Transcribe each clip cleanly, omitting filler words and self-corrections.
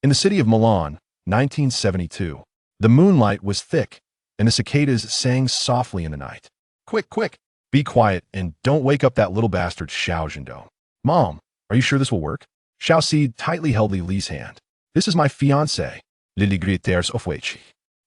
In the city of Milan, 1972, the moonlight was thick, and the cicadas sang softly in the night. Quick, quick, be quiet and don't wake up that little bastard Xiao Zhendong. Mom, are you sure this will work? Xiao Zhi tightly held Li's hand. This is my fiancée, Lily Griters of Weichi.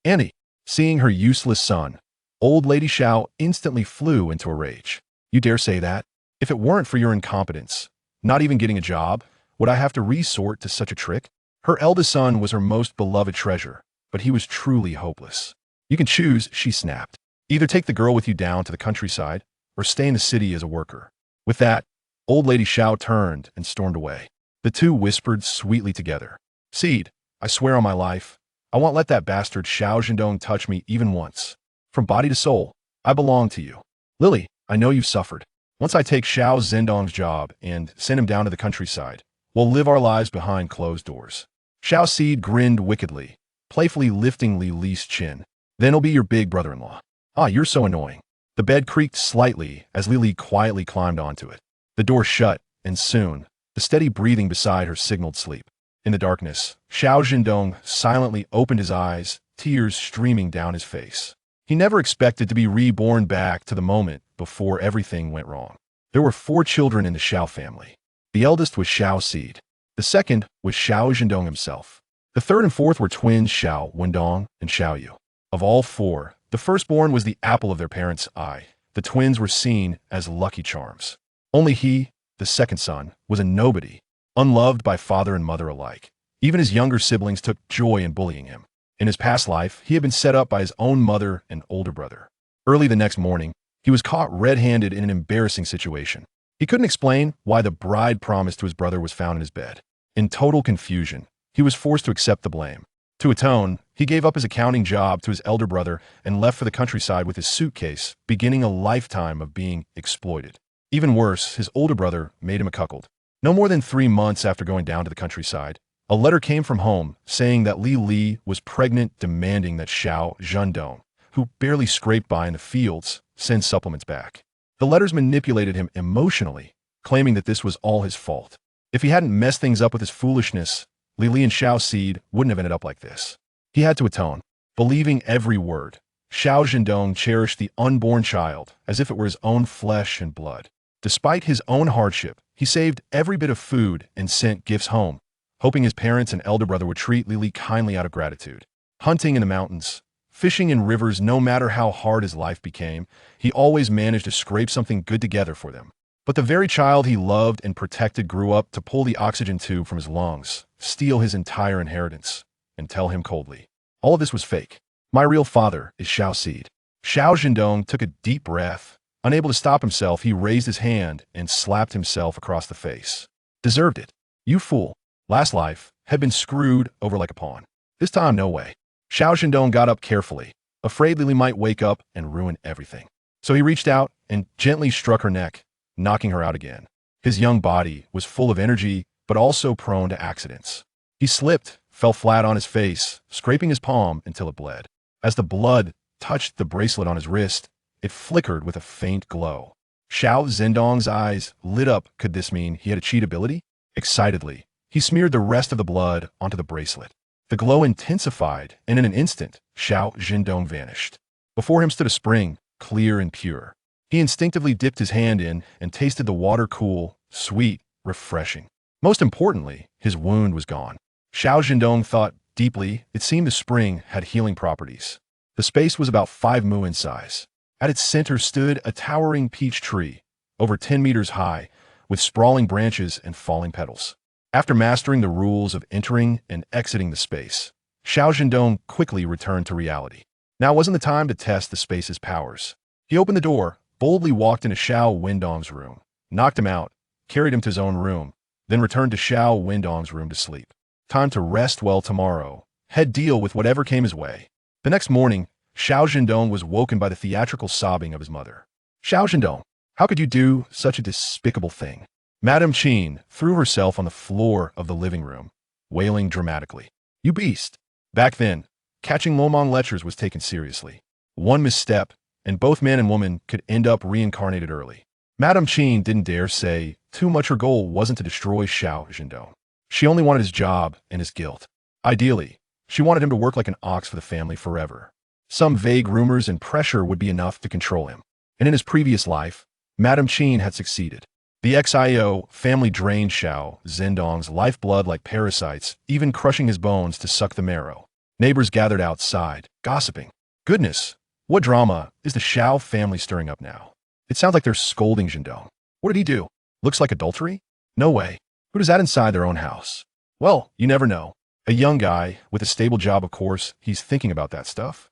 Annie, seeing her useless son, old lady Xiao instantly flew into a rage. You dare say that? If it weren't for your incompetence, not even getting a job, would I have to resort to such a trick? Her eldest son was her most beloved treasure, but he was truly hopeless. You can choose, she snapped. Either take the girl with you down to the countryside, or stay in the city as a worker. With that, old lady Xiao turned and stormed away. The two whispered sweetly together. Seed, I swear on my life, I won't let that bastard Xiao Zhendong touch me even once. From body to soul, I belong to you. Lily, I know you've suffered. Once I take Xiao Zhendong's job and send him down to the countryside, we'll live our lives behind closed doors. Xiao Seed grinned wickedly, playfully lifting Li's chin. Then he'll be your big brother-in-law. Ah, you're so annoying. The bed creaked slightly as Lily quietly climbed onto it. The door shut, and soon, the steady breathing beside her signaled sleep. In the darkness, Xiao Zhendong silently opened his eyes, tears streaming down his face. He never expected to be reborn back to the moment before everything went wrong. There were 4 children in the Xiao family. The eldest was Xiao Seed. The second was Xiao Zhendong himself. The third and fourth were twins Xiao Wendong and Xiao Yu. Of all 4, the firstborn was the apple of their parents' eye. The twins were seen as lucky charms. Only he, the second son, was a nobody, unloved by father and mother alike. Even his younger siblings took joy in bullying him. In his past life, he had been set up by his own mother and older brother. Early the next morning, he was caught red-handed in an embarrassing situation. He couldn't explain why the bride promised to his brother was found in his bed. In total confusion, he was forced to accept the blame. To atone, he gave up his accounting job to his elder brother and left for the countryside with his suitcase, beginning a lifetime of being exploited. Even worse, his older brother made him a cuckold. No more than 3 months after going down to the countryside, a letter came from home saying that Li was pregnant, demanding that Xiao Zhendong, who barely scraped by in the fields, send supplements back. The letters manipulated him emotionally, claiming that this was all his fault. If he hadn't messed things up with his foolishness, Li and Xiao Seed wouldn't have ended up like this. He had to atone. Believing every word, Xiao Zhendong cherished the unborn child as if it were his own flesh and blood. Despite his own hardship, he saved every bit of food and sent gifts home, hoping his parents and elder brother would treat Li kindly out of gratitude. Hunting in the mountains, fishing in rivers, no matter how hard his life became, he always managed to scrape something good together for them. But the very child he loved and protected grew up to pull the oxygen tube from his lungs, steal his entire inheritance, and tell him coldly, all of this was fake. My real father is Xiao Seed. Xiao Zhendong took a deep breath. Unable to stop himself, he raised his hand and slapped himself across the face. Deserved it. You fool. Last life had been screwed over like a pawn. This time, no way. Xiao Zhendong got up carefully, afraid Lily might wake up and ruin everything. So he reached out and gently struck her neck, knocking her out again. His young body was full of energy, but also prone to accidents. He slipped, fell flat on his face, scraping his palm until it bled. As the blood touched the bracelet on his wrist, it flickered with a faint glow. Xiao Zhendong's eyes lit up. Could this mean he had a cheat ability? Excitedly, he smeared the rest of the blood onto the bracelet. The glow intensified, and in an instant, Xiao Zhendong vanished. Before him stood a spring, clear and pure. He instinctively dipped his hand in and tasted the water, cool, sweet, refreshing. Most importantly, his wound was gone. Xiao Zhendong thought deeply. It seemed the spring had healing properties. The space was about 5 mu in size. At its center stood a towering peach tree, over 10 meters high, with sprawling branches and falling petals. After mastering the rules of entering and exiting the space, Xiao Zhendong quickly returned to reality. Now wasn't the time to test the space's powers. He opened the door, boldly walked into Xiao Wendong's room, knocked him out, carried him to his own room, then returned to Xiao Wendong's room to sleep. Time to rest well tomorrow. Head deal with whatever came his way. The next morning, Xiao Zhendong was woken by the theatrical sobbing of his mother. Xiao Zhendong, how could you do such a despicable thing? Madame Qin threw herself on the floor of the living room, wailing dramatically. You beast! Back then, catching Lomong lectures was taken seriously. One misstep, and both man and woman could end up reincarnated early. Madame Qin didn't dare say too much. Her goal wasn't to destroy Xiao Zhendong. She only wanted his job and his guilt. Ideally, she wanted him to work like an ox for the family forever. Some vague rumors and pressure would be enough to control him. And in his previous life, Madame Qin had succeeded. The XIO family drained Xiao Zhendong's lifeblood like parasites, even crushing his bones to suck the marrow. Neighbors gathered outside, gossiping. Goodness, what drama is the Xiao family stirring up now? It sounds like they're scolding Zhendong. What did he do? Looks like adultery? No way. Who does that inside their own house? Well, you never know. A young guy with a stable job, of course, he's thinking about that stuff.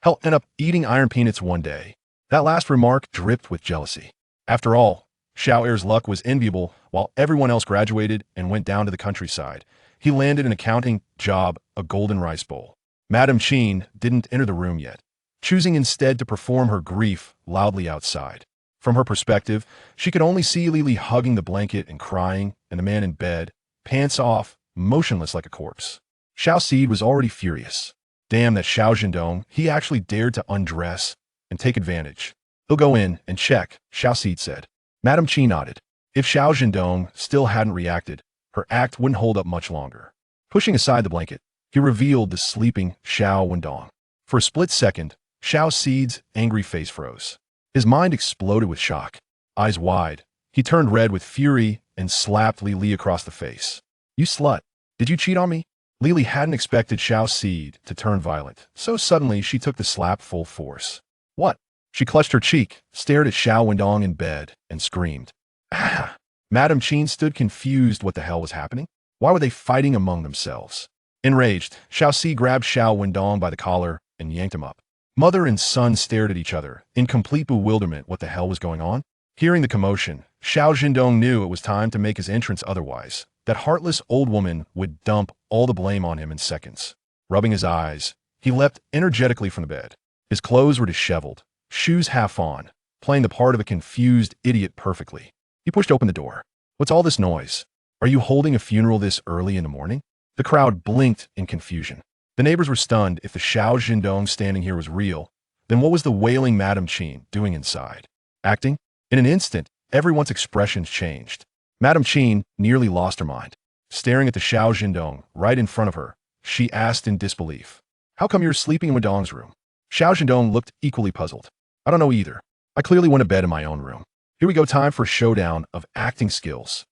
He'll end up eating iron peanuts one day. That last remark dripped with jealousy. After all, Xiao Er's luck was enviable. While everyone else graduated and went down to the countryside, he landed an accounting job, a golden rice bowl. Madame Qin didn't enter the room yet, choosing instead to perform her grief loudly outside. From her perspective, she could only see Lili hugging the blanket and crying, and the man in bed, pants off, motionless like a corpse. Xiao Seed was already furious. Damn that Xiao Zhendong, he actually dared to undress and take advantage. He'll go in and check, Xiao Seed said. Madame Qin nodded. If Xiao Zhendong still hadn't reacted, her act wouldn't hold up much longer. Pushing aside the blanket, he revealed the sleeping Xiao Zhendong. For a split second, Xiao Seed's angry face froze. His mind exploded with shock. Eyes wide, he turned red with fury and slapped Lili across the face. You slut. Did you cheat on me? Lili hadn't expected Xiao Seed to turn violent, so suddenly she took the slap full force. What? She clutched her cheek, stared at Xiao Zhendong in bed, and screamed. Ah! Madame Qin stood confused. What the hell was happening? Why were they fighting among themselves? Enraged, Xiao Seed grabbed Xiao Zhendong by the collar and yanked him up. Mother and son stared at each other, in complete bewilderment. What the hell was going on? Hearing the commotion, Xiao Zhendong knew it was time to make his entrance. Otherwise, that heartless old woman would dump all the blame on him in seconds. Rubbing his eyes, he leapt energetically from the bed. His clothes were disheveled, shoes half on, playing the part of a confused idiot perfectly. He pushed open the door. What's all this noise? Are you holding a funeral this early in the morning? The crowd blinked in confusion. The neighbors were stunned. If the Xiao Zhendong standing here was real, then what was the wailing Madame Qin doing inside? Acting? In an instant, everyone's expressions changed. Madame Qin nearly lost her mind. Staring at the Xiao Zhendong right in front of her, she asked in disbelief, "How come you're sleeping in Zhendong's room?" Xiao Zhendong looked equally puzzled. "I don't know either. I clearly went to bed in my own room." Here we go, time for a showdown of acting skills.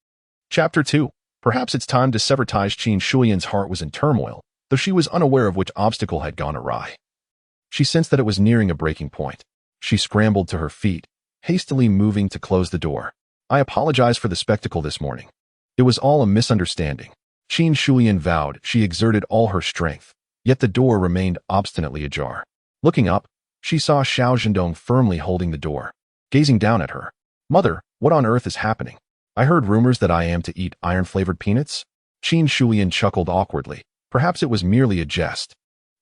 Chapter 2. Perhaps it's time to sever ties. Qin Shulian's heart was in turmoil, though she was unaware of which obstacle had gone awry. She sensed that it was nearing a breaking point. She scrambled to her feet, hastily moving to close the door. "I apologize for the spectacle this morning. It was all a misunderstanding." Qin Shulian vowed. She exerted all her strength, yet the door remained obstinately ajar. Looking up, she saw Xiao Zhendong firmly holding the door, gazing down at her. "Mother, what on earth is happening? I heard rumors that I am to eat iron-flavored peanuts." Qin Shulian chuckled awkwardly. Perhaps it was merely a jest.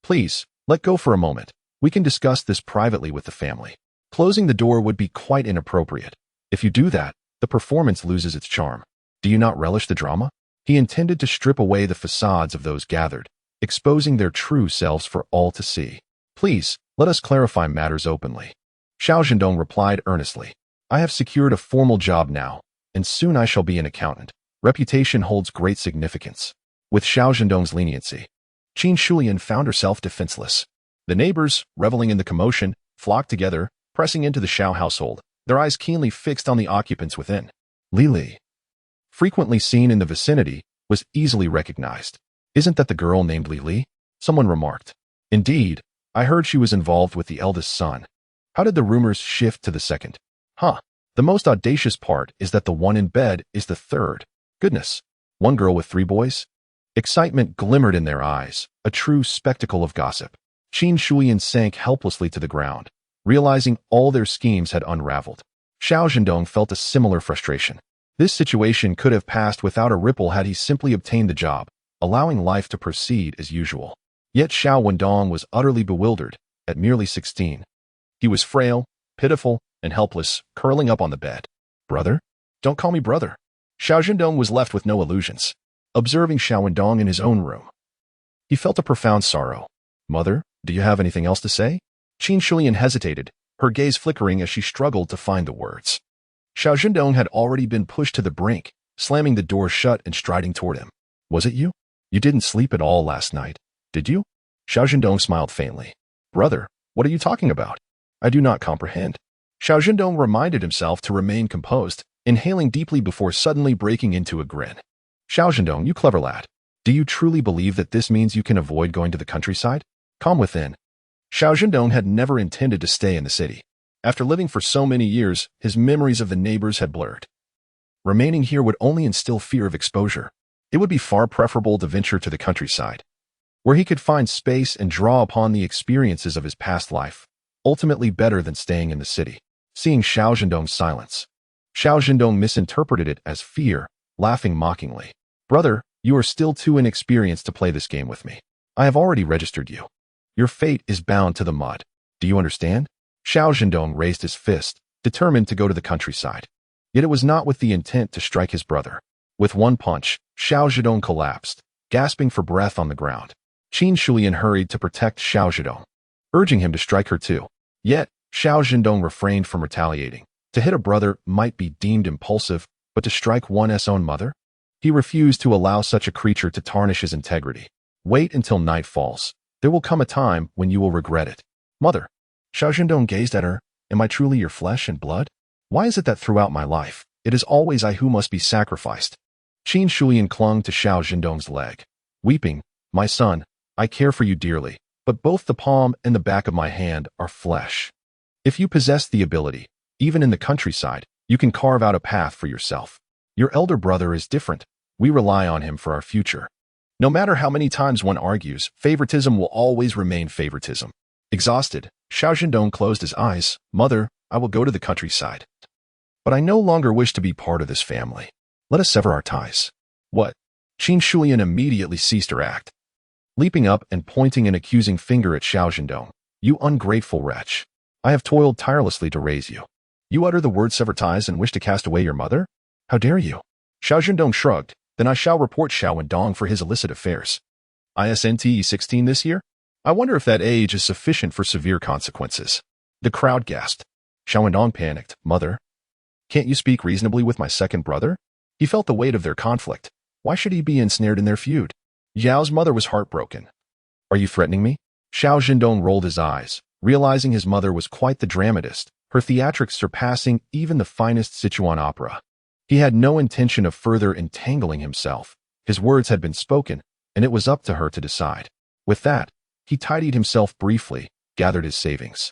"Please, let go for a moment. We can discuss this privately with the family." Closing the door would be quite inappropriate. If you do that, the performance loses its charm. Do you not relish the drama? He intended to strip away the facades of those gathered, exposing their true selves for all to see. "Please, let us clarify matters openly." Xiao Zhendong replied earnestly. "I have secured a formal job now, and soon I shall be an accountant. Reputation holds great significance." With Xiao Zhendong's leniency, Qin Shulian found herself defenseless. The neighbors, reveling in the commotion, flocked together, pressing into the Xiao household, their eyes keenly fixed on the occupants within. Lili, frequently seen in the vicinity, was easily recognized. "Isn't that the girl named Lili?" someone remarked. "Indeed, I heard she was involved with the eldest son. How did the rumors shift to the second?" "Huh. The most audacious part is that the one in bed is the third. Goodness, one girl with 3 boys?" Excitement glimmered in their eyes, a true spectacle of gossip. Qin Shulian sank helplessly to the ground, realizing all their schemes had unraveled. Xiao Zhendong felt a similar frustration. This situation could have passed without a ripple had he simply obtained the job, allowing life to proceed as usual. Yet Xiao Zhendong was utterly bewildered. At merely 16, he was frail, pitiful, and helpless, curling up on the bed. "Brother? Don't call me brother." Xiao Zhendong was left with no illusions. Observing Xiao Zhendong in his own room, he felt a profound sorrow. "Mother, do you have anything else to say?" Qin Shulian hesitated, her gaze flickering as she struggled to find the words. Xiao Zhendong had already been pushed to the brink, slamming the door shut and striding toward him. "Was it you? You didn't sleep at all last night, did you? Xiao Zhendong smiled faintly. Brother, what are you talking about? I do not comprehend. Xiao Zhendong reminded himself to remain composed, inhaling deeply before suddenly breaking into a grin. Xiao Zhendong, you clever lad. Do you truly believe that this means you can avoid going to the countryside? Calm within. Xiao Zhendong had never intended to stay in the city. After living for so many years, his memories of the neighbors had blurred. Remaining here would only instill fear of exposure. It would be far preferable to venture to the countryside, where he could find space and draw upon the experiences of his past life, ultimately better than staying in the city. Seeing Xiao Zhendong's silence, Xiao Zhendong misinterpreted it as fear, laughing mockingly. Brother, you are still too inexperienced to play this game with me. I have already registered you. Your fate is bound to the mud. Do you understand? Xiao Zhendong raised his fist, determined to go to the countryside. Yet it was not with the intent to strike his brother. With one punch, Xiao Zhendong collapsed, gasping for breath on the ground. Qin Shulian hurried to protect Xiao Zhendong, urging him to strike her too. Yet, Xiao Zhendong refrained from retaliating. To hit a brother might be deemed impulsive, but to strike one's own mother? He refused to allow such a creature to tarnish his integrity. Wait until night falls. There will come a time when you will regret it. Mother. Xiao Zhendong gazed at her. Am I truly your flesh and blood? Why is it that throughout my life, it is always I who must be sacrificed? Qin Shulian clung to Xiao Zhendong's leg, weeping, My son, I care for you dearly, but both the palm and the back of my hand are flesh. If you possess the ability, even in the countryside, you can carve out a path for yourself. Your elder brother is different. We rely on him for our future. No matter how many times one argues, favoritism will always remain favoritism. Exhausted, Xiao Zhendong closed his eyes. Mother, I will go to the countryside. But I no longer wish to be part of this family. Let us sever our ties. What? Qin Shulian immediately ceased her act, leaping up and pointing an accusing finger at Xiao Zhendong. You ungrateful wretch. I have toiled tirelessly to raise you. You utter the word sever ties and wish to cast away your mother? How dare you? Xiao Zhendong shrugged. Then I shall report Xiao Zhendong for his illicit affairs. ISNTE 16 this year? I wonder if that age is sufficient for severe consequences. The crowd gasped. Xiao Zhendong panicked. Mother, can't you speak reasonably with my second brother? He felt the weight of their conflict. Why should he be ensnared in their feud? Yao's mother was heartbroken. Are you threatening me? Xiao Zhendong rolled his eyes, realizing his mother was quite the dramatist, her theatrics surpassing even the finest Sichuan opera. He had no intention of further entangling himself. His words had been spoken, and it was up to her to decide. With that, he tidied himself briefly, gathered his savings,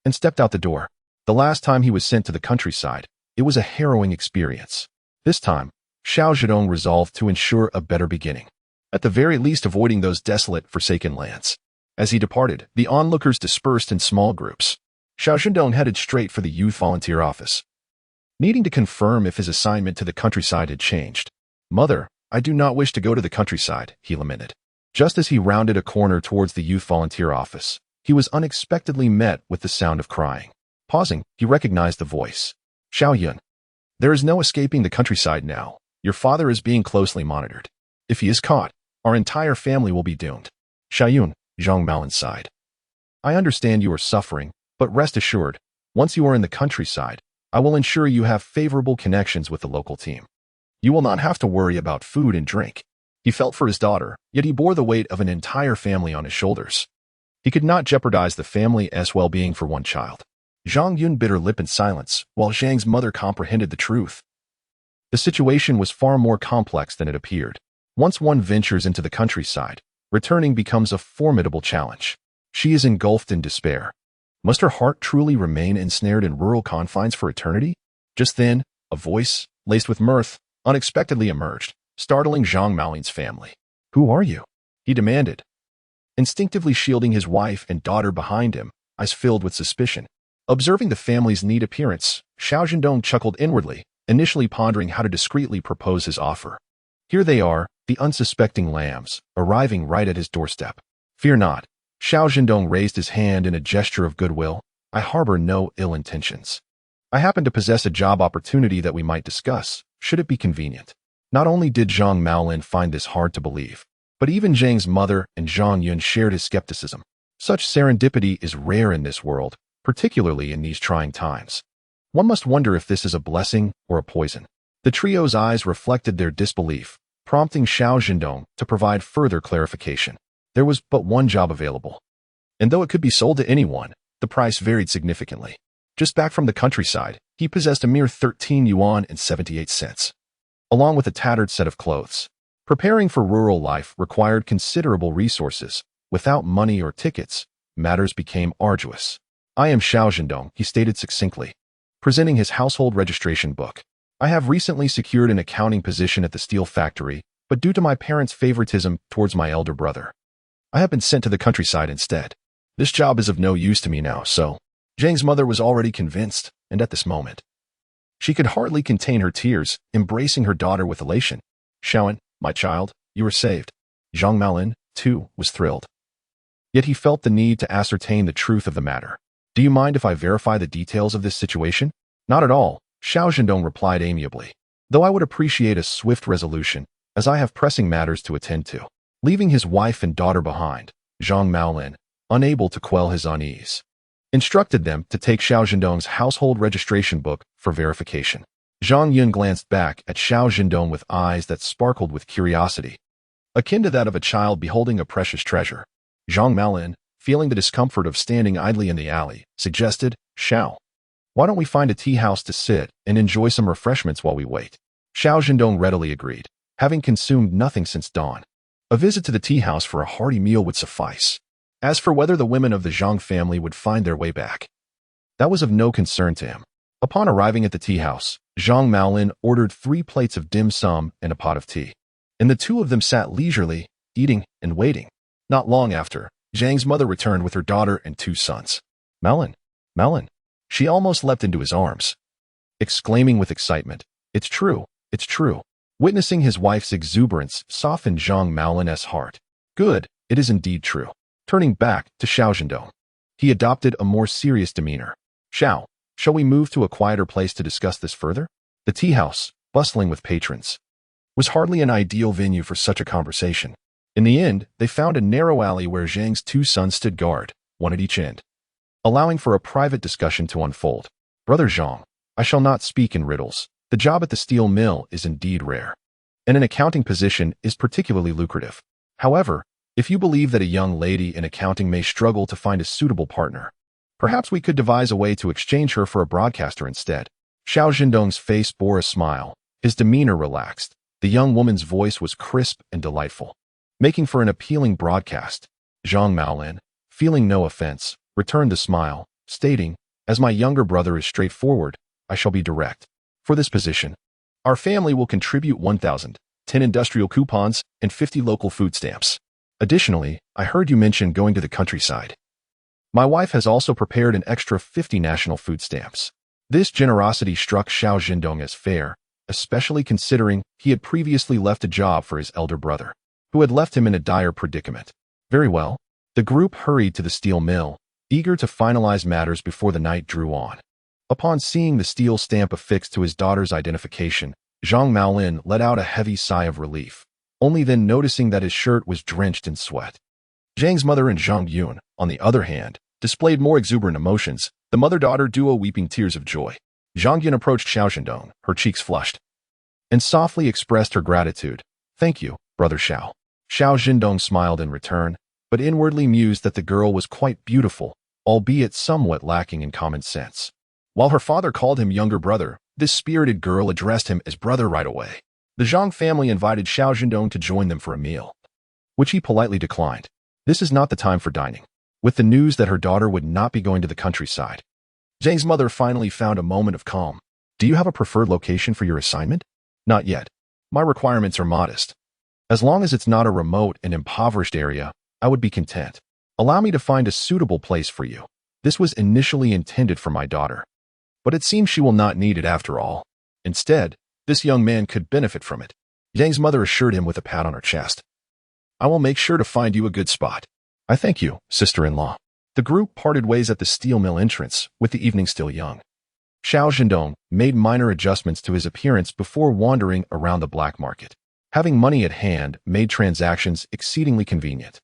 and stepped out the door. The last time he was sent to the countryside, it was a harrowing experience. This time, Xiao Zhendong resolved to ensure a better beginning, at the very least avoiding those desolate, forsaken lands. As he departed, the onlookers dispersed in small groups. Xiao Zhendong headed straight for the youth volunteer office, needing to confirm if his assignment to the countryside had changed. Mother, I do not wish to go to the countryside, he lamented. Just as he rounded a corner towards the youth volunteer office, he was unexpectedly met with the sound of crying. Pausing, he recognized the voice. Xiao Yun. There is no escaping the countryside now. Your father is being closely monitored. If he is caught, our entire family will be doomed. Xiao Yun, Zhang Maolin sighed. I understand you are suffering, but rest assured, once you are in the countryside, I will ensure you have favorable connections with the local team. You will not have to worry about food and drink. He felt for his daughter, yet he bore the weight of an entire family on his shoulders. He could not jeopardize the family's well-being for one child. Zhang Yun bit her lip in silence, while Zhang's mother comprehended the truth. The situation was far more complex than it appeared. Once one ventures into the countryside, returning becomes a formidable challenge. She is engulfed in despair. Must her heart truly remain ensnared in rural confines for eternity? Just then, a voice, laced with mirth, unexpectedly emerged, startling Zhang Maolin's family. Who are you? He demanded, instinctively shielding his wife and daughter behind him, eyes filled with suspicion. Observing the family's neat appearance, Xiao Zhendong chuckled inwardly, initially pondering how to discreetly propose his offer. Here they are, the unsuspecting lambs, arriving right at his doorstep. Fear not. Xiao Zhendong raised his hand in a gesture of goodwill. I harbor no ill intentions. I happen to possess a job opportunity that we might discuss, should it be convenient. Not only did Zhang Maolin find this hard to believe, but even Zhang's mother and Zhang Yun shared his skepticism. Such serendipity is rare in this world, particularly in these trying times. One must wonder if this is a blessing or a poison. The trio's eyes reflected their disbelief, prompting Xiao Zhendong to provide further clarification. There was but one job available, and though it could be sold to anyone, the price varied significantly. Just back from the countryside, he possessed a mere 13 yuan and 78 cents, along with a tattered set of clothes. Preparing for rural life required considerable resources. Without money or tickets, matters became arduous. I am Xiao Zhendong, he stated succinctly, presenting his household registration book. I have recently secured an accounting position at the steel factory, but due to my parents' favoritism towards my elder brother, I have been sent to the countryside instead. This job is of no use to me now, so Zhang's mother was already convinced, and at this moment, she could hardly contain her tears, embracing her daughter with elation. Xiaoan, my child, you are saved. Zhang Maolin, too, was thrilled. Yet he felt the need to ascertain the truth of the matter. Do you mind if I verify the details of this situation? Not at all, Xiao Zhendong replied amiably, though I would appreciate a swift resolution, as I have pressing matters to attend to. Leaving his wife and daughter behind, Zhang Maolin, unable to quell his unease, instructed them to take Xiao Zhendong's household registration book for verification. Zhang Yun glanced back at Xiao Zhendong with eyes that sparkled with curiosity, akin to that of a child beholding a precious treasure. Zhang Maolin, feeling the discomfort of standing idly in the alley, suggested, Xiao, why don't we find a tea house to sit and enjoy some refreshments while we wait? Xiao Zhendong readily agreed, having consumed nothing since dawn. A visit to the tea house for a hearty meal would suffice. As for whether the women of the Zhang family would find their way back, that was of no concern to him. Upon arriving at the tea house, Zhang Maolin ordered 3 plates of dim sum and a pot of tea, and the two of them sat leisurely, eating and waiting. Not long after, Zhang's mother returned with her daughter and 2 sons. Maolin, Maolin. She almost leapt into his arms, exclaiming with excitement, It's true, it's true. Witnessing his wife's exuberance softened Zhang Maolin's heart. Good, it is indeed true. Turning back to Xiao Zhendong, he adopted a more serious demeanor. Xiao, shall we move to a quieter place to discuss this further? The tea house, bustling with patrons, was hardly an ideal venue for such a conversation. In the end, they found a narrow alley where Zhang's 2 sons stood guard, one at each end, allowing for a private discussion to unfold. Brother Zhang, I shall not speak in riddles. The job at the steel mill is indeed rare, and an accounting position is particularly lucrative. However, if you believe that a young lady in accounting may struggle to find a suitable partner, perhaps we could devise a way to exchange her for a broadcaster instead. Xiao Zhendong's face bore a smile. His demeanor relaxed. The young woman's voice was crisp and delightful, making for an appealing broadcast. Zhang Maolin, feeling no offense, returned the smile, stating, As my younger brother is straightforward, I shall be direct. For this position, our family will contribute 1,000, 10 industrial coupons, and 50 local food stamps. Additionally, I heard you mention going to the countryside. My wife has also prepared an extra 50 national food stamps. This generosity struck Xiao Zhendong as fair, especially considering he had previously left a job for his elder brother, who had left him in a dire predicament. Very well. The group hurried to the steel mill, eager to finalize matters before the night drew on. Upon seeing the steel stamp affixed to his daughter's identification, Zhang Maolin let out a heavy sigh of relief, only then noticing that his shirt was drenched in sweat. Zhang's mother and Zhang Yun, on the other hand, displayed more exuberant emotions, the mother-daughter duo weeping tears of joy. Zhang Yun approached Xiao Zhendong, her cheeks flushed, and softly expressed her gratitude. Thank you, brother Xiao. Xiao Zhendong smiled in return, but inwardly mused that the girl was quite beautiful, albeit somewhat lacking in common sense. While her father called him younger brother, this spirited girl addressed him as brother right away. The Zhang family invited Xiao Zhendong to join them for a meal, which he politely declined. This is not the time for dining. With the news that her daughter would not be going to the countryside, Zhang's mother finally found a moment of calm. Do you have a preferred location for your assignment? Not yet. My requirements are modest. As long as it's not a remote and impoverished area, I would be content. Allow me to find a suitable place for you. This was initially intended for my daughter, but it seems she will not need it after all. Instead, this young man could benefit from it. Zhang's mother assured him with a pat on her chest. I will make sure to find you a good spot. I thank you, sister-in-law. The group parted ways at the steel mill entrance, with the evening still young. Xiao Zhendong made minor adjustments to his appearance before wandering around the black market. Having money at hand made transactions exceedingly convenient.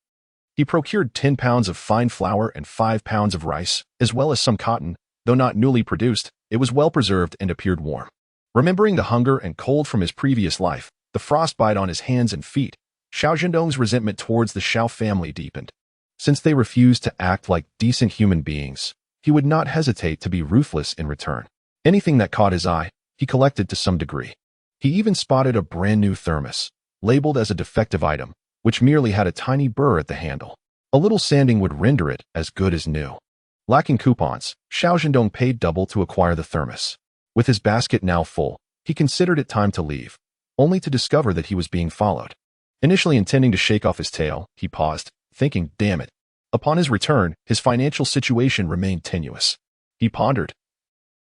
He procured 10 pounds of fine flour and 5 pounds of rice, as well as some cotton. Though not newly produced, it was well preserved and appeared warm. Remembering the hunger and cold from his previous life, the frostbite on his hands and feet, Xiao Zhendong's resentment towards the Xiao family deepened. Since they refused to act like decent human beings, he would not hesitate to be ruthless in return. Anything that caught his eye, he collected to some degree. He even spotted a brand new thermos, labeled as a defective item, which merely had a tiny burr at the handle. A little sanding would render it as good as new. Lacking coupons, Xiao Zhendong paid double to acquire the thermos. With his basket now full, he considered it time to leave, only to discover that he was being followed. Initially intending to shake off his tail, he paused, thinking, damn it. Upon his return, his financial situation remained tenuous. He pondered.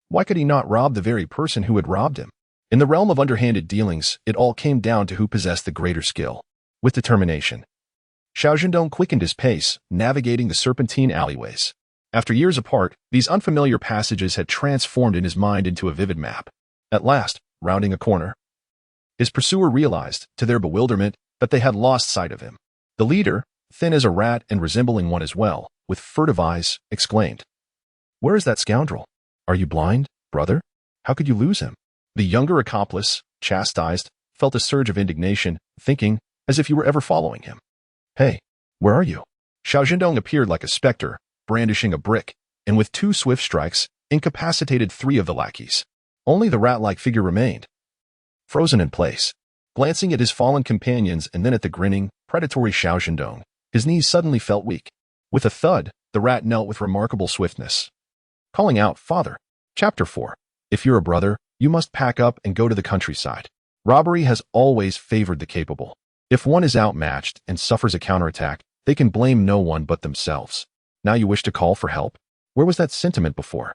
Why could he not rob the very person who had robbed him? In the realm of underhanded dealings, it all came down to who possessed the greater skill. With determination, Xiao Zhendong quickened his pace, navigating the serpentine alleyways. After years apart, these unfamiliar passages had transformed in his mind into a vivid map. At last, rounding a corner, his pursuer realized, to their bewilderment, that they had lost sight of him. The leader, thin as a rat and resembling one as well, with furtive eyes, exclaimed, "Where is that scoundrel? Are you blind, brother? How could you lose him?" The younger accomplice, chastised, felt a surge of indignation, thinking, as if you were ever following him. "Hey, where are you?" Xiao Zhendong appeared like a specter, brandishing a brick, and with 2 swift strikes, incapacitated 3 of the lackeys. Only the rat-like figure remained, frozen in place. Glancing at his fallen companions and then at the grinning, predatory Xiao Zhendong, his knees suddenly felt weak. With a thud, the rat knelt with remarkable swiftness, calling out, "Father." Chapter 4. If you're a brother, you must pack up and go to the countryside. Robbery has always favored the capable. If one is outmatched and suffers a counterattack, they can blame no one but themselves. Now you wish to call for help? Where was that sentiment before?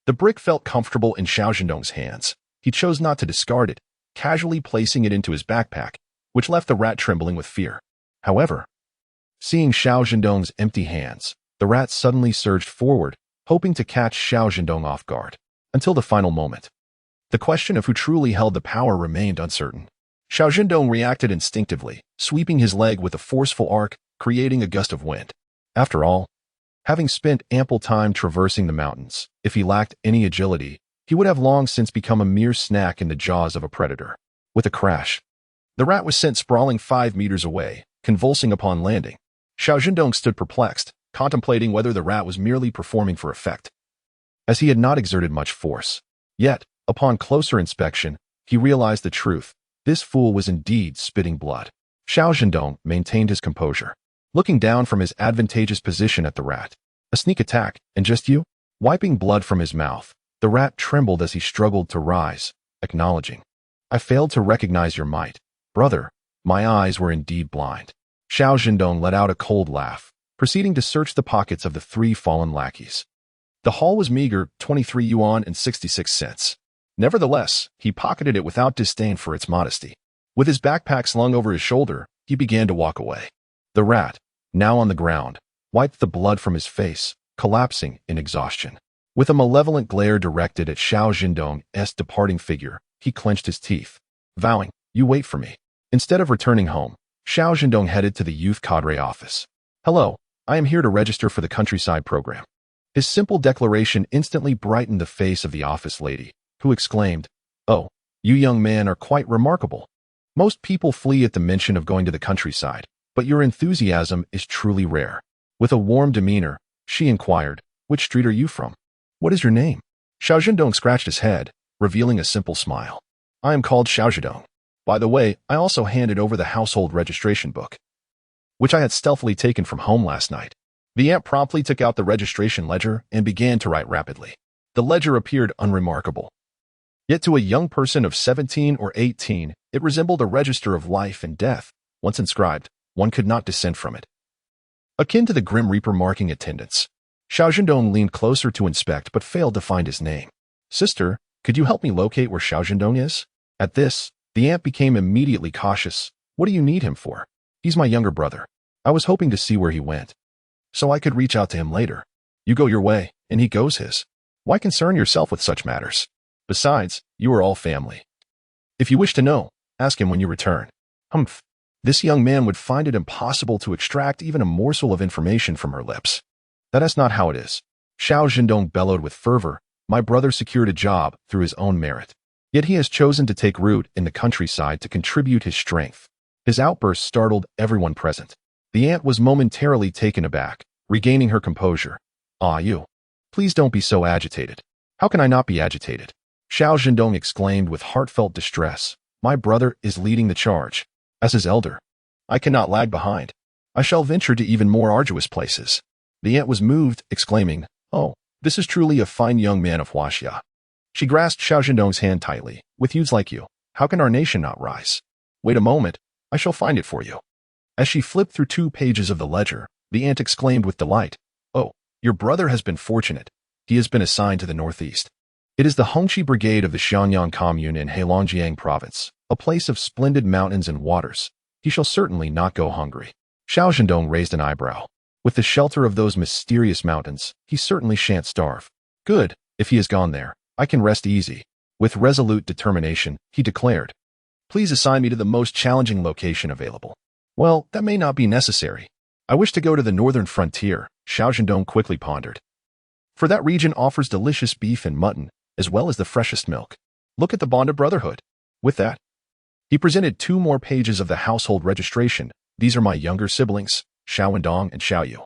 The brick felt comfortable in Xiao Zhendong's hands. He chose not to discard it, casually placing it into his backpack, which left the rat trembling with fear. However, seeing Xiao Zhendong's empty hands, the rat suddenly surged forward, hoping to catch Xiao Zhendong off guard. Until the final moment, the question of who truly held the power remained uncertain. Xiao Zhendong reacted instinctively, sweeping his leg with a forceful arc, creating a gust of wind. After all, having spent ample time traversing the mountains, if he lacked any agility, he would have long since become a mere snack in the jaws of a predator. With a crash, the rat was sent sprawling 5 meters away, convulsing upon landing. Xiao Zhendong stood perplexed, contemplating whether the rat was merely performing for effect, as he had not exerted much force. Yet, upon closer inspection, he realized the truth. This fool was indeed spitting blood. Xiao Zhendong maintained his composure, looking down from his advantageous position at the rat. "A sneak attack, and just you?" Wiping blood from his mouth, the rat trembled as he struggled to rise, acknowledging, "I failed to recognize your might. Brother, my eyes were indeed blind." Xiao Zhendong let out a cold laugh, proceeding to search the pockets of the 3 fallen lackeys. The haul was meager, 23 yuan and 66 cents. Nevertheless, he pocketed it without disdain for its modesty. With his backpack slung over his shoulder, he began to walk away. The rat, now on the ground, wiped the blood from his face, collapsing in exhaustion. With a malevolent glare directed at Xiao Zhendong's departing figure, he clenched his teeth, vowing, "You wait for me." Instead of returning home, Xiao Zhendong headed to the youth cadre office. "Hello, I am here to register for the countryside program." His simple declaration instantly brightened the face of the office lady, who exclaimed, "Oh, you young man are quite remarkable. Most people flee at the mention of going to the countryside, but your enthusiasm is truly rare." With a warm demeanor, she inquired, "Which street are you from? What is your name?" Xiao Zhendong scratched his head, revealing a simple smile. "I am called Xiao Zhendong. By the way, I also handed over the household registration book, which I had stealthily taken from home last night." The ant promptly took out the registration ledger and began to write rapidly. The ledger appeared unremarkable. Yet to a young person of 17 or 18, it resembled a register of life and death. Once inscribed, one could not dissent from it. Akin to the Grim Reaper marking attendance, Xiao Zhendong leaned closer to inspect but failed to find his name. "Sister, could you help me locate where Xiao Zhendong is?" At this, the ant became immediately cautious. "What do you need him for?" "He's my younger brother. I was hoping to see where he went, so I could reach out to him later." "You go your way, and he goes his. Why concern yourself with such matters? Besides, you are all family. If you wish to know, ask him when you return." Humph. This young man would find it impossible to extract even a morsel of information from her lips. "That is not how it is." Xiao Zhendong bellowed with fervor, "My brother secured a job through his own merit. Yet he has chosen to take root in the countryside to contribute his strength. His outburst startled everyone present. The ant was momentarily taken aback, regaining her composure. "Ah, you. Please don't be so agitated." "How can I not be agitated?" Xiao Zhendong exclaimed with heartfelt distress. "My brother is leading the charge. As his elder, I cannot lag behind. I shall venture to even more arduous places." The ant was moved, exclaiming, "Oh, this is truly a fine young man of Huaxia." She grasped Xiao Zhendong's hand tightly. "With youths like you, how can our nation not rise? Wait a moment, I shall find it for you." As she flipped through 2 pages of the ledger, the ant exclaimed with delight, "Oh, your brother has been fortunate. He has been assigned to the northeast. It is the Hongqi Brigade of the Hongqi Commune in Heilongjiang province, a place of splendid mountains and waters. He shall certainly not go hungry." Xiao Zhendong raised an eyebrow. "With the shelter of those mysterious mountains, he certainly shan't starve." "Good, if he has gone there, I can rest easy." With resolute determination, he declared, "Please assign me to the most challenging location available." "Well, that may not be necessary. I wish to go to the northern frontier," Xiao Zhendong quickly pondered. "For that region offers delicious beef and mutton, as well as the freshest milk. Look at the bond of brotherhood." With that, he presented 2 more pages of the household registration. "These are my younger siblings, Xiao Zhendong and Xiao Yu.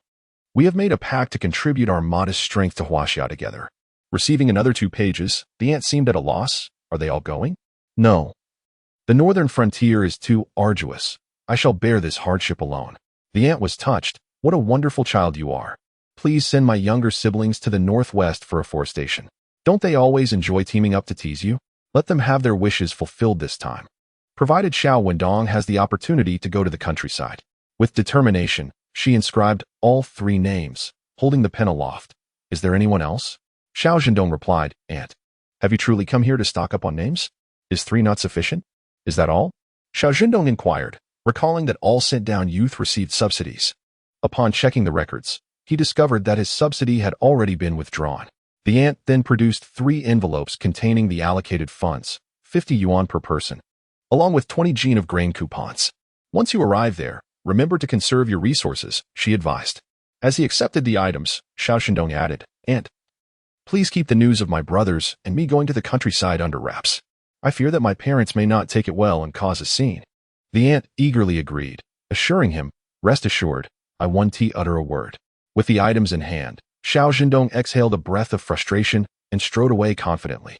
We have made a pact to contribute our modest strength to Huaxia together." Receiving another 2 pages, the ant seemed at a loss. "Are they all going?" "No. The northern frontier is too arduous. I shall bear this hardship alone." The ant was touched. "What a wonderful child you are. Please send my younger siblings to the northwest for afforestation. Don't they always enjoy teaming up to tease you? Let them have their wishes fulfilled this time." Provided Xiao Zhendong has the opportunity to go to the countryside. With determination, she inscribed all 3 names, holding the pen aloft. "Is there anyone else?" Xiao Zhendong replied, "Aunt, have you truly come here to stock up on names? Is 3 not sufficient? Is that all?" Xiao Zhendong inquired, recalling that all sent-down youth received subsidies. Upon checking the records, he discovered that his subsidy had already been withdrawn. The ant then produced 3 envelopes containing the allocated funds, 50 yuan per person, along with 20 jin of grain coupons. "Once you arrive there, remember to conserve your resources," she advised. As he accepted the items, Xiao Zhendong added, "Aunt, please keep the news of my brothers and me going to the countryside under wraps. I fear that my parents may not take it well and cause a scene." The ant eagerly agreed, assuring him, "Rest assured, I won't utter a word." With the items in hand, Xiao Zhendong exhaled a breath of frustration and strode away confidently.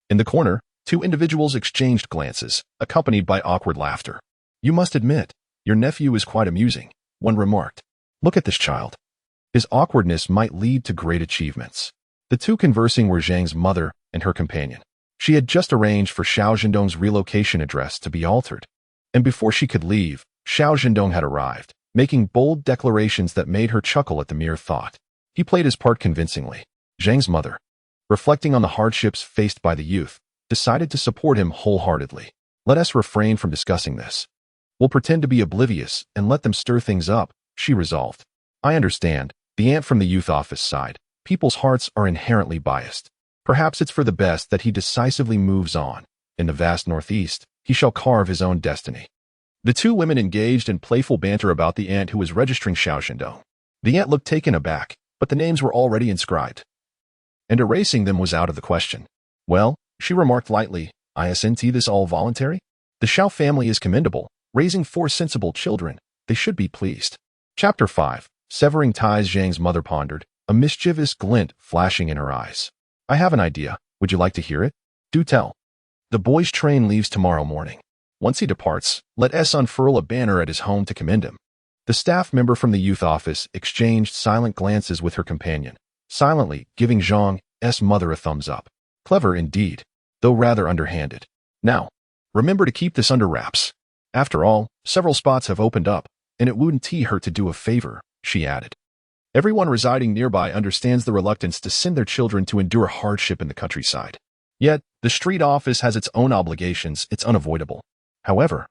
In the corner, 2 individuals exchanged glances, accompanied by awkward laughter. "You must admit, your nephew is quite amusing," one remarked. "Look at this child. His awkwardness might lead to great achievements." The 2 conversing were Zhang's mother and her companion. She had just arranged for Xiao Zhendong's relocation address to be altered. And before she could leave, Xiao Zhendong had arrived, making bold declarations that made her chuckle at the mere thought. He played his part convincingly. Zhang's mother, reflecting on the hardships faced by the youth, decided to support him wholeheartedly. "Let us refrain from discussing this. We'll pretend to be oblivious and let them stir things up," she resolved. "I understand." The ant from the youth office sighed. "People's hearts are inherently biased. Perhaps it's for the best that he decisively moves on. In the vast northeast, he shall carve his own destiny." The 2 women engaged in playful banter about the ant who was registering Xiao Zhendong. The ant looked taken aback, but the names were already inscribed, and erasing them was out of the question. "Well," she remarked lightly, "isn't this all voluntary? The Xiao family is commendable, raising 4 sensible children. They should be pleased." Chapter 5. Severing ties. Zhang's mother pondered, a mischievous glint flashing in her eyes. "I have an idea. Would you like to hear it?" "Do tell." "The boy's train leaves tomorrow morning. Once he departs, let us unfurl a banner at his home to commend him." The staff member from the youth office exchanged silent glances with her companion, silently giving Zhang's mother a thumbs up. Clever indeed, though rather underhanded. "Now, remember to keep this under wraps. After all, several spots have opened up, and it wouldn't hurt to do a favor," she added. "Everyone residing nearby understands the reluctance to send their children to endure hardship in the countryside. Yet, the street office has its own obligations. It's unavoidable. However,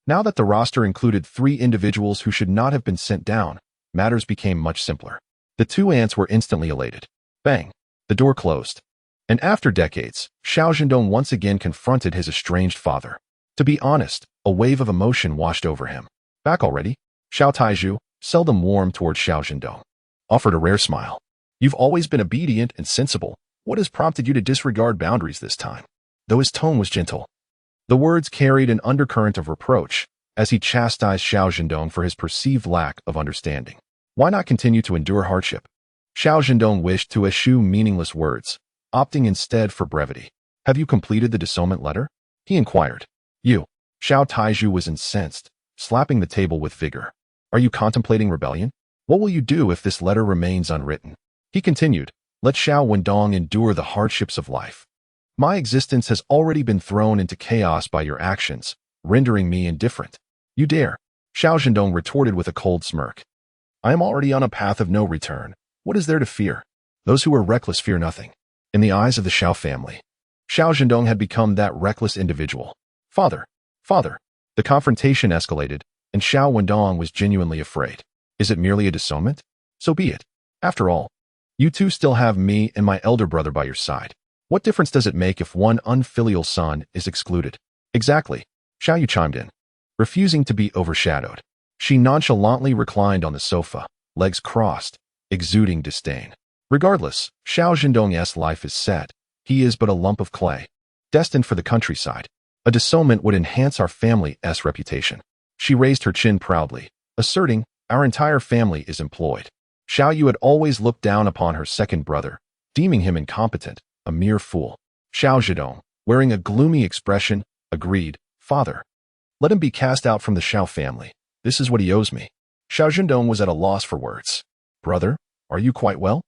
now that the roster included 3 individuals who should not have been sent down, matters became much simpler." The 2 ants were instantly elated. Bang! The door closed. And after decades, Xiao Zhendong once again confronted his estranged father. To be honest, a wave of emotion washed over him. "Back already?" Xiao Taizhu, seldom warm toward Xiao Zhendong, offered a rare smile. "You've always been obedient and sensible. What has prompted you to disregard boundaries this time?" though his tone was gentle. The words carried an undercurrent of reproach as he chastised Xiao Zhendong for his perceived lack of understanding. Why not continue to endure hardship? Xiao Zhendong wished to eschew meaningless words, opting instead for brevity. Have you completed the dissolution letter? He inquired. You. Xiao Taizhu was incensed, slapping the table with vigor. Are you contemplating rebellion? What will you do if this letter remains unwritten? He continued. Let Xiao Zhendong endure the hardships of life. My existence has already been thrown into chaos by your actions, rendering me indifferent. You dare. Xiao Zhendong retorted with a cold smirk. I am already on a path of no return. What is there to fear? Those who are reckless fear nothing. In the eyes of the Xiao family, Xiao Zhendong had become that reckless individual. Father. The confrontation escalated, and Xiao Zhendong was genuinely afraid. Is it merely a dissolution? So be it. After all, you two still have me and my elder brother by your side. What difference does it make if one unfilial son is excluded? Exactly. Xiao Yu chimed in, refusing to be overshadowed. She nonchalantly reclined on the sofa, legs crossed, exuding disdain. Regardless, Xiao Zhendong's life is set. He is but a lump of clay, destined for the countryside. A dissolution would enhance our family's reputation. She raised her chin proudly, asserting, our entire family is employed. Xiao Yu had always looked down upon her second brother, deeming him incompetent, a mere fool. Xiao Zhendong, wearing a gloomy expression, agreed, Father. Let him be cast out from the Xiao family. This is what he owes me. Xiao Zhendong was at a loss for words. Brother, are you quite well?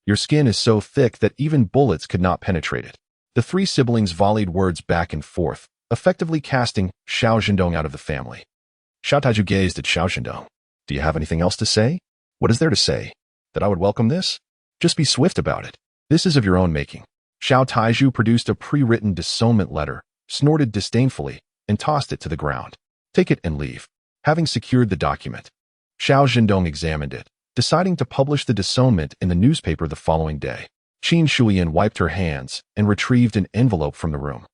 Your skin is so thick that even bullets could not penetrate it. The three siblings volleyed words back and forth, effectively casting Xiao Zhendong out of the family. Xiao Taizhu gazed at Xiao Zhendong. Do you have anything else to say? What is there to say? That I would welcome this? Just be swift about it. This is of your own making. Xiao Taizhu produced a pre-written dissolution letter, snorted disdainfully, and tossed it to the ground. Take it and leave. Having secured the document, Xiao Zhendong examined it, deciding to publish the dissolution in the newspaper the following day. Qin Shuyan wiped her hands and retrieved an envelope from the room,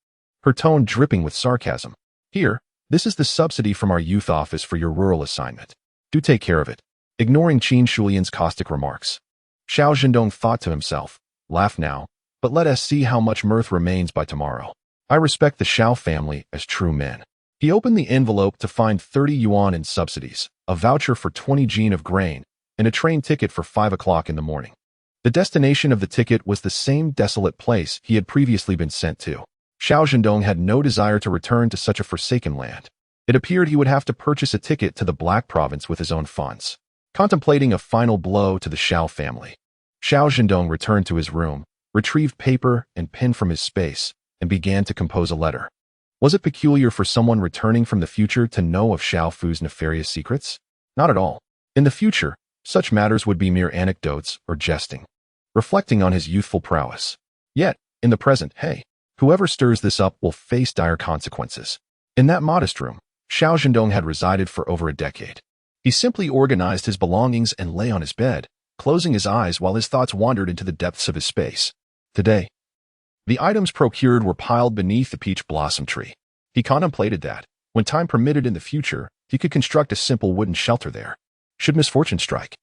her tone dripping with sarcasm. Here, this is the subsidy from our youth office for your rural assignment. Do take care of it. Ignoring Qin Shuyan's caustic remarks, Xiao Zhendong thought to himself, laugh now, but let us see how much mirth remains by tomorrow. I respect the Xiao family as true men. He opened the envelope to find 30 yuan in subsidies, a voucher for 20 jin of grain, and a train ticket for 5 o'clock in the morning. The destination of the ticket was the same desolate place he had previously been sent to. Xiao Zhendong had no desire to return to such a forsaken land. It appeared he would have to purchase a ticket to the Black Province with his own funds. Contemplating a final blow to the Xiao family, Xiao Zhendong returned to his room, retrieved paper and pen from his space, and began to compose a letter. Was it peculiar for someone returning from the future to know of Xiao Fu's nefarious secrets? Not at all. In the future, such matters would be mere anecdotes or jesting, reflecting on his youthful prowess. Yet, in the present, hey, whoever stirs this up will face dire consequences. In that modest room, Xiao Zhendong had resided for over a decade. He simply organized his belongings and lay on his bed, closing his eyes while his thoughts wandered into the depths of his space. Today, the items procured were piled beneath the peach blossom tree. He contemplated that, when time permitted in the future, he could construct a simple wooden shelter there. Should misfortune strike,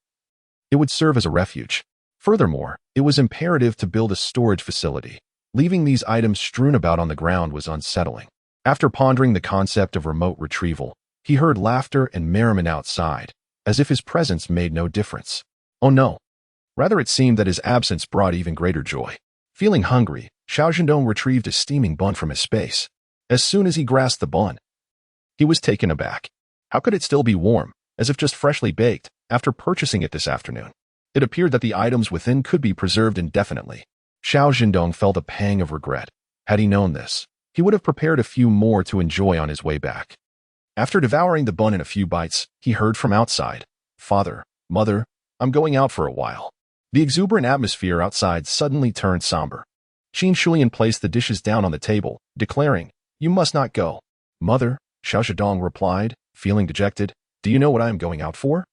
it would serve as a refuge. Furthermore, it was imperative to build a storage facility. Leaving these items strewn about on the ground was unsettling. After pondering the concept of remote retrieval, he heard laughter and merriment outside, as if his presence made no difference. Oh no. Rather, it seemed that his absence brought even greater joy. Feeling hungry, Xiao Zhendong retrieved a steaming bun from his space. As soon as he grasped the bun, he was taken aback. How could it still be warm, as if just freshly baked, after purchasing it this afternoon? It appeared that the items within could be preserved indefinitely. Xiao Zhendong felt a pang of regret. Had he known this, he would have prepared a few more to enjoy on his way back. After devouring the bun in a few bites, he heard from outside, Father, Mother, I'm going out for a while. The exuberant atmosphere outside suddenly turned somber. Qin Shulian placed the dishes down on the table, declaring, You must not go. Mother, Xiao Zhendong replied, feeling dejected, Do you know what I am going out for?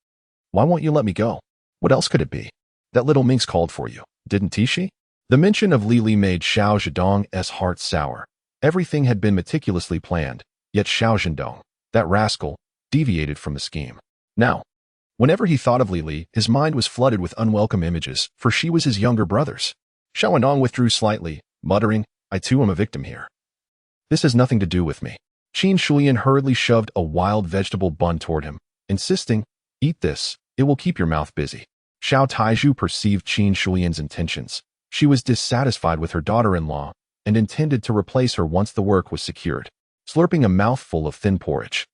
Why won't you let me go? What else could it be? That little minx called for you, didn't she? The mention of Li Li made Xiao Zhendong's heart sour. Everything had been meticulously planned, yet Xiao Zhendong, that rascal, deviated from the scheme. Now, whenever he thought of Li Li, his mind was flooded with unwelcome images, for she was his younger brothers. Xiao Zhendong withdrew slightly, muttering, I too am a victim here. This has nothing to do with me. Qin Shulian hurriedly shoved a wild vegetable bun toward him, insisting, "Eat this, it will keep your mouth busy." Xiao Taizhu perceived Qin Shulian's intentions. She was dissatisfied with her daughter-in-law and intended to replace her once the work was secured. Slurping a mouthful of thin porridge,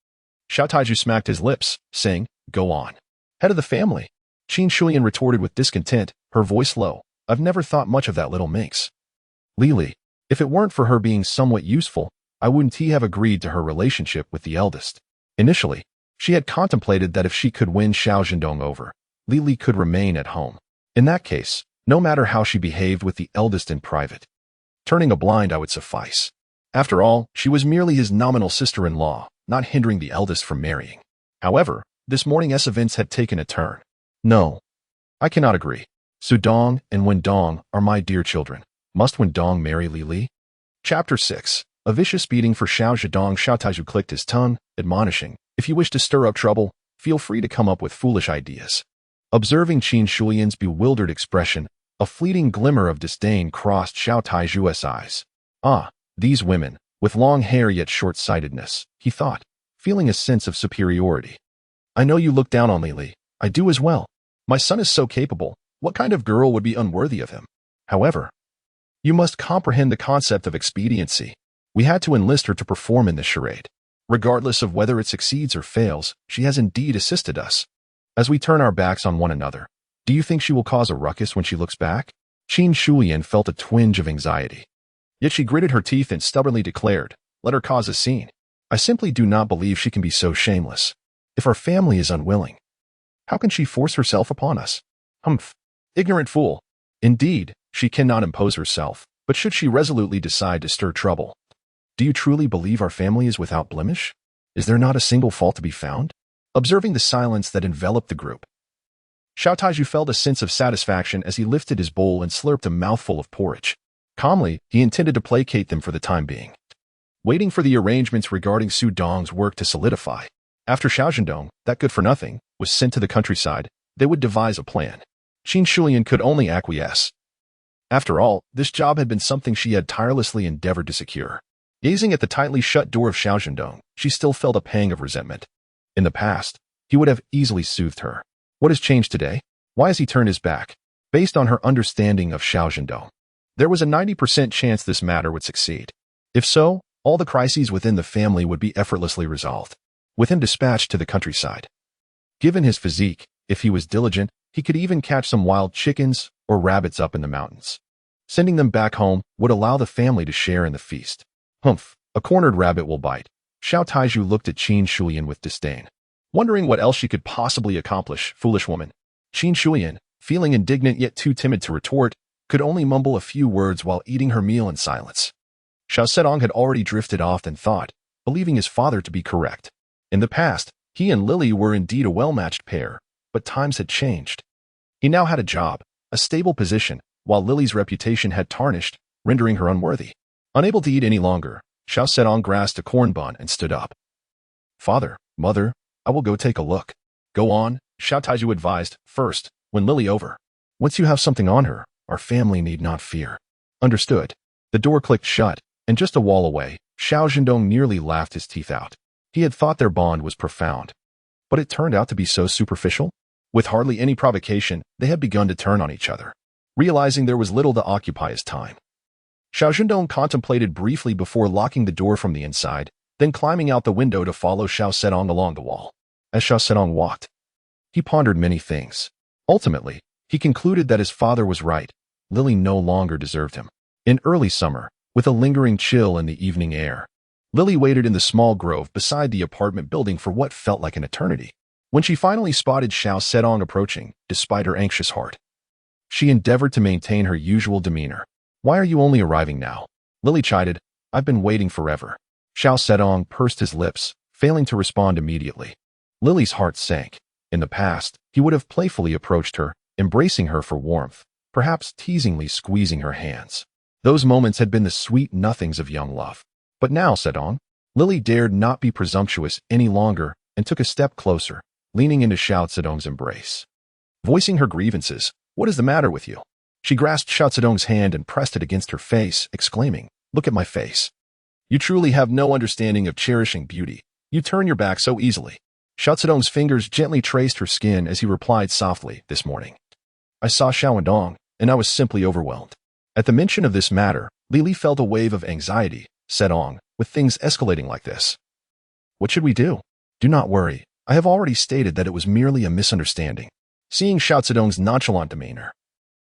Xiao Taizhu smacked his lips, saying, "Go on. Head of the family." Qin Shulian retorted with discontent, her voice low, "I've never thought much of that little minx. Lili, if it weren't for her being somewhat useful, I wouldn't have agreed to her relationship with the eldest." Initially, she had contemplated that if she could win Xiao Zhendong over, Lili could remain at home. In that case, no matter how she behaved with the eldest in private, turning a blind eye would suffice. After all, she was merely his nominal sister-in-law, not hindering the eldest from marrying. However, this morning's events had taken a turn. "No, I cannot agree. Sudong and Wendong are my dear children. Must Wendong marry Lili?" Chapter 6. A vicious beating for Xiao Zhendong. Xiao Taizhu clicked his tongue, admonishing, "If you wish to stir up trouble, feel free to come up with foolish ideas." Observing Qin Shulian's bewildered expression, a fleeting glimmer of disdain crossed Xiao Taizhu's eyes. "Ah, these women, with long hair yet short-sightedness," he thought, feeling a sense of superiority. "I know you look down on Lili. I do as well. My son is so capable. What kind of girl would be unworthy of him? However, you must comprehend the concept of expediency. We had to enlist her to perform in this charade. Regardless of whether it succeeds or fails, she has indeed assisted us. As we turn our backs on one another, do you think she will cause a ruckus when she looks back?" Qin Shulian felt a twinge of anxiety. Yet she gritted her teeth and stubbornly declared, "Let her cause a scene. I simply do not believe she can be so shameless. If our family is unwilling, how can she force herself upon us? Humph, ignorant fool. Indeed, she cannot impose herself, but should she resolutely decide to stir trouble, do you truly believe our family is without blemish? Is there not a single fault to be found?" Observing the silence that enveloped the group, Xiao Taizhu felt a sense of satisfaction as he lifted his bowl and slurped a mouthful of porridge. Calmly, he intended to placate them for the time being, waiting for the arrangements regarding Sudong's work to solidify. After Xiao Zhendong, that good-for-nothing, was sent to the countryside, they would devise a plan. Qin Shulian could only acquiesce. After all, this job had been something she had tirelessly endeavored to secure. Gazing at the tightly shut door of Xiao Zhendong, she still felt a pang of resentment. In the past, he would have easily soothed her. What has changed today? Why has he turned his back? Based on her understanding of Xiao Zhendong, there was a 90% chance this matter would succeed. If so, all the crises within the family would be effortlessly resolved. With him dispatched to the countryside, given his physique, if he was diligent, he could even catch some wild chickens or rabbits up in the mountains. Sending them back home would allow the family to share in the feast. Humph, a cornered rabbit will bite. Xiao Taizhu looked at Qin Shulian with disdain, wondering what else she could possibly accomplish. Foolish woman. Qin Shulian, feeling indignant yet too timid to retort, could only mumble a few words while eating her meal in silence. Xiao Zhendong had already drifted off in thought, believing his father to be correct. In the past, he and Lili were indeed a well-matched pair, but times had changed. He now had a job, a stable position, while Lili's reputation had tarnished, rendering her unworthy. Unable to eat any longer, Xiao Zhendong grasped a corn bun and stood up. "Father, mother, I will go take a look." "Go on," Xiao Taizhu advised. "First, when Lili over. Once you have something on her, our family need not fear." "Understood." The door clicked shut, and just a wall away, Xiao Zhendong nearly laughed his teeth out. He had thought their bond was profound, but it turned out to be so superficial. With hardly any provocation, they had begun to turn on each other. Realizing there was little to occupy his time, Xiao Zhendong contemplated briefly before locking the door from the inside, then climbing out the window to follow Xiao Zhendong along the wall. As Xiao Zhendong walked, he pondered many things. Ultimately, he concluded that his father was right. Lili no longer deserved him. In early summer, with a lingering chill in the evening air, Lili waited in the small grove beside the apartment building for what felt like an eternity. When she finally spotted Xiao Zhendong approaching, despite her anxious heart, she endeavored to maintain her usual demeanor. "Why are you only arriving now?" Lili chided. "I've been waiting forever." Xiao Zhendong pursed his lips, failing to respond immediately. Lili's heart sank. In the past, he would have playfully approached her, embracing her for warmth, perhaps teasingly squeezing her hands. Those moments had been the sweet nothings of young love. But now, Zhendong, Lili dared not be presumptuous any longer and took a step closer, leaning into Xiao Zhendong's embrace. Voicing her grievances, "What is the matter with you?" She grasped Xiao Zhendong's hand and pressed it against her face, exclaiming, "Look at my face. You truly have no understanding of cherishing beauty. You turn your back so easily. Xiao Zhendong's fingers gently traced her skin as he replied softly, this morning. I saw Xiao Zhendong, and I was simply overwhelmed. At the mention of this matter, Lily felt a wave of anxiety. Zhendong, with things escalating like this. What should we do? Do not worry. I have already stated that it was merely a misunderstanding. Seeing Xiao Zhendong's nonchalant demeanor,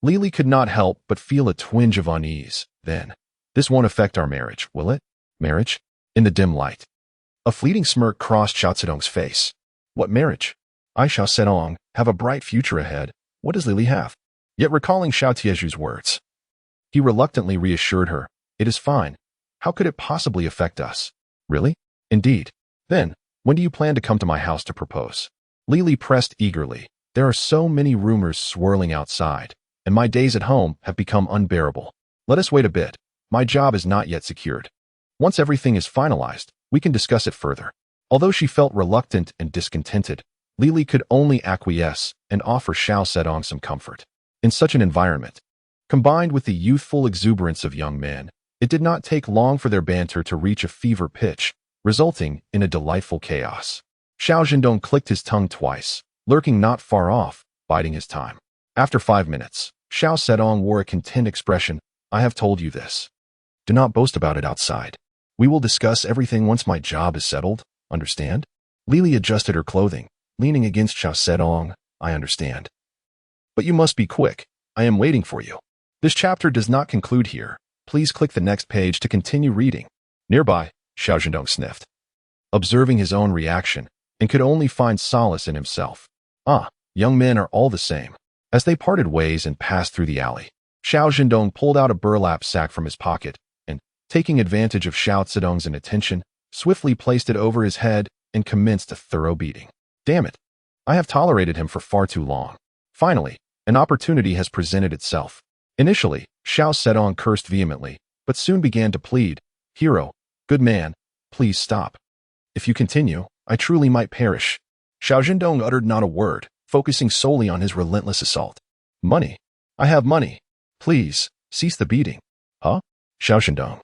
Lily could not help but feel a twinge of unease. Then, this won't affect our marriage, will it? Marriage? In the dim light. A fleeting smirk crossed Xiao Zhendong's face. What marriage? I, Xiao Zhendong, have a bright future ahead. What does Lily have? Yet recalling Xiao Tieju's words, he reluctantly reassured her, it is fine. How could it possibly affect us? Really? Indeed. Then, when do you plan to come to my house to propose? Lily pressed eagerly. There are so many rumors swirling outside, and my days at home have become unbearable. Let us wait a bit. My job is not yet secured. Once everything is finalized, we can discuss it further. Although she felt reluctant and discontented, Lily could only acquiesce and offer Xiao Zhendong some comfort. In such an environment, combined with the youthful exuberance of young men, it did not take long for their banter to reach a fever pitch, resulting in a delightful chaos. Xiao Zhendong clicked his tongue twice, lurking not far off, biding his time. After 5 minutes, Xiao Zhendong wore a content expression. I have told you this. Do not boast about it outside. We will discuss everything once my job is settled, understand? Lily adjusted her clothing, leaning against Xiao Zhendong. I understand. But you must be quick. I am waiting for you. This chapter does not conclude here. Please click the next page to continue reading. Nearby, Xiao Zhendong sniffed, observing his own reaction, and could only find solace in himself. Ah, young men are all the same. As they parted ways and passed through the alley, Xiao Zhendong pulled out a burlap sack from his pocket and, taking advantage of Xiao Zhendong's inattention, swiftly placed it over his head and commenced a thorough beating. Damn it! I have tolerated him for far too long. Finally, an opportunity has presented itself. Initially, Xiao Zhendong cursed vehemently, but soon began to plead, Hero, good man, please stop. If you continue, I truly might perish. Xiao Zhendong uttered not a word, focusing solely on his relentless assault. Money. I have money. Please, cease the beating. Huh? Xiao Zhendong,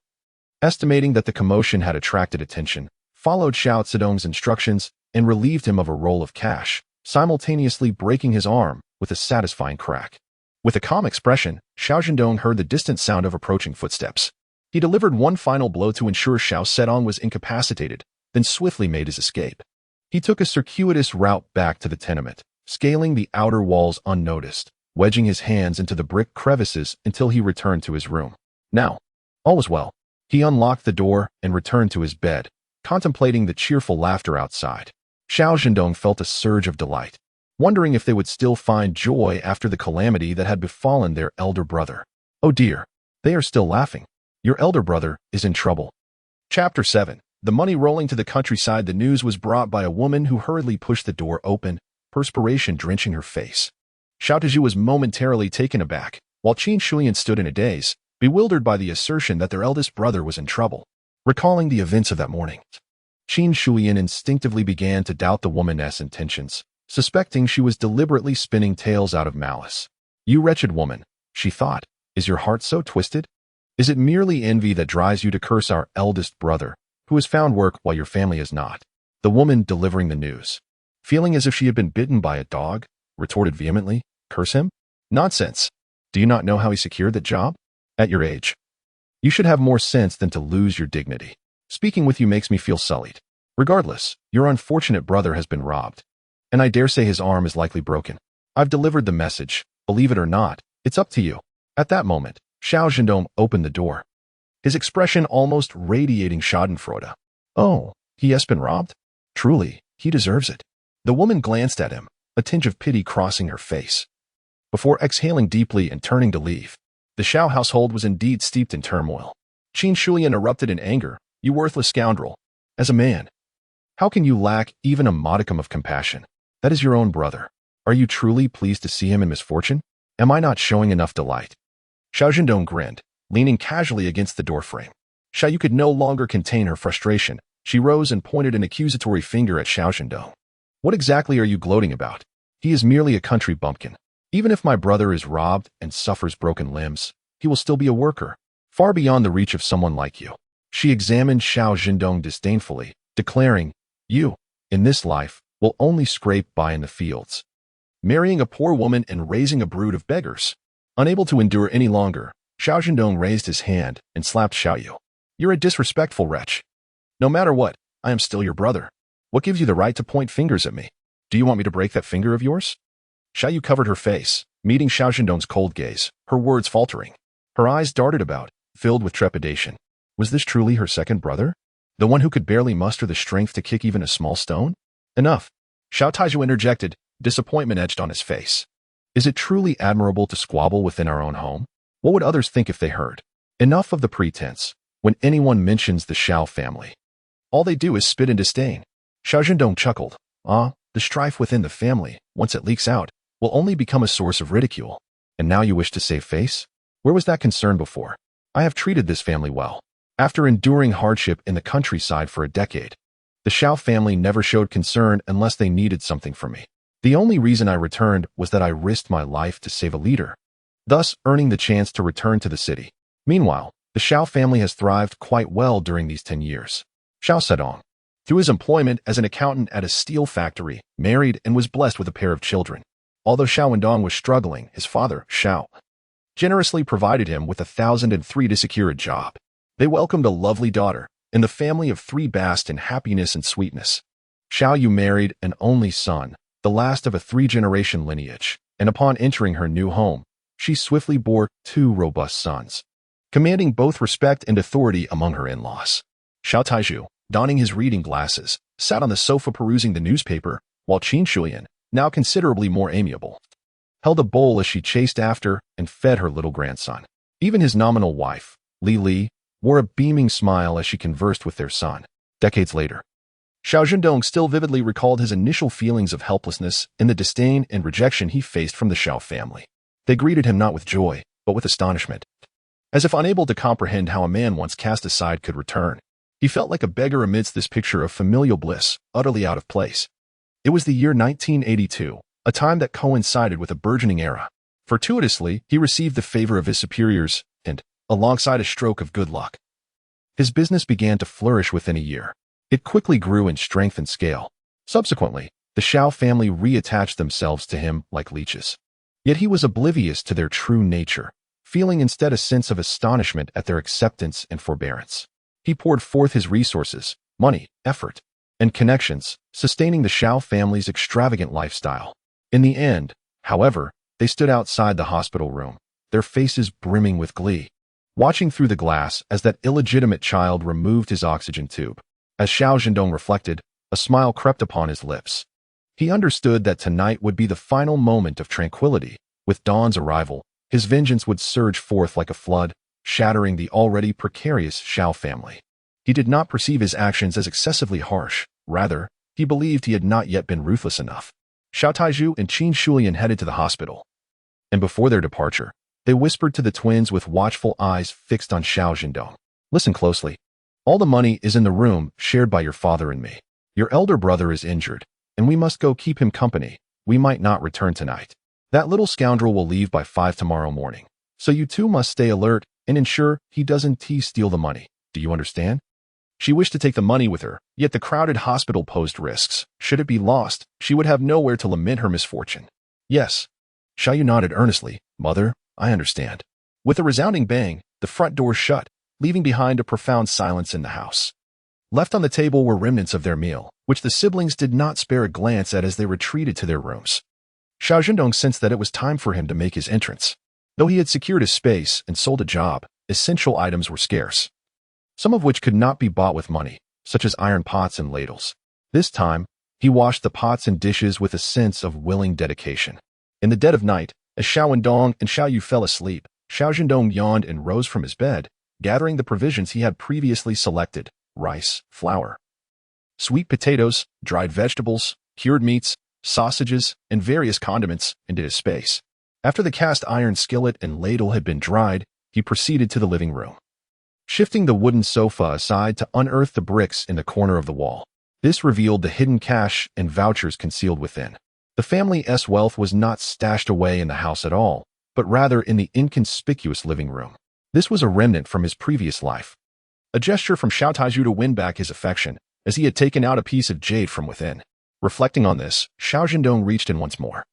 estimating that the commotion had attracted attention, followed Xiao Zhendong's instructions and relieved him of a roll of cash, simultaneously breaking his arm with a satisfying crack. With a calm expression, Xiao Zhendong heard the distant sound of approaching footsteps. He delivered one final blow to ensure Xiao Zhendong was incapacitated, then swiftly made his escape. He took a circuitous route back to the tenement, scaling the outer walls unnoticed, wedging his hands into the brick crevices until he returned to his room. Now, all was well. He unlocked the door and returned to his bed, contemplating the cheerful laughter outside. Xiao Zhendong felt a surge of delight, wondering if they would still find joy after the calamity that had befallen their elder brother. Oh dear, they are still laughing. Your elder brother is in trouble. Chapter 7. The money rolling to the countryside. The news was brought by a woman who hurriedly pushed the door open, perspiration drenching her face. Xiao Tiju was momentarily taken aback, while Qin Shulian stood in a daze, bewildered by the assertion that their eldest brother was in trouble. Recalling the events of that morning, Qin Shulian instinctively began to doubt the woman's intentions, suspecting she was deliberately spinning tales out of malice. You wretched woman, she thought, is your heart so twisted? Is it merely envy that drives you to curse our eldest brother, who has found work while your family has not? The woman delivering the news, feeling as if she had been bitten by a dog, retorted vehemently, curse him? Nonsense. Do you not know how he secured that job? At your age, you should have more sense than to lose your dignity. Speaking with you makes me feel sullied. Regardless, your unfortunate brother has been robbed, and I dare say his arm is likely broken. I've delivered the message. Believe it or not, it's up to you. At that moment, Xiao Zhendong opened the door, his expression almost radiating schadenfreude. Oh, he has been robbed? Truly, he deserves it. The woman glanced at him, a tinge of pity crossing her face, before exhaling deeply and turning to leave. The Xiao household was indeed steeped in turmoil. Qin Shulian erupted in anger. You worthless scoundrel. As a man, how can you lack even a modicum of compassion? That is your own brother. Are you truly pleased to see him in misfortune? Am I not showing enough delight? Xiao Zhendong grinned, leaning casually against the doorframe. Xiao could no longer contain her frustration. She rose and pointed an accusatory finger at Xiao Zhendong. What exactly are you gloating about? He is merely a country bumpkin. Even if my brother is robbed and suffers broken limbs, he will still be a worker, far beyond the reach of someone like you. She examined Xiao Zhendong disdainfully, declaring, "You, in this life, will only scrape by in the fields, marrying a poor woman and raising a brood of beggars." Unable to endure any longer, Xiao Zhendong raised his hand and slapped Xiao Yu. "You're a disrespectful wretch. No matter what, I am still your brother. What gives you the right to point fingers at me? Do you want me to break that finger of yours?" Xiao Yu covered her face, meeting Xiao Zhendong's cold gaze, her words faltering. Her eyes darted about, filled with trepidation. Was this truly her second brother? The one who could barely muster the strength to kick even a small stone? Enough. Xiao Taizhu interjected, disappointment etched on his face. Is it truly admirable to squabble within our own home? What would others think if they heard? Enough of the pretense. When anyone mentions the Xiao family, all they do is spit in disdain. Xiao Zhendong chuckled. The strife within the family, once it leaks out, will only become a source of ridicule. And now you wish to save face? Where was that concern before? I have treated this family well. After enduring hardship in the countryside for a decade, the Xiao family never showed concern unless they needed something from me. The only reason I returned was that I risked my life to save a leader, thus earning the chance to return to the city. Meanwhile, the Xiao family has thrived quite well during these 10 years. Xiao Zhendong, through his employment as an accountant at a steel factory, married and was blessed with a pair of children. Although Xiao Zhendong was struggling, his father, Xiao, generously provided him with 1,003 to secure a job. They welcomed a lovely daughter, and the family of 3 basked in happiness and sweetness. Xiao Yu married an only son, the last of a 3-generation lineage, and upon entering her new home, she swiftly bore 2 robust sons, commanding both respect and authority among her in-laws. Xiao Taizhu, donning his reading glasses, sat on the sofa perusing the newspaper, while Qin Shuyan, now considerably more amiable, held a bowl as she chased after and fed her little grandson. Even his nominal wife, Li, wore a beaming smile as she conversed with their son. Decades later, Xiao Zhendong still vividly recalled his initial feelings of helplessness and the disdain and rejection he faced from the Xiao family. They greeted him not with joy, but with astonishment. As if unable to comprehend how a man once cast aside could return, he felt like a beggar amidst this picture of familial bliss, utterly out of place. It was the year 1982, a time that coincided with a burgeoning era. Fortuitously, he received the favor of his superiors, and, alongside a stroke of good luck, his business began to flourish within a year. It quickly grew in strength and scale. Subsequently, the Xiao family reattached themselves to him like leeches. Yet he was oblivious to their true nature, feeling instead a sense of astonishment at their acceptance and forbearance. He poured forth his resources, money, effort, and connections, sustaining the Xiao family's extravagant lifestyle. In the end, however, they stood outside the hospital room, their faces brimming with glee, watching through the glass as that illegitimate child removed his oxygen tube. As Xiao Zhendong reflected, a smile crept upon his lips. He understood that tonight would be the final moment of tranquility. With dawn's arrival, his vengeance would surge forth like a flood, shattering the already precarious Xiao family. He did not perceive his actions as excessively harsh. Rather, he believed he had not yet been ruthless enough. Xiao Taizhu and Qin Shulian headed to the hospital, and before their departure, they whispered to the twins with watchful eyes fixed on Xiao Zhendong. Listen closely. All the money is in the room shared by your father and me. Your elder brother is injured, and we must go keep him company. We might not return tonight. That little scoundrel will leave by 5 tomorrow morning. So you two must stay alert and ensure he doesn't steal the money. Do you understand? She wished to take the money with her, yet the crowded hospital posed risks. Should it be lost, she would have nowhere to lament her misfortune. Yes. Xiao Yu nodded earnestly. Mother, I understand. With a resounding bang, the front door shut, leaving behind a profound silence in the house. Left on the table were remnants of their meal, which the siblings did not spare a glance at as they retreated to their rooms. Xiao Zhendong sensed that it was time for him to make his entrance. Though he had secured his space and sold a job, essential items were scarce, some of which could not be bought with money, such as iron pots and ladles. This time, he washed the pots and dishes with a sense of willing dedication. In the dead of night, as Xiao Zhendong and Xiao Yu fell asleep, Xiao Zhendong yawned and rose from his bed, gathering the provisions he had previously selected: rice, flour, sweet potatoes, dried vegetables, cured meats, sausages, and various condiments into his space. After the cast iron skillet and ladle had been dried, he proceeded to the living room, shifting the wooden sofa aside to unearth the bricks in the corner of the wall. This revealed the hidden cash and vouchers concealed within. The family's wealth was not stashed away in the house at all, but rather in the inconspicuous living room. This was a remnant from his previous life, a gesture from Xiao Taizhu to win back his affection, as he had taken out a piece of jade from within. Reflecting on this, Xiao Zhendong reached in once more,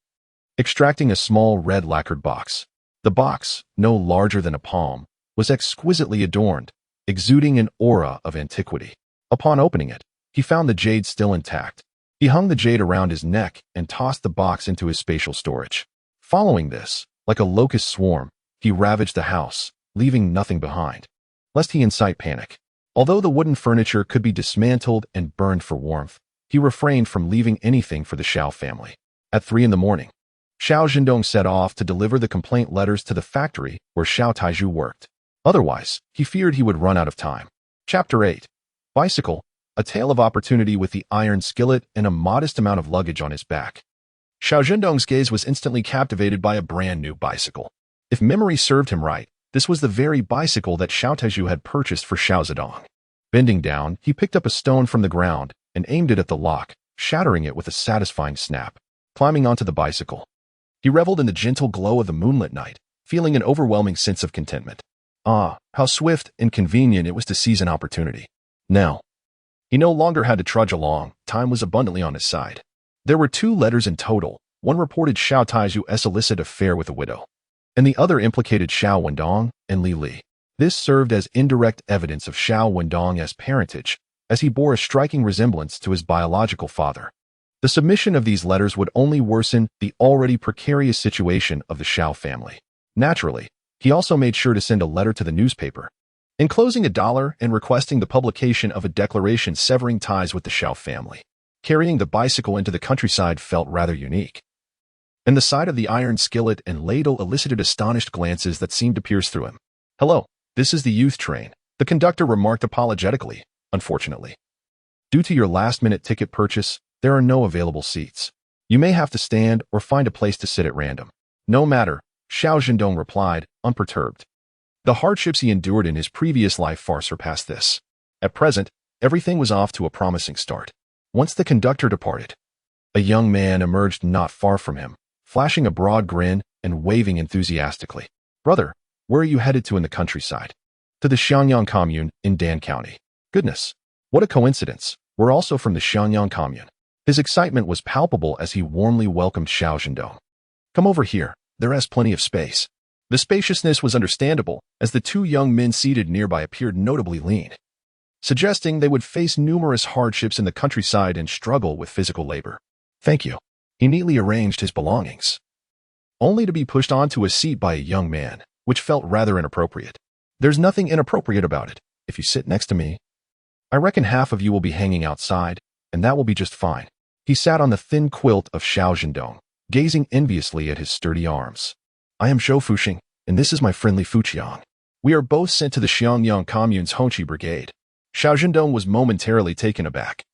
extracting a small red lacquered box. The box, no larger than a palm, was exquisitely adorned, exuding an aura of antiquity. Upon opening it, he found the jade still intact. He hung the jade around his neck and tossed the box into his spatial storage. Following this, like a locust swarm, he ravaged the house, leaving nothing behind, lest he incite panic. Although the wooden furniture could be dismantled and burned for warmth, he refrained from leaving anything for the Xiao family. At 3 in the morning, Xiao Zhendong set off to deliver the complaint letters to the factory where Xiao Taizhu worked. Otherwise, he feared he would run out of time. Chapter 8. Bicycle, a tale of opportunity with the iron skillet and a modest amount of luggage on his back. Xiao Zhendong's gaze was instantly captivated by a brand new bicycle. If memory served him right, this was the very bicycle that Xiao Taizhu had purchased for Xiao Zhendong. Bending down, he picked up a stone from the ground and aimed it at the lock, shattering it with a satisfying snap. Climbing onto the bicycle, he reveled in the gentle glow of the moonlit night, feeling an overwhelming sense of contentment. Ah, how swift and convenient it was to seize an opportunity. Now, he no longer had to trudge along, time was abundantly on his side. There were 2 letters in total, one reported Xiao Taizhu's illicit affair with a widow, and the other implicated Xiao Zhendong and Li Li. This served as indirect evidence of Xiao Zhendong's parentage, as he bore a striking resemblance to his biological father. The submission of these letters would only worsen the already precarious situation of the Xiao family. Naturally, he also made sure to send a letter to the newspaper, enclosing $1 and requesting the publication of a declaration severing ties with the Xiao family. Carrying the bicycle into the countryside felt rather unique, and the sight of the iron skillet and ladle elicited astonished glances that seemed to pierce through him. "Hello, this is the youth train," the conductor remarked apologetically. "Unfortunately, due to your last-minute ticket purchase, there are no available seats. You may have to stand or find a place to sit at random." "No matter," Xiao Zhendong replied, unperturbed. The hardships he endured in his previous life far surpassed this. At present, everything was off to a promising start. Once the conductor departed, a young man emerged not far from him, flashing a broad grin and waving enthusiastically. "Brother, where are you headed to in the countryside?" "To the Xiangyang Commune in Dan County." "Goodness, what a coincidence. We're also from the Xiangyang Commune." His excitement was palpable as he warmly welcomed Xiao Zhendong. "Come over here, there is plenty of space." The spaciousness was understandable, as the 2 young men seated nearby appeared notably lean, suggesting they would face numerous hardships in the countryside and struggle with physical labor. "Thank you." He neatly arranged his belongings, only to be pushed onto a seat by a young man, which felt rather inappropriate. "There's nothing inappropriate about it. If you sit next to me, I reckon half of you will be hanging outside, and that will be just fine." He sat on the thin quilt of Xiao Zhendong, gazing enviously at his sturdy arms. "I am Zhou Fuxing, and this is my friendly Fuqiang. We are both sent to the Xiangyang Commune's Hongqi Brigade." Xiao Zhendong was momentarily taken aback,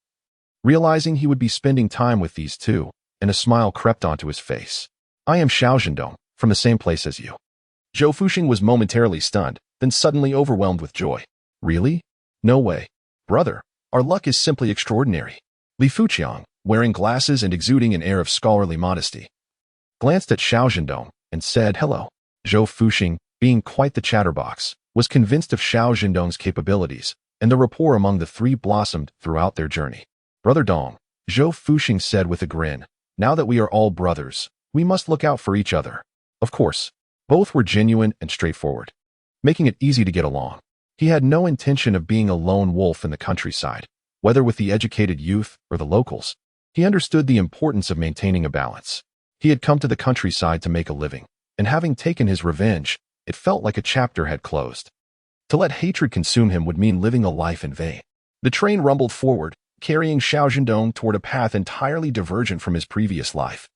realizing he would be spending time with these 2, and a smile crept onto his face. "I am Xiao Zhendong, from the same place as you." Zhou Fuxing was momentarily stunned, then suddenly overwhelmed with joy. "Really? No way. Brother, our luck is simply extraordinary." Li Fuqiang, wearing glasses and exuding an air of scholarly modesty, glanced at Xiao Zhendong and said hello. Zhou Fuxing, being quite the chatterbox, was convinced of Xiao Zhendong's capabilities, and the rapport among the 3 blossomed throughout their journey. "Brother Dong," Zhou Fuxing said with a grin, "now that we are all brothers, we must look out for each other." Of course, both were genuine and straightforward, making it easy to get along. He had no intention of being a lone wolf in the countryside, whether with the educated youth or the locals. He understood the importance of maintaining a balance. He had come to the countryside to make a living, and having taken his revenge, it felt like a chapter had closed. To let hatred consume him would mean living a life in vain. The train rumbled forward, carrying Xiao Zhendong toward a path entirely divergent from his previous life.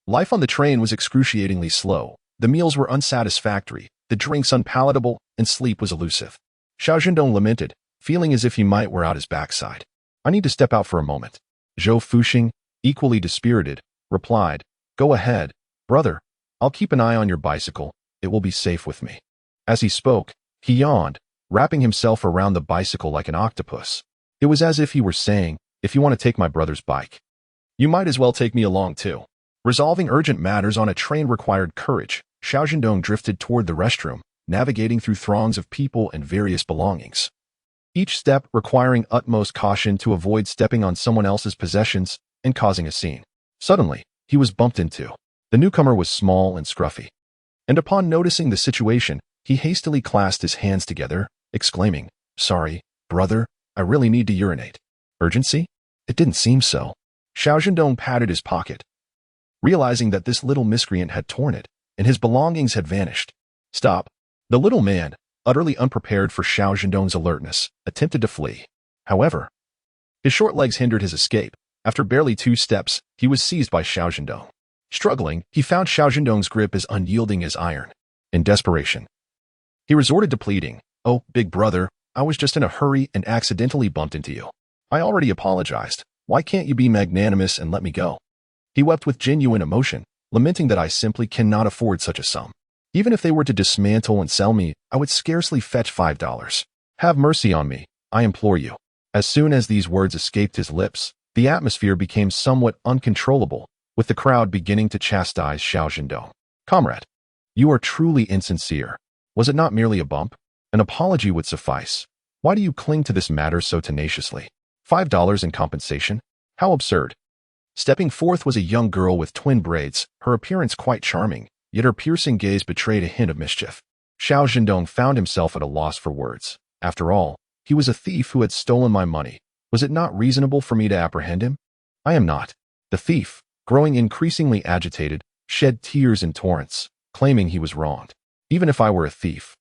Life on the train was excruciatingly slow, the meals were unsatisfactory, the drinks unpalatable, and sleep was elusive. Xiao Zhendong lamented, feeling as if he might wear out his backside. "I need to step out for a moment." Zhou Fuxing, equally dispirited, replied, "Go ahead, brother. I'll keep an eye on your bicycle. It will be safe with me." As he spoke, he yawned, wrapping himself around the bicycle like an octopus. It was as if he were saying, "If you want to take my brother's bike, you might as well take me along too." Resolving urgent matters on a train required courage. Xiao Zhendong drifted toward the restroom, navigating through throngs of people and various belongings. each step requiring utmost caution to avoid stepping on someone else's possessions and causing a scene. Suddenly, he was bumped into. The newcomer was small and scruffy, and upon noticing the situation, he hastily clasped his hands together, exclaiming, "Sorry, brother, I really need to urinate." Urgency? It didn't seem so. Xiao Zhendong patted his pocket, realizing that this little miscreant had torn it, and his belongings had vanished. "Stop." The little man, utterly unprepared for Xiao Zhendong's alertness, attempted to flee. However, his short legs hindered his escape. After barely 2 steps, he was seized by Xiao Zhendong. Struggling, he found Xiao Zhendong's grip as unyielding as iron. In desperation, he resorted to pleading, "Oh, big brother, I was just in a hurry and accidentally bumped into you. I already apologized. Why can't you be magnanimous and let me go?" He wept with genuine emotion, lamenting that I simply cannot afford such a sum. Even if they were to dismantle and sell me, I would scarcely fetch $5. Have mercy on me, I implore you. As soon as these words escaped his lips, the atmosphere became somewhat uncontrollable, with the crowd beginning to chastise Xiao Zhendong. "Comrade, you are truly insincere. Was it not merely a bump? An apology would suffice. Why do you cling to this matter so tenaciously? $5 in compensation? How absurd." Stepping forth was a young girl with twin braids, her appearance quite charming, yet her piercing gaze betrayed a hint of mischief. Xiao Zhendong found himself at a loss for words. After all, he was a thief who had stolen my money. Was it not reasonable for me to apprehend him? "I am not." The thief, growing increasingly agitated, shed tears in torrents, claiming he was wronged. "Even if I were a thief,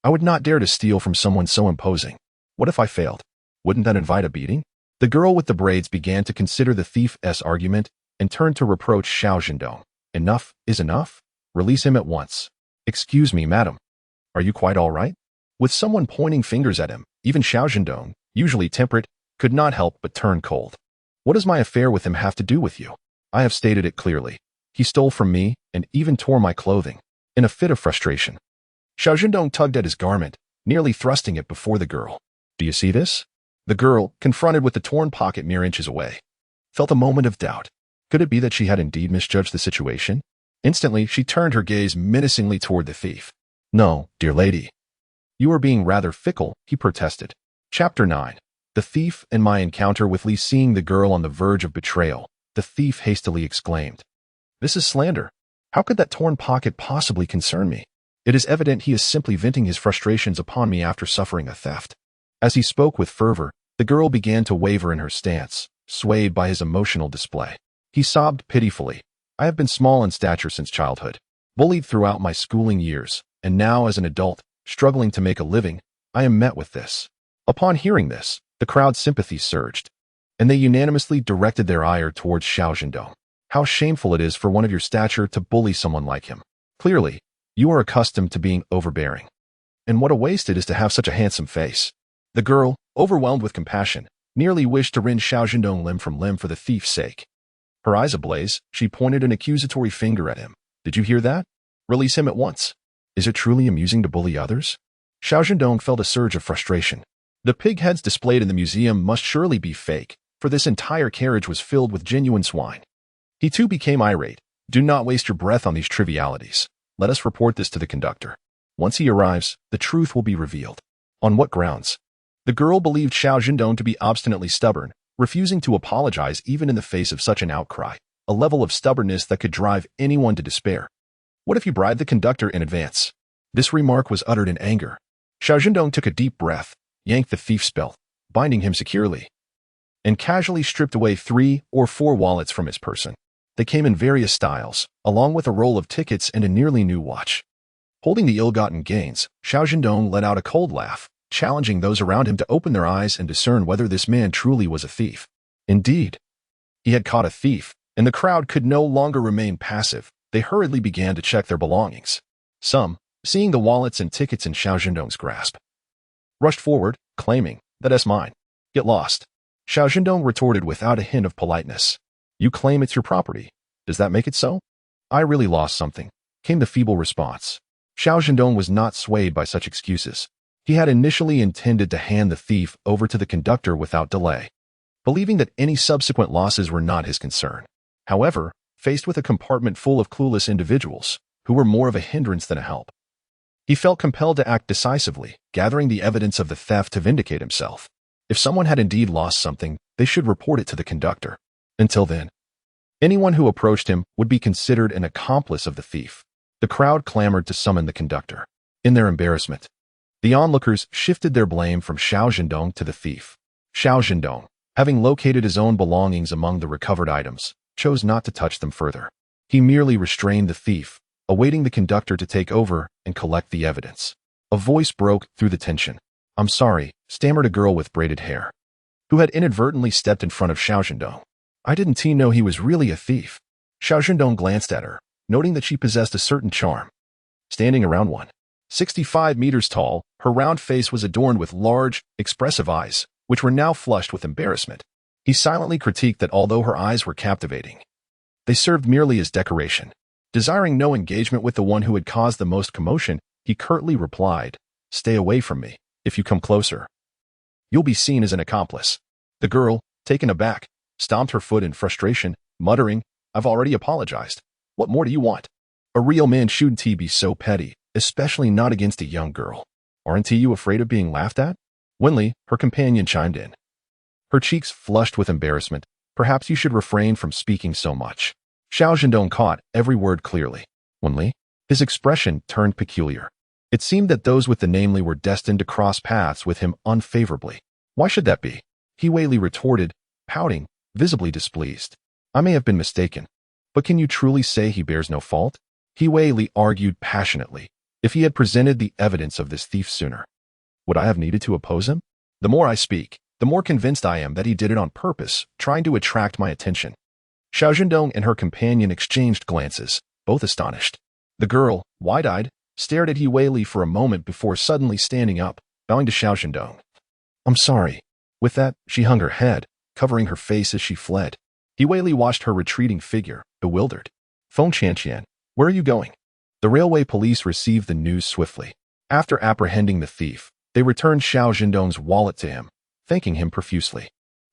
I would not dare to steal from someone so imposing. What if I failed? Wouldn't that invite a beating?" The girl with the braids began to consider the thief's argument and turned to reproach Xiao Zhendong. "Enough is enough. Release him at once." "Excuse me, madam. Are you quite all right?" With someone pointing fingers at him, even Xiao Zhendong, usually temperate, could not help but turn cold. "What does my affair with him have to do with you? I have stated it clearly. He stole from me and even tore my clothing." In a fit of frustration, Xiao Zhendong tugged at his garment, nearly thrusting it before the girl. "Do you see this?" The girl, confronted with the torn pocket mere inches away, felt a moment of doubt. Could it be that she had indeed misjudged the situation? Instantly, she turned her gaze menacingly toward the thief. "No, dear lady. You are being rather fickle," he protested. Chapter 9. The Thief and My Encounter with Li. Seeing the girl on the verge of betrayal, the thief hastily exclaimed, "This is slander. How could that torn pocket possibly concern me? It is evident he is simply venting his frustrations upon me after suffering a theft." As he spoke with fervor, the girl began to waver in her stance, swayed by his emotional display. He sobbed pitifully. "I have been small in stature since childhood, bullied throughout my schooling years, and now as an adult, struggling to make a living, I am met with this." Upon hearing this, the crowd's sympathy surged, and they unanimously directed their ire towards Xiao Zhendong. "How shameful it is for one of your stature to bully someone like him. Clearly, you are accustomed to being overbearing. And what a waste it is to have such a handsome face." The girl, overwhelmed with compassion, nearly wished to rend Xiao Zhendong limb from limb for the thief's sake. Her eyes ablaze, she pointed an accusatory finger at him. "Did you hear that? Release him at once. Is it truly amusing to bully others?" Xiao Zhendong felt a surge of frustration. The pig heads displayed in the museum must surely be fake, for this entire carriage was filled with genuine swine. He too became irate. "Do not waste your breath on these trivialities. Let us report this to the conductor. Once he arrives, the truth will be revealed." "On what grounds?" The girl believed Xiao Zhendong to be obstinately stubborn, refusing to apologize even in the face of such an outcry, a level of stubbornness that could drive anyone to despair. "What if you bribe the conductor in advance?" This remark was uttered in anger. Xiao Zhendong took a deep breath, yanked the thief's belt, binding him securely, and casually stripped away 3 or 4 wallets from his person. They came in various styles, along with a roll of tickets and a nearly new watch. Holding the ill-gotten gains, Xiao Zhendong let out a cold laugh, challenging those around him to open their eyes and discern whether this man truly was a thief. Indeed, he had caught a thief, and the crowd could no longer remain passive. They hurriedly began to check their belongings. Some, seeing the wallets and tickets in Xiao Zhendong's grasp, rushed forward, claiming, "That's mine. Get lost." Xiao Zhendong retorted without a hint of politeness, "You claim it's your property. Does that make it so?" "I really lost something," came the feeble response. Xiao Zhendong was not swayed by such excuses. He had initially intended to hand the thief over to the conductor without delay, believing that any subsequent losses were not his concern. However, faced with a compartment full of clueless individuals, who were more of a hindrance than a help, He felt compelled to act decisively, gathering the evidence of the theft to vindicate himself. If someone had indeed lost something, they should report it to the conductor. Until then, anyone who approached him would be considered an accomplice of the thief. The crowd clamored to summon the conductor. In their embarrassment, the onlookers shifted their blame from Xiao Zhendong to the thief. Xiao Zhendong, having located his own belongings among the recovered items, chose not to touch them further. He merely restrained the thief, awaiting the conductor to take over and collect the evidence. A voice broke through the tension. "I'm sorry," stammered a girl with braided hair, who had inadvertently stepped in front of Xiao Zhendong. "I didn't know he was really a thief." Xiao Zhendong glanced at her, noting that she possessed a certain charm. Standing around 165 meters tall, her round face was adorned with large, expressive eyes, which were now flushed with embarrassment. He silently critiqued that although her eyes were captivating, they served merely as decoration. Desiring no engagement with the one who had caused the most commotion, he curtly replied, "Stay away from me. If you come closer, you'll be seen as an accomplice." The girl, taken aback, stomped her foot in frustration, muttering, "I've already apologized. What more do you want? A real man shouldn't be so petty, especially not against a young girl. Aren't you afraid of being laughed at?" Winley, her companion, chimed in, her cheeks flushed with embarrassment. "Perhaps you should refrain from speaking so much." Xiao Zhendong caught every word clearly. Winley, his expression turned peculiar. It seemed that those with the namely were destined to cross paths with him unfavorably. "Why should that be?" He Weili retorted, pouting, visibly displeased. "I may have been mistaken, but can you truly say he bears no fault?" He Weili argued passionately. "If he had presented the evidence of this thief sooner, would I have needed to oppose him? The more I speak, the more convinced I am that he did it on purpose, trying to attract my attention." Xiao Zhendong and her companion exchanged glances, both astonished. The girl, wide-eyed, stared at He Weili for a moment before suddenly standing up, bowing to Xiao Zhendong. "I'm sorry." With that, she hung her head, covering her face as she fled. He Weili watched her retreating figure, bewildered. "Feng Qianqian, where are you going?" The railway police received the news swiftly. After apprehending the thief, they returned Xiao Zhendong's wallet to him, thanking him profusely.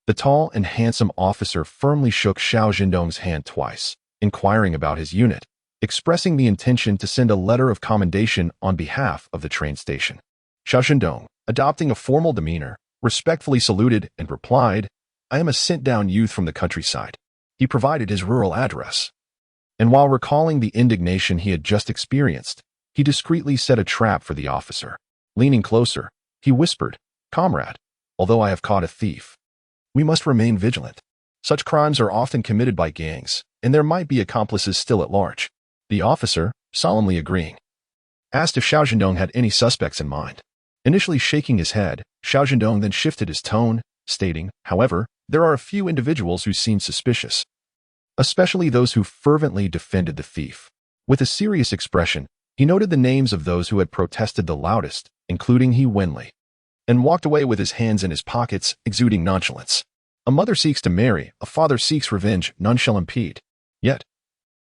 The tall and handsome officer firmly shook Xiao Zhendong's hand twice, inquiring about his unit, expressing the intention to send a letter of commendation on behalf of the train station. Xiao Zhendong, adopting a formal demeanor, respectfully saluted and replied, "I am a sent-down youth from the countryside." He provided his rural address, and while recalling the indignation he had just experienced, he discreetly set a trap for the officer. Leaning closer, he whispered, "Comrade, although I have caught a thief, we must remain vigilant. Such crimes are often committed by gangs, and there might be accomplices still at large." The officer, solemnly agreeing, asked if Xiao Zhendong had any suspects in mind. Initially shaking his head, Xiao Zhendong then shifted his tone, stating, "However, there are a few individuals who seem suspicious, especially those who fervently defended the thief." With a serious expression, he noted the names of those who had protested the loudest, including He Weili, and walked away with his hands in his pockets, exuding nonchalance. A mother seeks to marry, a father seeks revenge, none shall impede. Yet,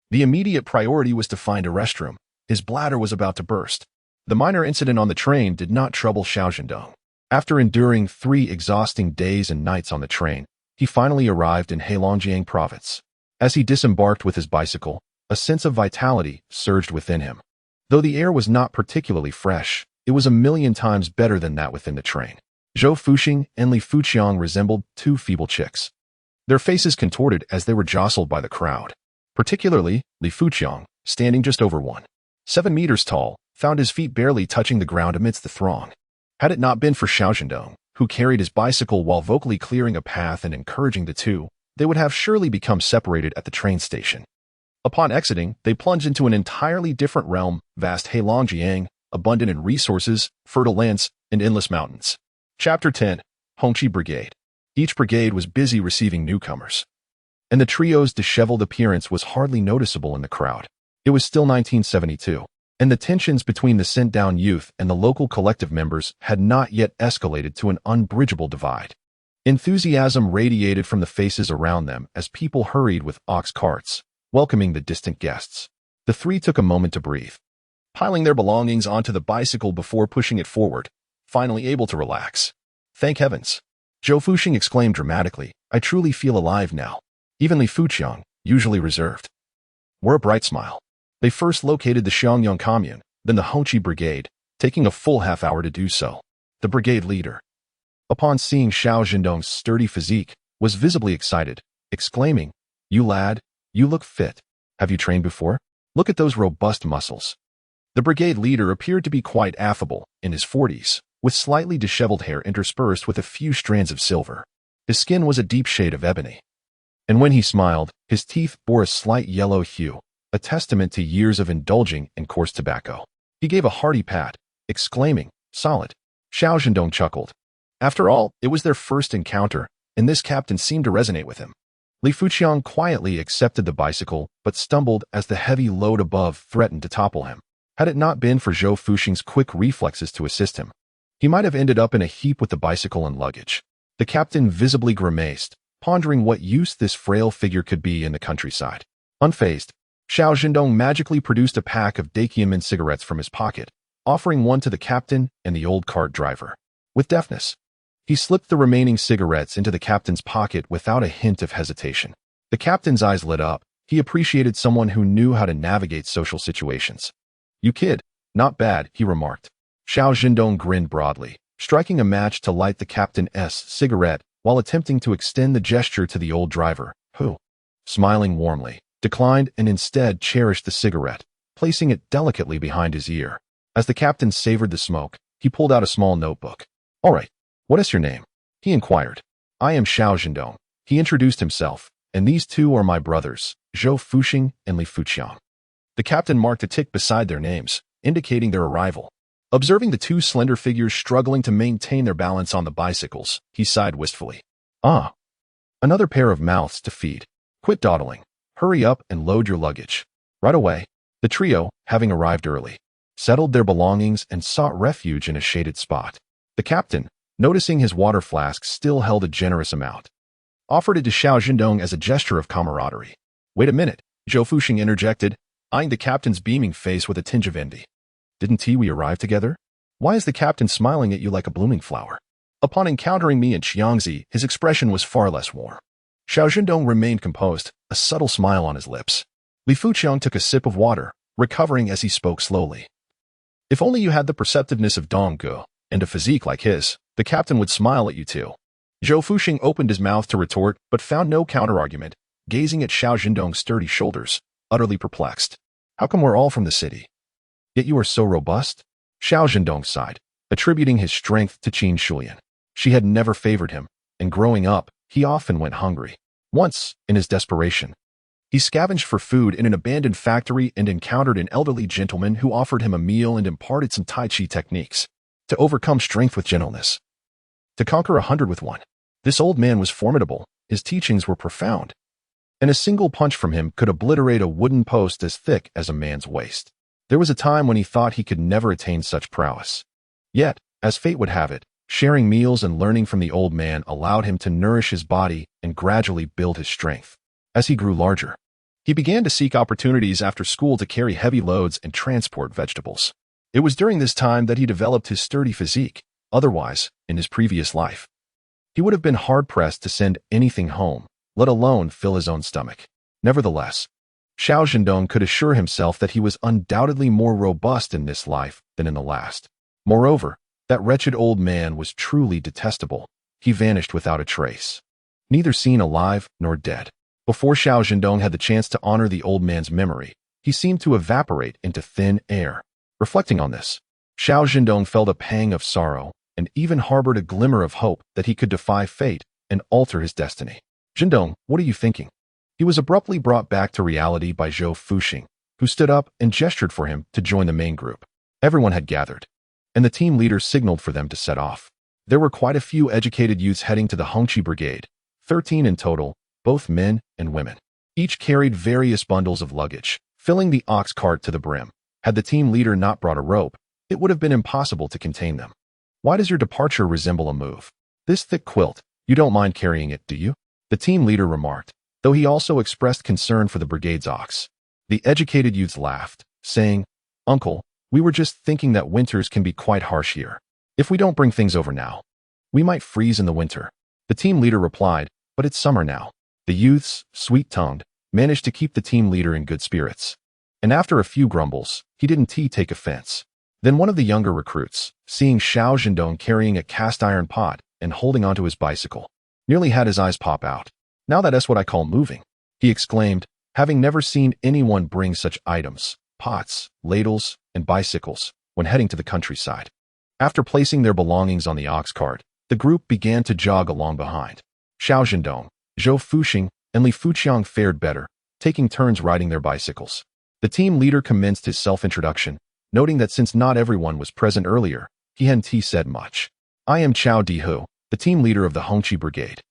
the immediate priority was to find a restroom. His bladder was about to burst. The minor incident on the train did not trouble Xiao Zhendong. After enduring 3 exhausting days and nights on the train, he finally arrived in Heilongjiang province. As he disembarked with his bicycle, a sense of vitality surged within him. Though the air was not particularly fresh, it was 1,000,000 times better than that within the train. Zhou Fuxing and Li Fuqiang resembled 2 feeble chicks. Their faces contorted as they were jostled by the crowd. Particularly, Li Fuqiang, standing just over 1.7 meters tall, found his feet barely touching the ground amidst the throng. Had it not been for Xiao Zhendong, who carried his bicycle while vocally clearing a path and encouraging the two, they would have surely become separated at the train station. Upon exiting, they plunged into an entirely different realm, vast Heilongjiang, abundant in resources, fertile lands, and endless mountains. Chapter 10. Hongqi Brigade. Each brigade was busy receiving newcomers, and the trio's disheveled appearance was hardly noticeable in the crowd. It was still 1972, and the tensions between the sent-down youth and the local collective members had not yet escalated to an unbridgeable divide. Enthusiasm radiated from the faces around them as people hurried with ox carts, welcoming the distant guests. The 3 took a moment to breathe, piling their belongings onto the bicycle before pushing it forward, finally able to relax. "Thank heavens!" Zhou Fuxing exclaimed dramatically, "I truly feel alive now." Even Li Fuqiang, usually reserved, wore a bright smile. They first located the Hongqi Commune, then the Hongqi Brigade, taking a full half-hour to do so. The brigade leader, upon seeing Xiao Zhendong's sturdy physique, was visibly excited, exclaiming, "You lad, you look fit. Have you trained before? Look at those robust muscles." The brigade leader appeared to be quite affable, in his 40s, with slightly disheveled hair interspersed with a few strands of silver. His skin was a deep shade of ebony. And when he smiled, his teeth bore a slight yellow hue, a testament to years of indulging in coarse tobacco. He gave a hearty pat, exclaiming, "Solid." Xiao Zhendong chuckled. After all, it was their first encounter, and this captain seemed to resonate with him. Li Fuqiang quietly accepted the bicycle, but stumbled as the heavy load above threatened to topple him. Had it not been for Zhou Fuxing's quick reflexes to assist him, he might have ended up in a heap with the bicycle and luggage. The captain visibly grimaced, pondering what use this frail figure could be in the countryside. Unfazed, Xiao Zhendong magically produced a pack of Dakiamin cigarettes from his pocket, offering one to the captain and the old cart driver. With deftness, he slipped the remaining cigarettes into the captain's pocket without a hint of hesitation. The captain's eyes lit up. He appreciated someone who knew how to navigate social situations. "You kid, not bad," he remarked. Xiao Zhendong grinned broadly, striking a match to light the captain's cigarette while attempting to extend the gesture to the old driver, who, smiling warmly, declined and instead cherished the cigarette, placing it delicately behind his ear. As the captain savored the smoke, he pulled out a small notebook. "All right, what is your name?" he inquired. "I am Xiao Zhendong," he introduced himself, "and these two are my brothers, Zhou Fuxing and Li Fuqiang." The captain marked a tick beside their names, indicating their arrival. Observing the two slender figures struggling to maintain their balance on the bicycles, he sighed wistfully. "Ah, another pair of mouths to feed. Quit dawdling. Hurry up and load your luggage." Right away, the trio, having arrived early, settled their belongings and sought refuge in a shaded spot. The captain, noticing his water flask still held a generous amount, offered it to Xiao Zhendong as a gesture of camaraderie. "Wait a minute," Zhou Fuxing interjected, eyeing the captain's beaming face with a tinge of envy. "Didn't we arrive together? Why is the captain smiling at you like a blooming flower?" Upon encountering me in Xiangzi, his expression was far less warm. Xiao Zhendong remained composed, a subtle smile on his lips. Li Fuqiang took a sip of water, recovering as he spoke slowly. "If only you had the perceptiveness of Donggu, and a physique like his, the captain would smile at you too." Zhou Fuxing opened his mouth to retort, but found no counterargument, gazing at Xiao Zhendong's sturdy shoulders, utterly perplexed. "How come we're all from the city? Yet you are so robust?" Xiao Zhendong sighed, attributing his strength to Qin Shulian. She had never favored him, and growing up, he often went hungry. Once, in his desperation, he scavenged for food in an abandoned factory and encountered an elderly gentleman who offered him a meal and imparted some Tai Chi techniques to overcome strength with gentleness, to conquer 100 with one. This old man was formidable, his teachings were profound, and a single punch from him could obliterate a wooden post as thick as a man's waist. There was a time when he thought he could never attain such prowess. Yet, as fate would have it, sharing meals and learning from the old man allowed him to nourish his body and gradually build his strength. As he grew larger, he began to seek opportunities after school to carry heavy loads and transport vegetables. It was during this time that he developed his sturdy physique. Otherwise, in his previous life, he would have been hard-pressed to send anything home, let alone fill his own stomach. Nevertheless, Xiao Zhendong could assure himself that he was undoubtedly more robust in this life than in the last. Moreover, that wretched old man was truly detestable. He vanished without a trace, neither seen alive nor dead. Before Xiao Zhendong had the chance to honor the old man's memory, he seemed to evaporate into thin air. Reflecting on this, Xiao Zhendong felt a pang of sorrow and even harbored a glimmer of hope that he could defy fate and alter his destiny. "Zhendong, what are you thinking?" He was abruptly brought back to reality by Zhou Fuxing, who stood up and gestured for him to join the main group. Everyone had gathered, and the team leader signaled for them to set off. There were quite a few educated youths heading to the Hongqi Brigade, 13 in total, both men and women. Each carried various bundles of luggage, filling the ox cart to the brim. Had the team leader not brought a rope, it would have been impossible to contain them. "Why does your departure resemble a move? This thick quilt, you don't mind carrying it, do you?" the team leader remarked, though he also expressed concern for the brigade's ox. The educated youths laughed, saying, "Uncle, we were just thinking that winters can be quite harsh here. If we don't bring things over now, we might freeze in the winter." The team leader replied, "But it's summer now." The youths, sweet-tongued, managed to keep the team leader in good spirits. and after a few grumbles, he didn't take offense. Then one of the younger recruits, seeing Xiao Zhendong carrying a cast-iron pot and holding onto his bicycle, nearly had his eyes pop out. "Now that's what I call moving," he exclaimed, having never seen anyone bring such items, pots, ladles, and bicycles, when heading to the countryside. After placing their belongings on the ox cart, the group began to jog along behind. Xiao Zhendong, Zhou Fuxing, and Li Fuqiang fared better, taking turns riding their bicycles. The team leader commenced his self-introduction, noting that since not everyone was present earlier, he hadn't said much. "I am Chao Dihu, the team leader of the Hongqi Brigade.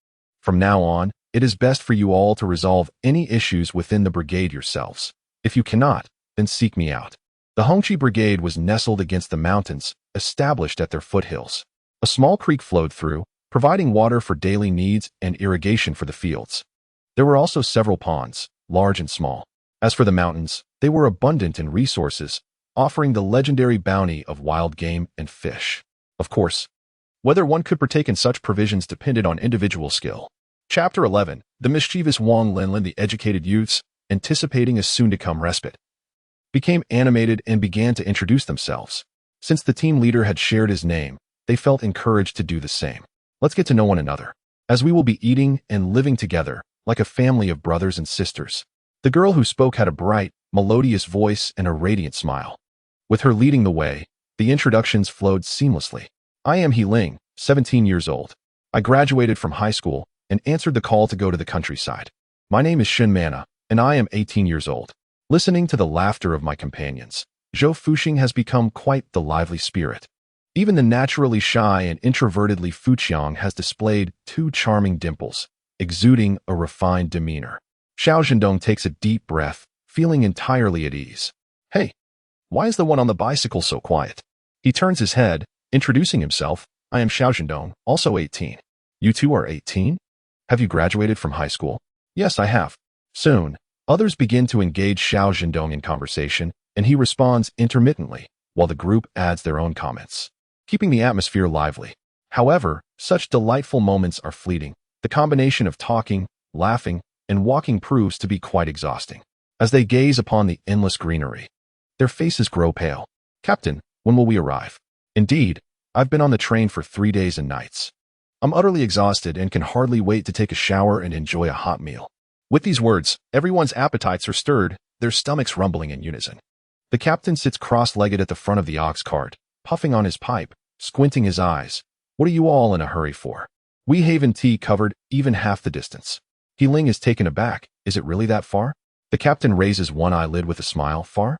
From now on, it is best for you all to resolve any issues within the brigade yourselves. If you cannot, then seek me out." The Hongqi Brigade was nestled against the mountains, established at their foothills. A small creek flowed through, providing water for daily needs and irrigation for the fields. There were also several ponds, large and small. As for the mountains, they were abundant in resources, offering the legendary bounty of wild game and fish. Of course, whether one could partake in such provisions depended on individual skill. Chapter 11. The mischievous Wang Linlin, the educated youths, anticipating a soon-to-come respite, became animated and began to introduce themselves. Since the team leader had shared his name, they felt encouraged to do the same. "Let's get to know one another, as we will be eating and living together, like a family of brothers and sisters." The girl who spoke had a bright, melodious voice and a radiant smile. With her leading the way, the introductions flowed seamlessly. "I am He Ling, 17 years old. I graduated from high school and answered the call to go to the countryside. My name is Shin Mana, and I am 18 years old." Listening to the laughter of my companions, Zhou Fuxing has become quite the lively spirit. Even the naturally shy and introverted Li Fuqiang has displayed two charming dimples, exuding a refined demeanor. Xiao Zhendong takes a deep breath, feeling entirely at ease. "Hey, why is the one on the bicycle so quiet?" He turns his head, introducing himself. "I am Xiao Zhendong, also 18. "You too are 18? Have you graduated from high school?" "Yes, I have." Soon, others begin to engage Xiao Zhendong in conversation, and he responds intermittently, while the group adds their own comments, keeping the atmosphere lively. However, such delightful moments are fleeting. The combination of talking, laughing, and walking proves to be quite exhausting. As they gaze upon the endless greenery, their faces grow pale. "Captain, when will we arrive?" "Indeed, I've been on the train for 3 days and nights. I'm utterly exhausted and can hardly wait to take a shower and enjoy a hot meal." With these words, everyone's appetites are stirred, their stomachs rumbling in unison. The captain sits cross-legged at the front of the ox cart, puffing on his pipe, squinting his eyes. "What are you all in a hurry for? We haven't covered even half the distance." He Ling is taken aback. "Is it really that far?" The captain raises one eyelid with a smile. "Far?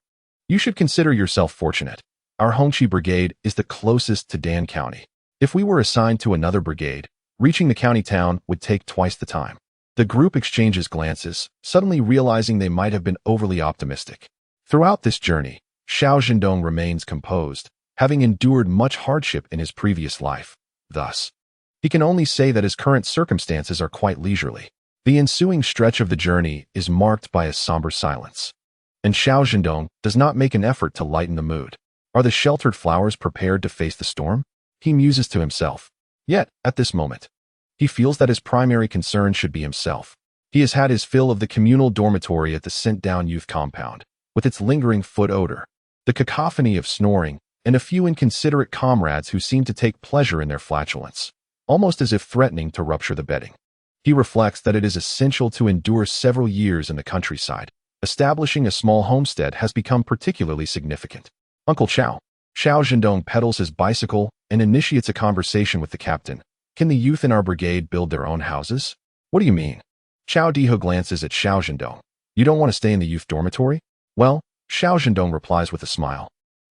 You should consider yourself fortunate. Our Hongqi Brigade is the closest to Dan County. If we were assigned to another brigade, reaching the county town would take twice the time." The group exchanges glances, suddenly realizing they might have been overly optimistic. Throughout this journey, Xiao Zhendong remains composed, having endured much hardship in his previous life. Thus, he can only say that his current circumstances are quite leisurely. The ensuing stretch of the journey is marked by a somber silence, and Xiao Zhendong does not make an effort to lighten the mood. Are the sheltered flowers prepared to face the storm? He muses to himself. Yet, at this moment, he feels that his primary concern should be himself. He has had his fill of the communal dormitory at the sent-down youth compound, with its lingering foot odor, the cacophony of snoring, and a few inconsiderate comrades who seem to take pleasure in their flatulence, almost as if threatening to rupture the bedding. He reflects that it is essential to endure several years in the countryside. Establishing a small homestead has become particularly significant. "Uncle Xiao." Xiao Zhendong pedals his bicycle and initiates a conversation with the captain. "Can the youth in our brigade build their own houses?" "What do you mean?" Chao Diho glances at Xiao Zhendong. "You don't want to stay in the youth dormitory?" "Well," Xiao Zhendong replies with a smile,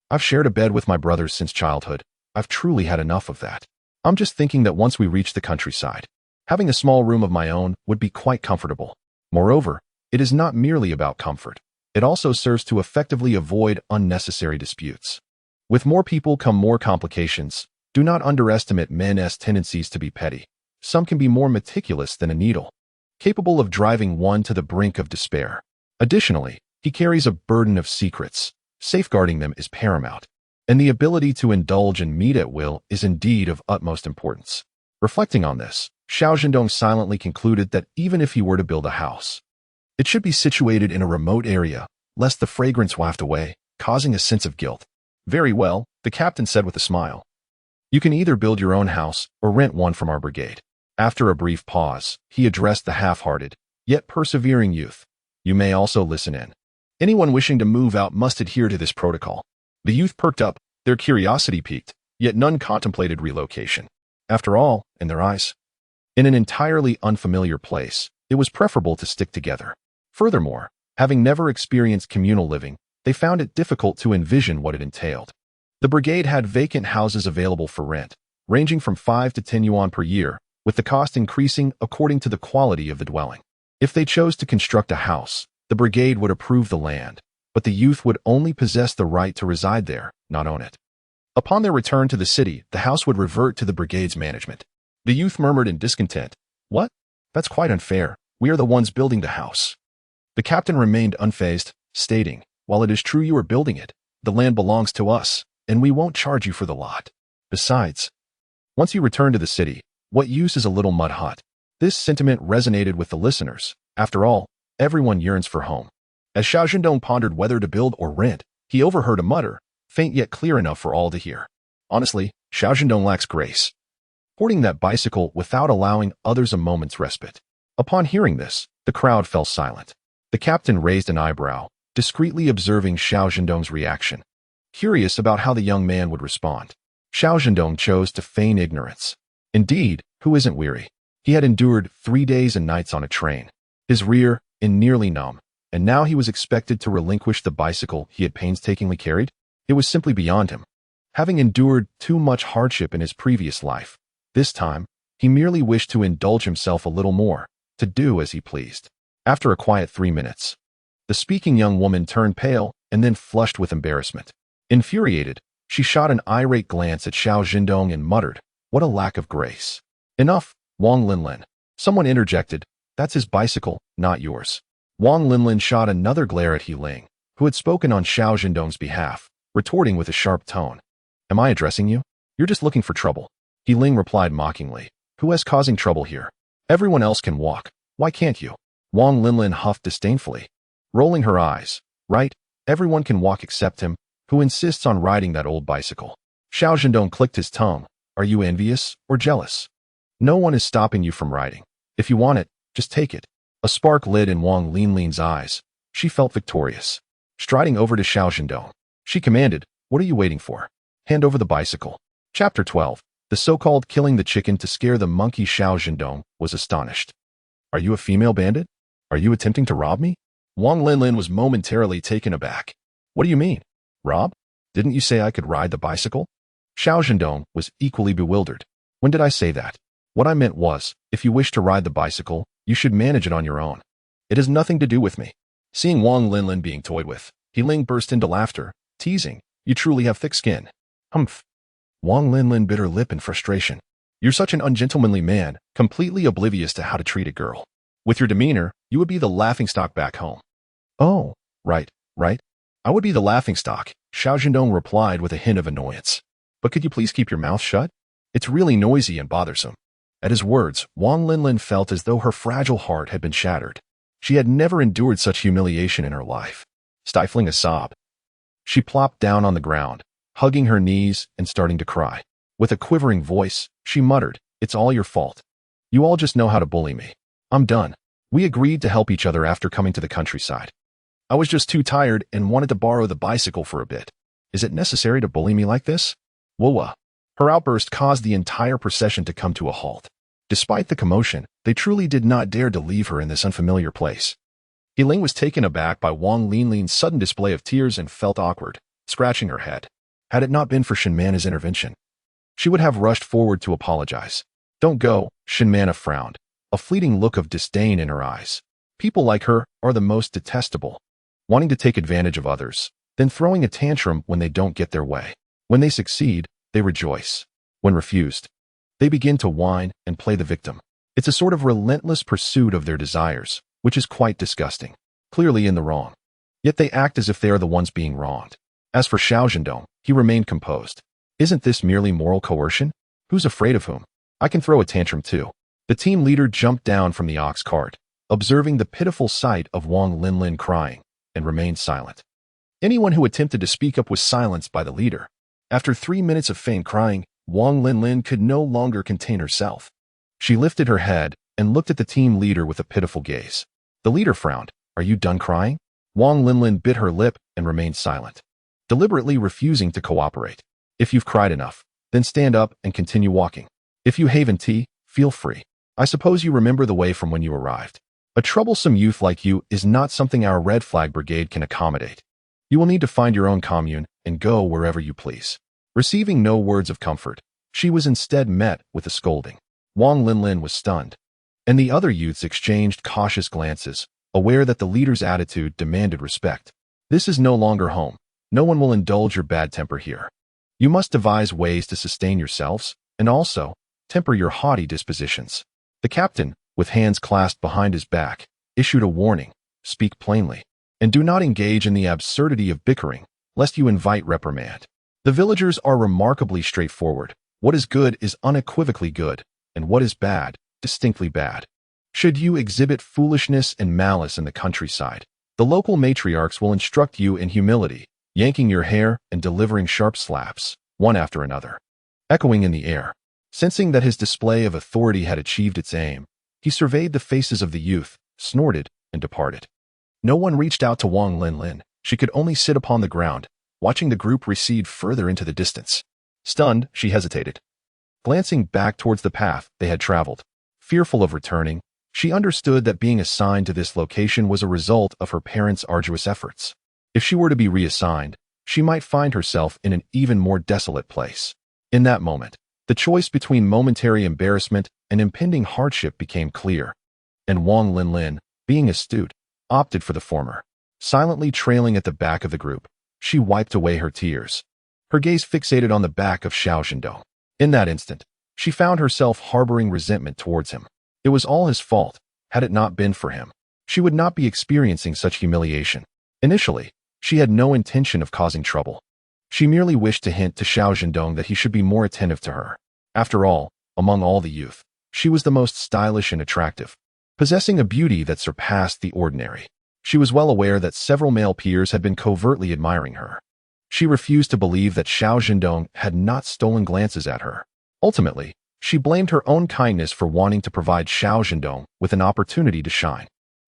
"I've shared a bed with my brothers since childhood. I've truly had enough of that. I'm just thinking that once we reach the countryside, having a small room of my own would be quite comfortable. Moreover, it is not merely about comfort. It also serves to effectively avoid unnecessary disputes. With more people come more complications. Do not underestimate men's tendencies to be petty. Some can be more meticulous than a needle, capable of driving one to the brink of despair. Additionally, he carries a burden of secrets. Safeguarding them is paramount, and the ability to indulge in meat at will is indeed of utmost importance." Reflecting on this, Xiao Zhendong silently concluded that even if he were to build a house, it should be situated in a remote area, lest the fragrance waft away, causing a sense of guilt. Very well, the captain said with a smile. You can either build your own house or rent one from our brigade. After a brief pause, he addressed the half-hearted, yet persevering youth. You may also listen in. Anyone wishing to move out must adhere to this protocol. The youth perked up, their curiosity piqued, yet none contemplated relocation. After all, in their eyes, in an entirely unfamiliar place, it was preferable to stick together. Furthermore, having never experienced communal living, they found it difficult to envision what it entailed. The brigade had vacant houses available for rent, ranging from 5 to 10 yuan per year, with the cost increasing according to the quality of the dwelling. If they chose to construct a house, the brigade would approve the land, but the youth would only possess the right to reside there, not own it. Upon their return to the city, the house would revert to the brigade's management. The youth murmured in discontent, What? That's quite unfair. We are the ones building the house. The captain remained unfazed, stating, While it is true you are building it, the land belongs to us, and we won't charge you for the lot. Besides, once you return to the city, what use is a little mud hut? This sentiment resonated with the listeners. After all, everyone yearns for home. As Xiao Zhendong pondered whether to build or rent, he overheard a mutter, faint yet clear enough for all to hear. Honestly, Xiao Zhendong lacks grace. Hoarding that bicycle without allowing others a moment's respite. Upon hearing this, the crowd fell silent. The captain raised an eyebrow, discreetly observing Xiao Zhendong's reaction. Curious about how the young man would respond, Xiao Zhendong chose to feign ignorance. Indeed, who isn't weary? He had endured 3 days and nights on a train, his rear nearly numb, and now he was expected to relinquish the bicycle he had painstakingly carried? It was simply beyond him. Having endured too much hardship in his previous life, this time, he merely wished to indulge himself a little more, to do as he pleased. After a quiet 3 minutes, the speaking young woman turned pale and then flushed with embarrassment. Infuriated, she shot an irate glance at Xiao Zhendong and muttered, What a lack of grace. Enough, Wang Linlin. Someone interjected, That's his bicycle, not yours. Wang Linlin shot another glare at He Ling, who had spoken on Xiao Zhendong's behalf, retorting with a sharp tone. Am I addressing you? You're just looking for trouble. He Ling replied mockingly, Who is causing trouble here? Everyone else can walk. Why can't you? Wang Linlin huffed disdainfully, rolling her eyes. Right, everyone can walk except him, who insists on riding that old bicycle. Xiao Zhendong clicked his tongue. Are you envious or jealous? No one is stopping you from riding. If you want it, just take it. A spark lit in Wang Linlin's eyes. She felt victorious. Striding over to Xiao Zhendong, she commanded, What are you waiting for? Hand over the bicycle. Chapter 12. The so-called killing the chicken to scare the monkey. Xiao Zhendong was astonished. Are you a female bandit? Are you attempting to rob me? Wang Linlin was momentarily taken aback. What do you mean? Rob? Didn't you say I could ride the bicycle? Xiao Zhendong was equally bewildered. When did I say that? What I meant was, if you wish to ride the bicycle, you should manage it on your own. It has nothing to do with me. Seeing Wang Linlin being toyed with, He Ling burst into laughter, teasing, You truly have thick skin. Humph. Wang Linlin bit her lip in frustration. You're such an ungentlemanly man, completely oblivious to how to treat a girl. With your demeanor, you would be the laughingstock back home. Oh, right. I would be the laughingstock, Xiao Zhendong replied with a hint of annoyance. But could you please keep your mouth shut? It's really noisy and bothersome. At his words, Wang Linlin felt as though her fragile heart had been shattered. She had never endured such humiliation in her life. Stifling a sob, she plopped down on the ground, hugging her knees and starting to cry. With a quivering voice, she muttered, It's all your fault. You all just know how to bully me. I'm done. We agreed to help each other after coming to the countryside. I was just too tired and wanted to borrow the bicycle for a bit. Is it necessary to bully me like this? Whoa. Her outburst caused the entire procession to come to a halt. Despite the commotion, they truly did not dare to leave her in this unfamiliar place. He Ling was taken aback by Wang Linlin's sudden display of tears and felt awkward, scratching her head. Had it not been for Shinmana's intervention, she would have rushed forward to apologize. Don't go, Shinmana frowned, a fleeting look of disdain in her eyes. People like her are the most detestable, wanting to take advantage of others, then throwing a tantrum when they don't get their way. When they succeed, they rejoice. When refused, they begin to whine and play the victim. It's a sort of relentless pursuit of their desires, which is quite disgusting. Clearly in the wrong. Yet they act as if they are the ones being wronged. As for Xiao Zhendong, he remained composed. Isn't this merely moral coercion? Who's afraid of whom? I can throw a tantrum too. The team leader jumped down from the ox cart, observing the pitiful sight of Wang Linlin crying. and remained silent. Anyone who attempted to speak up was silenced by the leader. After 3 minutes of faint crying, Wang Linlin could no longer contain herself. She lifted her head and looked at the team leader with a pitiful gaze. The leader frowned. "Are you done crying?" Wang Linlin bit her lip and remained silent, deliberately refusing to cooperate. "If you've cried enough, then stand up and continue walking. If you haven't tea, feel free. I suppose you remember the way from when you arrived. A troublesome youth like you is not something our Red Flag Brigade can accommodate. You will need to find your own commune and go wherever you please." Receiving no words of comfort, she was instead met with a scolding. Wang Linlin was stunned, and the other youths exchanged cautious glances, aware that the leader's attitude demanded respect. "This is no longer home. No one will indulge your bad temper here. You must devise ways to sustain yourselves, and also temper your haughty dispositions." The captain, with hands clasped behind his back, issued a warning. "Speak plainly, and do not engage in the absurdity of bickering, lest you invite reprimand. The villagers are remarkably straightforward. What is good is unequivocally good, and what is bad, distinctly bad. Should you exhibit foolishness and malice in the countryside, the local matriarchs will instruct you in humility, yanking your hair and delivering sharp slaps, one after another." Echoing in the air, sensing that his display of authority had achieved its aim, he surveyed the faces of the youth, snorted, and departed. No one reached out to Wang Linlin. She could only sit upon the ground, watching the group recede further into the distance. Stunned, she hesitated, glancing back towards the path they had traveled. Fearful of returning, she understood that being assigned to this location was a result of her parents' arduous efforts. If she were to be reassigned, she might find herself in an even more desolate place. In that moment, the choice between momentary embarrassment and impending hardship became clear, and Wang Linlin, being astute, opted for the former. Silently trailing at the back of the group, she wiped away her tears, her gaze fixated on the back of Xiao Zhendong. In that instant, she found herself harboring resentment towards him. It was all his fault. Had it not been for him, she would not be experiencing such humiliation. Initially, she had no intention of causing trouble. She merely wished to hint to Xiao Zhendong that he should be more attentive to her. After all, among all the youth, she was the most stylish and attractive, possessing a beauty that surpassed the ordinary. She was well aware that several male peers had been covertly admiring her. She refused to believe that Xiao Zhendong had not stolen glances at her. Ultimately, she blamed her own kindness for wanting to provide Xiao Zhendong with an opportunity to shine.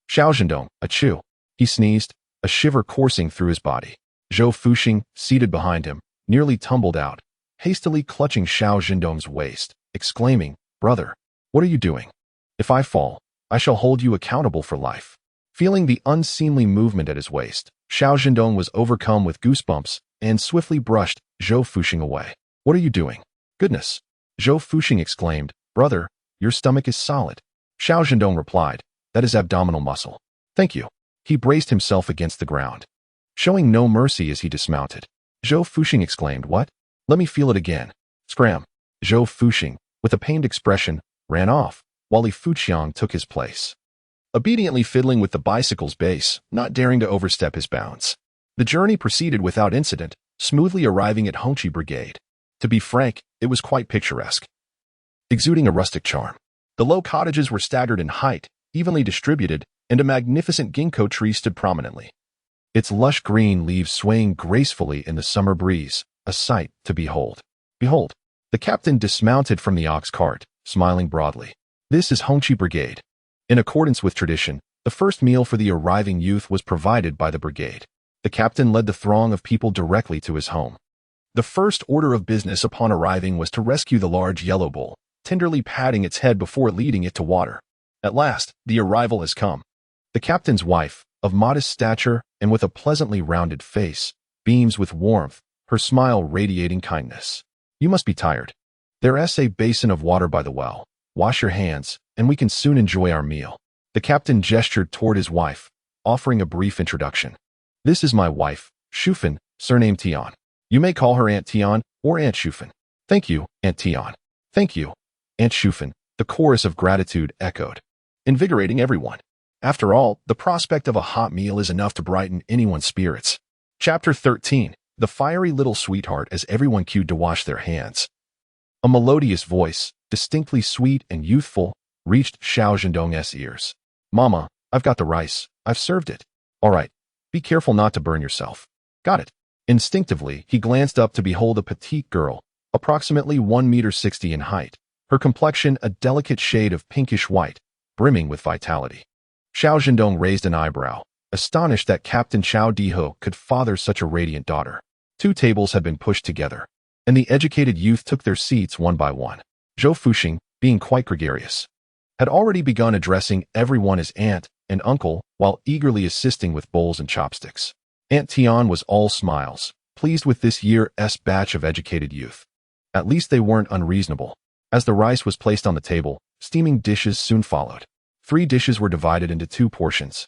"Xiao Zhendong, achoo!" He sneezed, a shiver coursing through his body. Zhou Fuxing, seated behind him, nearly tumbled out, hastily clutching Xiao Zhendong's waist, exclaiming, "Brother, what are you doing? If I fall, I shall hold you accountable for life." Feeling the unseemly movement at his waist, Xiao Zhendong was overcome with goosebumps and swiftly brushed Zhou Fuxing away. "What are you doing?" "Goodness!" Zhou Fuxing exclaimed. "Brother, your stomach is solid." Xiao Zhendong replied, "That is abdominal muscle." "Thank you." He braced himself against the ground, showing no mercy as he dismounted. Zhou Fuxing exclaimed, "What? Let me feel it again." Scram! Zhou Fuxing, with a pained expression, ran off, while Li Fuqiang took his place, obediently fiddling with the bicycle's base, not daring to overstep his bounds. The journey proceeded without incident, smoothly arriving at Hongqi Brigade. To be frank, it was quite picturesque, exuding a rustic charm. The low cottages were staggered in height, evenly distributed, and a magnificent ginkgo tree stood prominently, its lush green leaves swaying gracefully in the summer breeze, a sight to behold. "Behold!" The captain dismounted from the ox cart, smiling broadly. "This is Hongqi Brigade." In accordance with tradition, the first meal for the arriving youth was provided by the brigade. The captain led the throng of people directly to his home. The first order of business upon arriving was to rescue the large yellow bull, tenderly patting its head before leading it to water. At last, the arrival has come. The captain's wife, of modest stature and with a pleasantly rounded face, beams with warmth, her smile radiating kindness. "You must be tired. There's a basin of water by the well. Wash your hands, and we can soon enjoy our meal." The captain gestured toward his wife, offering a brief introduction. "This is my wife, Shufan, surnamed Tian. You may call her Aunt Tian or Aunt Shufan." "Thank you, Aunt Tian." "Thank you, Aunt Shufan," the chorus of gratitude echoed, invigorating everyone. After all, the prospect of a hot meal is enough to brighten anyone's spirits. Chapter 13. The fiery little sweetheart as everyone queued to wash their hands. A melodious voice, distinctly sweet and youthful, reached Xiao Zhendong's ears. "Mama, I've got the rice. I've served it." "All right. Be careful not to burn yourself. Got it. Instinctively, he glanced up to behold a petite girl, approximately 1 meter 60 in height, her complexion a delicate shade of pinkish white, brimming with vitality. Xiao Zhendong raised an eyebrow, astonished that Captain Xiao Diho could father such a radiant daughter. 2 tables had been pushed together, and the educated youth took their seats one by one. Zhou Fuxing, being quite gregarious, had already begun addressing everyone as aunt and uncle while eagerly assisting with bowls and chopsticks. Aunt Tian was all smiles, pleased with this year's batch of educated youth. At least they weren't unreasonable. As the rice was placed on the table, steaming dishes soon followed. 3 dishes were divided into 2 portions.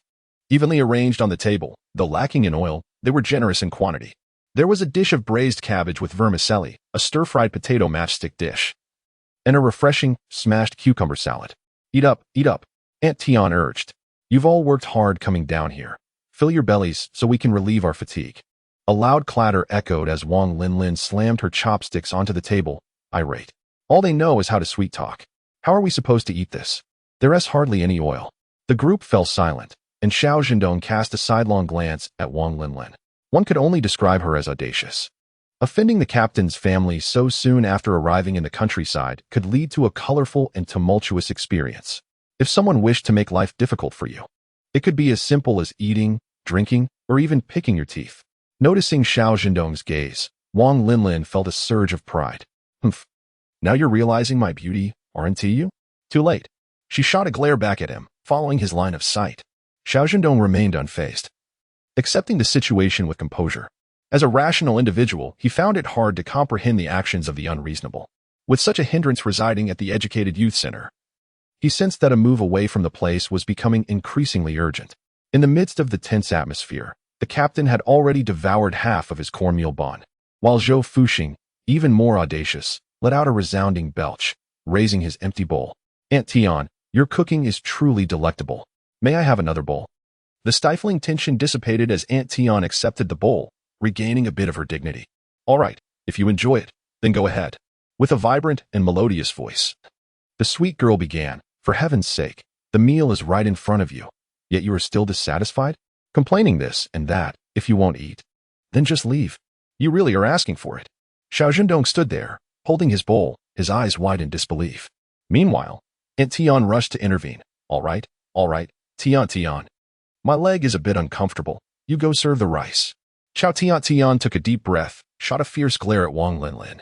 Evenly arranged on the table, though lacking in oil, they were generous in quantity. There was a dish of braised cabbage with vermicelli, a stir-fried potato matchstick dish, and a refreshing, smashed cucumber salad. Eat up, Aunt Tian urged. You've all worked hard coming down here. Fill your bellies so we can relieve our fatigue. A loud clatter echoed as Wang Linlin slammed her chopsticks onto the table, irate. All they know is how to sweet talk. How are we supposed to eat this? There's hardly any oil. The group fell silent, and Xiao Zhendong cast a sidelong glance at Wang Linlin. One could only describe her as audacious. Offending the captain's family so soon after arriving in the countryside could lead to a colorful and tumultuous experience. If someone wished to make life difficult for you, it could be as simple as eating, drinking, or even picking your teeth. Noticing Xiao Zhendong's gaze, Wang Linlin felt a surge of pride. Humph. Now you're realizing my beauty, aren't you? Too late. She shot a glare back at him, following his line of sight. Xiao Zhendong remained unfazed, accepting the situation with composure. As a rational individual, he found it hard to comprehend the actions of the unreasonable. With such a hindrance residing at the educated youth center, he sensed that a move away from the place was becoming increasingly urgent. In the midst of the tense atmosphere, the captain had already devoured half of his cornmeal bun, while Zhou Fuxing, even more audacious, let out a resounding belch, raising his empty bowl. Aunt Tian, your cooking is truly delectable. May I have another bowl? The stifling tension dissipated as Aunt Tian accepted the bowl, regaining a bit of her dignity. All right, if you enjoy it, then go ahead. With a vibrant and melodious voice, the sweet girl began. For heaven's sake, the meal is right in front of you, yet you are still dissatisfied? Complaining this and that, if you won't eat, then just leave. You really are asking for it. Xiao Zhendong stood there, holding his bowl, his eyes wide in disbelief. Meanwhile, Aunt Tian rushed to intervene. All right, Tian. My leg is a bit uncomfortable. You go serve the rice. Tian took a deep breath, shot a fierce glare at Wang Linlin,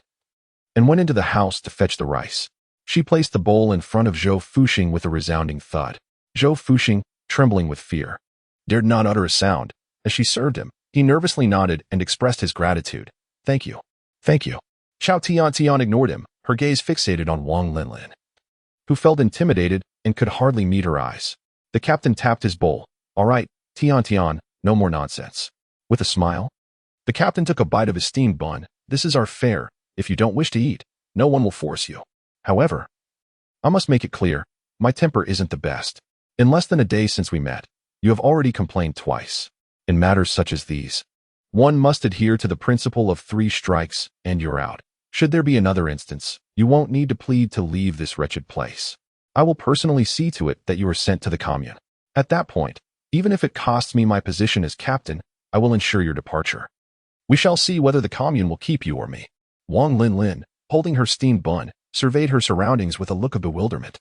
and went into the house to fetch the rice. She placed the bowl in front of Zhou Fuxing with a resounding thud. Zhou Fuxing, trembling with fear, dared not utter a sound. As she served him, he nervously nodded and expressed his gratitude. Thank you. Tian ignored him, her gaze fixated on Wang Linlin, who felt intimidated and could hardly meet her eyes. The captain tapped his bowl. All right, Tian, no more nonsense. With a smile, the captain took a bite of his steamed bun. This is our fare. If you don't wish to eat, no one will force you. However, I must make it clear, my temper isn't the best. In less than a day since we met, you have already complained twice. In matters such as these, one must adhere to the principle of 3 strikes and you're out. Should there be another instance, you won't need to plead to leave this wretched place. I will personally see to it that you are sent to the commune. At that point, even if it costs me my position as captain, I will ensure your departure. We shall see whether the commune will keep you or me. Wang Linlin, holding her steamed bun, surveyed her surroundings with a look of bewilderment.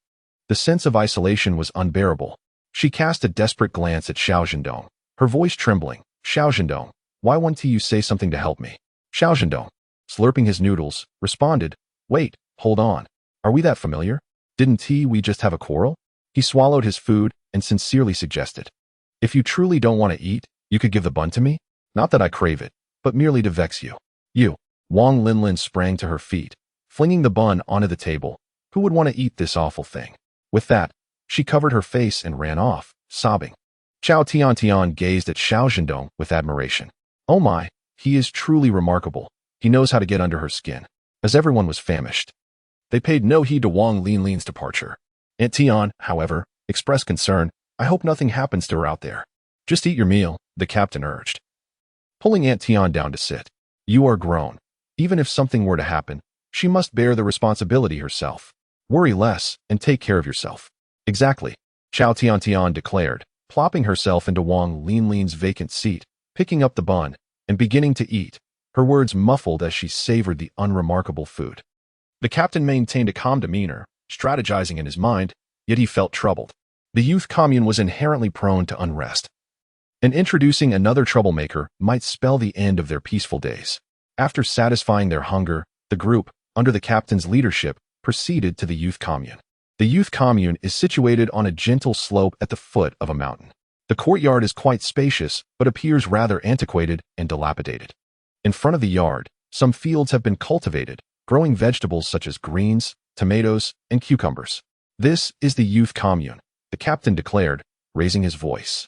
The sense of isolation was unbearable. She cast a desperate glance at Xiao Zhendong, her voice trembling. Xiao Zhendong, why won't you say something to help me? Xiao Zhendong, slurping his noodles, responded, Wait, hold on. Are we that familiar? Didn't we just have a quarrel? He swallowed his food and sincerely suggested, If you truly don't want to eat, you could give the bun to me? Not that I crave it, but merely to vex you. You. Wang Linlin sprang to her feet, flinging the bun onto the table. Who would want to eat this awful thing? With that, she covered her face and ran off, sobbing. Tian gazed at Xiao Zhendong with admiration. Oh my, he is truly remarkable. He knows how to get under her skin. As everyone was famished, they paid no heed to Wang Linlin's departure. Aunt Tian, however, expressed concern. I hope nothing happens to her out there. Just eat your meal, the captain urged, pulling Aunt Tian down to sit. You are grown. Even if something were to happen, she must bear the responsibility herself. Worry less and take care of yourself. Exactly, Tian declared, plopping herself into Wang Linlin's vacant seat. picking up the bun and beginning to eat, her words muffled as she savored the unremarkable food. The captain maintained a calm demeanor, strategizing in his mind, yet he felt troubled. The youth commune was inherently prone to unrest, and introducing another troublemaker might spell the end of their peaceful days. After satisfying their hunger, the group, under the captain's leadership, proceeded to the youth commune. The youth commune is situated on a gentle slope at the foot of a mountain. The courtyard is quite spacious, but appears rather antiquated and dilapidated. In front of the yard, some fields have been cultivated, growing vegetables such as greens, tomatoes, and cucumbers. This is the youth commune, the captain declared, raising his voice.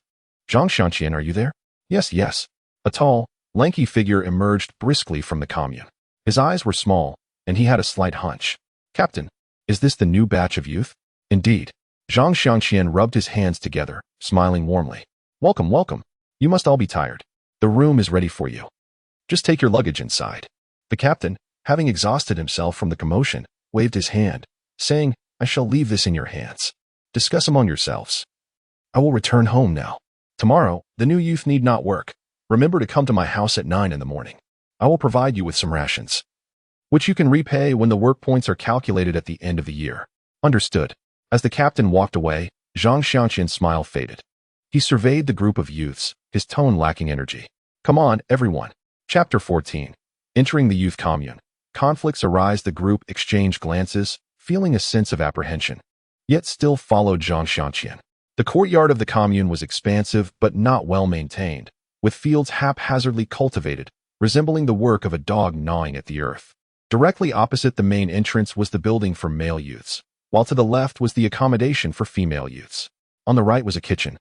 Zhang Xianqian, are you there? Yes, yes. A tall, lanky figure emerged briskly from the commune. His eyes were small, and he had a slight hunch. Captain, is this the new batch of youth? Indeed. Zhang Xianqian rubbed his hands together, smiling warmly. Welcome, welcome. You must all be tired. The room is ready for you. Just take your luggage inside. The captain, having exhausted himself from the commotion, waved his hand, saying, I shall leave this in your hands. Discuss among yourselves. I will return home now. Tomorrow, the new youth need not work. Remember to come to my house at 9 in the morning. I will provide you with some rations, which you can repay when the work points are calculated at the end of the year. Understood. As the captain walked away, Zhang Xianqian's smile faded. He surveyed the group of youths, his tone lacking energy. Come on, everyone. Chapter 14. Entering the youth commune. Conflicts arise. The group exchanged glances, feeling a sense of apprehension, yet still followed Zhang Xianqian. The courtyard of the commune was expansive but not well maintained, with fields haphazardly cultivated, resembling the work of a dog gnawing at the earth. Directly opposite the main entrance was the building for male youths, while to the left was the accommodation for female youths. On the right was a kitchen,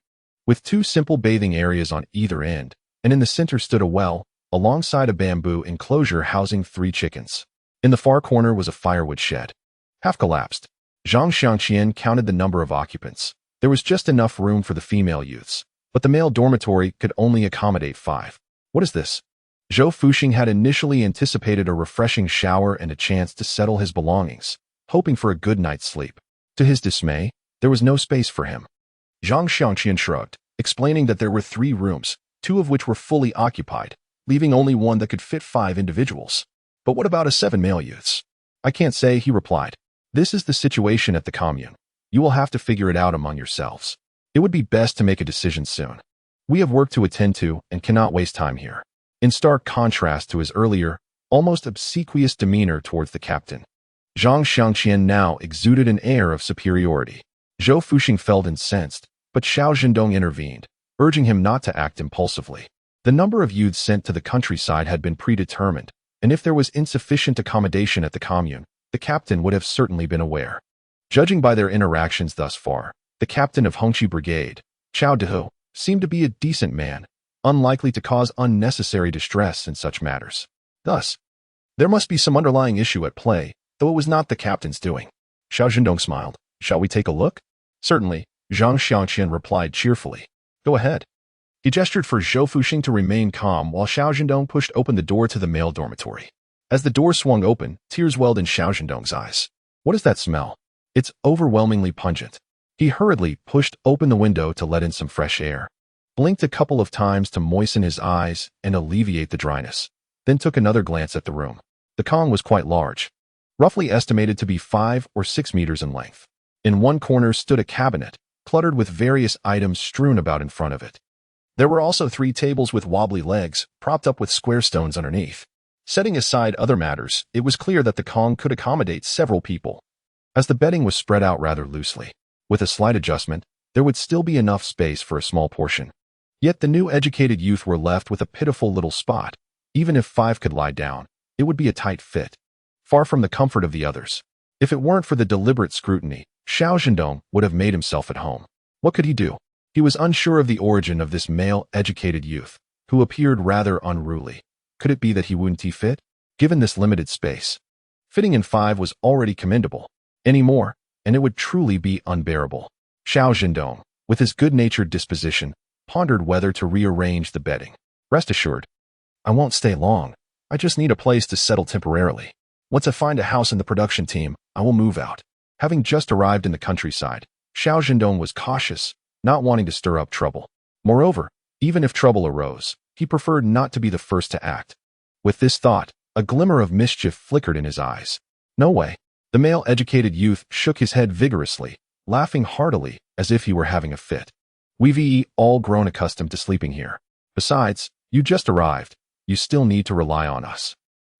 with 2 simple bathing areas on either end, and in the center stood a well, alongside a bamboo enclosure housing 3 chickens. In the far corner was a firewood shed. Half collapsed. Zhang Xianqian counted the number of occupants. There was just enough room for the female youths, but the male dormitory could only accommodate 5. What is this? Zhou Fuxing had initially anticipated a refreshing shower and a chance to settle his belongings, hoping for a good night's sleep. To his dismay, there was no space for him. Zhang Xianqian shrugged, explaining that there were 3 rooms, 2 of which were fully occupied, leaving only one that could fit 5 individuals. But what about 7 male youths? I can't say, he replied. This is the situation at the commune. You will have to figure it out among yourselves. It would be best to make a decision soon. We have work to attend to and cannot waste time here. In stark contrast to his earlier, almost obsequious demeanor towards the captain, Zhang Xianqian now exuded an air of superiority. Zhou Fuxing felt incensed, but Xiao Zhendong intervened, urging him not to act impulsively. The number of youths sent to the countryside had been predetermined, and if there was insufficient accommodation at the commune, the captain would have certainly been aware. Judging by their interactions thus far, the captain of Hongqi Brigade, Xiao Zhendong, seemed to be a decent man, unlikely to cause unnecessary distress in such matters. Thus, there must be some underlying issue at play, though it was not the captain's doing. Xiao Zhendong smiled. Shall we take a look? Certainly, Zhang Xianqian replied cheerfully. Go ahead. He gestured for Zhou Fuxing to remain calm while Xiao Zhendong pushed open the door to the male dormitory. As the door swung open, tears welled in Xiao Zhendong's eyes. What is that smell? It's overwhelmingly pungent. He hurriedly pushed open the window to let in some fresh air, blinked a couple of times to moisten his eyes and alleviate the dryness, then took another glance at the room. The Kong was quite large, roughly estimated to be 5 or 6 meters in length. In one corner stood a cabinet, cluttered with various items strewn about in front of it. There were also 3 tables with wobbly legs, propped up with square stones underneath. Setting aside other matters, it was clear that the Kong could accommodate several people, as the bedding was spread out rather loosely. With a slight adjustment, there would still be enough space for a small portion. Yet the new educated youth were left with a pitiful little spot. Even if 5 could lie down, it would be a tight fit, far from the comfort of the others. If it weren't for the deliberate scrutiny, Xiao Zhendong would have made himself at home. What could he do? He was unsure of the origin of this male educated youth, who appeared rather unruly. Could it be that he wouldn't fit? Given this limited space, fitting in 5 was already commendable. Any more, and it would truly be unbearable. Xiao Zhendong, with his good-natured disposition, pondered whether to rearrange the bedding. Rest assured, I won't stay long. I just need a place to settle temporarily. Once I find a house in the production team, I will move out. Having just arrived in the countryside, Xiao Zhendong was cautious, not wanting to stir up trouble. Moreover, even if trouble arose, he preferred not to be the first to act. With this thought, a glimmer of mischief flickered in his eyes. No way. The male-educated youth shook his head vigorously, laughing heartily as if he were having a fit. We've all grown accustomed to sleeping here. Besides, you just arrived. You still need to rely on us.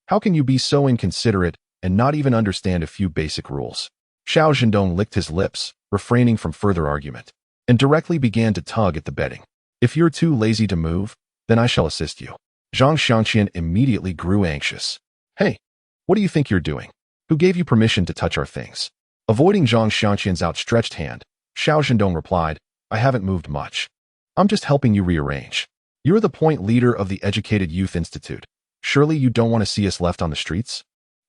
How can you be so inconsiderate and not even understand a few basic rules? Xiao Zhendong licked his lips, refraining from further argument, and directly began to tug at the bedding. If you're too lazy to move, then I shall assist you. Zhang Xiangqian immediately grew anxious. Hey, what do you think you're doing? Who gave you permission to touch our things? Avoiding Zhang Xiangqian's outstretched hand, Xiao Zhendong replied, I haven't moved much. I'm just helping you rearrange. You're the point leader of the Educated Youth Institute. Surely you don't want to see us left on the streets?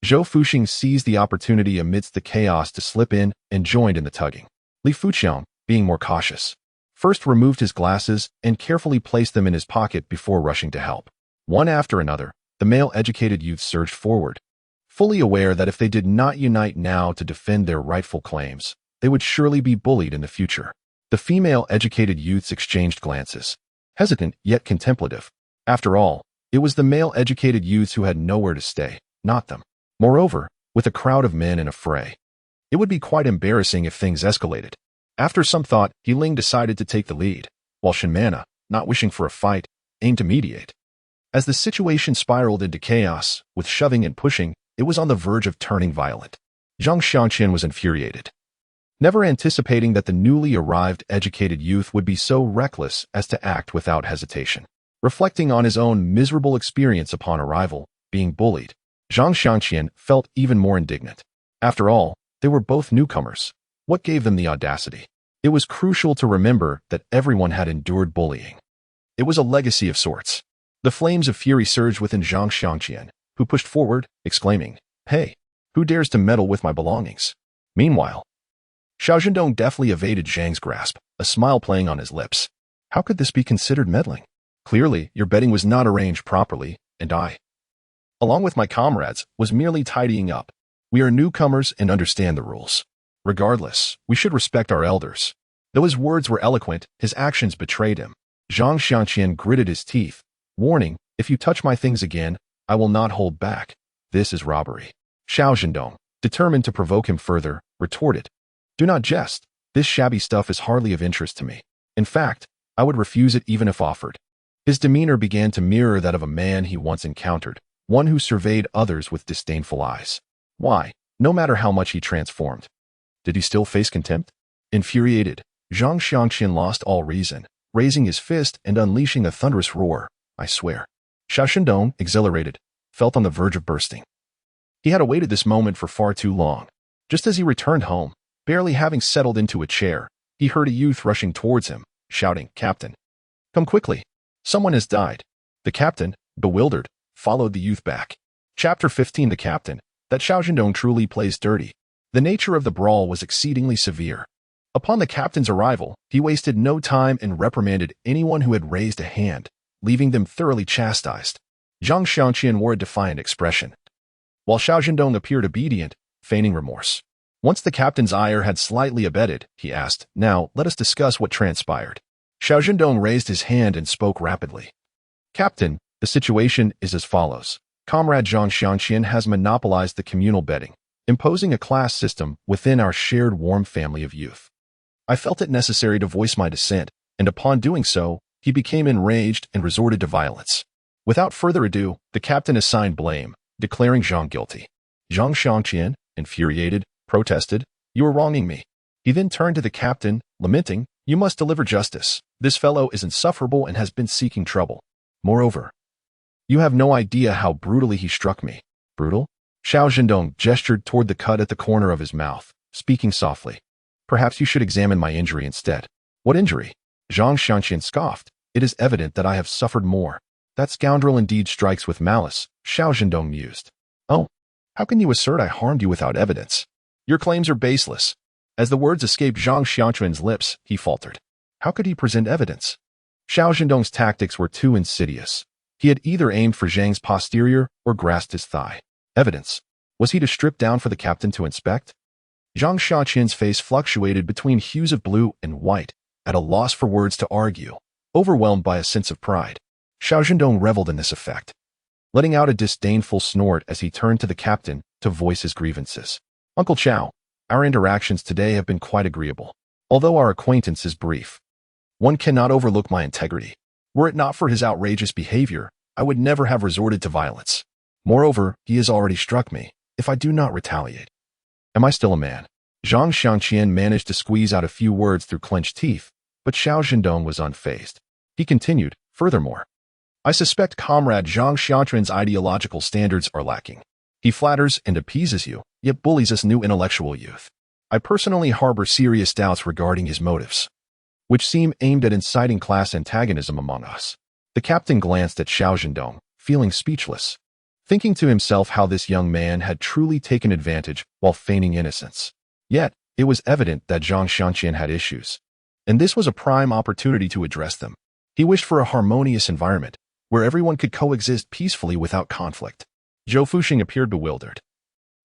Zhou Fuxing seized the opportunity amidst the chaos to slip in and joined in the tugging. Li Fuqiang, being more cautious, first removed his glasses and carefully placed them in his pocket before rushing to help. One after another, the male-educated youth surged forward, fully aware that if they did not unite now to defend their rightful claims, they would surely be bullied in the future. The female-educated youths exchanged glances, hesitant yet contemplative. After all, it was the male-educated youths who had nowhere to stay, not them. Moreover, with a crowd of men in a fray, it would be quite embarrassing if things escalated. After some thought, He Ling decided to take the lead, while Shenmana, not wishing for a fight, aimed to mediate. As the situation spiraled into chaos, with shoving and pushing, it was on the verge of turning violent. Zhang Xiangqian was infuriated, never anticipating that the newly arrived educated youth would be so reckless as to act without hesitation. Reflecting on his own miserable experience upon arrival, being bullied, Zhang Xiangqian felt even more indignant. After all, they were both newcomers. What gave them the audacity? It was crucial to remember that everyone had endured bullying. It was a legacy of sorts. The flames of fury surged within Zhang Xiangqian, who pushed forward, exclaiming, Hey, who dares to meddle with my belongings? Meanwhile, Xiao Zhendong deftly evaded Zhang's grasp, a smile playing on his lips. How could this be considered meddling? Clearly, your bedding was not arranged properly, and I, along with my comrades, was merely tidying up. We are newcomers and understand the rules. Regardless, we should respect our elders. Though his words were eloquent, his actions betrayed him. Zhang Xiangqian gritted his teeth, warning, if you touch my things again, I will not hold back. This is robbery. Xiao Zhendong, determined to provoke him further, retorted, Do not jest. This shabby stuff is hardly of interest to me. In fact, I would refuse it even if offered. His demeanor began to mirror that of a man he once encountered, one who surveyed others with disdainful eyes. Why, no matter how much he transformed, did he still face contempt? Infuriated, Zhang Xiangqian lost all reason, raising his fist and unleashing a thunderous roar. I swear. Xiao Zhendong, exhilarated, felt on the verge of bursting. He had awaited this moment for far too long. Just as he returned home, barely having settled into a chair, he heard a youth rushing towards him, shouting, Captain, come quickly. Someone has died. The captain, bewildered, followed the youth back. Chapter 15. The captain, that Xiao Zhendong truly plays dirty. The nature of the brawl was exceedingly severe. Upon the captain's arrival, he wasted no time and reprimanded anyone who had raised a hand, leaving them thoroughly chastised. Zhang Xiangqian wore a defiant expression, while Xiao Zhendong appeared obedient, feigning remorse. Once the captain's ire had slightly abated, he asked, Now, let us discuss what transpired. Xiao Zhendong raised his hand and spoke rapidly. Captain, the situation is as follows. Comrade Zhang Xiangqian has monopolized the communal bedding, imposing a class system within our shared warm family of youth. I felt it necessary to voice my dissent, and upon doing so, he became enraged and resorted to violence. Without further ado, the captain assigned blame, declaring Zhang guilty. Zhang Xiangqian, infuriated, protested, You are wronging me. He then turned to the captain, lamenting, You must deliver justice. This fellow is insufferable and has been seeking trouble. Moreover, you have no idea how brutally he struck me. Brutal? Xiao Zhendong gestured toward the cut at the corner of his mouth, speaking softly. Perhaps you should examine my injury instead. What injury? Zhang Xiangqian scoffed. It is evident that I have suffered more. That scoundrel indeed strikes with malice, Xiao Zhendong mused. Oh, how can you assert I harmed you without evidence? Your claims are baseless. As the words escaped Zhang Xiangqian's lips, he faltered. How could he present evidence? Xiao Zhendong's tactics were too insidious. He had either aimed for Zhang's posterior or grasped his thigh. Evidence. Was he to strip down for the captain to inspect? Zhang Xiangqian's face fluctuated between hues of blue and white, at a loss for words to argue, overwhelmed by a sense of pride. Xiao Zhendong reveled in this effect, letting out a disdainful snort as he turned to the captain to voice his grievances. Uncle Xiao, our interactions today have been quite agreeable. Although our acquaintance is brief, one cannot overlook my integrity. Were it not for his outrageous behavior, I would never have resorted to violence. Moreover, he has already struck me, if I do not retaliate. Am I still a man? Zhang Xiangqian managed to squeeze out a few words through clenched teeth, but Xiao Zhendong was unfazed. He continued, furthermore, I suspect Comrade Zhang Xiangqian's ideological standards are lacking. He flatters and appeases you, yet bullies us new intellectual youth. I personally harbor serious doubts regarding his motives, which seem aimed at inciting class antagonism among us. The captain glanced at Xiao Zhendong, feeling speechless, thinking to himself how this young man had truly taken advantage while feigning innocence. Yet, it was evident that Zhang Xiangqian had issues, and this was a prime opportunity to address them. He wished for a harmonious environment, where everyone could coexist peacefully without conflict. Zhou Fuxing appeared bewildered,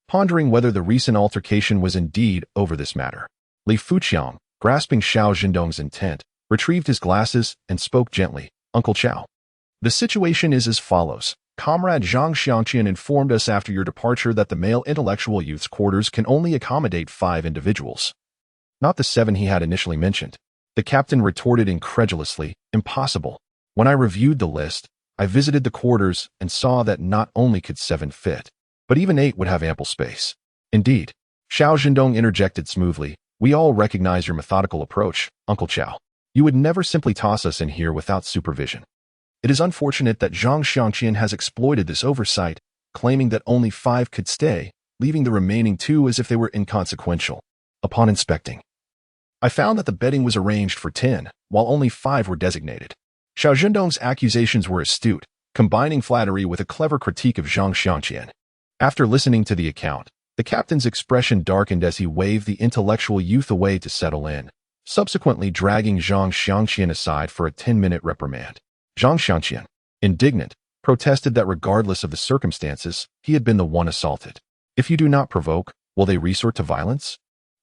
pondering whether the recent altercation was indeed over this matter. Li Fuqiang, grasping Xiao Zhendong's intent, retrieved his glasses and spoke gently, Uncle Xiao. The situation is as follows. Comrade Zhang Xiangqian informed us after your departure that the male intellectual youth's quarters can only accommodate 5 individuals, not the 7 he had initially mentioned. The captain retorted incredulously, impossible. When I reviewed the list, I visited the quarters and saw that not only could 7 fit, but even 8 would have ample space. Indeed, Xiao Zhendong interjected smoothly, we all recognize your methodical approach, Uncle Xiao. You would never simply toss us in here without supervision. It is unfortunate that Zhang Xiangqian has exploited this oversight, claiming that only 5 could stay, leaving the remaining 2 as if they were inconsequential. Upon inspecting, I found that the bedding was arranged for 10, while only 5 were designated. Xiao Zhendong's accusations were astute, combining flattery with a clever critique of Zhang Xiangqian. After listening to the account, the captain's expression darkened as he waved the intellectual youth away to settle in, subsequently dragging Zhang Xiangqian aside for a 10-minute reprimand. Zhang Xiangqian, indignant, protested that regardless of the circumstances, he had been the one assaulted. If you do not provoke, will they resort to violence?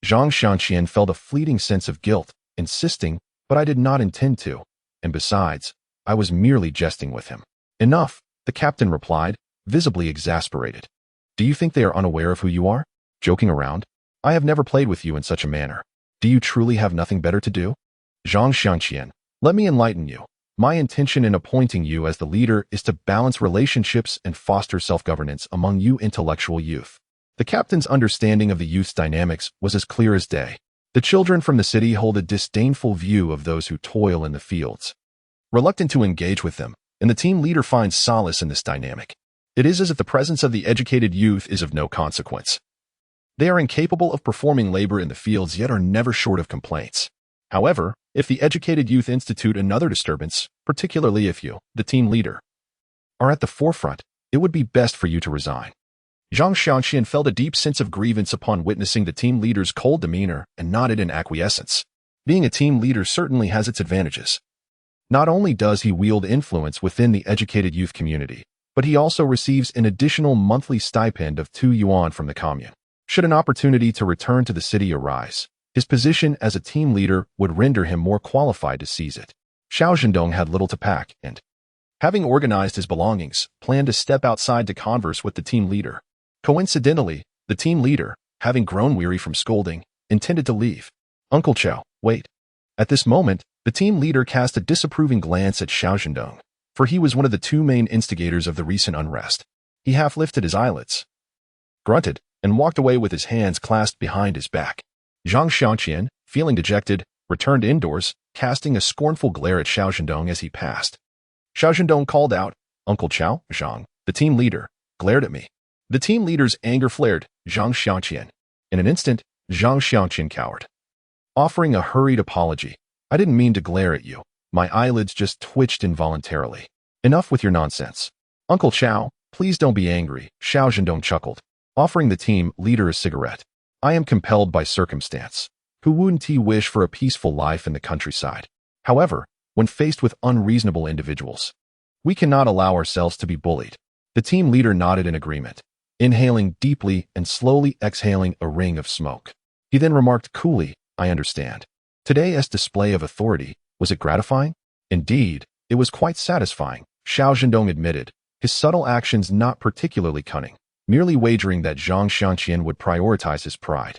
Zhang Xiangqian felt a fleeting sense of guilt, insisting, but I did not intend to, and besides, I was merely jesting with him. Enough, the captain replied, visibly exasperated. Do you think they are unaware of who you are? Joking around? I have never played with you in such a manner. Do you truly have nothing better to do? Zhang Xiangqian, let me enlighten you. My intention in appointing you as the leader is to balance relationships and foster self-governance among you intellectual youth. The captain's understanding of the youth's dynamics was as clear as day. The children from the city hold a disdainful view of those who toil in the fields, reluctant to engage with them, and the team leader finds solace in this dynamic. It is as if the presence of the educated youth is of no consequence. They are incapable of performing labor in the fields yet are never short of complaints. However, if the educated youth institute another disturbance, particularly if you, the team leader, are at the forefront, it would be best for you to resign. Zhang Xiangqian felt a deep sense of grievance upon witnessing the team leader's cold demeanor and nodded in acquiescence. Being a team leader certainly has its advantages. Not only does he wield influence within the educated youth community, but he also receives an additional monthly stipend of 2 yuan from the commune. Should an opportunity to return to the city arise, his position as a team leader would render him more qualified to seize it. Xiao Zhendong had little to pack and, having organized his belongings, planned to step outside to converse with the team leader. Coincidentally, the team leader, having grown weary from scolding, intended to leave. Uncle Xiao, wait. At this moment, the team leader cast a disapproving glance at Xiao Zhendong, for he was one of the 2 main instigators of the recent unrest. He half lifted his eyelids, grunted, and walked away with his hands clasped behind his back. Zhang Xiangqian, feeling dejected, returned indoors, casting a scornful glare at Xiao Zhendong as he passed. Xiao Zhendong called out, Uncle Xiao, Zhang, the team leader, glared at me. The team leader's anger flared, Zhang Xiangqian. In an instant, Zhang Xiangqian cowered, offering a hurried apology. I didn't mean to glare at you. My eyelids just twitched involuntarily. Enough with your nonsense. Uncle Xiao, please don't be angry, Xiao Zhendong chuckled, offering the team leader a cigarette. I am compelled by circumstance. Who wouldn't he wish for a peaceful life in the countryside? However, when faced with unreasonable individuals, we cannot allow ourselves to be bullied. The team leader nodded in agreement, inhaling deeply and slowly exhaling a ring of smoke. He then remarked coolly, I understand. Today's display of authority, was it gratifying? Indeed, it was quite satisfying, Xiao Zhendong admitted, his subtle actions not particularly cunning, merely wagering that Zhang Xianqian would prioritize his pride.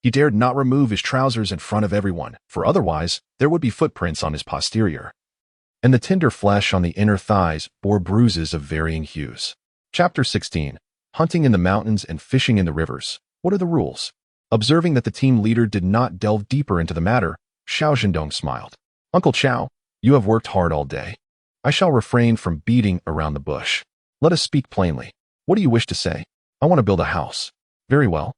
He dared not remove his trousers in front of everyone, for otherwise there would be footprints on his posterior. And the tender flesh on the inner thighs bore bruises of varying hues. Chapter 16. Hunting in the mountains and fishing in the rivers. What are the rules? Observing that the team leader did not delve deeper into the matter, Xiao Zhendong smiled. Uncle Xiao, you have worked hard all day. I shall refrain from beating around the bush. Let us speak plainly. What do you wish to say? I want to build a house. Very well.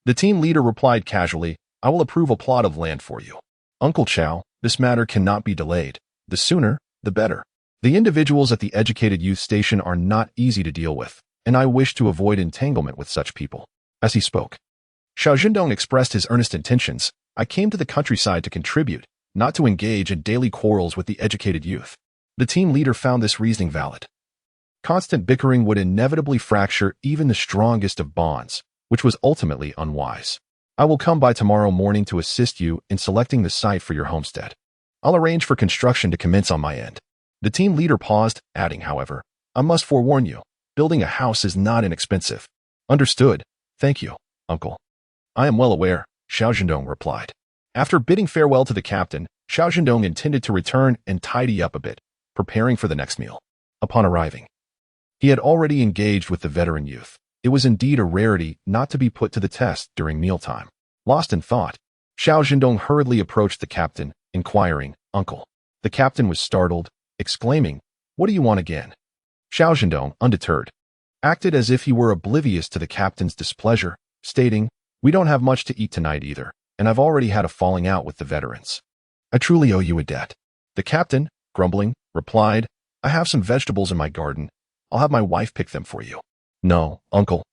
The team leader replied casually, I will approve a plot of land for you. Uncle Xiao, this matter cannot be delayed. The sooner, the better. The individuals at the educated youth station are not easy to deal with, and I wish to avoid entanglement with such people. As he spoke, Xiao Zhendong expressed his earnest intentions. I came to the countryside to contribute, not to engage in daily quarrels with the educated youth. The team leader found this reasoning valid. Constant bickering would inevitably fracture even the strongest of bonds, which was ultimately unwise. I will come by tomorrow morning to assist you in selecting the site for your homestead. I'll arrange for construction to commence on my end. The team leader paused, adding, however, I must forewarn you, building a house is not inexpensive. Understood. Thank you, uncle. I am well aware, Xiao Zhendong replied. After bidding farewell to the captain, Xiao Zhendong intended to return and tidy up a bit, preparing for the next meal. Upon arriving, he had already engaged with the veteran youth. It was indeed a rarity not to be put to the test during mealtime. Lost in thought, Xiao Zhendong hurriedly approached the captain, inquiring, Uncle. The captain was startled, exclaiming, What do you want again? Xiao Zhendong, undeterred, acted as if he were oblivious to the captain's displeasure, stating, We don't have much to eat tonight either, and I've already had a falling out with the veterans. I truly owe you a debt. The captain, grumbling, replied, I have some vegetables in my garden. I'll have my wife pick them for you. No, uncle.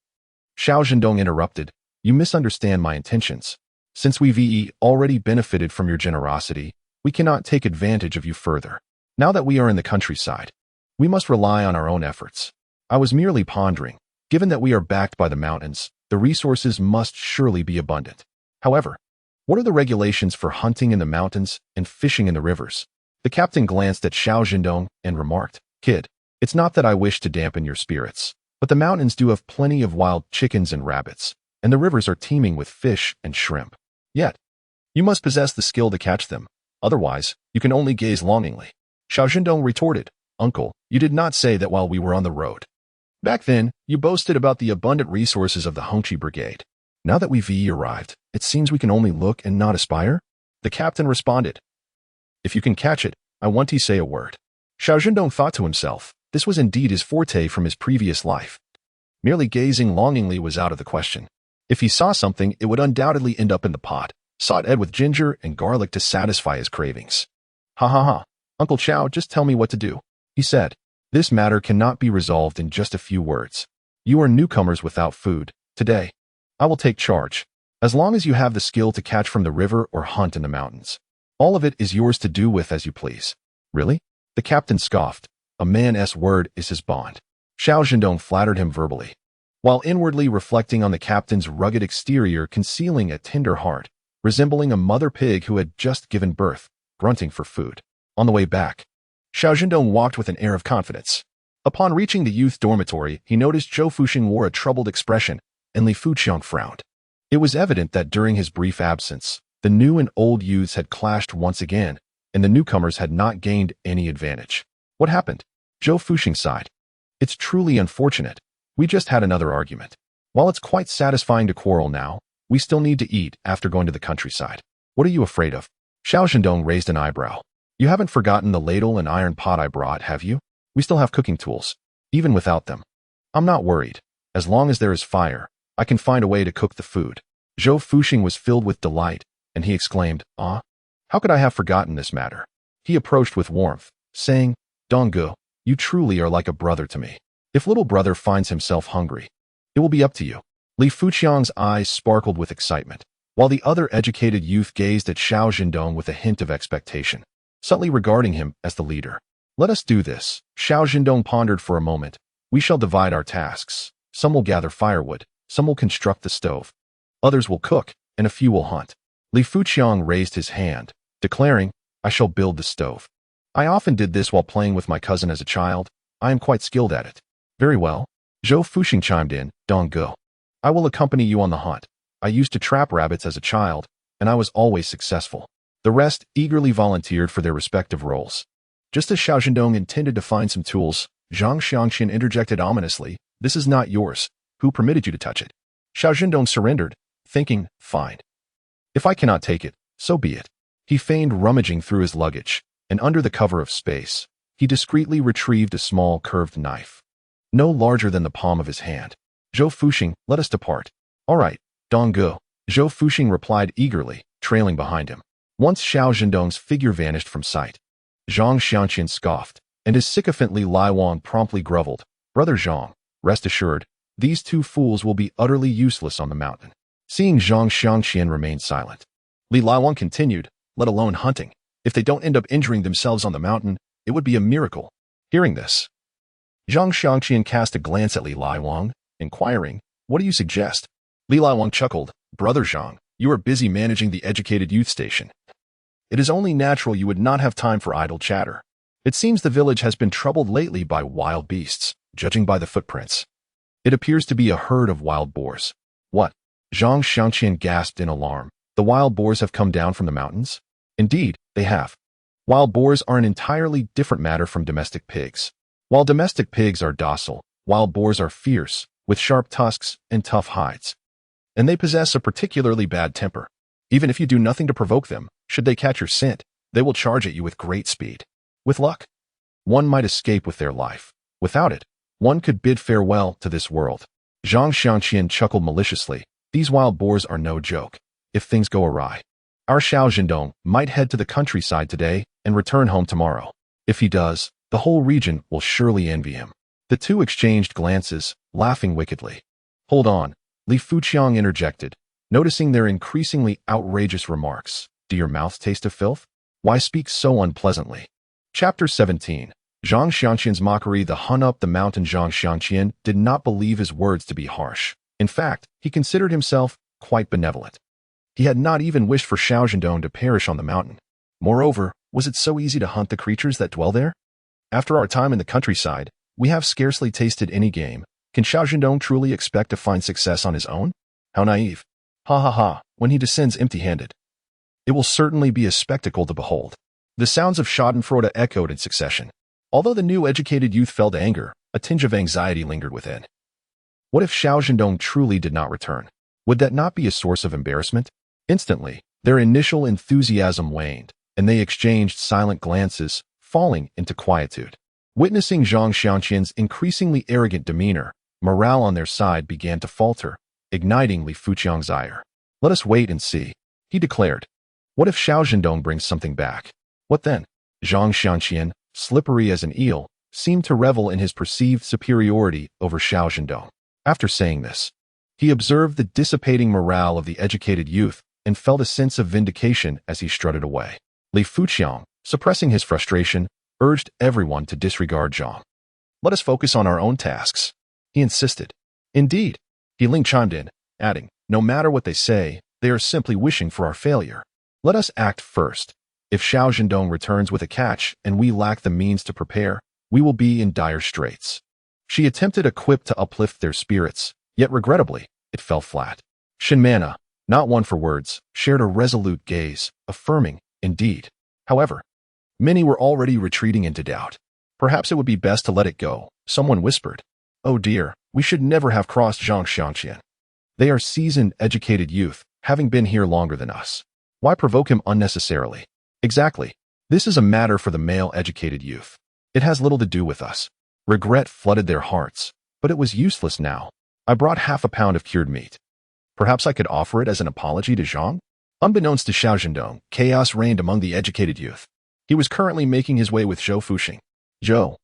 Xiao Zhendong interrupted, You misunderstand my intentions. Since we've already benefited from your generosity, we cannot take advantage of you further. Now that we are in the countryside, we must rely on our own efforts. I was merely pondering, given that we are backed by the mountains, the resources must surely be abundant. However, what are the regulations for hunting in the mountains and fishing in the rivers? The captain glanced at Xiao Zhendong and remarked, Kid, it's not that I wish to dampen your spirits, but the mountains do have plenty of wild chickens and rabbits, and the rivers are teeming with fish and shrimp. Yet, you must possess the skill to catch them, otherwise, you can only gaze longingly. Xiao Zhendong retorted, Uncle, you did not say that while we were on the road. Back then, you boasted about the abundant resources of the Hongqi Brigade. Now that we've arrived, it seems we can only look and not aspire? The captain responded, If you can catch it, I want to say a word. Xiao Zhendong thought to himself, this was indeed his forte from his previous life. Merely gazing longingly was out of the question. If he saw something, it would undoubtedly end up in the pot, sautéed with ginger and garlic to satisfy his cravings. Ha ha ha, Uncle Xiao, just tell me what to do, he said. This matter cannot be resolved in just a few words. You are newcomers without food. Today, I will take charge. As long as you have the skill to catch from the river or hunt in the mountains, all of it is yours to do with as you please. Really? The captain scoffed. A man's word is his bond. Xiao Zhendong flattered him verbally, while inwardly reflecting on the captain's rugged exterior concealing a tender heart, resembling a mother pig who had just given birth, grunting for food. On the way back, Xiao Zhendong walked with an air of confidence. Upon reaching the youth dormitory, he noticed Zhou Fuxing wore a troubled expression, and Li Fuqiang frowned. It was evident that during his brief absence, the new and old youths had clashed once again, and the newcomers had not gained any advantage. What happened? Zhou Fuxing sighed. It's truly unfortunate. We just had another argument. While it's quite satisfying to quarrel now, we still need to eat after going to the countryside. What are you afraid of? Xiao Zhendong raised an eyebrow. You haven't forgotten the ladle and iron pot I brought, have you? We still have cooking tools, even without them. I'm not worried. As long as there is fire, I can find a way to cook the food. Zhou Fuxing was filled with delight, and he exclaimed, Ah, how could I have forgotten this matter? He approached with warmth, saying, Donggu, you truly are like a brother to me. If little brother finds himself hungry, it will be up to you. Li Fuqiang's eyes sparkled with excitement, while the other educated youth gazed at Xiao Zhendong with a hint of expectation, subtly regarding him as the leader. Let us do this. Xiao Zhendong pondered for a moment. We shall divide our tasks. Some will gather firewood, some will construct the stove, others will cook, and a few will hunt. Li Fuqiang raised his hand, declaring, I shall build the stove. I often did this while playing with my cousin as a child, I am quite skilled at it. Very well. Zhou Fuxing chimed in, Dong Go. I will accompany you on the hunt. I used to trap rabbits as a child, and I was always successful. The rest eagerly volunteered for their respective roles. Just as Xiao Zhendong intended to find some tools, Zhang Xiangqian interjected ominously, This is not yours. Who permitted you to touch it? Xiao Zhendong surrendered, thinking, Fine. If I cannot take it, so be it. He feigned rummaging through his luggage, and under the cover of space, he discreetly retrieved a small curved knife, no larger than the palm of his hand. Zhou Fuxing, let us depart. All right, Dong Go. Zhou Fuxing replied eagerly, trailing behind him. Once Xiao Zhendong's figure vanished from sight, Zhang Xiangqian scoffed, and his sycophantly Lai Wang promptly groveled, Brother Zhang, rest assured, these two fools will be utterly useless on the mountain. Seeing Zhang Xiangqian remain silent, Li Laiwang continued, let alone hunting. If they don't end up injuring themselves on the mountain, it would be a miracle. Hearing this, Zhang Xiangqian cast a glance at Li Laiwang, inquiring, What do you suggest? Li Laiwang chuckled, Brother Zhang, you are busy managing the educated youth station. It is only natural you would not have time for idle chatter. It seems the village has been troubled lately by wild beasts, judging by the footprints. It appears to be a herd of wild boars. What? Zhang Xiangqian gasped in alarm. The wild boars have come down from the mountains? Indeed, they have. Wild boars are an entirely different matter from domestic pigs. While domestic pigs are docile, wild boars are fierce, with sharp tusks and tough hides. And they possess a particularly bad temper. Even if you do nothing to provoke them, should they catch your scent, they will charge at you with great speed. With luck, one might escape with their life. Without it, one could bid farewell to this world. Zhang Xiangqian chuckled maliciously. These wild boars are no joke. If things go awry, our Xiao Zhendong might head to the countryside today and return home tomorrow. If he does, the whole region will surely envy him. The two exchanged glances, laughing wickedly. Hold on, Li Fuqiang interjected, noticing their increasingly outrageous remarks. Do your mouths taste of filth? Why speak so unpleasantly? Chapter 17. Zhang Xiangqian's mockery. The hunt up the mountain. Zhang Xiangqian did not believe his words to be harsh. In fact, he considered himself quite benevolent. He had not even wished for Xiao Zhendong to perish on the mountain. Moreover, was it so easy to hunt the creatures that dwell there? After our time in the countryside, we have scarcely tasted any game. Can Xiao Zhendong truly expect to find success on his own? How naive. Ha ha ha, when he descends empty-handed. It will certainly be a spectacle to behold. The sounds of schadenfreude echoed in succession. Although the new educated youth felt anger, a tinge of anxiety lingered within. What if Xiao Zhendong truly did not return? Would that not be a source of embarrassment? Instantly, their initial enthusiasm waned, and they exchanged silent glances, falling into quietude. Witnessing Zhang Xiangqian's increasingly arrogant demeanor, morale on their side began to falter, igniting Li Fuqiang's ire. Let us wait and see, he declared. What if Xiao Zhendong brings something back? What then? Zhang Xiangqian, slippery as an eel, seemed to revel in his perceived superiority over Xiao Zhendong. After saying this, he observed the dissipating morale of the educated youth and felt a sense of vindication as he strutted away. Li Fuqiang, suppressing his frustration, urged everyone to disregard Zhang. Let us focus on our own tasks, he insisted. Indeed, He Ling chimed in, adding, no matter what they say, they are simply wishing for our failure. Let us act first. If Xiao Zhendong returns with a catch and we lack the means to prepare, we will be in dire straits. She attempted a quip to uplift their spirits, yet regrettably, it fell flat. Shinmana, not one for words, shared a resolute gaze, affirming, indeed. However, many were already retreating into doubt. Perhaps it would be best to let it go, someone whispered. Oh dear, we should never have crossed Zhang Xiangqian. They are seasoned, educated youth, having been here longer than us. Why provoke him unnecessarily? Exactly. This is a matter for the male educated youth. It has little to do with us. Regret flooded their hearts, but it was useless now. I brought half a pound of cured meat. Perhaps I could offer it as an apology to Zhang? Unbeknownst to Xiao Zhendong, chaos reigned among the educated youth. He was currently making his way with Zhou Fuxing. Zhou,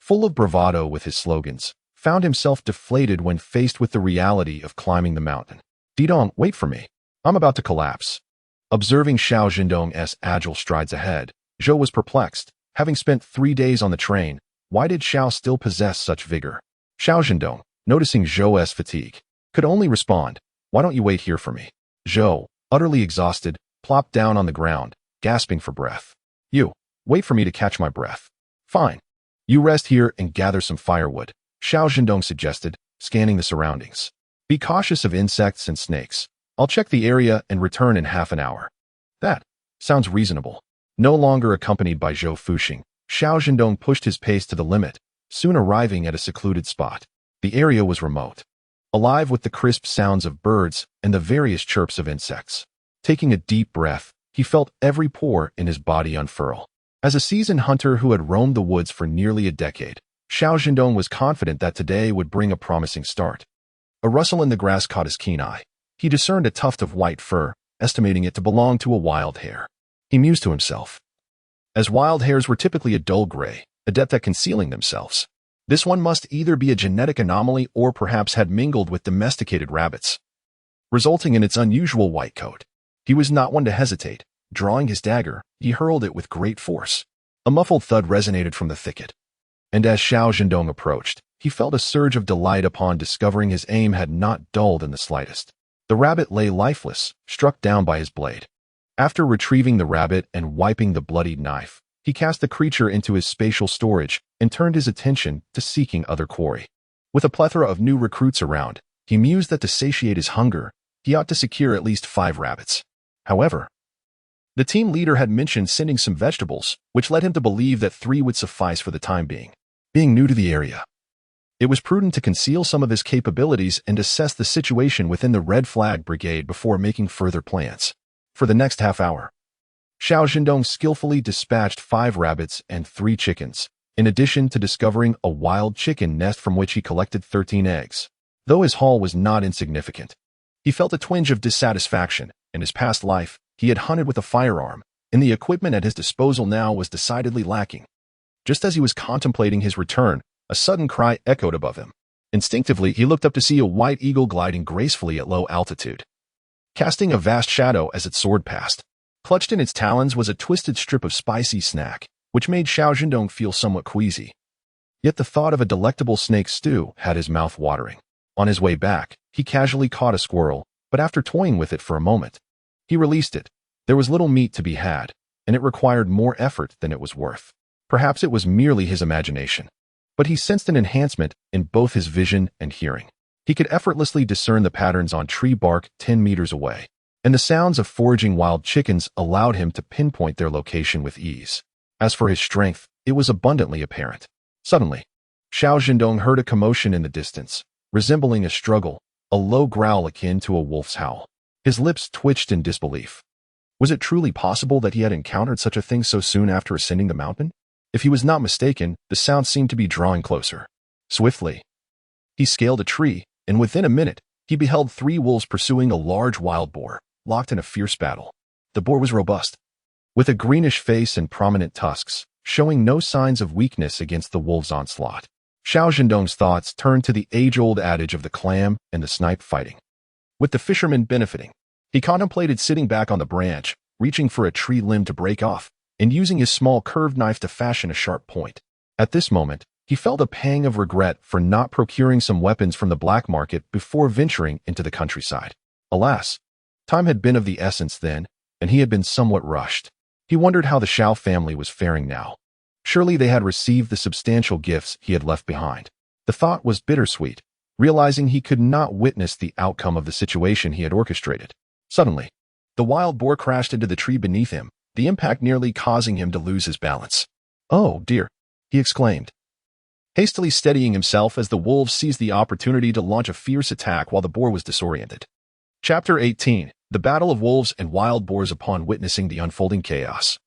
full of bravado with his slogans, found himself deflated when faced with the reality of climbing the mountain. Didong, wait for me. I'm about to collapse. Observing Xiao Zhendong's agile strides ahead, Zhou was perplexed. Having spent 3 days on the train, why did Xiao still possess such vigor? Xiao Zhendong, noticing Zhou's fatigue, could only respond, why don't you wait here for me? Zhou, utterly exhausted, plopped down on the ground, gasping for breath. You, wait for me to catch my breath. Fine. You rest here and gather some firewood, Xiao Zhendong suggested, scanning the surroundings. Be cautious of insects and snakes. I'll check the area and return in half an hour. That sounds reasonable. No longer accompanied by Zhou Fuxing, Xiao Zhendong pushed his pace to the limit, soon arriving at a secluded spot. The area was remote, alive with the crisp sounds of birds and the various chirps of insects. Taking a deep breath, he felt every pore in his body unfurl. As a seasoned hunter who had roamed the woods for nearly a decade, Xiao Zhendong was confident that today would bring a promising start. A rustle in the grass caught his keen eye. He discerned a tuft of white fur, estimating it to belong to a wild hare. He mused to himself. As wild hares were typically a dull gray, adept at concealing themselves, this one must either be a genetic anomaly or perhaps had mingled with domesticated rabbits, resulting in its unusual white coat. He was not one to hesitate. Drawing his dagger, he hurled it with great force. A muffled thud resonated from the thicket, and as Xiao Zhendong approached, he felt a surge of delight upon discovering his aim had not dulled in the slightest. The rabbit lay lifeless, struck down by his blade. After retrieving the rabbit and wiping the bloodied knife, he cast the creature into his spatial storage and turned his attention to seeking other quarry. With a plethora of new recruits around, he mused that to satiate his hunger, he ought to secure at least 5 rabbits. However, the team leader had mentioned sending some vegetables, which led him to believe that 3 would suffice for the time being. Being new to the area, it was prudent to conceal some of his capabilities and assess the situation within the Red Flag Brigade before making further plans. For the next half hour, Xiao Zhendong skillfully dispatched 5 rabbits and 3 chickens, in addition to discovering a wild chicken nest from which he collected 13 eggs. Though his haul was not insignificant, he felt a twinge of dissatisfaction. In his past life, he had hunted with a firearm, and the equipment at his disposal now was decidedly lacking. Just as he was contemplating his return, a sudden cry echoed above him. Instinctively, he looked up to see a white eagle gliding gracefully at low altitude, casting a vast shadow as it soared past. Clutched in its talons was a twisted strip of spicy snack, which made Xiao Zhendong feel somewhat queasy. Yet the thought of a delectable snake stew had his mouth watering. On his way back, he casually caught a squirrel, but after toying with it for a moment, he released it. There was little meat to be had, and it required more effort than it was worth. Perhaps it was merely his imagination, but he sensed an enhancement in both his vision and hearing. He could effortlessly discern the patterns on tree bark 10 meters away, and the sounds of foraging wild chickens allowed him to pinpoint their location with ease. As for his strength, it was abundantly apparent. Suddenly, Xiao Zhendong heard a commotion in the distance, resembling a struggle, a low growl akin to a wolf's howl. His lips twitched in disbelief. Was it truly possible that he had encountered such a thing so soon after ascending the mountain? If he was not mistaken, the sound seemed to be drawing closer. Swiftly, he scaled a tree, and within a minute, he beheld 3 wolves pursuing a large wild boar, locked in a fierce battle. The boar was robust, with a greenish face and prominent tusks, showing no signs of weakness against the wolves' onslaught. Xiao Zhendong's thoughts turned to the age-old adage of the clam and the snipe fighting, with the fisherman benefiting. He contemplated sitting back on the branch, reaching for a tree limb to break off, and using his small curved knife to fashion a sharp point. At this moment, he felt a pang of regret for not procuring some weapons from the black market before venturing into the countryside. Alas, time had been of the essence then, and he had been somewhat rushed. He wondered how the Xiao family was faring now. Surely they had received the substantial gifts he had left behind. The thought was bittersweet, realizing he could not witness the outcome of the situation he had orchestrated. Suddenly, the wild boar crashed into the tree beneath him, the impact nearly causing him to lose his balance. "Oh, dear," he exclaimed, hastily steadying himself as the wolves seized the opportunity to launch a fierce attack while the boar was disoriented. Chapter 18. The Battle of Wolves and Wild Boars. Upon witnessing the unfolding chaos,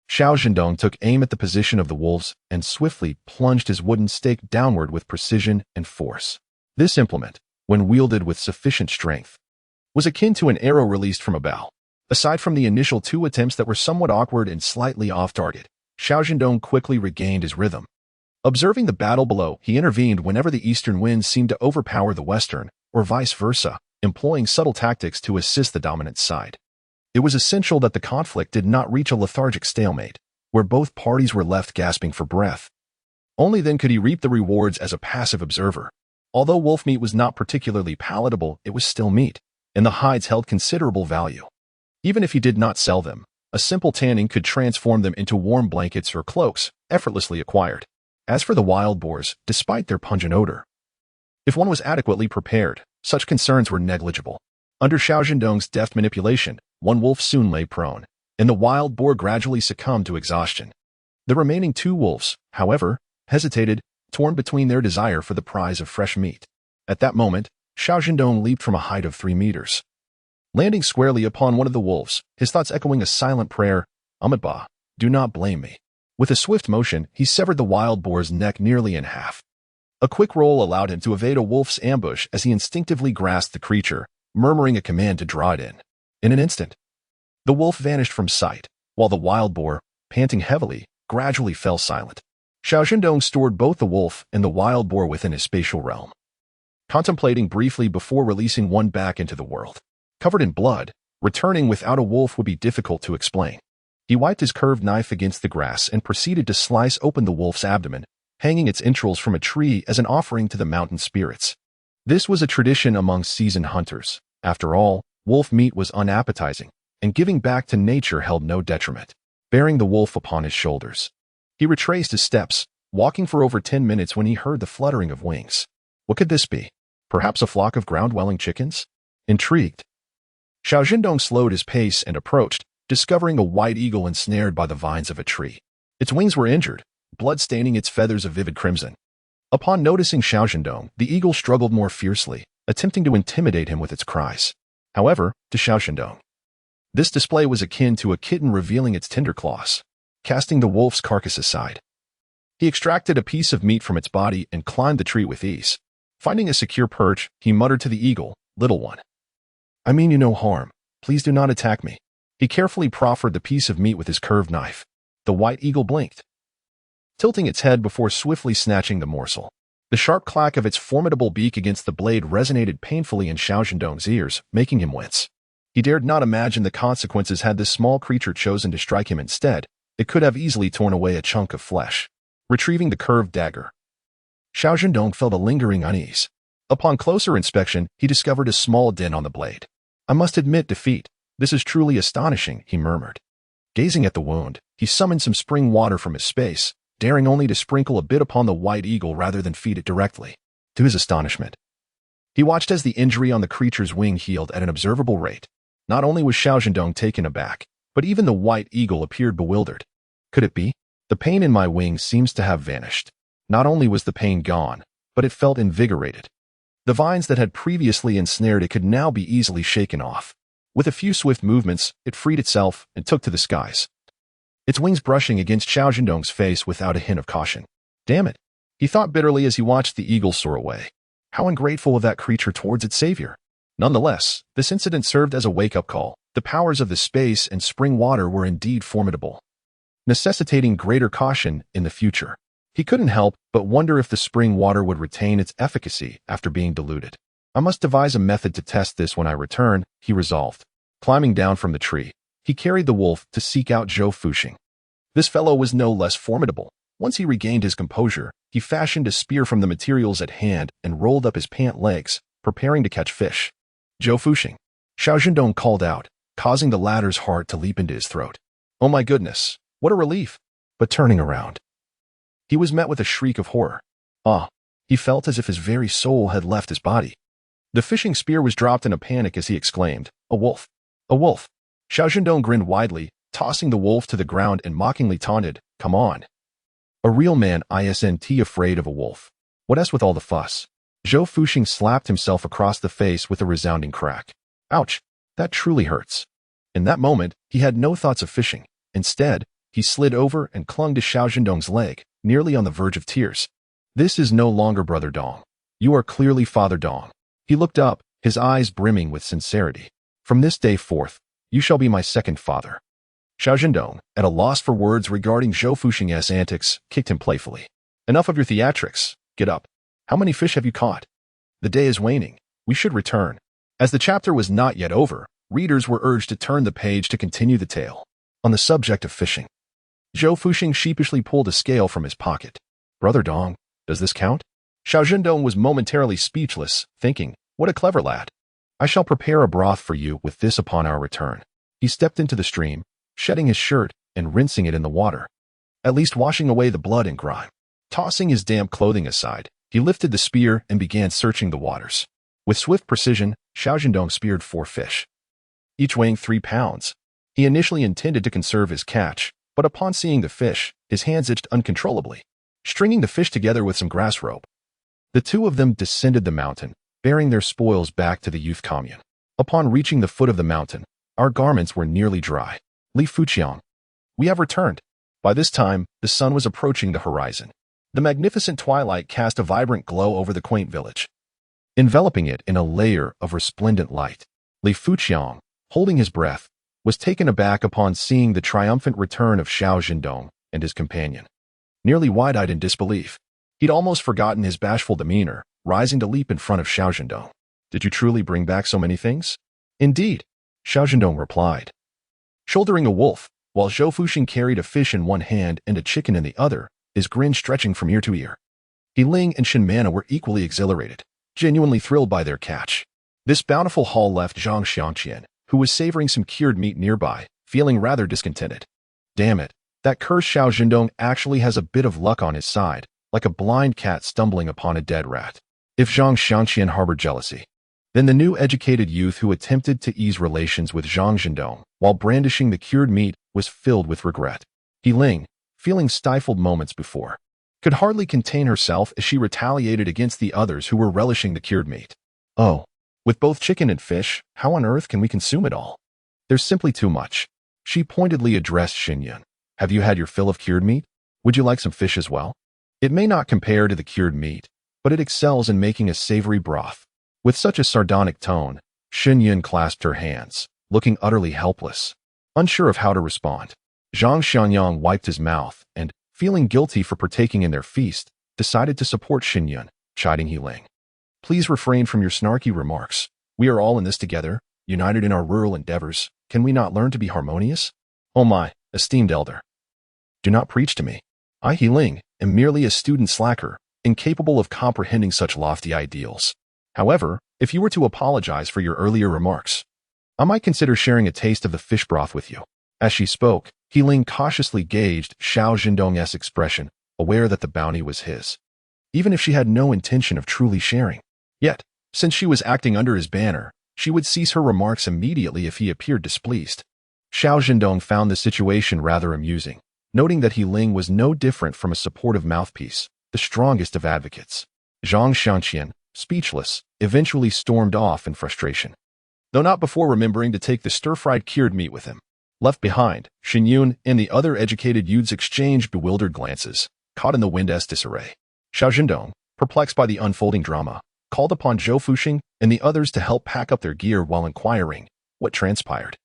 Xiao Zhendong took aim at the position of the wolves and swiftly plunged his wooden stake downward with precision and force. This implement, when wielded with sufficient strength, was akin to an arrow released from a bow. Aside from the initial 2 attempts that were somewhat awkward and slightly off-target, Xiao Zhendong quickly regained his rhythm. Observing the battle below, he intervened whenever the eastern winds seemed to overpower the western, or vice versa, employing subtle tactics to assist the dominant side. It was essential that the conflict did not reach a lethargic stalemate, where both parties were left gasping for breath. Only then could he reap the rewards as a passive observer. Although wolf meat was not particularly palatable, it was still meat, and the hides held considerable value. Even if he did not sell them, a simple tanning could transform them into warm blankets or cloaks, effortlessly acquired. As for the wild boars, despite their pungent odor, if one was adequately prepared, such concerns were negligible. Under Xiao Zhendong's deft manipulation, one wolf soon lay prone, and the wild boar gradually succumbed to exhaustion. The remaining two wolves, however, hesitated, torn between their desire for the prize of fresh meat. At that moment, Xiao Zhendong leaped from a height of 3 meters, landing squarely upon one of the wolves, his thoughts echoing a silent prayer, Amitabha, do not blame me. With a swift motion, he severed the wild boar's neck nearly in half. A quick roll allowed him to evade a wolf's ambush as he instinctively grasped the creature, murmuring a command to draw it in. In an instant, the wolf vanished from sight, while the wild boar, panting heavily, gradually fell silent. Xiao Zhendong stored both the wolf and the wild boar within his spatial realm, contemplating briefly before releasing one back into the world. Covered in blood, returning without a wolf would be difficult to explain. He wiped his curved knife against the grass and proceeded to slice open the wolf's abdomen, hanging its entrails from a tree as an offering to the mountain spirits. This was a tradition among seasoned hunters. After all, wolf meat was unappetizing, and giving back to nature held no detriment. Bearing the wolf upon his shoulders, he retraced his steps, walking for over 10 minutes when he heard the fluttering of wings. What could this be? Perhaps a flock of ground-dwelling chickens? Intrigued, Xiao Zhendong slowed his pace and approached, discovering a white eagle ensnared by the vines of a tree. Its wings were injured, blood staining its feathers a vivid crimson. Upon noticing Xiao Zhendong, the eagle struggled more fiercely, attempting to intimidate him with its cries. However, to Xiao Zhendong, this display was akin to a kitten revealing its tender claws. Casting the wolf's carcass aside, he extracted a piece of meat from its body and climbed the tree with ease. Finding a secure perch, he muttered to the eagle, "Little one, I mean you no harm. Please do not attack me." He carefully proffered the piece of meat with his curved knife. The white eagle blinked, tilting its head before swiftly snatching the morsel. The sharp clack of its formidable beak against the blade resonated painfully in Xiao Zhendong's ears, making him wince. He dared not imagine the consequences had this small creature chosen to strike him instead. It could have easily torn away a chunk of flesh. Retrieving the curved dagger, Xiao Zhendong felt a lingering unease. Upon closer inspection, he discovered a small dent on the blade. "I must admit defeat. This is truly astonishing," he murmured. Gazing at the wound, he summoned some spring water from his space, daring only to sprinkle a bit upon the white eagle rather than feed it directly. To his astonishment, he watched as the injury on the creature's wing healed at an observable rate. Not only was Xiao Zhendong taken aback, but even the white eagle appeared bewildered. Could it be? The pain in my wings seems to have vanished. Not only was the pain gone, but it felt invigorated. The vines that had previously ensnared it could now be easily shaken off. With a few swift movements, it freed itself and took to the skies, its wings brushing against Xiao Zhendong's face without a hint of caution. Damn it, he thought bitterly as he watched the eagle soar away. How ungrateful of that creature towards its savior. Nonetheless, this incident served as a wake-up call. The powers of the space and spring water were indeed formidable, necessitating greater caution in the future. He couldn't help but wonder if the spring water would retain its efficacy after being diluted. "I must devise a method to test this when I return," he resolved. Climbing down from the tree, he carried the wolf to seek out Zhou Fuxing. This fellow was no less formidable. Once he regained his composure, he fashioned a spear from the materials at hand and rolled up his pant legs, preparing to catch fish. "Zhou Fuxing," Xiao Zhendong called out, causing the latter's heart to leap into his throat. Oh my goodness, what a relief! But turning around, he was met with a shriek of horror. He felt as if his very soul had left his body. The fishing spear was dropped in a panic as he exclaimed, "A wolf! A wolf!" Xiao Zhendong grinned widely, tossing the wolf to the ground and mockingly taunted, "Come on. A real man isn't afraid of a wolf. What else with all the fuss?" Zhou Fuxing slapped himself across the face with a resounding crack. Ouch, that truly hurts. In that moment, he had no thoughts of fishing. Instead, he slid over and clung to Xiao Zhendong's leg, nearly on the verge of tears. "This is no longer Brother Dong. You are clearly Father Dong." He looked up, his eyes brimming with sincerity. "From this day forth, you shall be my second father." Xiao Zhendong, at a loss for words regarding Zhou Fuxing's antics, kicked him playfully. "Enough of your theatrics. Get up. How many fish have you caught? The day is waning. We should return." As the chapter was not yet over, readers were urged to turn the page to continue the tale. On the subject of fishing, Zhou Fuxing sheepishly pulled a scale from his pocket. "Brother Dong, does this count?" Xiao Zhendong was momentarily speechless, thinking, what a clever lad. "I shall prepare a broth for you with this upon our return." He stepped into the stream, shedding his shirt and rinsing it in the water, at least washing away the blood and grime. Tossing his damp clothing aside, he lifted the spear and began searching the waters. With swift precision, Xiao Zhendong speared 4 fish, each weighing 3 pounds. He initially intended to conserve his catch, but upon seeing the fish, his hands itched uncontrollably. Stringing the fish together with some grass rope, the two of them descended the mountain, bearing their spoils back to the youth commune. Upon reaching the foot of the mountain, our garments were nearly dry. Li Fuqiang, we have returned. By this time, the sun was approaching the horizon. The magnificent twilight cast a vibrant glow over the quaint village, enveloping it in a layer of resplendent light. Li Fuqiang, holding his breath, was taken aback upon seeing the triumphant return of Xiao Zhendong and his companion. Nearly wide-eyed in disbelief, he'd almost forgotten his bashful demeanor, rising to leap in front of Xiao Zhendong. Did you truly bring back so many things? Indeed, Xiao Zhendong replied. Shouldering a wolf, while Zhou Fuxing carried a fish in one hand and a chicken in the other, his grin stretching from ear to ear. He Ling and Shen Mana were equally exhilarated, genuinely thrilled by their catch. This bountiful haul left Zhang Xiangqian, who was savoring some cured meat nearby, feeling rather discontented. Damn it, that cursed Xiao Zhendong actually has a bit of luck on his side, like a blind cat stumbling upon a dead rat. If Zhang Xiangqian harbored jealousy, then the new educated youth who attempted to ease relations with Zhang Zhendong while brandishing the cured meat was filled with regret. He Ling, feeling stifled moments before, could hardly contain herself as she retaliated against the others who were relishing the cured meat. Oh, with both chicken and fish, how on earth can we consume it all? There's simply too much. She pointedly addressed Xinyan. Have you had your fill of cured meat? Would you like some fish as well? It may not compare to the cured meat, but it excels in making a savory broth. With such a sardonic tone, Xinyan clasped her hands, looking utterly helpless, unsure of how to respond. Zhang Xianyang wiped his mouth and, feeling guilty for partaking in their feast, decided to support Xinyan, chiding He Ling. Please refrain from your snarky remarks. We are all in this together, united in our rural endeavors. Can we not learn to be harmonious? Oh my, esteemed elder. Do not preach to me. I, He Ling, am merely a student slacker, incapable of comprehending such lofty ideals. However, if you were to apologize for your earlier remarks, I might consider sharing a taste of the fish broth with you. As she spoke, He Ling cautiously gauged Xiao Zhendong's expression, aware that the bounty was his, even if she had no intention of truly sharing. Yet, since she was acting under his banner, she would cease her remarks immediately if he appeared displeased. Xiao Zhendong found the situation rather amusing, noting that He Ling was no different from a supportive mouthpiece, the strongest of advocates. Zhang Xiangqian, speechless, eventually stormed off in frustration, though not before remembering to take the stir-fried cured meat with him. Left behind, Xinyan and the other educated youths exchanged bewildered glances, caught in the wind's disarray. Xiao Zhendong, perplexed by the unfolding drama, called upon Zhou Fuxing and the others to help pack up their gear while inquiring what transpired.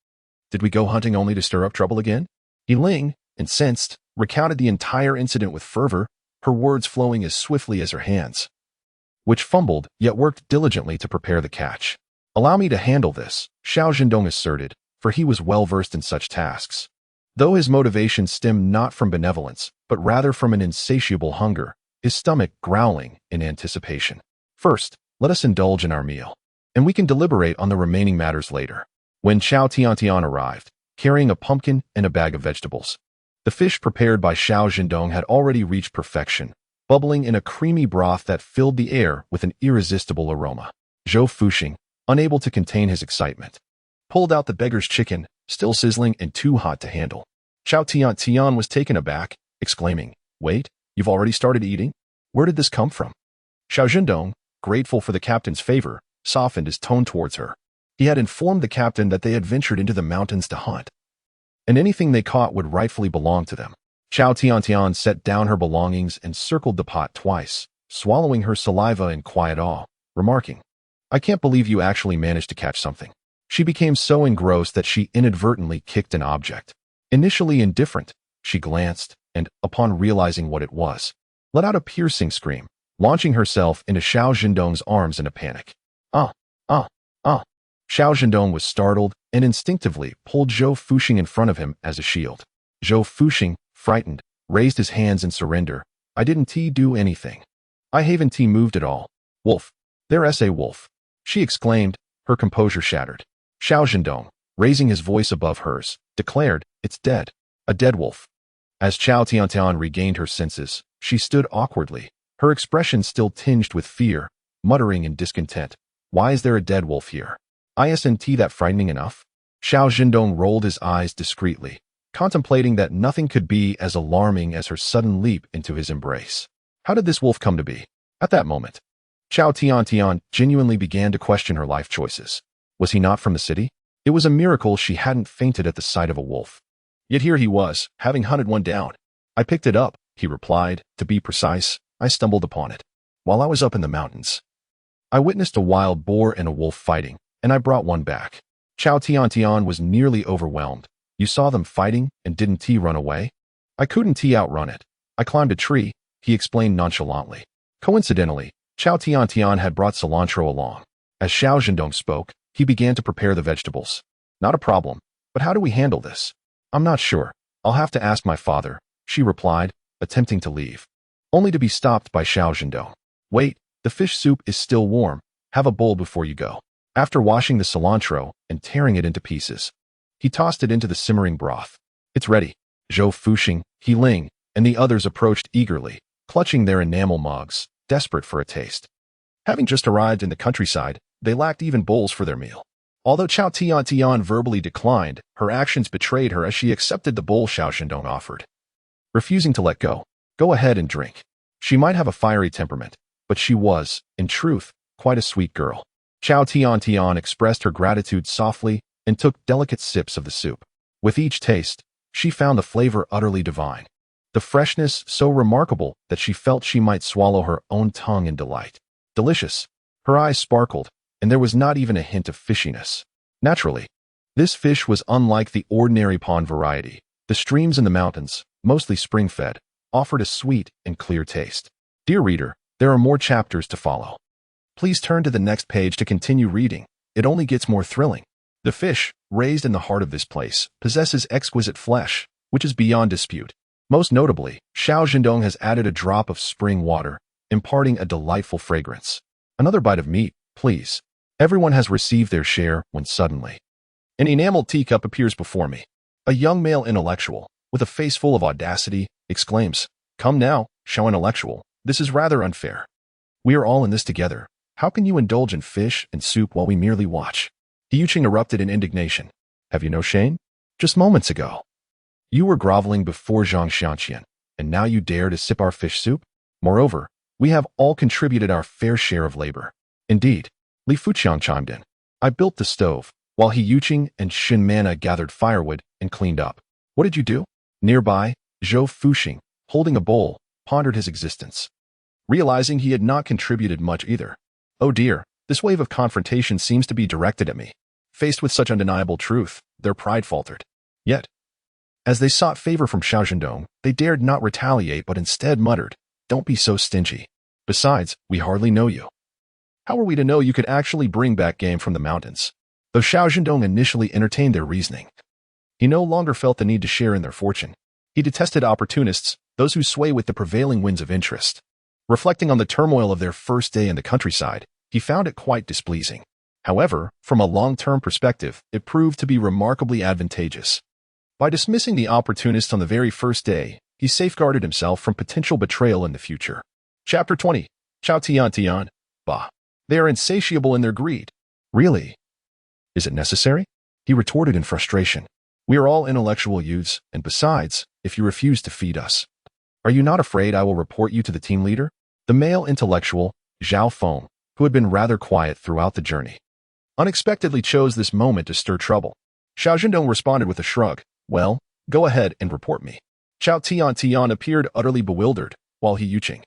Did we go hunting only to stir up trouble again? He Ling, incensed, recounted the entire incident with fervor, her words flowing as swiftly as her hands, which fumbled yet worked diligently to prepare the catch. Allow me to handle this, Xiao Zhendong asserted, for he was well versed in such tasks. Though his motivation stemmed not from benevolence, but rather from an insatiable hunger, his stomach growling in anticipation. First, let us indulge in our meal, and we can deliberate on the remaining matters later. When Xiao Tiantian arrived, carrying a pumpkin and a bag of vegetables, the fish prepared by Xiao Zhendong had already reached perfection, bubbling in a creamy broth that filled the air with an irresistible aroma. Zhou Fuxing, unable to contain his excitement, pulled out the beggar's chicken, still sizzling and too hot to handle. Xiao Tiantian was taken aback, exclaiming, "Wait, you've already started eating? Where did this come from?" Xiao Zhendong, grateful for the captain's favor, softened his tone towards her. He had informed the captain that they had ventured into the mountains to hunt, and anything they caught would rightfully belong to them. Xiao Tiantian set down her belongings and circled the pot twice, swallowing her saliva in quiet awe, remarking, "I can't believe you actually managed to catch something." She became so engrossed that she inadvertently kicked an object. Initially indifferent, she glanced, and, upon realizing what it was, let out a piercing scream, launching herself into Xiao Zhendong's arms in a panic. Ah! Xiao Zhendong was startled and instinctively pulled Zhou Fuxing in front of him as a shield. Zhou Fuxing, frightened, raised his hands in surrender. "I didn't do anything. I haven't moved at all. Wolf. There's a wolf," she exclaimed, her composure shattered. Xiao Zhendong, raising his voice above hers, declared, "It's dead. A dead wolf." As Xiao Tiantian regained her senses, She stood awkwardly, her expression still tinged with fear, muttering in discontent. Why is there a dead wolf here? Isn't that frightening enough? Xiao Zhendong rolled his eyes discreetly, contemplating that nothing could be as alarming as her sudden leap into his embrace. How did this wolf come to be? At that moment, Xiao Tiantian genuinely began to question her life choices. Was he not from the city? It was a miracle she hadn't fainted at the sight of a wolf. Yet here he was, having hunted one down. I picked it up, he replied. To be precise, I stumbled upon it. While I was up in the mountains, I witnessed a wild boar and a wolf fighting, and I brought one back. Xiao Tiantian was nearly overwhelmed. You saw them fighting, and didn't he run away? I couldn't outrun it. I climbed a tree, he explained nonchalantly. Coincidentally, Xiao Tiantian had brought cilantro along. As Xiao Zhendong spoke, he began to prepare the vegetables. Not a problem, but how do we handle this? I'm not sure. I'll have to ask my father, she replied, attempting to leave, only to be stopped by Xiao Zhendong. Wait, the fish soup is still warm. Have a bowl before you go. After washing the cilantro and tearing it into pieces, he tossed it into the simmering broth. It's ready. Zhou Fuxing, He Ling, and the others approached eagerly, clutching their enamel mugs, desperate for a taste. Having just arrived in the countryside, they lacked even bowls for their meal. Although Xiao Tiantian verbally declined, her actions betrayed her as she accepted the bowl Xiao Zhendong offered. Refusing to let go. Go ahead and drink. She might have a fiery temperament, but she was, in truth, quite a sweet girl. Xiao Tiantian expressed her gratitude softly and took delicate sips of the soup. With each taste, she found the flavor utterly divine. The freshness so remarkable that she felt she might swallow her own tongue in delight. Delicious. Her eyes sparkled, and there was not even a hint of fishiness. Naturally, this fish was unlike the ordinary pond variety. The streams in the mountains, mostly spring-fed, offered a sweet and clear taste. Dear reader, there are more chapters to follow. Please turn to the next page to continue reading. It only gets more thrilling. The fish, raised in the heart of this place, possesses exquisite flesh, which is beyond dispute. Most notably, Xiao Zhendong has added a drop of spring water, imparting a delightful fragrance. Another bite of meat, please. Everyone has received their share when suddenly an enameled teacup appears before me. A young male intellectual, with a face full of audacity, exclaims, "Come now, Xiao intellectual, this is rather unfair. We are all in this together. How can you indulge in fish and soup while we merely watch?" Yuqing erupted in indignation. Have you no shame? Just moments ago, you were groveling before Zhang Xianqian, and now you dare to sip our fish soup? Moreover, we have all contributed our fair share of labor. Indeed, Li Fuqiang chimed in. I built the stove, while He Yuqing and Xin Mana gathered firewood and cleaned up. What did you do? Nearby, Zhou Fuxing, holding a bowl, pondered his existence, realizing he had not contributed much either. Oh dear, this wave of confrontation seems to be directed at me. Faced with such undeniable truth, their pride faltered. Yet, as they sought favor from Xiao Zhendong, they dared not retaliate but instead muttered, "Don't be so stingy. Besides, we hardly know you. How are we to know you could actually bring back game from the mountains?" Though Xiao Zhendong initially entertained their reasoning, he no longer felt the need to share in their fortune. He detested opportunists, those who sway with the prevailing winds of interest. Reflecting on the turmoil of their first day in the countryside, he found it quite displeasing. However, from a long-term perspective, it proved to be remarkably advantageous. By dismissing the opportunists on the very first day, he safeguarded himself from potential betrayal in the future. Chapter 20. Xiao Tiantian. Bah. They are insatiable in their greed. Really? Is it necessary? He retorted in frustration. We are all intellectual youths, and besides, if you refuse to feed us, are you not afraid I will report you to the team leader? The male intellectual, Zhao Feng, who had been rather quiet throughout the journey, unexpectedly chose this moment to stir trouble. Xiao Zhendong responded with a shrug. Well, go ahead and report me. Xiao Tiantian appeared utterly bewildered, while He Yuqing,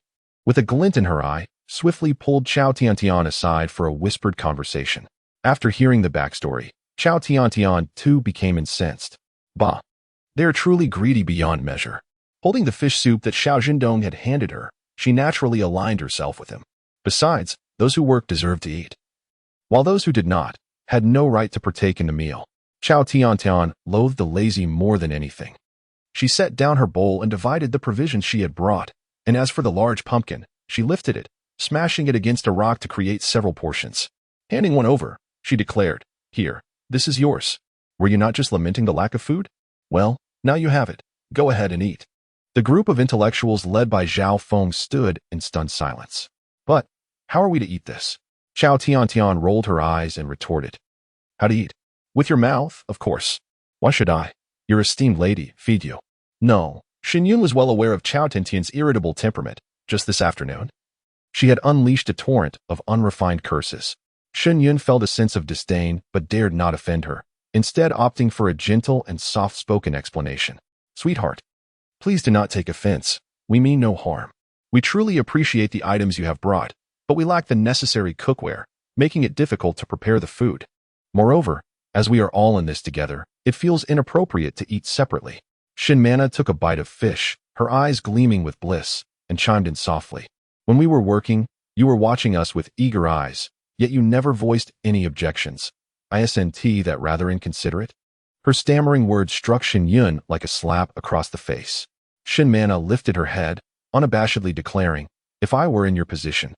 with a glint in her eye, swiftly pulled Xiao Tiantian aside for a whispered conversation. After hearing the backstory, Xiao Tiantian too became incensed. Bah! They are truly greedy beyond measure. Holding the fish soup that Xiao Zhendong had handed her, she naturally aligned herself with him. Besides, those who work deserve to eat, while those who did not had no right to partake in the meal. Xiao Tiantian loathed the lazy more than anything. She set down her bowl and divided the provisions she had brought, and as for the large pumpkin, she lifted it, smashing it against a rock to create several portions. Handing one over, she declared, "Here, this is yours. Were you not just lamenting the lack of food? Well, now you have it. Go ahead and eat." The group of intellectuals led by Zhao Feng stood in stunned silence. But how are we to eat this? Xiao Tiantian rolled her eyes and retorted. How to eat? With your mouth, of course. Why should I, your esteemed lady, feed you? No. Xin Yun was well aware of Xiao Tiantian's irritable temperament just this afternoon. She had unleashed a torrent of unrefined curses. Xin Yun felt a sense of disdain but dared not offend her, instead opting for a gentle and soft-spoken explanation. Sweetheart, please do not take offense. We mean no harm. We truly appreciate the items you have brought, but we lack the necessary cookware, making it difficult to prepare the food. Moreover, as we are all in this together, it feels inappropriate to eat separately. Shinmana took a bite of fish, her eyes gleaming with bliss, and chimed in softly. When we were working, you were watching us with eager eyes, yet you never voiced any objections. Isn't that rather inconsiderate? Her stammering words struck Xin Yun like a slap across the face. Shinmana lifted her head, unabashedly declaring, if I were in your position,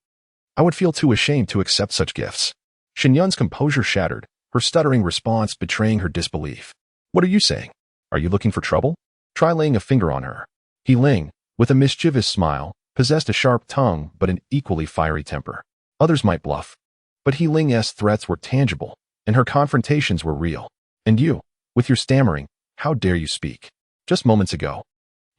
I would feel too ashamed to accept such gifts. Xin Yun's composure shattered, her stuttering response betraying her disbelief. What are you saying? Are you looking for trouble? Try laying a finger on her. He Ling, with a mischievous smile, possessed a sharp tongue but an equally fiery temper. Others might bluff, but He Ling's threats were tangible, and her confrontations were real. And you, with your stammering, how dare you speak? Just moments ago,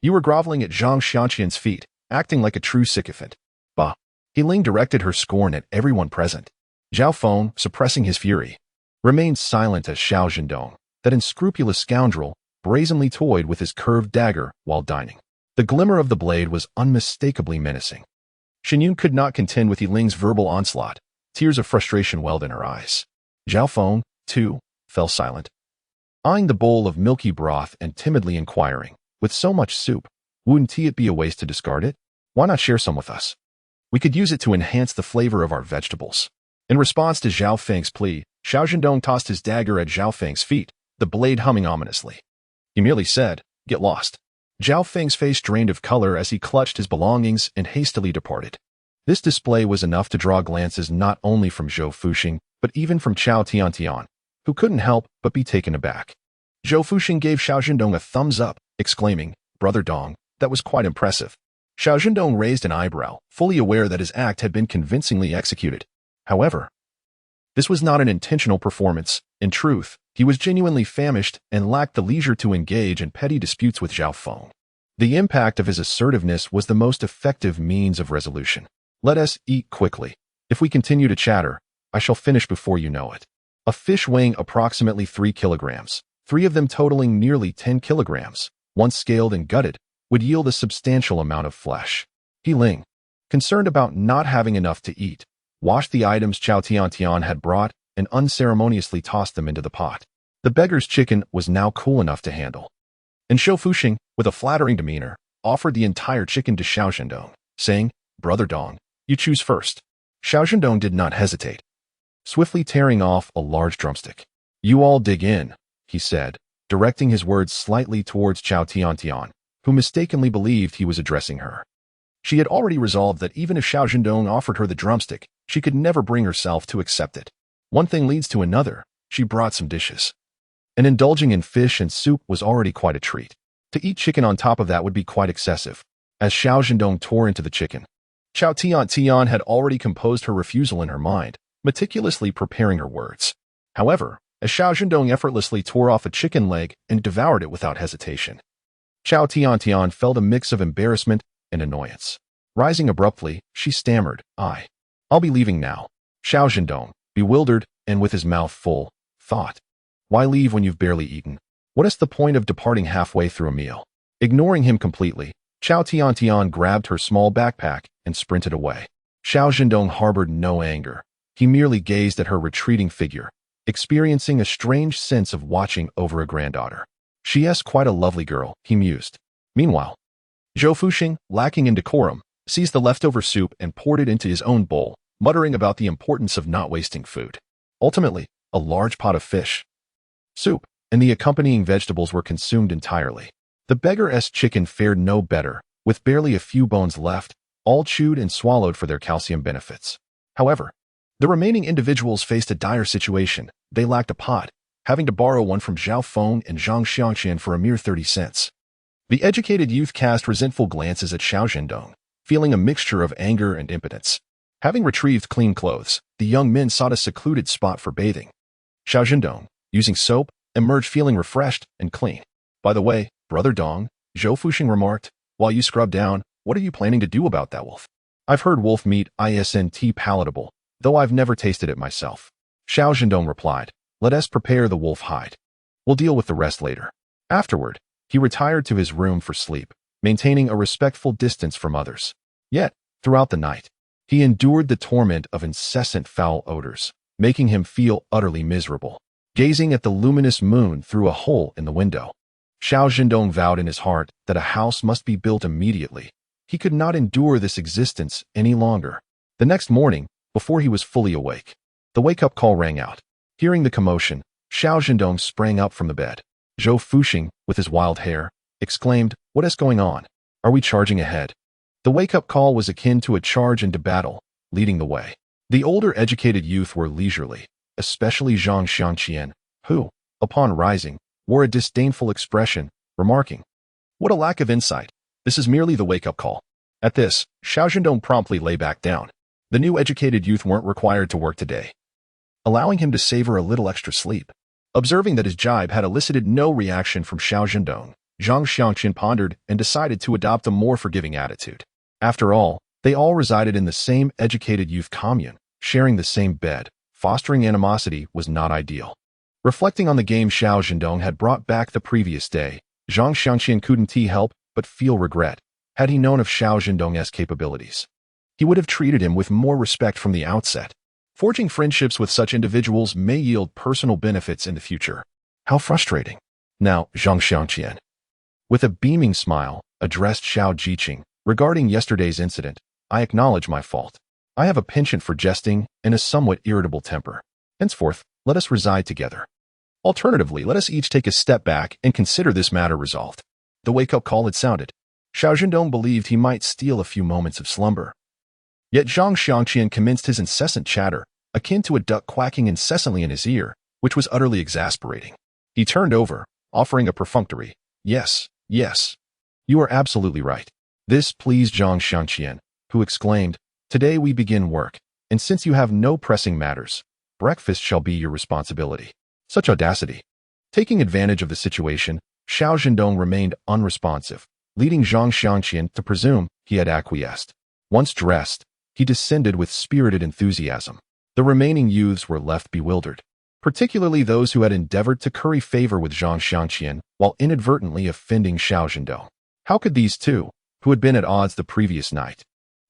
you were groveling at Zhang Xianqian's feet, acting like a true sycophant. Bah! He Ling directed her scorn at everyone present. Zhao Feng, suppressing his fury, remained silent as Xiao Zhendong, that unscrupulous scoundrel, brazenly toyed with his curved dagger while dining. The glimmer of the blade was unmistakably menacing. Xin Yun could not contend with He Ling's verbal onslaught. Tears of frustration welled in her eyes. Zhao Feng, too, fell silent, eyeing the bowl of milky broth and timidly inquiring, with so much soup, wouldn't it be a waste to discard it? Why not share some with us? We could use it to enhance the flavor of our vegetables. In response to Zhao Feng's plea, Xiao Zhendong tossed his dagger at Zhao Feng's feet, the blade humming ominously. He merely said, "Get lost." Zhao Feng's face drained of color as he clutched his belongings and hastily departed. This display was enough to draw glances not only from Zhou Fuxing, but even from Xiao Tiantian, who couldn't help but be taken aback. Zhou Fuxing gave Xiao Zhendong a thumbs up, exclaiming, "Brother Dong, that was quite impressive." Xiao Zhendong raised an eyebrow, fully aware that his act had been convincingly executed. However, this was not an intentional performance. In truth, he was genuinely famished and lacked the leisure to engage in petty disputes with Zhao Feng. The impact of his assertiveness was the most effective means of resolution. Let us eat quickly. If we continue to chatter, I shall finish before you know it. A fish weighing approximately 3 kilograms, 3 of them totaling nearly 10 kilograms, once scaled and gutted, would yield a substantial amount of flesh. He Ling, concerned about not having enough to eat, washed the items Xiao Tiantian had brought and unceremoniously tossed them into the pot. The beggar's chicken was now cool enough to handle. And Zhou Fuxing, with a flattering demeanor, offered the entire chicken to Xiao Zhendong, saying, "Brother Dong, you choose first." Xiao Zhendong did not hesitate, swiftly tearing off a large drumstick. "You all dig in," he said, directing his words slightly towards Xiao Tiantian, who mistakenly believed he was addressing her. She had already resolved that even if Xiao Zhendong offered her the drumstick, she could never bring herself to accept it. One thing leads to another. She brought some dishes. And indulging in fish and soup was already quite a treat. To eat chicken on top of that would be quite excessive. As Xiao Zhendong tore into the chicken, Xiao Tiantian had already composed her refusal in her mind, meticulously preparing her words. However, as Xiao Zhendong effortlessly tore off a chicken leg and devoured it without hesitation, Xiao Tiantian felt a mix of embarrassment and annoyance. Rising abruptly, she stammered, I'll be leaving now. Xiao Zhendong, bewildered and with his mouth full, thought, why leave when you've barely eaten? What is the point of departing halfway through a meal? Ignoring him completely, Xiao Tiantian grabbed her small backpack and sprinted away. Xiao Zhendong harbored no anger. He merely gazed at her retreating figure, experiencing a strange sense of watching over a granddaughter. She is quite a lovely girl, he mused. Meanwhile, Zhou Fuxing, lacking in decorum, seized the leftover soup and poured it into his own bowl, muttering about the importance of not wasting food. Ultimately, a large pot of fish, soup, and the accompanying vegetables were consumed entirely. The beggar's chicken fared no better, with barely a few bones left, all chewed and swallowed for their calcium benefits. However, the remaining individuals faced a dire situation. They lacked a pot, having to borrow one from Zhao Feng and Zhang Xiangqian for a mere 30 cents. The educated youth cast resentful glances at Xiao Zhendong, feeling a mixture of anger and impotence. Having retrieved clean clothes, the young men sought a secluded spot for bathing. Xiao Zhendong, using soap, emerged feeling refreshed and clean. By the way, Brother Dong, Zhou Fuxing remarked, while you scrub down, what are you planning to do about that wolf? I've heard wolf meat isn't palatable, though I've never tasted it myself. Xiao Zhendong replied, let us prepare the wolf hide. We'll deal with the rest later. Afterward, he retired to his room for sleep, maintaining a respectful distance from others. Yet, throughout the night, he endured the torment of incessant foul odors, making him feel utterly miserable. Gazing at the luminous moon through a hole in the window, Xiao Zhendong vowed in his heart that a house must be built immediately. He could not endure this existence any longer. The next morning, before he was fully awake, the wake-up call rang out. Hearing the commotion, Xiao Zhendong sprang up from the bed. Zhou Fuxing, with his wild hair, exclaimed, what is going on? Are we charging ahead? The wake-up call was akin to a charge into battle, leading the way. The older educated youth were leisurely, especially Zhang Xiangqian, who, upon rising, wore a disdainful expression, remarking, what a lack of insight. This is merely the wake-up call. At this, Xiao Zhendong promptly lay back down. The new educated youth weren't required to work today, allowing him to savor a little extra sleep. Observing that his jibe had elicited no reaction from Xiao Zhendong, Zhang Xiangqian pondered and decided to adopt a more forgiving attitude. After all, they all resided in the same educated youth commune, sharing the same bed. Fostering animosity was not ideal. Reflecting on the game Xiao Zhendong had brought back the previous day, Zhang Xiangqian couldn't help but feel regret. Had he known of Xiao Zhendong's capabilities, he would have treated him with more respect from the outset. Forging friendships with such individuals may yield personal benefits in the future. How frustrating. Now, Zhang Xiangqian, with a beaming smile, addressed Xiao Zhiqing, regarding yesterday's incident, I acknowledge my fault. I have a penchant for jesting and a somewhat irritable temper. Henceforth, let us reside together. Alternatively, let us each take a step back and consider this matter resolved. The wake-up call had sounded. Xiao Zhendong believed he might steal a few moments of slumber. Yet Zhang Xiangqian commenced his incessant chatter, akin to a duck quacking incessantly in his ear, which was utterly exasperating. He turned over, offering a perfunctory, yes, yes. You are absolutely right. This pleased Zhang Xiangqian, who exclaimed, today we begin work, and since you have no pressing matters, breakfast shall be your responsibility. Such audacity. Taking advantage of the situation, Xiao Zhendong remained unresponsive, leading Zhang Xiangqian to presume he had acquiesced. Once dressed, he descended with spirited enthusiasm. The remaining youths were left bewildered, particularly those who had endeavored to curry favor with Zhang Xiangqian while inadvertently offending Xiao Zhendong. How could these two, who had been at odds the previous night,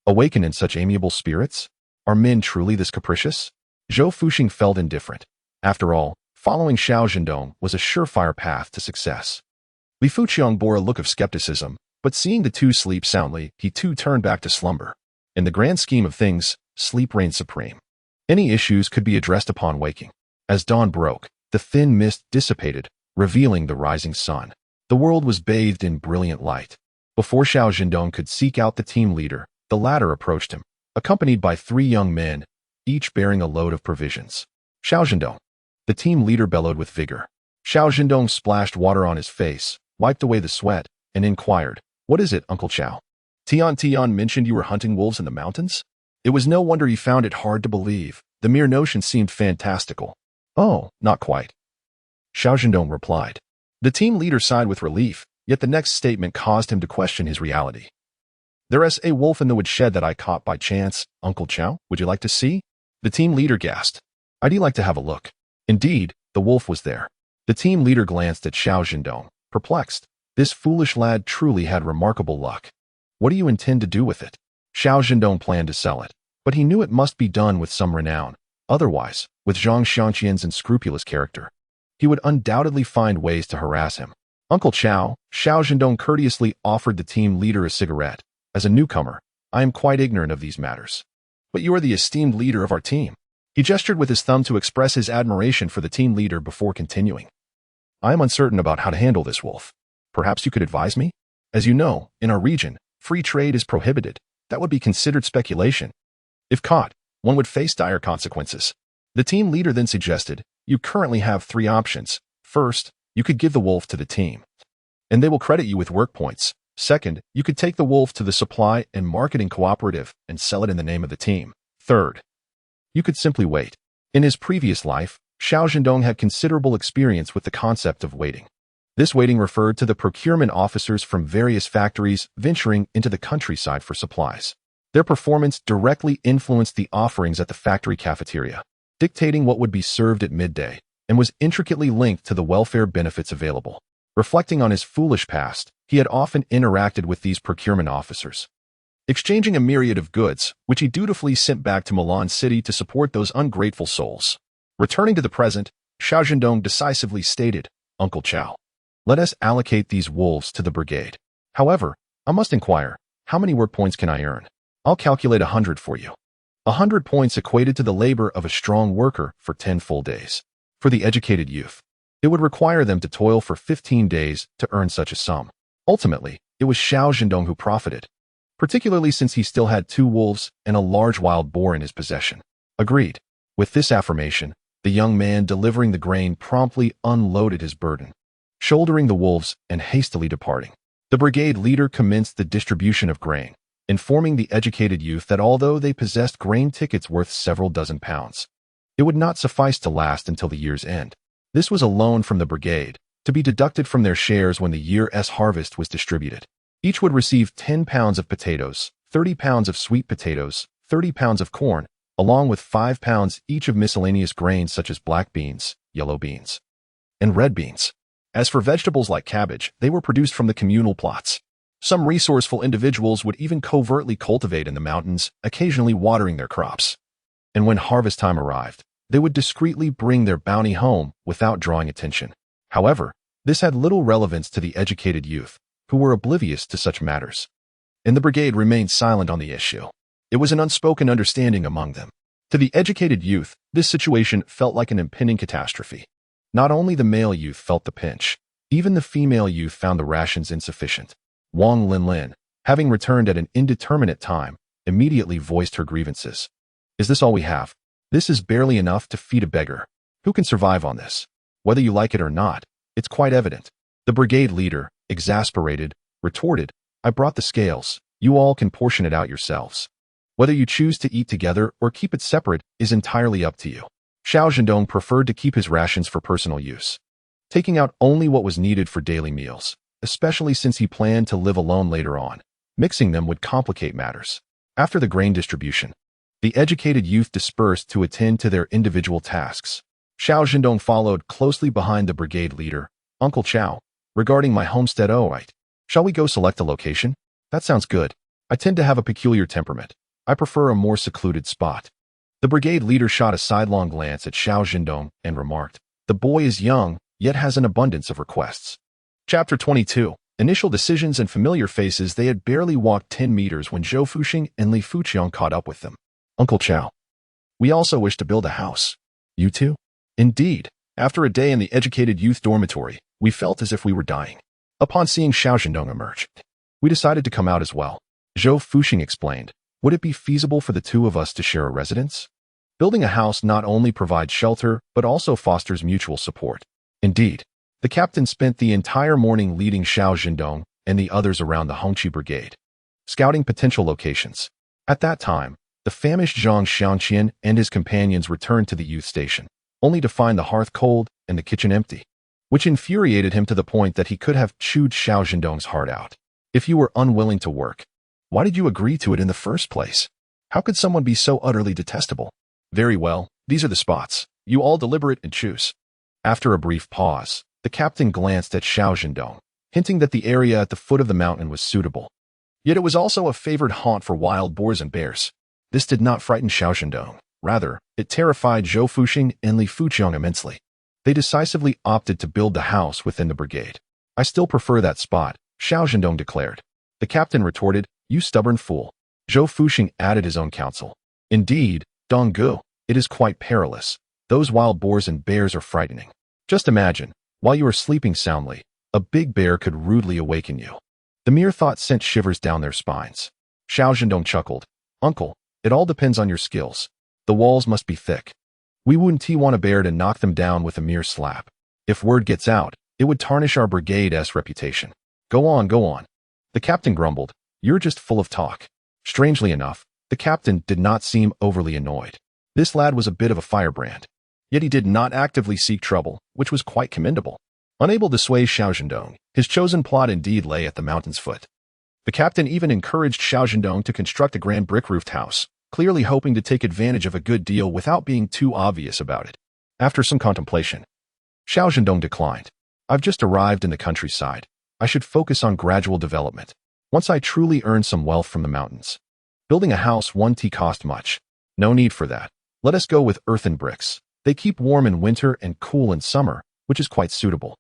awaken in such amiable spirits? Are men truly this capricious? Zhou Fuxing felt indifferent. After all, following Xiao Zhendong was a surefire path to success. Li Fuqiang bore a look of skepticism, but seeing the two sleep soundly, he too turned back to slumber. In the grand scheme of things, sleep reigned supreme. Any issues could be addressed upon waking. As dawn broke, the thin mist dissipated, revealing the rising sun. The world was bathed in brilliant light. Before Xiao Zhendong could seek out the team leader, the latter approached him, accompanied by 3 young men, each bearing a load of provisions. Xiao Zhendong. The team leader bellowed with vigor. Xiao Zhendong splashed water on his face, wiped away the sweat, and inquired, what is it, Uncle Xiao? Tian mentioned you were hunting wolves in the mountains? It was no wonder he found it hard to believe. The mere notion seemed fantastical. Oh, not quite. Xiao Zhendong replied. The team leader sighed with relief, yet the next statement caused him to question his reality. There is a wolf in the woodshed that I caught by chance, Uncle Xiao. Would you like to see? The team leader gasped. I'd like to have a look. Indeed, the wolf was there. The team leader glanced at Xiao Zhendong, perplexed. This foolish lad truly had remarkable luck. What do you intend to do with it? Xiao Zhendong planned to sell it, but he knew it must be done with some renown. Otherwise, with Zhang Xiangqian's unscrupulous character, he would undoubtedly find ways to harass him. Uncle Xiao, Xiao Zhendong courteously offered the team leader a cigarette. As a newcomer, I am quite ignorant of these matters. But you are the esteemed leader of our team. He gestured with his thumb to express his admiration for the team leader before continuing. I am uncertain about how to handle this wolf. Perhaps you could advise me? As you know, in our region, free trade is prohibited. That would be considered speculation. If caught, one would face dire consequences. The team leader then suggested, you currently have 3 options. First, you could give the wolf to the team. and they will credit you with work points. Second, you could take the wolf to the supply and marketing cooperative and sell it in the name of the team. Third, you could simply wait. In his previous life, Xiao Zhendong had considerable experience with the concept of waiting. This waiting referred to the procurement officers from various factories venturing into the countryside for supplies. Their performance directly influenced the offerings at the factory cafeteria, dictating what would be served at midday, and was intricately linked to the welfare benefits available. Reflecting on his foolish past, he had often interacted with these procurement officers, exchanging a myriad of goods, which he dutifully sent back to Milan City to support those ungrateful souls. Returning to the present, Xiao Zhendong decisively stated, "Uncle Xiao, let us allocate these wolves to the brigade. However, I must inquire, how many work points can I earn? I'll calculate 100 for you." 100 points equated to the labor of a strong worker for 10 full days. For the educated youth, it would require them to toil for 15 days to earn such a sum. Ultimately, it was Xiao Zhendong who profited, particularly since he still had 2 wolves and a large wild boar in his possession. Agreed. With this affirmation, the young man delivering the grain promptly unloaded his burden, shouldering the wolves and hastily departing. The brigade leader commenced the distribution of grain, informing the educated youth that although they possessed grain tickets worth several dozen pounds, it would not suffice to last until the year's end. This was a loan from the brigade, to be deducted from their shares when the year's harvest was distributed. Each would receive 10 pounds of potatoes, 30 pounds of sweet potatoes, 30 pounds of corn, along with 5 pounds each of miscellaneous grains such as black beans, yellow beans, and red beans. As for vegetables like cabbage, they were produced from the communal plots. Some resourceful individuals would even covertly cultivate in the mountains, occasionally watering their crops. And when harvest time arrived, they would discreetly bring their bounty home without drawing attention. However, this had little relevance to the educated youth, who were oblivious to such matters. And the brigade remained silent on the issue. It was an unspoken understanding among them. To the educated youth, this situation felt like an impending catastrophe. Not only the male youth felt the pinch, even the female youth found the rations insufficient. Wang Linlin, having returned at an indeterminate time, immediately voiced her grievances. "Is this all we have? This is barely enough to feed a beggar. Who can survive on this? Whether you like it or not, it's quite evident." The brigade leader, exasperated, retorted, "I brought the scales. You all can portion it out yourselves. Whether you choose to eat together or keep it separate is entirely up to you." Xiao Zhendong preferred to keep his rations for personal use, taking out only what was needed for daily meals, especially since he planned to live alone later on. Mixing them would complicate matters. After the grain distribution, the educated youth dispersed to attend to their individual tasks. Xiao Zhendong followed closely behind the brigade leader. "Uncle Xiao, regarding my homestead, right. Shall we go select a location?" "That sounds good. I tend to have a peculiar temperament. I prefer a more secluded spot." The brigade leader shot a sidelong glance at Xiao Zhendong and remarked, "The boy is young, yet has an abundance of requests." Chapter 22. Initial decisions and familiar faces. They had barely walked 10 meters when Zhou Fuxing and Li Fuqiang caught up with them. "Uncle Xiao, we also wish to build a house." "You too?" "Indeed. After a day in the educated youth dormitory, we felt as if we were dying. Upon seeing Xiao Zhendong emerge, we decided to come out as well." Zhou Fuxing explained, "Would it be feasible for the 2 of us to share a residence? Building a house not only provides shelter, but also fosters mutual support." Indeed, the captain spent the entire morning leading Xiao Zhendong and the others around the Hongqi brigade, scouting potential locations. At that time, the famished Zhang Xiangqian and his companions returned to the youth station, only to find the hearth cold and the kitchen empty, which infuriated him to the point that he could have chewed Xiao Zhendong's heart out. "If you were unwilling to work, why did you agree to it in the first place? How could someone be so utterly detestable?" "Very well, these are the spots. You all deliberate and choose." After a brief pause, the captain glanced at Xiao Zhendong, hinting that the area at the foot of the mountain was suitable. Yet it was also a favored haunt for wild boars and bears. This did not frighten Xiao Zhendong. Rather, it terrified Zhou Fuxing and Li Fuqiang immensely. They decisively opted to build the house within the brigade. "I still prefer that spot," Xiao Zhendong declared. The captain retorted, "You stubborn fool." Zhou Fuxing added his own counsel. "Indeed, Donggu, it is quite perilous. Those wild boars and bears are frightening. Just imagine, while you are sleeping soundly, a big bear could rudely awaken you." The mere thought sent shivers down their spines. Xiao Zhendong chuckled, "Uncle, it all depends on your skills. The walls must be thick. We wouldn't want a bear to knock them down with a mere slap. If word gets out, it would tarnish our brigade's reputation." Go on, go on. The captain grumbled. You're just full of talk. Strangely enough, the captain did not seem overly annoyed. This lad was a bit of a firebrand. Yet he did not actively seek trouble, which was quite commendable. Unable to sway Xiao Zhendong, his chosen plot indeed lay at the mountain's foot. The captain even encouraged Xiao Zhendong to construct a grand brick-roofed house, clearly hoping to take advantage of a good deal without being too obvious about it. After some contemplation, Xiao Zhendong declined. I've just arrived in the countryside. I should focus on gradual development. Once I truly earn some wealth from the mountains. Building a house won't cost much. No need for that. Let us go with earthen bricks. They keep warm in winter and cool in summer, which is quite suitable.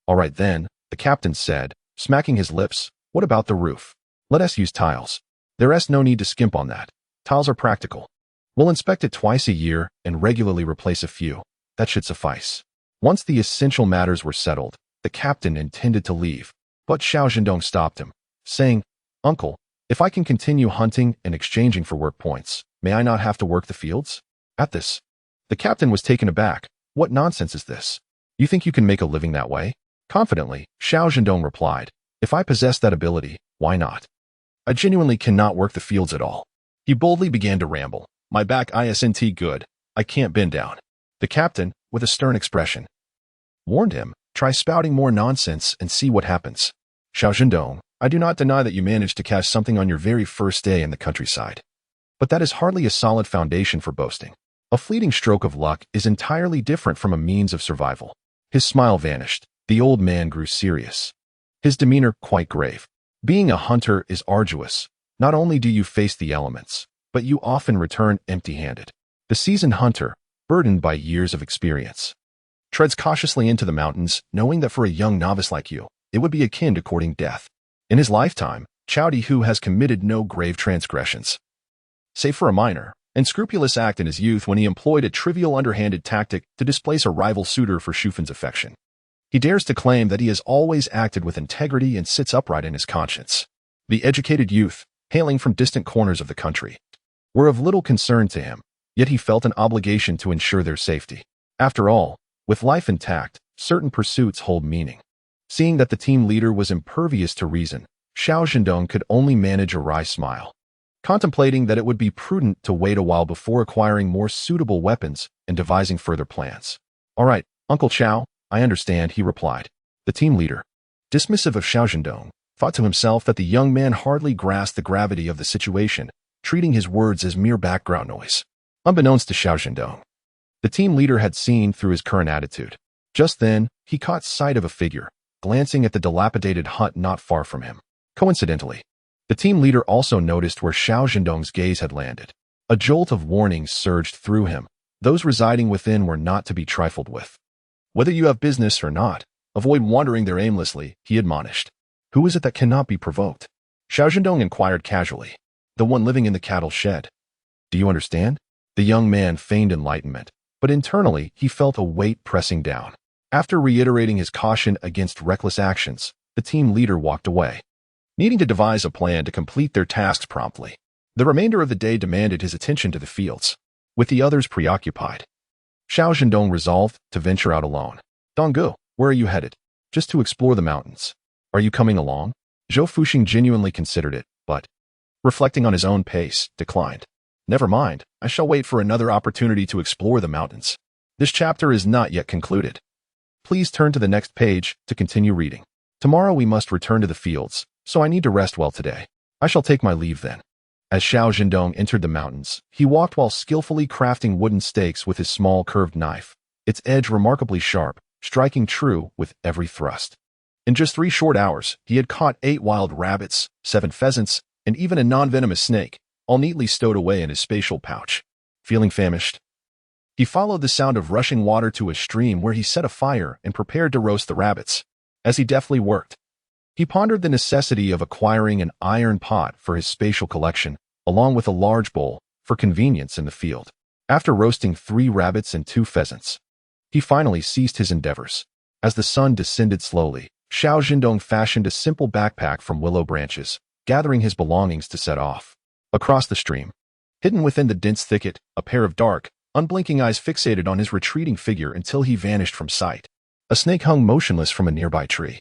All right then, the captain said, smacking his lips. What about the roof? Let us use tiles. There's no need to skimp on that. Tiles are practical. We'll inspect it twice a year and regularly replace a few. That should suffice. Once the essential matters were settled, the captain intended to leave, but Xiao Zhendong stopped him, saying, Uncle, if I can continue hunting and exchanging for work points, may I not have to work the fields? At this, the captain was taken aback. What nonsense is this? You think you can make a living that way? Confidently, Xiao Zhendong replied, if I possess that ability, why not? I genuinely cannot work the fields at all. He boldly began to ramble. My back isn't good. I can't bend down. The captain, with a stern expression, warned him, try spouting more nonsense and see what happens. Xiao Zhendong, I do not deny that you managed to catch something on your very first day in the countryside. But that is hardly a solid foundation for boasting. A fleeting stroke of luck is entirely different from a means of survival. His smile vanished. The old man grew serious. His demeanor quite grave. Being a hunter is arduous. Not only do you face the elements, but you often return empty-handed. The seasoned hunter, burdened by years of experience, treads cautiously into the mountains, knowing that for a young novice like you, it would be akin to courting death. In his lifetime, Chowdy Hu has committed no grave transgressions, save for a minor and scrupulous act in his youth when he employed a trivial underhanded tactic to displace a rival suitor for Shufan's affection. He dares to claim that he has always acted with integrity and sits upright in his conscience. The educated youth, hailing from distant corners of the country, were of little concern to him, yet he felt an obligation to ensure their safety. After all, with life intact, certain pursuits hold meaning. Seeing that the team leader was impervious to reason, Xiao Zhendong could only manage a wry smile, contemplating that it would be prudent to wait a while before acquiring more suitable weapons and devising further plans. All right, Uncle Xiao, I understand, he replied. The team leader, dismissive of Xiao Zhendong, thought to himself that the young man hardly grasped the gravity of the situation, treating his words as mere background noise. Unbeknownst to Xiao Zhendong, the team leader had seen through his current attitude. Just then, he caught sight of a figure, glancing at the dilapidated hut not far from him. Coincidentally, the team leader also noticed where Xiao Zhendong's gaze had landed. A jolt of warning surged through him. Those residing within were not to be trifled with. Whether you have business or not, avoid wandering there aimlessly, he admonished. Who is it that cannot be provoked? Xiao Zhendong inquired casually. The one living in the cattle shed. Do you understand? The young man feigned enlightenment, but internally he felt a weight pressing down. After reiterating his caution against reckless actions, the team leader walked away, needing to devise a plan to complete their tasks promptly. The remainder of the day demanded his attention to the fields, with the others preoccupied. Xiao Zhendong resolved to venture out alone. Donggu, where are you headed? Just to explore the mountains. Are you coming along? Zhou Fuxing genuinely considered it, but, reflecting on his own pace, declined. Never mind, I shall wait for another opportunity to explore the mountains. This chapter is not yet concluded. Please turn to the next page to continue reading. Tomorrow we must return to the fields, so I need to rest well today. I shall take my leave then. As Xiao Zhendong entered the mountains, he walked while skillfully crafting wooden stakes with his small curved knife, its edge remarkably sharp, striking true with every thrust. In just 3 short hours, he had caught 8 wild rabbits, 7 pheasants, and even a non-venomous snake, all neatly stowed away in his spatial pouch. Feeling famished, he followed the sound of rushing water to a stream where he set a fire and prepared to roast the rabbits. As he deftly worked, he pondered the necessity of acquiring an iron pot for his spatial collection, along with a large bowl for convenience in the field. After roasting 3 rabbits and 2 pheasants, he finally ceased his endeavors. As the sun descended slowly, Xiao Zhendong fashioned a simple backpack from willow branches, gathering his belongings to set off. Across the stream, hidden within the dense thicket, a pair of dark, unblinking eyes fixated on his retreating figure until he vanished from sight. A snake hung motionless from a nearby tree.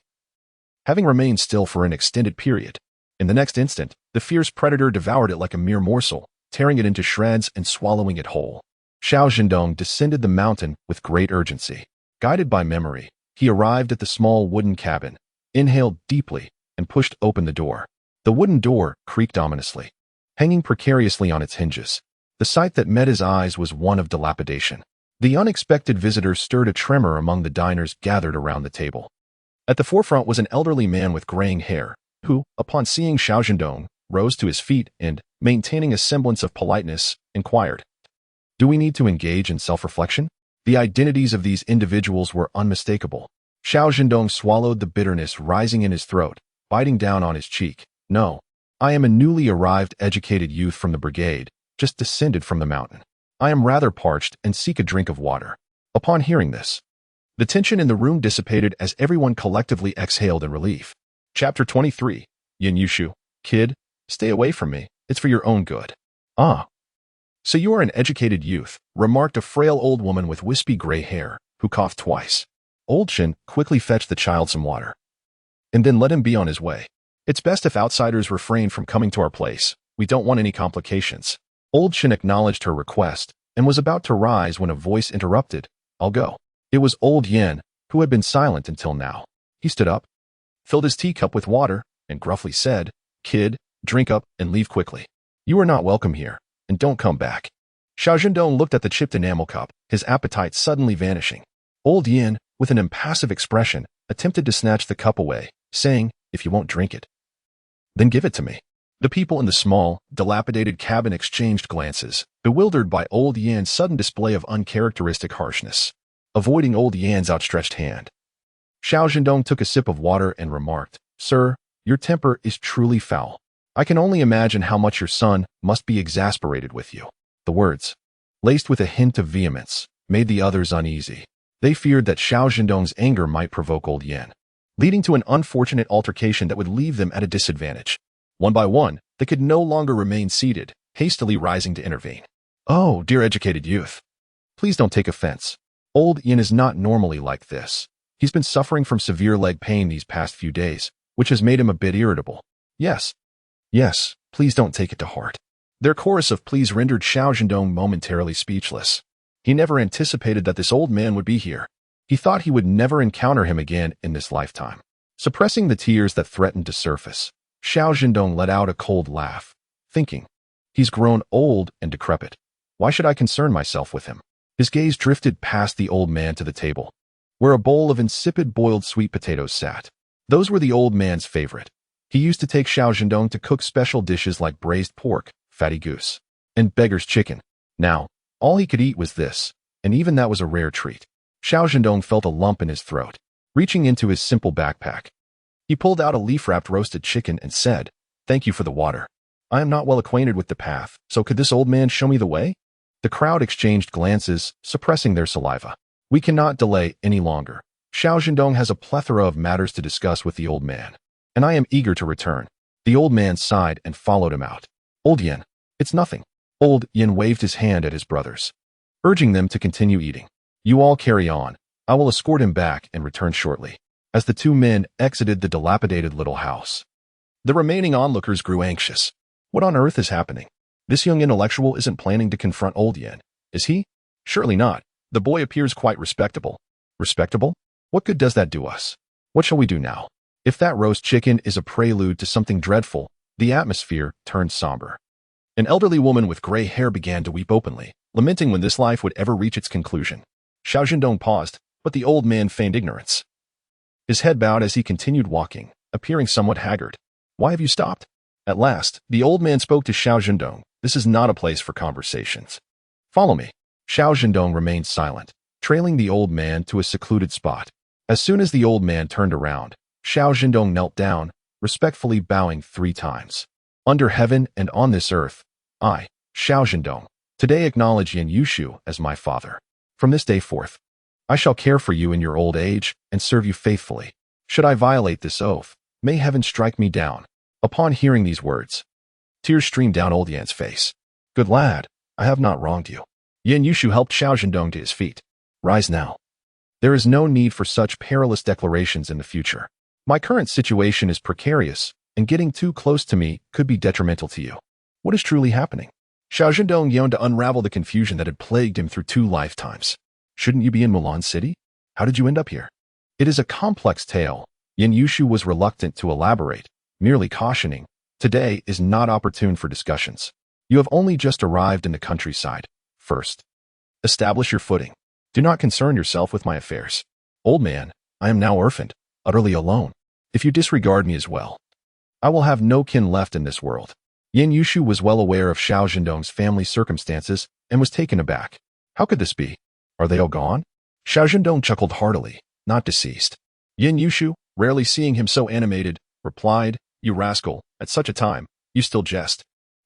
having remained still for an extended period. In the next instant, the fierce predator devoured it like a mere morsel, tearing it into shreds and swallowing it whole. Xiao Zhendong descended the mountain with great urgency. Guided by memory, he arrived at the small wooden cabin, inhaled deeply, and pushed open the door. The wooden door creaked ominously, hanging precariously on its hinges. The sight that met his eyes was one of dilapidation. The unexpected visitor stirred a tremor among the diners gathered around the table. At the forefront was an elderly man with graying hair, who, upon seeing Xiao Zhendong, rose to his feet and, maintaining a semblance of politeness, inquired, "Do we need to engage in self-reflection?" The identities of these individuals were unmistakable. Xiao Zhendong swallowed the bitterness rising in his throat, biting down on his cheek. "No, I am a newly arrived educated youth from the brigade, just descended from the mountain. I am rather parched and seek a drink of water." Upon hearing this, the tension in the room dissipated as everyone collectively exhaled in relief. Chapter 23. Yin Yushu, kid, stay away from me. It's for your own good. "Ah. So you are an educated youth," remarked a frail old woman with wispy gray hair, who coughed twice. Old Shin quickly fetched the child some water, and then let him be on his way. "It's best if outsiders refrain from coming to our place. We don't want any complications." Old Shin acknowledged her request and was about to rise when a voice interrupted. "I'll go." It was Old Yin, who had been silent until now. He stood up, filled his teacup with water, and gruffly said, "Kid, drink up and leave quickly. You are not welcome here, and don't come back." Xiao Zhendong looked at the chipped enamel cup, his appetite suddenly vanishing. Old Yin, with an impassive expression, attempted to snatch the cup away, saying, "If you won't drink it, then give it to me." The people in the small, dilapidated cabin exchanged glances, bewildered by Old Yan's sudden display of uncharacteristic harshness. Avoiding Old Yan's outstretched hand, Xiao Zhendong took a sip of water and remarked, "Sir, your temper is truly foul. I can only imagine how much your son must be exasperated with you." The words, laced with a hint of vehemence, made the others uneasy. They feared that Xiao Zhendong's anger might provoke Old Yan, leading to an unfortunate altercation that would leave them at a disadvantage. One by one, they could no longer remain seated, hastily rising to intervene. "Oh, dear educated youth, please don't take offense. Old Yin is not normally like this. He's been suffering from severe leg pain these past few days, which has made him a bit irritable. Yes, please don't take it to heart." Their chorus of pleas rendered Xiao Zhendong momentarily speechless. He never anticipated that this old man would be here. He thought he would never encounter him again in this lifetime. Suppressing the tears that threatened to surface, Xiao Zhendong let out a cold laugh, thinking, "He's grown old and decrepit. Why should I concern myself with him?" His gaze drifted past the old man to the table, where a bowl of insipid boiled sweet potatoes sat. Those were the old man's favorite. He used to take Xiao Zhendong to cook special dishes like braised pork, fatty goose, and beggar's chicken. Now, all he could eat was this, and even that was a rare treat. Xiao Zhendong felt a lump in his throat. Reaching into his simple backpack, he pulled out a leaf-wrapped roasted chicken and said, "Thank you for the water. I am not well acquainted with the path, so could this old man show me the way?" The crowd exchanged glances, suppressing their saliva. "We cannot delay any longer. Xiao Zhendong has a plethora of matters to discuss with the old man, and I am eager to return." The old man sighed and followed him out. "Old Yin, it's nothing." Old Yin waved his hand at his brothers, urging them to continue eating. "You all carry on. I will escort him back and return shortly." As the two men exited the dilapidated little house, the remaining onlookers grew anxious. What on earth is happening? This young intellectual isn't planning to confront Old Yin, is he? Surely not. The boy appears quite respectable. Respectable? What good does that do us? What shall we do now? If that roast chicken is a prelude to something dreadful, the atmosphere turned somber. An elderly woman with gray hair began to weep openly, lamenting when this life would ever reach its conclusion. Xiao Zhendong paused, but the old man feigned ignorance. His head bowed as he continued walking, appearing somewhat haggard. "Why have you stopped?" At last, the old man spoke to Xiao Zhendong. "This is not a place for conversations. Follow me." Xiao Zhendong remained silent, trailing the old man to a secluded spot. As soon as the old man turned around, Xiao Zhendong knelt down, respectfully bowing 3 times. "Under heaven and on this earth, I, Xiao Zhendong, today acknowledge Yin Yushu as my father. From this day forth, I shall care for you in your old age and serve you faithfully. Should I violate this oath, may heaven strike me down." Upon hearing these words, tears streamed down Old Yan's face. "Good lad, I have not wronged you." Yin Yushu helped Xiao Zhendong to his feet. "Rise now. There is no need for such perilous declarations in the future. My current situation is precarious, and getting too close to me could be detrimental to you. What is truly happening? Xiao Zhendong yearned to unravel the confusion that had plagued him through 2 lifetimes. Shouldn't you be in Mulan City? How did you end up here? It is a complex tale. Yin Yushu was reluctant to elaborate, merely cautioning, today is not opportune for discussions. You have only just arrived in the countryside. First, establish your footing. Do not concern yourself with my affairs. Old man, I am now orphaned, utterly alone. If you disregard me as well, I will have no kin left in this world. Yin Yushu was well aware of Xiao Zhendong's family circumstances and was taken aback. How could this be? Are they all gone? Xiao Zhendong chuckled heartily, not deceased. Yin Yushu, rarely seeing him so animated, replied, You rascal, at such a time, you still jest.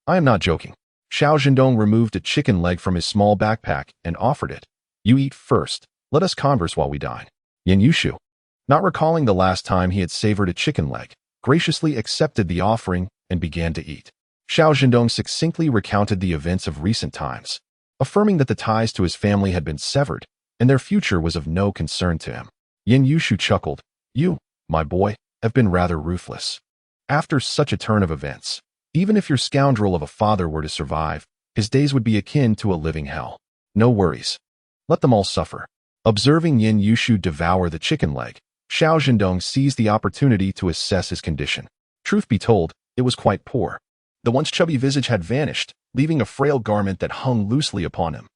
I am not joking. Xiao Zhendong removed a chicken leg from his small backpack and offered it. You eat first. Let us converse while we dine. Yin Yushu, not recalling the last time he had savored a chicken leg, graciously accepted the offering and began to eat. Xiao Zhendong succinctly recounted the events of recent times, affirming that the ties to his family had been severed and their future was of no concern to him. Yin Yushu chuckled. You, my boy, have been rather ruthless. After such a turn of events, even if your scoundrel of a father were to survive, his days would be akin to a living hell. No worries. Let them all suffer. Observing Yin Yushu devour the chicken leg, Xiao Zhendong seized the opportunity to assess his condition. Truth be told, it was quite poor. The once chubby visage had vanished, leaving a frail garment that hung loosely upon him.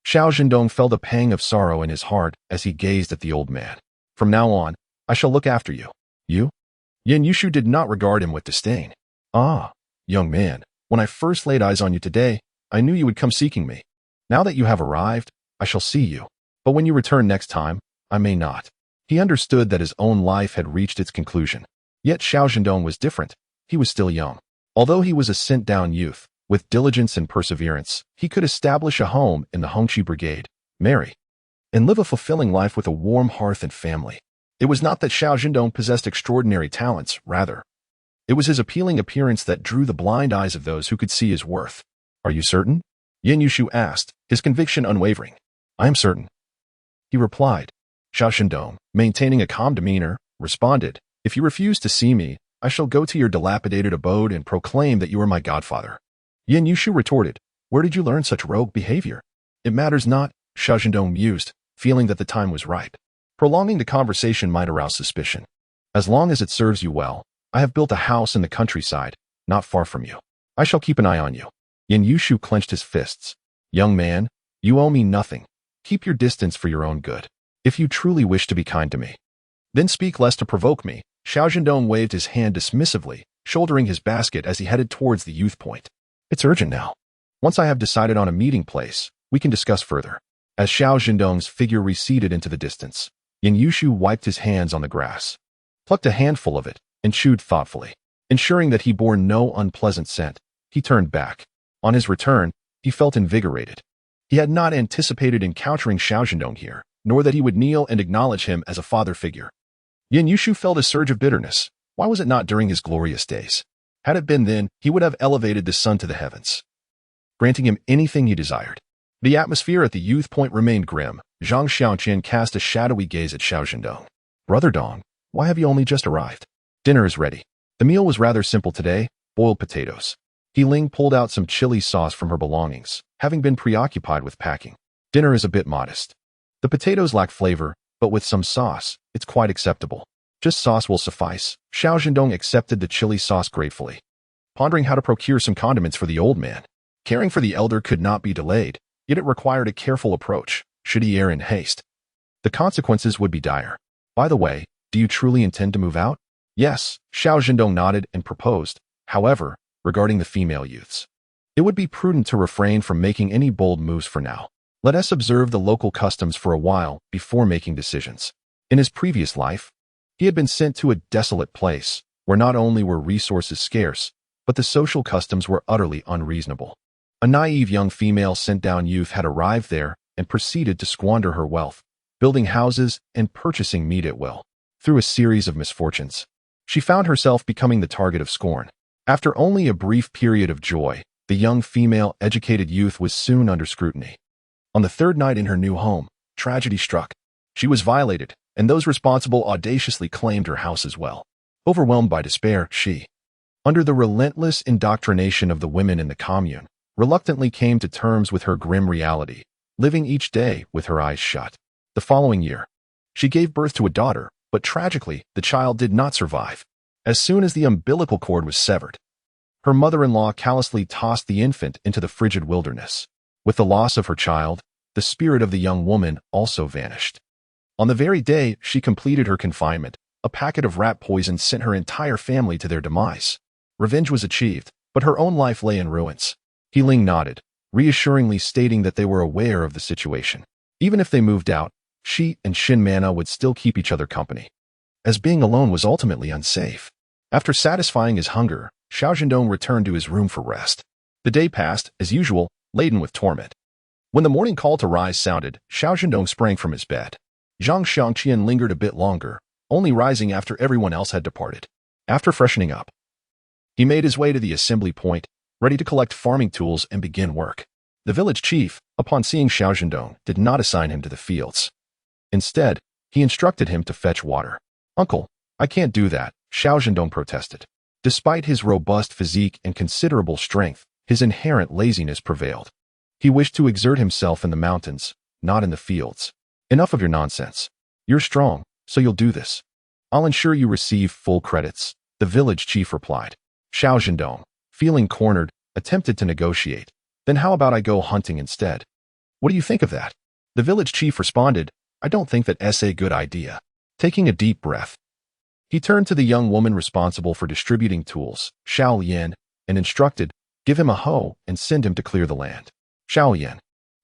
Xiao Zhendong felt a pang of sorrow in his heart as he gazed at the old man. From now on, I shall look after you. You? Yin Yushu did not regard him with disdain. Ah, young man, when I first laid eyes on you today, I knew you would come seeking me. Now that you have arrived, I shall see you. But when you return next time, I may not. He understood that his own life had reached its conclusion. Yet Xiao Zhendong was different. He was still young. Although he was a sent-down youth, with diligence and perseverance, he could establish a home in the Hongqi Brigade, marry, and live a fulfilling life with a warm hearth and family. It was not that Xiao Zhendong possessed extraordinary talents, rather. It was his appealing appearance that drew the blind eyes of those who could see his worth. Are you certain? Yin Yushu asked, his conviction unwavering. I am certain. He replied. Xiao Zhendong, maintaining a calm demeanor, responded, If you refuse to see me, I shall go to your dilapidated abode and proclaim that you are my godfather. Yin Yushu retorted, Where did you learn such rogue behavior? It matters not, Xiao Zhendong mused, feeling that the time was ripe. Prolonging the conversation might arouse suspicion. As long as it serves you well, I have built a house in the countryside, not far from you. I shall keep an eye on you. Yin Yushu clenched his fists. Young man, you owe me nothing. Keep your distance for your own good. If you truly wish to be kind to me, then speak less to provoke me. Xiao Zhendong waved his hand dismissively, shouldering his basket as he headed towards the youth point. It's urgent now. Once I have decided on a meeting place, we can discuss further. As Xiao Zhendong's figure receded into the distance, Yin Yushu wiped his hands on the grass, plucked a handful of it, and chewed thoughtfully. Ensuring that he bore no unpleasant scent, he turned back. On his return, he felt invigorated. He had not anticipated encountering Xiao Zhendong here, nor that he would kneel and acknowledge him as a father figure. Yin Yushu felt a surge of bitterness. Why was it not during his glorious days? Had it been then, he would have elevated the sun to the heavens, granting him anything he desired. The atmosphere at the youth point remained grim. Zhang Xiaoqian cast a shadowy gaze at Xiao Zhendong. Brother Dong, why have you only just arrived? Dinner is ready. The meal was rather simple today, boiled potatoes. He Ling pulled out some chili sauce from her belongings, having been preoccupied with packing. Dinner is a bit modest. The potatoes lack flavor, but with some sauce, it's quite acceptable. Just sauce will suffice. Xiao Zhendong accepted the chili sauce gratefully, pondering how to procure some condiments for the old man. Caring for the elder could not be delayed, yet it required a careful approach. Should he err in haste, the consequences would be dire. By the way, do you truly intend to move out? Yes, Xiao Zhendong nodded and proposed. However, regarding the female youths, it would be prudent to refrain from making any bold moves for now. Let us observe the local customs for a while before making decisions. In his previous life, he had been sent to a desolate place where not only were resources scarce, but the social customs were utterly unreasonable. A naive young female sent-down youth had arrived there and proceeded to squander her wealth, building houses and purchasing meat at will. Through a series of misfortunes, she found herself becoming the target of scorn. After only a brief period of joy, the young female educated youth was soon under scrutiny. On the third night in her new home, tragedy struck. She was violated, and those responsible audaciously claimed her house as well. Overwhelmed by despair, she, under the relentless indoctrination of the women in the commune, reluctantly came to terms with her grim reality, living each day with her eyes shut. The following year, she gave birth to a daughter, but tragically, the child did not survive. As soon as the umbilical cord was severed, her mother-in-law callously tossed the infant into the frigid wilderness. With the loss of her child, the spirit of the young woman also vanished. On the very day she completed her confinement, a packet of rat poison sent her entire family to their demise. Revenge was achieved, but her own life lay in ruins. Healing nodded, reassuringly stating that they were aware of the situation. Even if they moved out, she and Shin Mana would still keep each other company, as being alone was ultimately unsafe. After satisfying his hunger, Xiao Zhendong returned to his room for rest. The day passed, as usual, laden with torment. When the morning call to rise sounded, Xiao Zhendong sprang from his bed. Zhang Xiangqian lingered a bit longer, only rising after everyone else had departed. After freshening up, he made his way to the assembly point, ready to collect farming tools and begin work. The village chief, upon seeing Xiao Zhendong, did not assign him to the fields. Instead, he instructed him to fetch water. "Uncle, I can't do that," Xiao Zhendong protested. Despite his robust physique and considerable strength, his inherent laziness prevailed. He wished to exert himself in the mountains, not in the fields. "Enough of your nonsense. You're strong, so you'll do this. I'll ensure you receive full credits," the village chief replied. Xiao Zhendong, feeling cornered, attempted to negotiate. "Then how about I go hunting instead? What do you think of that?" The village chief responded, "I don't think that's a good idea." Taking a deep breath, he turned to the young woman responsible for distributing tools, Xiao Lian, and instructed, "Give him a hoe and send him to clear the land." Xiao Lian,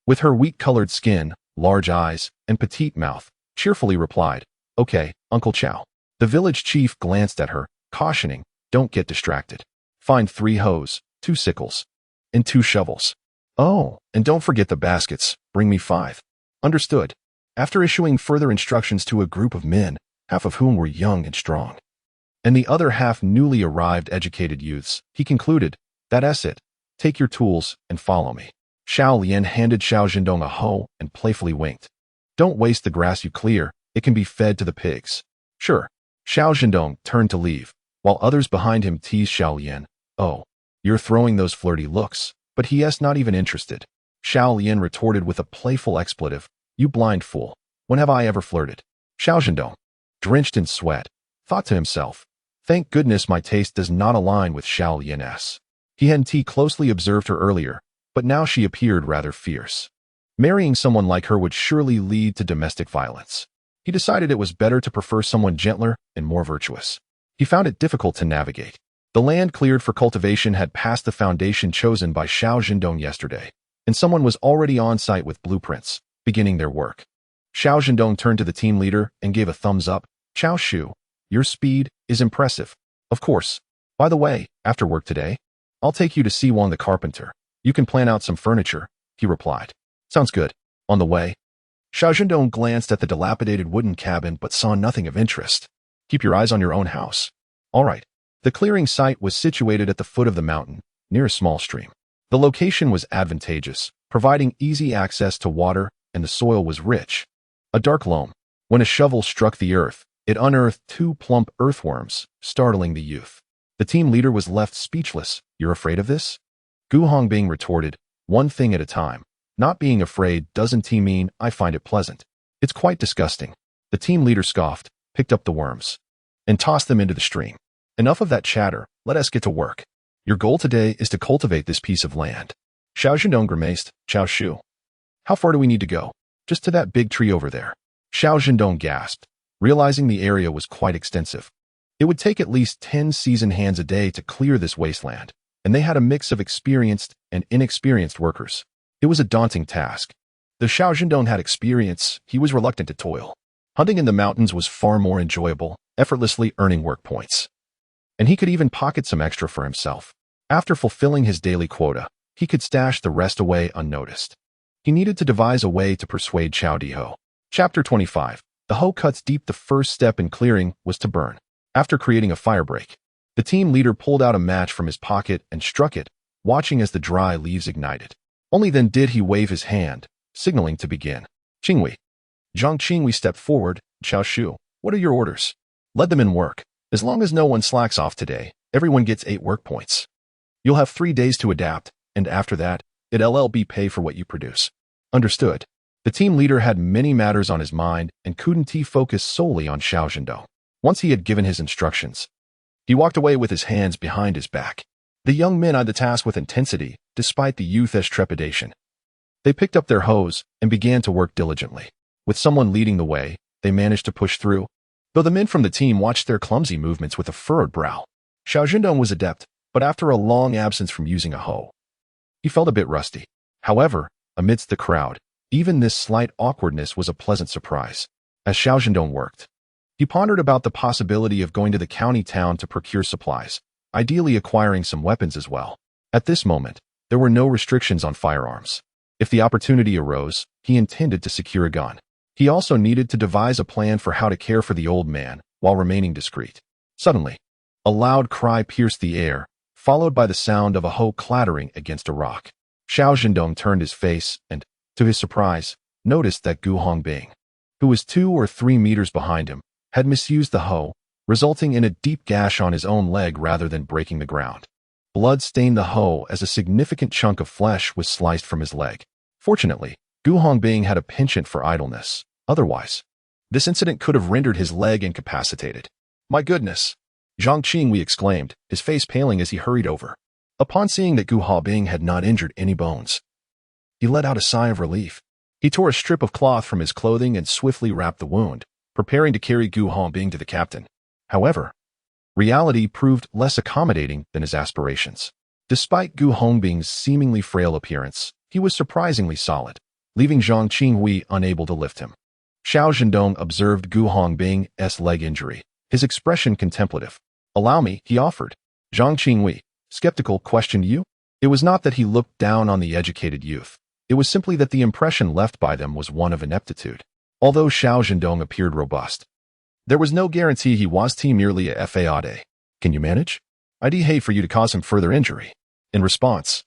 with her wheat-colored skin, large eyes, and petite mouth, cheerfully replied, "Okay, Uncle Xiao." The village chief glanced at her, cautioning, "Don't get distracted. Find 3 hoes, 2 sickles, and 2 shovels. Oh, and don't forget the baskets, bring me 5. Understood." After issuing further instructions to a group of men, half of whom were young and strong, and the other half newly arrived educated youths, he concluded, "That's it. Take your tools and follow me." Xiao Lian handed Xiao Zhendong a hoe and playfully winked. "Don't waste the grass you clear, it can be fed to the pigs." "Sure." Xiao Zhendong turned to leave, while others behind him teased Xiao Lian. "Oh, you're throwing those flirty looks," but he is not even interested. Xiao Lian retorted with a playful expletive, "You blind fool, when have I ever flirted?" Xiao Zhendong, drenched in sweat, thought to himself, "Thank goodness my taste does not align with Xiao Lian's." He hadn't closely observed her earlier, but now she appeared rather fierce. Marrying someone like her would surely lead to domestic violence. He decided it was better to prefer someone gentler and more virtuous. He found it difficult to navigate. The land cleared for cultivation had passed the foundation chosen by Xiao Zhendong yesterday, and someone was already on site with blueprints, beginning their work. Xiao Zhendong turned to the team leader and gave a thumbs up. "Chao Shu, your speed is impressive. Of course. By the way, after work today, I'll take you to see Wang the carpenter. You can plan out some furniture," he replied. "Sounds good. On the way." Xiao Zhendong glanced at the dilapidated wooden cabin but saw nothing of interest. "Keep your eyes on your own house." "All right." The clearing site was situated at the foot of the mountain, near a small stream. The location was advantageous, providing easy access to water, and the soil was rich. A dark loam. When a shovel struck the earth, it unearthed 2 plump earthworms, startling the youth. The team leader was left speechless. "You're afraid of this?" Gu Hongbing retorted, "One thing at a time. Not being afraid doesn't mean I find it pleasant. It's quite disgusting." The team leader scoffed, picked up the worms, and tossed them into the stream. "Enough of that chatter, let us get to work. Your goal today is to cultivate this piece of land." Xiao Zhendong grimaced, "Chao Shu. How far do we need to go?" "Just to that big tree over there." Xiao Zhendong gasped, realizing the area was quite extensive. It would take at least 10 seasoned hands a day to clear this wasteland, and they had a mix of experienced and inexperienced workers. It was a daunting task. Though Xiao Zhendong had experience, he was reluctant to toil. Hunting in the mountains was far more enjoyable, effortlessly earning work points. And he could even pocket some extra for himself. After fulfilling his daily quota, he could stash the rest away unnoticed. He needed to devise a way to persuade Chao Diho. Chapter 25. The hoe cuts deep. The first step in clearing was to burn. After creating a firebreak, the team leader pulled out a match from his pocket and struck it, watching as the dry leaves ignited. Only then did he wave his hand, signaling to begin. "Qingwei." Zhang Qingwei stepped forward. "Chao Shu, what are your orders?" "Let them in work." As long as no one slacks off today, everyone gets 8 work points. You'll have 3 days to adapt, and after that, it'll be pay for what you produce. Understood. The team leader had many matters on his mind and couldn't focus solely on Xiao Zhendong. Once he had given his instructions, he walked away with his hands behind his back. The young men eyed the task with intensity, despite the youth's trepidation. They picked up their hoes and began to work diligently. With someone leading the way, they managed to push through, though the men from the team watched their clumsy movements with a furrowed brow. Xiao Zhendong was adept, but after a long absence from using a hoe, he felt a bit rusty. However, amidst the crowd, even this slight awkwardness was a pleasant surprise. As Xiao Zhendong worked, he pondered about the possibility of going to the county town to procure supplies, ideally acquiring some weapons as well. At this moment, there were no restrictions on firearms. If the opportunity arose, he intended to secure a gun. He also needed to devise a plan for how to care for the old man while remaining discreet. Suddenly, a loud cry pierced the air, followed by the sound of a hoe clattering against a rock. Xiao Zhendong turned his face and, to his surprise, noticed that Gu Hongbing, who was 2 or 3 meters behind him, had misused the hoe, resulting in a deep gash on his own leg rather than breaking the ground. Blood stained the hoe as a significant chunk of flesh was sliced from his leg. Fortunately, Gu Hongbing had a penchant for idleness. Otherwise, this incident could have rendered his leg incapacitated. "My goodness!" Zhang Qingwei exclaimed, his face paling as he hurried over. Upon seeing that Gu Hongbing had not injured any bones, he let out a sigh of relief. He tore a strip of cloth from his clothing and swiftly wrapped the wound, preparing to carry Gu Hongbing to the captain. However, reality proved less accommodating than his aspirations. Despite Gu Hongbing's seemingly frail appearance, he was surprisingly solid, leaving Zhang Qingwei unable to lift him. Xiao Zhendong observed Gu Hongbing's leg injury, his expression contemplative. "Allow me," he offered. Zhang Qingwei, skeptical, questioned you. It was not that he looked down on the educated youth. It was simply that the impression left by them was one of ineptitude. Although Xiao Zhendong appeared robust, there was no guarantee he was merely a fade. "Can you manage? I'd hate for you to cause him further injury." In response,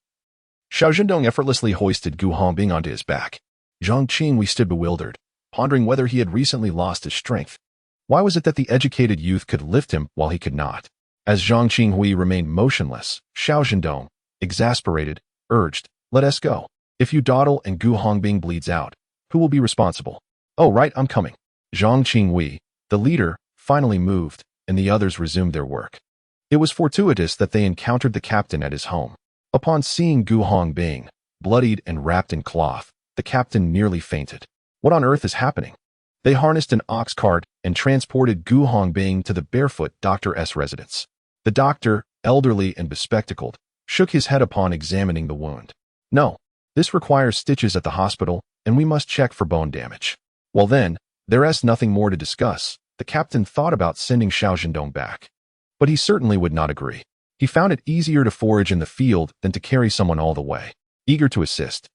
Xiao Zhendong effortlessly hoisted Gu Hongbing onto his back. Zhang Qingwei stood bewildered, pondering whether he had recently lost his strength. Why was it that the educated youth could lift him while he could not? As Zhang Qingwei remained motionless, Xiao Zhendong, exasperated, urged, "Let us go. If you dawdle and Gu Hongbing bleeds out, who will be responsible?" "Oh, right, I'm coming." Zhang Qingwei, the leader, finally moved, and the others resumed their work. It was fortuitous that they encountered the captain at his home. Upon seeing Gu Hongbing, bloodied and wrapped in cloth, the captain nearly fainted. What on earth is happening? They harnessed an ox cart and transported Gu Hongbing to the barefoot doctor's residence. The doctor, elderly and bespectacled, shook his head upon examining the wound. "No, this requires stitches at the hospital, and we must check for bone damage." Well then, there's nothing more to discuss. The captain thought about sending Xiao Zhendong back, but he certainly would not agree. He found it easier to forage in the field than to carry someone all the way. Eager to assist,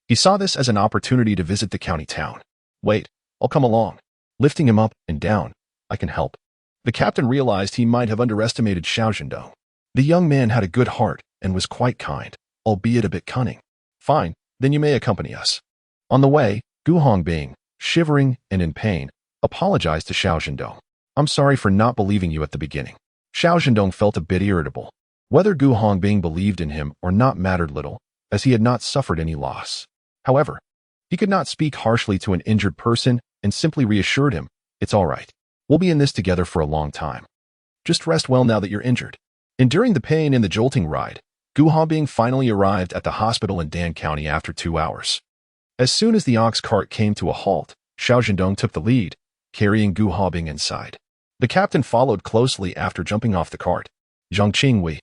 he saw this as an opportunity to visit the county town. "Wait, I'll come along." Lifting him up and down, "I can help." The captain realized he might have underestimated Xiao Zhendong. The young man had a good heart and was quite kind, albeit a bit cunning. "Fine, then you may accompany us." On the way, Gu Hongbing, shivering and in pain, apologized to Xiao Zhendong. "I'm sorry for not believing you at the beginning." Xiao Zhendong felt a bit irritable. Whether Gu Hongbing believed in him or not mattered little, as he had not suffered any loss. However, he could not speak harshly to an injured person and simply reassured him, "It's all right. We'll be in this together for a long time. Just rest well now that you're injured." Enduring the pain in the jolting ride, Gu Hongbing finally arrived at the hospital in Dan County after 2 hours. As soon as the ox cart came to a halt, Xiao Zhendong took the lead, carrying Gu Hongbing inside. The captain followed closely after jumping off the cart. Zhang Qingwei,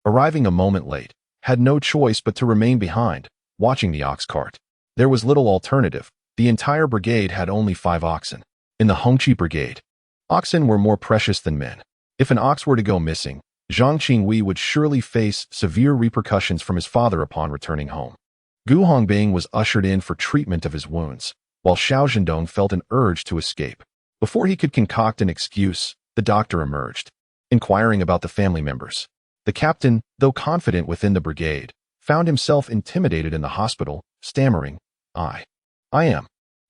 arriving a moment late, had no choice but to remain behind, watching the ox cart. There was little alternative. The entire brigade had only 5 oxen. In the Hongqi brigade, oxen were more precious than men. If an ox were to go missing, Zhang Qingwei would surely face severe repercussions from his father upon returning home. Gu Hongbing was ushered in for treatment of his wounds, while Xiao Zhendong felt an urge to escape. Before he could concoct an excuse, the doctor emerged, inquiring about the family members. The captain, though confident within the brigade, found himself intimidated in the hospital, stammering, I am.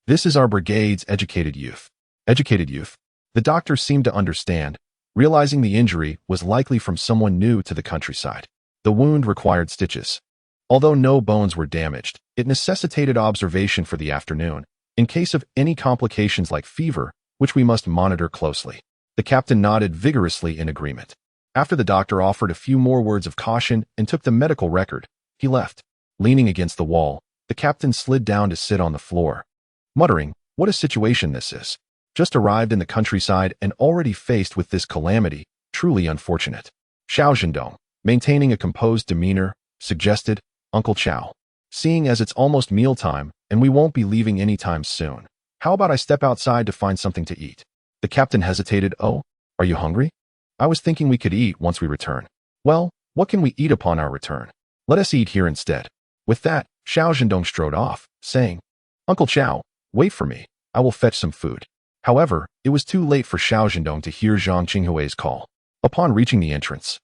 This is our brigade's educated youth." Educated youth? The doctor seemed to understand, realizing the injury was likely from someone new to the countryside. The wound required stitches. Although no bones were damaged, it necessitated observation for the afternoon, in case of any complications like fever, which we must monitor closely. The captain nodded vigorously in agreement. After the doctor offered a few more words of caution and took the medical record, he left. Leaning against the wall, the captain slid down to sit on the floor, muttering, "What a situation this is. Just arrived in the countryside and already faced with this calamity, truly unfortunate." Xiao Zhendong, maintaining a composed demeanor, suggested, "Uncle Xiao, seeing as it's almost mealtime and we won't be leaving anytime soon, how about I step outside to find something to eat?" The captain hesitated. "Oh, are you hungry? I was thinking we could eat once we return." "Well, what can we eat upon our return? Let us eat here instead." With that, Xiao Zhendong strode off, saying, "Uncle Xiao, wait for me. I will fetch some food." However, it was too late for Xiao Zhendong to hear Zhang Qinghui's call. Upon reaching the entrance,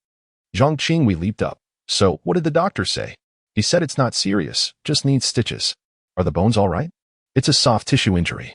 Zhang Qinghui leaped up. "So, what did the doctor say?" "He said it's not serious, just needs stitches." "Are the bones all right?" "It's a soft tissue injury.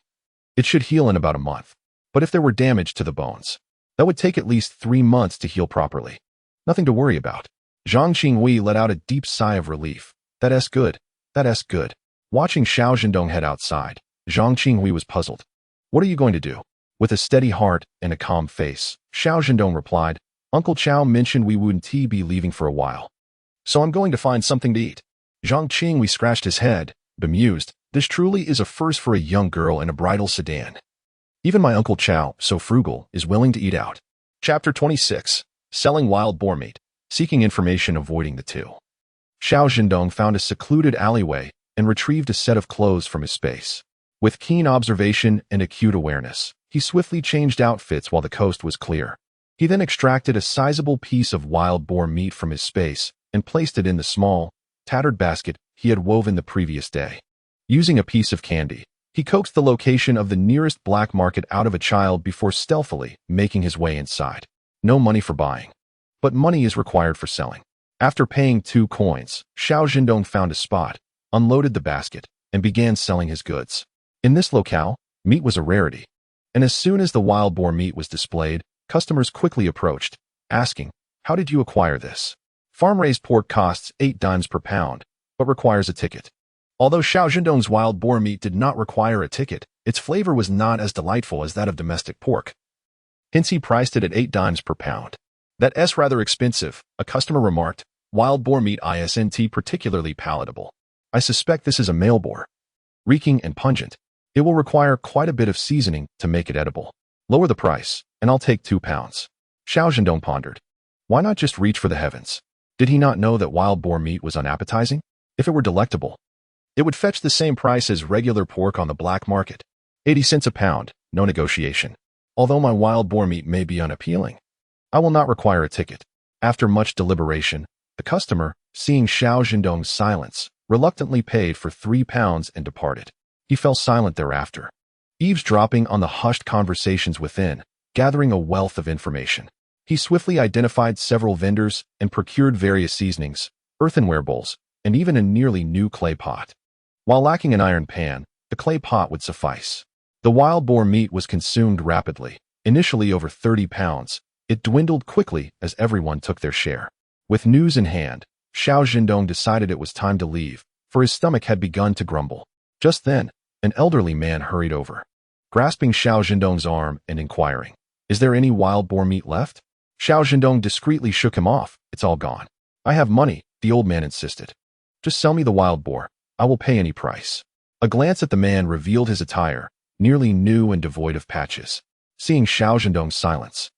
It should heal in about a month. But if there were damage to the bones, that would take at least 3 months to heal properly. Nothing to worry about." Zhang Qinghui let out a deep sigh of relief. That's good. That's good." Watching Xiao Zhendong head outside, Zhang Qinghui was puzzled. "What are you going to do?" With a steady heart and a calm face, Xiao Zhendong replied, "Uncle Qiao mentioned we wouldn't be leaving for a while, so I'm going to find something to eat." Zhang Qinghui scratched his head, bemused. This truly is a first for a young girl in a bridal sedan. Even my Uncle Qiao, so frugal, is willing to eat out. Chapter 26. Selling wild boar meat. Seeking information, avoiding the two. Xiao Zhendong found a secluded alleyway and retrieved a set of clothes from his space. With keen observation and acute awareness, he swiftly changed outfits while the coast was clear. He then extracted a sizable piece of wild boar meat from his space and placed it in the small, tattered basket he had woven the previous day. Using a piece of candy, he coaxed the location of the nearest black market out of a child before stealthily making his way inside. No money for buying, but money is required for selling. After paying 2 coins, Xiao Zhendong found a spot, unloaded the basket, and began selling his goods. In this locale, meat was a rarity, and as soon as the wild boar meat was displayed, customers quickly approached, asking, "How did you acquire this?" Farm-raised pork costs 8 dimes per pound, but requires a ticket. Although Xiao Zhendong's wild boar meat did not require a ticket, its flavor was not as delightful as that of domestic pork. Hence he priced it at 8 dimes per pound. "That's rather expensive," a customer remarked. "Wild boar meat isn't particularly palatable. I suspect this is a male boar. Reeking and pungent. It will require quite a bit of seasoning to make it edible. Lower the price, and I'll take 2 pounds. Xiao Zhendong pondered. Why not just reach for the heavens? Did he not know that wild boar meat was unappetizing? If it were delectable, it would fetch the same price as regular pork on the black market. 80 cents a pound, no negotiation. Although my wild boar meat may be unappealing, I will not require a ticket." After much deliberation, the customer, seeing Xiao Zhendong's silence, reluctantly paid for 3 pounds and departed. He fell silent thereafter, eavesdropping on the hushed conversations within, gathering a wealth of information. He swiftly identified several vendors and procured various seasonings, earthenware bowls, and even a nearly new clay pot. While lacking an iron pan, the clay pot would suffice. The wild boar meat was consumed rapidly, initially over 30 pounds. It dwindled quickly as everyone took their share. With news in hand, Xiao Zhendong decided it was time to leave, for his stomach had begun to grumble. Just then, an elderly man hurried over, grasping Xiao Zhendong's arm and inquiring, "Is there any wild boar meat left?" Xiao Zhendong discreetly shook him off. "It's all gone." "I have money," the old man insisted. "Just sell me the wild boar. I will pay any price." A glance at the man revealed his attire, nearly new and devoid of patches. Seeing Xiao Zhendong's silence,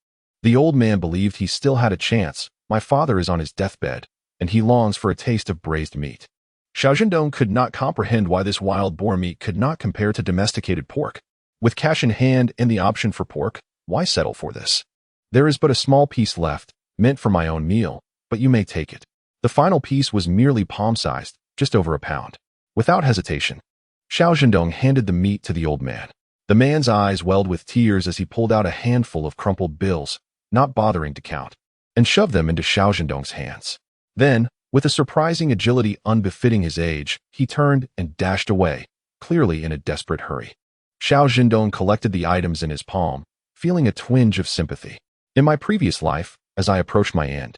the old man believed he still had a chance. "My father is on his deathbed, and he longs for a taste of braised meat." Xiao Zhendong could not comprehend why this wild boar meat could not compare to domesticated pork. With cash in hand and the option for pork, why settle for this? "There is but a small piece left, meant for my own meal, but you may take it." The final piece was merely palm-sized, just over a pound. Without hesitation, Xiao Zhendong handed the meat to the old man. The man's eyes welled with tears as he pulled out a handful of crumpled bills, not bothering to count, and shoved them into Xiao Zhendong's hands. Then, with a surprising agility unbefitting his age, he turned and dashed away, clearly in a desperate hurry. Xiao Zhendong collected the items in his palm, feeling a twinge of sympathy. In my previous life, as I approached my end,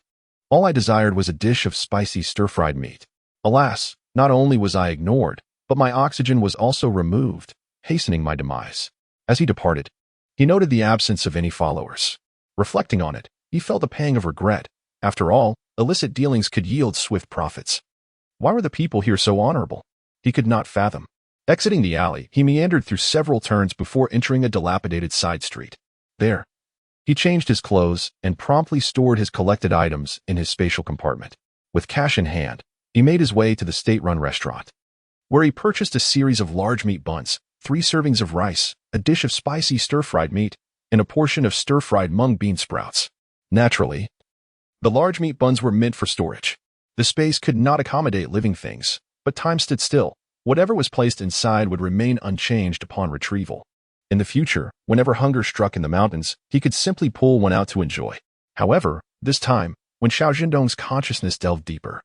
all I desired was a dish of spicy stir-fried meat. Alas, not only was I ignored, but my oxygen was also removed, hastening my demise. As he departed, he noted the absence of any followers. Reflecting on it, he felt a pang of regret. After all, illicit dealings could yield swift profits. Why were the people here so honorable? He could not fathom. Exiting the alley, he meandered through several turns before entering a dilapidated side street. There, he changed his clothes and promptly stored his collected items in his spatial compartment. With cash in hand, he made his way to the state-run restaurant, where he purchased a series of large meat buns, 3 servings of rice, a dish of spicy stir-fried meat, and a portion of stir-fried mung bean sprouts. Naturally, the large meat buns were meant for storage. The space could not accommodate living things, but time stood still. Whatever was placed inside would remain unchanged upon retrieval. In the future, whenever hunger struck in the mountains, he could simply pull one out to enjoy. However, this time, when Xiao Zhendong's consciousness delved deeper,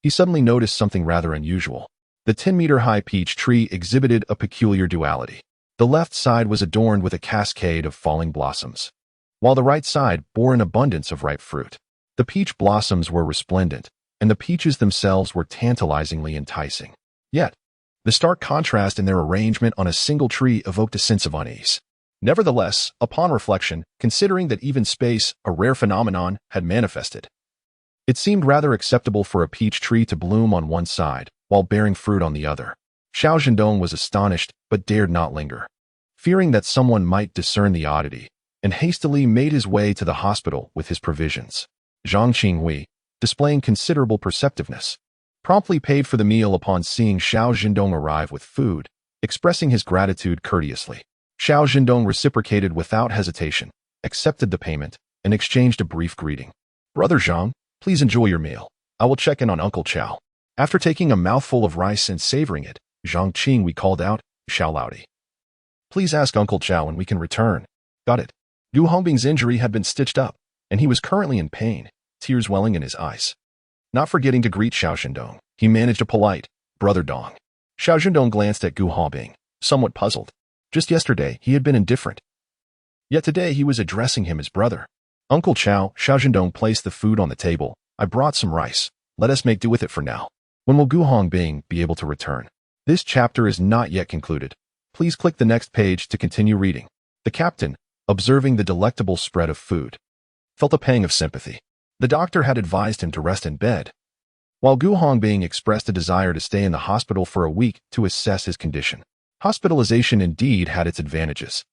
he suddenly noticed something rather unusual. The 10-meter-high peach tree exhibited a peculiar duality. The left side was adorned with a cascade of falling blossoms, while the right side bore an abundance of ripe fruit. The peach blossoms were resplendent, and the peaches themselves were tantalizingly enticing. Yet, the stark contrast in their arrangement on a single tree evoked a sense of unease. Nevertheless, upon reflection, considering that even space, a rare phenomenon, had manifested, it seemed rather acceptable for a peach tree to bloom on one side, while bearing fruit on the other. Xiao Zhendong was astonished, but dared not linger, fearing that someone might discern the oddity, and hastily made his way to the hospital with his provisions. Zhang Qinghui, displaying considerable perceptiveness, promptly paid for the meal upon seeing Xiao Zhendong arrive with food, expressing his gratitude courteously. Xiao Zhendong reciprocated without hesitation, accepted the payment, and exchanged a brief greeting. "Brother Zhang, please enjoy your meal. I will check in on Uncle Xiao." After taking a mouthful of rice and savoring it, Zhang Qinghui called out, "Xiao Laodi, please ask Uncle Xiao when we can return." Got it. Gu Hongbing's injury had been stitched up, and he was currently in pain, tears welling in his eyes. Not forgetting to greet Xiao Zhendong, he managed a polite, "Brother Dong." Xiao Zhendong glanced at Gu Hongbing, somewhat puzzled. Just yesterday, he had been indifferent. Yet today he was addressing him as brother. "Uncle Xiao," Xiao Zhendong placed the food on the table. "I brought some rice. Let us make do with it for now. When will Gu Hongbing be able to return?" This chapter is not yet concluded. Please click the next page to continue reading. The captain, observing the delectable spread of food, felt a pang of sympathy. The doctor had advised him to rest in bed, while Gu Hongbing expressed a desire to stay in the hospital for a week to assess his condition. Hospitalization indeed had its advantages,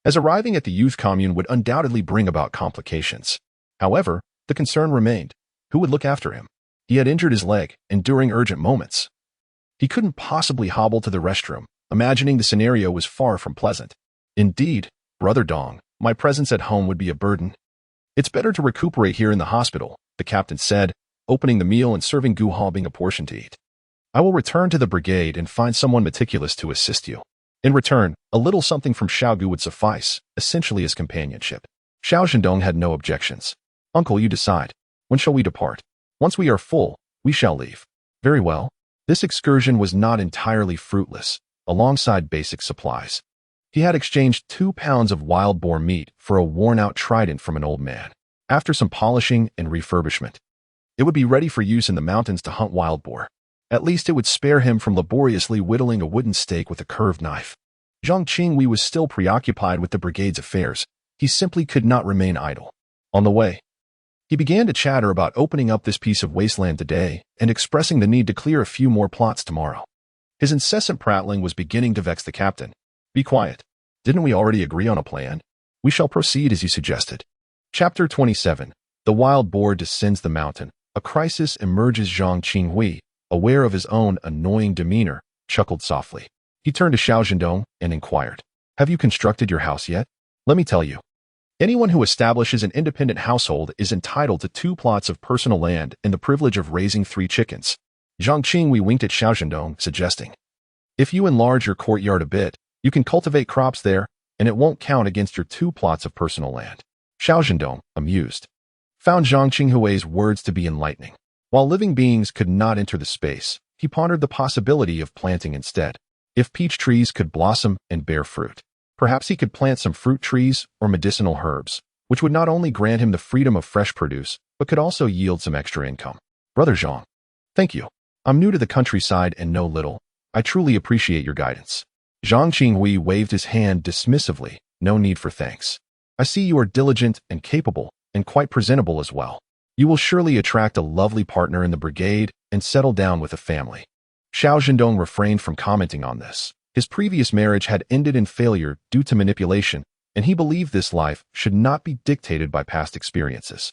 as arriving at the youth commune would undoubtedly bring about complications. However, the concern remained. Who would look after him? He had injured his leg, and during urgent moments, he couldn't possibly hobble to the restroom. Imagining the scenario was far from pleasant. "Indeed, Brother Dong, my presence at home would be a burden. It's better to recuperate here in the hospital," the captain said, opening the meal and serving Gu Hongbing a portion to eat. "I will return to the brigade and find someone meticulous to assist you. In return, a little something from Xiao Gu would suffice, essentially as companionship." Xiao Zhendong had no objections. "Uncle, you decide. When shall we depart?" "Once we are full, we shall leave." "Very well." This excursion was not entirely fruitless. Alongside basic supplies, he had exchanged 2 pounds of wild boar meat for a worn-out trident from an old man. After some polishing and refurbishment, it would be ready for use in the mountains to hunt wild boar. At least it would spare him from laboriously whittling a wooden stake with a curved knife. Zhang Qinghui was still preoccupied with the brigade's affairs. He simply could not remain idle. On the way, he began to chatter about opening up this piece of wasteland today and expressing the need to clear a few more plots tomorrow. His incessant prattling was beginning to vex the captain. "Be quiet. Didn't we already agree on a plan? We shall proceed as you suggested." Chapter 27. The wild boar descends the mountain. A crisis emerges. Zhang Qinghui, aware of his own annoying demeanor, chuckled softly. He turned to Xiao Zhendong and inquired, "Have you constructed your house yet?" "Let me tell you. Anyone who establishes an independent household is entitled to 2 plots of personal land and the privilege of raising 3 chickens. Zhang Qinghui winked at Xiao Zhendong, suggesting, "If you enlarge your courtyard a bit, you can cultivate crops there, and it won't count against your 2 plots of personal land." Xiao Zhendong, amused, found Zhang Qinghui's words to be enlightening. While living beings could not enter the space, he pondered the possibility of planting instead. If peach trees could blossom and bear fruit, perhaps he could plant some fruit trees or medicinal herbs, which would not only grant him the freedom of fresh produce, but could also yield some extra income. Brother Zhang, thank you. I'm new to the countryside and know little. I truly appreciate your guidance. Zhang Qinghui waved his hand dismissively. No need for thanks. I see you are diligent and capable, and quite presentable as well. You will surely attract a lovely partner in the brigade and settle down with a family. Xiao Zhendong refrained from commenting on this. His previous marriage had ended in failure due to manipulation, and he believed this life should not be dictated by past experiences.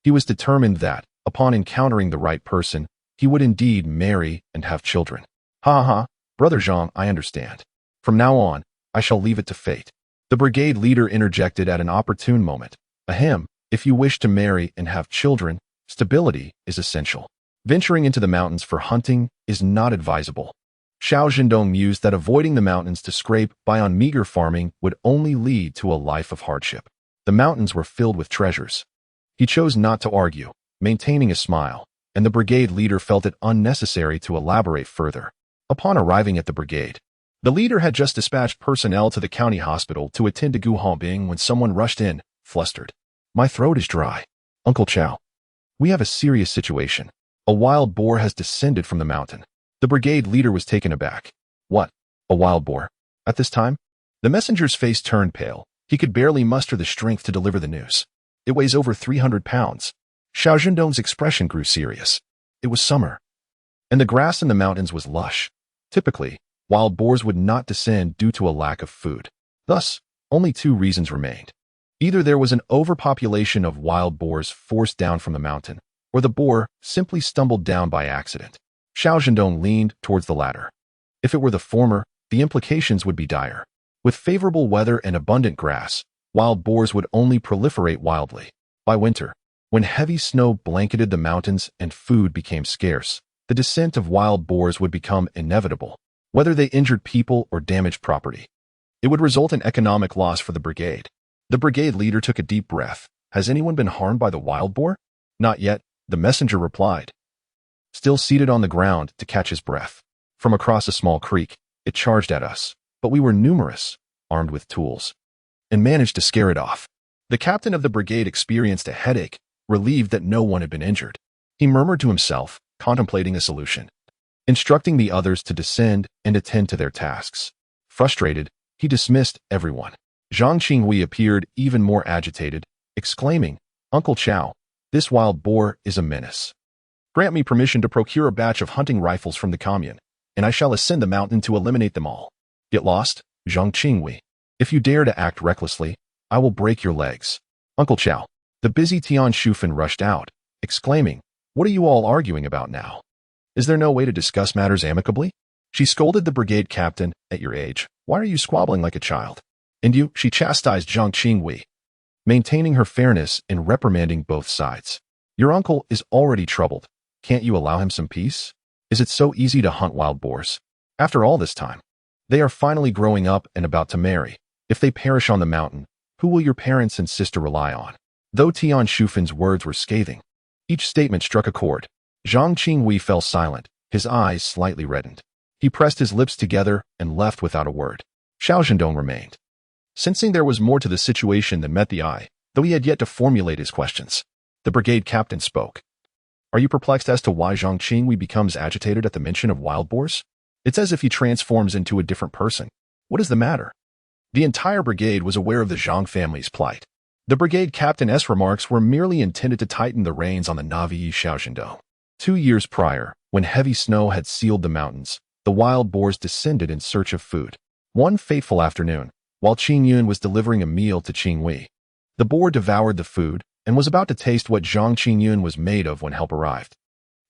He was determined that, upon encountering the right person, he would indeed marry and have children. Ha ha, Brother Zhang, I understand. From now on, I shall leave it to fate. The brigade leader interjected at an opportune moment. Ahem, if you wish to marry and have children, stability is essential. Venturing into the mountains for hunting is not advisable. Xiao Zhendong mused that avoiding the mountains to scrape by on meager farming would only lead to a life of hardship. The mountains were filled with treasures. He chose not to argue, maintaining a smile, and the brigade leader felt it unnecessary to elaborate further. Upon arriving at the brigade, the leader had just dispatched personnel to the county hospital to attend to Gu Hongbing when someone rushed in, flustered. My throat is dry. Uncle Xiao. We have a serious situation. A wild boar has descended from the mountain. The brigade leader was taken aback. What? A wild boar? At this time? The messenger's face turned pale. He could barely muster the strength to deliver the news. It weighs over 300 pounds. Xiao Zhendong's expression grew serious. It was summer, and the grass in the mountains was lush. Typically, wild boars would not descend due to a lack of food. Thus, only two reasons remained. Either there was an overpopulation of wild boars forced down from the mountain, or the boar simply stumbled down by accident. Xiao Zhendong leaned towards the latter. If it were the former, the implications would be dire. With favorable weather and abundant grass, wild boars would only proliferate wildly. By winter, when heavy snow blanketed the mountains and food became scarce, the descent of wild boars would become inevitable, whether they injured people or damaged property. It would result in economic loss for the brigade. The brigade leader took a deep breath. Has anyone been harmed by the wild boar? Not yet, the messenger replied. Still seated on the ground to catch his breath. From across a small creek, it charged at us, but we were numerous, armed with tools, and managed to scare it off. The captain of the brigade experienced a headache, relieved that no one had been injured. He murmured to himself, contemplating a solution, instructing the others to descend and attend to their tasks. Frustrated, he dismissed everyone. Zhang Qinghui appeared even more agitated, exclaiming, Uncle Xiao, this wild boar is a menace. Grant me permission to procure a batch of hunting rifles from the commune, and I shall ascend the mountain to eliminate them all. Get lost, Zhang Qinghui. If you dare to act recklessly, I will break your legs. Uncle Xiao. The busy Tian Shufan rushed out, exclaiming, What are you all arguing about now? Is there no way to discuss matters amicably? She scolded the brigade captain. At your age, why are you squabbling like a child? And you, she chastised Zhang Qinghui, maintaining her fairness in reprimanding both sides. Your uncle is already troubled. Can't you allow him some peace? Is it so easy to hunt wild boars? After all this time, they are finally growing up and about to marry. If they perish on the mountain, who will your parents and sister rely on? Though Tian Shufan's words were scathing, each statement struck a chord. Zhang Qinghui fell silent, his eyes slightly reddened. He pressed his lips together and left without a word. Xiao Zhendong remained, sensing there was more to the situation than met the eye, though he had yet to formulate his questions. The brigade captain spoke. Are you perplexed as to why Zhang Qinghui becomes agitated at the mention of wild boars? It's as if he transforms into a different person. What is the matter? The entire brigade was aware of the Zhang family's plight. The brigade captain's remarks were merely intended to tighten the reins on the Navi Xiao Zhendong. 2 years prior, when heavy snow had sealed the mountains, the wild boars descended in search of food. One fateful afternoon, while Qing Yun was delivering a meal to Qing Wei, the boar devoured the food and was about to taste what Zhang Qing Yun was made of when help arrived,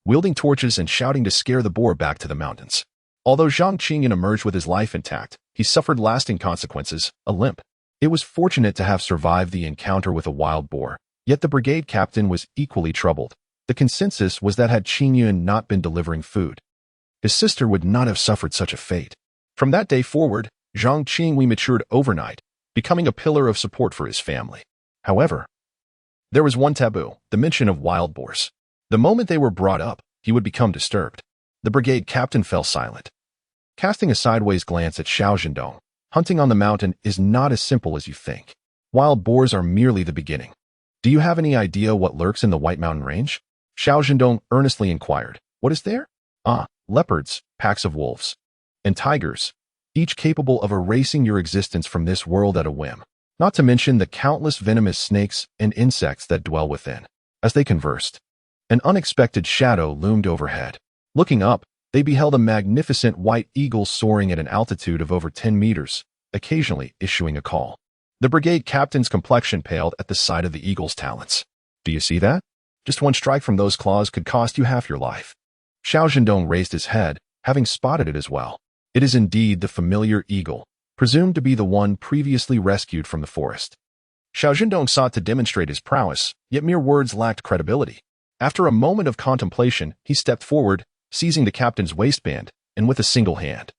wielding torches and shouting to scare the boar back to the mountains. Although Zhang Qing emerged with his life intact, he suffered lasting consequences, a limp. It was fortunate to have survived the encounter with a wild boar, yet the brigade captain was equally troubled. The consensus was that had Qing Yun not been delivering food, his sister would not have suffered such a fate. From that day forward, Zhang Qinghui matured overnight, becoming a pillar of support for his family. However, there was one taboo, the mention of wild boars. The moment they were brought up, he would become disturbed. The brigade captain fell silent, casting a sideways glance at Xiao Zhendong. Hunting on the mountain is not as simple as you think. Wild boars are merely the beginning. Do you have any idea what lurks in the White Mountain Range? Xiao Zhendong earnestly inquired. What is there? Ah, leopards, packs of wolves, and tigers, each capable of erasing your existence from this world at a whim. Not to mention the countless venomous snakes and insects that dwell within. As they conversed, an unexpected shadow loomed overhead. Looking up, they beheld a magnificent white eagle soaring at an altitude of over 10 meters, occasionally issuing a call. The brigade captain's complexion paled at the sight of the eagle's talons. Do you see that? Just one strike from those claws could cost you half your life. Xiao Zhendong raised his head, having spotted it as well. It is indeed the familiar eagle, presumed to be the one previously rescued from the forest. Xiao Zhendong sought to demonstrate his prowess, yet mere words lacked credibility. After a moment of contemplation, he stepped forward, seizing the captain's waistband, and with a single hand,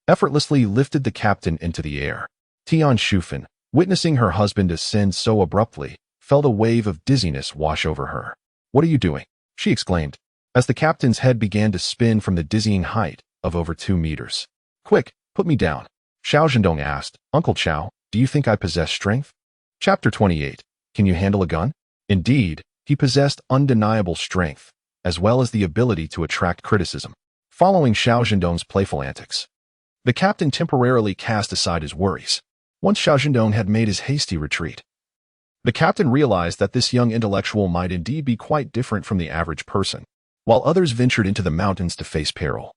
effortlessly lifted the captain into the air. Tian Shufan, witnessing her husband ascend so abruptly, felt a wave of dizziness wash over her. What are you doing? She exclaimed, as the captain's head began to spin from the dizzying height of over 2 meters. Quick, put me down. Xiao Zhendong asked, Uncle Xiao, do you think I possess strength? Chapter 28. Can you handle a gun? Indeed, he possessed undeniable strength, as well as the ability to attract criticism. Following Xiao Zhendong's playful antics, the captain temporarily cast aside his worries. Once Xiao Zhendong had made his hasty retreat, the captain realized that this young intellectual might indeed be quite different from the average person. While others ventured into the mountains to face peril,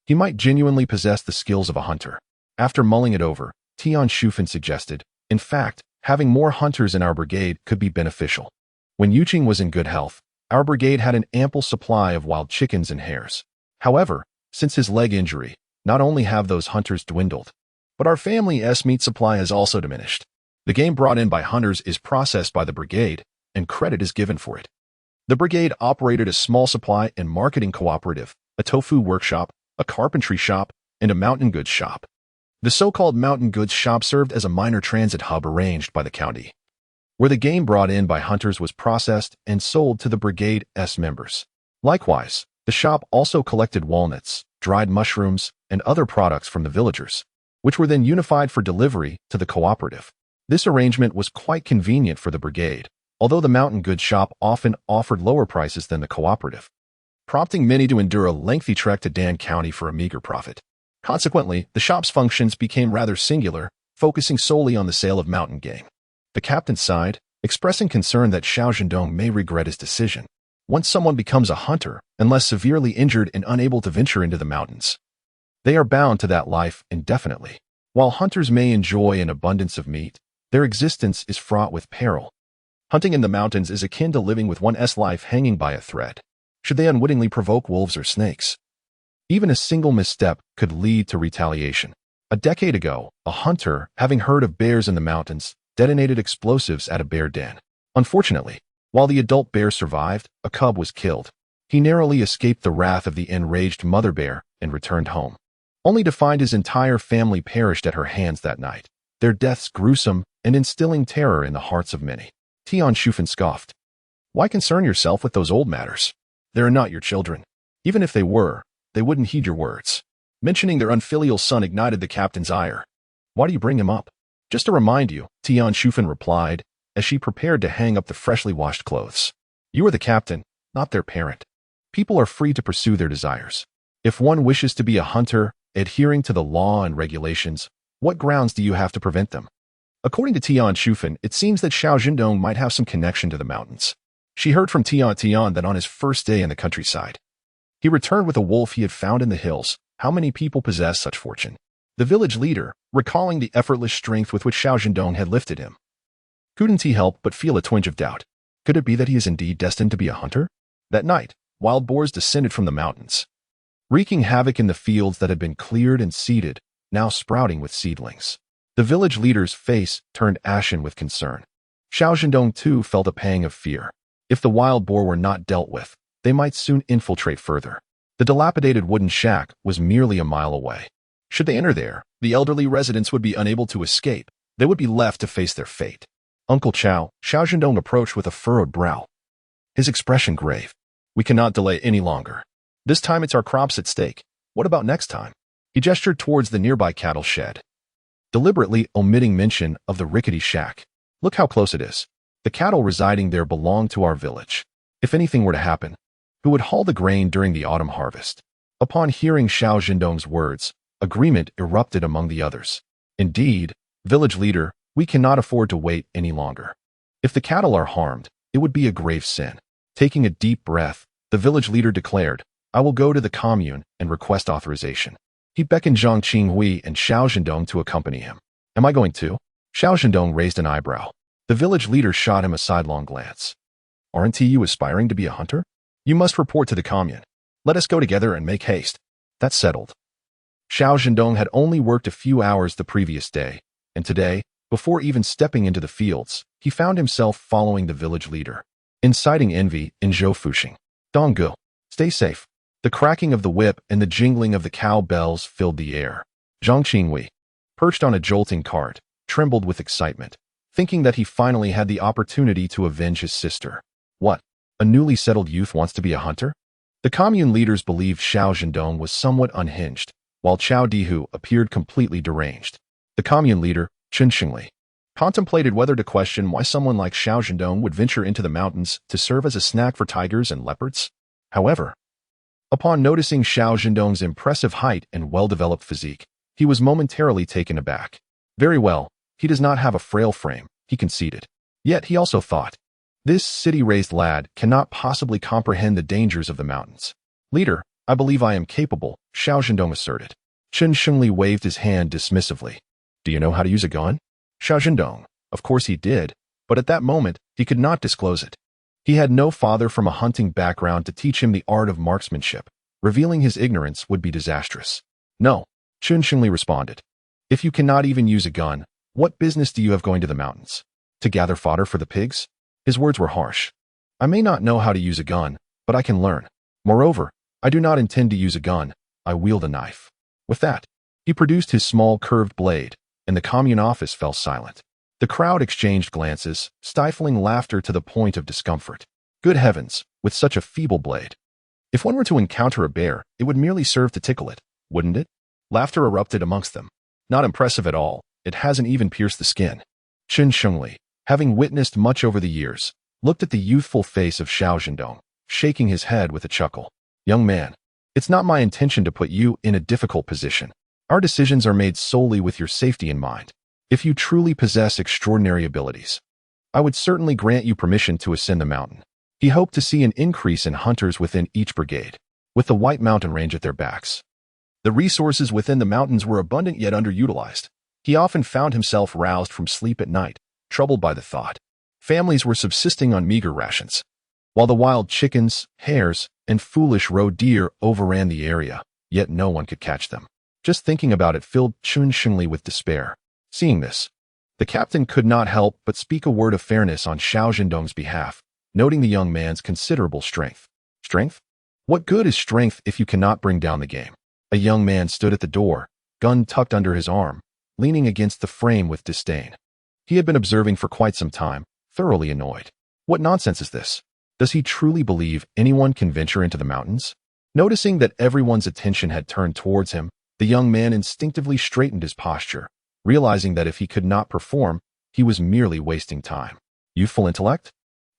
he might genuinely possess the skills of a hunter. After mulling it over, Tian Shufan suggested, in fact, having more hunters in our brigade could be beneficial. When Yuqing was in good health, our brigade had an ample supply of wild chickens and hares. However, since his leg injury, not only have those hunters dwindled, but our family's meat supply has also diminished. The game brought in by hunters is processed by the brigade, and credit is given for it. The brigade operated a small supply and marketing cooperative, a tofu workshop, a carpentry shop, and a mountain goods shop. The so-called mountain goods shop served as a minor transit hub arranged by the county, where the game brought in by hunters was processed and sold to the brigade's members. Likewise, the shop also collected walnuts, dried mushrooms, and other products from the villagers, which were then unified for delivery to the cooperative. This arrangement was quite convenient for the brigade, although the mountain goods shop often offered lower prices than the cooperative, prompting many to endure a lengthy trek to Dan County for a meager profit. Consequently, the shop's functions became rather singular, focusing solely on the sale of mountain game. The captain sighed, expressing concern that Xiao Zhendong may regret his decision. Once someone becomes a hunter, unless severely injured and unable to venture into the mountains, they are bound to that life indefinitely. While hunters may enjoy an abundance of meat, their existence is fraught with peril. Hunting in the mountains is akin to living with one's life hanging by a thread, should they unwittingly provoke wolves or snakes. Even a single misstep could lead to retaliation. A decade ago, a hunter, having heard of bears in the mountains, detonated explosives at a bear den. Unfortunately, while the adult bear survived, a cub was killed. He narrowly escaped the wrath of the enraged mother bear and returned home, only to find his entire family perished at her hands that night, their deaths gruesome and instilling terror in the hearts of many. Tian Shufan scoffed. Why concern yourself with those old matters? They are not your children. Even if they were, they wouldn't heed your words. Mentioning their unfilial son ignited the captain's ire. Why do you bring him up? Just to remind you, Tian Shufan replied, as she prepared to hang up the freshly washed clothes. You are the captain, not their parent. People are free to pursue their desires. If one wishes to be a hunter, adhering to the law and regulations, what grounds do you have to prevent them? According to Tian Shufan, it seems that Xiao Zhendong might have some connection to the mountains. She heard from Tian that on his first day in the countryside, he returned with a wolf he had found in the hills. How many people possess such fortune? The village leader, recalling the effortless strength with which Xiao Zhendong had lifted him, couldn't he help but feel a twinge of doubt. Could it be that he is indeed destined to be a hunter? That night, wild boars descended from the mountains, wreaking havoc in the fields that had been cleared and seeded, now sprouting with seedlings. The village leader's face turned ashen with concern. Xiao Zhendong too felt a pang of fear. If the wild boar were not dealt with, they might soon infiltrate further. The dilapidated wooden shack was merely a mile away. Should they enter there, the elderly residents would be unable to escape. They would be left to face their fate. Uncle Xiao Zhendong approached with a furrowed brow, his expression grave. We cannot delay any longer. This time it's our crops at stake. What about next time? He gestured towards the nearby cattle shed, deliberately omitting mention of the rickety shack. Look how close it is. The cattle residing there belong to our village. If anything were to happen, who would haul the grain during the autumn harvest?" Upon hearing Xiao Zhendong's words, agreement erupted among the others. "Indeed, village leader, we cannot afford to wait any longer. If the cattle are harmed, it would be a grave sin." Taking a deep breath, the village leader declared, "I will go to the commune and request authorization." He beckoned Zhang Qinghui and Xiao Zhendong to accompany him. "Am I going too?" Xiao Zhendong raised an eyebrow. The village leader shot him a sidelong glance. "Aren't you aspiring to be a hunter? You must report to the commune. Let us go together and make haste." That's settled. Xiao Zhendong had only worked a few hours the previous day, and today, before even stepping into the fields, he found himself following the village leader, inciting envy in Zhou Fuxing. "Donggu, stay safe." The cracking of the whip and the jingling of the cow bells filled the air. Zhang Qinghui, perched on a jolting cart, trembled with excitement, thinking that he finally had the opportunity to avenge his sister. What? A newly settled youth wants to be a hunter? The commune leaders believed Xiao Zhendong was somewhat unhinged, while Chao Dihu appeared completely deranged. The commune leader, Chen Xingli, contemplated whether to question why someone like Xiao Zhendong would venture into the mountains to serve as a snack for tigers and leopards. However, upon noticing Xiao Zhendong's impressive height and well-developed physique, he was momentarily taken aback. Very well, he does not have a frail frame, he conceded. Yet he also thought, this city-raised lad cannot possibly comprehend the dangers of the mountains. "Leader, I believe I am capable," Xiao Zhendong asserted. Chen Xingli waved his hand dismissively. "Do you know how to use a gun?" Xiao Zhendong, of course he did, but at that moment, he could not disclose it. He had no father from a hunting background to teach him the art of marksmanship. Revealing his ignorance would be disastrous. "No," Chen Xingli responded. "If you cannot even use a gun, what business do you have going to the mountains? To gather fodder for the pigs?" His words were harsh. "I may not know how to use a gun, but I can learn. Moreover, I do not intend to use a gun, I wield a knife." With that, he produced his small curved blade, and the commune office fell silent. The crowd exchanged glances, stifling laughter to the point of discomfort. Good heavens, with such a feeble blade. If one were to encounter a bear, it would merely serve to tickle it, wouldn't it? Laughter erupted amongst them. "Not impressive at all, it hasn't even pierced the skin." Chen Xingli, having witnessed much over the years, looked at the youthful face of Xiao Zhendong, shaking his head with a chuckle. "Young man, it's not my intention to put you in a difficult position. Our decisions are made solely with your safety in mind. If you truly possess extraordinary abilities, I would certainly grant you permission to ascend the mountain." He hoped to see an increase in hunters within each brigade, with the White Mountain Range at their backs. The resources within the mountains were abundant yet underutilized. He often found himself roused from sleep at night, troubled by the thought. Families were subsisting on meager rations, while the wild chickens, hares, and foolish roe deer overran the area, yet no one could catch them. Just thinking about it filled Chen Xingli with despair. Seeing this, the captain could not help but speak a word of fairness on Xiao Zhendong's behalf, noting the young man's considerable strength. Strength? What good is strength if you cannot bring down the game? A young man stood at the door, gun tucked under his arm, leaning against the frame with disdain. He had been observing for quite some time, thoroughly annoyed. What nonsense is this? Does he truly believe anyone can venture into the mountains? Noticing that everyone's attention had turned towards him, the young man instinctively straightened his posture, realizing that if he could not perform, he was merely wasting time. Youthful intellect?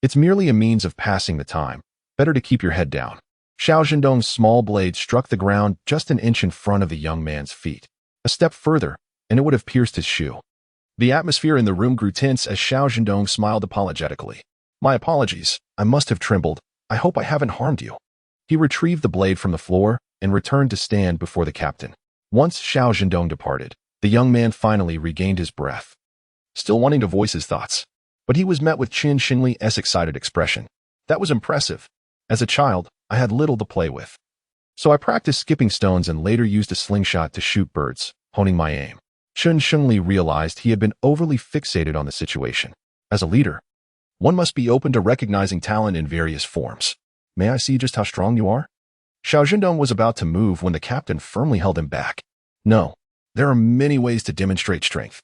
It's merely a means of passing the time. Better to keep your head down. Xiao Zhendong's small blade struck the ground just an inch in front of the young man's feet. A step further, and it would have pierced his shoe. The atmosphere in the room grew tense as Xiao Zhendong smiled apologetically. "My apologies. I must have trembled. I hope I haven't harmed you." He retrieved the blade from the floor and returned to stand before the captain. Once Xiao Zhendong departed, the young man finally regained his breath, still wanting to voice his thoughts. But he was met with Chen Xingli's excited expression. "That was impressive. As a child, I had little to play with. So I practiced skipping stones and later used a slingshot to shoot birds, honing my aim." Chen Xingli realized he had been overly fixated on the situation. As a leader, one must be open to recognizing talent in various forms. "May I see just how strong you are?" Xiao Zhendong was about to move when the captain firmly held him back. "No, there are many ways to demonstrate strength.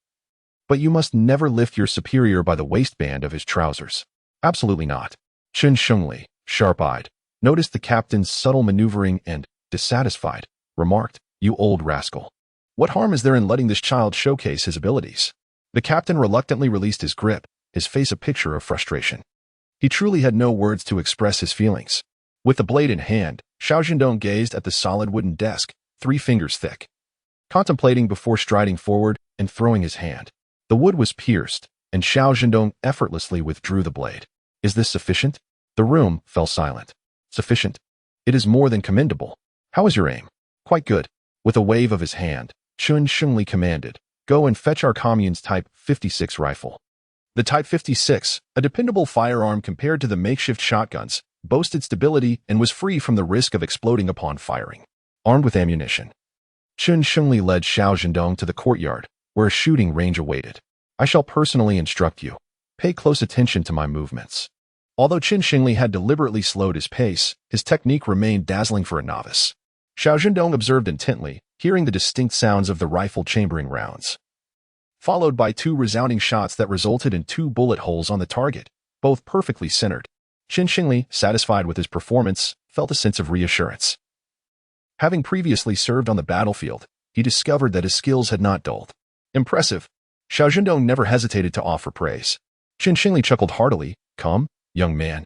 But you must never lift your superior by the waistband of his trousers." "Absolutely not." Chen Xingli, sharp-eyed, noticed the captain's subtle maneuvering and, dissatisfied, remarked, "You old rascal. What harm is there in letting this child showcase his abilities?" The captain reluctantly released his grip, his face a picture of frustration. He truly had no words to express his feelings. With the blade in hand, Xiao Zhendong gazed at the solid wooden desk, 3 fingers thick, contemplating before striding forward and throwing his hand. The wood was pierced, and Xiao Zhendong effortlessly withdrew the blade. Is this sufficient? The room fell silent. Sufficient? It is more than commendable. How is your aim? Quite good. With a wave of his hand, Chun Shengli commanded, go and fetch our commune's Type 56 rifle. The Type 56, a dependable firearm compared to the makeshift shotguns, boasted stability and was free from the risk of exploding upon firing. Armed with ammunition, Chun Shengli led Xiao Zhendong to the courtyard, where a shooting range awaited. I shall personally instruct you. Pay close attention to my movements. Although Chun Shengli had deliberately slowed his pace, his technique remained dazzling for a novice. Xiao Zhendong observed intently, hearing the distinct sounds of the rifle chambering rounds, followed by 2 resounding shots that resulted in 2 bullet holes on the target, both perfectly centered. Chun Shengli, satisfied with his performance, felt a sense of reassurance. Having previously served on the battlefield, he discovered that his skills had not dulled. Impressive. Xiao Zhendong never hesitated to offer praise. Chun Shengli chuckled heartily. Come, young man.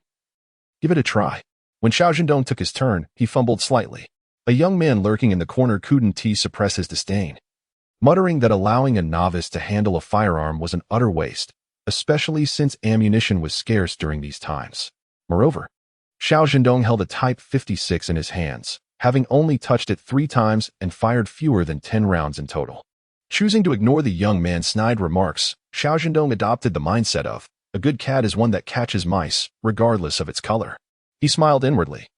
Give it a try. When Xiao Zhendong took his turn, he fumbled slightly. A young man lurking in the corner couldn't suppress his disdain, muttering that allowing a novice to handle a firearm was an utter waste, especially since ammunition was scarce during these times. Moreover, Xiao Zhendong held a Type 56 in his hands, having only touched it 3 times and fired fewer than 10 rounds in total. Choosing to ignore the young man's snide remarks, Xiao Zhendong adopted the mindset of, a good cat is one that catches mice, regardless of its color. He smiled inwardly,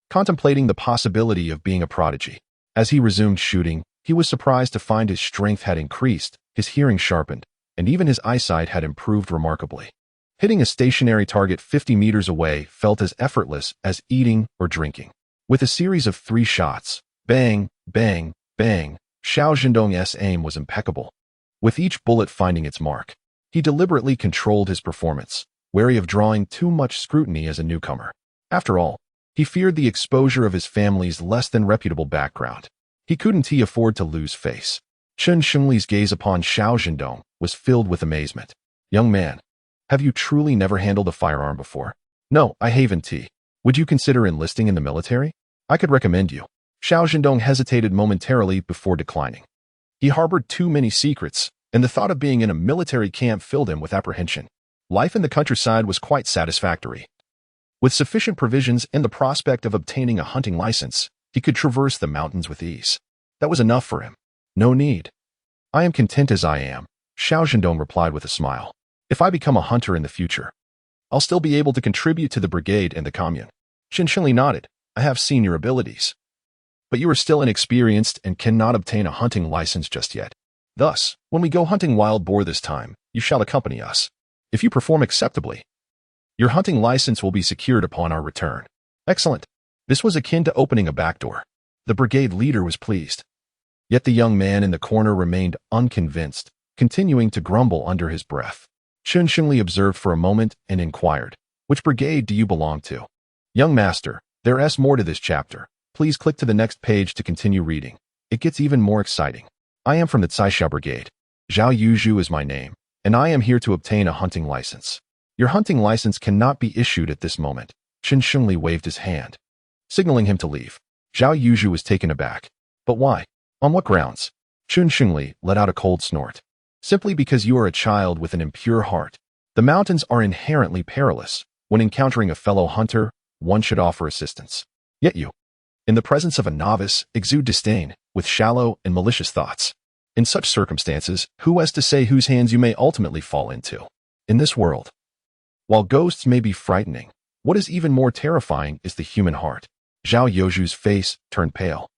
contemplating the possibility of being a prodigy. As he resumed shooting, he was surprised to find his strength had increased, his hearing sharpened, and even his eyesight had improved remarkably. Hitting a stationary target 50 meters away felt as effortless as eating or drinking. With a series of 3 shots, bang, bang, bang, Xiao Zhendong's aim was impeccable. With each bullet finding its mark, he deliberately controlled his performance, wary of drawing too much scrutiny as a newcomer. After all, he feared the exposure of his family's less than reputable background. He couldn't afford to lose face. Chun Shengli's gaze upon Xiao Zhendong was filled with amazement. Young man, have you truly never handled a firearm before? No, I haven't. Would you consider enlisting in the military? I could recommend you. Xiao Zhendong hesitated momentarily before declining. He harbored too many secrets, and the thought of being in a military camp filled him with apprehension. Life in the countryside was quite satisfactory. With sufficient provisions and the prospect of obtaining a hunting license, he could traverse the mountains with ease. That was enough for him. No need. I am content as I am, Xiao Zhendong replied with a smile. If I become a hunter in the future, I'll still be able to contribute to the brigade and the commune. Chun Shengli nodded. I have seen your abilities, but you are still inexperienced and cannot obtain a hunting license just yet. Thus, when we go hunting wild boar this time, you shall accompany us. If you perform acceptably, your hunting license will be secured upon our return. Excellent. This was akin to opening a back door. The brigade leader was pleased. Yet the young man in the corner remained unconvinced, continuing to grumble under his breath. Chun Shengli observed for a moment and inquired, which brigade do you belong to? Young master, there's more to this chapter. Please click to the next page to continue reading. It gets even more exciting. I am from the Caixia Brigade. Zhao Yuzhu is my name, and I am here to obtain a hunting license. Your hunting license cannot be issued at this moment. Chun Shengli waved his hand, signaling him to leave. Zhao Yuzhu was taken aback. But why? On what grounds? Chun Shengli let out a cold snort. Simply because you are a child with an impure heart. The mountains are inherently perilous. When encountering a fellow hunter, one should offer assistance. Yet you, in the presence of a novice, exude disdain, with shallow and malicious thoughts. In such circumstances, who has to say whose hands you may ultimately fall into? In this world, while ghosts may be frightening, what is even more terrifying is the human heart. Zhao Yuzhu's face turned pale.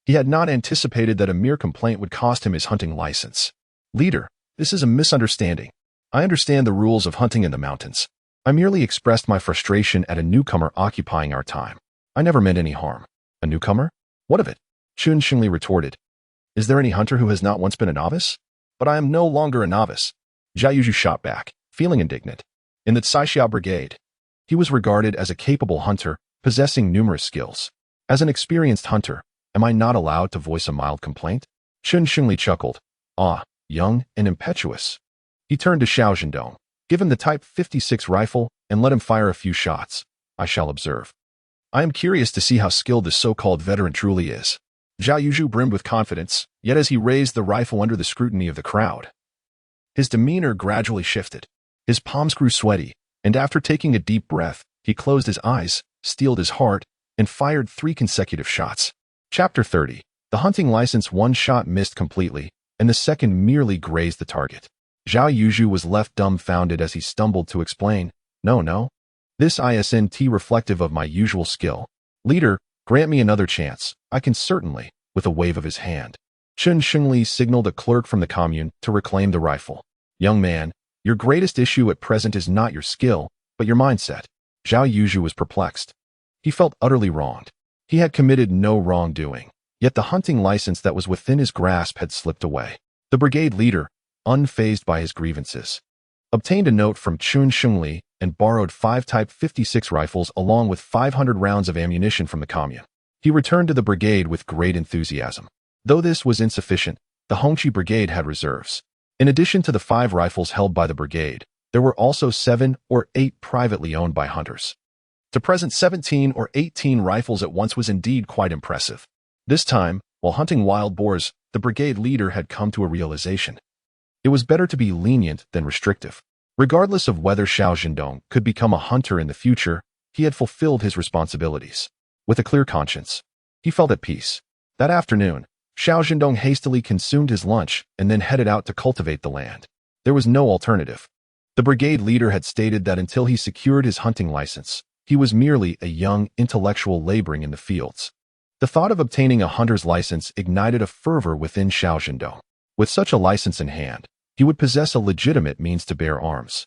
He had not anticipated that a mere complaint would cost him his hunting license. Leader, this is a misunderstanding. I understand the rules of hunting in the mountains. I merely expressed my frustration at a newcomer occupying our time. I never meant any harm. A newcomer? What of it? Chun Shengli retorted. Is there any hunter who has not once been a novice? But I am no longer a novice. Zhao Yuzhu shot back, feeling indignant. In the Caixia Brigade, he was regarded as a capable hunter, possessing numerous skills. As an experienced hunter, am I not allowed to voice a mild complaint? Chun Shengli chuckled. Ah, young and impetuous. He turned to Xiao Zhendong. Give him the Type 56 rifle and let him fire a few shots. I shall observe. I am curious to see how skilled this so-called veteran truly is. Zhao Yuzhu brimmed with confidence, yet as he raised the rifle under the scrutiny of the crowd, his demeanor gradually shifted. His palms grew sweaty, and after taking a deep breath, he closed his eyes, steeled his heart, and fired 3 consecutive shots. Chapter 30. The hunting license. One shot missed completely, and the second merely grazed the target. Zhao Yuzhu was left dumbfounded as he stumbled to explain, No. This isn't reflective of my usual skill. Leader, grant me another chance. I can certainly, with a wave of his hand. Chen Shengli signaled a clerk from the commune to reclaim the rifle. Young man, your greatest issue at present is not your skill, but your mindset. Zhao Yuzhu was perplexed. He felt utterly wronged. He had committed no wrongdoing, yet the hunting license that was within his grasp had slipped away. The brigade leader, unfazed by his grievances, obtained a note from Chen Shengli and borrowed 5 Type 56 rifles along with 500 rounds of ammunition from the commune. He returned to the brigade with great enthusiasm. Though this was insufficient, the Hongqi brigade had reserves. In addition to the 5 rifles held by the brigade, there were also 7 or 8 privately owned by hunters. To present 17 or 18 rifles at once was indeed quite impressive. This time, while hunting wild boars, the brigade leader had come to a realization. It was better to be lenient than restrictive. Regardless of whether Xiao Zhendong could become a hunter in the future, he had fulfilled his responsibilities. With a clear conscience, he felt at peace. That afternoon, Xiao Zhendong hastily consumed his lunch and then headed out to cultivate the land. There was no alternative. The brigade leader had stated that until he secured his hunting license, he was merely a young intellectual laboring in the fields. The thought of obtaining a hunter's license ignited a fervor within Xiao Zhendong. With such a license in hand, he would possess a legitimate means to bear arms.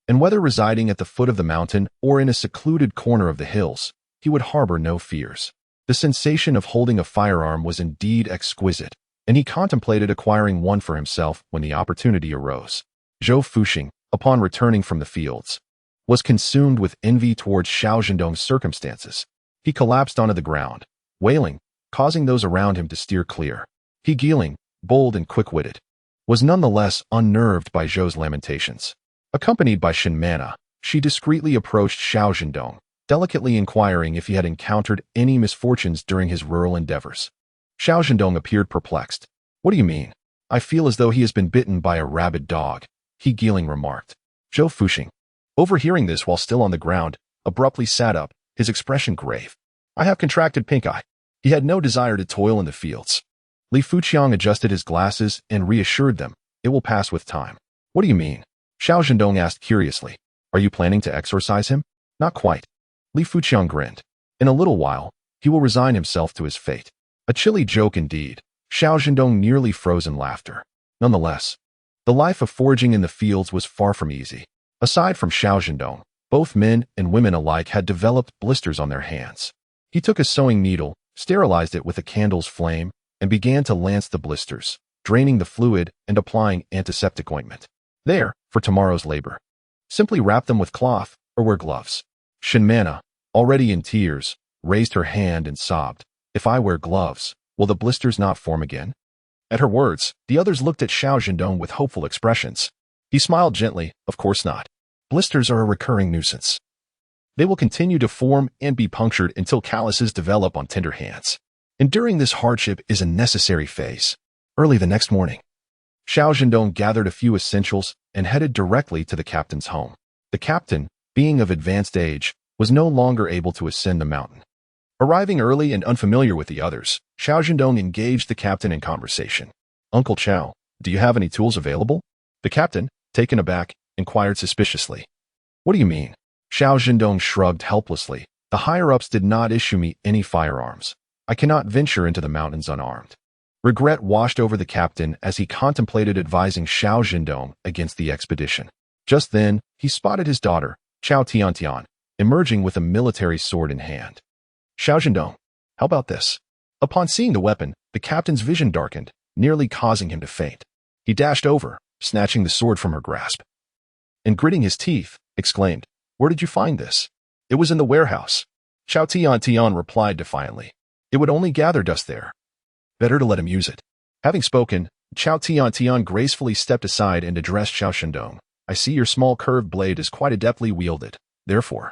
And whether residing at the foot of the mountain or in a secluded corner of the hills, he would harbor no fears. The sensation of holding a firearm was indeed exquisite, and he contemplated acquiring one for himself when the opportunity arose. Zhou Fuxing, upon returning from the fields, was consumed with envy towards Xiao Zhendong's circumstances. He collapsed onto the ground, wailing, causing those around him to steer clear. He Geeling, bold and quick-witted, was nonetheless unnerved by Zhou's lamentations. Accompanied by Shinmana, she discreetly approached Xiao Zhendong, delicately inquiring if he had encountered any misfortunes during his rural endeavors. Xiao Zhendong appeared perplexed. What do you mean? I feel as though he has been bitten by a rabid dog, he Geeling remarked. Zhou Fuxing, overhearing this while still on the ground, abruptly sat up, his expression grave. I have contracted pink eye. He had no desire to toil in the fields. Li Fuqiang adjusted his glasses and reassured them, it will pass with time. What do you mean? Xiao Zhendong asked curiously. Are you planning to exorcise him? Not quite. Li Fuqiang grinned. In a little while, he will resign himself to his fate. A chilly joke indeed. Xiao Zhendong nearly froze in laughter. Nonetheless, the life of foraging in the fields was far from easy. Aside from Xiao Zhendong, both men and women alike had developed blisters on their hands. He took a sewing needle, sterilized it with a candle's flame, and began to lance the blisters, draining the fluid and applying antiseptic ointment. There, for tomorrow's labor. Simply wrap them with cloth or wear gloves. Shinmana, already in tears, raised her hand and sobbed. If I wear gloves, will the blisters not form again? At her words, the others looked at Xiao Zhendong with hopeful expressions. He smiled gently, of course not. Blisters are a recurring nuisance. They will continue to form and be punctured until calluses develop on tender hands. Enduring this hardship is a necessary phase. Early the next morning, Xiao Zhendong gathered a few essentials and headed directly to the captain's home. The captain, being of advanced age, was no longer able to ascend the mountain. Arriving early and unfamiliar with the others, Xiao Zhendong engaged the captain in conversation. Uncle Xiao, do you have any tools available? The captain, taken aback, inquired suspiciously. What do you mean? Xiao Zhendong shrugged helplessly. The higher-ups did not issue me any firearms. I cannot venture into the mountains unarmed. Regret washed over the captain as he contemplated advising Xiao Zhendong against the expedition. Just then, he spotted his daughter, Qiao Tiantian, emerging with a military sword in hand. Xiao Zhendong, how about this? Upon seeing the weapon, the captain's vision darkened, nearly causing him to faint. He dashed over, snatching the sword from her grasp, and gritting his teeth, exclaimed, Where did you find this? It was in the warehouse. Qiao Tiantian replied defiantly. It would only gather dust there. Better to let him use it. Having spoken, Qiao Tiantian gracefully stepped aside and addressed Xiao Zhendong. I see your small curved blade is quite adeptly wielded. Therefore,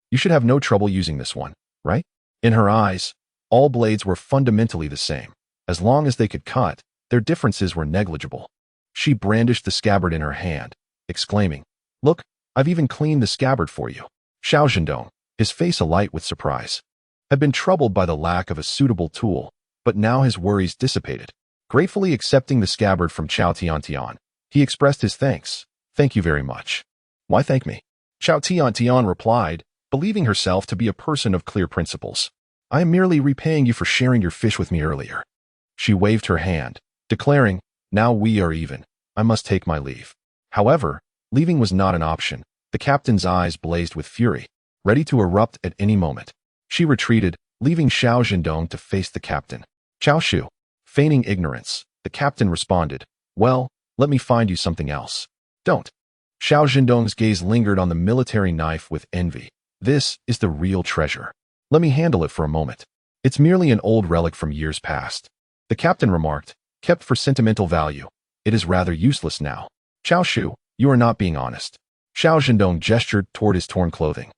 you should have no trouble using this one, right? In her eyes, all blades were fundamentally the same. As long as they could cut, their differences were negligible. She brandished the scabbard in her hand, exclaiming, "Look, I've even cleaned the scabbard for you." Xiao Zhendong, his face alight with surprise, had been troubled by the lack of a suitable tool, but now his worries dissipated. Gratefully accepting the scabbard from Xiao Tiantian, he expressed his thanks. "Thank you very much." "Why thank me?" Xiao Tiantian replied, believing herself to be a person of clear principles. "I am merely repaying you for sharing your fish with me earlier." She waved her hand, declaring, "Now we are even. I must take my leave." However, leaving was not an option. The captain's eyes blazed with fury, ready to erupt at any moment. She retreated, leaving Xiao Zhendong to face the captain. "Chao Shu." Feigning ignorance, the captain responded, "Well, let me find you something else." "Don't." Xiao Zhendong's gaze lingered on the military knife with envy. "This is the real treasure. Let me handle it for a moment. It's merely an old relic from years past." The captain remarked, "Kept for sentimental value. It is rather useless now." "Chao Shu, you are not being honest." Xiao Zhendong gestured toward his torn clothing.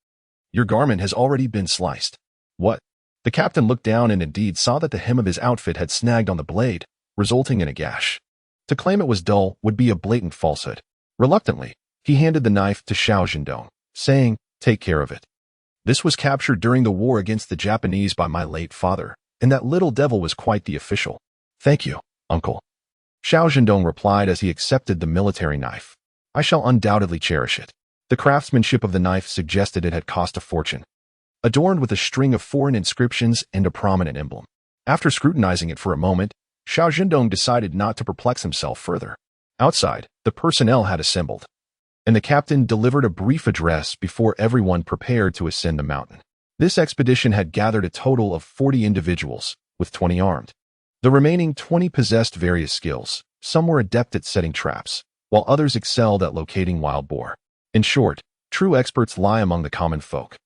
"Your garment has already been sliced." "What?" The captain looked down and indeed saw that the hem of his outfit had snagged on the blade, resulting in a gash. To claim it was dull would be a blatant falsehood. Reluctantly, he handed the knife to Xiao Zhendong, saying, "Take care of it. This was captured during the war against the Japanese by my late father, and that little devil was quite the official." "Thank you, uncle." Xiao Zhendong replied as he accepted the military knife. "I shall undoubtedly cherish it." The craftsmanship of the knife suggested it had cost a fortune, adorned with a string of foreign inscriptions and a prominent emblem. After scrutinizing it for a moment, Xiao Zhendong decided not to perplex himself further. Outside, the personnel had assembled, and the captain delivered a brief address before everyone prepared to ascend the mountain. This expedition had gathered a total of 40 individuals, with 20 armed. The remaining 20 possessed various skills. Some were adept at setting traps, while others excelled at locating wild boar. In short, true experts lie among the common folk.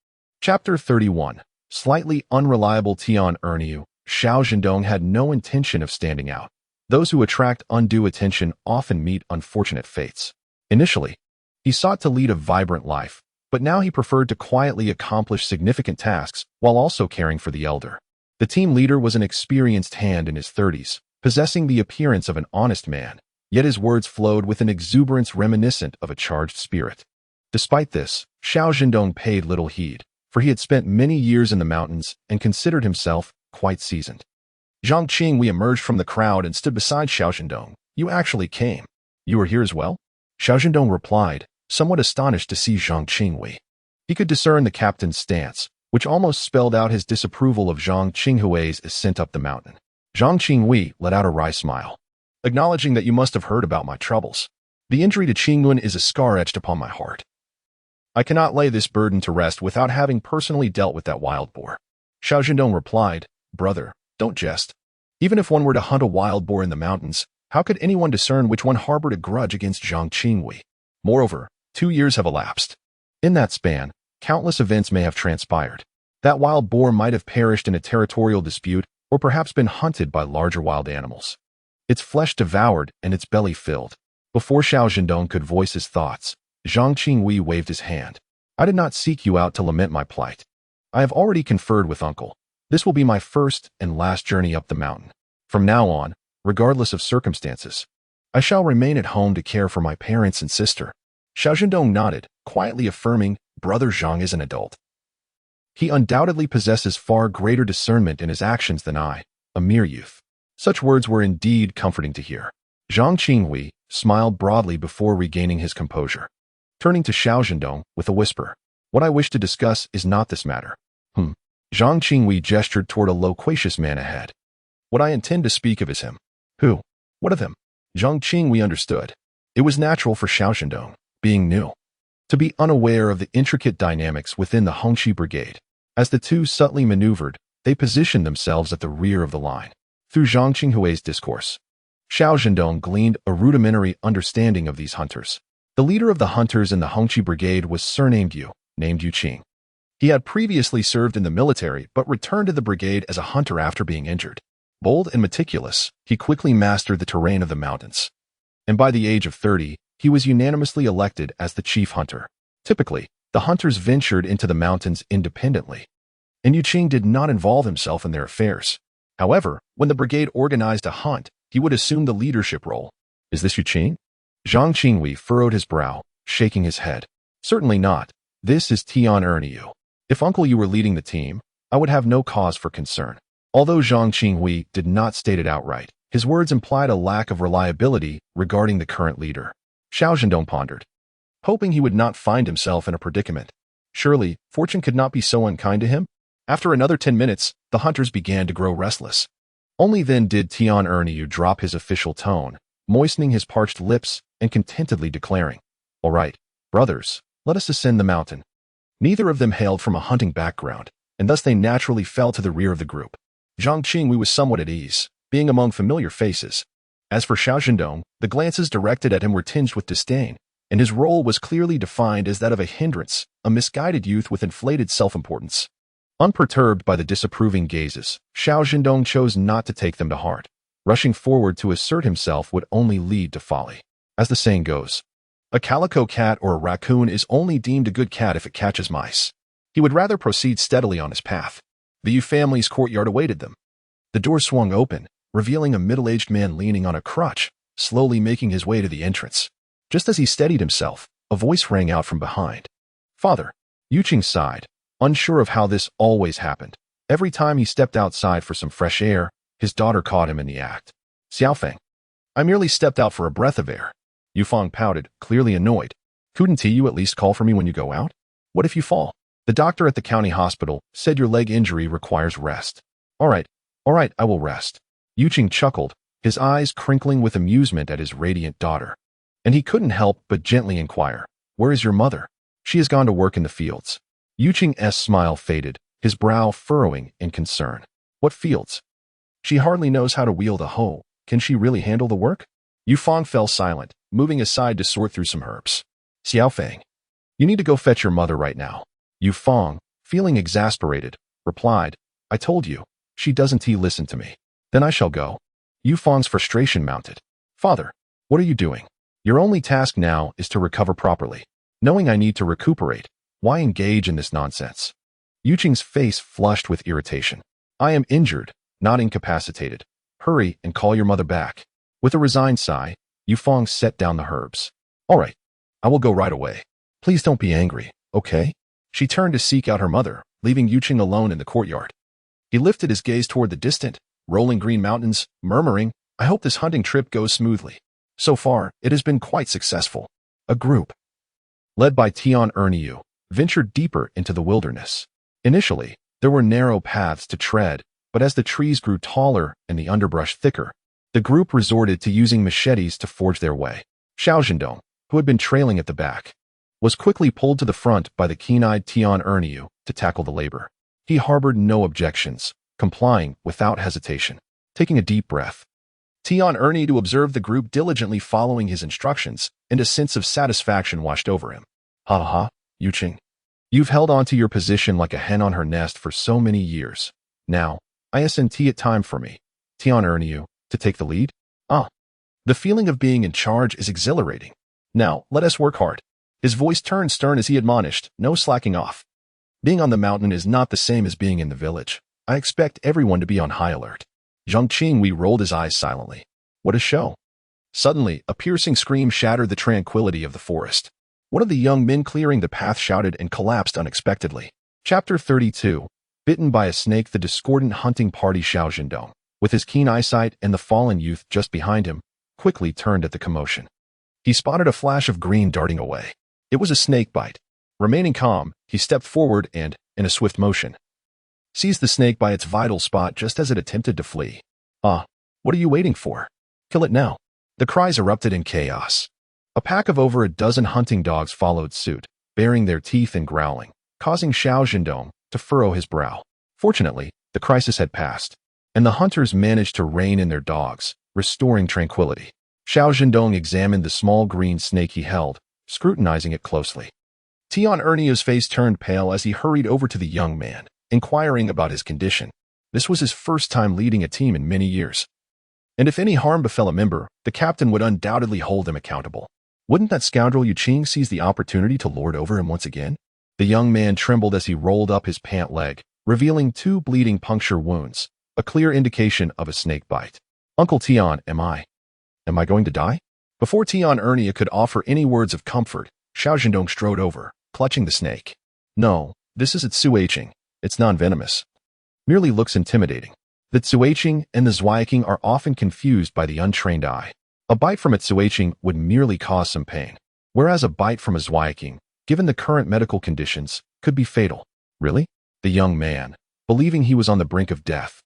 Chapter 31. Slightly unreliable Tian Erniu. Xiao Zhendong had no intention of standing out. Those who attract undue attention often meet unfortunate fates. Initially, he sought to lead a vibrant life, but now he preferred to quietly accomplish significant tasks while also caring for the elder. The team leader was an experienced hand in his 30s, possessing the appearance of an honest man, yet his words flowed with an exuberance reminiscent of a charged spirit. Despite this, Xiao Zhendong paid little heed, for he had spent many years in the mountains and considered himself quite seasoned. Zhang Qingwei emerged from the crowd and stood beside Xiao Zhendong. "You actually came. You are here as well?" Xiao Zhendong replied, somewhat astonished to see Zhang Qingwei. He could discern the captain's stance, which almost spelled out his disapproval of Zhang Qinghui's ascent up the mountain. Zhang Qingwei let out a wry smile, acknowledging that you must have heard about my troubles. The injury to Qingyun is a scar etched upon my heart. I cannot lay this burden to rest without having personally dealt with that wild boar. Xiao Zhendong replied, "Brother, don't jest. Even if one were to hunt a wild boar in the mountains, how could anyone discern which one harbored a grudge against Zhang Qingwei? Moreover, 2 years have elapsed. In that span, countless events may have transpired. That wild boar might have perished in a territorial dispute or perhaps been hunted by larger wild animals. Its flesh devoured and its belly filled." Before Xiao Zhendong could voice his thoughts, Zhang Qingwei waved his hand. "I did not seek you out to lament my plight. I have already conferred with Uncle. This will be my first and last journey up the mountain. From now on, regardless of circumstances, I shall remain at home to care for my parents and sister." Xiao Zhendong nodded, quietly affirming, "Brother Zhang is an adult. He undoubtedly possesses far greater discernment in his actions than I, a mere youth." Such words were indeed comforting to hear. Zhang Qingwei smiled broadly before regaining his composure, turning to Xiao Zhendong with a whisper, "What I wish to discuss is not this matter." Zhang Qingwei gestured toward a loquacious man ahead. "What I intend to speak of is him." "Who? What of him?" Zhang Qingwei understood. It was natural for Xiao Zhendong, being new, to be unaware of the intricate dynamics within the Hongqi Brigade. As the two subtly maneuvered, they positioned themselves at the rear of the line. Through Zhang Qinghui's discourse, Xiao Zhendong gleaned a rudimentary understanding of these hunters. The leader of the hunters in the Hongqi Brigade was surnamed Yu, named Yu Qing. He had previously served in the military but returned to the brigade as a hunter after being injured. Bold and meticulous, he quickly mastered the terrain of the mountains, and by the age of 30, he was unanimously elected as the chief hunter. Typically, the hunters ventured into the mountains independently, and Yuqing did not involve himself in their affairs. However, when the brigade organized a hunt, he would assume the leadership role. Is this Yuqing? Zhang Qingwei furrowed his brow, shaking his head. Certainly not. This is Tian Erniu. If Uncle Yu were leading the team, I would have no cause for concern. Although Zhang Qingwei did not state it outright, his words implied a lack of reliability regarding the current leader. Xiao Zhendong pondered, hoping he would not find himself in a predicament. Surely, fortune could not be so unkind to him? After another 10 minutes, the hunters began to grow restless. Only then did Tian Erniu drop his official tone, moistening his parched lips and contentedly declaring, "All right, brothers, let us ascend the mountain." Neither of them hailed from a hunting background, and thus they naturally fell to the rear of the group. Zhang Qingwei was somewhat at ease, being among familiar faces. As for Xiao Zhendong, the glances directed at him were tinged with disdain, and his role was clearly defined as that of a hindrance, a misguided youth with inflated self-importance. Unperturbed by the disapproving gazes, Xiao Zhendong chose not to take them to heart. Rushing forward to assert himself would only lead to folly. As the saying goes, a calico cat or a raccoon is only deemed a good cat if it catches mice. He would rather proceed steadily on his path. The Yu family's courtyard awaited them. The door swung open, revealing a middle-aged man leaning on a crutch, slowly making his way to the entrance. Just as he steadied himself, a voice rang out from behind. "Father." Yuqing sighed, unsure of how this always happened. Every time he stepped outside for some fresh air, his daughter caught him in the act. "Xiaofeng, I merely stepped out for a breath of air." Yufeng pouted, clearly annoyed. "Couldn't you at least call for me when you go out? What if you fall? The doctor at the county hospital said your leg injury requires rest." All right, I will rest." Yuqing chuckled, his eyes crinkling with amusement at his radiant daughter. And he couldn't help but gently inquire, "Where is your mother?" "She has gone to work in the fields." Yuqing's smile faded, his brow furrowing in concern. "What fields? She hardly knows how to wield a hoe. Can she really handle the work?" Yufeng fell silent, moving aside to sort through some herbs. "Xiaofeng, you need to go fetch your mother right now." Yufeng, feeling exasperated, replied, "I told you, she doesn't listen to me." "Then I shall go." Yufeng's frustration mounted. "Father, what are you doing? Your only task now is to recover properly. Knowing I need to recuperate, why engage in this nonsense?" Yuqing's face flushed with irritation. "I am injured, not incapacitated. Hurry and call your mother back." With a resigned sigh, Yufeng set down the herbs. "All right, I will go right away. Please don't be angry, okay?" She turned to seek out her mother, leaving Yuqing alone in the courtyard. He lifted his gaze toward the distant, rolling green mountains, murmuring, "I hope this hunting trip goes smoothly." So far, it has been quite successful. A group, led by Tian Erniu, ventured deeper into the wilderness. Initially, there were narrow paths to tread, but as the trees grew taller and the underbrush thicker, the group resorted to using machetes to forge their way. Xiao Zhendong, who had been trailing at the back, was quickly pulled to the front by the keen-eyed Tian Erniu to tackle the labor. He harbored no objections, complying without hesitation. Taking a deep breath, Tian Erniu observed the group diligently following his instructions, and a sense of satisfaction washed over him. "Ha ha, Yuqing. You've held on to your position like a hen on her nest for so many years. Now, isn't it time for me, Tian Erniu, to take the lead?" "Ah." The feeling of being in charge is exhilarating. "Now, let us work hard." His voice turned stern as he admonished, "No slacking off. Being on the mountain is not the same as being in the village. I expect everyone to be on high alert." Zhang Qingwei rolled his eyes silently. What a show. Suddenly, a piercing scream shattered the tranquility of the forest. One of the young men clearing the path shouted and collapsed unexpectedly. Chapter 32. Bitten by a snake. The discordant hunting party. Xiao Zhendong, with his keen eyesight and the fallen youth just behind him, quickly turned at the commotion. He spotted a flash of green darting away. It was a snake bite. Remaining calm, he stepped forward and, in a swift motion, seized the snake by its vital spot just as it attempted to flee. "Ah, what are you waiting for? Kill it now." The cries erupted in chaos. A pack of over a dozen hunting dogs followed suit, baring their teeth and growling, causing Xiao Zhendong to furrow his brow. Fortunately, the crisis had passed, and the hunters managed to rein in their dogs, restoring tranquility. Xiao Zhendong examined the small green snake he held, scrutinizing it closely. Tian Erniu's face turned pale as he hurried over to the young man, inquiring about his condition. This was his first time leading a team in many years, and if any harm befell a member, the captain would undoubtedly hold him accountable. Wouldn't that scoundrel Yu Qing seize the opportunity to lord over him once again? The young man trembled as he rolled up his pant leg, revealing 2 bleeding puncture wounds, a clear indication of a snake bite. Uncle Tian, am I going to die? Before Tian Ernia could offer any words of comfort, Xiao Zhendong strode over, clutching the snake. No, this is Tsuiqing. It's non-venomous. Merely looks intimidating. The Tsuiqing and the Zweiqing are often confused by the untrained eye. A bite from a Tsuiqing would merely cause some pain, whereas a bite from a Zweiqing, given the current medical conditions, could be fatal. Really? The young man, believing he was on the brink of death,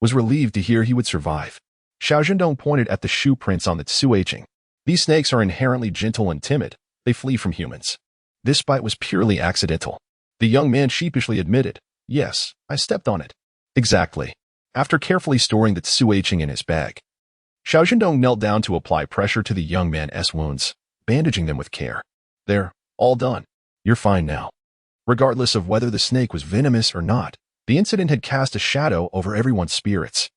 was relieved to hear he would survive. Xiao Zhendong pointed at the shoe prints on the Tsuiqing. These snakes are inherently gentle and timid. They flee from humans. This bite was purely accidental. The young man sheepishly admitted, yes, I stepped on it. Exactly. After carefully storing the Tsuiqing in his bag, Xiao Zhendong knelt down to apply pressure to the young man's wounds, bandaging them with care. There, all done. You're fine now. Regardless of whether the snake was venomous or not, the incident had cast a shadow over everyone's spirits.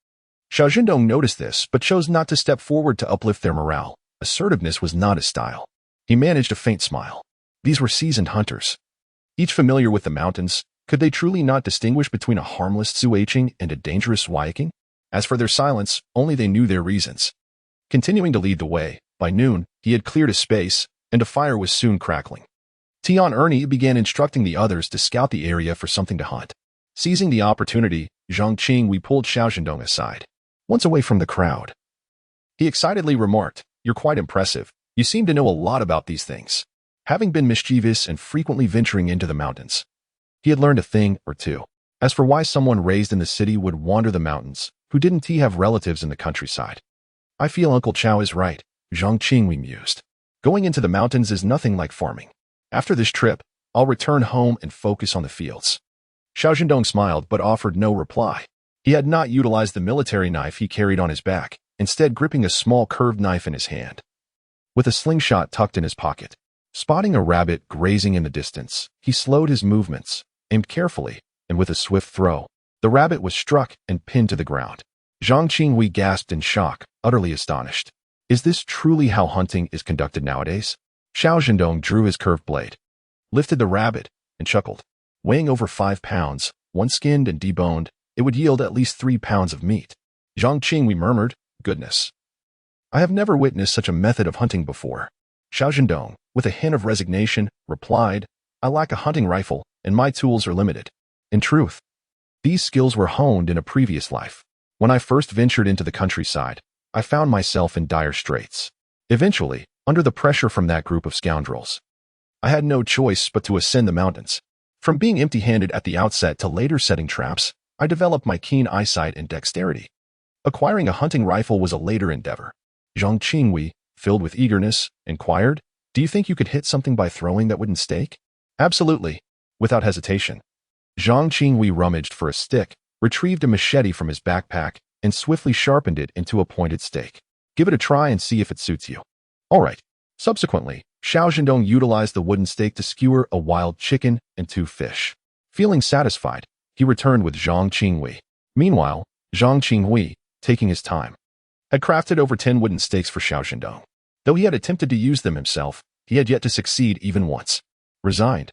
Xiao Zhendong noticed this, but chose not to step forward to uplift their morale. Assertiveness was not his style. He managed a faint smile. These were seasoned hunters. Each familiar with the mountains, could they truly not distinguish between a harmless Tsuiqing and a dangerous Zweiqing? As for their silence, only they knew their reasons. Continuing to lead the way, by noon, he had cleared a space, and a fire was soon crackling. Tian Ernie began instructing the others to scout the area for something to hunt. Seizing the opportunity, Zhang Qingwei pulled Xiao Zhendong aside. Once away from the crowd, he excitedly remarked, "You're quite impressive. You seem to know a lot about these things." Having been mischievous and frequently venturing into the mountains, he had learned a thing or two. As for why someone raised in the city would wander the mountains, who didn't he have relatives in the countryside? I feel Uncle Chao is right, Zhang Qingwei mused. Going into the mountains is nothing like farming. After this trip, I'll return home and focus on the fields. Xiao Zhendong smiled but offered no reply. He had not utilized the military knife he carried on his back, instead gripping a small curved knife in his hand, with a slingshot tucked in his pocket. Spotting a rabbit grazing in the distance, he slowed his movements, aimed carefully, and with a swift throw, the rabbit was struck and pinned to the ground. Zhang Qingwei gasped in shock, utterly astonished. Is this truly how hunting is conducted nowadays? Xiao Zhendong drew his curved blade, lifted the rabbit, and chuckled. Weighing over 5 pounds, once skinned and deboned, it would yield at least 3 pounds of meat. Zhang Qingwei murmured, "Goodness. I have never witnessed such a method of hunting before." Xiao Zhendong, with a hint of resignation, replied, "I lack a hunting rifle, and my tools are limited." In truth, these skills were honed in a previous life. When I first ventured into the countryside, I found myself in dire straits. Eventually, under the pressure from that group of scoundrels, I had no choice but to ascend the mountains. From being empty-handed at the outset to later setting traps, I developed my keen eyesight and dexterity. Acquiring a hunting rifle was a later endeavor. Zhang Qingwei, filled with eagerness, inquired, "Do you think you could hit something by throwing that wouldn't stake?" "Absolutely." Without hesitation, Zhang Qingwei rummaged for a stick, retrieved a machete from his backpack, and swiftly sharpened it into a pointed stake. "Give it a try and see if it suits you." "All right." Subsequently, Xiao Zhendong utilized the wooden stake to skewer a wild chicken and 2 fish. Feeling satisfied, he returned with Zhang Qingwei. Meanwhile, Zhang Qingwei, taking his time, had crafted over 10 wooden stakes for Xiao Zhendong. Though he had attempted to use them himself, he had yet to succeed even once. Resigned,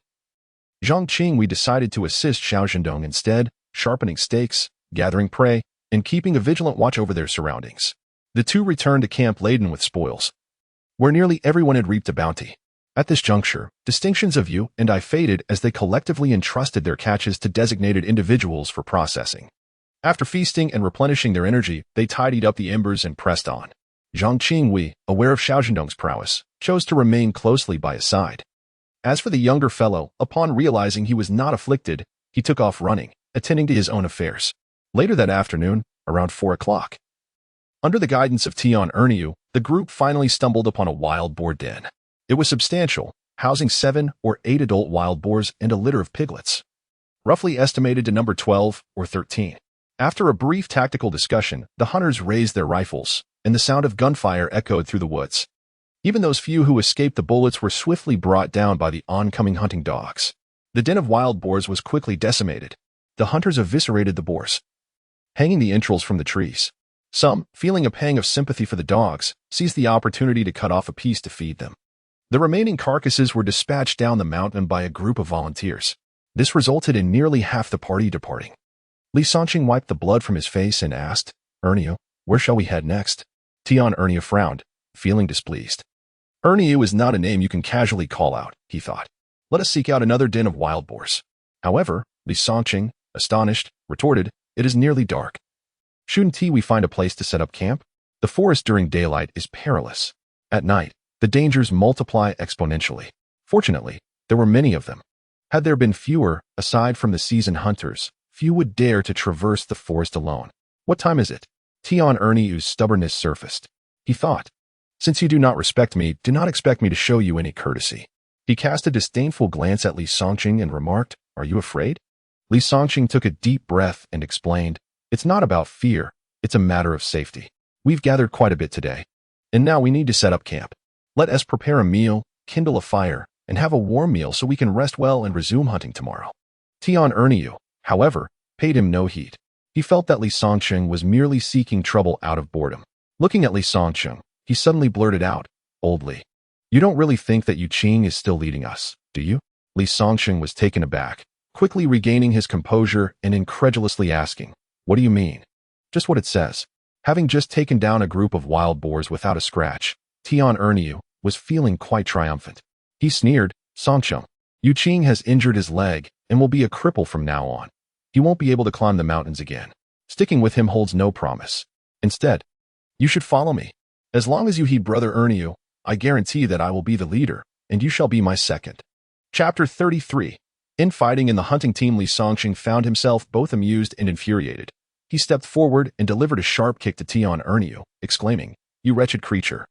Zhang Qingwei decided to assist Xiao Zhendong instead, sharpening stakes, gathering prey, and keeping a vigilant watch over their surroundings. The two returned to camp laden with spoils, where nearly everyone had reaped a bounty. At this juncture, distinctions of you and I faded as they collectively entrusted their catches to designated individuals for processing. After feasting and replenishing their energy, they tidied up the embers and pressed on. Zhang Qingwei, aware of Xiao Zhendong's prowess, chose to remain closely by his side. As for the younger fellow, upon realizing he was not afflicted, he took off running, attending to his own affairs. Later that afternoon, around 4 o'clock, under the guidance of Tian Erniu, the group finally stumbled upon a wild boar den. It was substantial, housing 7 or 8 adult wild boars and a litter of piglets, roughly estimated to number 12 or 13. After a brief tactical discussion, the hunters raised their rifles, and the sound of gunfire echoed through the woods. Even those few who escaped the bullets were swiftly brought down by the oncoming hunting dogs. The den of wild boars was quickly decimated. The hunters eviscerated the boars, hanging the entrails from the trees. Some, feeling a pang of sympathy for the dogs, seized the opportunity to cut off a piece to feed them. The remaining carcasses were dispatched down the mountain by a group of volunteers. This resulted in nearly half the party departing. Li Songqing wiped the blood from his face and asked, "Erniu, where shall we head next?" Tian Erniu frowned, feeling displeased. Erniu is not a name you can casually call out, he thought. Let us seek out another den of wild boars. However, Li Songqing, astonished, retorted, "It is nearly dark. Shouldn't we find a place to set up camp? The forest during daylight is perilous. At night, the dangers multiply exponentially. Fortunately, there were many of them. Had there been fewer, aside from the seasoned hunters, few would dare to traverse the forest alone. What time is it?" Tian Erniu's stubbornness surfaced. He thought, "Since you do not respect me, do not expect me to show you any courtesy." He cast a disdainful glance at Li Songqing and remarked, "Are you afraid?" Li Songqing took a deep breath and explained, "It's not about fear, it's a matter of safety. We've gathered quite a bit today, and now we need to set up camp. Let us prepare a meal, kindle a fire, and have a warm meal so we can rest well and resume hunting tomorrow." Tian Erniu, however, paid him no heed. He felt that Li Songqing was merely seeking trouble out of boredom. Looking at Li Songqing, he suddenly blurted out, "Old Li, you don't really think that Yu Qing is still leading us, do you?" Li Songqing was taken aback, quickly regaining his composure and incredulously asking, "What do you mean?" "Just what it says." Having just taken down a group of wild boars without a scratch, Tian Erniu was feeling quite triumphant. He sneered, "Songqing, Yu Qing has injured his leg and will be a cripple from now on. He won't be able to climb the mountains again. Sticking with him holds no promise. Instead, you should follow me. As long as you heed Brother Erniu, I guarantee that I will be the leader, and you shall be my second." Chapter 33. Infighting in the hunting team. Li Songqing found himself both amused and infuriated. He stepped forward and delivered a sharp kick to Tian Erniu, exclaiming, "You wretched creature."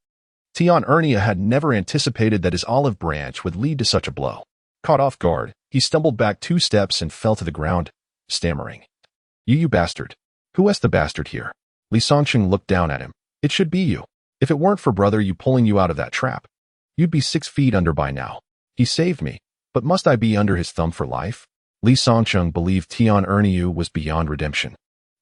Tian Erniu had never anticipated that his olive branch would lead to such a blow. Caught off guard, he stumbled back 2 steps and fell to the ground, stammering, You bastard. Who is the bastard here?" Li Songqing looked down at him. "It should be you. If it weren't for Brother Yu pulling you out of that trap, you'd be 6 feet under by now. He saved me, but must I be under his thumb for life?" Li Songqing believed Tian Erniu was beyond redemption.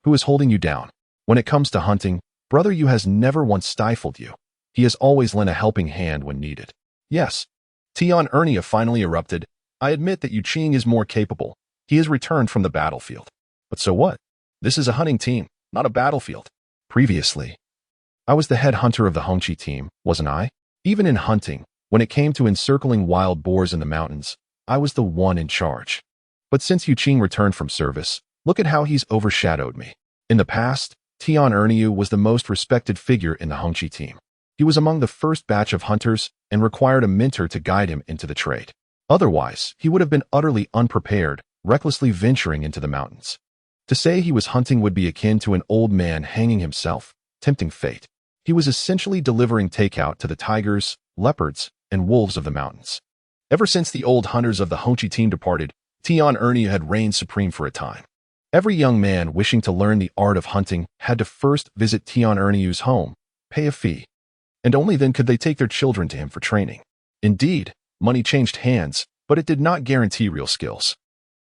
"Who is holding you down? When it comes to hunting, Brother Yu has never once stifled you. He has always lent a helping hand when needed." "Yes." Tian Erniu finally erupted. "I admit that Yu Qing is more capable. He has returned from the battlefield. But so what? This is a hunting team, not a battlefield. Previously, I was the head hunter of the Hongqi team, wasn't I? Even in hunting, when it came to encircling wild boars in the mountains, I was the one in charge. But since Yu Qing returned from service, look at how he's overshadowed me. In the past, Tian Erniu was the most respected figure in the Hongqi team. He was among the first batch of hunters and required a mentor to guide him into the trade. Otherwise, he would have been utterly unprepared, recklessly venturing into the mountains. To say he was hunting would be akin to an old man hanging himself, tempting fate. He was essentially delivering takeout to the tigers, leopards, and wolves of the mountains. Ever since the old hunters of the Hongqi team departed, Tian Erniu had reigned supreme for a time. Every young man wishing to learn the art of hunting had to first visit Tian Erniu's home, pay a fee, and only then could they take their children to him for training. Indeed, money changed hands, but it did not guarantee real skills.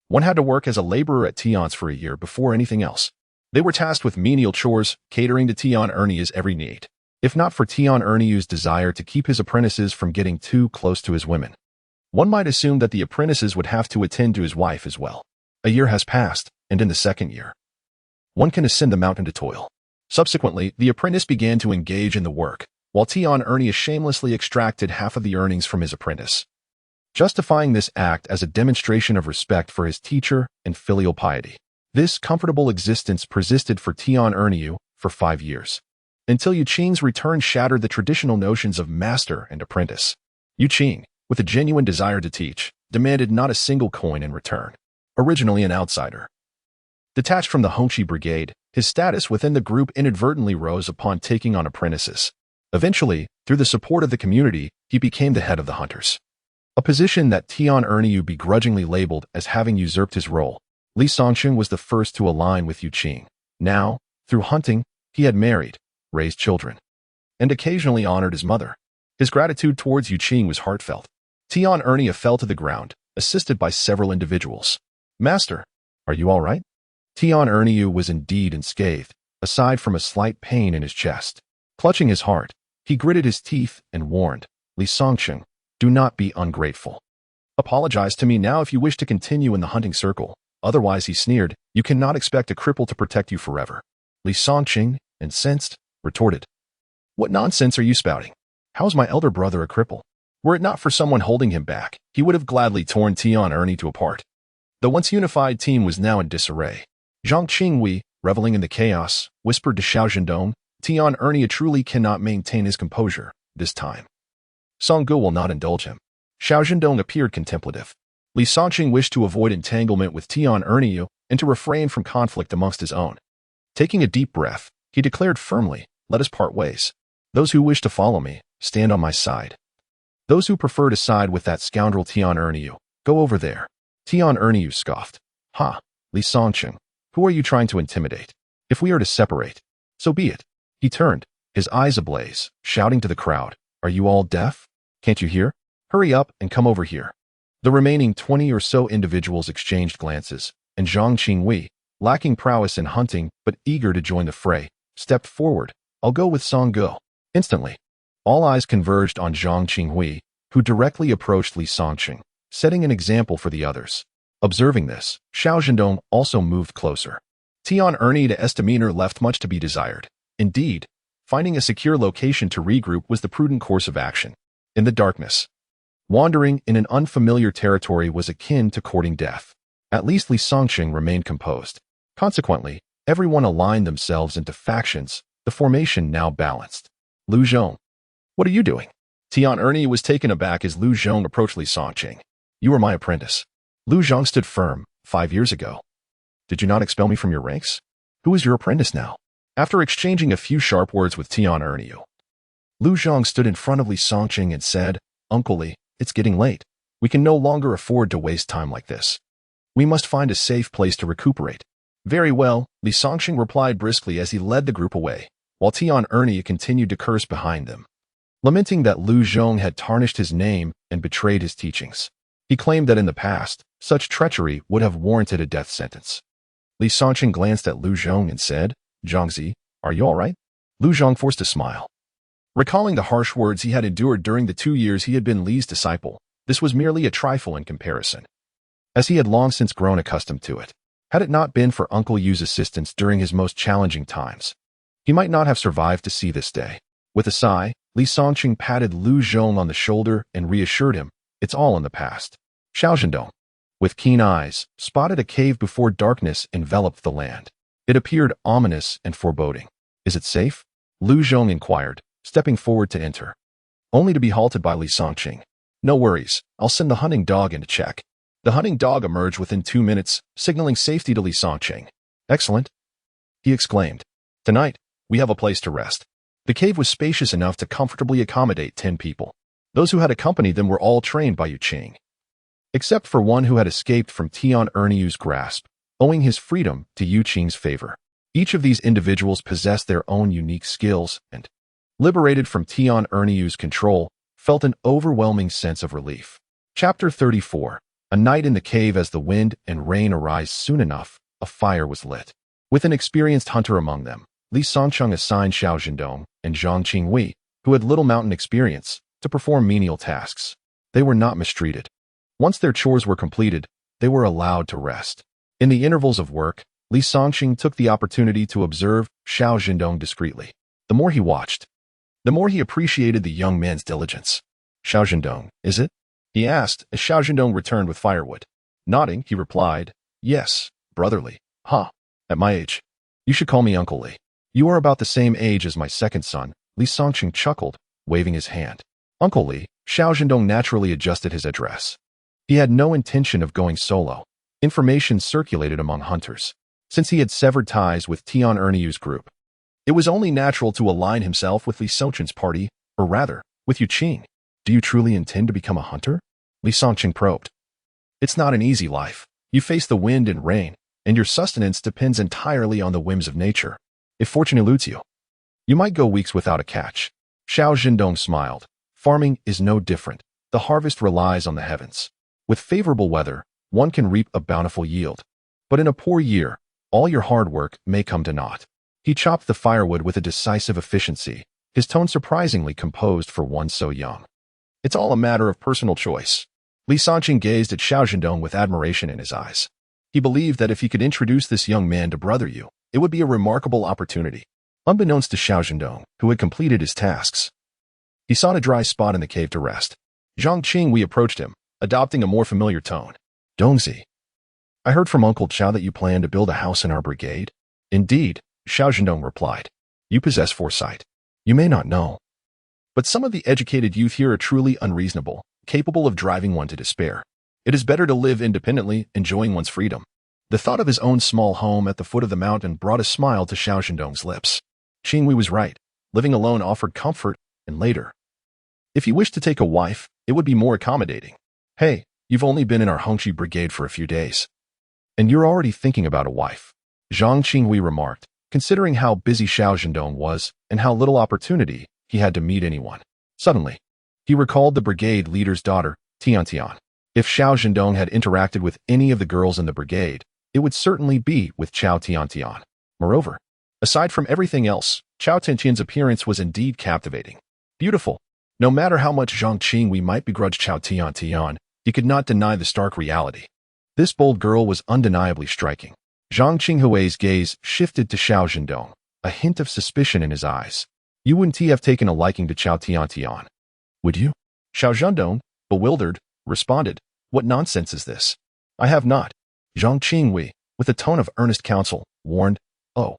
One had to work as a laborer at Tian's for a year before anything else. They were tasked with menial chores, catering to Tian Erniu's every need. If not for Tian Erniu's desire to keep his apprentices from getting too close to his women, one might assume that the apprentices would have to attend to his wife as well. A year has passed, and in the second year, one can ascend the mountain to toil. Subsequently, the apprentice began to engage in the work, while Tian Erniu shamelessly extracted half of the earnings from his apprentice, justifying this act as a demonstration of respect for his teacher and filial piety. This comfortable existence persisted for Tian Erniu for 5 years, until Yu Qing's return shattered the traditional notions of master and apprentice. Yu Qing, with a genuine desire to teach, demanded not a single coin in return. Originally an outsider, detached from the Hongqi brigade, his status within the group inadvertently rose upon taking on apprentices. Eventually, through the support of the community, he became the head of the hunters, a position that Tian Erniu begrudgingly labeled as having usurped his role. Li Songqing was the first to align with Yu Qing. Now, through hunting, he had married, raised children, and occasionally honored his mother. His gratitude towards Yu Qing was heartfelt. Tian Erniu fell to the ground, assisted by several individuals. "Master, are you all right?" Tian Erniu was indeed unscathed, aside from a slight pain in his chest. Clutching his heart, he gritted his teeth and warned, "Li Songqing, Do not be ungrateful. Apologize to me now if you wish to continue in the hunting circle. Otherwise, he sneered, you cannot expect a cripple to protect you forever. Li Songqing, incensed, retorted. What nonsense are you spouting? How's my elder brother a cripple? Were it not for someone holding him back, he would have gladly torn Tian Ernie to apart. The once unified team was now in disarray. Zhang Qingwei, reveling in the chaos, whispered to Xiao Zhendong, Tian Ernie truly cannot maintain his composure, this time. Song Gu will not indulge him. Xiao Zhendong appeared contemplative. Li Songqing wished to avoid entanglement with Tian Ernie and to refrain from conflict amongst his own. Taking a deep breath, he declared firmly, let us part ways. Those who wish to follow me, stand on my side. Those who prefer to side with that scoundrel Tian Ernie, go over there. Tian Ernie scoffed. Ha, Li Songqing, who are you trying to intimidate? If we are to separate, so be it. He turned, his eyes ablaze, shouting to the crowd, are you all deaf? Can't you hear? Hurry up and come over here. The remaining 20 or so individuals exchanged glances, and Zhang Qingwei, lacking prowess in hunting but eager to join the fray, stepped forward. I'll go with Song Gu. Instantly, all eyes converged on Zhang Qingwei, who directly approached Li Songqing, setting an example for the others. Observing this, Xiao Zhendong also moved closer. Tian Ernie's demeanor left much to be desired. Indeed, finding a secure location to regroup was the prudent course of action. In the darkness, wandering in an unfamiliar territory was akin to courting death. At least Li Songqing remained composed. Consequently, everyone aligned themselves into factions, the formation now balanced. Lu Zhong. What are you doing? Tian Ernie was taken aback as Lu Zhong approached Li Songqing. You are my apprentice. Lu Zhong stood firm, 5 years ago. Did you not expel me from your ranks? Who is your apprentice now? After exchanging a few sharp words with Tian Ernie, Lu Zhong stood in front of Li Songqing and said, Uncle Li, it's getting late. We can no longer afford to waste time like this. We must find a safe place to recuperate. Very well, Li Songqing replied briskly as he led the group away, while Tian Ernie continued to curse behind them, lamenting that Lu Zhong had tarnished his name and betrayed his teachings. He claimed that in the past, such treachery would have warranted a death sentence. Li Songqing glanced at Lu Zhong and said, Zhangzi, are you all right? Lu Zhong forced a smile. Recalling the harsh words he had endured during the 2 years he had been Li's disciple, this was merely a trifle in comparison, as he had long since grown accustomed to it. Had it not been for Uncle Yu's assistance during his most challenging times, he might not have survived to see this day. With a sigh, Li Songqing patted Lu Zhong on the shoulder and reassured him, it's all in the past. Xiao Zhendong, with keen eyes, spotted a cave before darkness enveloped the land. It appeared ominous and foreboding. Is it safe? Lu Zhong inquired, stepping forward to enter, only to be halted by Li Songqing. No worries, I'll send the hunting dog in to check. The hunting dog emerged within 2 minutes, signaling safety to Li Songqing. Excellent, he exclaimed. Tonight, we have a place to rest. The cave was spacious enough to comfortably accommodate 10 people. Those who had accompanied them were all trained by Yu Qing, except for one who had escaped from Tian Ernie's grasp, owing his freedom to Yu Qing's favor. Each of these individuals possessed their own unique skills and, liberated from Tian Ernie's control, felt an overwhelming sense of relief. Chapter 34. A night in the cave. As the wind and rain arise soon enough, a fire was lit. With an experienced hunter among them, Li Songqing assigned Xiao Zhendong and Zhang Qingwei, who had little mountain experience, to perform menial tasks. They were not mistreated. Once their chores were completed, they were allowed to rest. In the intervals of work, Li Songqing took the opportunity to observe Xiao Zhendong discreetly. The more he watched, the more he appreciated the young man's diligence. Xiao Zhendong, is it? He asked as Xiao Zhendong returned with firewood. Nodding, he replied, yes, brotherly. Ha, at my age. You should call me Uncle Li. You are about the same age as my second son, Li Songqing chuckled, waving his hand. Uncle Li, Xiao Zhendong naturally adjusted his address. He had no intention of going solo. Information circulated among hunters. Since he had severed ties with Tian Ernie's group, it was only natural to align himself with Li Songqing's party, or rather, with Yu Qing. Do you truly intend to become a hunter? Li Songqing probed. It's not an easy life. You face the wind and rain, and your sustenance depends entirely on the whims of nature. If fortune eludes you, you might go weeks without a catch. Xiao Zhendong smiled. Farming is no different. The harvest relies on the heavens. With favorable weather, one can reap a bountiful yield. But in a poor year, all your hard work may come to naught. He chopped the firewood with a decisive efficiency, his tone surprisingly composed for one so young. It's all a matter of personal choice. Li Sanqing gazed at Xiao Zhendong with admiration in his eyes. He believed that if he could introduce this young man to Brother Yu, it would be a remarkable opportunity. Unbeknownst to Xiao Zhendong, who had completed his tasks, he sought a dry spot in the cave to rest. Zhang Qingwei approached him, adopting a more familiar tone. Dongzi, I heard from Uncle Xiao that you plan to build a house in our brigade. Indeed, Xiao Zhendong replied. You possess foresight. You may not know, but some of the educated youth here are truly unreasonable, capable of driving one to despair. It is better to live independently, enjoying one's freedom. The thought of his own small home at the foot of the mountain brought a smile to Xiao Zhendong's lips. Qingwei was right. Living alone offered comfort, and later, if he wished to take a wife, it would be more accommodating. Hey, you've only been in our Hongqi brigade for a few days, and you're already thinking about a wife, Zhang Qingwei remarked, considering how busy Xiao Zhendong was and how little opportunity he had to meet anyone. Suddenly, he recalled the brigade leader's daughter, Tian. If Xiao Zhendong had interacted with any of the girls in the brigade, it would certainly be with Qiao Tian. Moreover, aside from everything else, Qiao Tian's appearance was indeed captivating. Beautiful. No matter how much Zhang Qingwei might begrudge Qiao Tian, he could not deny the stark reality. This bold girl was undeniably striking. Zhang Qinghui's gaze shifted to Xiao Zhendong, a hint of suspicion in his eyes. You wouldn't have taken a liking to Qiao Tian, would you? Xiao Zhendong, bewildered, responded. What nonsense is this? I have not. Zhang Qingwei, with a tone of earnest counsel, warned. Oh.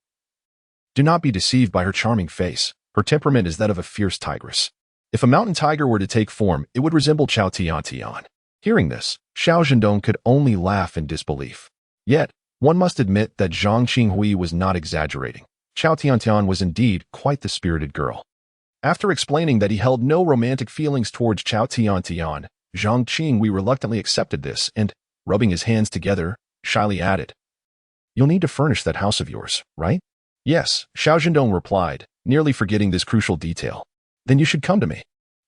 Do not be deceived by her charming face. Her temperament is that of a fierce tigress. If a mountain tiger were to take form, it would resemble Qiao Tian. Hearing this, Xiao Zhendong could only laugh in disbelief. Yet, one must admit that Zhang Qinghui was not exaggerating. Qiao Tian was indeed quite the spirited girl. After explaining that he held no romantic feelings towards Qiao Tian, Zhang Qinghui reluctantly accepted this and, rubbing his hands together, shyly added, You'll need to furnish that house of yours, right? Yes, Xiao Zhendong replied, nearly forgetting this crucial detail. Then you should come to me.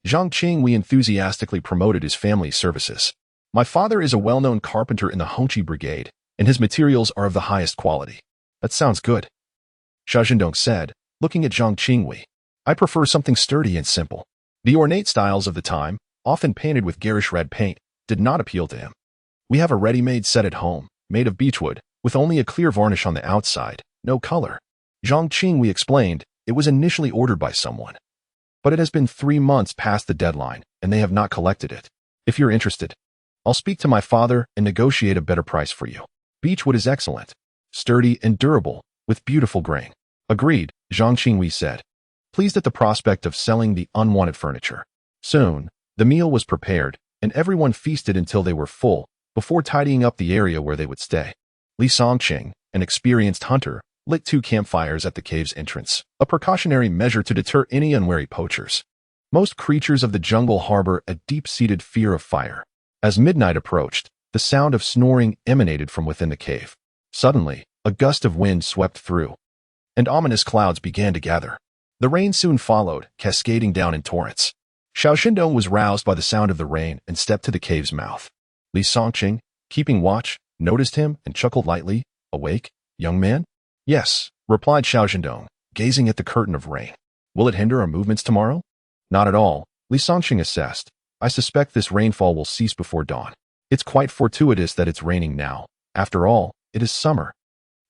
Zhang Qinghui enthusiastically promoted his family's services. My father is a well-known carpenter in the Hongqi brigade, and his materials are of the highest quality. That sounds good, Xiao Zhendong said, looking at Zhang Qinghui. I prefer something sturdy and simple. The ornate styles of the time, often painted with garish red paint, did not appeal to him. We have a ready-made set at home, made of beechwood, with only a clear varnish on the outside, no color. Zhang Qinghui explained it was initially ordered by someone, but it has been 3 months past the deadline, and they have not collected it. If you're interested, I'll speak to my father and negotiate a better price for you. Beechwood is excellent, sturdy and durable, with beautiful grain. Agreed, Zhang Qinghui said, pleased at the prospect of selling the unwanted furniture. Soon, the meal was prepared, and everyone feasted until they were full, before tidying up the area where they would stay. Li Sanqing, an experienced hunter, lit 2 campfires at the cave's entrance, a precautionary measure to deter any unwary poachers. Most creatures of the jungle harbor a deep-seated fear of fire. As midnight approached, the sound of snoring emanated from within the cave. Suddenly, a gust of wind swept through, and ominous clouds began to gather. The rain soon followed, cascading down in torrents. Xiao Zhendong was roused by the sound of the rain and stepped to the cave's mouth. Li Sanqing, keeping watch, noticed him and chuckled lightly. Awake, young man? Yes, replied Xiao Zhendong, gazing at the curtain of rain. Will it hinder our movements tomorrow? Not at all, Li Sanqing assessed. I suspect this rainfall will cease before dawn. It's quite fortuitous that it's raining now. After all, it is summer,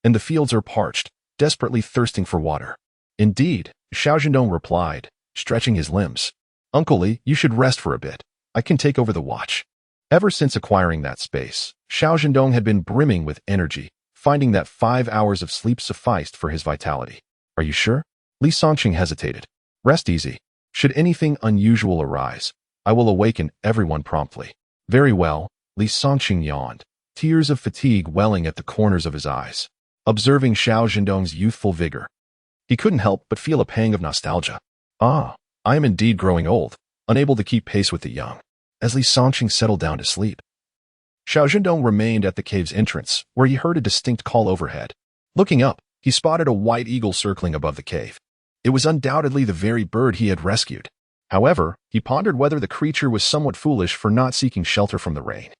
and the fields are parched, desperately thirsting for water. Indeed, Xiao Zhendong replied, stretching his limbs. Uncle Li, you should rest for a bit. I can take over the watch. Ever since acquiring that space, Xiao Zhendong had been brimming with energy, finding that 5 hours of sleep sufficed for his vitality. Are you sure? Li Sanqing hesitated. Rest easy. Should anything unusual arise, I will awaken everyone promptly. Very well, Li Sanqing yawned, tears of fatigue welling at the corners of his eyes. Observing Xiao Zhendong's youthful vigor, he couldn't help but feel a pang of nostalgia. Ah, I am indeed growing old, unable to keep pace with the young. As Li Sanqing settled down to sleep, Xiao Zhendong remained at the cave's entrance, where he heard a distinct call overhead. Looking up, he spotted a white eagle circling above the cave. It was undoubtedly the very bird he had rescued. However, he pondered whether the creature was somewhat foolish for not seeking shelter from the rain,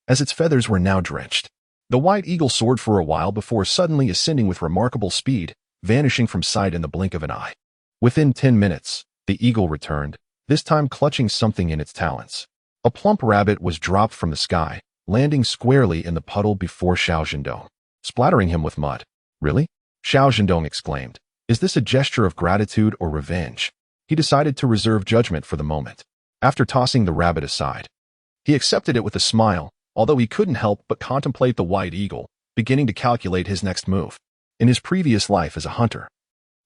as its feathers were now drenched. The white eagle soared for a while before suddenly ascending with remarkable speed, vanishing from sight in the blink of an eye. Within 10 minutes, the eagle returned, this time clutching something in its talons. A plump rabbit was dropped from the sky, landing squarely in the puddle before Xiao Zhendong, splattering him with mud. Really? Xiao Zhendong exclaimed. Is this a gesture of gratitude or revenge? He decided to reserve judgment for the moment. After tossing the rabbit aside, he accepted it with a smile, although he couldn't help but contemplate the white eagle, beginning to calculate his next move. In his previous life as a hunter,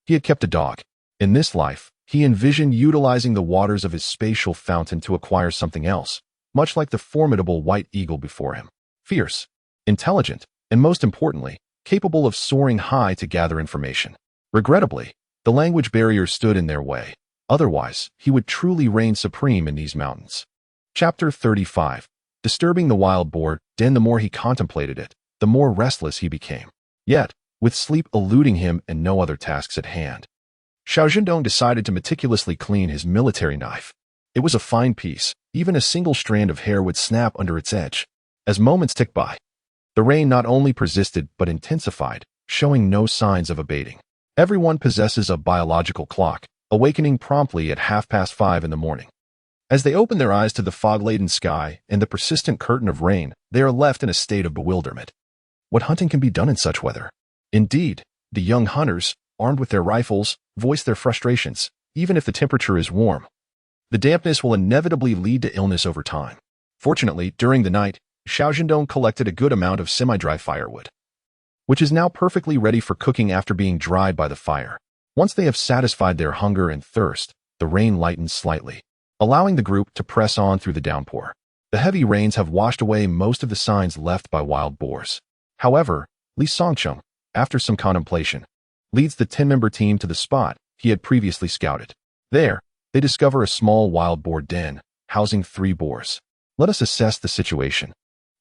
he had kept a dog. In this life, he envisioned utilizing the waters of his spatial fountain to acquire something else, much like the formidable white eagle before him. Fierce, intelligent, and most importantly, capable of soaring high to gather information. Regrettably, the language barrier stood in their way. Otherwise, he would truly reign supreme in these mountains. Chapter 35. Disturbing the wild boar den. The more he contemplated it, the more restless he became. Yet, with sleep eluding him and no other tasks at hand, Xiao Zhendong decided to meticulously clean his military knife. It was a fine piece. Even a single strand of hair would snap under its edge. As moments ticked by, the rain not only persisted but intensified, showing no signs of abating. Everyone possesses a biological clock, awakening promptly at 5:30 in the morning. As they open their eyes to the fog-laden sky and the persistent curtain of rain, they are left in a state of bewilderment. What hunting can be done in such weather? Indeed, the young hunters, armed with their rifles, voice their frustrations. Even if the temperature is warm, the dampness will inevitably lead to illness over time. Fortunately, during the night, Xiao Zhendong collected a good amount of semi-dry firewood, which is now perfectly ready for cooking after being dried by the fire. Once they have satisfied their hunger and thirst, the rain lightens slightly, allowing the group to press on through the downpour. The heavy rains have washed away most of the signs left by wild boars. However, Li Songcheng, after some contemplation, leads the 10-member team to the spot he had previously scouted. There, they discover a small wild boar den, housing 3 boars. Let us assess the situation.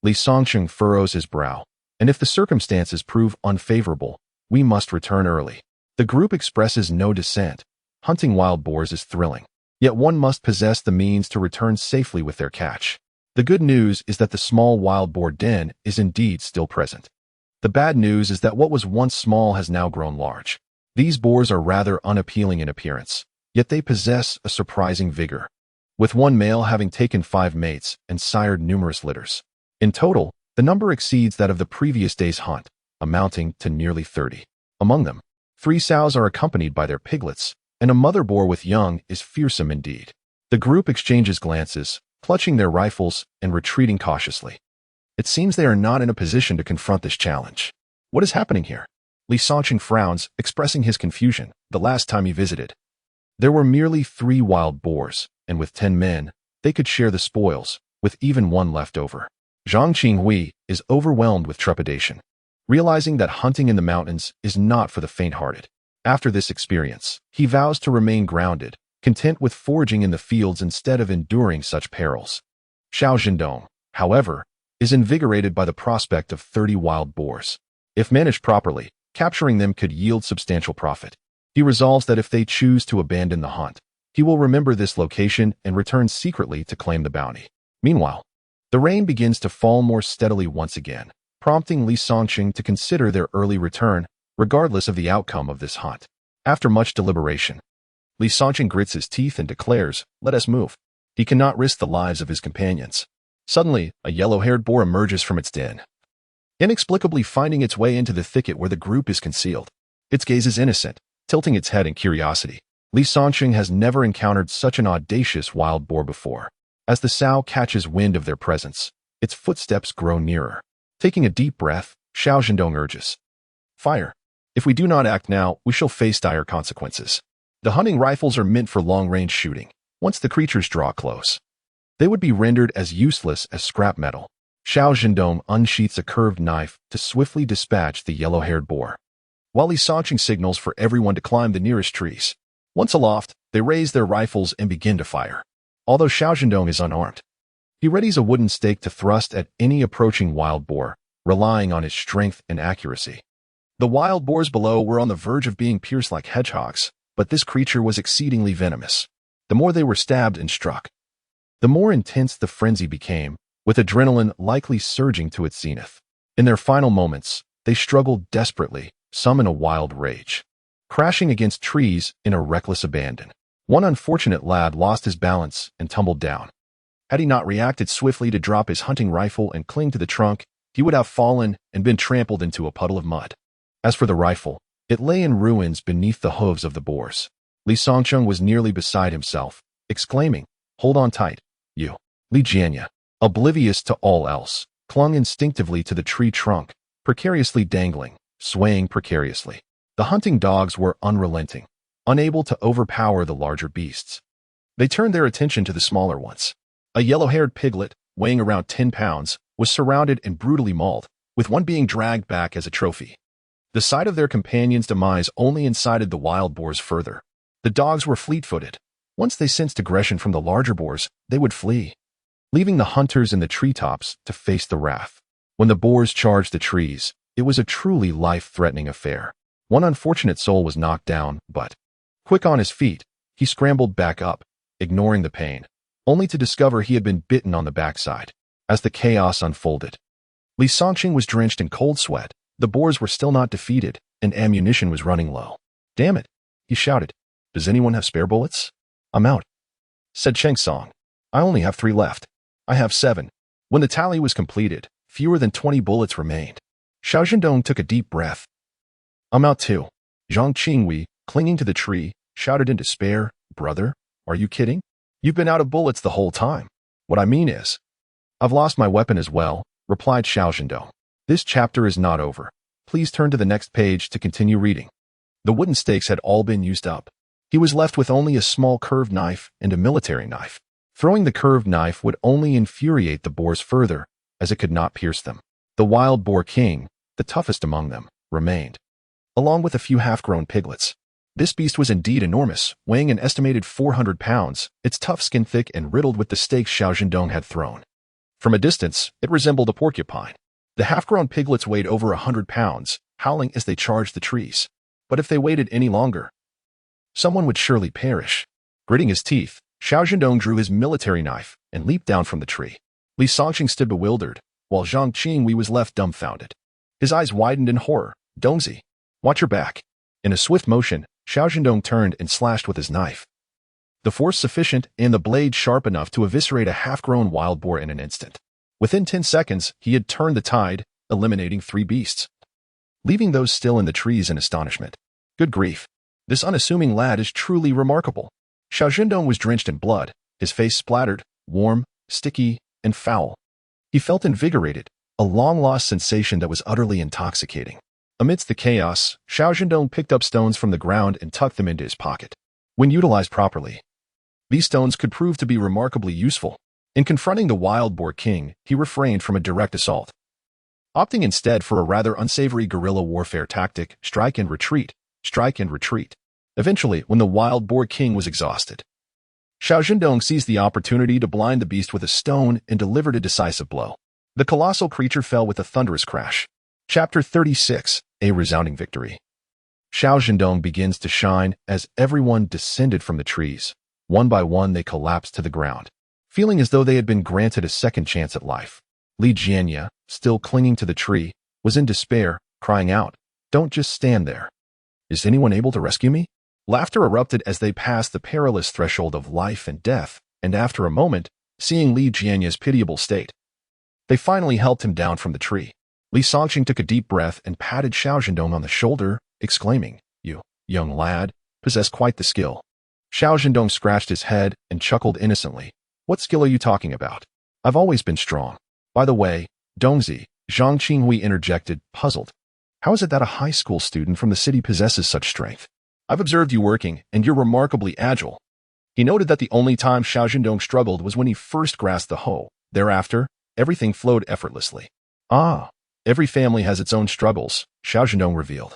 Li Songcheng furrows his brow. And if the circumstances prove unfavorable, we must return early. The group expresses no dissent. Hunting wild boars is thrilling. Yet one must possess the means to return safely with their catch. The good news is that the small wild boar den is indeed still present. The bad news is that what was once small has now grown large. These boars are rather unappealing in appearance, yet they possess a surprising vigor, with one male having taken 5 mates and sired numerous litters. In total, the number exceeds that of the previous day's hunt, amounting to nearly 30. Among them, 3 sows are accompanied by their piglets, and a mother boar with young is fearsome indeed. The group exchanges glances, clutching their rifles and retreating cautiously. It seems they are not in a position to confront this challenge. What is happening here? Li Songcheng frowns, expressing his confusion. The last time he visited, there were merely 3 wild boars, and with 10 men, they could share the spoils, with even one left over. Zhang Qinghui is overwhelmed with trepidation, realizing that hunting in the mountains is not for the faint-hearted. After this experience, he vows to remain grounded, content with foraging in the fields instead of enduring such perils. Xiao Zhendong, however, is invigorated by the prospect of 30 wild boars. If managed properly, capturing them could yield substantial profit. He resolves that if they choose to abandon the hunt, he will remember this location and return secretly to claim the bounty. Meanwhile, the rain begins to fall more steadily once again, prompting Li Songcheng to consider their early return, regardless of the outcome of this hunt. After much deliberation, Li Songcheng grits his teeth and declares, "Let us move." He cannot risk the lives of his companions. Suddenly, a yellow-haired boar emerges from its den, inexplicably finding its way into the thicket where the group is concealed. Its gaze is innocent, tilting its head in curiosity. Li Songcheng has never encountered such an audacious wild boar before. As the sow catches wind of their presence, its footsteps grow nearer. Taking a deep breath, Xiao Zhendong urges, "Fire. If we do not act now, we shall face dire consequences." The hunting rifles are meant for long-range shooting. Once the creatures draw close, they would be rendered as useless as scrap metal. Xiao Zhendong unsheaths a curved knife to swiftly dispatch the yellow-haired boar, while Li Songcheng signals for everyone to climb the nearest trees. Once aloft, they raise their rifles and begin to fire. Although Xiao Zhendong is unarmed, he readies a wooden stake to thrust at any approaching wild boar, relying on his strength and accuracy. The wild boars below were on the verge of being pierced like hedgehogs, but this creature was exceedingly venomous. The more they were stabbed and struck, the more intense the frenzy became, with adrenaline likely surging to its zenith. In their final moments, they struggled desperately, some in a wild rage, crashing against trees in a reckless abandon. One unfortunate lad lost his balance and tumbled down. Had he not reacted swiftly to drop his hunting rifle and cling to the trunk, he would have fallen and been trampled into a puddle of mud. As for the rifle, it lay in ruins beneath the hooves of the boars. Li Songcheng was nearly beside himself, exclaiming, "Hold on tight, you." Li Jianya, oblivious to all else, clung instinctively to the tree trunk, precariously dangling, swaying precariously. The hunting dogs were unrelenting, unable to overpower the larger beasts. They turned their attention to the smaller ones. A yellow-haired piglet, weighing around 10 pounds, was surrounded and brutally mauled, with one being dragged back as a trophy. The sight of their companion's demise only incited the wild boars further. The dogs were fleet-footed. Once they sensed aggression from the larger boars, they would flee, leaving the hunters in the treetops to face the wrath. When the boars charged the trees, it was a truly life-threatening affair. One unfortunate soul was knocked down, but, quick on his feet, he scrambled back up, ignoring the pain, only to discover he had been bitten on the backside. As the chaos unfolded, Li Songqing was drenched in cold sweat. The boars were still not defeated, and ammunition was running low. "Damn it," he shouted. "Does anyone have spare bullets?" "I'm out," said Cheng Song. "I only have 3 left." "I have 7. When the tally was completed, fewer than 20 bullets remained. Xiao Zhendong took a deep breath. "I'm out too." Zhang Qingwei, clinging to the tree, shouted in despair, "Brother, are you kidding? You've been out of bullets the whole time." "What I mean is, I've lost my weapon as well," replied Xiao Zhendong. "This chapter is not over. Please turn to the next page to continue reading." The wooden stakes had all been used up. He was left with only a small curved knife and a military knife. Throwing the curved knife would only infuriate the boars further, as it could not pierce them. The wild boar king, the toughest among them, remained, along with a few half-grown piglets. This beast was indeed enormous, weighing an estimated 400 pounds, its tough skin thick and riddled with the stakes Xiao Zhendong had thrown. From a distance, it resembled a porcupine. The half-grown piglets weighed over 100 pounds, howling as they charged the trees. But if they waited any longer, someone would surely perish. Gritting his teeth, Xiao Zhendong drew his military knife and leaped down from the tree. Li Songqing stood bewildered, while Zhang Qingwei was left dumbfounded. His eyes widened in horror. "Dongzi, watch your back." In a swift motion, Xiao Zhendong turned and slashed with his knife. The force sufficient and the blade sharp enough to eviscerate a half-grown wild boar in an instant. Within 10 seconds, he had turned the tide, eliminating 3 beasts, leaving those still in the trees in astonishment. Good grief. This unassuming lad is truly remarkable. Xiao Zhendong was drenched in blood, his face splattered, warm, sticky, and foul. He felt invigorated, a long-lost sensation that was utterly intoxicating. Amidst the chaos, Xiao Zhendong picked up stones from the ground and tucked them into his pocket. When utilized properly, these stones could prove to be remarkably useful. In confronting the wild boar king, he refrained from a direct assault, opting instead for a rather unsavory guerrilla warfare tactic: strike and retreat, strike and retreat. Eventually, when the wild boar king was exhausted, Xiao Zhendong seized the opportunity to blind the beast with a stone and delivered a decisive blow. The colossal creature fell with a thunderous crash. Chapter 36, A Resounding Victory. Xiao Zhendong begins to shine as everyone descended from the trees. One by one, they collapsed to the ground, feeling as though they had been granted a second chance at life. Li Jianya, still clinging to the tree, was in despair, crying out, "Don't just stand there. Is anyone able to rescue me?" Laughter erupted as they passed the perilous threshold of life and death, and after a moment, seeing Li Jianya's pitiable state, they finally helped him down from the tree. Li Songqing took a deep breath and patted Xiao Zhendong on the shoulder, exclaiming, "You, young lad, possess quite the skill." Xiao Zhendong scratched his head and chuckled innocently. "What skill are you talking about? I've always been strong." "By the way, Dongzi," Zhang Qingwei interjected, puzzled. "How is it that a high school student from the city possesses such strength? I've observed you working, and you're remarkably agile." He noted that the only time Xiao Zhendong struggled was when he first grasped the hoe. Thereafter, everything flowed effortlessly. "Ah, every family has its own struggles," Xiao Zhendong revealed.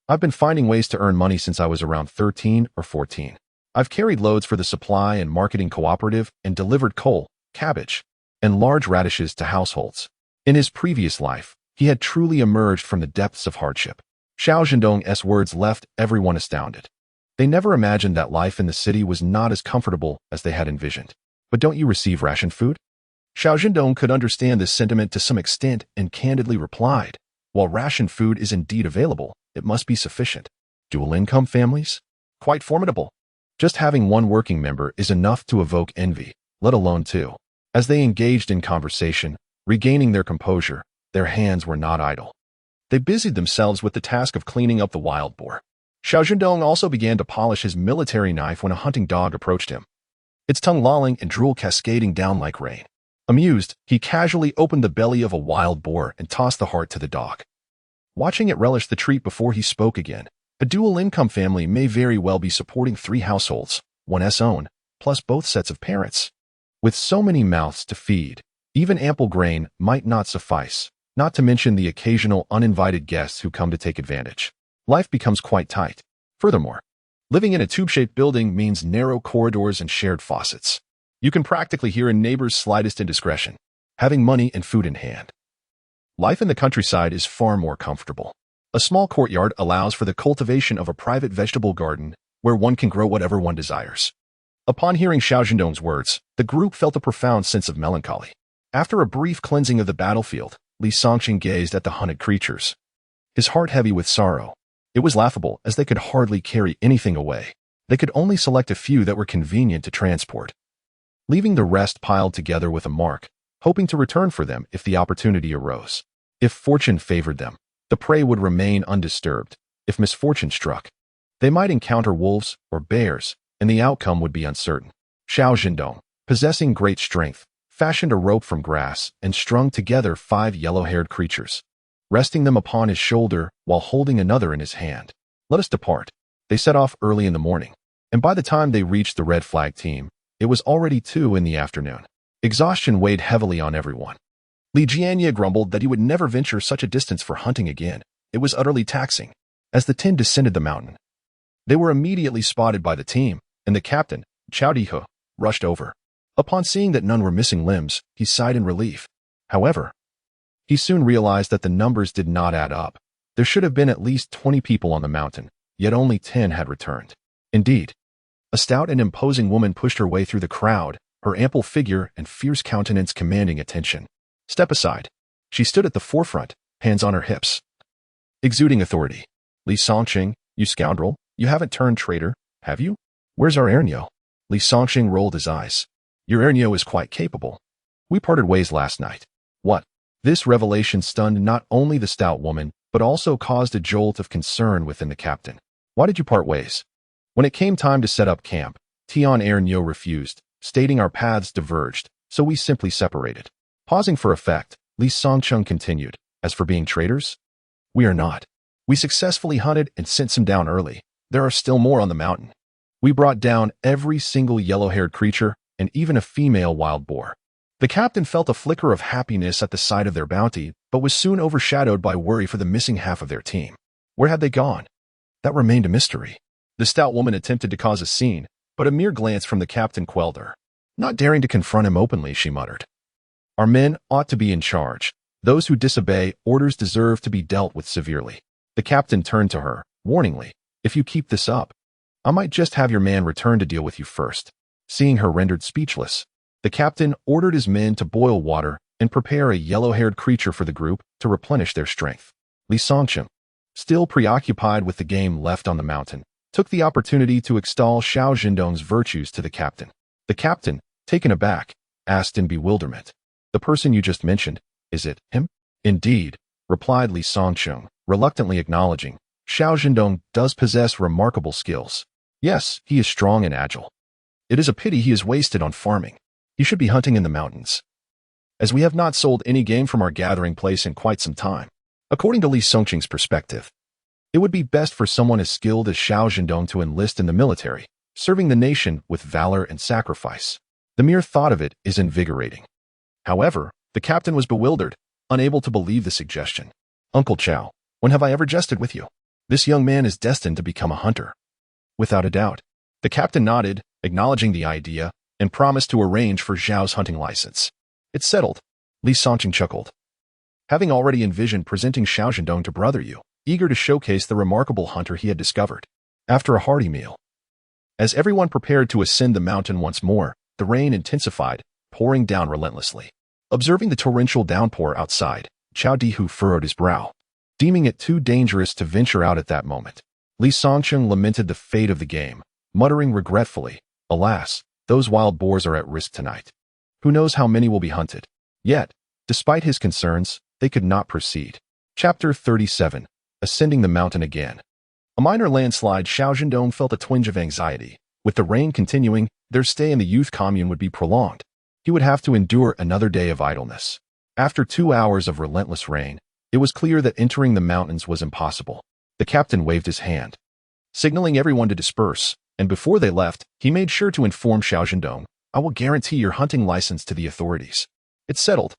"I've been finding ways to earn money since I was around 13 or 14. I've carried loads for the supply and marketing cooperative and delivered coal, cabbage, and large radishes to households." In his previous life, he had truly emerged from the depths of hardship. Xiao Zhendong's words left everyone astounded. They never imagined that life in the city was not as comfortable as they had envisioned. "But don't you receive ration food?" Xiao Zhendong could understand this sentiment to some extent and candidly replied, "While ration food is indeed available, it must be sufficient." "Dual-income families? Quite formidable. Just having one working member is enough to evoke envy, let alone two. As they engaged in conversation, regaining their composure, their hands were not idle. They busied themselves with the task of cleaning up the wild boar. Xiao Zhendong also began to polish his military knife when a hunting dog approached him, its tongue lolling and drool cascading down like rain. Amused, he casually opened the belly of a wild boar and tossed the heart to the dog. Watching it relish the treat before he spoke again, a dual-income family may very well be supporting 3 households, one's own, plus both sets of parents. With so many mouths to feed, even ample grain might not suffice, not to mention the occasional uninvited guests who come to take advantage. Life becomes quite tight. Furthermore, living in a tube-shaped building means narrow corridors and shared faucets. You can practically hear a neighbor's slightest indiscretion, having money and food in hand. Life in the countryside is far more comfortable. A small courtyard allows for the cultivation of a private vegetable garden where one can grow whatever one desires. Upon hearing Xiao Zhendong's words, the group felt a profound sense of melancholy. After a brief cleansing of the battlefield, Li Songqing gazed at the hunted creatures, his heart heavy with sorrow. It was laughable, as they could hardly carry anything away. They could only select a few that were convenient to transport, leaving the rest piled together with a mark, hoping to return for them if the opportunity arose. If fortune favored them, the prey would remain undisturbed. If misfortune struck, they might encounter wolves or bears, and the outcome would be uncertain. Xiao Zhendong, possessing great strength, fashioned a rope from grass and strung together 5 yellow-haired creatures, resting them upon his shoulder while holding another in his hand. Let us depart. They set off early in the morning, and by the time they reached the red flag team, it was already 2 in the afternoon. Exhaustion weighed heavily on everyone. Li Jianye grumbled that he would never venture such a distance for hunting again. It was utterly taxing. As the 10 descended the mountain, they were immediately spotted by the team, and the captain, Chao Dihu, rushed over. Upon seeing that none were missing limbs, he sighed in relief. However, he soon realized that the numbers did not add up. There should have been at least 20 people on the mountain, yet only 10 had returned. Indeed, a stout and imposing woman pushed her way through the crowd, her ample figure and fierce countenance commanding attention. Step aside. She stood at the forefront, hands on her hips, exuding authority. Li Songqing, you scoundrel, you haven't turned traitor, have you? Where's our Ernyo? Li Songqing rolled his eyes. Your Ernyo is quite capable. We parted ways last night. What? This revelation stunned not only the stout woman, but also caused a jolt of concern within the captain. Why did you part ways? When it came time to set up camp, Tian Ernyo refused, stating our paths diverged, so we simply separated. Pausing for effect, Li Songqing continued, as for being traitors, we are not. We successfully hunted and sent some down early. There are still more on the mountain. We brought down every single yellow-haired creature and even a female wild boar. The captain felt a flicker of happiness at the sight of their bounty, but was soon overshadowed by worry for the missing half of their team. Where had they gone? That remained a mystery. The stout woman attempted to cause a scene, but a mere glance from the captain quelled her. Not daring to confront him openly, she muttered. Our men ought to be in charge. Those who disobey orders deserve to be dealt with severely. The captain turned to her, warningly. If you keep this up, I might just have your man return to deal with you first. Seeing her rendered speechless, the captain ordered his men to boil water and prepare a yellow-haired creature for the group to replenish their strength. Li Songqing, still preoccupied with the game left on the mountain, took the opportunity to extol Xiao Zhendong's virtues to the captain. The captain, taken aback, asked in bewilderment, the person you just mentioned, is it him? Indeed, replied Li Songqing, reluctantly acknowledging, Xiao Zhendong does possess remarkable skills. Yes, he is strong and agile. It is a pity he is wasted on farming. He should be hunting in the mountains, as we have not sold any game from our gathering place in quite some time. According to Li Songqing's perspective, it would be best for someone as skilled as Xiao Zhendong to enlist in the military, serving the nation with valor and sacrifice. The mere thought of it is invigorating. However, the captain was bewildered, unable to believe the suggestion. Uncle Chao, when have I ever jested with you? This young man is destined to become a hunter. Without a doubt. The captain nodded, acknowledging the idea, and promised to arrange for Zhao's hunting license. It's settled. Li Songqing chuckled, having already envisioned presenting Xiao Zhendong to Brother Yu, eager to showcase the remarkable hunter he had discovered. After a hearty meal, as everyone prepared to ascend the mountain once more, the rain intensified, pouring down relentlessly. Observing the torrential downpour outside, Chao Dihu furrowed his brow, deeming it too dangerous to venture out at that moment. Li Songqing lamented the fate of the game, muttering regretfully, "Alas, those wild boars are at risk tonight. Who knows how many will be hunted?" Yet, despite his concerns, they could not proceed. Chapter 37. Ascending the mountain again. A minor landslide. Xiao Zhendong felt a twinge of anxiety. With the rain continuing, their stay in the youth commune would be prolonged. He would have to endure another day of idleness. After 2 hours of relentless rain, it was clear that entering the mountains was impossible. The captain waved his hand, signaling everyone to disperse, and before they left, he made sure to inform Xiao Zhendong, "I will guarantee your hunting license to the authorities." It's settled.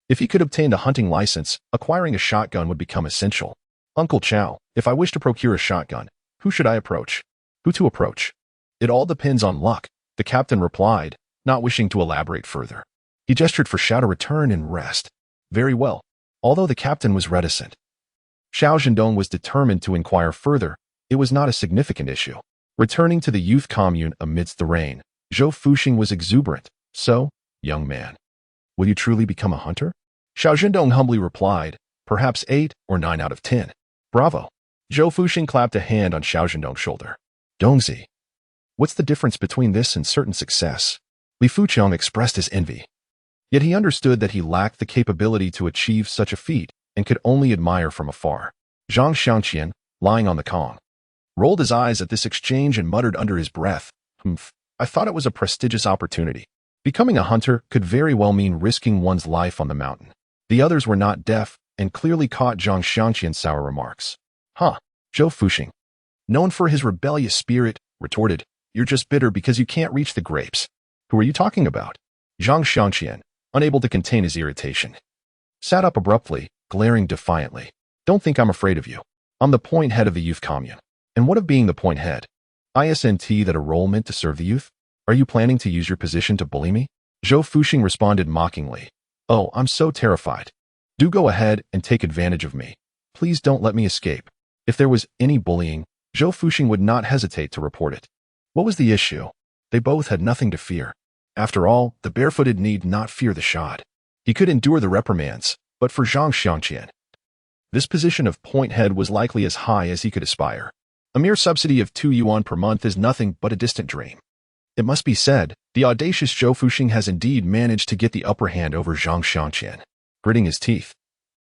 If he could obtain a hunting license, acquiring a shotgun would become essential. "Uncle Xiao, if I wish to procure a shotgun, who should I approach?" "Who to approach? It all depends on luck," the captain replied, not wishing to elaborate further. He gestured for Xiao to return and rest. "Very well." Although the captain was reticent, Xiao Zhendong was determined to inquire further. It was not a significant issue. Returning to the youth commune amidst the rain, Zhou Fuxing was exuberant. "So, young man, will you truly become a hunter?" Xiao Zhendong humbly replied, "Perhaps 8 or 9 out of 10. "Bravo." Zhou Fuxing clapped a hand on Xiao Zhendong's shoulder. "Dongzi, what's the difference between this and certain success?" Li Fuqiang expressed his envy. Yet he understood that he lacked the capability to achieve such a feat and could only admire from afar. Zhang Xiangqian, lying on the Kong, rolled his eyes at this exchange and muttered under his breath, "Humph, I thought it was a prestigious opportunity. Becoming a hunter could very well mean risking one's life on the mountain." The others were not deaf and clearly caught Zhang Xiangqian's sour remarks. "Huh," Zhou Fuxing, known for his rebellious spirit, retorted, "You're just bitter because you can't reach the grapes." "Who are you talking about?" Zhang Xiangqian, unable to contain his irritation, sat up abruptly, glaring defiantly. "Don't think I'm afraid of you. I'm the point head of the youth commune." "And what of being the point head? Isn't that a role meant to serve the youth? Are you planning to use your position to bully me?" Zhou Fuxing responded mockingly. "Oh, I'm so terrified. Do go ahead and take advantage of me. Please don't let me escape." If there was any bullying, Zhou Fuxing would not hesitate to report it. What was the issue? They both had nothing to fear. After all, the barefooted need not fear the shod. He could endure the reprimands, but for Zhang Xiangqian, this position of point head was likely as high as he could aspire. A mere subsidy of 2 yuan per month is nothing but a distant dream. It must be said, the audacious Zhou Fuxing has indeed managed to get the upper hand over Zhang Xiangqian. Gritting his teeth,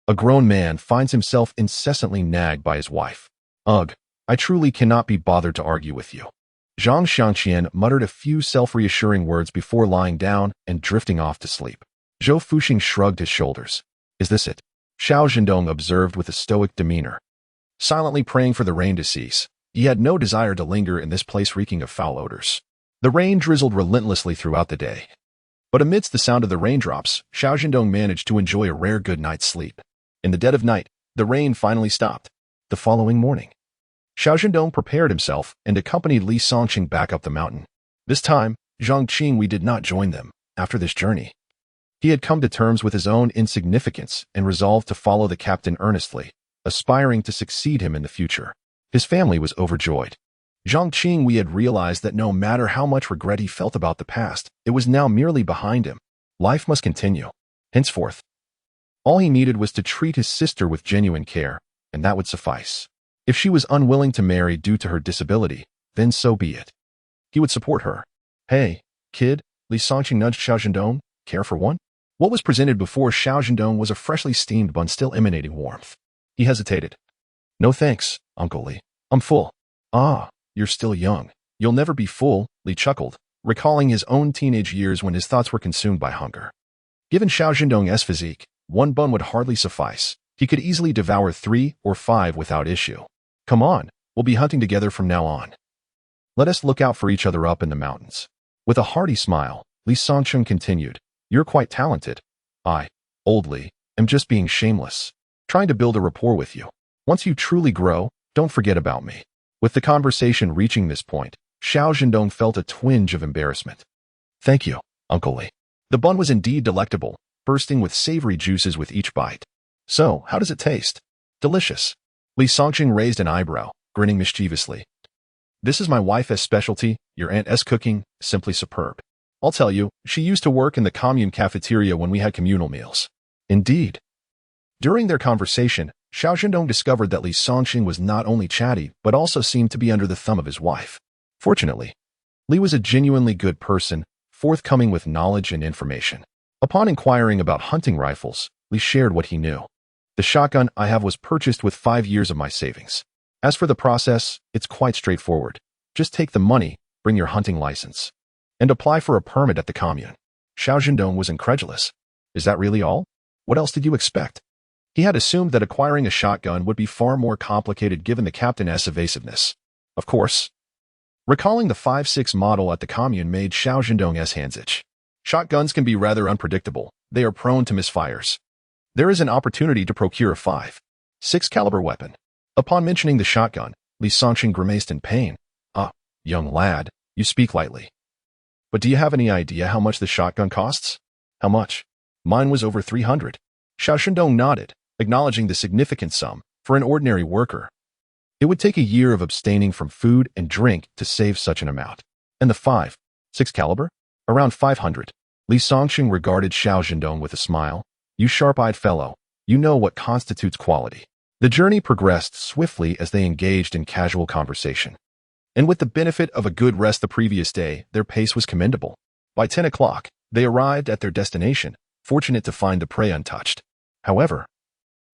a grown man finds himself incessantly nagged by his wife. "Ugh, I truly cannot be bothered to argue with you." Zhang Xiangqian muttered a few self-reassuring words before lying down and drifting off to sleep. Zhou Fuxing shrugged his shoulders. "Is this it?" Xiao Zhendong observed with a stoic demeanor, silently praying for the rain to cease. He had no desire to linger in this place reeking of foul odors. The rain drizzled relentlessly throughout the day. But amidst the sound of the raindrops, Xiao Zhendong managed to enjoy a rare good night's sleep. In the dead of night, the rain finally stopped. The following morning, Xiao Zhendong prepared himself and accompanied Li Songqing back up the mountain. This time, Zhang Qingwei did not join them. After this journey, he had come to terms with his own insignificance and resolved to follow the captain earnestly, aspiring to succeed him in the future. His family was overjoyed. Zhang Qingwei had realized that no matter how much regret he felt about the past, it was now merely behind him. Life must continue. Henceforth, all he needed was to treat his sister with genuine care, and that would suffice. If she was unwilling to marry due to her disability, then so be it. He would support her. "Hey, kid," Li Songqing nudged Xiao Zhendong. "Care for one?" What was presented before Xiao Zhendong was a freshly steamed bun still emanating warmth. He hesitated. "No thanks, Uncle Li. I'm full." "Ah, you're still young. You'll never be full," Li chuckled, recalling his own teenage years when his thoughts were consumed by hunger. Given Xiao Zhendong's physique, one bun would hardly suffice. He could easily devour 3 or 5 without issue. "Come on, we'll be hunting together from now on. Let us look out for each other up in the mountains." With a hearty smile, Li Songqing continued, "You're quite talented. I, old Li, am just being shameless, trying to build a rapport with you. Once you truly grow, don't forget about me." With the conversation reaching this point, Xiao Zhendong felt a twinge of embarrassment. "Thank you, Uncle Li." The bun was indeed delectable, bursting with savory juices with each bite. "So, how does it taste?" "Delicious." Li Songqing raised an eyebrow, grinning mischievously. "This is my wife's specialty. Your aunt's cooking, simply superb. I'll tell you, she used to work in the commune cafeteria when we had communal meals." "Indeed." During their conversation, Xiao Zhendong discovered that Li Songqing was not only chatty, but also seemed to be under the thumb of his wife. Fortunately, Li was a genuinely good person, forthcoming with knowledge and information. Upon inquiring about hunting rifles, Li shared what he knew. The shotgun I have was purchased with 5 years of my savings. As for the process, it's quite straightforward. Just take the money, bring your hunting license, and apply for a permit at the commune. Xiao Zhendong was incredulous. Is that really all? What else did you expect? He had assumed that acquiring a shotgun would be far more complicated given the captain's evasiveness. Of course. Recalling the 5.6 model at the commune made Xiao Zhendong's hands itch. Shotguns can be rather unpredictable. They are prone to misfires. There is an opportunity to procure a 5.6 caliber weapon. Upon mentioning the shotgun, Li Songqing grimaced in pain. Ah, young lad, you speak lightly. But do you have any idea how much the shotgun costs? How much? Mine was over 300. Xiao Zhendong nodded, acknowledging the significant sum for an ordinary worker. It would take a year of abstaining from food and drink to save such an amount. And the 5.6 caliber? Around 500. Li Songqing regarded Xiao Zhendong with a smile. You sharp-eyed fellow, you know what constitutes quality. The journey progressed swiftly as they engaged in casual conversation. And with the benefit of a good rest the previous day, their pace was commendable. By 10 o'clock, they arrived at their destination, fortunate to find the prey untouched. However,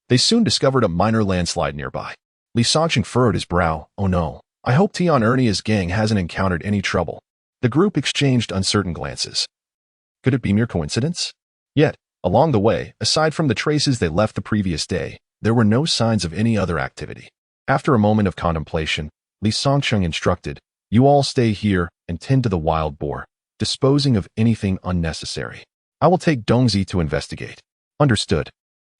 they soon discovered a minor landslide nearby. Li Songqing furrowed his brow. Oh no, I hope Tian Ernie's gang hasn't encountered any trouble. The group exchanged uncertain glances. Could it be mere coincidence? Yet, along the way, aside from the traces they left the previous day, there were no signs of any other activity. After a moment of contemplation, Li Songqing instructed, you all stay here and tend to the wild boar, disposing of anything unnecessary. I will take Dongzi to investigate. Understood.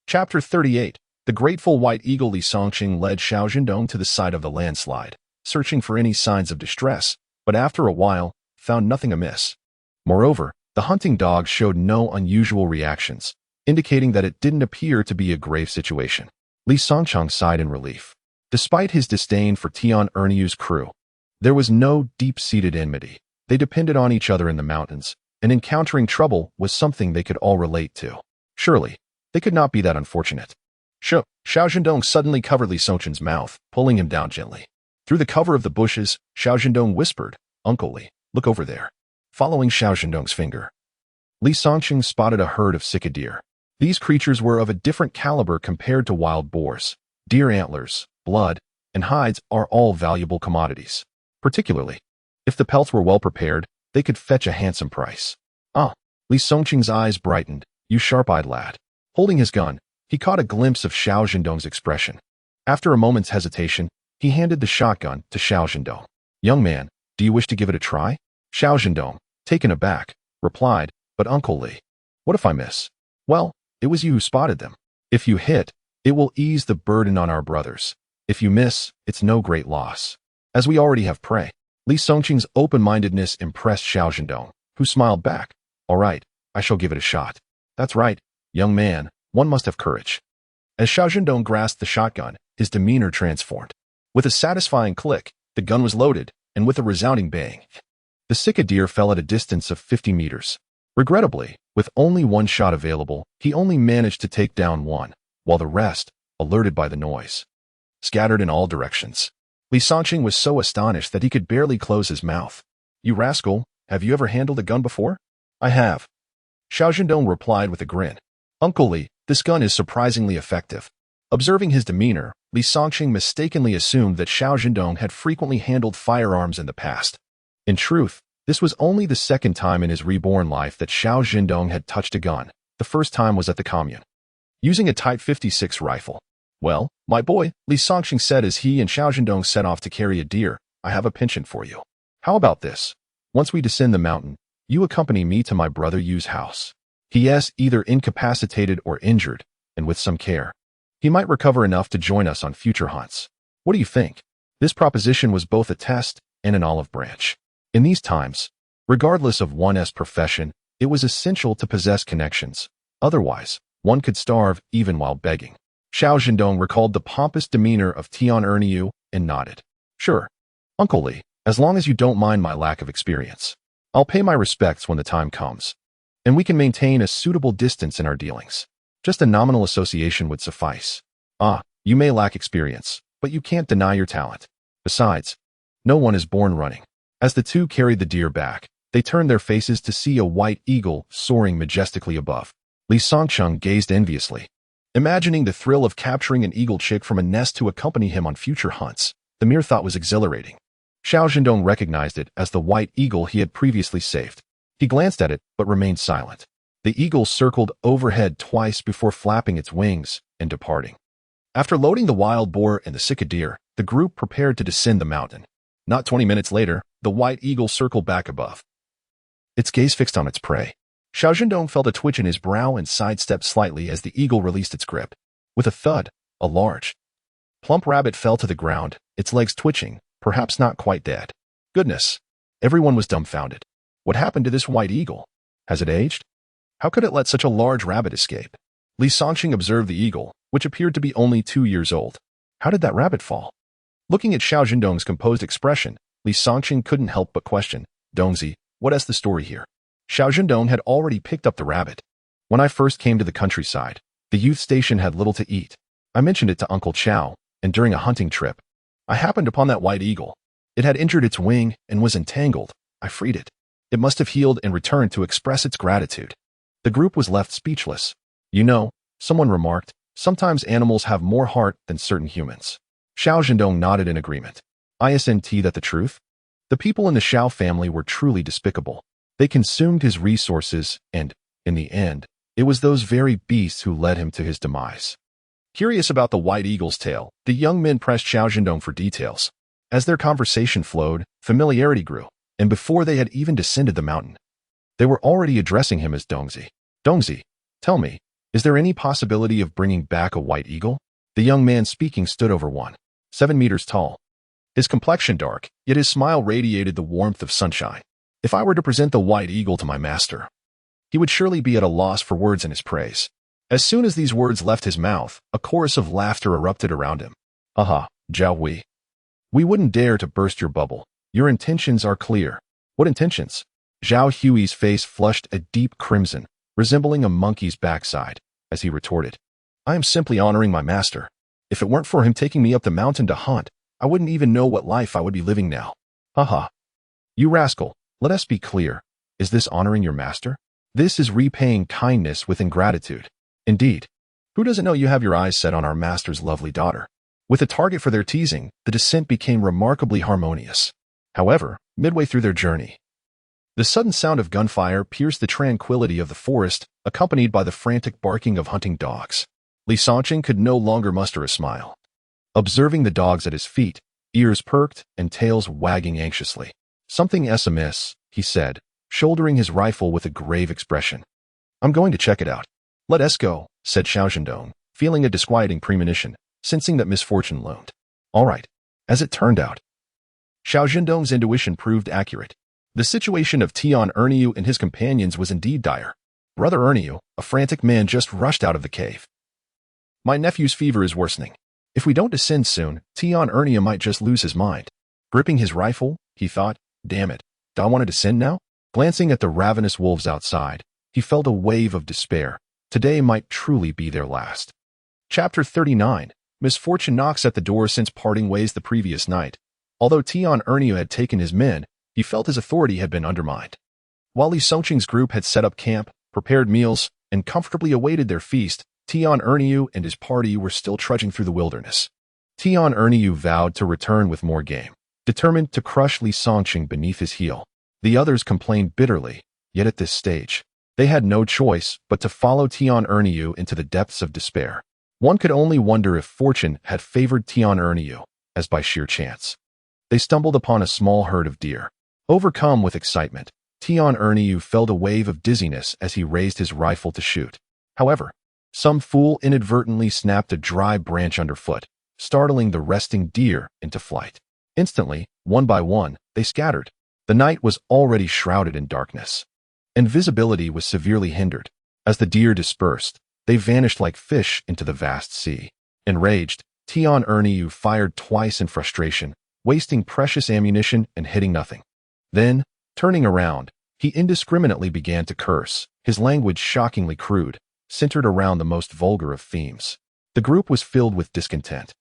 Chapter 38. The grateful white eagle. Li Songqing led Xiao Zhendong to the site of the landslide, searching for any signs of distress, but after a while, found nothing amiss. Moreover, the hunting dog showed no unusual reactions, indicating that it didn't appear to be a grave situation. Li Songqing sighed in relief. Despite his disdain for Tian Erniu's crew, there was no deep-seated enmity. They depended on each other in the mountains, and encountering trouble was something they could all relate to. Surely, they could not be that unfortunate. Xiao Zhendong suddenly covered Li Songqing's mouth, pulling him down gently. Through the cover of the bushes, Xiao Zhendong whispered, Uncle Li, look over there. Following Xiao Zhendong's finger, Li Songqing spotted a herd of sika deer. These creatures were of a different caliber compared to wild boars. Deer antlers, blood, and hides are all valuable commodities. Particularly, if the pelts were well prepared, they could fetch a handsome price. Ah, Li Songqing's eyes brightened. You sharp-eyed lad. Holding his gun, he caught a glimpse of Xiao Zhendong's expression. After a moment's hesitation, he handed the shotgun to Xiao Zhendong. Young man, do you wish to give it a try? Xiao Zhendong, taken aback, replied, but Uncle Li, what if I miss? Well, it was you who spotted them. If you hit, it will ease the burden on our brothers. If you miss, it's no great loss, as we already have prey. Li Songqing's open-mindedness impressed Xiao Zhendong, who smiled back. All right, I shall give it a shot. That's right, young man, one must have courage. As Xiao Zhendong grasped the shotgun, his demeanor transformed. With a satisfying click, the gun was loaded, and with a resounding bang, the sika deer fell at a distance of 50 meters. Regrettably, with only one shot available, he only managed to take down one, while the rest, alerted by the noise, scattered in all directions. Li Songqing was so astonished that he could barely close his mouth. You rascal, have you ever handled a gun before? I have. Xiao Zhendong replied with a grin. Uncle Li, this gun is surprisingly effective. Observing his demeanor, Li Songqing mistakenly assumed that Xiao Zhendong had frequently handled firearms in the past. In truth, this was only the second time in his reborn life that Xiao Zhendong had touched a gun. The first time was at the commune, using a Type 56 rifle. Well, my boy, Li Songqing said as he and Xiao Zhendong set off to carry a deer, I have a penchant for you. How about this? Once we descend the mountain, you accompany me to my brother Yu's house. He is either incapacitated or injured, and with some care, he might recover enough to join us on future hunts. What do you think? This proposition was both a test and an olive branch. In these times, regardless of one's profession, it was essential to possess connections. Otherwise, one could starve even while begging. Xiao Zhendong recalled the pompous demeanor of Tian Erniu and nodded. Sure, Uncle Li, as long as you don't mind my lack of experience. I'll pay my respects when the time comes, and we can maintain a suitable distance in our dealings. Just a nominal association would suffice. Ah, you may lack experience, but you can't deny your talent. Besides, no one is born running. As the two carried the deer back, they turned their faces to see a white eagle soaring majestically above. Li Songcheng gazed enviously. Imagining the thrill of capturing an eagle chick from a nest to accompany him on future hunts, the mere thought was exhilarating. Xiao Zhendong recognized it as the white eagle he had previously saved. He glanced at it, but remained silent. The eagle circled overhead twice before flapping its wings and departing. After loading the wild boar and the sika deer, the group prepared to descend the mountain. Not 20 minutes later, the white eagle circled back above, its gaze fixed on its prey. Xiao Zhendong felt a twitch in his brow and sidestepped slightly as the eagle released its grip. With a thud, a large, plump rabbit fell to the ground, its legs twitching, perhaps not quite dead. Goodness! Everyone was dumbfounded. What happened to this white eagle? Has it aged? How could it let such a large rabbit escape? Li Songqing observed the eagle, which appeared to be only 2 years old. How did that rabbit fall? Looking at Xiao Zhendong's composed expression, Li Songqing couldn't help but question, Dongzi, what is the story here? Xiao Zhendong had already picked up the rabbit. When I first came to the countryside, the youth station had little to eat. I mentioned it to Uncle Qiao, and during a hunting trip, I happened upon that white eagle. It had injured its wing and was entangled. I freed it. It must have healed and returned to express its gratitude. The group was left speechless. You know, someone remarked, sometimes animals have more heart than certain humans. Xiao Zhendong nodded in agreement. Isn't that the truth? The people in the Xiao family were truly despicable. They consumed his resources and, in the end, it was those very beasts who led him to his demise. Curious about the white eagle's tail, the young men pressed Xiao Zhendong for details. As their conversation flowed, familiarity grew, and before they had even descended the mountain, they were already addressing him as Dongzi. Dongzi, tell me, is there any possibility of bringing back a white eagle? The young man speaking stood over 7 meters tall. His complexion dark, yet his smile radiated the warmth of sunshine. If I were to present the white eagle to my master, he would surely be at a loss for words in his praise. As soon as these words left his mouth, a chorus of laughter erupted around him. Aha, Zhao Wei. We wouldn't dare to burst your bubble. Your intentions are clear. What intentions? Zhao Hui's face flushed a deep crimson, resembling a monkey's backside, as he retorted. I am simply honoring my master. If it weren't for him taking me up the mountain to hunt, I wouldn't even know what life I would be living now. Haha. You rascal, let us be clear. Is this honoring your master? This is repaying kindness with ingratitude. Indeed. Who doesn't know you have your eyes set on our master's lovely daughter? With a target for their teasing, the descent became remarkably harmonious. However, midway through their journey, the sudden sound of gunfire pierced the tranquility of the forest, accompanied by the frantic barking of hunting dogs. Li Songqing could no longer muster a smile. Observing the dogs at his feet, ears perked and tails wagging anxiously. Something amiss, he said, shouldering his rifle with a grave expression. I'm going to check it out. Let us go, said Xiao Zhendong, feeling a disquieting premonition, sensing that misfortune loomed. All right. As it turned out, Xiao Zhendong's intuition proved accurate. The situation of Tian Erniu and his companions was indeed dire. Brother Erniu, a frantic man, just rushed out of the cave. My nephew's fever is worsening. If we don't descend soon, Tian Erniu might just lose his mind. Gripping his rifle, he thought, damn it, do I want to descend now? Glancing at the ravenous wolves outside, he felt a wave of despair. Today might truly be their last. Chapter 39. Misfortune knocks at the door since parting ways the previous night. Although Tian Erniu had taken his men, he felt his authority had been undermined. While Li Songqing's group had set up camp, prepared meals, and comfortably awaited their feast, Tian Erniu and his party were still trudging through the wilderness. Tian Erniu vowed to return with more game, determined to crush Li Songqing beneath his heel. The others complained bitterly, yet at this stage, they had no choice but to follow Tian Erniu into the depths of despair. One could only wonder if fortune had favored Tian Erniu, as by sheer chance. They stumbled upon a small herd of deer. Overcome with excitement, Tian Erniu felt a wave of dizziness as he raised his rifle to shoot. However, some fool inadvertently snapped a dry branch underfoot, startling the resting deer into flight. Instantly, one by one, they scattered. The night was already shrouded in darkness, and visibility was severely hindered. As the deer dispersed, they vanished like fish into the vast sea. Enraged, Tian Erniu fired twice in frustration, wasting precious ammunition and hitting nothing. Then, turning around, he indiscriminately began to curse, his language shockingly crude, centered around the most vulgar of themes. The group was filled with discontent.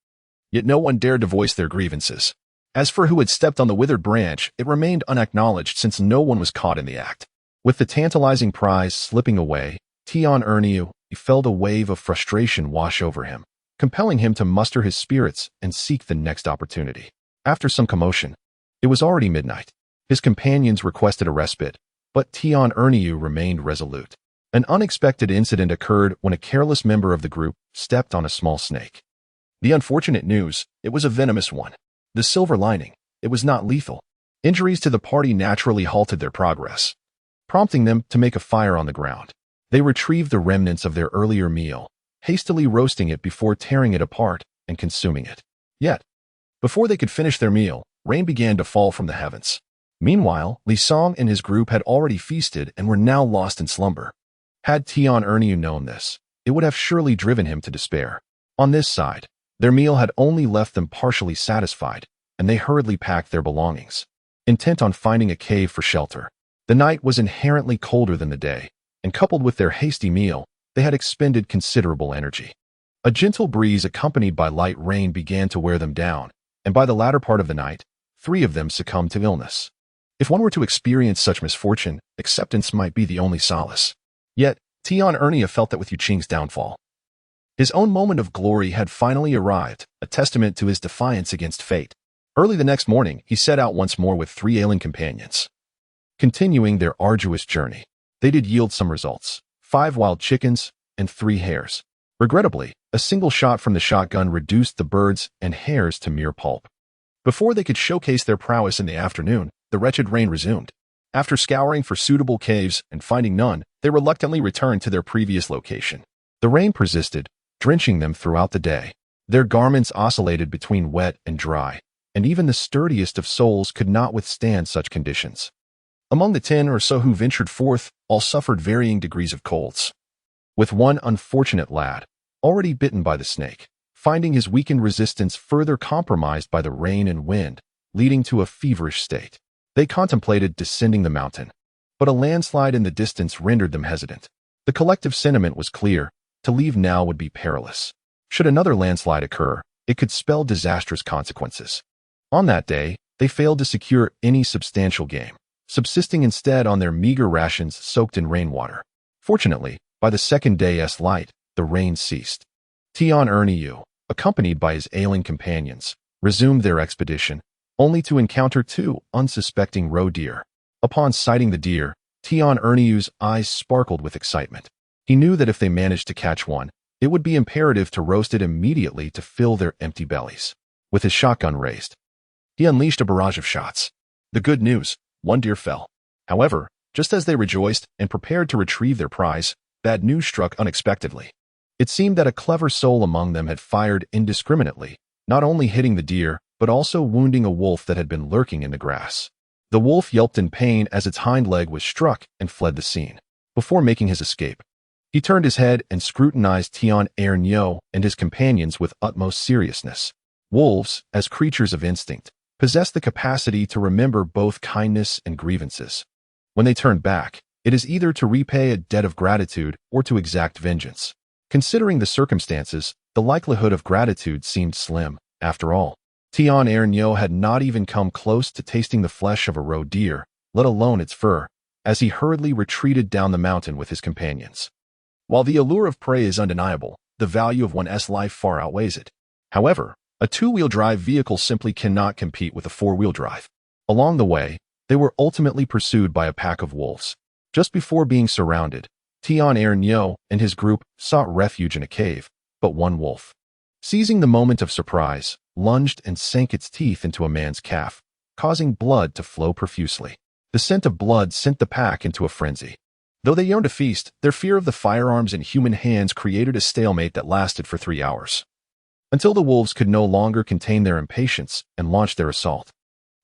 Yet no one dared to voice their grievances. As for who had stepped on the withered branch, it remained unacknowledged since no one was caught in the act. With the tantalizing prize slipping away, Tian Erniu felt a wave of frustration wash over him, compelling him to muster his spirits and seek the next opportunity. After some commotion, it was already midnight. His companions requested a respite, but Tian Erniu remained resolute. An unexpected incident occurred when a careless member of the group stepped on a small snake. The unfortunate news, it was a venomous one. The silver lining, it was not lethal. Injuries to the party naturally halted their progress, prompting them to make a fire on the ground. They retrieved the remnants of their earlier meal, hastily roasting it before tearing it apart and consuming it. Yet, before they could finish their meal, rain began to fall from the heavens. Meanwhile, Li Song and his group had already feasted and were now lost in slumber. Had Tian Erniu known this, it would have surely driven him to despair. On this side, their meal had only left them partially satisfied, and they hurriedly packed their belongings, intent on finding a cave for shelter. The night was inherently colder than the day, and coupled with their hasty meal, they had expended considerable energy. A gentle breeze accompanied by light rain began to wear them down, and by the latter part of the night, 3 of them succumbed to illness. If one were to experience such misfortune, acceptance might be the only solace. Yet, Tian Erniu felt that with Yu Qing's downfall, his own moment of glory had finally arrived, a testament to his defiance against fate. Early the next morning, he set out once more with 3 ailing companions. Continuing their arduous journey, they did yield some results: 5 wild chickens and 3 hares. Regrettably, a single shot from the shotgun reduced the birds and hares to mere pulp. Before they could showcase their prowess in the afternoon, the wretched rain resumed. After scouring for suitable caves and finding none, they reluctantly returned to their previous location. The rain persisted, drenching them throughout the day. Their garments oscillated between wet and dry, and even the sturdiest of souls could not withstand such conditions. Among the 10 or so who ventured forth, all suffered varying degrees of colds, with one unfortunate lad, already bitten by the snake, finding his weakened resistance further compromised by the rain and wind, leading to a feverish state. They contemplated descending the mountain, but a landslide in the distance rendered them hesitant. The collective sentiment was clear: to leave now would be perilous. Should another landslide occur, it could spell disastrous consequences. On that day, they failed to secure any substantial game, subsisting instead on their meager rations soaked in rainwater. Fortunately, by the second day's light, the rain ceased. Tian Erniu, accompanied by his ailing companions, resumed their expedition, only to encounter 2 unsuspecting roe deer. Upon sighting the deer, Tian Erniu's eyes sparkled with excitement. He knew that if they managed to catch one, it would be imperative to roast it immediately to fill their empty bellies. With his shotgun raised, he unleashed a barrage of shots. The good news: 1 deer fell. However, just as they rejoiced and prepared to retrieve their prize, bad news struck unexpectedly. It seemed that a clever soul among them had fired indiscriminately, not only hitting the deer, but also wounding a wolf that had been lurking in the grass. The wolf yelped in pain as its hind leg was struck and fled the scene. Before making his escape, he turned his head and scrutinized Tian Erniu and his companions with utmost seriousness. Wolves, as creatures of instinct, possess the capacity to remember both kindness and grievances. When they turn back, it is either to repay a debt of gratitude or to exact vengeance. Considering the circumstances, the likelihood of gratitude seemed slim. After all, Tian Erniu had not even come close to tasting the flesh of a roe deer, let alone its fur, as he hurriedly retreated down the mountain with his companions. While the allure of prey is undeniable, the value of one's life far outweighs it. However, a 2-wheel drive vehicle simply cannot compete with a 4-wheel drive. Along the way, they were ultimately pursued by a pack of wolves. Just before being surrounded, Tian Erniu and his group sought refuge in a cave, but one wolf, seizing the moment of surprise, lunged and sank its teeth into a man's calf, causing blood to flow profusely. The scent of blood sent the pack into a frenzy. Though they yearned to feast, their fear of the firearms in human hands created a stalemate that lasted for 3 hours, until the wolves could no longer contain their impatience and launched their assault.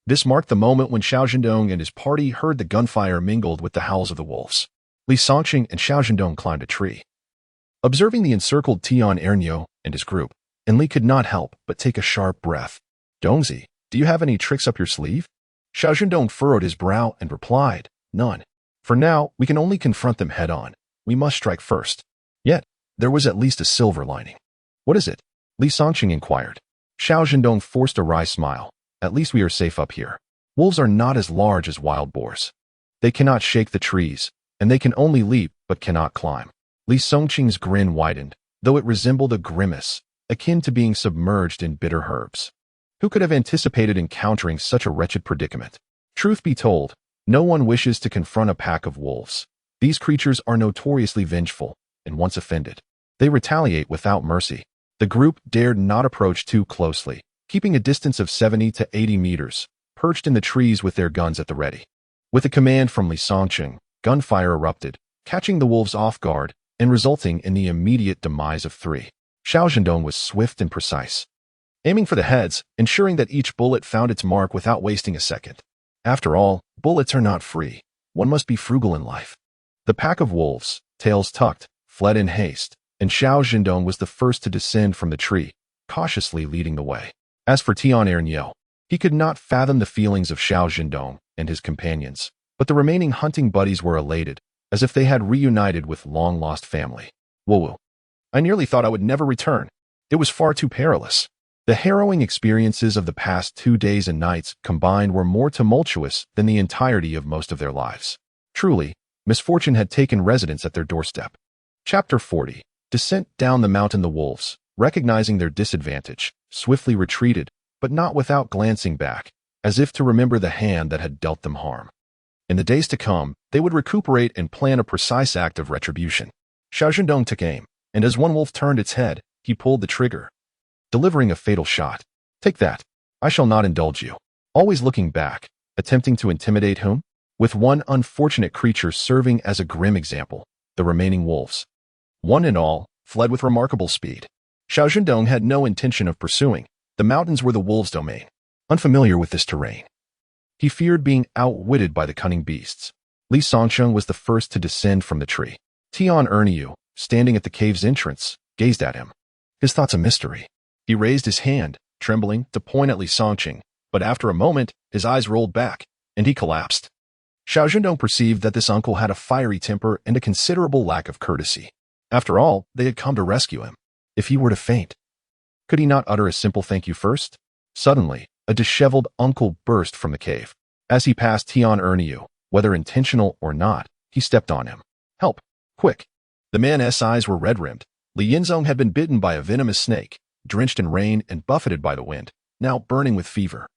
This marked the moment when Xiao Zhendong and his party heard the gunfire mingled with the howls of the wolves. Li Songqing and Xiao Zhendong climbed a tree, observing the encircled Tian Erniu and his group, and Li could not help but take a sharp breath. "Dongzi, do you have any tricks up your sleeve?" Xiao Zhendong furrowed his brow and replied, "None. For now, we can only confront them head-on. We must strike first." Yet, there was at least a silver lining. "What is it?" Li Songqing inquired. Xiao Zhendong forced a wry smile. At least we are safe up here. Wolves are not as large as wild boars. They cannot shake the trees, and they can only leap but cannot climb. Li Songqing's grin widened, though it resembled a grimace, akin to being submerged in bitter herbs. Who could have anticipated encountering such a wretched predicament? Truth be told, no one wishes to confront a pack of wolves. These creatures are notoriously vengeful, and once offended, they retaliate without mercy. The group dared not approach too closely, keeping a distance of 70 to 80 meters, perched in the trees with their guns at the ready. With a command from Li Songqing, gunfire erupted, catching the wolves off guard and resulting in the immediate demise of 3. Xiao Zhendong was swift and precise, aiming for the heads, ensuring that each bullet found its mark without wasting a second. After all, bullets are not free. One must be frugal in life. The pack of wolves, tails tucked, fled in haste, and Xiao Zhendong was the first to descend from the tree, cautiously leading the way. As for Tian Erniu, he could not fathom the feelings of Xiao Zhendong and his companions, but the remaining hunting buddies were elated, as if they had reunited with long-lost family. Woo-woo. I nearly thought I would never return. It was far too perilous. The harrowing experiences of the past 2 days and nights combined were more tumultuous than the entirety of most of their lives. Truly, misfortune had taken residence at their doorstep. Chapter 40. Descent down the mountain. The wolves, recognizing their disadvantage, swiftly retreated, but not without glancing back, as if to remember the hand that had dealt them harm. In the days to come, they would recuperate and plan a precise act of retribution. Xiao Zhendong took aim, and as one wolf turned its head, he pulled the trigger, delivering a fatal shot. Take that. I shall not indulge you. Always looking back, attempting to intimidate whom? With one unfortunate creature serving as a grim example, the remaining wolves, one and all, fled with remarkable speed. Xiao Zhendong had no intention of pursuing. The mountains were the wolves' domain. Unfamiliar with this terrain, he feared being outwitted by the cunning beasts. Li Songqing was the first to descend from the tree. Tian Erniu, standing at the cave's entrance, gazed at him, his thoughts a mystery. He raised his hand, trembling, to point at Li Songqing, but after a moment, his eyes rolled back, and he collapsed. Xiao Zhendong perceived that this uncle had a fiery temper and a considerable lack of courtesy. After all, they had come to rescue him. If he were to faint, could he not utter a simple thank you first? Suddenly, a disheveled uncle burst from the cave. As he passed Tian Erniu, whether intentional or not, he stepped on him. Help! Quick! The man's eyes were red-rimmed. Li Yinzong had been bitten by a venomous snake, drenched in rain and buffeted by the wind, now burning with fever.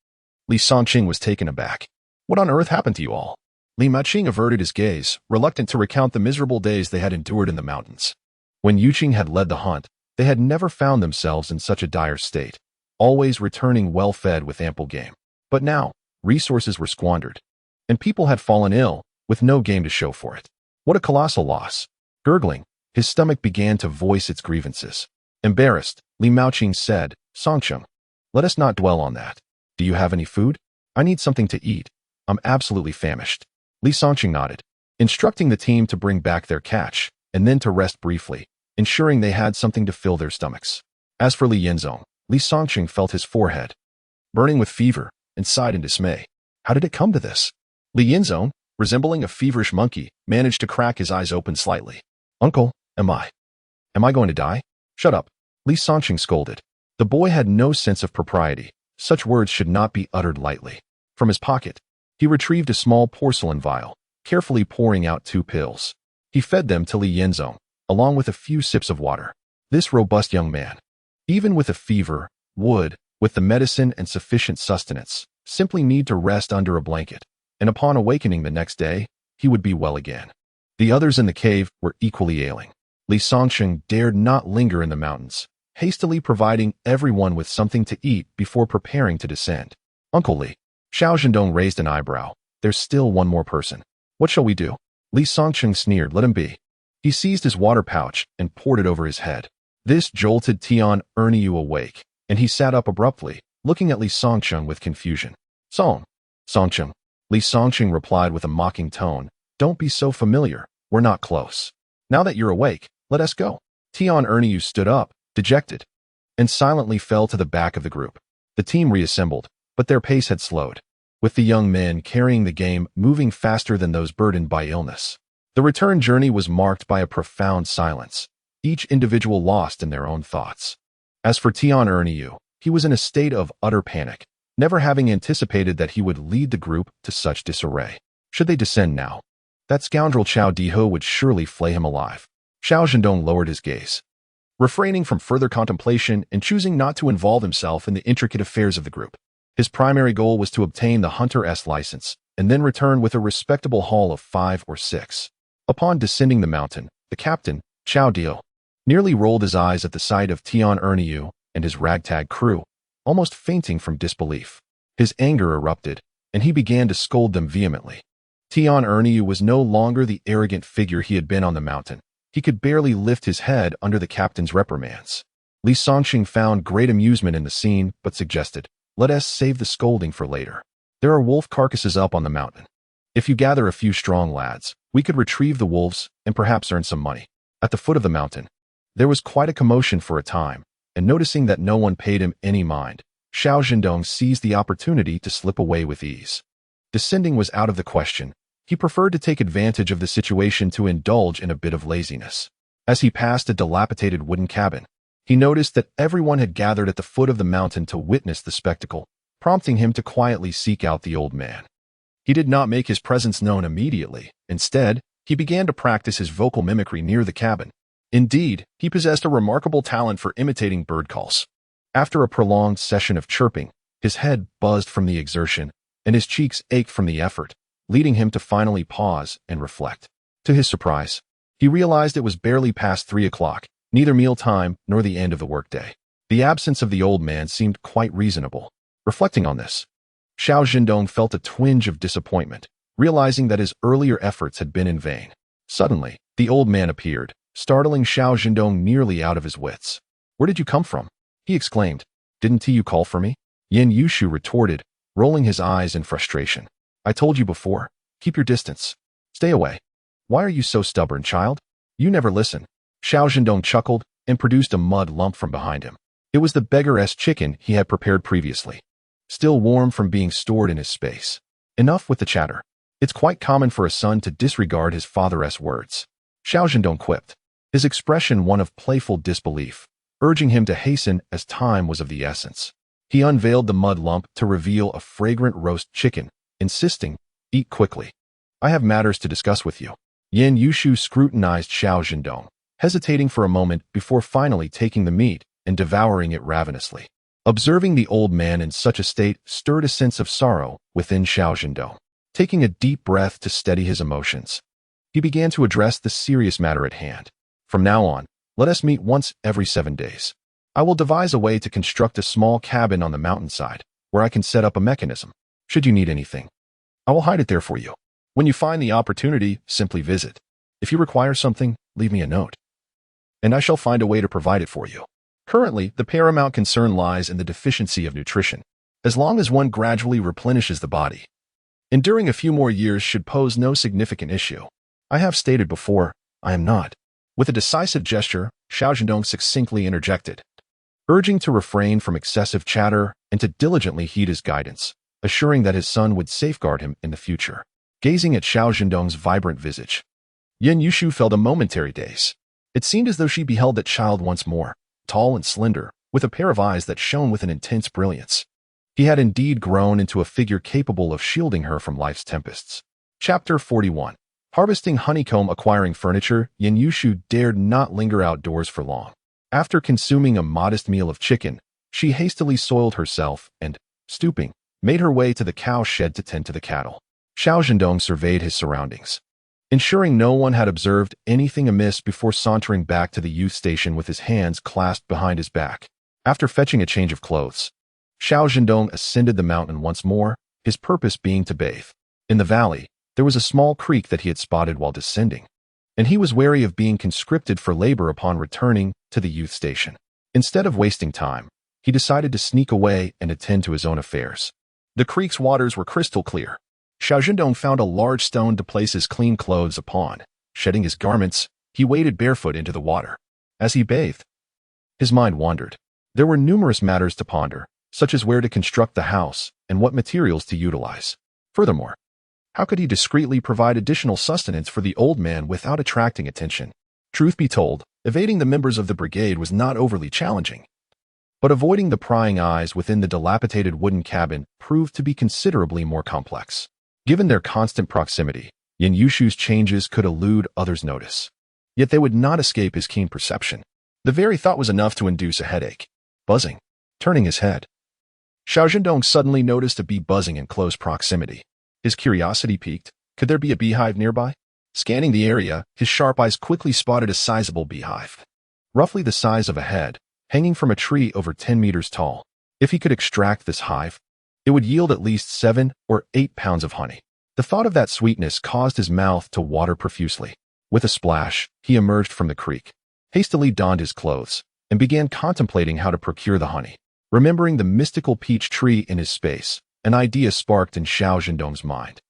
Li Songqing was taken aback. What on earth happened to you all? Li Maqing averted his gaze, reluctant to recount the miserable days they had endured in the mountains. When Yuqing had led the hunt, they had never found themselves in such a dire state, always returning well-fed with ample game. But now, resources were squandered, and people had fallen ill, with no game to show for it. What a colossal loss. Gurgling, his stomach began to voice its grievances. Embarrassed, Li Maqing said, Songqing, let us not dwell on that. Do you have any food? I need something to eat. I'm absolutely famished. Li Songqing nodded, instructing the team to bring back their catch, and then to rest briefly, ensuring they had something to fill their stomachs. As for Li Yinzong, Li Songqing felt his forehead burning with fever and sighed in dismay. How did it come to this? Li Yinzong, resembling a feverish monkey, managed to crack his eyes open slightly. Uncle, am I going to die? Shut up, Li Songqing scolded. The boy had no sense of propriety. Such words should not be uttered lightly. From his pocket, he retrieved a small porcelain vial, carefully pouring out 2 pills. He fed them to Li Yinzong, along with a few sips of water. This robust young man, even with a fever, would, with the medicine and sufficient sustenance, simply need to rest under a blanket, and upon awakening the next day, he would be well again. The others in the cave were equally ailing. Li Songqing dared not linger in the mountains, hastily providing everyone with something to eat before preparing to descend. Uncle Li, Xiao Zhendong raised an eyebrow. There's still one more person. What shall we do? Li Songqing sneered. Let him be. He seized his water pouch and poured it over his head. This jolted Tian Erniu awake, and he sat up abruptly, looking at Li Songqing with confusion. Songqing. Li Songqing replied with a mocking tone. Don't be so familiar. We're not close. Now that you're awake, let us go. Tian Erniu stood up, dejected, and silently fell to the back of the group. The team reassembled, but their pace had slowed, with the young men carrying the game moving faster than those burdened by illness. The return journey was marked by a profound silence, each individual lost in their own thoughts. As for Tian Erniu, he was in a state of utter panic. never having anticipated that he would lead the group to such disarray. Should they descend now? That scoundrel Xiao Diho would surely flay him alive. Xiao Zhendong lowered his gaze, refraining from further contemplation and choosing not to involve himself in the intricate affairs of the group. His primary goal was to obtain the Hunter S license and then return with a respectable haul of 5 or 6. Upon descending the mountain, the captain, Xiao Diho, nearly rolled his eyes at the sight of Tian Erniu and his ragtag crew, almost fainting from disbelief. His anger erupted, and he began to scold them vehemently. Tian Erniu was no longer the arrogant figure he had been on the mountain. He could barely lift his head under the captain's reprimands. Li Songqing found great amusement in the scene, but suggested, "Let us save the scolding for later. There are wolf carcasses up on the mountain. If you gather a few strong lads, we could retrieve the wolves and perhaps earn some money." At the foot of the mountain, there was quite a commotion for a time, and noticing that no one paid him any mind, Xiao Zhendong seized the opportunity to slip away with ease. Descending was out of the question. He preferred to take advantage of the situation to indulge in a bit of laziness. As he passed a dilapidated wooden cabin, he noticed that everyone had gathered at the foot of the mountain to witness the spectacle, prompting him to quietly seek out the old man. He did not make his presence known immediately. Instead, he began to practice his vocal mimicry near the cabin. Indeed, he possessed a remarkable talent for imitating bird calls. After a prolonged session of chirping, his head buzzed from the exertion, and his cheeks ached from the effort, leading him to finally pause and reflect. To his surprise, he realized it was barely past 3 o'clock, neither meal time nor the end of the workday. The absence of the old man seemed quite reasonable. Reflecting on this, Xiao Zhendong felt a twinge of disappointment, realizing that his earlier efforts had been in vain. Suddenly, the old man appeared, startling Xiao Zhendong nearly out of his wits. "Where did you come from?" he exclaimed. "Didn't you call for me?" Yin Yushu retorted, rolling his eyes in frustration. "I told you before, keep your distance. Stay away. Why are you so stubborn, child? You never listen." Xiao Zhendong chuckled and produced a mud lump from behind him. It was the beggar's chicken he had prepared previously, still warm from being stored in his space. "Enough with the chatter. It's quite common for a son to disregard his father's words," Xiao Zhendong quipped, his expression one of playful disbelief, urging him to hasten as time was of the essence. He unveiled the mud lump to reveal a fragrant roast chicken, insisting, "Eat quickly. I have matters to discuss with you." Yin Yushu scrutinized Xiao Zhendong, hesitating for a moment before finally taking the meat and devouring it ravenously. Observing the old man in such a state stirred a sense of sorrow within Xiao Zhendong. Taking a deep breath to steady his emotions, he began to address the serious matter at hand. "From now on, let us meet once every 7 days. I will devise a way to construct a small cabin on the mountainside where I can set up a mechanism. Should you need anything, I will hide it there for you. When you find the opportunity, simply visit. If you require something, leave me a note, and I shall find a way to provide it for you." Currently, the paramount concern lies in the deficiency of nutrition. As long as one gradually replenishes the body, enduring a few more years should pose no significant issue. I have stated before, I am not. With a decisive gesture, Xiao Zhendong succinctly interjected, urging to refrain from excessive chatter and to diligently heed his guidance, assuring that his son would safeguard him in the future. Gazing at Xiao Zhendong's vibrant visage, Yin Yushu felt a momentary daze. It seemed as though she beheld that child once more, tall and slender, with a pair of eyes that shone with an intense brilliance. He had indeed grown into a figure capable of shielding her from life's tempests. Chapter 41. Harvesting honeycomb. Acquiring furniture, Yin Yushu dared not linger outdoors for long. After consuming a modest meal of chicken, she hastily soiled herself and, stooping, made her way to the cow shed to tend to the cattle. Xiao Zhendong surveyed his surroundings, ensuring no one had observed anything amiss before sauntering back to the youth station with his hands clasped behind his back. After fetching a change of clothes, Xiao Zhendong ascended the mountain once more, his purpose being to bathe. In the valley, there was a small creek that he had spotted while descending, and he was wary of being conscripted for labor upon returning to the youth station. Instead of wasting time, he decided to sneak away and attend to his own affairs. The creek's waters were crystal clear. Xiao Zhendong found a large stone to place his clean clothes upon. Shedding his garments, he waded barefoot into the water. As he bathed, his mind wandered. There were numerous matters to ponder, such as where to construct the house and what materials to utilize. Furthermore, how could he discreetly provide additional sustenance for the old man without attracting attention? Truth be told, evading the members of the brigade was not overly challenging, But avoiding the prying eyes within the dilapidated wooden cabin proved to be considerably more complex. Given their constant proximity, Yin Yushu's changes could elude others' notice. Yet they would not escape his keen perception. The very thought was enough to induce a headache. Buzzing. Turning his head, Xiao Zhendong suddenly noticed a bee buzzing in close proximity. His curiosity piqued. Could there be a beehive nearby? Scanning the area, his sharp eyes quickly spotted a sizable beehive. Roughly the size of a head, hanging from a tree over 10 meters tall. If he could extract this hive, it would yield at least 7 or 8 pounds of honey. The thought of that sweetness caused his mouth to water profusely. With a splash, he emerged from the creek, hastily donned his clothes, and began contemplating how to procure the honey. Remembering the mystical peach tree in his space, an idea sparked in Xiao Zhendong's mind.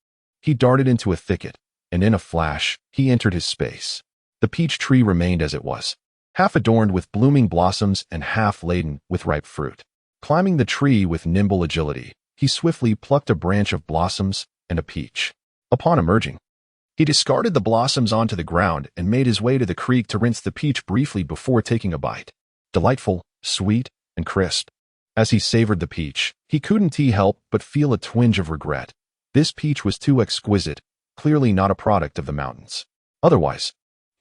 He darted into a thicket, and in a flash, he entered his space. The peach tree remained as it was, half adorned with blooming blossoms and half laden with ripe fruit. Climbing the tree with nimble agility, he swiftly plucked a branch of blossoms and a peach. Upon emerging, he discarded the blossoms onto the ground and made his way to the creek to rinse the peach briefly before taking a bite. Delightful, sweet, and crisp. As he savored the peach, he couldn't help but feel a twinge of regret. This peach was too exquisite, clearly not a product of the mountains. Otherwise,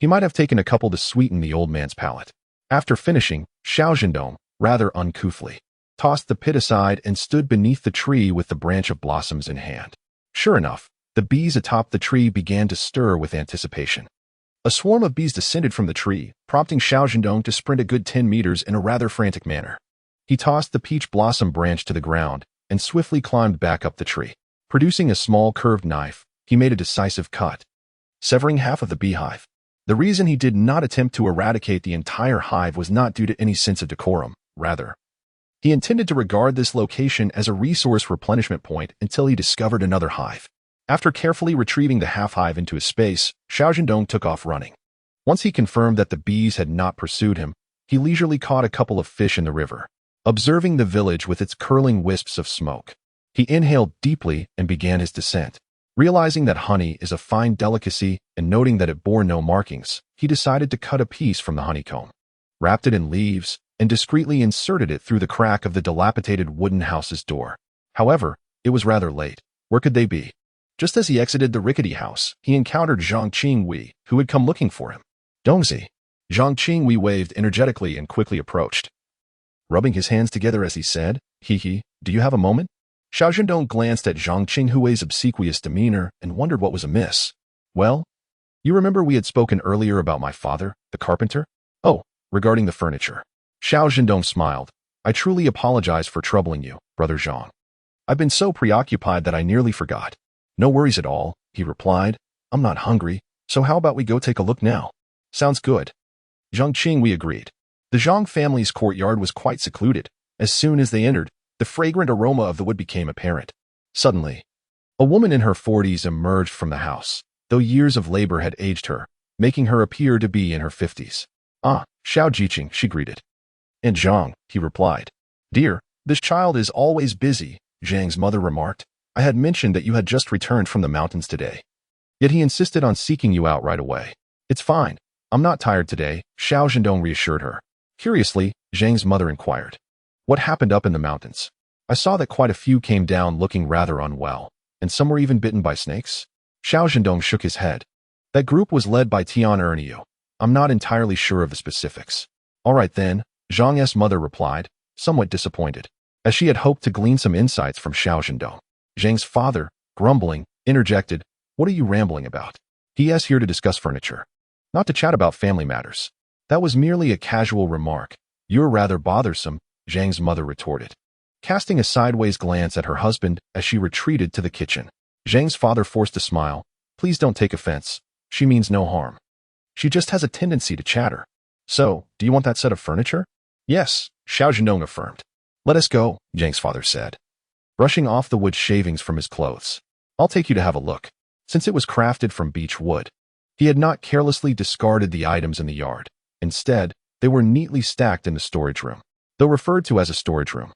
he might have taken a couple to sweeten the old man's palate. After finishing, Xiao Zhendong, rather uncouthly, tossed the pit aside and stood beneath the tree with the branch of blossoms in hand. Sure enough, the bees atop the tree began to stir with anticipation. A swarm of bees descended from the tree, prompting Xiao Zhendong to sprint a good 10 meters in a rather frantic manner. He tossed the peach blossom branch to the ground and swiftly climbed back up the tree. Producing a small curved knife, he made a decisive cut, severing half of the beehive. The reason he did not attempt to eradicate the entire hive was not due to any sense of decorum. Rather, he intended to regard this location as a resource replenishment point until he discovered another hive. After carefully retrieving the half-hive into his space, Xiao Zhendong took off running. Once he confirmed that the bees had not pursued him, he leisurely caught a couple of fish in the river. Observing the village with its curling wisps of smoke, he inhaled deeply and began his descent. Realizing that honey is a fine delicacy and noting that it bore no markings, he decided to cut a piece from the honeycomb, wrapped it in leaves, and discreetly inserted it through the crack of the dilapidated wooden house's door. However, it was rather late. Where could they be? Just as he exited the rickety house, he encountered Zhang Qingwei, who had come looking for him. Dongzi. Zhang Qingwei waved energetically and quickly approached, rubbing his hands together as he said, "Hee, do you have a moment?" Xiao Zhendong glanced at Zhang Qinghui's obsequious demeanor and wondered what was amiss. "Well, you remember we had spoken earlier about my father, the carpenter? Oh, regarding the furniture." Xiao Zhendong smiled. "I truly apologize for troubling you, Brother Zhang. I've been so preoccupied that I nearly forgot." "No worries at all," he replied. "I'm not hungry, so how about we go take a look now?" "Sounds good." Zhang Qinghui agreed. The Zhang family's courtyard was quite secluded. As soon as they entered, the fragrant aroma of the wood became apparent. Suddenly, a woman in her 40s emerged from the house, though years of labor had aged her, making her appear to be in her 50s. "Ah, Xiao Jiqing," she greeted. "And Zhang," he replied. "Dear, this child is always busy," Zhang's mother remarked. "I had mentioned that you had just returned from the mountains today. Yet he insisted on seeking you out right away." "It's fine. I'm not tired today," Xiao Zhendong reassured her. Curiously, Zhang's mother inquired, "What happened up in the mountains? I saw that quite a few came down looking rather unwell, and some were even bitten by snakes." Xiao Zhendong shook his head. "That group was led by Tian Erniu. I'm not entirely sure of the specifics." "All right then," Zhang's mother replied, somewhat disappointed, as she had hoped to glean some insights from Xiao Zhendong. Zhang's father, grumbling, interjected, "What are you rambling about? He's here to discuss furniture, not to chat about family matters." "That was merely a casual remark. You're rather bothersome," Zhang's mother retorted, casting a sideways glance at her husband as she retreated to the kitchen. Zhang's father forced a smile. "Please don't take offense. She means no harm. She just has a tendency to chatter." "So, do you want that set of furniture?" "Yes," Xiao Zhendong affirmed. "Let us go," Zhang's father said, brushing off the wood shavings from his clothes. "I'll take you to have a look." Since it was crafted from beech wood, he had not carelessly discarded the items in the yard. Instead, they were neatly stacked in the storage room. Though referred to as a storage room,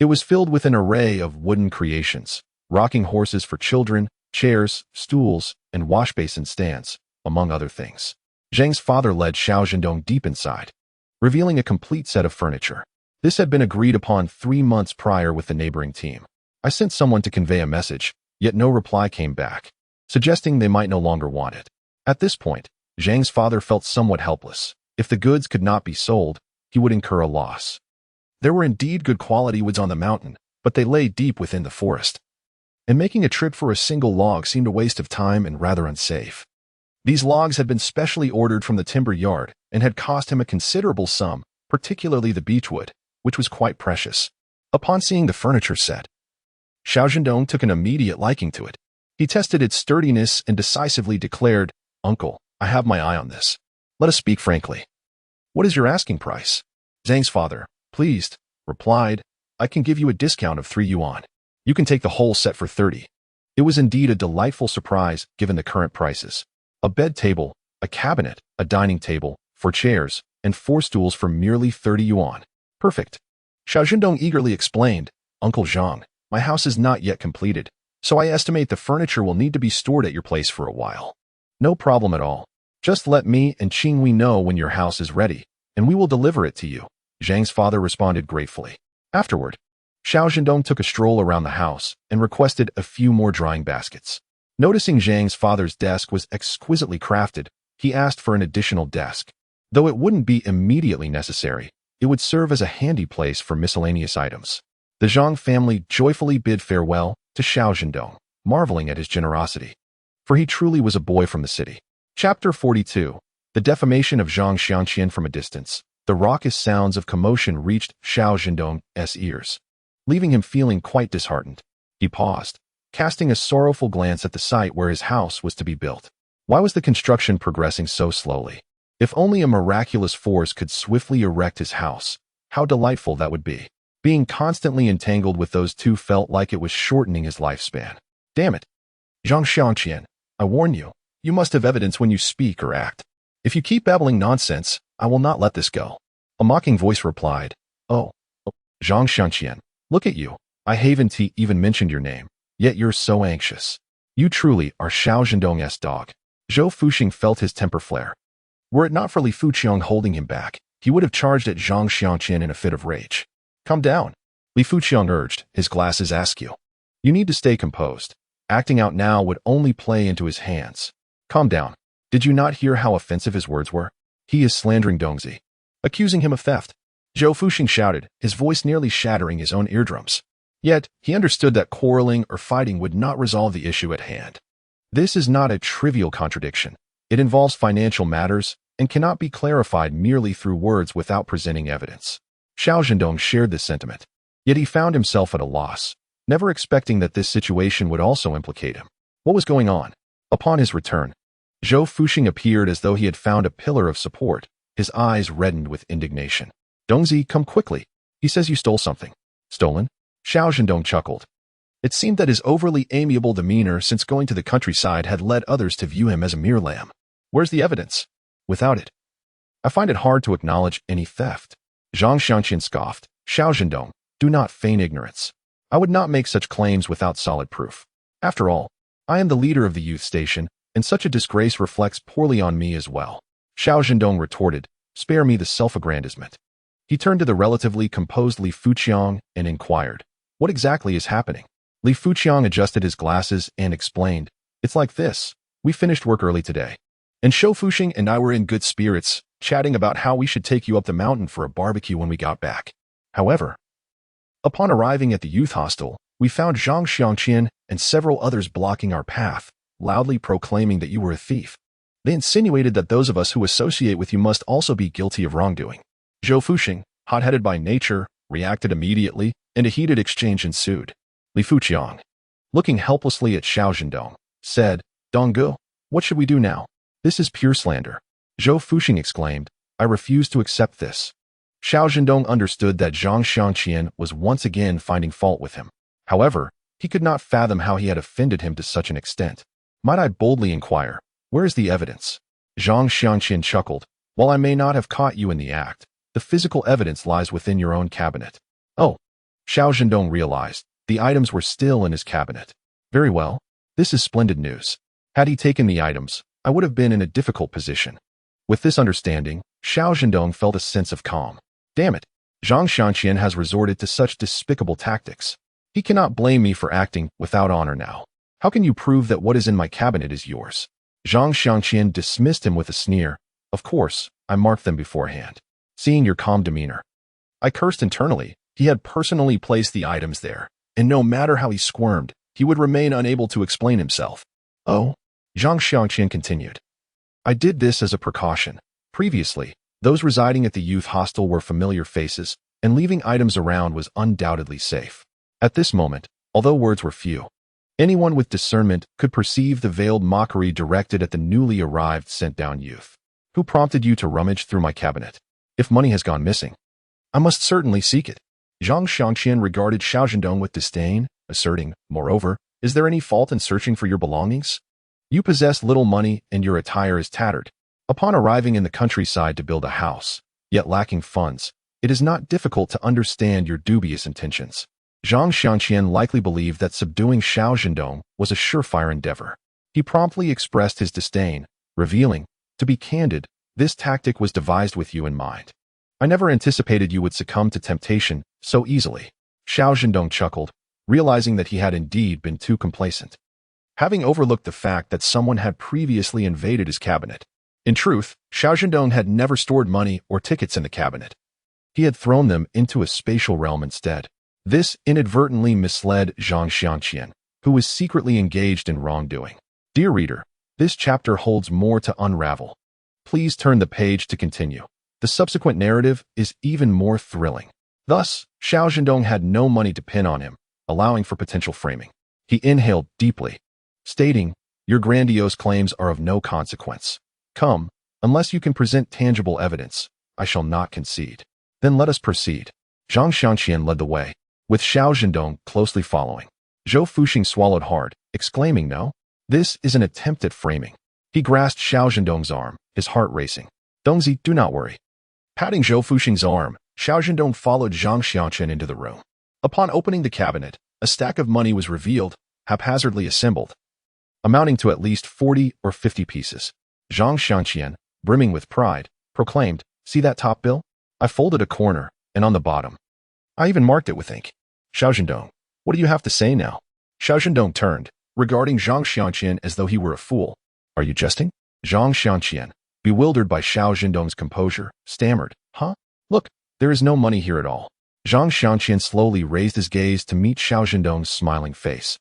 it was filled with an array of wooden creations, rocking horses for children, chairs, stools, and wash basin stands, among other things. Zhang's father led Xiao Zhendong deep inside, revealing a complete set of furniture. This had been agreed upon 3 months prior with the neighboring team. I sent someone to convey a message, yet no reply came back, suggesting they might no longer want it. At this point, Zhang's father felt somewhat helpless. If the goods could not be sold, he would incur a loss. There were indeed good quality woods on the mountain, but they lay deep within the forest, and making a trip for a single log seemed a waste of time and rather unsafe. These logs had been specially ordered from the timber yard and had cost him a considerable sum, particularly the beechwood, which was quite precious. Upon seeing the furniture set, Xiao Zhendong took an immediate liking to it. He tested its sturdiness and decisively declared, "Uncle, I have my eye on this. Let us speak frankly. What is your asking price?" Zhang's father, pleased, replied, "I can give you a discount of 3 yuan. You can take the whole set for 30. It was indeed a delightful surprise given the current prices. A bed table, a cabinet, a dining table, 4 chairs, and 4 stools for merely 30 yuan. Perfect. Xiao Zhendong eagerly explained, "Uncle Zhang, my house is not yet completed, so I estimate the furniture will need to be stored at your place for a while." "No problem at all. Just let me and Qingwei know when your house is ready, and we will deliver it to you," Zhang's father responded gratefully. Afterward, Xiao Zhendong took a stroll around the house and requested a few more drying baskets. Noticing Zhang's father's desk was exquisitely crafted, he asked for an additional desk. Though it wouldn't be immediately necessary, it would serve as a handy place for miscellaneous items. The Zhang family joyfully bid farewell to Xiao Zhendong, marveling at his generosity, for he truly was a boy from the city. Chapter 42. The defamation of Zhang Xiangqian from a distance. The raucous sounds of commotion reached Xiao Zhendong's ears, leaving him feeling quite disheartened. He paused, casting a sorrowful glance at the site where his house was to be built. Why was the construction progressing so slowly? If only a miraculous force could swiftly erect his house, how delightful that would be. Being constantly entangled with those two felt like it was shortening his lifespan. Damn it. Zhang Xiangqian, I warn you, you must have evidence when you speak or act. If you keep babbling nonsense, I will not let this go. A mocking voice replied, Oh, Zhang Xiangqian, look at you. I haven't even mentioned your name, yet you're so anxious. You truly are Xiao Zhendong's dog. Zhou Fuxing felt his temper flare. Were it not for Li Fuqiang holding him back, he would have charged at Zhang Xiangqian in a fit of rage. Calm down, Li Fuqiang urged, his glasses askew. You need to stay composed. Acting out now would only play into his hands. Calm down. Did you not hear how offensive his words were? He is slandering Dongzi, accusing him of theft. Zhou Fuxing shouted, his voice nearly shattering his own eardrums. Yet, he understood that quarreling or fighting would not resolve the issue at hand. This is not a trivial contradiction. It involves financial matters and cannot be clarified merely through words without presenting evidence. Xiao Zhendong shared this sentiment. Yet he found himself at a loss, never expecting that this situation would also implicate him. What was going on? Upon his return, Zhou Fuxing appeared as though he had found a pillar of support, his eyes reddened with indignation. Dongzi, come quickly. He says you stole something. Stolen? Xiao Zhendong chuckled. It seemed that his overly amiable demeanor since going to the countryside had led others to view him as a mere lamb. Where's the evidence? Without it, I find it hard to acknowledge any theft. Zhang Xiangqian scoffed. Xiao Zhendong, do not feign ignorance. I would not make such claims without solid proof. After all, I am the leader of the youth station, and such a disgrace reflects poorly on me as well. Xiao Zhendong retorted, spare me the self-aggrandizement. He turned to the relatively composed Li Fuqiang and inquired, what exactly is happening? Li Fuqiang adjusted his glasses and explained, it's like this. We finished work early today, and Zhou Fuxing and I were in good spirits, chatting about how we should take you up the mountain for a barbecue when we got back. However, upon arriving at the youth hostel, we found Zhang Xiangqian and several others blocking our path, loudly proclaiming that you were a thief. They insinuated that those of us who associate with you must also be guilty of wrongdoing. Zhou Fuxing, hot-headed by nature, reacted immediately, and a heated exchange ensued. Li Fuqiang, looking helplessly at Xiao Zhendong, said, Donggu, what should we do now? This is pure slander. Zhou Fuxing exclaimed, I refuse to accept this. Xiao Zhendong understood that Zhang Xiangqian was once again finding fault with him. However, he could not fathom how he had offended him to such an extent. Might I boldly inquire, where is the evidence? Zhang Xiangqian chuckled, while I may not have caught you in the act, the physical evidence lies within your own cabinet. Oh, Xiao Zhendong realized, the items were still in his cabinet. Very well, this is splendid news. Had he taken the items, I would have been in a difficult position. With this understanding, Xiao Zhendong felt a sense of calm. Damn it, Zhang Xianqian has resorted to such despicable tactics. He cannot blame me for acting without honor now. How can you prove that what is in my cabinet is yours? Zhang Xianqian dismissed him with a sneer. Of course, I marked them beforehand. Seeing your calm demeanor, I cursed internally. He had personally placed the items there, and no matter how he squirmed, he would remain unable to explain himself. Oh, Zhang Xianqian continued. I did this as a precaution. Previously, those residing at the youth hostel were familiar faces, and leaving items around was undoubtedly safe. At this moment, although words were few, anyone with discernment could perceive the veiled mockery directed at the newly arrived sent-down youth. Who prompted you to rummage through my cabinet? If money has gone missing, I must certainly seek it. Zhang Xianqian regarded Xiao Zhendong with disdain, asserting, moreover, is there any fault in searching for your belongings? You possess little money and your attire is tattered. Upon arriving in the countryside to build a house, yet lacking funds, it is not difficult to understand your dubious intentions. Zhang Xianqian likely believed that subduing Xiao Zhendong was a surefire endeavor. He promptly expressed his disdain, revealing, to be candid, this tactic was devised with you in mind. I never anticipated you would succumb to temptation so easily. Xiao Zhendong chuckled, realizing that he had indeed been too complacent, having overlooked the fact that someone had previously invaded his cabinet. In truth, Xiao Zhendong had never stored money or tickets in the cabinet. He had thrown them into a spatial realm instead. This inadvertently misled Zhang Xianqian, who was secretly engaged in wrongdoing. Dear reader, this chapter holds more to unravel. Please turn the page to continue. The subsequent narrative is even more thrilling. Thus, Xiao Zhendong had no money to pin on him, allowing for potential framing. He inhaled deeply, stating, your grandiose claims are of no consequence. Come, unless you can present tangible evidence, I shall not concede. Then let us proceed. Zhang Xianqian led the way, with Xiao Zhendong closely following. Zhou Fuxing swallowed hard, exclaiming, no, this is an attempt at framing. He grasped Xiao Zhendong's arm, his heart racing. Dongzi, do not worry. Patting Zhou Fuxing's arm, Xiao Zhendong followed Zhang Xianqian into the room. Upon opening the cabinet, a stack of money was revealed, haphazardly assembled, amounting to at least 40 or 50 pieces. Zhang Xianqian, brimming with pride, proclaimed, see that top bill? I folded a corner, and on the bottom, I even marked it with ink. Xiao Zhendong, what do you have to say now? Xiao Zhendong turned, regarding Zhang Xianqian as though he were a fool. Are you jesting? Zhang Xianqian, bewildered by Xiao Zhendong's composure, stammered, huh? Look, there is no money here at all. Zhang Xianqian slowly raised his gaze to meet Xiao Zhendong's smiling face,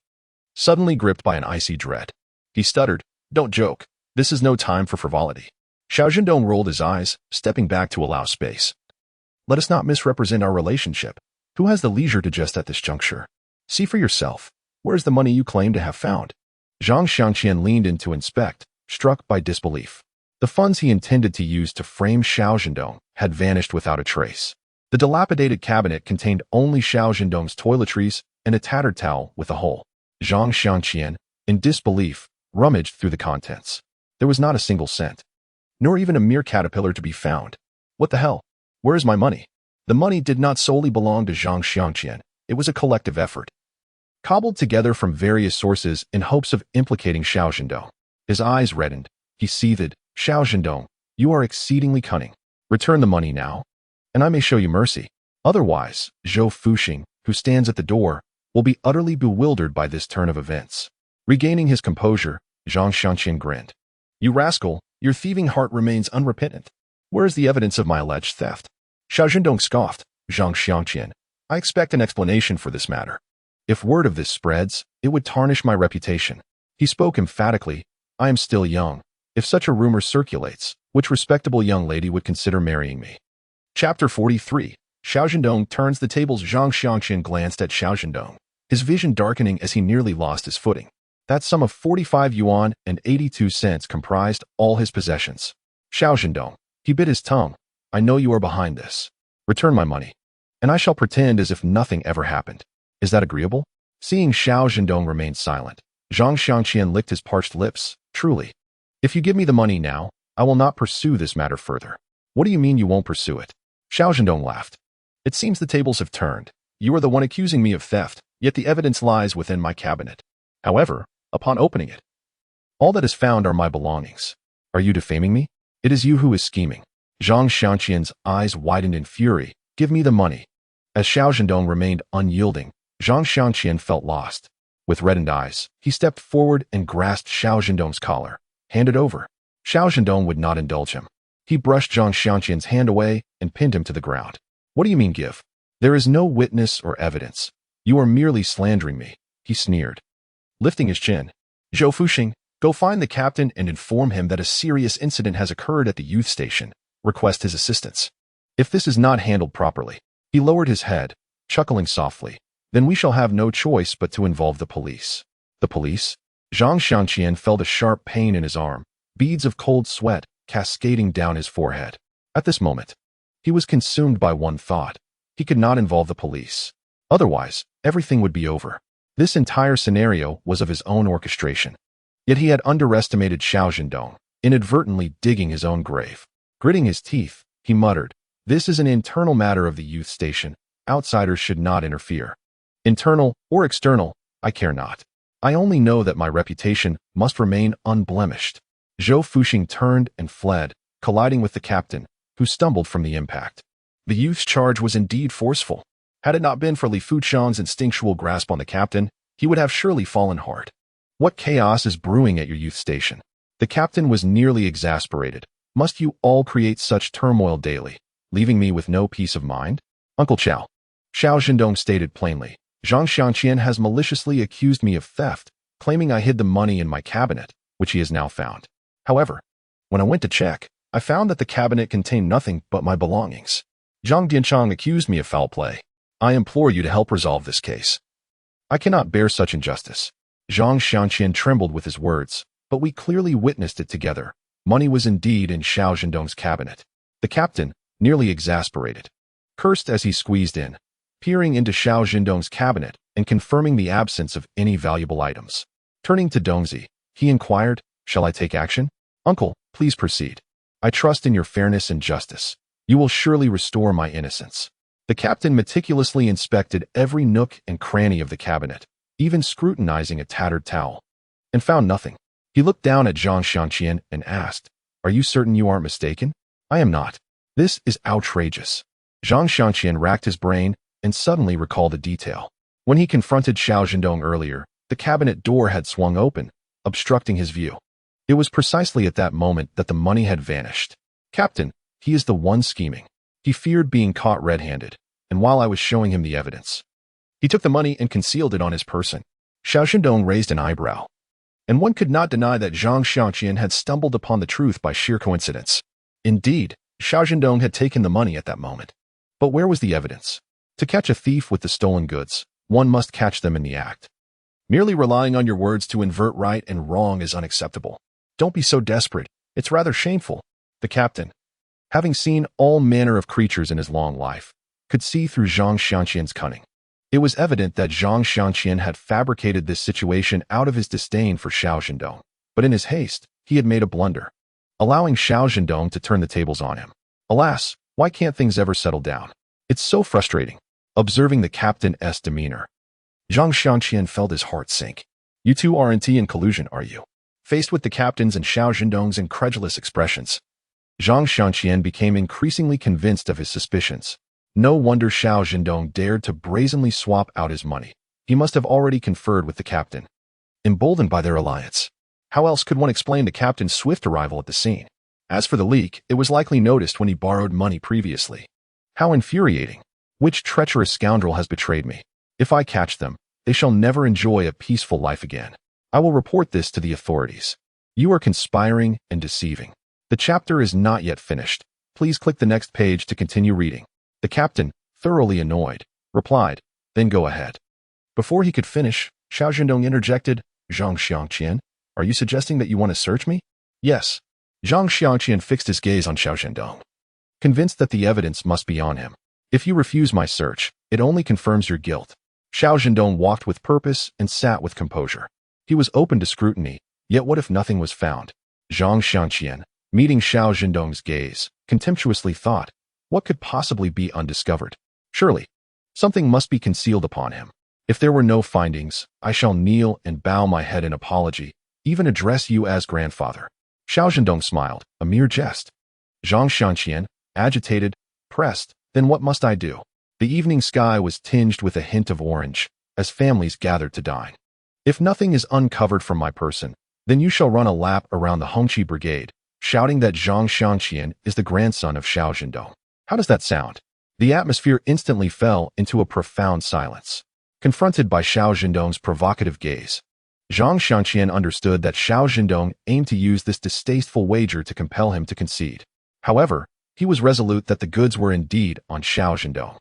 suddenly gripped by an icy dread. He stuttered, don't joke. This is no time for frivolity. Xiao Zhendong rolled his eyes, stepping back to allow space. Let us not misrepresent our relationship. Who has the leisure to jest at this juncture? See for yourself. Where is the money you claim to have found? Zhang Xianqian leaned in to inspect, struck by disbelief. The funds he intended to use to frame Xiao Zhendong had vanished without a trace. The dilapidated cabinet contained only Xiao Zhendong's toiletries and a tattered towel with a hole. Zhang Xianqian, in disbelief, rummaged through the contents. There was not a single cent, nor even a mere caterpillar to be found. What the hell? Where is my money? The money did not solely belong to Zhang Xianqian. It was a collective effort, cobbled together from various sources in hopes of implicating Xiao Zhendong. His eyes reddened. He seethed, Xiao Zhendong, you are exceedingly cunning. Return the money now, and I may show you mercy. Otherwise, Zhou Fuxing, who stands at the door, will be utterly bewildered by this turn of events. Regaining his composure, Zhang Xianqian grinned. You rascal, your thieving heart remains unrepentant. Where is the evidence of my alleged theft? Xiao Zhendong scoffed. Zhang Xianqian, I expect an explanation for this matter. If word of this spreads, it would tarnish my reputation. He spoke emphatically. I am still young. If such a rumor circulates, which respectable young lady would consider marrying me? Chapter 43. Xiao Zhendong turns the tables. Zhang Xianqian glanced at Xiao Zhendong, his vision darkening as he nearly lost his footing. That sum of 45 yuan and 82 cents comprised all his possessions. Xiao Zhendong, he bit his tongue. I know you are behind this. Return my money, and I shall pretend as if nothing ever happened. Is that agreeable? Seeing Xiao Zhendong remain silent, Zhang Xianqian licked his parched lips. Truly. If you give me the money now, I will not pursue this matter further. What do you mean you won't pursue it? Xiao Zhendong laughed. It seems the tables have turned. You are the one accusing me of theft, yet the evidence lies within my cabinet. However, upon opening it, all that is found are my belongings. Are you defaming me? It is you who is scheming. Zhang Xianqian's eyes widened in fury, Give me the money. As Xiao Zhendong remained unyielding, Zhang Xianqian felt lost. With reddened eyes, he stepped forward and grasped Xiao Zhendong's collar. Hand it over. Xiao Zhendong would not indulge him. He brushed Zhang Xianqian's hand away and pinned him to the ground. What do you mean give? There is no witness or evidence. You are merely slandering me, he sneered. Lifting his chin, Zhou Fuxing, go find the captain and inform him that a serious incident has occurred at the youth station. Request his assistance. If this is not handled properly, he lowered his head, chuckling softly, then we shall have no choice but to involve the police. The police? Zhang Xianqian felt a sharp pain in his arm, beads of cold sweat cascading down his forehead. At this moment, he was consumed by one thought. He could not involve the police. Otherwise, everything would be over. This entire scenario was of his own orchestration. Yet he had underestimated Xiao Zhendong, inadvertently digging his own grave. Gritting his teeth, he muttered, "This is an internal matter of the youth station. Outsiders should not interfere. Internal or external, I care not. I only know that my reputation must remain unblemished." Zhou Fuxing turned and fled, colliding with the captain, who stumbled from the impact. The youth's charge was indeed forceful. Had it not been for Li Fuchang's instinctual grasp on the captain, he would have surely fallen hard. What chaos is brewing at your youth station? The captain was nearly exasperated. Must you all create such turmoil daily, leaving me with no peace of mind? Uncle Xiao. Xiao Zhendong stated plainly, Zhang Xianqian has maliciously accused me of theft, claiming I hid the money in my cabinet, which he has now found. However, when I went to check, I found that the cabinet contained nothing but my belongings. Zhang Dianchang accused me of foul play. I implore you to help resolve this case. I cannot bear such injustice. Zhang Xianqian trembled with his words, but we clearly witnessed it together. Money was indeed in Xiao Zhendong's cabinet. The captain, nearly exasperated, cursed as he squeezed in, peering into Xiao Zhendong's cabinet and confirming the absence of any valuable items. Turning to Dongzi, he inquired, "Shall I take action?" "Uncle, please proceed. I trust in your fairness and justice. You will surely restore my innocence." The captain meticulously inspected every nook and cranny of the cabinet, even scrutinizing a tattered towel, and found nothing. He looked down at Zhang Xianqian and asked, "Are you certain you aren't mistaken?" "I am not. This is outrageous." Zhang Xianqian racked his brain and suddenly recalled a detail. When he confronted Xiao Zhendong earlier, the cabinet door had swung open, obstructing his view. It was precisely at that moment that the money had vanished. "Captain, he is the one scheming. He feared being caught red-handed, and while I was showing him the evidence, he took the money and concealed it on his person." Xiao Zhendong raised an eyebrow, and one could not deny that Zhang Xianqian had stumbled upon the truth by sheer coincidence. Indeed, Xiao Zhendong had taken the money at that moment. But where was the evidence? To catch a thief with the stolen goods, one must catch them in the act. Merely relying on your words to invert right and wrong is unacceptable. Don't be so desperate. It's rather shameful. The captain, having seen all manner of creatures in his long life, could see through Zhang Xianqian's cunning. It was evident that Zhang Xianqian had fabricated this situation out of his disdain for Xiao Zhendong, but in his haste, he had made a blunder, allowing Xiao Zhendong to turn the tables on him. Alas, why can't things ever settle down? It's so frustrating. Observing the captain's demeanor, Zhang Xianqian felt his heart sink. You two aren't in collusion, are you? Faced with the captain's and Xiao Zhendong's incredulous expressions, Zhang Xianqian became increasingly convinced of his suspicions. No wonder Xiao Zhendong dared to brazenly swap out his money. He must have already conferred with the captain, emboldened by their alliance. How else could one explain the captain's swift arrival at the scene? As for the leak, it was likely noticed when he borrowed money previously. How infuriating! Which treacherous scoundrel has betrayed me? If I catch them, they shall never enjoy a peaceful life again. I will report this to the authorities. You are conspiring and deceiving. The chapter is not yet finished. Please click the next page to continue reading. The captain, thoroughly annoyed, replied, "Then go ahead." Before he could finish, Xiao Zhendong interjected, "Zhang Xianqian, are you suggesting that you want to search me?" "Yes." Zhang Xianqian fixed his gaze on Xiao Zhendong, convinced that the evidence must be on him. "If you refuse my search, it only confirms your guilt." Xiao Zhendong walked with purpose and sat with composure. He was open to scrutiny, yet what if nothing was found? Zhang Xianqian, meeting Xiao Zhendong's gaze, contemptuously thought, what could possibly be undiscovered? Surely, something must be concealed upon him. If there were no findings, I shall kneel and bow my head in apology, even address you as grandfather. Xiao Zhendong smiled, a mere jest. Zhang Xianqian, agitated, pressed, Then what must I do? The evening sky was tinged with a hint of orange, as families gathered to dine. If nothing is uncovered from my person, then you shall run a lap around the Hongqi brigade, shouting that Zhang Xianqian is the grandson of Xiao Zhendong. How does that sound? The atmosphere instantly fell into a profound silence. Confronted by Xiao Zhendong's provocative gaze, Zhang Xianqian understood that Xiao Zhendong aimed to use this distasteful wager to compel him to concede. However, he was resolute that the goods were indeed on Xiao Zhendong.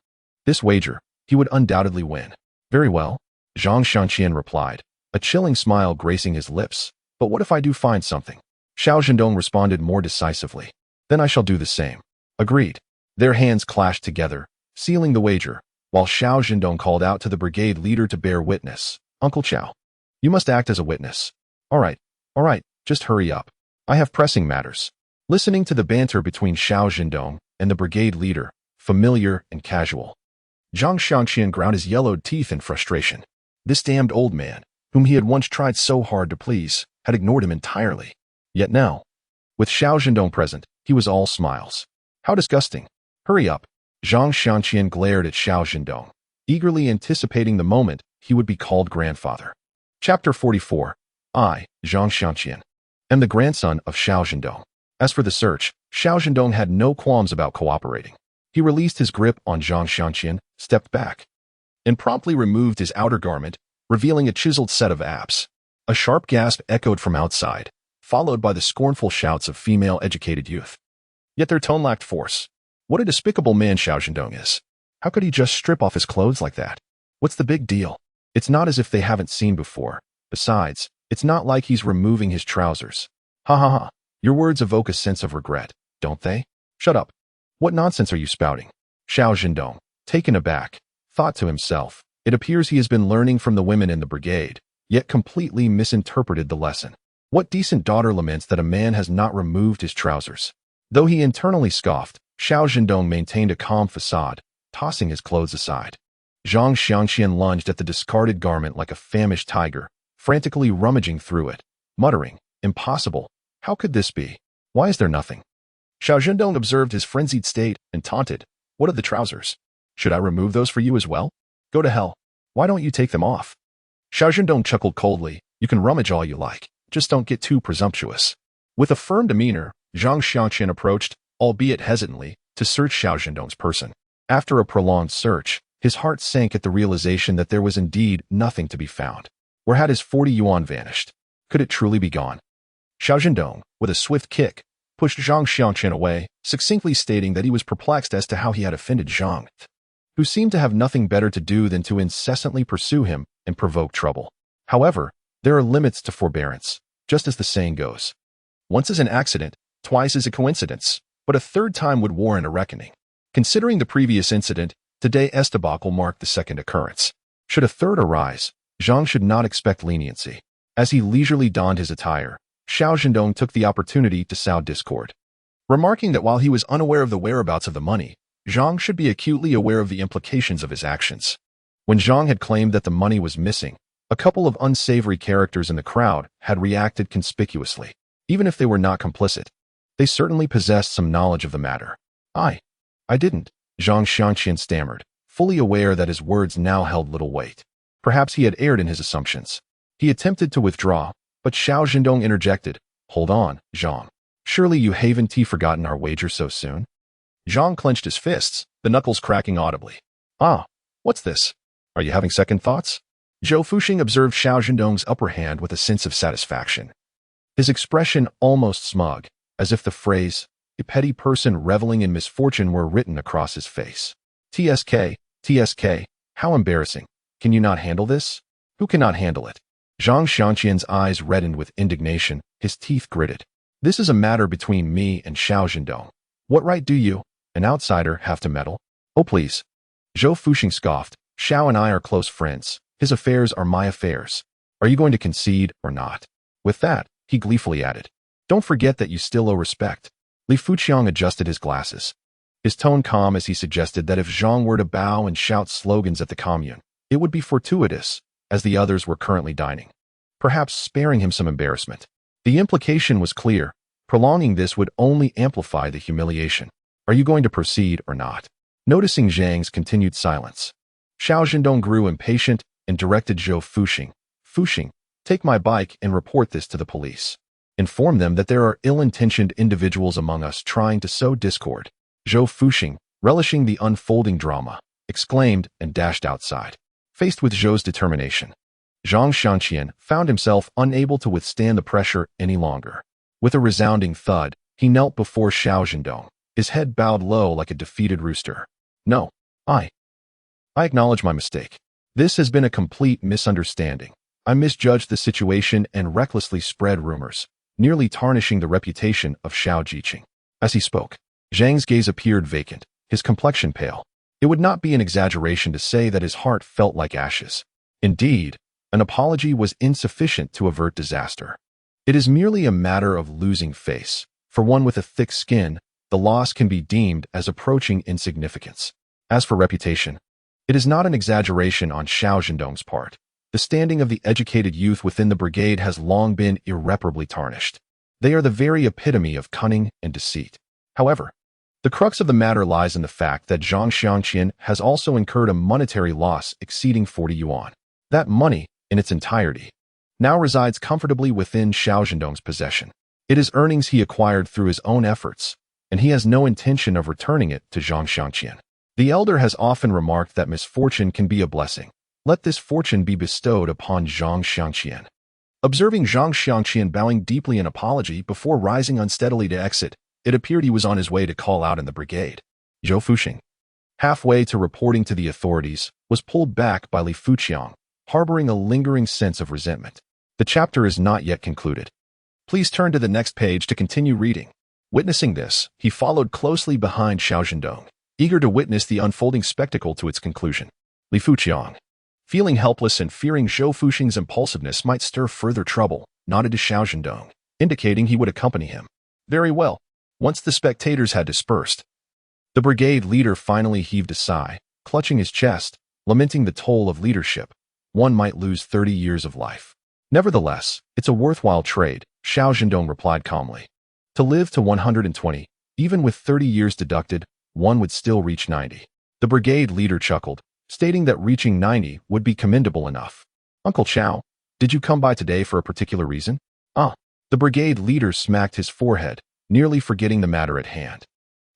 This wager, he would undoubtedly win. Very well, Zhang Xianqian replied, a chilling smile gracing his lips. But what if I do find something? Xiao Zhendong responded more decisively. Then I shall do the same. Agreed. Their hands clashed together, sealing the wager, while Xiao Zhendong called out to the brigade leader to bear witness. Uncle Xiao, you must act as a witness. All right, just hurry up. I have pressing matters. Listening to the banter between Xiao Zhendong and the brigade leader, familiar and casual, Zhang Xianqian ground his yellowed teeth in frustration. This damned old man, whom he had once tried so hard to please, had ignored him entirely. Yet now, with Xiao Zhendong present, he was all smiles. How disgusting. Hurry up. Zhang Xianqian glared at Xiao Zhendong, eagerly anticipating the moment he would be called grandfather. Chapter 44. I, Zhang Xianqian, am the grandson of Xiao Zhendong. As for the search, Xiao Zhendong had no qualms about cooperating. He released his grip on Zhang Xianqian, stepped back, and promptly removed his outer garment, revealing a chiseled set of abs. A sharp gasp echoed from outside, followed by the scornful shouts of female-educated youth. Yet their tone lacked force. What a despicable man Xiao Zhendong is. How could he just strip off his clothes like that? What's the big deal? It's not as if they haven't seen before. Besides, it's not like he's removing his trousers. Ha ha ha. Your words evoke a sense of regret, don't they? Shut up. What nonsense are you spouting? Xiao Zhendong, taken aback, thought to himself. It appears he has been learning from the women in the brigade, yet completely misinterpreted the lesson. What decent daughter laments that a man has not removed his trousers? Though he internally scoffed, Xiao Zhendong maintained a calm facade, tossing his clothes aside. Zhang Xianqian lunged at the discarded garment like a famished tiger, frantically rummaging through it, muttering, "Impossible. How could this be? Why is there nothing?" Xiao Zhendong observed his frenzied state and taunted, "What of the trousers? Should I remove those for you as well? Go to hell. Why don't you take them off?" Xiao Zhendong chuckled coldly, "You can rummage all you like. Just don't get too presumptuous." With a firm demeanor, Zhang Xianqian approached, albeit hesitantly, to search Xiao Zhendong's person. After a prolonged search, his heart sank at the realization that there was indeed nothing to be found. Where had his 40 yuan vanished? Could it truly be gone? Xiao Zhendong, with a swift kick, pushed Zhang Xianqian away, succinctly stating that he was perplexed as to how he had offended Zhang, who seemed to have nothing better to do than to incessantly pursue him and provoke trouble. However, there are limits to forbearance, just as the saying goes. Once is an accident, twice is a coincidence, but a third time would warrant a reckoning. Considering the previous incident, today's debacle marked the second occurrence. Should a third arise, Zhang should not expect leniency. As he leisurely donned his attire, Xiao Zhendong took the opportunity to sow discord. Remarking that while he was unaware of the whereabouts of the money, Zhang should be acutely aware of the implications of his actions. When Zhang had claimed that the money was missing, a couple of unsavory characters in the crowd had reacted conspicuously. Even if they were not complicit, they certainly possessed some knowledge of the matter. I didn't, Zhang Xianqian stammered, fully aware that his words now held little weight. Perhaps he had erred in his assumptions. He attempted to withdraw, but Xiao Zhendong interjected, "Hold on, Zhang. Surely you haven't forgotten our wager so soon?" Zhang clenched his fists, the knuckles cracking audibly. "Ah, what's this? Are you having second thoughts?" Zhou Fuxing observed Xiao Zhendong's upper hand with a sense of satisfaction. His expression almost smug, as if the phrase, "a petty person reveling in misfortune," were written across his face. TSK, how embarrassing. Can you not handle this? Who cannot handle it? Zhang Xianqian's eyes reddened with indignation, his teeth gritted. This is a matter between me and Xiao Zhendong. What right do you, an outsider, have to meddle? Oh please. Zhou Fuxing scoffed. Xiao and I are close friends. His affairs are my affairs. Are you going to concede or not? With that, he gleefully added, "Don't forget that you still owe respect." Li Fuqiang adjusted his glasses, his tone calm as he suggested that if Zhang were to bow and shout slogans at the commune, it would be fortuitous, as the others were currently dining, perhaps sparing him some embarrassment. The implication was clear. Prolonging this would only amplify the humiliation. Are you going to proceed or not? Noticing Zhang's continued silence, Xiao Zhendong grew impatient and directed Zhou Fuxing. Fuxing, take my bike and report this to the police. Inform them that there are ill-intentioned individuals among us trying to sow discord. Zhou Fuxing, relishing the unfolding drama, exclaimed and dashed outside. Faced with Zhou's determination, Zhang Xiangqian found himself unable to withstand the pressure any longer. With a resounding thud, he knelt before Xiao Zhendong, his head bowed low like a defeated rooster. No, I acknowledge my mistake. This has been a complete misunderstanding. I misjudged the situation and recklessly spread rumors, nearly tarnishing the reputation of Xiao Zhiqing. As he spoke, Zhang's gaze appeared vacant, his complexion pale. It would not be an exaggeration to say that his heart felt like ashes. Indeed, an apology was insufficient to avert disaster. It is merely a matter of losing face. For one with a thick skin, the loss can be deemed as approaching insignificance. As for reputation, it is not an exaggeration on Xiao Zhendong's part. The standing of the educated youth within the brigade has long been irreparably tarnished. They are the very epitome of cunning and deceit. However, the crux of the matter lies in the fact that Zhang Xiangqian has also incurred a monetary loss exceeding 40 yuan. That money, in its entirety, now resides comfortably within Xiao Zhendong's possession. It is earnings he acquired through his own efforts, and he has no intention of returning it to Zhang Xiangqian. The elder has often remarked that misfortune can be a blessing. Let this fortune be bestowed upon Zhang Xiangqian. Observing Zhang Xiangqian bowing deeply in apology before rising unsteadily to exit, it appeared he was on his way to call out in the brigade. Zhou Fuxing, halfway to reporting to the authorities, was pulled back by Li Fuqiang, harboring a lingering sense of resentment. The chapter is not yet concluded. Please turn to the next page to continue reading. Witnessing this, he followed closely behind Xiao Zhendong, eager to witness the unfolding spectacle to its conclusion. Li Fuqiang, feeling helpless and fearing Zhou Fuxing's impulsiveness might stir further trouble, nodded to Xiao Zhendong, indicating he would accompany him. Very well. Once the spectators had dispersed, the brigade leader finally heaved a sigh, clutching his chest, lamenting the toll of leadership. One might lose 30 years of life. Nevertheless, it's a worthwhile trade, Xiao Zhendong replied calmly. To live to 120, even with 30 years deducted, one would still reach 90. The brigade leader chuckled, stating that reaching 90 would be commendable enough. Uncle Xiao, did you come by today for a particular reason? The brigade leader smacked his forehead, nearly forgetting the matter at hand.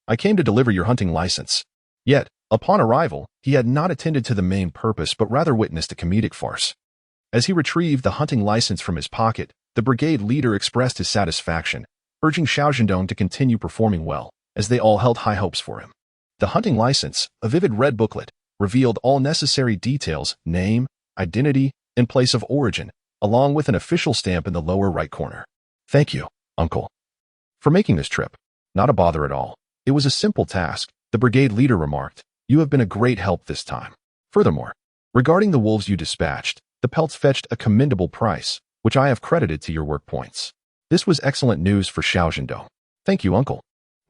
I came to deliver your hunting license. Yet, upon arrival, he had not attended to the main purpose but rather witnessed a comedic farce. As he retrieved the hunting license from his pocket, the brigade leader expressed his satisfaction, urging Xiao Zhendong to continue performing well, as they all held high hopes for him. The hunting license, a vivid red booklet, revealed all necessary details: name, identity, and place of origin, along with an official stamp in the lower right corner. Thank you, uncle, for making this trip. Not a bother at all. It was a simple task, the brigade leader remarked. You have been a great help this time. Furthermore, regarding the wolves you dispatched, the pelts fetched a commendable price, which I have credited to your work points. This was excellent news for Xiao Zhendong. Thank you, uncle.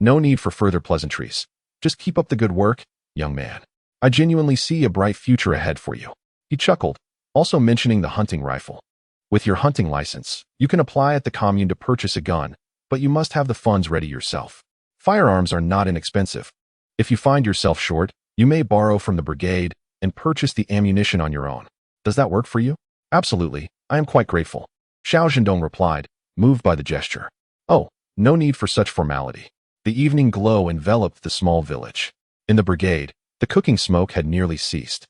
No need for further pleasantries. Just keep up the good work, young man. I genuinely see a bright future ahead for you. He chuckled, also mentioning the hunting rifle. With your hunting license, you can apply at the commune to purchase a gun, but you must have the funds ready yourself. Firearms are not inexpensive. If you find yourself short, you may borrow from the brigade and purchase the ammunition on your own. Does that work for you? Absolutely, I am quite grateful, Xiao Zhendong replied, moved by the gesture. Oh, no need for such formality. The evening glow enveloped the small village. In the brigade, the cooking smoke had nearly ceased.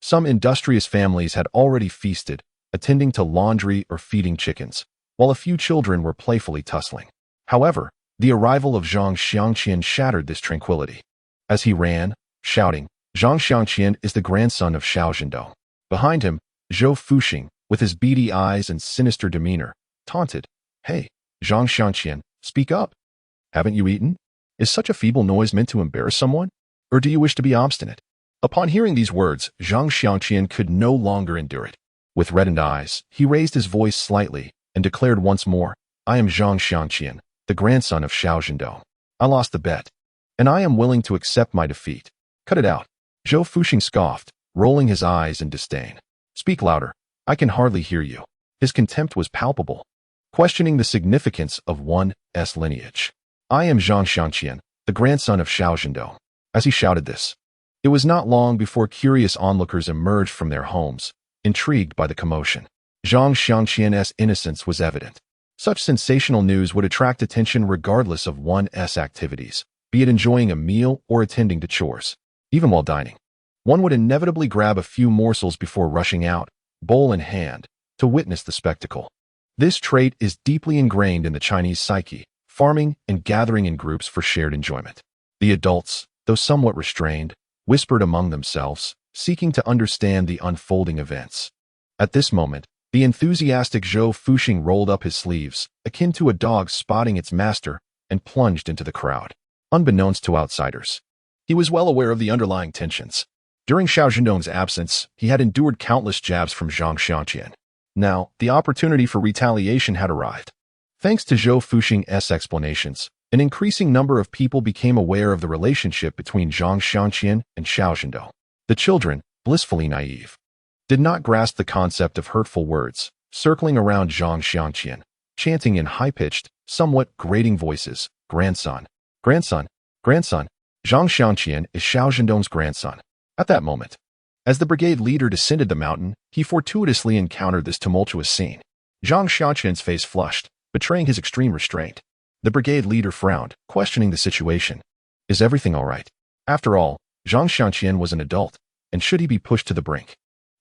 Some industrious families had already feasted, attending to laundry or feeding chickens, while a few children were playfully tussling. However, the arrival of Zhang Xiangqian shattered this tranquility. As he ran, shouting, Zhang Xiangqian is the grandson of Xiao Zhendong. Behind him, Zhou Fuxing, with his beady eyes and sinister demeanor, taunted, Hey, Zhang Xiangqian, speak up. Haven't you eaten? Is such a feeble noise meant to embarrass someone? Or do you wish to be obstinate? Upon hearing these words, Zhang Xiangqian could no longer endure it. With reddened eyes, he raised his voice slightly and declared once more, I am Zhang Xiangqian, the grandson of Xiao Zhendong. I lost the bet, and I am willing to accept my defeat. Cut it out. Zhou Fuxing scoffed, rolling his eyes in disdain. Speak louder. I can hardly hear you. His contempt was palpable, questioning the significance of one's lineage. I am Zhang Xiangqian, the grandson of Xiao Zhendong. As he shouted this, It was not long before curious onlookers emerged from their homes, intrigued by the commotion. Zhang Xianqian's innocence was evident. Such sensational news would attract attention regardless of one's activities, be it enjoying a meal or attending to chores. Even while dining, one would inevitably grab a few morsels before rushing out, bowl in hand, to witness the spectacle. This trait is deeply ingrained in the Chinese psyche, farming and gathering in groups for shared enjoyment. The adults, though somewhat restrained, whispered among themselves, seeking to understand the unfolding events. At this moment, the enthusiastic Zhou Fuxing rolled up his sleeves, akin to a dog spotting its master, and plunged into the crowd. Unbeknownst to outsiders, he was well aware of the underlying tensions. During Xiao Zhendong's absence, he had endured countless jabs from Zhang Xianqian. Now, the opportunity for retaliation had arrived. Thanks to Zhou Fuxing's explanations, an increasing number of people became aware of the relationship between Zhang Xianqian and Xiao Zhendong. The children, blissfully naive, did not grasp the concept of hurtful words, circling around Zhang Xianqian, chanting in high-pitched, somewhat grating voices, "Grandson, grandson, grandson." Zhang Xianqian is Xiao Zhendong's grandson. At that moment, as the brigade leader descended the mountain, he fortuitously encountered this tumultuous scene. Zhang Xianqian's face flushed, betraying his extreme restraint. The brigade leader frowned, questioning the situation. Is everything all right? After all, Zhang Xianqian was an adult, and should he be pushed to the brink,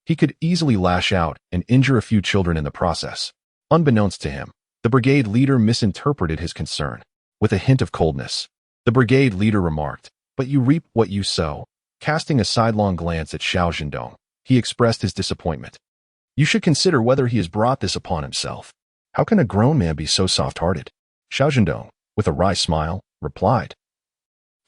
he could easily lash out and injure a few children in the process. Unbeknownst to him, the brigade leader misinterpreted his concern. With a hint of coldness, the brigade leader remarked, "But you reap what you sow." Casting a sidelong glance at Xiao Zhendong, he expressed his disappointment. "You should consider whether he has brought this upon himself. How can a grown man be so soft-hearted?" Xiao Zhendong, with a wry smile, replied.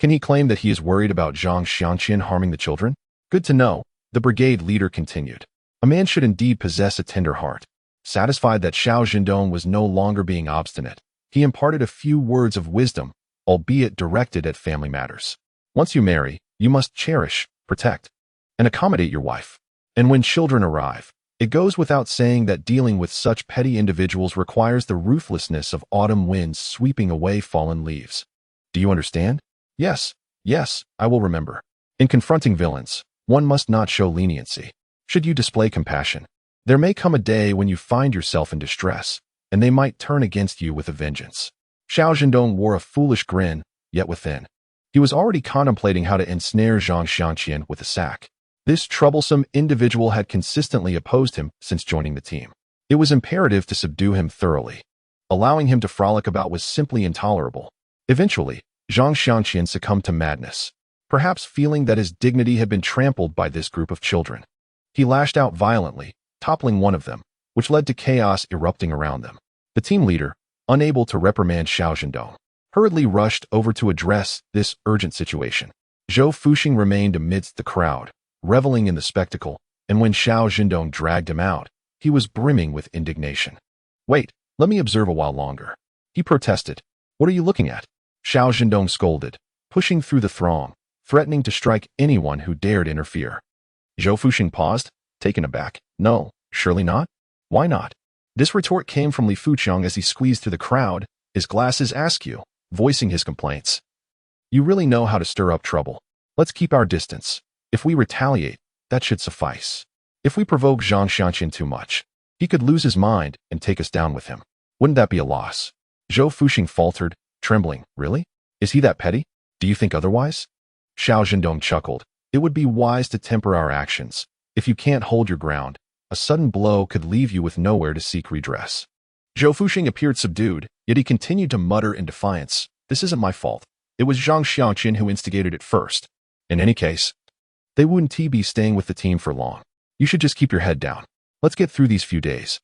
"Can he claim that he is worried about Zhang Xianqian harming the children? Good to know," the brigade leader continued. "A man should indeed possess a tender heart." Satisfied that Xiao Zhendong was no longer being obstinate, he imparted a few words of wisdom, albeit directed at family matters. "Once you marry, you must cherish, protect, and accommodate your wife. And when children arrive, it goes without saying that dealing with such petty individuals requires the ruthlessness of autumn winds sweeping away fallen leaves. Do you understand?" "Yes, yes, I will remember. In confronting villains, one must not show leniency. Should you display compassion, there may come a day when you find yourself in distress, and they might turn against you with a vengeance." Xiao Zhendong wore a foolish grin, yet within, he was already contemplating how to ensnare Zhang Xianqian with a sack. This troublesome individual had consistently opposed him since joining the team. It was imperative to subdue him thoroughly. Allowing him to frolic about was simply intolerable. Eventually, Zhang Xianqian succumbed to madness, perhaps feeling that his dignity had been trampled by this group of children. He lashed out violently, toppling one of them, which led to chaos erupting around them. The team leader, unable to reprimand Xiao Zhendong, hurriedly rushed over to address this urgent situation. Zhou Fuxing remained amidst the crowd, reveling in the spectacle, and when Xiao Zhendong dragged him out, he was brimming with indignation. "Wait, let me observe a while longer," he protested. "What are you looking at?" Xiao Zhendong scolded, pushing through the throng, threatening to strike anyone who dared interfere. Zhou Fuxing paused, taken aback. "No, surely not? Why not?" This retort came from Li Fuqiang as he squeezed through the crowd, his glasses askew, voicing his complaints. "You really know how to stir up trouble. Let's keep our distance. If we retaliate, that should suffice. If we provoke Zhang Xianqian too much, he could lose his mind and take us down with him. Wouldn't that be a loss?" Zhou Fuxing faltered, trembling. "Really? Is he that petty? Do you think otherwise?" Xiao Zhendong chuckled. "It would be wise to temper our actions. If you can't hold your ground, a sudden blow could leave you with nowhere to seek redress." Zhou Fuxing appeared subdued, yet he continued to mutter in defiance. "This isn't my fault. It was Zhang Xianqian who instigated it first. In any case, they wouldn't be staying with the team for long. You should just keep your head down. Let's get through these few days,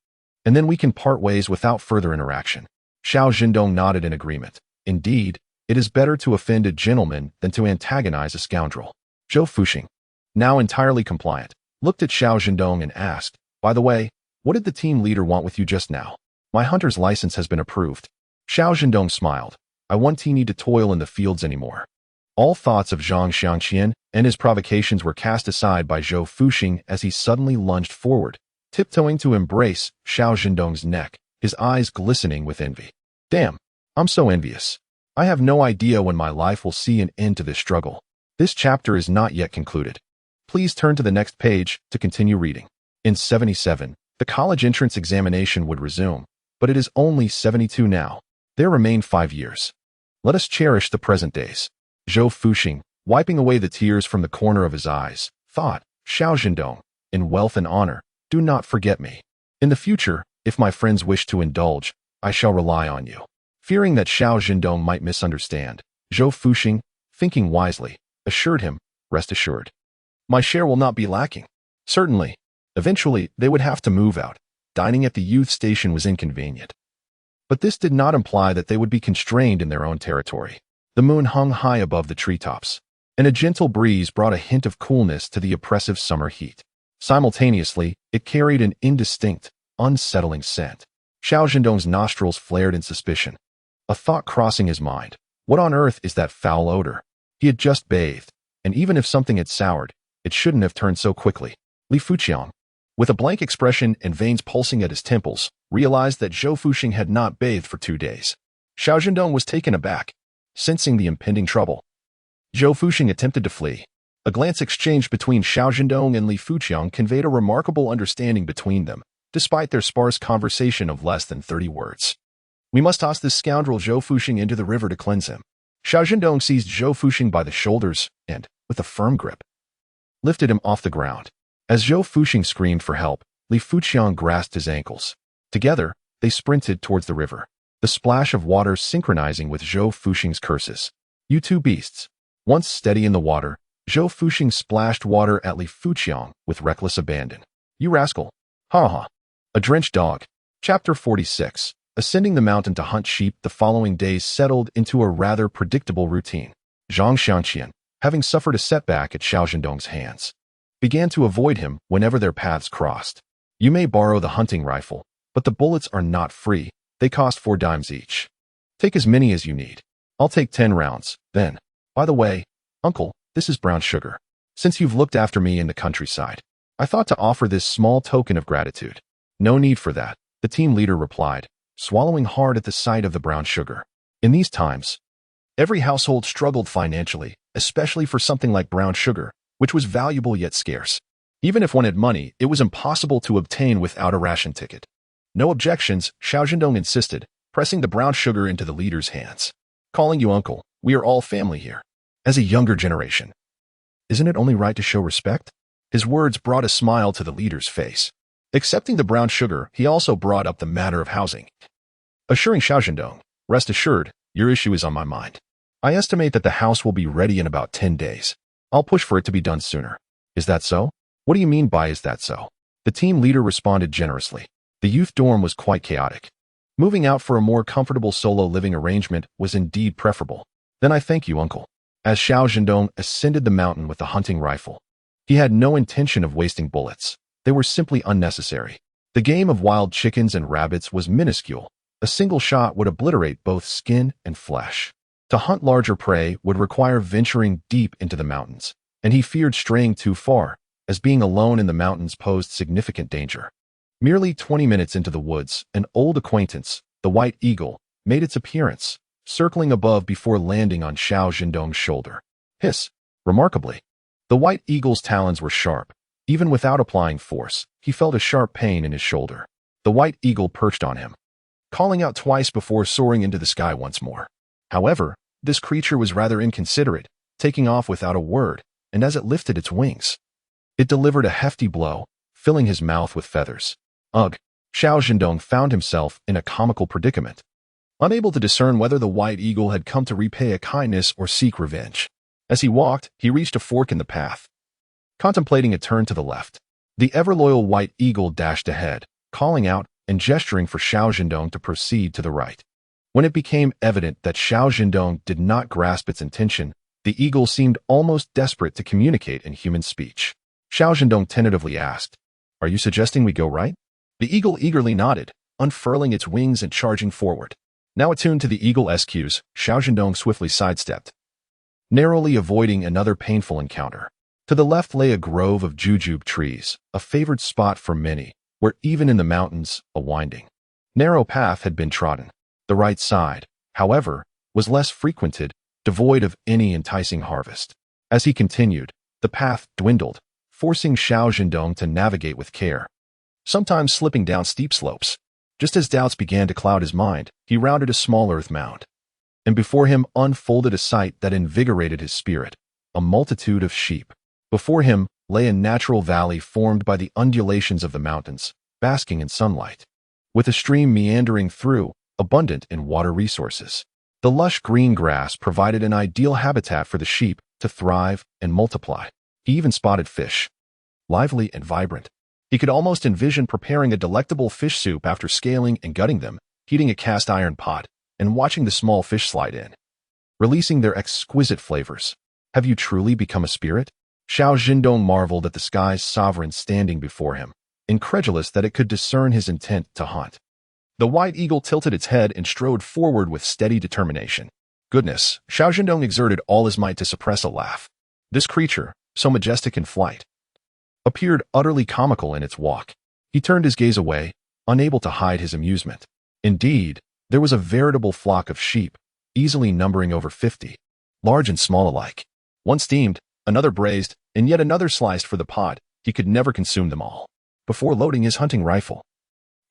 and then we can part ways without further interaction." Xiao Zhendong nodded in agreement. Indeed, it is better to offend a gentleman than to antagonize a scoundrel. Zhou Fuxing, now entirely compliant, looked at Xiao Zhendong and asked, "By the way, what did the team leader want with you just now?" "My hunter's license has been approved." Xiao Zhendong smiled. "I won't need to toil in the fields anymore." All thoughts of Zhang Xianqian and his provocations were cast aside by Zhou Fuxing as he suddenly lunged forward, tiptoeing to embrace Xiao Zhendong's neck, his eyes glistening with envy. "Damn, I'm so envious. I have no idea when my life will see an end to this struggle." This chapter is not yet concluded. Please turn to the next page to continue reading. In 77, the college entrance examination would resume, but it is only 72 now. There remain 5 years. Let us cherish the present days. Zhou Fuxing, wiping away the tears from the corner of his eyes, thought, Xiao Zhendong, in wealth and honor, do not forget me. In the future, if my friends wish to indulge, I shall rely on you. Fearing that Xiao Zhendong might misunderstand, Zhou Fuxing, thinking wisely, assured him, rest assured. My share will not be lacking. Certainly. Eventually, they would have to move out. Dining at the youth station was inconvenient. But this did not imply that they would be constrained in their own territory. The moon hung high above the treetops, and a gentle breeze brought a hint of coolness to the oppressive summer heat. Simultaneously, it carried an indistinct, unsettling scent. Xiao Zhendong's nostrils flared in suspicion. A thought crossing his mind. What on earth is that foul odor? He had just bathed, and even if something had soured, it shouldn't have turned so quickly. Li Fuqiang, with a blank expression and veins pulsing at his temples, realized that Zhou Fuxing had not bathed for 2 days. Xiao Zhendong was taken aback, sensing the impending trouble. Zhou Fuxing attempted to flee. A glance exchanged between Xiao Zhendong and Li Fuqiang conveyed a remarkable understanding between them, despite their sparse conversation of less than 30 words. We must toss this scoundrel Zhou Fuxing into the river to cleanse him. Xiao Zhendong seized Zhou Fuxing by the shoulders and, with a firm grip, lifted him off the ground. As Zhou Fuxing screamed for help, Li Fuqiang grasped his ankles. Together, they sprinted towards the river, the splash of water synchronizing with Zhou Fuxing's curses. You two beasts. Once steady in the water, Zhou Fuxing splashed water at Li Fuqiang with reckless abandon. You rascal. Ha ha. A drenched dog. Chapter 46. Ascending the mountain to hunt sheep the following days settled into a rather predictable routine. Zhang Xianqian, having suffered a setback at Xiao Zhendong's hands, began to avoid him whenever their paths crossed. You may borrow the hunting rifle, but the bullets are not free. They cost 4 dimes each. Take as many as you need. I'll take 10 rounds, then. By the way, uncle, this is brown sugar. Since you've looked after me in the countryside, I thought to offer this small token of gratitude. No need for that, the team leader replied, swallowing hard at the sight of the brown sugar. In these times, every household struggled financially, especially for something like brown sugar, which was valuable yet scarce. Even if one had money, it was impossible to obtain without a ration ticket. No objections, Xiao Zhendong insisted, pressing the brown sugar into the leader's hands. Calling you uncle, we are all family here. As a younger generation, isn't it only right to show respect? His words brought a smile to the leader's face. Accepting the brown sugar, he also brought up the matter of housing, assuring Xiao Zhendong, rest assured, your issue is on my mind. I estimate that the house will be ready in about 10 days. I'll push for it to be done sooner. Is that so? What do you mean by is that so? The team leader responded generously. The youth dorm was quite chaotic. Moving out for a more comfortable solo living arrangement was indeed preferable. Then I thank you, uncle. As Xiao Zhendong ascended the mountain with the hunting rifle, he had no intention of wasting bullets. They were simply unnecessary. The game of wild chickens and rabbits was minuscule. A single shot would obliterate both skin and flesh. To hunt larger prey would require venturing deep into the mountains, and he feared straying too far, as being alone in the mountains posed significant danger. Merely 20 minutes into the woods, an old acquaintance, the white eagle, made its appearance, circling above before landing on Xiao Zhendong's shoulder. Hiss! Remarkably, the white eagle's talons were sharp. Even without applying force, he felt a sharp pain in his shoulder. The white eagle perched on him, calling out twice before soaring into the sky once more. However, this creature was rather inconsiderate, taking off without a word, and as it lifted its wings, it delivered a hefty blow, filling his mouth with feathers. Ugh! Xiao Zhendong found himself in a comical predicament, unable to discern whether the white eagle had come to repay a kindness or seek revenge. As he walked, he reached a fork in the path, contemplating a turn to the left. The ever-loyal white eagle dashed ahead, calling out and gesturing for Xiao Zhendong to proceed to the right. When it became evident that Xiao Zhendong did not grasp its intention, the eagle seemed almost desperate to communicate in human speech. Xiao Zhendong tentatively asked, "Are you suggesting we go right?" The eagle eagerly nodded, unfurling its wings and charging forward. Now attuned to the eagle's cues, Xiao Zhendong swiftly sidestepped, narrowly avoiding another painful encounter. To the left lay a grove of jujube trees, a favored spot for many, where even in the mountains, a winding, narrow path had been trodden. The right side, however, was less frequented, devoid of any enticing harvest. As he continued, the path dwindled, forcing Xiao Zhendong to navigate with care, sometimes slipping down steep slopes. Just as doubts began to cloud his mind, he rounded a small earth mound, and before him unfolded a sight that invigorated his spirit: a multitude of sheep. Before him lay a natural valley formed by the undulations of the mountains, basking in sunlight, with a stream meandering through, abundant in water resources. The lush green grass provided an ideal habitat for the sheep to thrive and multiply. He even spotted fish, lively and vibrant. He could almost envision preparing a delectable fish soup after scaling and gutting them, heating a cast iron pot, and watching the small fish slide in, releasing their exquisite flavors. Have you truly become a spirit? Xiao Zhendong marveled at the sky's sovereign standing before him, incredulous that it could discern his intent to hunt. The white eagle tilted its head and strode forward with steady determination. Goodness, Xiao Zhendong exerted all his might to suppress a laugh. This creature, so majestic in flight, appeared utterly comical in its walk. He turned his gaze away, unable to hide his amusement. Indeed, there was a veritable flock of sheep, easily numbering over 50, large and small alike. One steamed, another braised, and yet another sliced for the pot. He could never consume them all. Before loading his hunting rifle,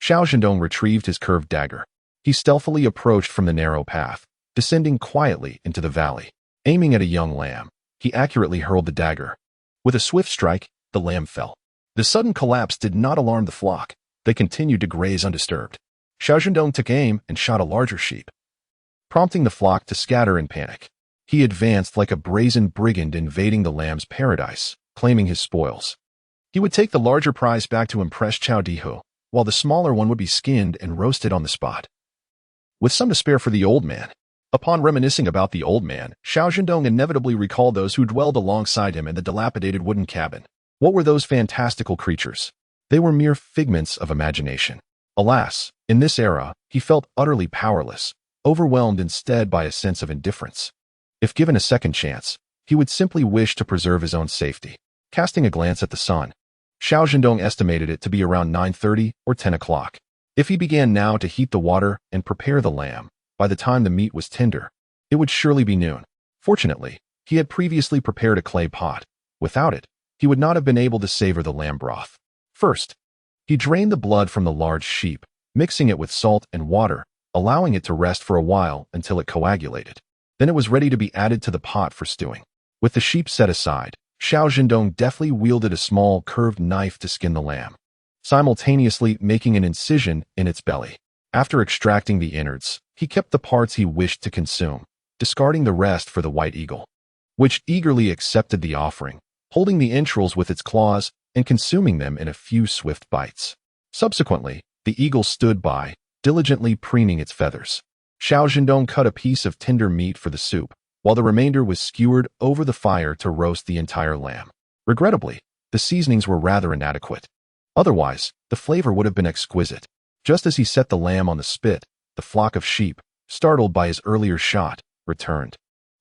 Xiao Zhendong retrieved his curved dagger. He stealthily approached from the narrow path, descending quietly into the valley. Aiming at a young lamb, he accurately hurled the dagger. With a swift strike, the lamb fell. The sudden collapse did not alarm the flock. They continued to graze undisturbed. Xiao Zhendong took aim and shot a larger sheep, prompting the flock to scatter in panic. He advanced like a brazen brigand invading the lamb's paradise, claiming his spoils. He would take the larger prize back to impress Chao Dihu, while the smaller one would be skinned and roasted on the spot. With some to spare for the old man. Upon reminiscing about the old man, Xiao Zhendong inevitably recalled those who dwelled alongside him in the dilapidated wooden cabin. What were those fantastical creatures? They were mere figments of imagination. Alas, in this era, he felt utterly powerless, overwhelmed instead by a sense of indifference. If given a second chance, he would simply wish to preserve his own safety. Casting a glance at the sun, Xiao Zhendong estimated it to be around 9:30 or 10 o'clock. If he began now to heat the water and prepare the lamb, by the time the meat was tender, it would surely be noon. Fortunately, he had previously prepared a clay pot. Without it, he would not have been able to savor the lamb broth. First, he drained the blood from the large sheep, mixing it with salt and water, allowing it to rest for a while until it coagulated. Then it was ready to be added to the pot for stewing. With the sheep set aside, Xiao Zhendong deftly wielded a small, curved knife to skin the lamb, simultaneously making an incision in its belly. After extracting the innards, he kept the parts he wished to consume, discarding the rest for the white eagle, which eagerly accepted the offering, holding the entrails with its claws and consuming them in a few swift bites. Subsequently, the eagle stood by, diligently preening its feathers. Xiao Zhendong cut a piece of tender meat for the soup, while the remainder was skewered over the fire to roast the entire lamb. Regrettably, the seasonings were rather inadequate. Otherwise, the flavor would have been exquisite. Just as he set the lamb on the spit, the flock of sheep, startled by his earlier shot, returned.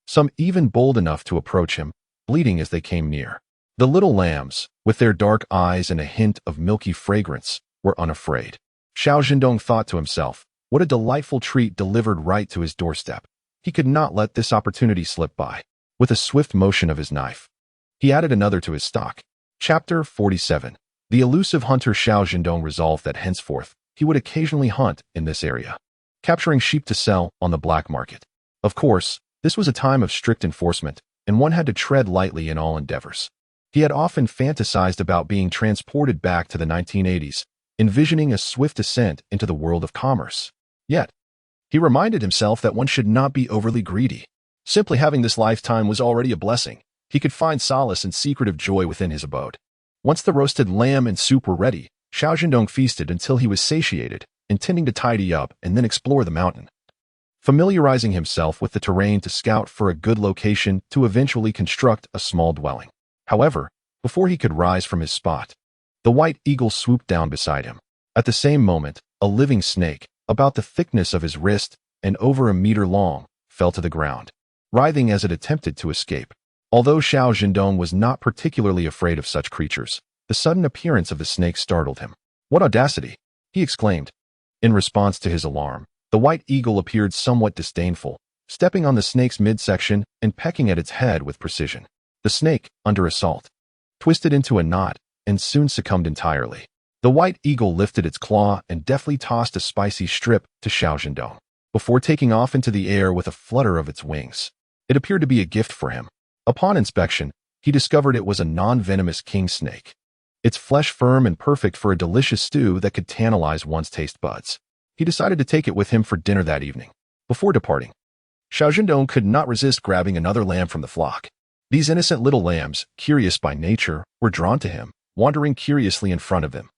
Some even bold enough to approach him, bleating as they came near. The little lambs, with their dark eyes and a hint of milky fragrance, were unafraid. Xiao Zhendong thought to himself, what a delightful treat delivered right to his doorstep. He could not let this opportunity slip by. With a swift motion of his knife, he added another to his stock. Chapter 47. The elusive hunter Xiao Zhendong resolved that henceforth, he would occasionally hunt in this area, capturing sheep to sell on the black market. Of course, this was a time of strict enforcement, and one had to tread lightly in all endeavors. He had often fantasized about being transported back to the 1980s, envisioning a swift ascent into the world of commerce. Yet, he reminded himself that one should not be overly greedy. Simply having this lifetime was already a blessing. He could find solace and secretive joy within his abode. Once the roasted lamb and soup were ready, Xiao Zhendong feasted until he was satiated, intending to tidy up and then explore the mountain, familiarizing himself with the terrain to scout for a good location to eventually construct a small dwelling. However, before he could rise from his spot, the white eagle swooped down beside him. At the same moment, a living snake, about the thickness of his wrist and over a meter long, fell to the ground, writhing as it attempted to escape. Although Xiao Zhendong was not particularly afraid of such creatures, the sudden appearance of the snake startled him. What audacity! He exclaimed. In response to his alarm, the white eagle appeared somewhat disdainful, stepping on the snake's midsection and pecking at its head with precision. The snake, under assault, twisted into a knot and soon succumbed entirely. The white eagle lifted its claw and deftly tossed a spicy strip to Xiao Zhendong before taking off into the air with a flutter of its wings. It appeared to be a gift for him. Upon inspection, he discovered it was a non-venomous king snake, its flesh firm and perfect for a delicious stew that could tantalize one's taste buds. He decided to take it with him for dinner that evening. Before departing, Xiao Zhendong could not resist grabbing another lamb from the flock. These innocent little lambs, curious by nature, were drawn to him, wandering curiously in front of him,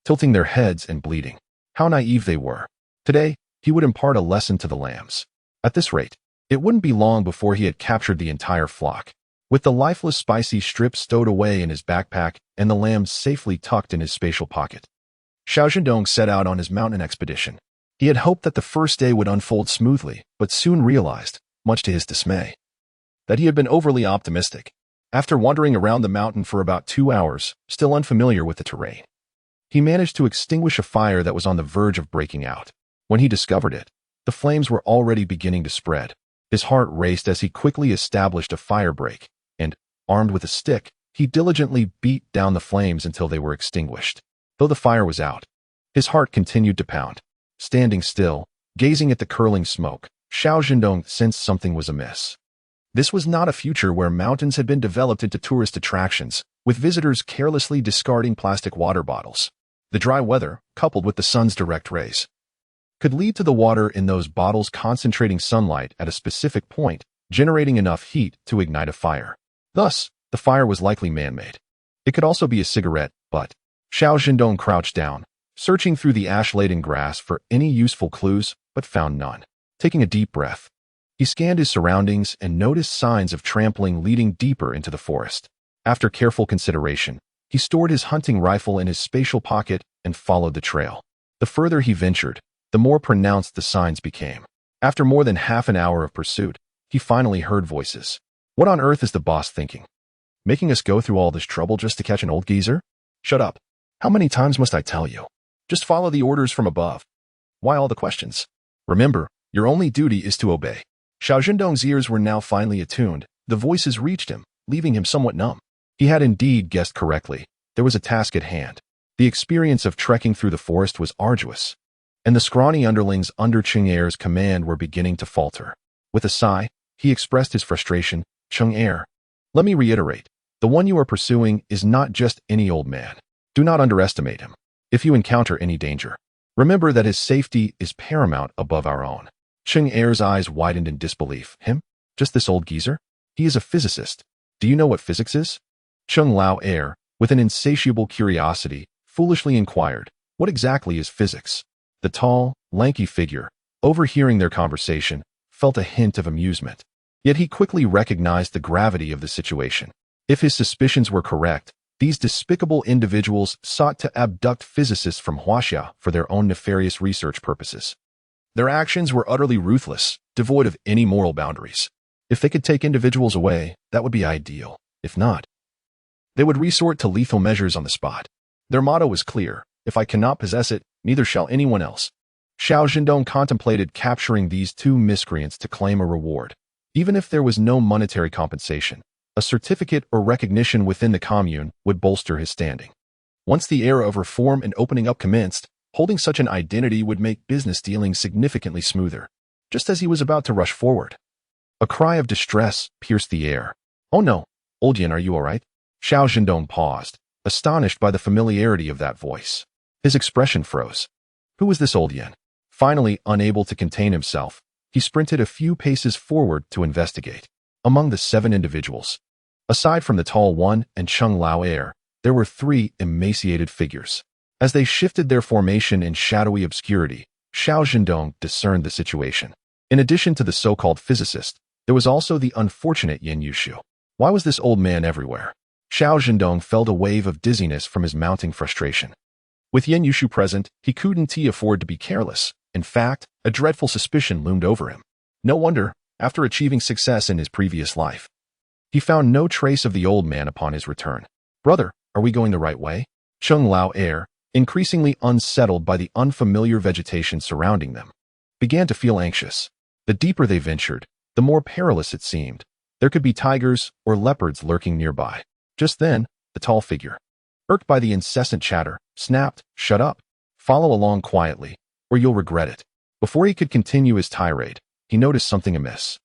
tilting their heads and bleating. How naive they were. Today, he would impart a lesson to the lambs. At this rate, it wouldn't be long before he had captured the entire flock. With the lifeless spicy strip stowed away in his backpack and the lambs safely tucked in his spatial pocket, Xiao Zhendong set out on his mountain expedition. He had hoped that the first day would unfold smoothly, but soon realized, much to his dismay, that he had been overly optimistic. After wandering around the mountain for about 2 hours, still unfamiliar with the terrain, he managed to extinguish a fire that was on the verge of breaking out. When he discovered it, the flames were already beginning to spread. His heart raced as he quickly established a fire break, and, armed with a stick, he diligently beat down the flames until they were extinguished. Though the fire was out, his heart continued to pound. Standing still, gazing at the curling smoke, Xiao Zhendong sensed something was amiss. This was not a future where mountains had been developed into tourist attractions, with visitors carelessly discarding plastic water bottles. The dry weather, coupled with the sun's direct rays, could lead to the water in those bottles concentrating sunlight at a specific point, generating enough heat to ignite a fire. Thus, the fire was likely man-made. It could also be a cigarette, but Xiao Zhendong crouched down, searching through the ash-laden grass for any useful clues, but found none. Taking a deep breath, he scanned his surroundings and noticed signs of trampling leading deeper into the forest. After careful consideration, he stored his hunting rifle in his spatial pocket and followed the trail. The further he ventured, the more pronounced the signs became. After more than half an hour of pursuit, he finally heard voices. What on earth is the boss thinking? Making us go through all this trouble just to catch an old geezer? Shut up. How many times must I tell you? Just follow the orders from above. Why all the questions? Remember, your only duty is to obey. Xiao Zhendong's ears were now finally attuned. The voices reached him, leaving him somewhat numb. He had indeed guessed correctly. There was a task at hand. The experience of trekking through the forest was arduous, and the scrawny underlings under Cheng Er's command were beginning to falter. With a sigh, he expressed his frustration. Cheng Er, let me reiterate, the one you are pursuing is not just any old man. Do not underestimate him. If you encounter any danger, remember that his safety is paramount above our own. Cheng Er's eyes widened in disbelief. Him? Just this old geezer? He is a physicist. Do you know what physics is? Cheng Lao Er, with an insatiable curiosity, foolishly inquired, what exactly is physics? The tall, lanky figure, overhearing their conversation, felt a hint of amusement. Yet he quickly recognized the gravity of the situation. If his suspicions were correct, these despicable individuals sought to abduct physicists from Huaxia for their own nefarious research purposes. Their actions were utterly ruthless, devoid of any moral boundaries. If they could take individuals away, that would be ideal. If not, they would resort to lethal measures on the spot. Their motto was clear: if I cannot possess it, neither shall anyone else. Xiao Zhendong contemplated capturing these two miscreants to claim a reward. Even if there was no monetary compensation, a certificate or recognition within the commune would bolster his standing. Once the era of reform and opening up commenced, holding such an identity would make business dealings significantly smoother. Just as he was about to rush forward, a cry of distress pierced the air. Oh no, old Yin, are you all right? Xiao Zhendong paused, astonished by the familiarity of that voice. His expression froze. Who was this old Yin? Finally, unable to contain himself, he sprinted a few paces forward to investigate. Among the 7 individuals, aside from the tall one and Cheng Lao Er, there were 3 emaciated figures. As they shifted their formation in shadowy obscurity, Xiao Zhendong discerned the situation. In addition to the so-called physicist, there was also the unfortunate Yin Yushu. Why was this old man everywhere? Xiao Zhendong felt a wave of dizziness from his mounting frustration. With Yin Yushu present, he couldn't afford to be careless. In fact, a dreadful suspicion loomed over him. No wonder, after achieving success in his previous life, he found no trace of the old man upon his return. Brother, are we going the right way? Cheng Lao Er, increasingly unsettled by the unfamiliar vegetation surrounding them, began to feel anxious. The deeper they ventured, the more perilous it seemed. There could be tigers or leopards lurking nearby. Just then, the tall figure, irked by the incessant chatter, snapped, "Shut up. Follow along quietly, or you'll regret it." Before he could continue his tirade, he noticed something amiss.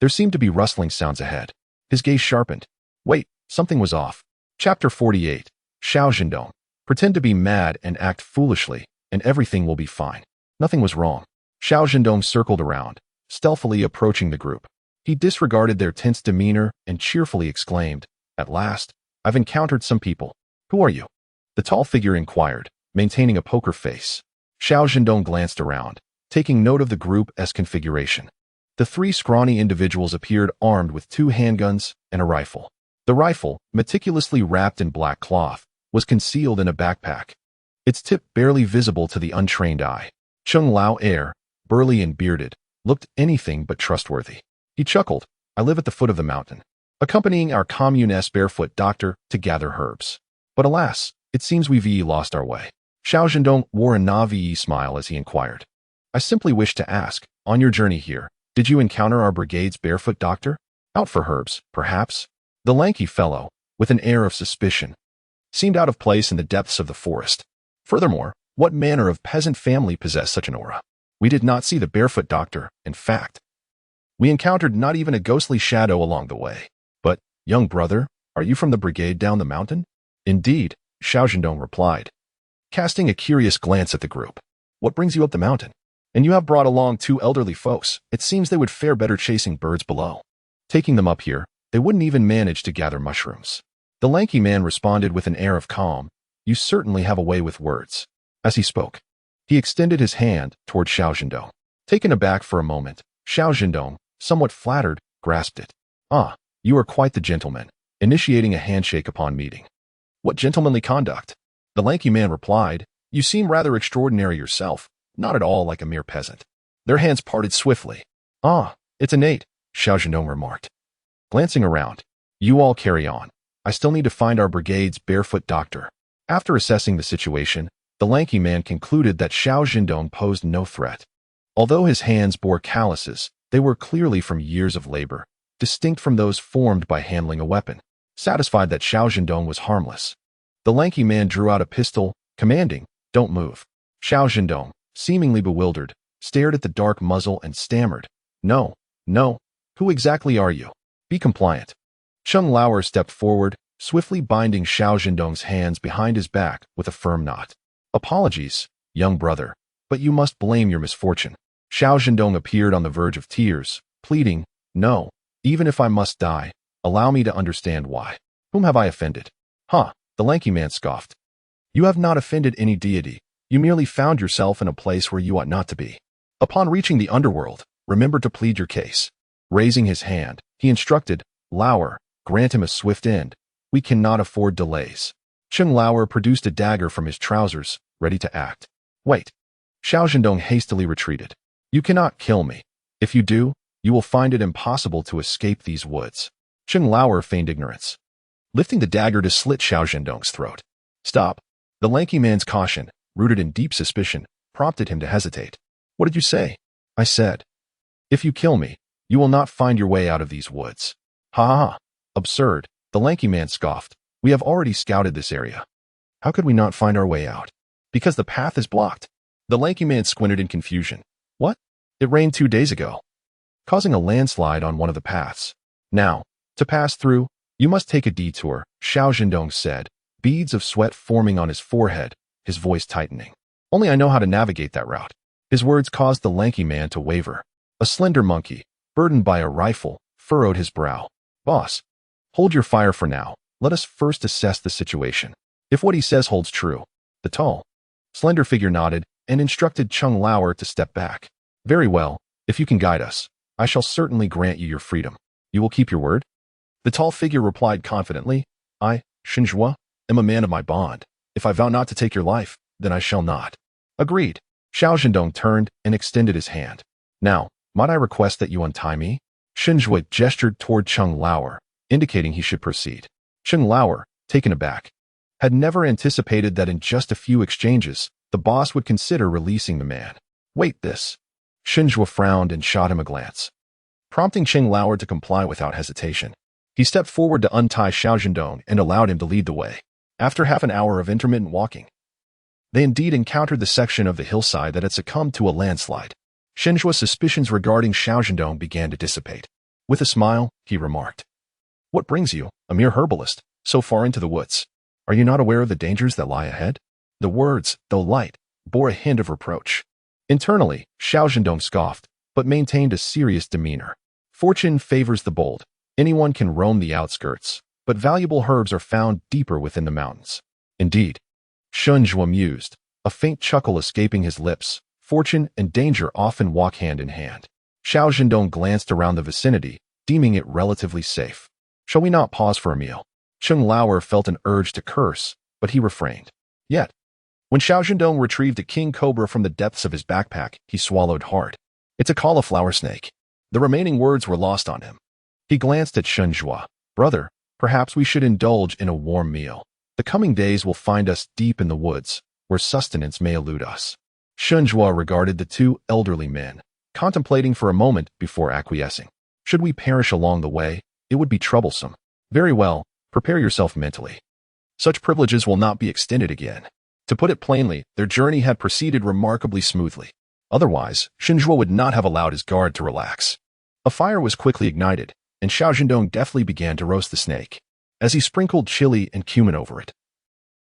There seemed to be rustling sounds ahead. His gaze sharpened. Wait, something was off. Chapter 48. Xiao Zhendong. Pretend to be mad and act foolishly, and everything will be fine. Nothing was wrong. Xiao Zhendong circled around, stealthily approaching the group. He disregarded their tense demeanor and cheerfully exclaimed, "At last, I've encountered some people. Who are you?" The tall figure inquired, maintaining a poker face. Xiao Zhendong glanced around, taking note of the group as configuration. The three scrawny individuals appeared armed with 2 handguns and a rifle. The rifle, meticulously wrapped in black cloth, was concealed in a backpack, its tip barely visible to the untrained eye. Cheng Lao Air, burly and bearded, looked anything but trustworthy. He chuckled, "I live at the foot of the mountain, accompanying our commune's barefoot doctor to gather herbs. But alas, it seems we've lost our way." Xiao Zhendong wore a naive smile as he inquired, "I simply wish to ask, on your journey here, did you encounter our brigade's barefoot doctor? Out for herbs, perhaps?" The lanky fellow, with an air of suspicion, seemed out of place in the depths of the forest. Furthermore, what manner of peasant family possessed such an aura? We did not see the barefoot doctor. In fact, we encountered not even a ghostly shadow along the way. But, young brother, are you from the brigade down the mountain? Indeed, Xiao Zhendong replied, casting a curious glance at the group. What brings you up the mountain? And you have brought along 2 elderly folks. It seems they would fare better chasing birds below. Taking them up here, they wouldn't even manage to gather mushrooms. The lanky man responded with an air of calm. You certainly have a way with words. As he spoke, he extended his hand toward Xiao Zhendong. Taken aback for a moment, Xiao Zhendong, somewhat flattered, grasped it. "Ah, you are quite the gentleman," initiating a handshake upon meeting. "What gentlemanly conduct?" The lanky man replied, "You seem rather extraordinary yourself, not at all like a mere peasant." Their hands parted swiftly. "Ah, it's innate," Xiao Zhendong remarked. Glancing around, "You all carry on. I still need to find our brigade's barefoot doctor." After assessing the situation, the lanky man concluded that Xiao Zhendong posed no threat. Although his hands bore calluses, they were clearly from years of labor, distinct from those formed by handling a weapon. Satisfied that Xiao Zhendong was harmless, the lanky man drew out a pistol, commanding, "Don't move." Xiao Zhendong, seemingly bewildered, stared at the dark muzzle and stammered, No. Who exactly are you? Be compliant." Cheng Lauer stepped forward, swiftly binding Xiao Zhendong's hands behind his back with a firm knot. "Apologies, young brother, but you must blame your misfortune." Xiao Zhendong appeared on the verge of tears, pleading, "No, even if I must die, allow me to understand why. Whom have I offended?" "Huh," the lanky man scoffed. "You have not offended any deity. You merely found yourself in a place where you ought not to be. Upon reaching the underworld, remember to plead your case." Raising his hand, he instructed, "Lauer, grant him a swift end. We cannot afford delays." Cheng Lauer produced a dagger from his trousers, ready to act. "Wait." Xiao Zhendong hastily retreated. "You cannot kill me. If you do, you will find it impossible to escape these woods." Cheng Lauer feigned ignorance, lifting the dagger to slit Xiao Zhendong's throat. "Stop." The lanky man's caution, rooted in deep suspicion, prompted him to hesitate. "What did you say?" "I said, if you kill me, you will not find your way out of these woods." "Ha ha ha. Absurd," the lanky man scoffed. "We have already scouted this area. How could we not find our way out?" "Because the path is blocked." The lanky man squinted in confusion. "What? It rained 2 days ago, causing a landslide on one of the paths. Now, to pass through, you must take a detour," Xiao Zhendong said, beads of sweat forming on his forehead, his voice tightening. "Only I know how to navigate that route." His words caused the lanky man to waver. A slender monkey, burdened by a rifle, furrowed his brow. "Boss, hold your fire for now. Let us first assess the situation. If what he says holds true." The tall, slender figure nodded and instructed Cheng Lauer to step back. "Very well, if you can guide us, I shall certainly grant you your freedom. You will keep your word?" The tall figure replied confidently, "I, Shinjua, am a man of my bond. If I vow not to take your life, then I shall not." "Agreed." Xiao Zhendong turned and extended his hand. "Now, might I request that you untie me?" Shinjua gestured toward Cheng Lauer, indicating he should proceed. Cheng Lauer, taken aback, had never anticipated that in just a few exchanges, the boss would consider releasing the man. "Wait this." Shinjua frowned and shot him a glance. prompting Qing Lauer to comply without hesitation. He stepped forward to untie Xiao Zhendong and allowed him to lead the way. After half an hour of intermittent walking, they indeed encountered the section of the hillside that had succumbed to a landslide. Shinjua's suspicions regarding Xiao Zhendong began to dissipate. With a smile, he remarked, "What brings you, a mere herbalist, so far into the woods? Are you not aware of the dangers that lie ahead?" The words, though light, bore a hint of reproach. Internally, Xiao Zhendong scoffed, but maintained a serious demeanor. Fortune favors the bold. Anyone can roam the outskirts, but valuable herbs are found deeper within the mountains. Indeed, Shinjua mused, a faint chuckle escaping his lips. Fortune and danger often walk hand in hand. Xiao Zhendong glanced around the vicinity, deeming it relatively safe. "Shall we not pause for a meal?" Qing Lauer felt an urge to curse, but he refrained. Yet, when Xiao Zhendong retrieved a king cobra from the depths of his backpack, he swallowed hard. "It's a cauliflower snake." The remaining words were lost on him. He glanced at Shinjua. "Brother, perhaps we should indulge in a warm meal. The coming days will find us deep in the woods, where sustenance may elude us." Shinjua regarded the two elderly men, contemplating for a moment before acquiescing. "Should we perish along the way, it would be troublesome. Very well, prepare yourself mentally. Such privileges will not be extended again." To put it plainly, their journey had proceeded remarkably smoothly. Otherwise, Shinjua would not have allowed his guard to relax. A fire was quickly ignited, and Xiao Zhendong deftly began to roast the snake. As he sprinkled chili and cumin over it,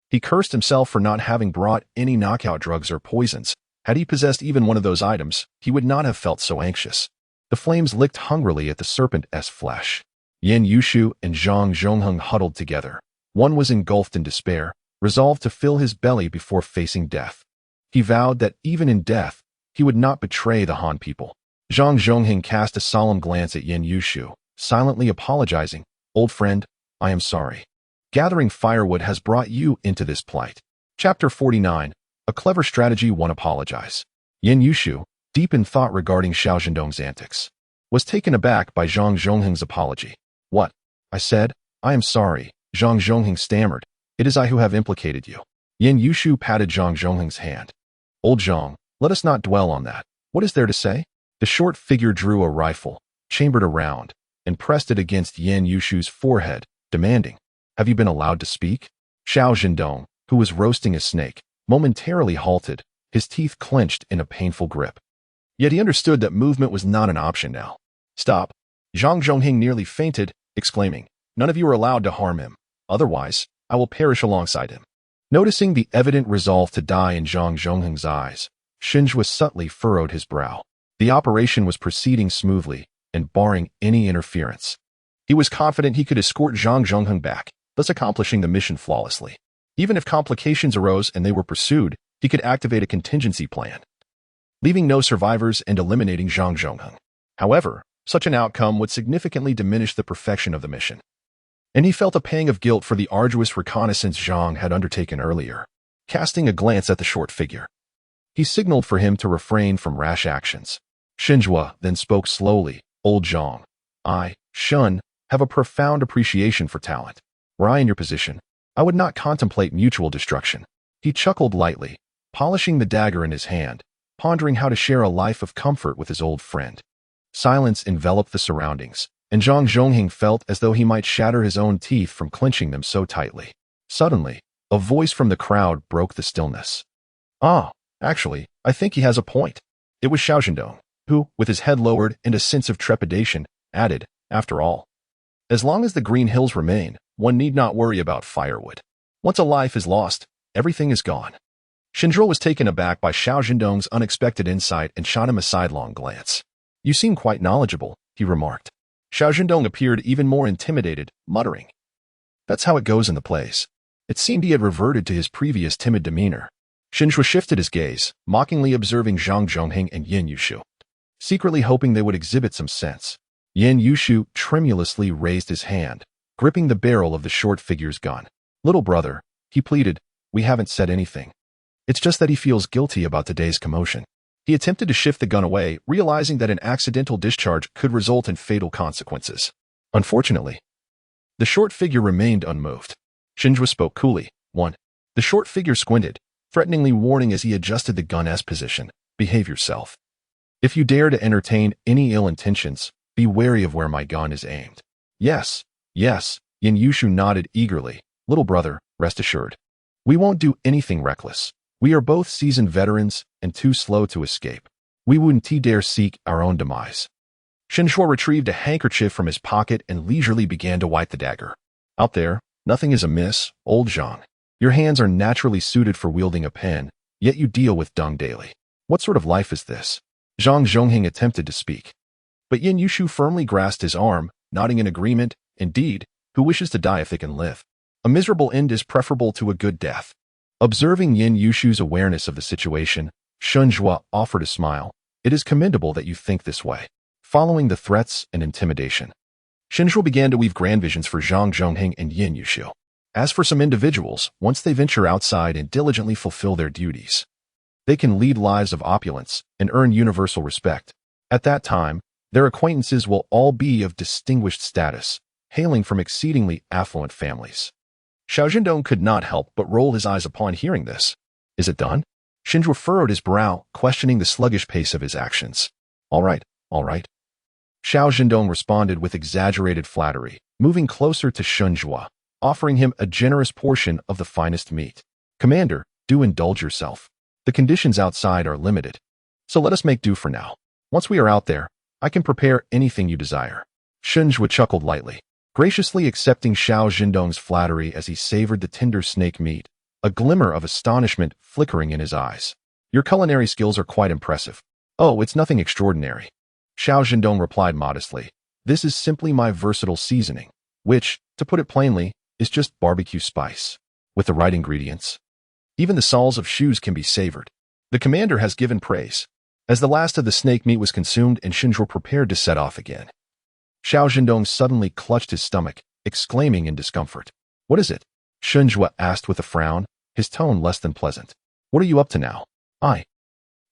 he cursed himself for not having brought any knockout drugs or poisons. Had he possessed even one of those items, he would not have felt so anxious. The flames licked hungrily at the serpent's flesh. Yan Yushu and Zhang Zhongheng huddled together. One was engulfed in despair, resolved to fill his belly before facing death. He vowed that even in death, he would not betray the Han people. Zhang Zhongheng cast a solemn glance at Yan Yushu, silently apologizing. "Old friend, I am sorry. Gathering firewood has brought you into this plight." Chapter 49, A Clever Strategy Won't Apologize. Yan Yushu, deep in thought regarding Xiao Zhendong's antics, was taken aback by Zhang Zhongheng's apology. "What?" I said. "I am sorry," Zhang Zhongheng stammered. "It is I who have implicated you." Yan Yushu patted Zhang Zhongheng's hand. "Old Zhang, let us not dwell on that. What is there to say?" The short figure drew a rifle, chambered a round, and pressed it against Yan Yushu's forehead, demanding, "Have you been allowed to speak?" Xiao Zhendong, who was roasting a snake, momentarily halted, his teeth clenched in a painful grip. Yet he understood that movement was not an option now. "Stop." Zhang Zhongheng nearly fainted, exclaiming, "None of you are allowed to harm him. Otherwise, I will perish alongside him." Noticing the evident resolve to die in Zhang Zhongheng's eyes, Shinjua subtly furrowed his brow. The operation was proceeding smoothly and barring any interference. He was confident he could escort Zhang Zhongheng back, thus accomplishing the mission flawlessly. Even if complications arose and they were pursued, he could activate a contingency plan, leaving no survivors and eliminating Zhang Zhongheng. However, such an outcome would significantly diminish the perfection of the mission, and he felt a pang of guilt for the arduous reconnaissance Zhang had undertaken earlier. Casting a glance at the short figure, he signaled for him to refrain from rash actions. Shinjua then spoke slowly. "Old Zhang, I, Shun, have a profound appreciation for talent. Were I in your position, I would not contemplate mutual destruction." He chuckled lightly, polishing the dagger in his hand, pondering how to share a life of comfort with his old friend. Silence enveloped the surroundings, and Zhang Zhongheng felt as though he might shatter his own teeth from clenching them so tightly. Suddenly, a voice from the crowd broke the stillness. "Ah, actually, I think he has a point." It was Xiao Zhendong, who, with his head lowered and a sense of trepidation, added, "After all, as long as the green hills remain, one need not worry about firewood. Once a life is lost, everything is gone." Shinjua was taken aback by Xiao Zhendong's unexpected insight and shot him a sidelong glance. "You seem quite knowledgeable," he remarked. Xiao Zhendong appeared even more intimidated, muttering, "That's how it goes in the plays." It seemed he had reverted to his previous timid demeanor. Shinjua shifted his gaze, mockingly observing Zhang Zhongheng and Yan Yushu, secretly hoping they would exhibit some sense. Yan Yushu tremulously raised his hand, gripping the barrel of the short figure's gun. "Little brother," he pleaded, "we haven't said anything. It's just that he feels guilty about today's commotion." He attempted to shift the gun away, realizing that an accidental discharge could result in fatal consequences. Unfortunately, the short figure remained unmoved. Shinjua spoke coolly. "1." The short figure squinted, threateningly warning as he adjusted the gun's position, "Behave yourself. If you dare to entertain any ill intentions, Be wary of where my gun is aimed. Yes, yes, Yin Yushu nodded eagerly. Little brother, rest assured. We won't do anything reckless. We are both seasoned veterans and too slow to escape. We wouldn't dare seek our own demise. Shinzhuo retrieved a handkerchief from his pocket and leisurely began to wipe the dagger. Out there, nothing is amiss, old Zhang. Your hands are naturally suited for wielding a pen, yet you deal with dung daily. What sort of life is this? Zhang Zhongheng attempted to speak, but Yin Yushu firmly grasped his arm, nodding in agreement. Indeed, who wishes to die if they can live? A miserable end is preferable to a good death. Observing Yin Yushu's awareness of the situation, Shunzhua offered a smile. It is commendable that you think this way. Following the threats and intimidation, Shinzhuo began to weave grand visions for Zhang Zhongheng and Yin Yushu. As for some individuals, once they venture outside and diligently fulfill their duties, they can lead lives of opulence and earn universal respect. At that time, their acquaintances will all be of distinguished status, hailing from exceedingly affluent families. Xiao Zhendong could not help but roll his eyes upon hearing this. Is it done? Shinzhuo furrowed his brow, questioning the sluggish pace of his actions. All right, all right. Xiao Zhendong responded with exaggerated flattery, moving closer to Shunzhua, offering him a generous portion of the finest meat. Commander, do indulge yourself. The conditions outside are limited, so let us make do for now. Once we are out there, I can prepare anything you desire. Shunzhua chuckled lightly, graciously accepting Xiao Zhendong's flattery as he savored the tender snake meat, a glimmer of astonishment flickering in his eyes. Your culinary skills are quite impressive. Oh, it's nothing extraordinary. Xiao Zhendong replied modestly. This is simply my versatile seasoning, which, to put it plainly, is just barbecue spice. With the right ingredients, even the soles of shoes can be savored. The commander has given praise. As the last of the snake meat was consumed and Shinzhuo prepared to set off again, Xiao Zhendong suddenly clutched his stomach, exclaiming in discomfort. What is it? Shinzhuo asked with a frown, his tone less than pleasant. What are you up to now? I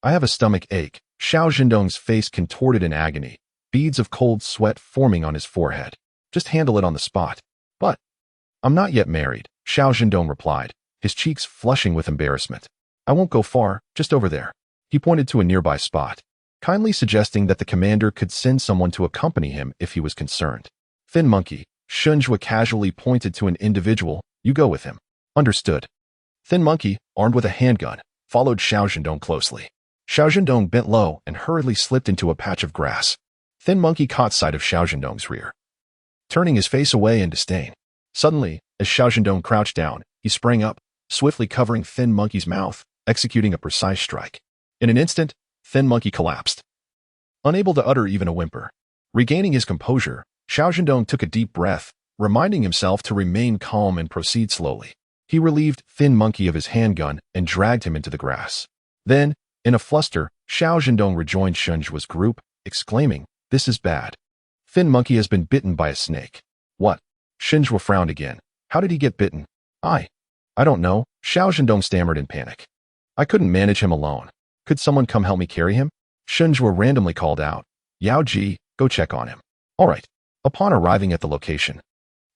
have a stomach ache. Xiao Zhendong's face contorted in agony, beads of cold sweat forming on his forehead. Just handle it on the spot. But I'm not yet married, Xiao Zhendong replied, his cheeks flushing with embarrassment. I won't go far, just over there. He pointed to a nearby spot, kindly suggesting that the commander could send someone to accompany him if he was concerned. Thin monkey, Shunzhua casually pointed to an individual. You go with him. Understood. Thin monkey, armed with a handgun, followed Xiao Zhendong closely. Xiao Zhendong bent low and hurriedly slipped into a patch of grass. Thin monkey caught sight of Xiao Zhendong's rear, turning his face away in disdain. Suddenly, as Xiao Zhendong crouched down, he sprang up, swiftly covering Thin monkey's mouth, executing a precise strike. In an instant, Thin monkey collapsed, unable to utter even a whimper. Regaining his composure, Xiao Zhendong took a deep breath, reminding himself to remain calm and proceed slowly. He relieved Thin monkey of his handgun and dragged him into the grass. Then, in a fluster, Xiao Zhendong rejoined Shunzhua's group, exclaiming, This is bad. Thin monkey has been bitten by a snake. What? Shunzhua frowned again. How did he get bitten? I don't know, Xiao Zhendong stammered in panic. I couldn't manage him alone. Could someone come help me carry him? Shunzhua randomly called out. Yao Ji, go check on him. All right. Upon arriving at the location,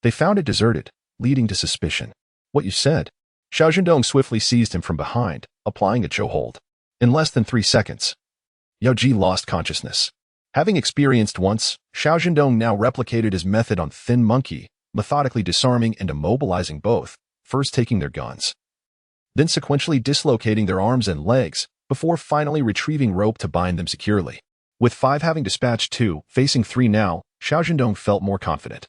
they found it deserted, leading to suspicion. What you said? Xiao Zhendong swiftly seized him from behind, applying a chokehold. In less than 3 seconds, Yao Ji lost consciousness. Having experienced once, Xiao Zhendong now replicated his method on Thin monkey, methodically disarming and immobilizing both, first taking their guns, then sequentially dislocating their arms and legs, before finally retrieving rope to bind them securely. With 5 having dispatched 2, facing 3 now, Xiao Zhendong felt more confident,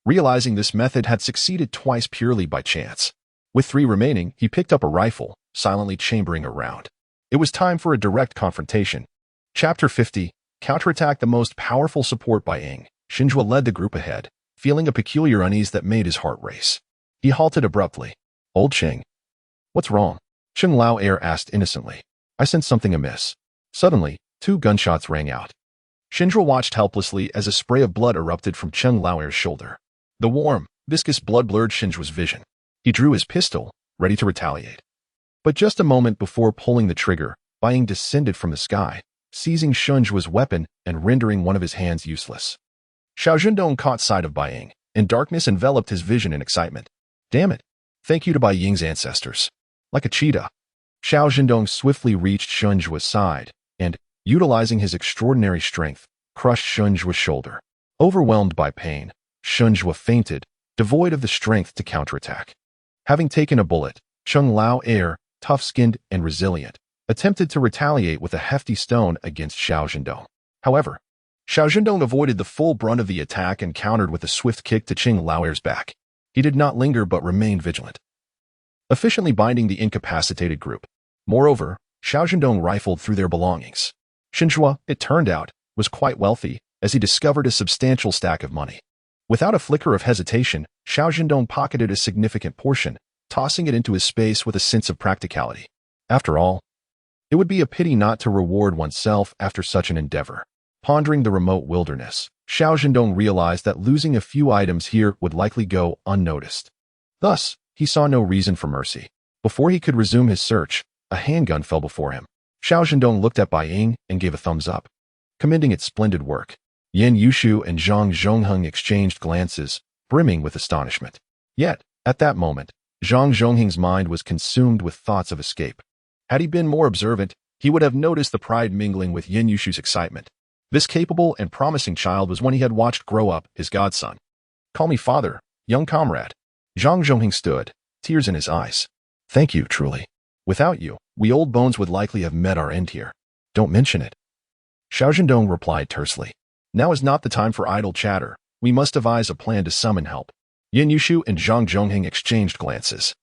realizing this method had succeeded twice purely by chance. With 3 remaining, he picked up a rifle, silently chambering a round. It was time for a direct confrontation. Chapter 50, Counterattack, the most powerful support by Ying. Shinzhuo led the group ahead, feeling a peculiar unease that made his heart race. He halted abruptly. Old Cheng. What's wrong? Cheng Lao Air asked innocently. I sensed something amiss. Suddenly, 2 gunshots rang out. Shinzhuo watched helplessly as a spray of blood erupted from Cheng Lao Air's shoulder. The warm, viscous blood blurred Shinzhuo's vision. He drew his pistol, ready to retaliate. But just a moment before pulling the trigger, Bai Ying descended from the sky, seizing Shinzhuo's weapon and rendering one of his hands useless. Xiao Zhendong caught sight of Bai Ying, and darkness enveloped his vision in excitement. Damn it! Thank you to Bai Ying's ancestors. Like a cheetah, Xiao Zhendong swiftly reached Shinzhuo's side, and, utilizing his extraordinary strength, crushed Shunjua's shoulder. Overwhelmed by pain, Shunjua fainted, devoid of the strength to counterattack. Having taken a bullet, Chung Lao Air, tough-skinned and resilient, attempted to retaliate with a hefty stone against Xiao Zhendong. However, Xiao Zhendong avoided the full brunt of the attack and countered with a swift kick to Chung Lao Air's back. He did not linger but remained vigilant, efficiently binding the incapacitated group. Moreover, Xiao Zhendong rifled through their belongings. Xinjua, it turned out, was quite wealthy, as he discovered a substantial stack of money. Without a flicker of hesitation, Xiao Zhendong pocketed a significant portion, tossing it into his space with a sense of practicality. After all, it would be a pity not to reward oneself after such an endeavor. Pondering the remote wilderness, Xiao Zhendong realized that losing a few items here would likely go unnoticed. Thus, he saw no reason for mercy. Before he could resume his search, a handgun fell before him. Xiao Zhendong looked at Bai Ying and gave a thumbs up, commending its splendid work. Yin Yushu and Zhang Zhongheng exchanged glances, brimming with astonishment. Yet, at that moment, Zhang Zhongheng's mind was consumed with thoughts of escape. Had he been more observant, he would have noticed the pride mingling with Yin Yushu's excitement. This capable and promising child was one he had watched grow up, his godson. "Call me father, young comrade." Zhang Zhongheng stood, tears in his eyes. "Thank you, truly. Without you, we old bones would likely have met our end here." "Don't mention it." Xiao Zhendong replied tersely. "Now is not the time for idle chatter. We must devise a plan to summon help." Yin Yushu and Zhang Zhongheng exchanged glances.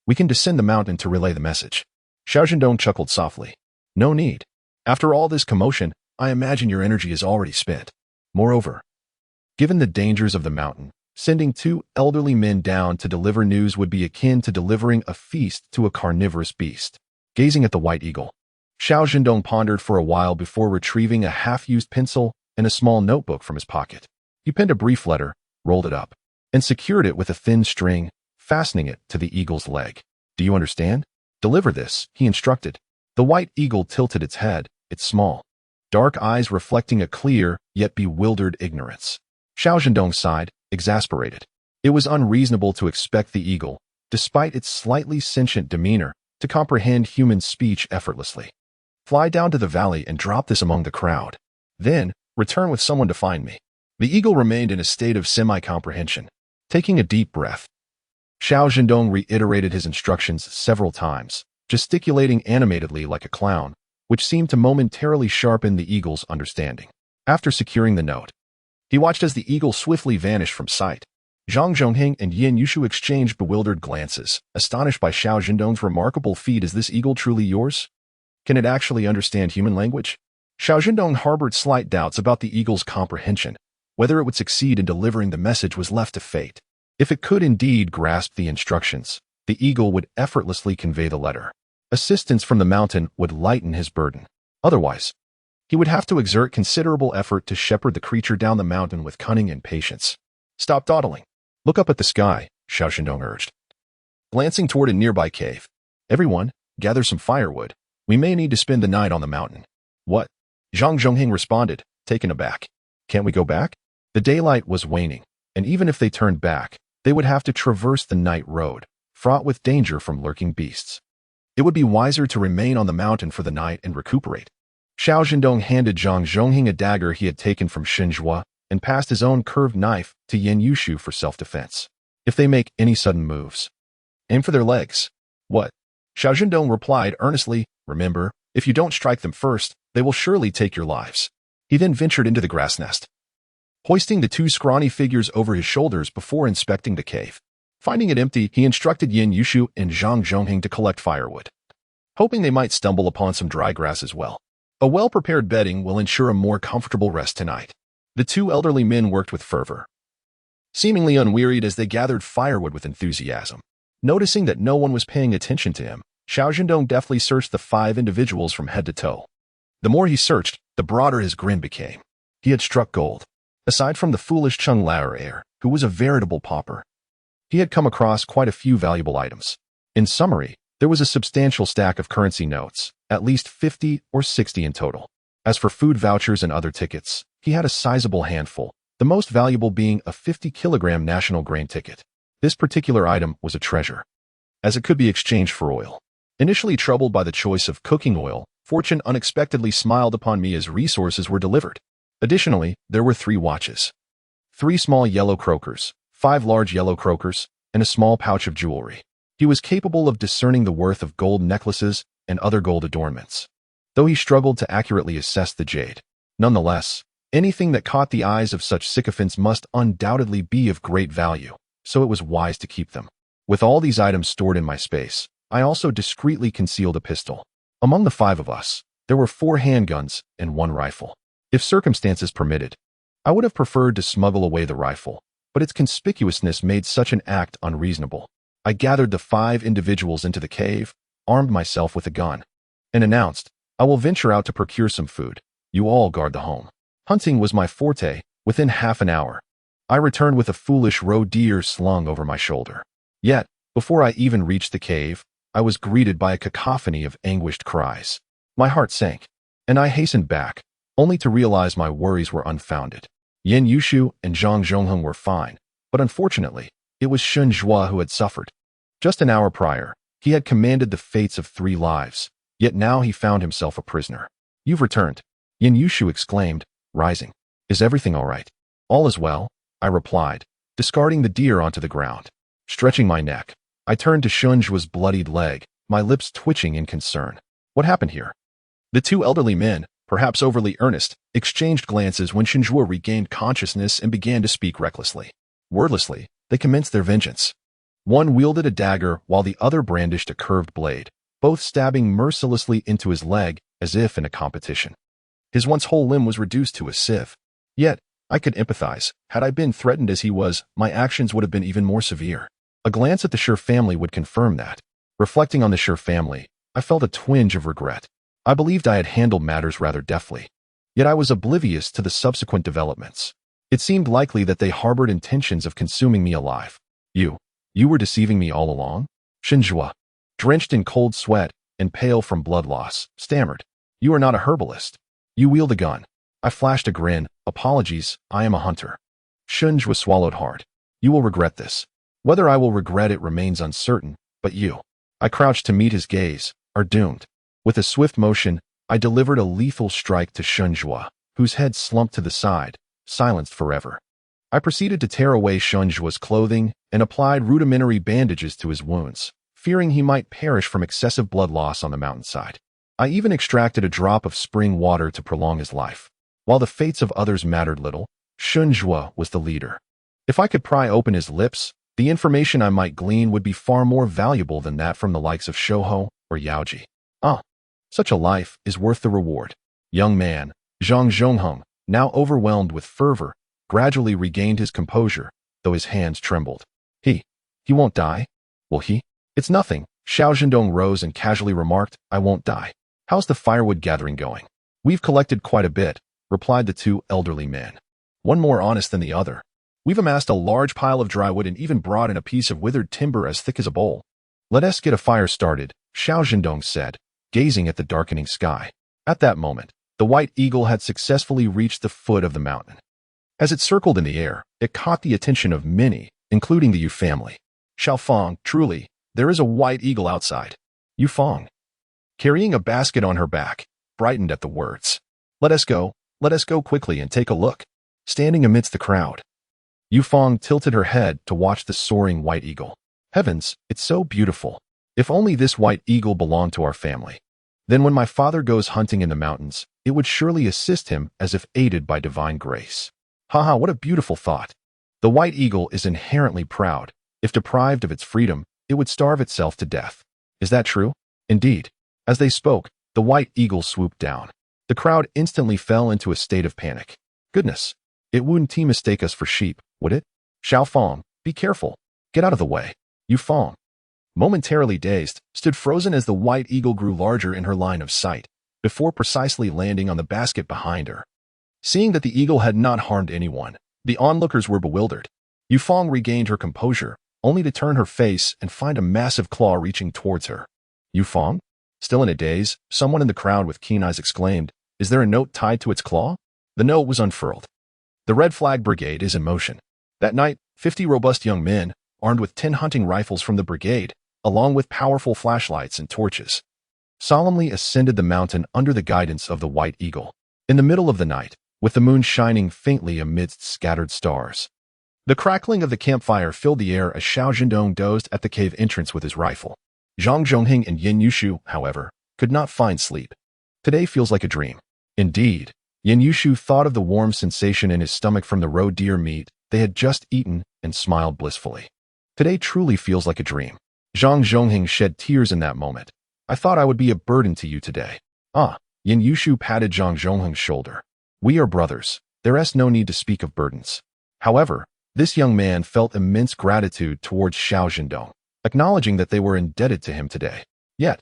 "We can descend the mountain to relay the message." Xiao Zhendong chuckled softly. "No need. After all this commotion, I imagine your energy is already spent. Moreover, given the dangers of the mountain, sending 2 elderly men down to deliver news would be akin to delivering a feast to a carnivorous beast." Gazing at the white eagle, Xiao Zhendong pondered for a while before retrieving a half-used pencil and a small notebook from his pocket. He penned a brief letter, rolled it up, and secured it with a thin string, fastening it to the eagle's leg. "Do you understand? Deliver this," he instructed. The white eagle tilted its head, its small, dark eyes reflecting a clear, yet bewildered ignorance. Xiao Zhendong sighed, exasperated. It was unreasonable to expect the eagle, despite its slightly sentient demeanor, to comprehend human speech effortlessly. "Fly down to the valley and drop this among the crowd. Then, return with someone to find me." The eagle remained in a state of semi-comprehension. Taking a deep breath, Xiao Zhendong reiterated his instructions several times, gesticulating animatedly like a clown, which seemed to momentarily sharpen the eagle's understanding. After securing the note, he watched as the eagle swiftly vanished from sight. Zhang Zhongheng and Yin Yushu exchanged bewildered glances, astonished by Xiao Zhendong's remarkable feat. "Is this eagle truly yours? Can it actually understand human language?" Xiao Zhendong harbored slight doubts about the eagle's comprehension. Whether it would succeed in delivering the message was left to fate. If it could indeed grasp the instructions, the eagle would effortlessly convey the letter. Assistance from the mountain would lighten his burden. Otherwise, he would have to exert considerable effort to shepherd the creature down the mountain with cunning and patience. "Stop dawdling. Look up at the sky," Xiao Zhendong urged, glancing toward a nearby cave. "Everyone, gather some firewood. We may need to spend the night on the mountain." "What?" Zhang Zhongheng responded, taken aback. "Can't we go back?" The daylight was waning, and even if they turned back, they would have to traverse the night road, fraught with danger from lurking beasts. It would be wiser to remain on the mountain for the night and recuperate. Xiao Zhendong handed Zhang Zhongheng a dagger he had taken from Xinjua and passed his own curved knife to Yin Yushu for self-defense. "If they make any sudden moves, aim for their legs." "What?" Xiao Zhendong replied earnestly. "Remember, if you don't strike them first, they will surely take your lives." He then ventured into the grass nest, hoisting the 2 scrawny figures over his shoulders before inspecting the cave. Finding it empty, he instructed Yin Yushu and Zhang Zhongheng to collect firewood, hoping they might stumble upon some dry grass as well. A well-prepared bedding will ensure a more comfortable rest tonight. The 2 elderly men worked with fervor, seemingly unwearied as they gathered firewood with enthusiasm. Noticing that no one was paying attention to him, Xiao Zhendong deftly searched the 5 individuals from head to toe. The more he searched, the broader his grin became. He had struck gold. Aside from the foolish Chung Lao heir, who was a veritable pauper, he had come across quite a few valuable items. In summary, there was a substantial stack of currency notes, at least 50 or 60 in total. As for food vouchers and other tickets, he had a sizable handful, the most valuable being a 50-kilogram national grain ticket. This particular item was a treasure, as it could be exchanged for oil. Initially troubled by the choice of cooking oil, fortune unexpectedly smiled upon me as resources were delivered. Additionally, there were 3 watches. 3 small yellow croakers, 5 large yellow croakers, and a small pouch of jewelry. He was capable of discerning the worth of gold necklaces and other gold adornments, though he struggled to accurately assess the jade. Nonetheless, anything that caught the eyes of such sycophants must undoubtedly be of great value, so it was wise to keep them. With all these items stored in my space, I also discreetly concealed a pistol. Among the 5 of us, there were 4 handguns and 1 rifle. If circumstances permitted, I would have preferred to smuggle away the rifle, but its conspicuousness made such an act unreasonable. I gathered the 5 individuals into the cave, armed myself with a gun, and announced, "I will venture out to procure some food. You all guard the home." Hunting was my forte. Within half an hour, I returned with a foolish roe deer slung over my shoulder. Yet, before I even reached the cave, I was greeted by a cacophony of anguished cries. My heart sank, and I hastened back, only to realize my worries were unfounded. Yin Yushu and Zhang Zhongheng were fine, but unfortunately, it was Shun Zhua who had suffered. Just an hour prior, he had commanded the fates of 3 lives, yet now he found himself a prisoner. "You've returned," Yin Yushu exclaimed, rising. "Is everything all right?" "All is well," I replied, discarding the deer onto the ground. Stretching my neck, I turned to Shun Zhua's bloodied leg, my lips twitching in concern. "What happened here?" The 2 elderly men, perhaps overly earnest, exchanged glances when Shun Zhua regained consciousness and began to speak recklessly. Wordlessly, they commenced their vengeance. One wielded a dagger while the other brandished a curved blade, both stabbing mercilessly into his leg as if in a competition. His once whole limb was reduced to a sieve. Yet, I could empathize. Had I been threatened as he was, my actions would have been even more severe. A glance at the Sher family would confirm that. Reflecting on the Sher family, I felt a twinge of regret. I believed I had handled matters rather deftly. Yet I was oblivious to the subsequent developments. It seemed likely that they harbored intentions of consuming me alive. You were deceiving me all along?" Shun Zhua, drenched in cold sweat and pale from blood loss, stammered. "You are not a herbalist. You wield a gun." I flashed a grin. "Apologies, I am a hunter." Shun Zhua swallowed hard. "You will regret this. Whether I will regret it remains uncertain, but you," I crouched to meet his gaze, "are doomed." With a swift motion, I delivered a lethal strike to Shun Zhua, whose head slumped to the side, silenced forever. I proceeded to tear away Shun Zhua's clothing and applied rudimentary bandages to his wounds, fearing he might perish from excessive blood loss on the mountainside. I even extracted a drop of spring water to prolong his life. While the fates of others mattered little, Shun Zhua was the leader. If I could pry open his lips, the information I might glean would be far more valuable than that from the likes of Shouho or Yaoji. Such a life is worth the reward. Young man, Zhang Zhongheng, now overwhelmed with fervor, gradually regained his composure, though his hands trembled. He won't die? Will he? It's nothing. Xiao Zhendong rose and casually remarked, "I won't die. How's the firewood gathering going?" "We've collected quite a bit," replied the 2 elderly men, one more honest than the other. "We've amassed a large pile of dry wood and even brought in a piece of withered timber as thick as a bowl." "Let us get a fire started," Xiao Zhendong said, gazing at the darkening sky. At that moment, the white eagle had successfully reached the foot of the mountain. As it circled in the air, it caught the attention of many, including the Yu family. "Xiaofang, truly, there is a white eagle outside." Yu Fang, carrying a basket on her back, brightened at the words. Let us go quickly and take a look." Standing amidst the crowd, Yu Fang tilted her head to watch the soaring white eagle. "Heavens, it's so beautiful. If only this white eagle belonged to our family. Then when my father goes hunting in the mountains, it would surely assist him as if aided by divine grace." Haha, what a beautiful thought. The white eagle is inherently proud. If deprived of its freedom, it would starve itself to death. Is that true? Indeed. As they spoke, the white eagle swooped down. The crowd instantly fell into a state of panic. Goodness, it wouldn't mistake us for sheep, would it? Xiao Fang, be careful. Get out of the way. Yu Fang, momentarily dazed, stood frozen as the white eagle grew larger in her line of sight, before precisely landing on the basket behind her. Seeing that the eagle had not harmed anyone, the onlookers were bewildered. Yu Fang regained her composure, only to turn her face and find a massive claw reaching towards her. Yu Fang? Still in a daze, someone in the crowd with keen eyes exclaimed, "Is there a note tied to its claw?" The note was unfurled. "The Red Flag Brigade is in motion." That night, 50 robust young men, armed with 10 hunting rifles from the brigade, along with powerful flashlights and torches, solemnly ascended the mountain under the guidance of the White Eagle. In the middle of the night, with the moon shining faintly amidst scattered stars. The crackling of the campfire filled the air as Xiao Zhendong dozed at the cave entrance with his rifle. Zhang Zhongheng and Yin Yushu, however, could not find sleep. Today feels like a dream. Indeed, Yin Yushu thought of the warm sensation in his stomach from the roe deer meat they had just eaten and smiled blissfully. Today truly feels like a dream. Zhang Zhongheng shed tears in that moment. I thought I would be a burden to you today. Ah, Yin Yushu patted Zhang Zhongheng's shoulder. We are brothers. There's no need to speak of burdens. However, this young man felt immense gratitude towards Xiao Zhendong, acknowledging that they were indebted to him today. Yet,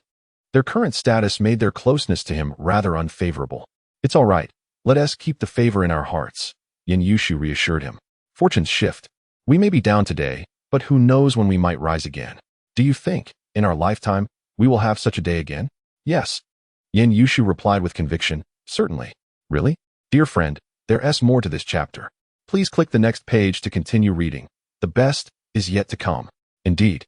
their current status made their closeness to him rather unfavorable. It's all right. Let us keep the favor in our hearts, Yin Yushu reassured him. Fortunes shift. We may be down today, but who knows when we might rise again. Do you think, in our lifetime, we will have such a day again? Yes. Yin Yushu replied with conviction. Certainly. Really? Dear friend, there's more to this chapter. Please click the next page to continue reading. The best is yet to come. Indeed.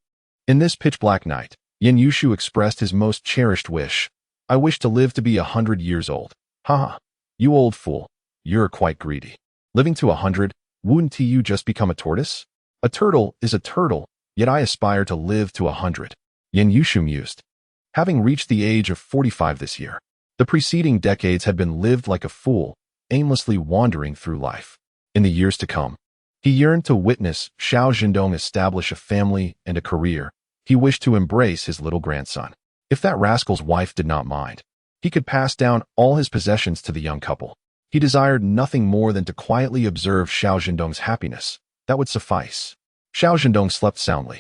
In this pitch-black night, Yin Yushu expressed his most cherished wish. I wish to live to be 100 years old. Haha. You old fool. You're quite greedy. Living to 100, wouldn't you just become a tortoise? A turtle is a turtle, yet I aspire to live to 100. Yin Yushu mused. Having reached the age of 45 this year, the preceding decades had been lived like a fool, aimlessly wandering through life. In the years to come, he yearned to witness Xiao Zhendong establish a family and a career. He wished to embrace his little grandson. If that rascal's wife did not mind, he could pass down all his possessions to the young couple. He desired nothing more than to quietly observe Xiao Zhendong's happiness. That would suffice. Xiao Zhendong slept soundly.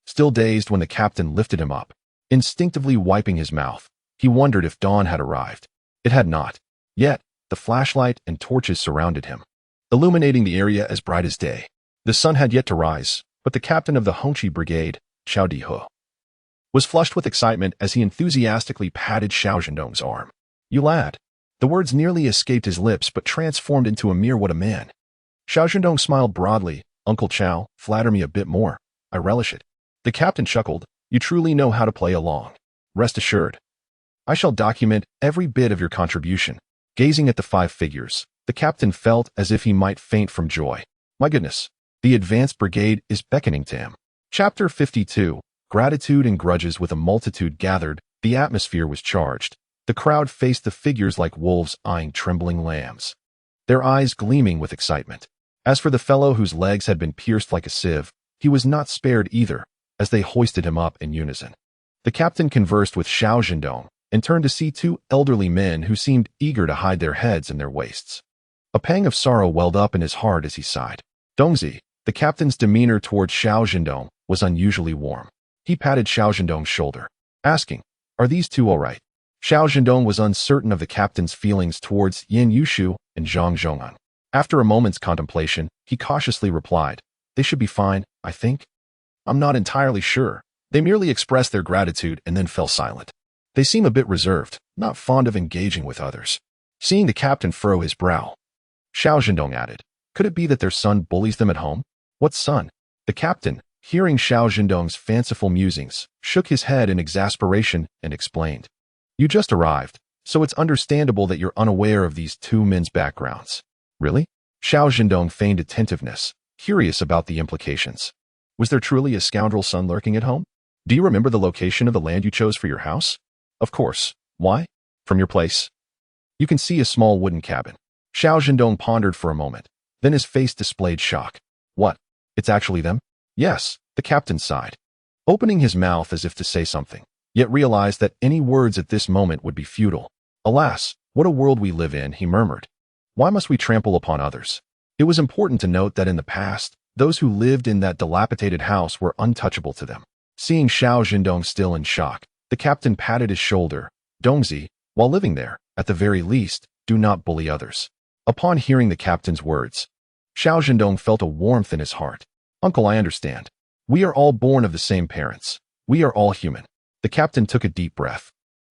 Still dazed when the captain lifted him up, instinctively wiping his mouth, he wondered if dawn had arrived. It had not. Yet, the flashlight and torches surrounded him, illuminating the area as bright as day. The sun had yet to rise, but the captain of the Hongqi Brigade, Xiao Dihe, was flushed with excitement as he enthusiastically patted Xiao Zhendong's arm. You lad. The words nearly escaped his lips but transformed into a mere what a man. Xiao Zhendong smiled broadly. Uncle Xiao, flatter me a bit more. I relish it. The captain chuckled. You truly know how to play along. Rest assured. I shall document every bit of your contribution. Gazing at the 5 figures, the captain felt as if he might faint from joy. My goodness, the advanced brigade is beckoning to him. Chapter 52. Gratitude and grudges. With a multitude gathered, the atmosphere was charged. The crowd faced the figures like wolves eyeing trembling lambs, their eyes gleaming with excitement. As for the fellow whose legs had been pierced like a sieve, he was not spared either, as they hoisted him up in unison. The captain conversed with Xiao Zhendong and turned to see 2 elderly men who seemed eager to hide their heads in their waists. A pang of sorrow welled up in his heart as he sighed. Dongzi, the captain's demeanor towards Xiao Zhendong was unusually warm. He patted Xiao Zhendong's shoulder, asking, Are these 2 all right? Xiao Zhendong was uncertain of the captain's feelings towards Yin Yushu and Zhang Zhongheng. After a moment's contemplation, he cautiously replied, They should be fine, I think. I'm not entirely sure. They merely expressed their gratitude and then fell silent. They seem a bit reserved, not fond of engaging with others. Seeing the captain furrow his brow, Xiao Zhendong added, Could it be that their son bullies them at home? What son? The captain, hearing Xiao Zhendong's fanciful musings, shook his head in exasperation and explained, You just arrived, so it's understandable that you're unaware of these 2 men's backgrounds. Really? Xiao Zhendong feigned attentiveness, curious about the implications. Was there truly a scoundrel son lurking at home? Do you remember the location of the land you chose for your house? Of course. Why? From your place. You can see a small wooden cabin. Xiao Zhendong pondered for a moment. Then his face displayed shock. What? It's actually them? Yes, the captain sighed, opening his mouth as if to say something, yet realized that any words at this moment would be futile. Alas, what a world we live in, he murmured. Why must we trample upon others? It was important to note that in the past, those who lived in that dilapidated house were untouchable to them. Seeing Xiao Zhendong still in shock, the captain patted his shoulder. Dongzi, while living there, at the very least, do not bully others. Upon hearing the captain's words, Xiao Zhendong felt a warmth in his heart. Uncle, I understand. We are all born of the same parents. We are all human. The captain took a deep breath,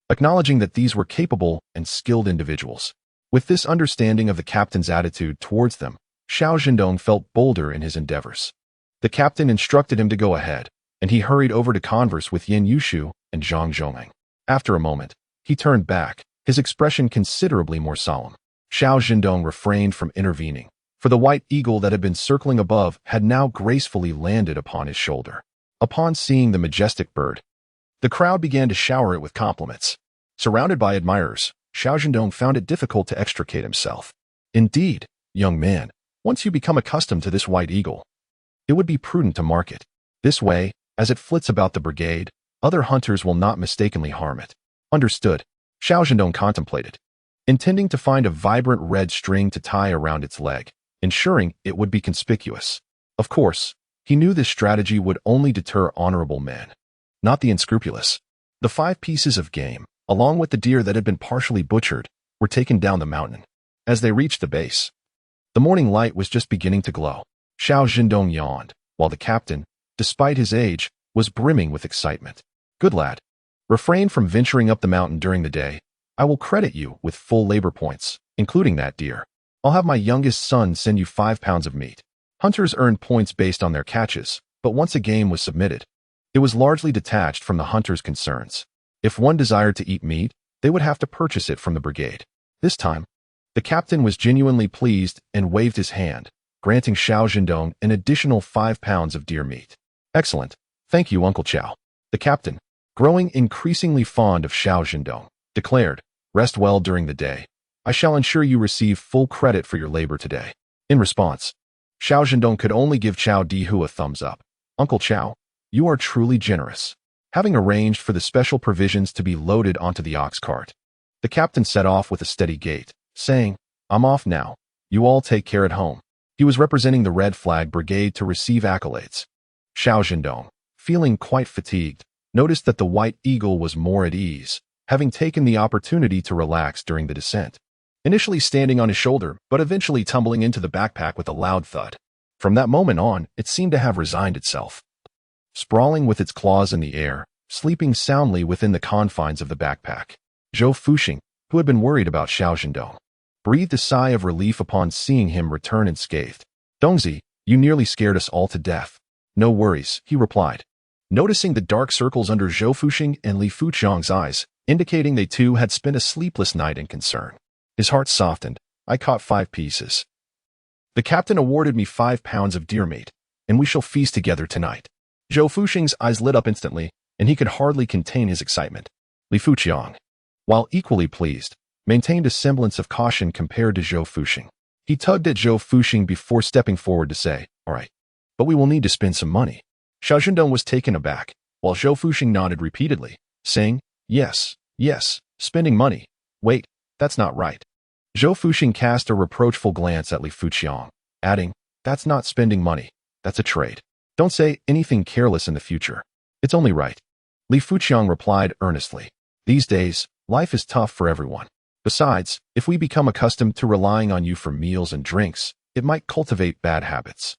acknowledging that these were capable and skilled individuals. With this understanding of the captain's attitude towards them, Xiao Zhendong felt bolder in his endeavors. The captain instructed him to go ahead, and he hurried over to converse with Yin Yushu and Zhang Zhongheng. After a moment, he turned back, his expression considerably more solemn. Xiao Zhendong refrained from intervening, for the white eagle that had been circling above had now gracefully landed upon his shoulder. Upon seeing the majestic bird, the crowd began to shower it with compliments. Surrounded by admirers, Xiao Zhendong found it difficult to extricate himself. Indeed, young man, once you become accustomed to this white eagle, it would be prudent to mark it. This way, as it flits about the brigade, other hunters will not mistakenly harm it. Understood. Xiao Zhendong contemplated, intending to find a vibrant red string to tie around its leg, ensuring it would be conspicuous. Of course, he knew this strategy would only deter honorable men, not the unscrupulous. The 5 pieces of game, along with the deer that had been partially butchered, were taken down the mountain. As they reached the base, the morning light was just beginning to glow. Xiao Zhendong yawned, while the captain, despite his age, was brimming with excitement. Good lad. Refrain from venturing up the mountain during the day. I will credit you with full labor points, including that deer. I'll have my youngest son send you 5 pounds of meat. Hunters earned points based on their catches, but once a game was submitted, it was largely detached from the hunter's concerns. If one desired to eat meat, they would have to purchase it from the brigade. This time, the captain was genuinely pleased and waved his hand, granting Xiao Zhendong an additional 5 pounds of deer meat. Excellent. Thank you, Uncle Xiao. The captain, growing increasingly fond of Xiao Zhendong, declared, rest well during the day. I shall ensure you receive full credit for your labor today. In response, Xiao Zhendong could only give Qiao Dihu a thumbs up. Uncle Qiao, you are truly generous. Having arranged for the special provisions to be loaded onto the ox cart, the captain set off with a steady gait, saying, I'm off now. You all take care at home. He was representing the Red Flag Brigade to receive accolades. Xiao Zhendong, feeling quite fatigued, noticed that the white eagle was more at ease, having taken the opportunity to relax during the descent. Initially standing on his shoulder, but eventually tumbling into the backpack with a loud thud. From that moment on, it seemed to have resigned itself. Sprawling with its claws in the air, sleeping soundly within the confines of the backpack, Zhou Fuxing, who had been worried about Xiao Zhendong, breathed a sigh of relief upon seeing him return unscathed. Dongzi, you nearly scared us all to death. No worries, he replied, noticing the dark circles under Zhou Fuxing and Li Fuqiang's eyes, indicating they too had spent a sleepless night in concern. His heart softened. I caught 5 pieces. The captain awarded me 5 pounds of deer meat, and we shall feast together tonight. Zhou Fuxing's eyes lit up instantly, and he could hardly contain his excitement. Li Fuqiang, while equally pleased, maintained a semblance of caution compared to Zhou Fuxing. He tugged at Zhou Fuxing before stepping forward to say, all right, but we will need to spend some money. Xiao Zhendong was taken aback, while Zhou Fuxing nodded repeatedly, saying, yes, spending money. Wait, that's not right. Zhou Fuxing cast a reproachful glance at Li Fuqiang, adding, that's not spending money, that's a trade. Don't say anything careless in the future. It's only right. Li Fuqiang replied earnestly. These days, life is tough for everyone. Besides, if we become accustomed to relying on you for meals and drinks, it might cultivate bad habits.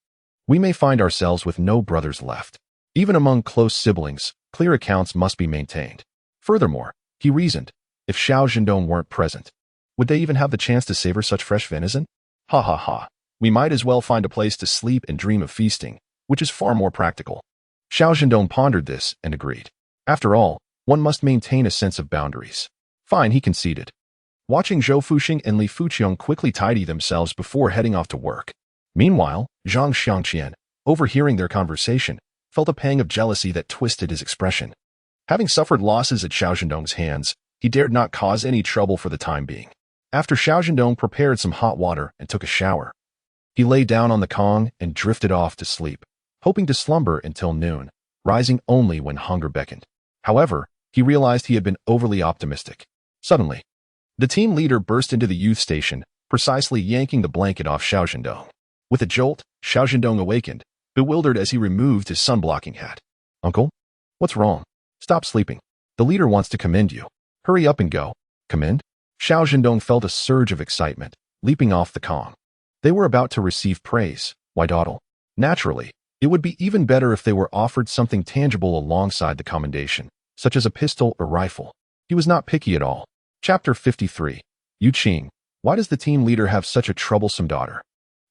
We may find ourselves with no brothers left. Even among close siblings, clear accounts must be maintained. Furthermore, he reasoned, if Xiao Zhendong weren't present, would they even have the chance to savor such fresh venison? Ha ha ha. We might as well find a place to sleep and dream of feasting, which is far more practical. Xiao Zhendong pondered this and agreed. After all, one must maintain a sense of boundaries. Fine, he conceded, watching Zhou Fuxing and Li Fuqiang quickly tidy themselves before heading off to work. Meanwhile, Zhang Xiangqian, overhearing their conversation, felt a pang of jealousy that twisted his expression. Having suffered losses at Xiao Zhendong's hands, he dared not cause any trouble for the time being. After Xiao Zhendong prepared some hot water and took a shower, he lay down on the Kong and drifted off to sleep, hoping to slumber until noon, rising only when hunger beckoned. However, he realized he had been overly optimistic. Suddenly, the team leader burst into the youth station, precisely yanking the blanket off Xiao Zhendong. With a jolt, Xiao Zhendong awakened, bewildered as he removed his sun-blocking hat. Uncle? What's wrong? Stop sleeping. The leader wants to commend you. Hurry up and go. Commend? Xiao Zhendong felt a surge of excitement, leaping off the Kong. They were about to receive praise. Why dawdle? Naturally, it would be even better if they were offered something tangible alongside the commendation, such as a pistol or rifle. He was not picky at all. Chapter 53. Yu Qing. Why does the team leader have such a troublesome daughter?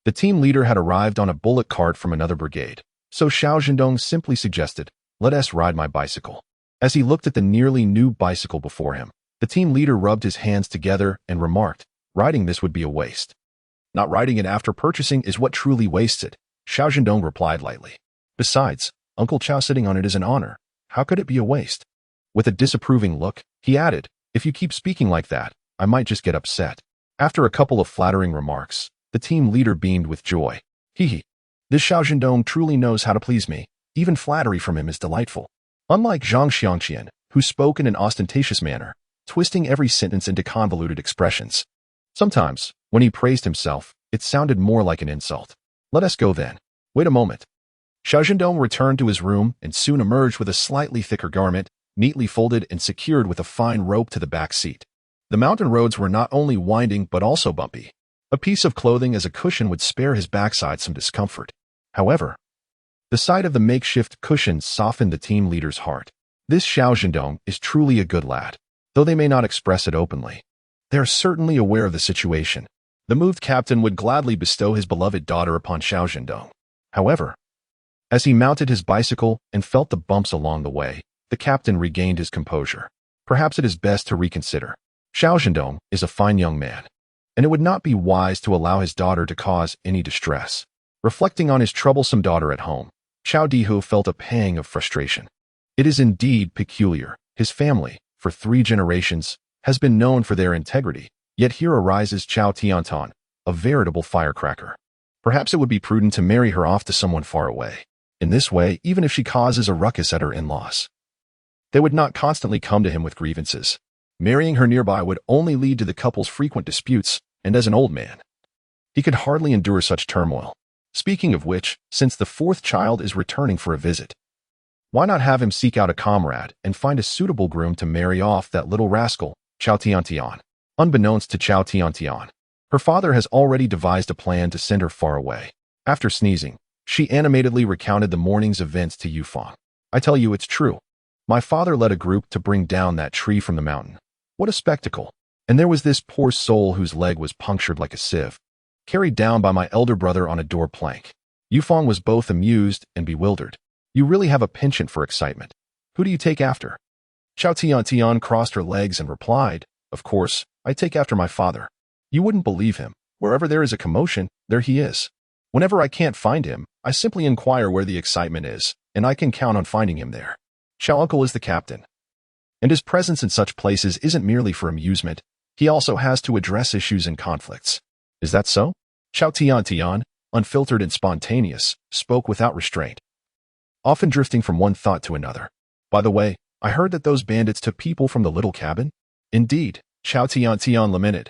The team leader had arrived on a bullock cart from another brigade, so Xiao Zhendong simply suggested, let us ride my bicycle. As he looked at the nearly new bicycle before him, the team leader rubbed his hands together and remarked, Writing this would be a waste. Not writing it after purchasing is what truly wastes it, Xiao Zhendong replied lightly. Besides, Uncle Qiao sitting on it is an honor. How could it be a waste? With a disapproving look, he added, if you keep speaking like that, I might just get upset. After a couple of flattering remarks, the team leader beamed with joy. Hee. This Xiao Zhendong truly knows how to please me. Even flattery from him is delightful. Unlike Zhang Xiangqian, who spoke in an ostentatious manner, twisting every sentence into convoluted expressions. Sometimes, when he praised himself, it sounded more like an insult. Let us go then. Wait a moment. Xiao Zhendong returned to his room and soon emerged with a slightly thicker garment, neatly folded and secured with a fine rope to the back seat. The mountain roads were not only winding but also bumpy. A piece of clothing as a cushion would spare his backside some discomfort. However, the sight of the makeshift cushion softened the team leader's heart. This Xiao Zhendong is truly a good lad, though they may not express it openly. They are certainly aware of the situation. The moved captain would gladly bestow his beloved daughter upon Xiao Zhendong. However, as he mounted his bicycle and felt the bumps along the way, the captain regained his composure. Perhaps it is best to reconsider. Xiao Zhendong is a fine young man, and it would not be wise to allow his daughter to cause any distress. Reflecting on his troublesome daughter at home, Xiao Dihu felt a pang of frustration. It is indeed peculiar. His family, for 3 generations, has been known for their integrity, yet here arises Qiao Tiantan, a veritable firecracker. Perhaps it would be prudent to marry her off to someone far away. In this way, even if she causes a ruckus at her in-laws, they would not constantly come to him with grievances. Marrying her nearby would only lead to the couple's frequent disputes, and as an old man, he could hardly endure such turmoil. Speaking of which, since the 4th child is returning for a visit, why not have him seek out a comrade and find a suitable groom to marry off that little rascal, Qiao Tiantian? Unbeknownst to Qiao Tiantian, her father has already devised a plan to send her far away. After sneezing, she animatedly recounted the morning's events to Yufang. I tell you it's true. My father led a group to bring down that tree from the mountain. What a spectacle! And there was this poor soul whose leg was punctured like a sieve, carried down by my elder brother on a door plank. Yufang was both amused and bewildered. You really have a penchant for excitement. Who do you take after? Qiao Tiantian crossed her legs and replied, of course, I take after my father. You wouldn't believe him. Wherever there is a commotion, there he is. Whenever I can't find him, I simply inquire where the excitement is, and I can count on finding him there. Xiao Uncle is the captain, and his presence in such places isn't merely for amusement. He also has to address issues and conflicts. Is that so? Qiao Tiantian, unfiltered and spontaneous, spoke without restraint, often drifting from one thought to another. By the way, I heard that those bandits took people from the little cabin. Indeed, Qiao Tiantian lamented.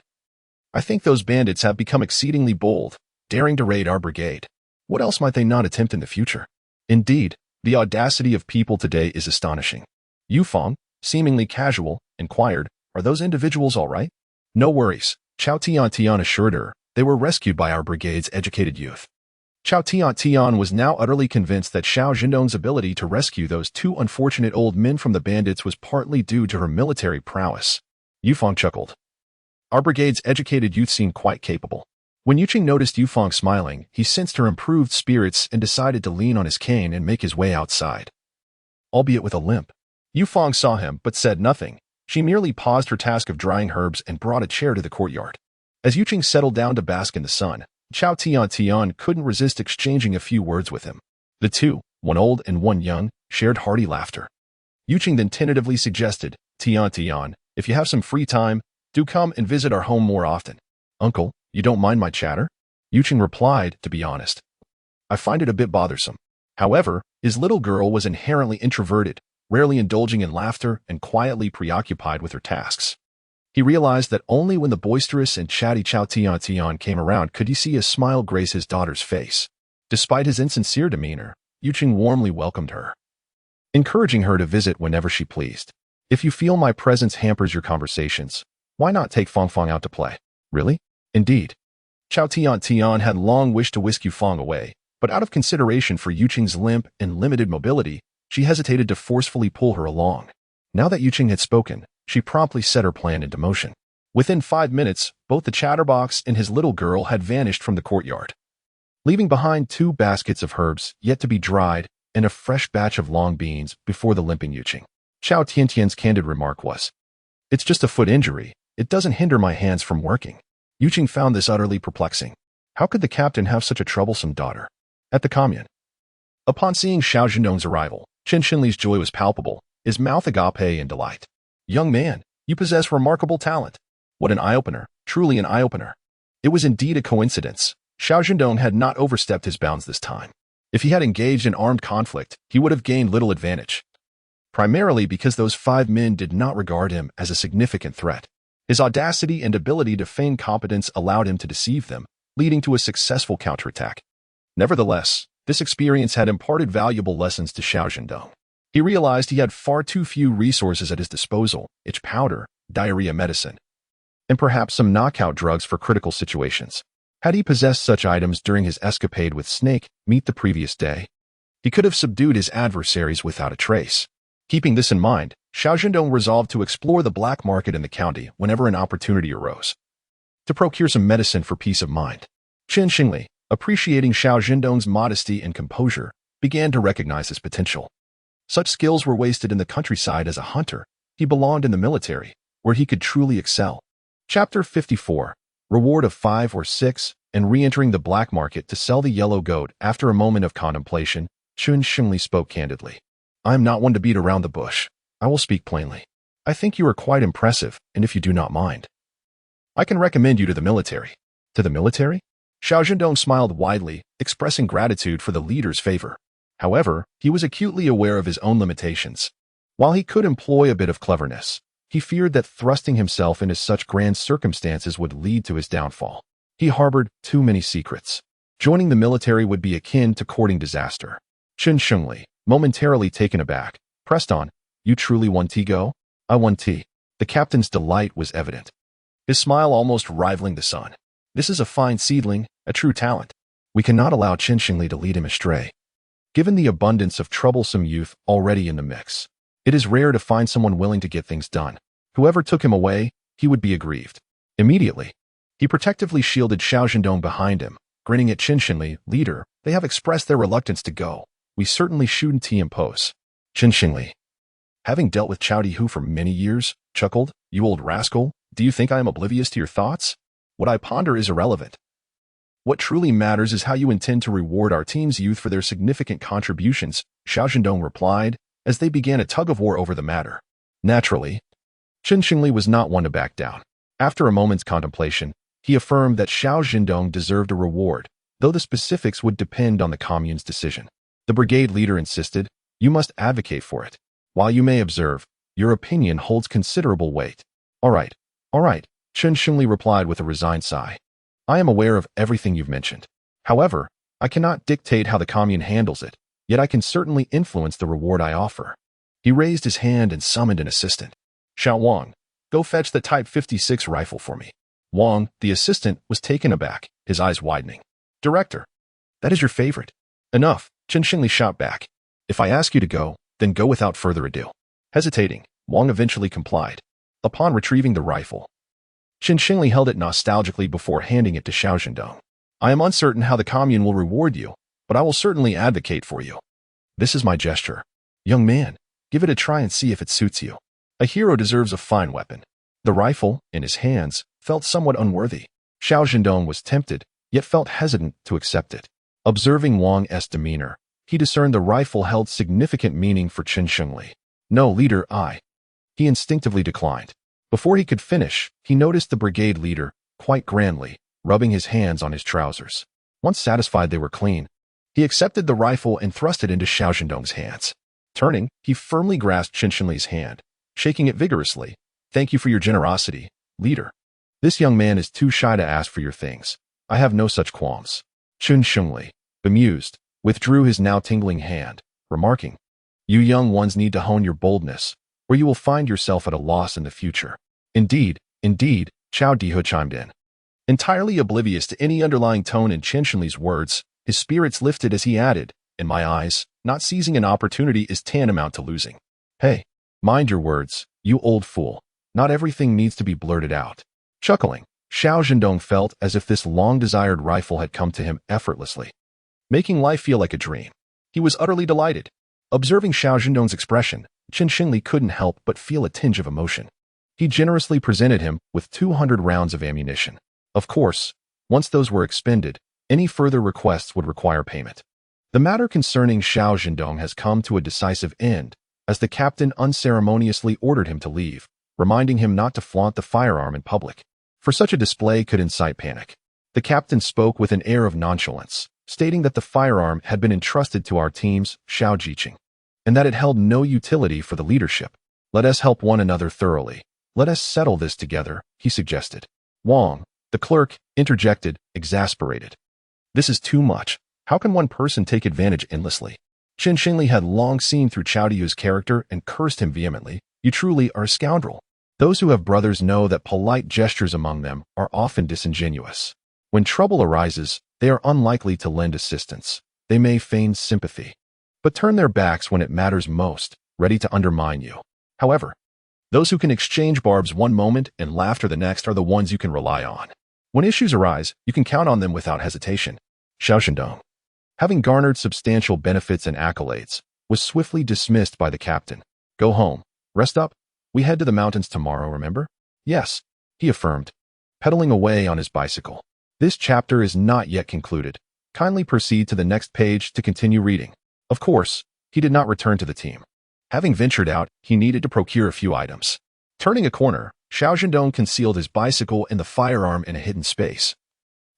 I think those bandits have become exceedingly bold, daring to raid our brigade. What else might they not attempt in the future? Indeed, the audacity of people today is astonishing. Yufang, seemingly casual, inquired, are those individuals all right? No worries, Qiao Tiantian assured her. They were rescued by our brigade's educated youth. Qiao Tiantian was now utterly convinced that Xiao Zhendong's ability to rescue those 2 unfortunate old men from the bandits was partly due to her military prowess. Yufang chuckled. Our brigade's educated youth seemed quite capable. When Yuqing noticed Yufang smiling, he sensed her improved spirits and decided to lean on his cane and make his way outside, albeit with a limp. Yufang saw him but said nothing. She merely paused her task of drying herbs and brought a chair to the courtyard. As Yuqing settled down to bask in the sun, Qiao Tiantian couldn't resist exchanging a few words with him. The two, one old and one young, shared hearty laughter. Yuqing then tentatively suggested, Tiantian, if you have some free time, do come and visit our home more often. Uncle, you don't mind my chatter? Yuqing replied, to be honest, I find it a bit bothersome. However, his little girl was inherently introverted, rarely indulging in laughter and quietly preoccupied with her tasks. He realized that only when the boisterous and chatty Qiao Tiantian came around could he see a smile grace his daughter's face. Despite his insincere demeanor, Yuqing warmly welcomed her, encouraging her to visit whenever she pleased. If you feel my presence hampers your conversations, why not take Fang out to play? Really? Indeed. Qiao Tiantian had long wished to whisk Yufang away, but out of consideration for Yuqing's limp and limited mobility, she hesitated to forcefully pull her along. Now that Yuqing had spoken, she promptly set her plan into motion. Within 5 minutes, both the chatterbox and his little girl had vanished from the courtyard, leaving behind 2 baskets of herbs yet to be dried and a fresh batch of long beans before the limping Yuqing. Qiao Tiantian's candid remark was, It's just a foot injury. It doesn't hinder my hands from working. Yuqing found this utterly perplexing. How could the captain have such a troublesome daughter? At the commune. Upon seeing Xiao Zhendong's arrival, Qin Shinli's joy was palpable, his mouth agape in delight. Young man, you possess remarkable talent. What an eye-opener, truly an eye-opener. It was indeed a coincidence. Xiao Zhendong had not overstepped his bounds this time. If he had engaged in armed conflict, he would have gained little advantage. Primarily because those 5 men did not regard him as a significant threat. His audacity and ability to feign competence allowed him to deceive them, leading to a successful counterattack. Nevertheless, this experience had imparted valuable lessons to Xiao Zhendong. He realized he had far too few resources at his disposal: itch powder, diarrhea medicine, and perhaps some knockout drugs for critical situations. Had he possessed such items during his escapade with Snake Meat the previous day, he could have subdued his adversaries without a trace. Keeping this in mind, Xiao Zhendong resolved to explore the black market in the county whenever an opportunity arose, to procure some medicine for peace of mind. Qin Shingli, appreciating Xiao Zhendong's modesty and composure, began to recognize his potential. Such skills were wasted in the countryside as a hunter. He belonged in the military, where he could truly excel. Chapter 54. Reward of 5 or 6, and re-entering the black market to sell the yellow goat. After a moment of contemplation, Qin Shingli spoke candidly. I am not one to beat around the bush. I will speak plainly. I think you are quite impressive, and if you do not mind, I can recommend you to the military. To the military? Xiao Zhendong smiled widely, expressing gratitude for the leader's favor. However, he was acutely aware of his own limitations. While he could employ a bit of cleverness, he feared that thrusting himself into such grand circumstances would lead to his downfall. He harbored too many secrets. Joining the military would be akin to courting disaster. Qin Shengli, momentarily taken aback, pressed on. You truly want to go? I want to. The captain's delight was evident, his smile almost rivaling the sun. This is a fine seedling, a true talent. We cannot allow Qin Shingli to lead him astray. Given the abundance of troublesome youth already in the mix, it is rare to find someone willing to get things done. Whoever took him away, he would be aggrieved. Immediately, he protectively shielded Xiao Zhendong behind him, grinning at Qin Shingli. Leader, they have expressed their reluctance to go. We certainly shouldn't impose. Qin Shingli, having dealt with Chao Dihu for many years, chuckled. You old rascal, do you think I am oblivious to your thoughts? What I ponder is irrelevant. What truly matters is how you intend to reward our team's youth for their significant contributions, Xiao Zhendong replied, as they began a tug-of-war over the matter. Naturally, Qin Shingli was not one to back down. After a moment's contemplation, he affirmed that Xiao Zhendong deserved a reward, though the specifics would depend on the commune's decision. The brigade leader insisted, you must advocate for it. While you may observe, your opinion holds considerable weight. All right, Qin Shingli replied with a resigned sigh. I am aware of everything you've mentioned. However, I cannot dictate how the commune handles it, yet I can certainly influence the reward I offer. He raised his hand and summoned an assistant. Xiao Wang, go fetch the Type 56 rifle for me. Wang, the assistant, was taken aback, his eyes widening. Director, that is your favorite. Enough, Qin Shingli shot back. If I ask you to go, then go without further ado. Hesitating, Wang eventually complied. Upon retrieving the rifle, Qin Shingli held it nostalgically before handing it to Xiao Zhendong. I am uncertain how the commune will reward you, but I will certainly advocate for you. This is my gesture. Young man, give it a try and see if it suits you. A hero deserves a fine weapon. The rifle, in his hands, felt somewhat unworthy. Xiao Zhendong was tempted, yet felt hesitant to accept it. Observing Wang's demeanor, he discerned the rifle held significant meaning for Qin Shingli. No, leader, He instinctively declined. Before he could finish, he noticed the brigade leader, quite grandly, rubbing his hands on his trousers. Once satisfied they were clean, he accepted the rifle and thrust it into Xiao Zhendong's hands. Turning, he firmly grasped Qin Shinli's hand, shaking it vigorously. Thank you for your generosity, leader. This young man is too shy to ask for your things. I have no such qualms. Qin Shingli, bemused, withdrew his now tingling hand, remarking, you young ones need to hone your boldness, or you will find yourself at a loss in the future. Indeed, Chao Dihu chimed in. Entirely oblivious to any underlying tone in Qin Shinli's words, his spirits lifted as he added, in my eyes, not seizing an opportunity is tantamount to losing. Hey, mind your words, you old fool. Not everything needs to be blurted out. Chuckling, Xiao Zhendong felt as if this long-desired rifle had come to him effortlessly, making life feel like a dream. He was utterly delighted. Observing Xiao Zhendong's expression, Qin Shingli couldn't help but feel a tinge of emotion. He generously presented him with 200 rounds of ammunition. Of course, once those were expended, any further requests would require payment. The matter concerning Xiao Zhendong has come to a decisive end, as the captain unceremoniously ordered him to leave, reminding him not to flaunt the firearm in public, for such a display could incite panic. The captain spoke with an air of nonchalance, stating that the firearm had been entrusted to our team's Xiao Zhiqing, and that it held no utility for the leadership. Let us help one another thoroughly. Let us settle this together, he suggested. Wang, the clerk, interjected, exasperated. This is too much. How can one person take advantage endlessly? Qin Xingli had long seen through Chao Diyu's character and cursed him vehemently. You truly are a scoundrel. Those who have brothers know that polite gestures among them are often disingenuous. When trouble arises, they are unlikely to lend assistance. They may feign sympathy, but turn their backs when it matters most, ready to undermine you. However, those who can exchange barbs one moment and laughter the next are the ones you can rely on. When issues arise, you can count on them without hesitation. Xiao Zhendong, having garnered substantial benefits and accolades, was swiftly dismissed by the captain. Go home. Rest up. We head to the mountains tomorrow, remember? Yes, he affirmed, pedaling away on his bicycle. This chapter is not yet concluded. Kindly proceed to the next page to continue reading. Of course, he did not return to the team. Having ventured out, he needed to procure a few items. Turning a corner, Xiao Zhendong concealed his bicycle and the firearm in a hidden space,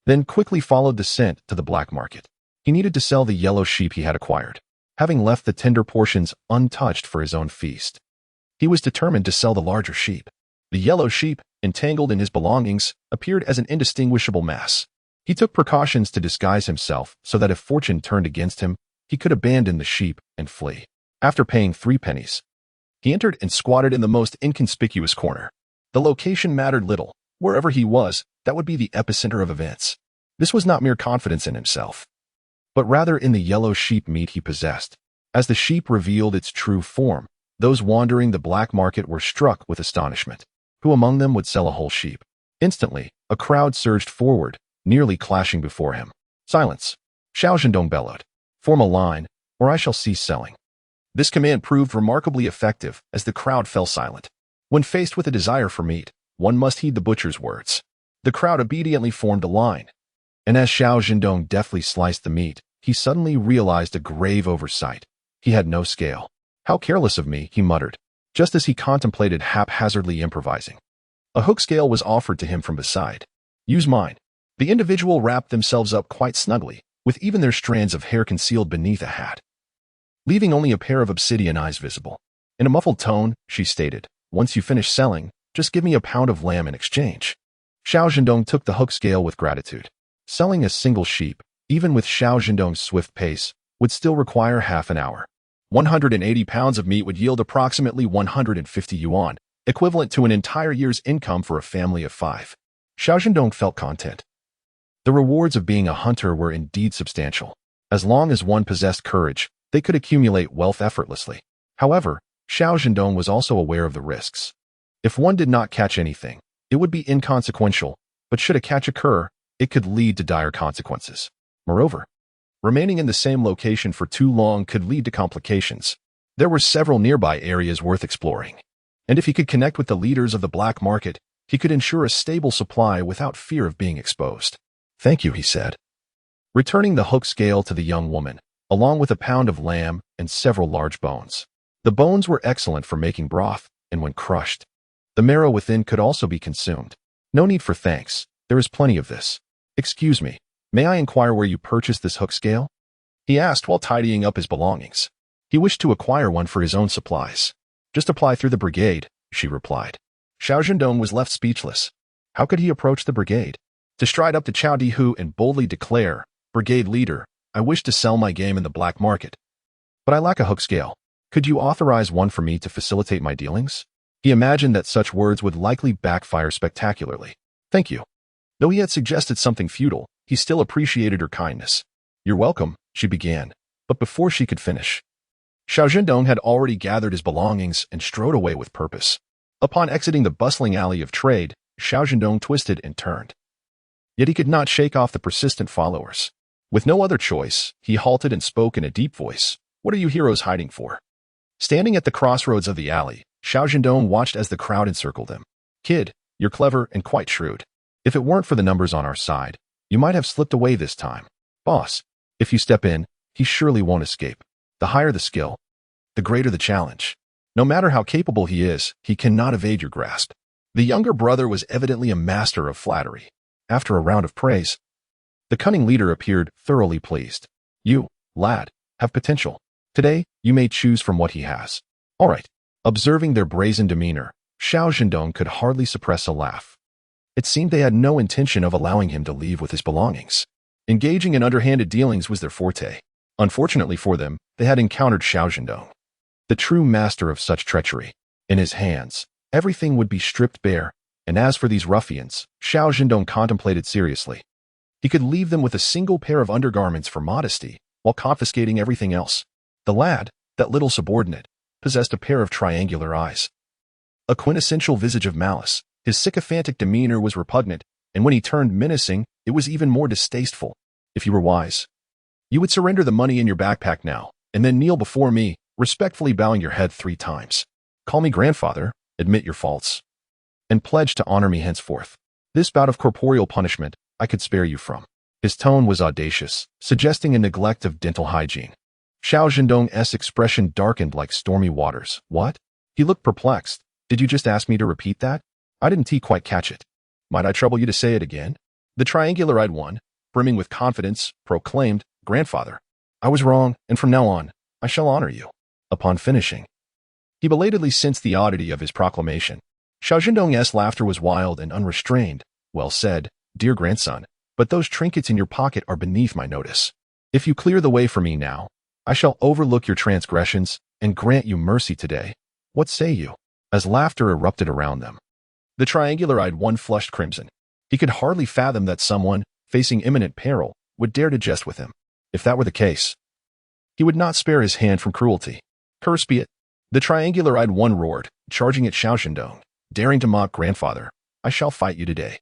then quickly followed the scent to the black market. He needed to sell the yellow sheep he had acquired, having left the tender portions untouched for his own feast. He was determined to sell the larger sheep. The yellow sheep, entangled in his belongings, appeared as an indistinguishable mass. He took precautions to disguise himself so that if fortune turned against him, he could abandon the sheep and flee. After paying 3 pennies, he entered and squatted in the most inconspicuous corner. The location mattered little. Wherever he was, that would be the epicenter of events. This was not mere confidence in himself, but rather in the yellow sheep meat he possessed. As the sheep revealed its true form, those wandering the black market were struck with astonishment. Who among them would sell a whole sheep? Instantly, a crowd surged forward, nearly clashing before him. Silence! Xiao Zhendong bellowed. Form a line, or I shall cease selling. This command proved remarkably effective as the crowd fell silent. When faced with a desire for meat, one must heed the butcher's words. The crowd obediently formed a line, and as Xiao Zhendong deftly sliced the meat, he suddenly realized a grave oversight. He had no scale. How careless of me, he muttered, just as he contemplated haphazardly improvising. A hook scale was offered to him from beside. Use mine. The individual wrapped themselves up quite snugly, with even their strands of hair concealed beneath a hat, leaving only a pair of obsidian eyes visible. In a muffled tone, she stated, once you finish selling, just give me a pound of lamb in exchange. Xiao Zhendong took the hook scale with gratitude. Selling a single sheep, even with Xiao Zhendong's swift pace, would still require half an hour. 180 pounds of meat would yield approximately 150 yuan, equivalent to an entire year's income for a family of 5. Xiao Zhendong felt content. The rewards of being a hunter were indeed substantial. As long as one possessed courage, they could accumulate wealth effortlessly. However, Xiao Zhendong was also aware of the risks. If one did not catch anything, it would be inconsequential, but should a catch occur, it could lead to dire consequences. Moreover, remaining in the same location for too long could lead to complications. There were several nearby areas worth exploring, and if he could connect with the leaders of the black market, he could ensure a stable supply without fear of being exposed. Thank you, he said, returning the hook scale to the young woman, along with a pound of lamb and several large bones. The bones were excellent for making broth, and when crushed, the marrow within could also be consumed. No need for thanks. There is plenty of this. Excuse me, may I inquire where you purchased this hook scale? He asked while tidying up his belongings. He wished to acquire one for his own supplies. Just apply through the brigade, she replied. Xiao Zhendong was left speechless. How could he approach the brigade? To stride up to Chao Dihu and boldly declare, Brigade leader, I wish to sell my game in the black market, but I lack a hook scale. Could you authorize one for me to facilitate my dealings? He imagined that such words would likely backfire spectacularly. Thank you. Though he had suggested something futile, he still appreciated her kindness. You're welcome, she began, but before she could finish, Xiao Zhendong had already gathered his belongings and strode away with purpose. Upon exiting the bustling alley of trade, Xiao Zhendong twisted and turned. Yet he could not shake off the persistent followers. With no other choice, he halted and spoke in a deep voice. What are you heroes hiding for? Standing at the crossroads of the alley, Xiao Zhendong watched as the crowd encircled him. Kid, you're clever and quite shrewd. If it weren't for the numbers on our side, you might have slipped away this time. Boss, if you step in, he surely won't escape. The higher the skill, the greater the challenge. No matter how capable he is, he cannot evade your grasp. The younger brother was evidently a master of flattery. After a round of praise, the cunning leader appeared thoroughly pleased. You, lad, have potential. Today, you may choose from what he has. All right. Observing their brazen demeanor, Xiao Zhendong could hardly suppress a laugh. It seemed they had no intention of allowing him to leave with his belongings. Engaging in underhanded dealings was their forte. Unfortunately for them, they had encountered Xiao Zhendong, the true master of such treachery. In his hands, everything would be stripped bare, and as for these ruffians, Xiao Zhendong contemplated seriously. He could leave them with a single pair of undergarments for modesty, while confiscating everything else. The lad, that little subordinate, possessed a pair of triangular eyes, a quintessential visage of malice. His sycophantic demeanor was repugnant, and when he turned menacing, it was even more distasteful. If you were wise, you would surrender the money in your backpack now, and then kneel before me, respectfully bowing your head 3 times. Call me grandfather, admit your faults, and pledge to honor me henceforth. This bout of corporeal punishment I could spare you from. His tone was audacious, suggesting a neglect of dental hygiene. Xiao Zhendong's expression darkened like stormy waters. What? He looked perplexed. Did you just ask me to repeat that? I didn't quite catch it. Might I trouble you to say it again? The triangular-eyed one, brimming with confidence, proclaimed, Grandfather, I was wrong, and from now on, I shall honor you. Upon finishing, he belatedly sensed the oddity of his proclamation. Xiao Zhendong's laughter was wild and unrestrained. Well said, dear grandson, but those trinkets in your pocket are beneath my notice. If you clear the way for me now, I shall overlook your transgressions and grant you mercy today. What say you? As laughter erupted around them, the triangular-eyed one flushed crimson. He could hardly fathom that someone, facing imminent peril, would dare to jest with him. If that were the case, he would not spare his hand from cruelty. Curse be it. The triangular-eyed one roared, charging at Xiao Zhendong, daring to mock grandfather. I shall fight you today.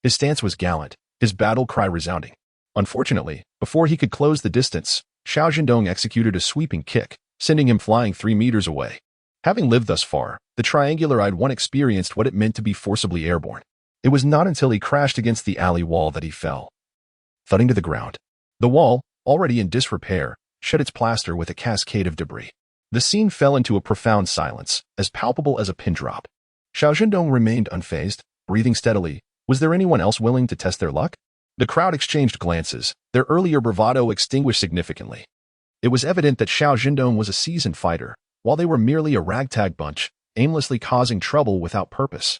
His stance was gallant, his battle cry resounding. Unfortunately, before he could close the distance, Xiao Zhendong executed a sweeping kick, sending him flying 3 meters away. Having lived thus far, the triangular-eyed one experienced what it meant to be forcibly airborne. It was not until he crashed against the alley wall that he fell, thudding to the ground. The wall, already in disrepair, shed its plaster with a cascade of debris. The scene fell into a profound silence, as palpable as a pin drop. Xiao Zhendong remained unfazed, breathing steadily. Was there anyone else willing to test their luck? The crowd exchanged glances, their earlier bravado extinguished significantly. It was evident that Xiao Zhendong was a seasoned fighter, while they were merely a ragtag bunch, aimlessly causing trouble without purpose.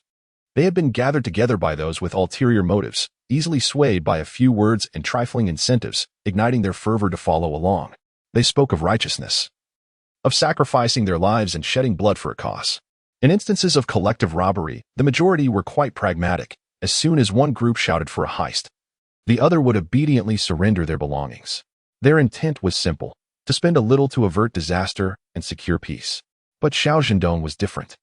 They had been gathered together by those with ulterior motives, easily swayed by a few words and trifling incentives, igniting their fervor to follow along. They spoke of righteousness, of sacrificing their lives and shedding blood for a cause. In instances of collective robbery, the majority were quite pragmatic. As soon as one group shouted for a heist, the other would obediently surrender their belongings. Their intent was simple, to spend a little to avert disaster and secure peace. But Xiao Zhendong was different.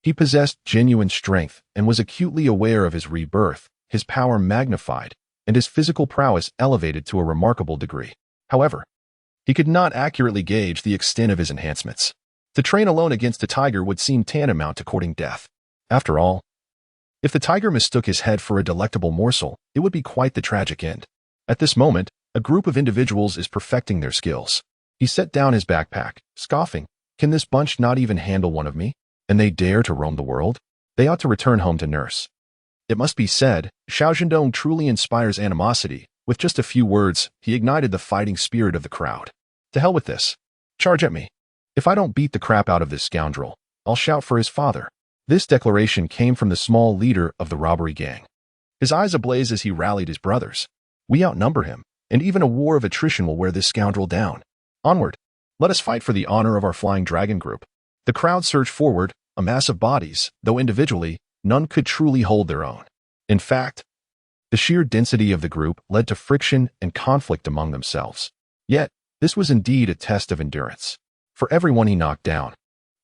He possessed genuine strength and was acutely aware of his rebirth, his power magnified, and his physical prowess elevated to a remarkable degree. However, he could not accurately gauge the extent of his enhancements. To train alone against a tiger would seem tantamount to courting death. After all, if the tiger mistook his head for a delectable morsel, it would be quite the tragic end. At this moment, a group of individuals is perfecting their skills. He set down his backpack, scoffing, Can this bunch not even handle one of me? And they dare to roam the world? They ought to return home to nurse. It must be said, Xiao Zhendong truly inspires animosity. With just a few words, he ignited the fighting spirit of the crowd. To hell with this. Charge at me. If I don't beat the crap out of this scoundrel, I'll shout for his father. This declaration came from the small leader of the robbery gang. His eyes ablaze as he rallied his brothers. We outnumber him, and even a war of attrition will wear this scoundrel down. Onward. Let us fight for the honor of our flying dragon group. The crowd surged forward, a mass of bodies, though individually, none could truly hold their own. In fact, the sheer density of the group led to friction and conflict among themselves. Yet, this was indeed a test of endurance. For everyone he knocked down,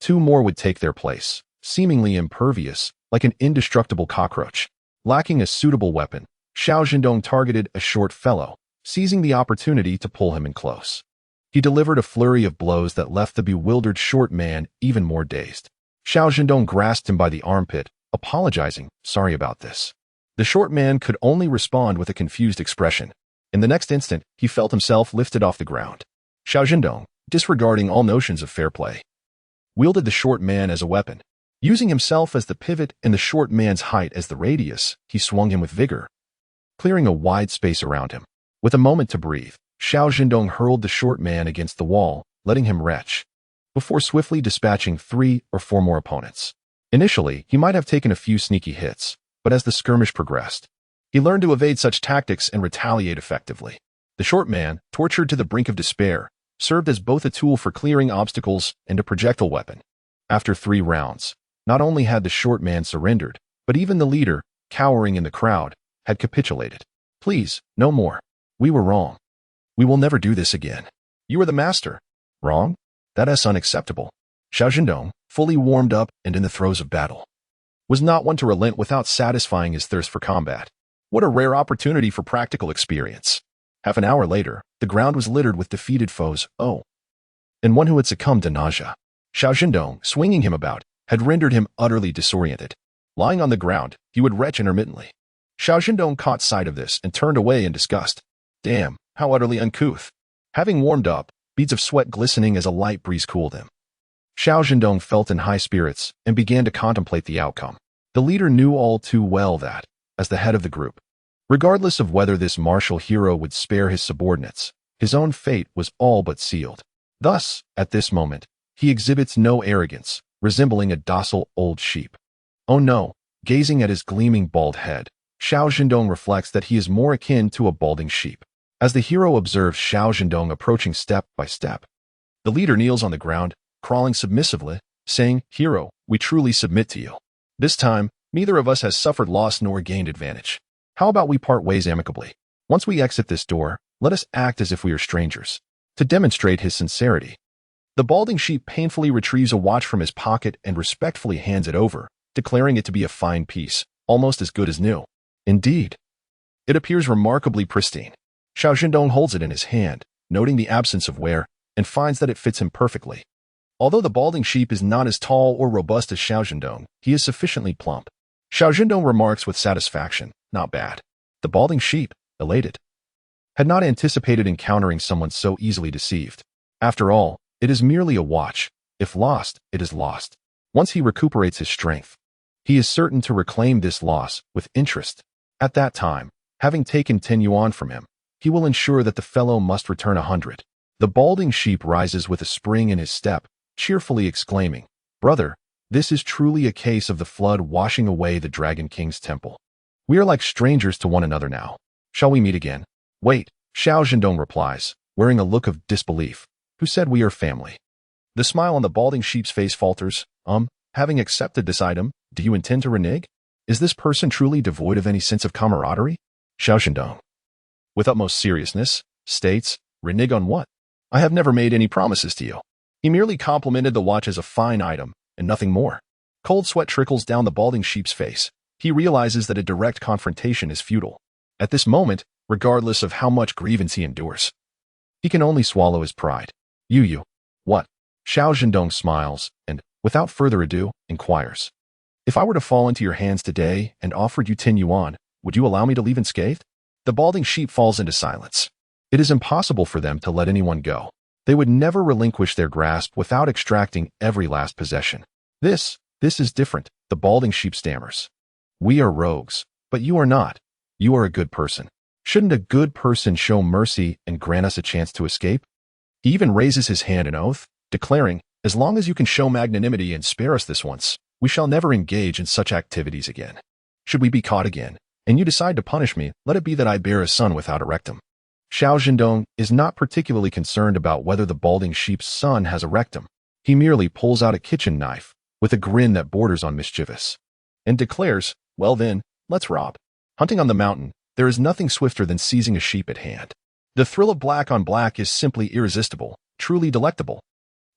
2 more would take their place, seemingly impervious, like an indestructible cockroach. Lacking a suitable weapon, Xiao Zhendong targeted a short fellow, seizing the opportunity to pull him in close. He delivered a flurry of blows that left the bewildered short man even more dazed. Xiao Zhendong grasped him by the armpit, apologizing, sorry about this. The short man could only respond with a confused expression. In the next instant, he felt himself lifted off the ground. Xiao Zhendong, disregarding all notions of fair play, wielded the short man as a weapon. Using himself as the pivot and the short man's height as the radius, he swung him with vigor, clearing a wide space around him. With a moment to breathe, Xiao Zhendong hurled the short man against the wall, letting him retch, before swiftly dispatching 3 or 4 more opponents. Initially, he might have taken a few sneaky hits, but as the skirmish progressed, he learned to evade such tactics and retaliate effectively. The short man, tortured to the brink of despair, served as both a tool for clearing obstacles and a projectile weapon. After 3 rounds, not only had the short man surrendered, but even the leader, cowering in the crowd, had capitulated. Please, no more. We were wrong. We will never do this again. You are the master. Wrong? That is unacceptable. Xiao Zhendong, fully warmed up and in the throes of battle, was not one to relent without satisfying his thirst for combat. What a rare opportunity for practical experience. Half an hour later, the ground was littered with defeated foes, and one who had succumbed to nausea. Xiao Zhendong, swinging him about, had rendered him utterly disoriented. Lying on the ground, he would retch intermittently. Xiao Zhendong caught sight of this and turned away in disgust. Damn, how utterly uncouth. Having warmed up, beads of sweat glistening as a light breeze cooled him, Xiao Zhendong felt in high spirits and began to contemplate the outcome. The leader knew all too well that, as the head of the group, regardless of whether this martial hero would spare his subordinates, his own fate was all but sealed. Thus, at this moment, he exhibits no arrogance, resembling a docile old sheep. Oh no, gazing at his gleaming bald head, Xiao Zhendong reflects that he is more akin to a balding sheep. As the hero observes Xiao Zhendong approaching step by step, the leader kneels on the ground, crawling submissively, saying, Hero, we truly submit to you. This time, neither of us has suffered loss nor gained advantage. How about we part ways amicably? Once we exit this door, let us act as if we are strangers. To demonstrate his sincerity, the balding sheep painfully retrieves a watch from his pocket and respectfully hands it over, declaring it to be a fine piece, almost as good as new. Indeed, it appears remarkably pristine. Xiao Zhendong holds it in his hand, noting the absence of wear, and finds that it fits him perfectly. Although the balding sheep is not as tall or robust as Xiao Zhendong, he is sufficiently plump. Xiao Zhendong remarks with satisfaction, not bad. The balding sheep, elated, had not anticipated encountering someone so easily deceived. After all, it is merely a watch. If lost, it is lost. Once he recuperates his strength, he is certain to reclaim this loss with interest. At that time, having taken 10 yuan from him, he will ensure that the fellow must return 100. The balding sheep rises with a spring in his step, cheerfully exclaiming, Brother, this is truly a case of the flood washing away the Dragon King's temple. We are like strangers to one another now. Shall we meet again? Wait, Xiao Zhendong replies, wearing a look of disbelief. Who said we are family? The smile on the balding sheep's face falters. Having accepted this item, do you intend to renege? Is this person truly devoid of any sense of camaraderie? Xiao Zhendong, with utmost seriousness, states, renege on what? I have never made any promises to you. He merely complimented the watch as a fine item, and nothing more. Cold sweat trickles down the balding sheep's face. He realizes that a direct confrontation is futile. At this moment, regardless of how much grievance he endures, he can only swallow his pride. You. What? Xiao Zhendong smiles, and, without further ado, inquires. If I were to fall into your hands today and offered you 10 yuan, would you allow me to leave unscathed? The balding sheep falls into silence. It is impossible for them to let anyone go. They would never relinquish their grasp without extracting every last possession. This is different, the balding sheep stammers. We are rogues, but you are not. You are a good person. Shouldn't a good person show mercy and grant us a chance to escape? He even raises his hand in oath, declaring, as long as you can show magnanimity and spare us this once, we shall never engage in such activities again. Should we be caught again, and you decide to punish me, let it be that I bear a son without a rectum. Xiao Zhendong is not particularly concerned about whether the balding sheep's son has a rectum. He merely pulls out a kitchen knife, with a grin that borders on mischievous, and declares, well then, let's rob. Hunting on the mountain, there is nothing swifter than seizing a sheep at hand. The thrill of black on black is simply irresistible, truly delectable.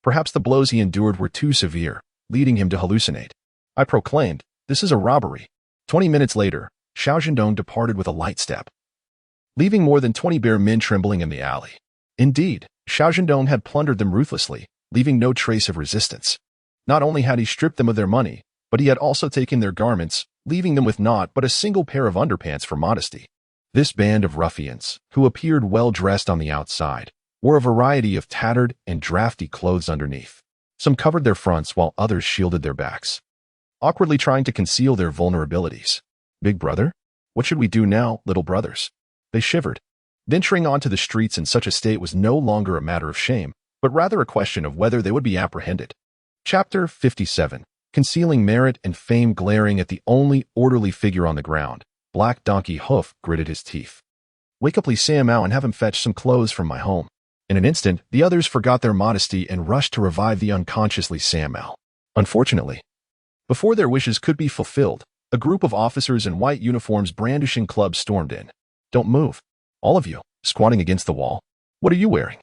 Perhaps the blows he endured were too severe, leading him to hallucinate. I proclaimed, this is a robbery. 20 minutes later, Xiao Zhendong departed with a light step, leaving more than 20 bare men trembling in the alley. Indeed, Xiao Zhendong had plundered them ruthlessly, leaving no trace of resistance. Not only had he stripped them of their money, but he had also taken their garments, leaving them with naught but a single pair of underpants for modesty. This band of ruffians, who appeared well-dressed on the outside, wore a variety of tattered and drafty clothes underneath. Some covered their fronts while others shielded their backs, awkwardly trying to conceal their vulnerabilities. "Big brother? What should we do now, little brothers?" They shivered. Venturing onto the streets in such a state was no longer a matter of shame, but rather a question of whether they would be apprehended. Chapter 57. Concealing merit and fame. Glaring at the only orderly figure on the ground, Black Donkey Hoof gritted his teeth. "Wake up Li Samao and have him fetch some clothes from my home." In an instant, the others forgot their modesty and rushed to revive the unconscious Li Samao. Unfortunately, before their wishes could be fulfilled, a group of officers in white uniforms brandishing clubs stormed in. "Don't move. All of you, squatting against the wall. What are you wearing?"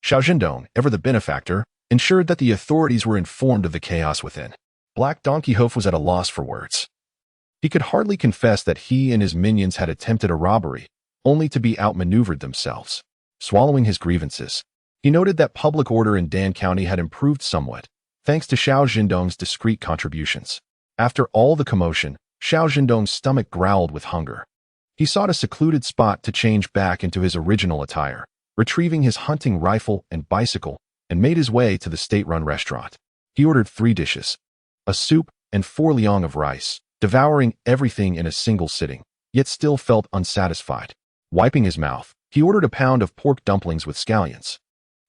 Xiao Zhendong, ever the benefactor, ensured that the authorities were informed of the chaos within. Black Donkey Hoof was at a loss for words. He could hardly confess that he and his minions had attempted a robbery, only to be outmaneuvered themselves. Swallowing his grievances, he noted that public order in Dan County had improved somewhat, thanks to Xiao Zhendong's discreet contributions. After all the commotion, Xiao Zhendong's stomach growled with hunger. He sought a secluded spot to change back into his original attire, retrieving his hunting rifle and bicycle, and made his way to the state-run restaurant. He ordered 3 dishes, a soup and 4 liang of rice, devouring everything in a single sitting, yet still felt unsatisfied. Wiping his mouth, he ordered a pound of pork dumplings with scallions.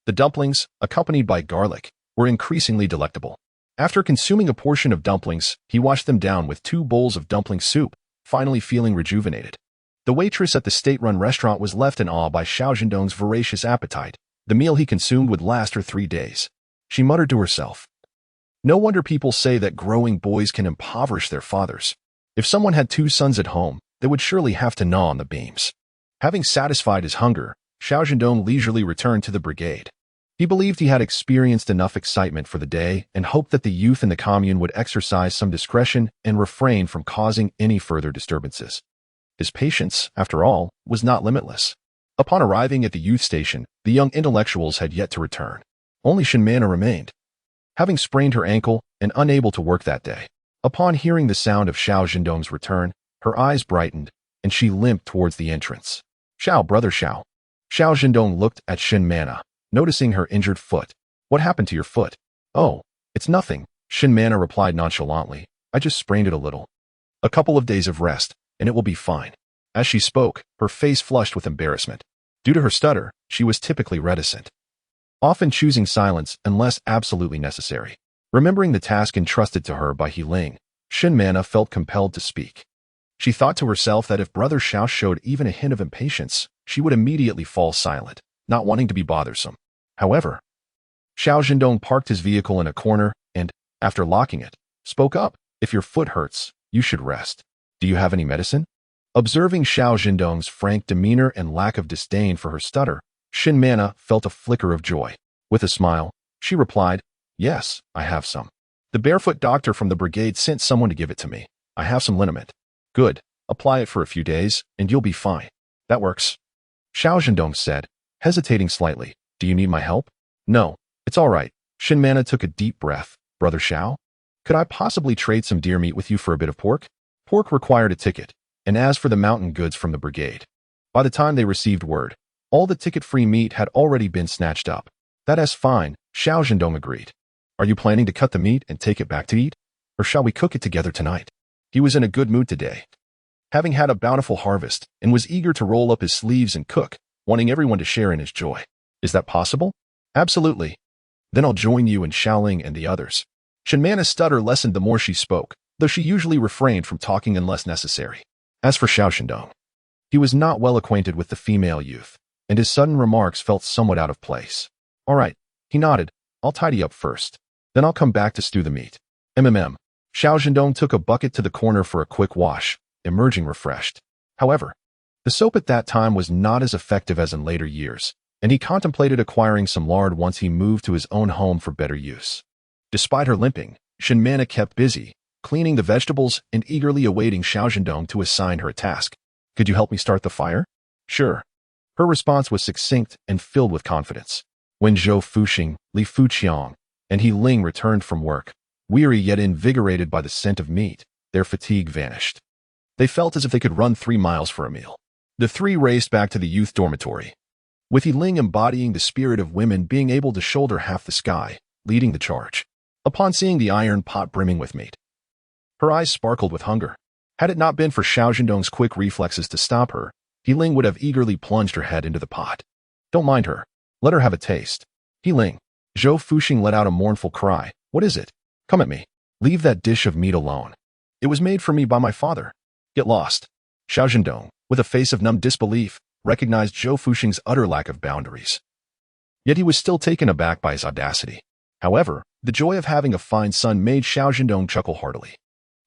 The dumplings, accompanied by garlic, were increasingly delectable. After consuming a portion of dumplings, he washed them down with 2 bowls of dumpling soup, finally feeling rejuvenated. The waitress at the state-run restaurant was left in awe by Xiao Zhendong's voracious appetite. The meal he consumed would last her 3 days. She muttered to herself, "No wonder people say that growing boys can impoverish their fathers. If someone had 2 sons at home, they would surely have to gnaw on the beams." Having satisfied his hunger, Xiao Zhendong leisurely returned to the brigade. He believed he had experienced enough excitement for the day and hoped that the youth in the commune would exercise some discretion and refrain from causing any further disturbances. His patience, after all, was not limitless. Upon arriving at the youth station, the young intellectuals had yet to return. Only Shinmana remained, having sprained her ankle and unable to work that day. Upon hearing the sound of Xiao Zhendong's return, her eyes brightened, and she limped towards the entrance. "Xiao, brother Xiao." Xiao Zhendong looked at Shinmana, noticing her injured foot. "What happened to your foot?" "Oh, it's nothing," Shinmana replied nonchalantly. "I just sprained it a little. A couple of days of rest, and it will be fine." As she spoke, her face flushed with embarrassment. Due to her stutter, she was typically reticent, often choosing silence unless absolutely necessary. Remembering the task entrusted to her by He Ling, Shinmana felt compelled to speak. She thought to herself that if Brother Xiao showed even a hint of impatience, she would immediately fall silent, not wanting to be bothersome. However, Xiao Zhendong parked his vehicle in a corner and, after locking it, spoke up. "If your foot hurts, you should rest. Do you have any medicine?" Observing Xiao Zhendong's frank demeanor and lack of disdain for her stutter, Shinmana felt a flicker of joy. With a smile, she replied, "Yes, I have some. The barefoot doctor from the brigade sent someone to give it to me. I have some liniment." "Good. Apply it for a few days, and you'll be fine." "That works," Xiao Zhendong said, hesitating slightly. "Do you need my help?" "No, it's all right." Shinmana took a deep breath. "Brother Xiao, could I possibly trade some deer meat with you for a bit of pork?" Pork required a ticket, and as for the mountain goods from the brigade, by the time they received word, all the ticket-free meat had already been snatched up. "That's fine," Xiao Zhendong agreed. "Are you planning to cut the meat and take it back to eat? Or shall we cook it together tonight?" He was in a good mood today, having had a bountiful harvest, and was eager to roll up his sleeves and cook, wanting everyone to share in his joy. "Is that possible?" "Absolutely." "Then I'll join you and Xiaoling and the others." Shinmana's stutter lessened the more she spoke, though she usually refrained from talking unless necessary. As for Xiao Zhendong, he was not well acquainted with the female youth, and his sudden remarks felt somewhat out of place. "All right," he nodded. "I'll tidy up first. Then I'll come back to stew the meat." Xiao Zhendong took a bucket to the corner for a quick wash, emerging refreshed. However, the soap at that time was not as effective as in later years, and he contemplated acquiring some lard once he moved to his own home for better use. Despite her limping, Shinmana kept busy, cleaning the vegetables and eagerly awaiting Xiao Zhendong to assign her a task. "Could you help me start the fire?" "Sure." Her response was succinct and filled with confidence. When Zhou Fuxing, Li Fuqiang, and He Ling returned from work, weary yet invigorated by the scent of meat, their fatigue vanished. They felt as if they could run 3 miles for a meal. The three raced back to the youth dormitory, with Yiling embodying the spirit of women being able to shoulder half the sky, leading the charge. Upon seeing the iron pot brimming with meat, her eyes sparkled with hunger. Had it not been for Xiao Zhendong's quick reflexes to stop her, Yiling would have eagerly plunged her head into the pot. Don't mind her. Let her have a taste. Yiling. Zhou Fuxing let out a mournful cry. What is it? Come at me. Leave that dish of meat alone. It was made for me by my father. Get lost. Xiao Zhendong, with a face of numb disbelief, recognized Zhou Fuxing's utter lack of boundaries. Yet he was still taken aback by his audacity. However, the joy of having a fine son made Xiao Zhendong chuckle heartily.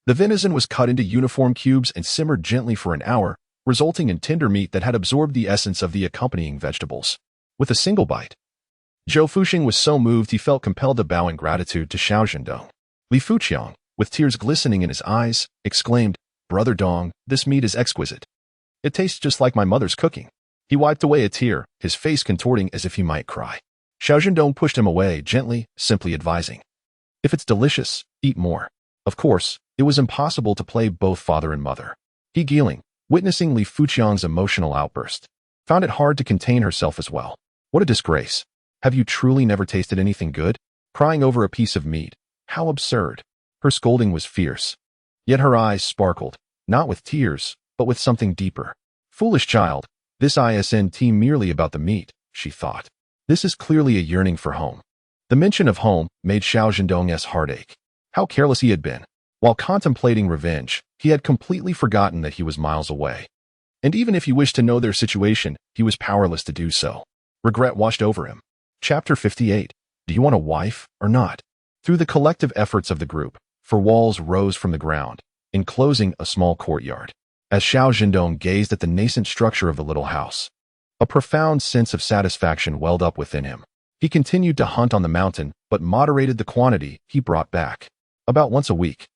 The venison was cut into uniform cubes and simmered gently for an hour, resulting in tender meat that had absorbed the essence of the accompanying vegetables. With a single bite, Zhou Fuxing was so moved he felt compelled to bow in gratitude to Xiao Zhendong. Li Fuqiang, with tears glistening in his eyes, exclaimed, Brother Dong, this meat is exquisite. It tastes just like my mother's cooking. He wiped away a tear, his face contorting as if he might cry. Xiao Zhendong pushed him away gently, simply advising, if it's delicious, eat more. Of course, it was impossible to play both father and mother. He Yiling, witnessing Li Fuqiang's emotional outburst, found it hard to contain herself as well. What a disgrace. Have you truly never tasted anything good? Crying over a piece of meat. How absurd. Her scolding was fierce. Yet her eyes sparkled, not with tears, but with something deeper. Foolish child, this isn't merely about the meat, she thought. This is clearly a yearning for home. The mention of home made Xiao Zhendong's heart ache. How careless he had been. While contemplating revenge, he had completely forgotten that he was miles away. And even if he wished to know their situation, he was powerless to do so. Regret washed over him. Chapter 58. Do you want a wife or not? Through the collective efforts of the group, 4 walls rose from the ground, enclosing a small courtyard. As Xiao Zhendong gazed at the nascent structure of the little house, a profound sense of satisfaction welled up within him. He continued to hunt on the mountain, but moderated the quantity he brought back. About once a week,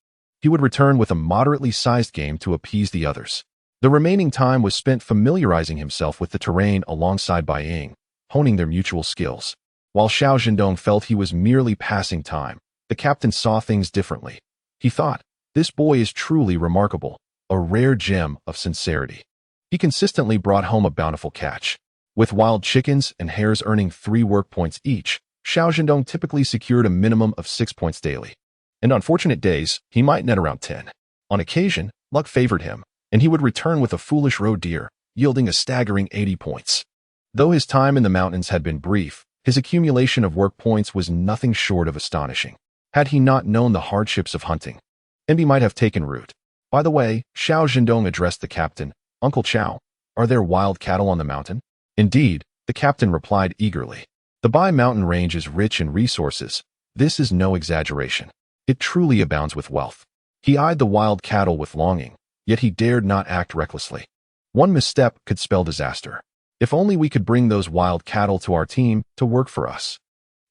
he would return with a moderately sized game to appease the others. The remaining time was spent familiarizing himself with the terrain alongside Bai Ying, honing their mutual skills. While Xiao Zhendong felt he was merely passing time, the captain saw things differently. He thought, this boy is truly remarkable, a rare gem of sincerity. He consistently brought home a bountiful catch. With wild chickens and hares earning 3 work points each, Xiao Zhendong typically secured a minimum of 6 points daily. And on fortunate days, he might net around 10. On occasion, luck favored him, and he would return with a foolish roe deer, yielding a staggering 80 points. Though his time in the mountains had been brief, his accumulation of work points was nothing short of astonishing. Had he not known the hardships of hunting, envy might have taken root. By the way, Xiao Zhendong addressed the captain, Uncle Qiao, are there wild cattle on the mountain? Indeed, the captain replied eagerly. The Bai mountain range is rich in resources. This is no exaggeration. It truly abounds with wealth. He eyed the wild cattle with longing, yet he dared not act recklessly. One misstep could spell disaster. If only we could bring those wild cattle to our team to work for us.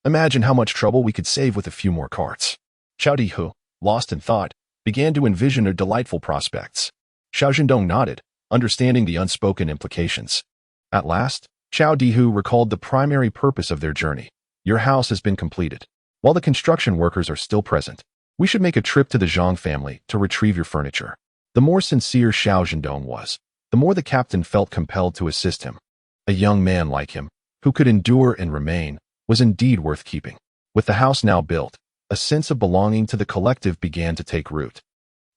Imagine how much trouble we could save with a few more carts. Xiao Dihu, lost in thought, began to envision their delightful prospects. Xiao Zhendong nodded, understanding the unspoken implications. At last, Xiao Dihu recalled the primary purpose of their journey. Your house has been completed. While the construction workers are still present, we should make a trip to the Zhang family to retrieve your furniture. The more sincere Xiao Zhendong was, the more the captain felt compelled to assist him. A young man like him, who could endure and remain, was indeed worth keeping. With the house now built, a sense of belonging to the collective began to take root.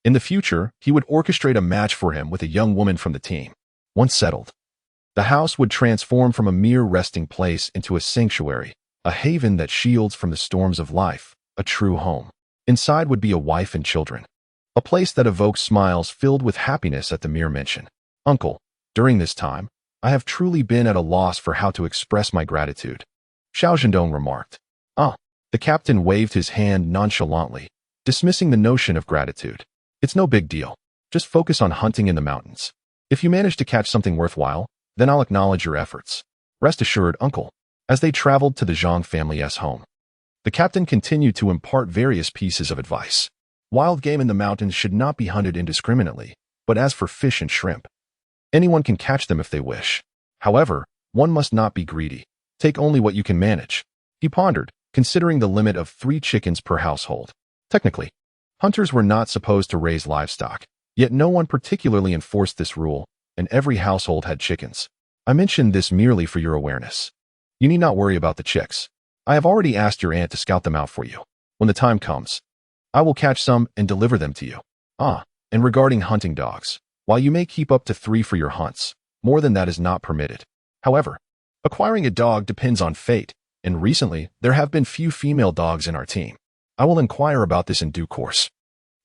In the future, he would orchestrate a match for him with a young woman from the team. Once settled, the house would transform from a mere resting place into a sanctuary, a haven that shields from the storms of life, a true home. Inside would be a wife and children. A place that evokes smiles filled with happiness at the mere mention. Uncle, during this time, I have truly been at a loss for how to express my gratitude. Xiao Zhendong remarked. The captain waved his hand nonchalantly, dismissing the notion of gratitude. It's no big deal. Just focus on hunting in the mountains. If you manage to catch something worthwhile, then I'll acknowledge your efforts. Rest assured, uncle. As they traveled to the Zhang family's home, the captain continued to impart various pieces of advice. Wild game in the mountains should not be hunted indiscriminately, but as for fish and shrimp, anyone can catch them if they wish. However, one must not be greedy. Take only what you can manage. He pondered, considering the limit of 3 chickens per household. Technically, Hunters were not supposed to raise livestock, yet no one particularly enforced this rule, and every household had chickens. I mention this merely for your awareness. You need not worry about the chicks. I have already asked your aunt to scout them out for you. When the time comes, I will catch some and deliver them to you. And regarding hunting dogs, while you may keep up to 3 for your hunts, more than that is not permitted. However, acquiring a dog depends on fate, and recently there have been few female dogs in our team. I will inquire about this in due course.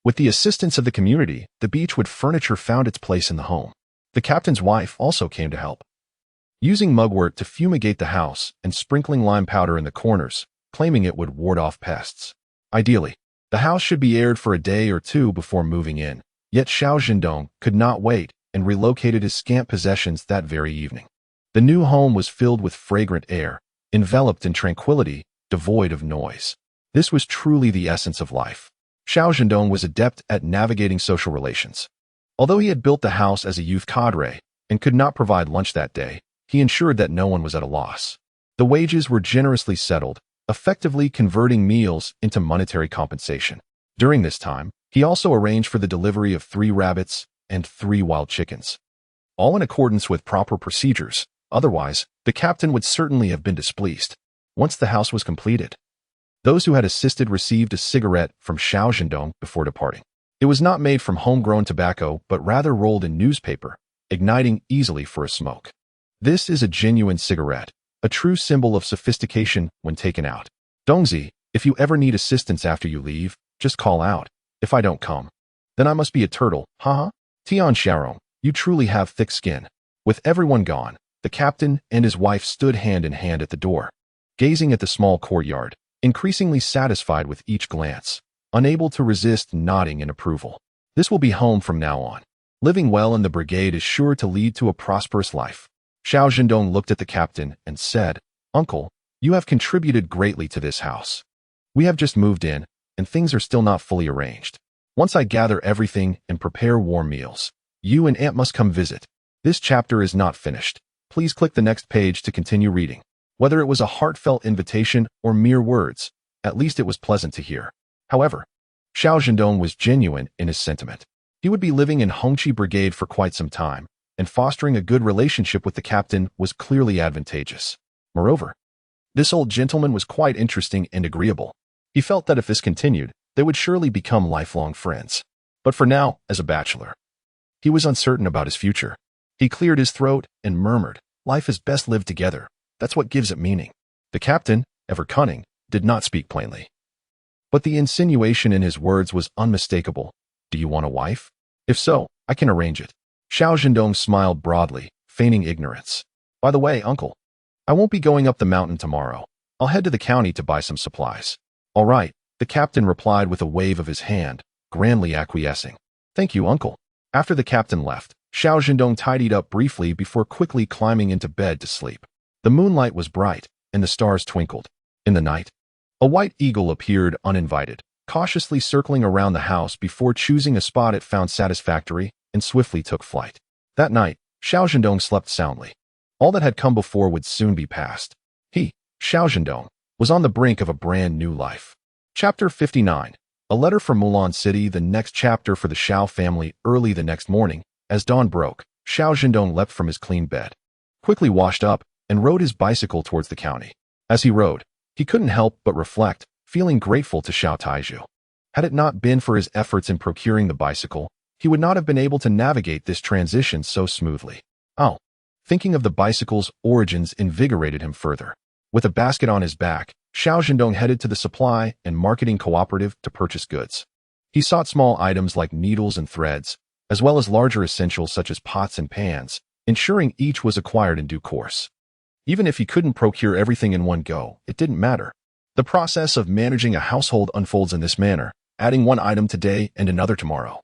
With the assistance of the community, the beechwood furniture found its place in the home. The captain's wife also came to help, using mugwort to fumigate the house and sprinkling lime powder in the corners, claiming it would ward off pests. Ideally, the house should be aired for a day or 2 before moving in, yet Xiao Zhendong could not wait and relocated his scant possessions that very evening. The new home was filled with fragrant air, enveloped in tranquility, devoid of noise. This was truly the essence of life. Xiao Zhendong was adept at navigating social relations. Although he had built the house as a youth cadre and could not provide lunch that day, he ensured that no one was at a loss. The wages were generously settled, effectively converting meals into monetary compensation. During this time, he also arranged for the delivery of 3 rabbits and 3 wild chickens, all in accordance with proper procedures. Otherwise, the captain would certainly have been displeased. Once the house was completed, those who had assisted received a cigarette from Xiao Zhendong before departing. It was not made from homegrown tobacco, but rather rolled in newspaper, igniting easily for a smoke. This is a genuine cigarette, a true symbol of sophistication when taken out. Dongzi, if you ever need assistance after you leave, just call out. If I don't come, then I must be a turtle, haha. Tian Xiaorong, you truly have thick skin. With everyone gone, the captain and his wife stood hand in hand at the door, gazing at the small courtyard, increasingly satisfied with each glance, unable to resist nodding in approval. This will be home from now on. Living well in the brigade is sure to lead to a prosperous life. Xiao Zhendong looked at the captain and said, Uncle, you have contributed greatly to this house. We have just moved in, and things are still not fully arranged. Once I gather everything and prepare warm meals, you and Aunt must come visit. This chapter is not finished. Please click the next page to continue reading. Whether it was a heartfelt invitation or mere words, at least it was pleasant to hear. However, Xiao Zhendong was genuine in his sentiment. He would be living in Hongqi Brigade for quite some time, and fostering a good relationship with the captain was clearly advantageous. Moreover, this old gentleman was quite interesting and agreeable. He felt that if this continued, they would surely become lifelong friends. But for now, as a bachelor, he was uncertain about his future. He cleared his throat and murmured, Life is best lived together. That's what gives it meaning. The captain, ever cunning, did not speak plainly, but the insinuation in his words was unmistakable. Do you want a wife? If so, I can arrange it. Xiao Zhendong smiled broadly, feigning ignorance. By the way, uncle, I won't be going up the mountain tomorrow. I'll head to the county to buy some supplies. All right, the captain replied with a wave of his hand, grandly acquiescing. Thank you, uncle. After the captain left, Xiao Zhendong tidied up briefly before quickly climbing into bed to sleep. The moonlight was bright, and the stars twinkled. In the night, a white eagle appeared uninvited, cautiously circling around the house before choosing a spot it found satisfactory, and swiftly took flight. That night, Xiao Zhendong slept soundly. All that had come before would soon be past. He, Xiao Zhendong, was on the brink of a brand new life. Chapter 59. A letter from Mulan City. The next chapter for the Xiao family. Early the next morning, as dawn broke, Xiao Zhendong leapt from his clean bed, quickly washed up, and rode his bicycle towards the county. As he rode, he couldn't help but reflect, feeling grateful to Xiao Taizhu. Had it not been for his efforts in procuring the bicycle, he would not have been able to navigate this transition so smoothly. Thinking of the bicycle's origins invigorated him further. With a basket on his back, Xiao Zhendong headed to the supply and marketing cooperative to purchase goods. He sought small items like needles and threads, as well as larger essentials such as pots and pans, ensuring each was acquired in due course. Even if he couldn't procure everything in one go, it didn't matter. The process of managing a household unfolds in this manner, adding one item today and another tomorrow,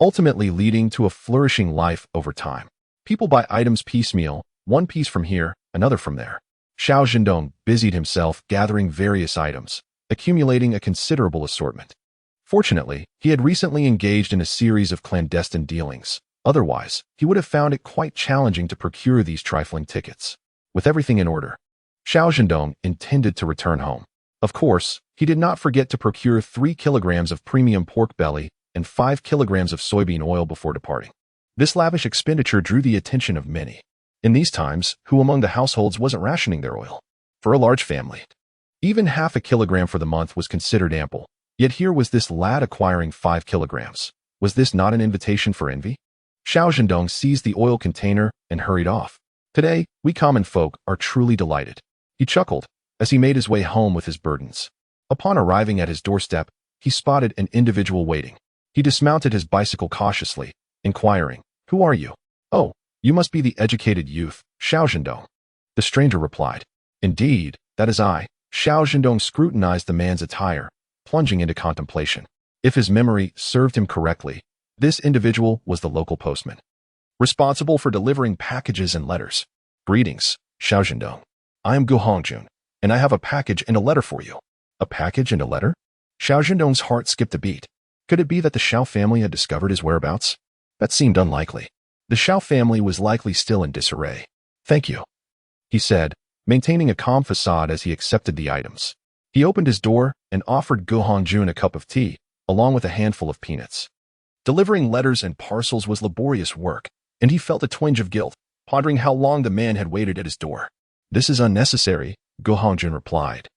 ultimately leading to a flourishing life over time. People buy items piecemeal, one piece from here, another from there. Xiao Zhendong busied himself gathering various items, accumulating a considerable assortment. Fortunately, he had recently engaged in a series of clandestine dealings. Otherwise, he would have found it quite challenging to procure these trifling tickets. With everything in order, Xiao Zhendong intended to return home. Of course, he did not forget to procure 3 kilograms of premium pork belly and 5 kilograms of soybean oil before departing. This lavish expenditure drew the attention of many. In these times, who among the households wasn't rationing their oil? For a large family, even half a kilogram for the month was considered ample. Yet here was this lad acquiring 5 kilograms. Was this not an invitation for envy? Xiao Zhendong seized the oil container and hurried off. Today, we common folk are truly delighted. He chuckled as he made his way home with his burdens. Upon arriving at his doorstep, he spotted an individual waiting. He dismounted his bicycle cautiously, inquiring, "Who are you?" "Oh, you must be the educated youth, Xiao Zhendong." The stranger replied, "Indeed, that is I." Xiao Zhendong scrutinized the man's attire, plunging into contemplation. If his memory served him correctly, this individual was the local postman, responsible for delivering packages and letters. "Greetings, Xiao Zhendong. I am Gu Hongjun, and I have a package and a letter for you." A package and a letter? Xiao Zhendong's heart skipped a beat. Could it be that the Xiao family had discovered his whereabouts? That seemed unlikely. The Xiao family was likely still in disarray. "Thank you," he said, maintaining a calm facade as he accepted the items. He opened his door and offered Gu Hongjun a cup of tea, along with a handful of peanuts. Delivering letters and parcels was laborious work, and he felt a twinge of guilt, pondering how long the man had waited at his door. "This is unnecessary," Gu Hongjun replied,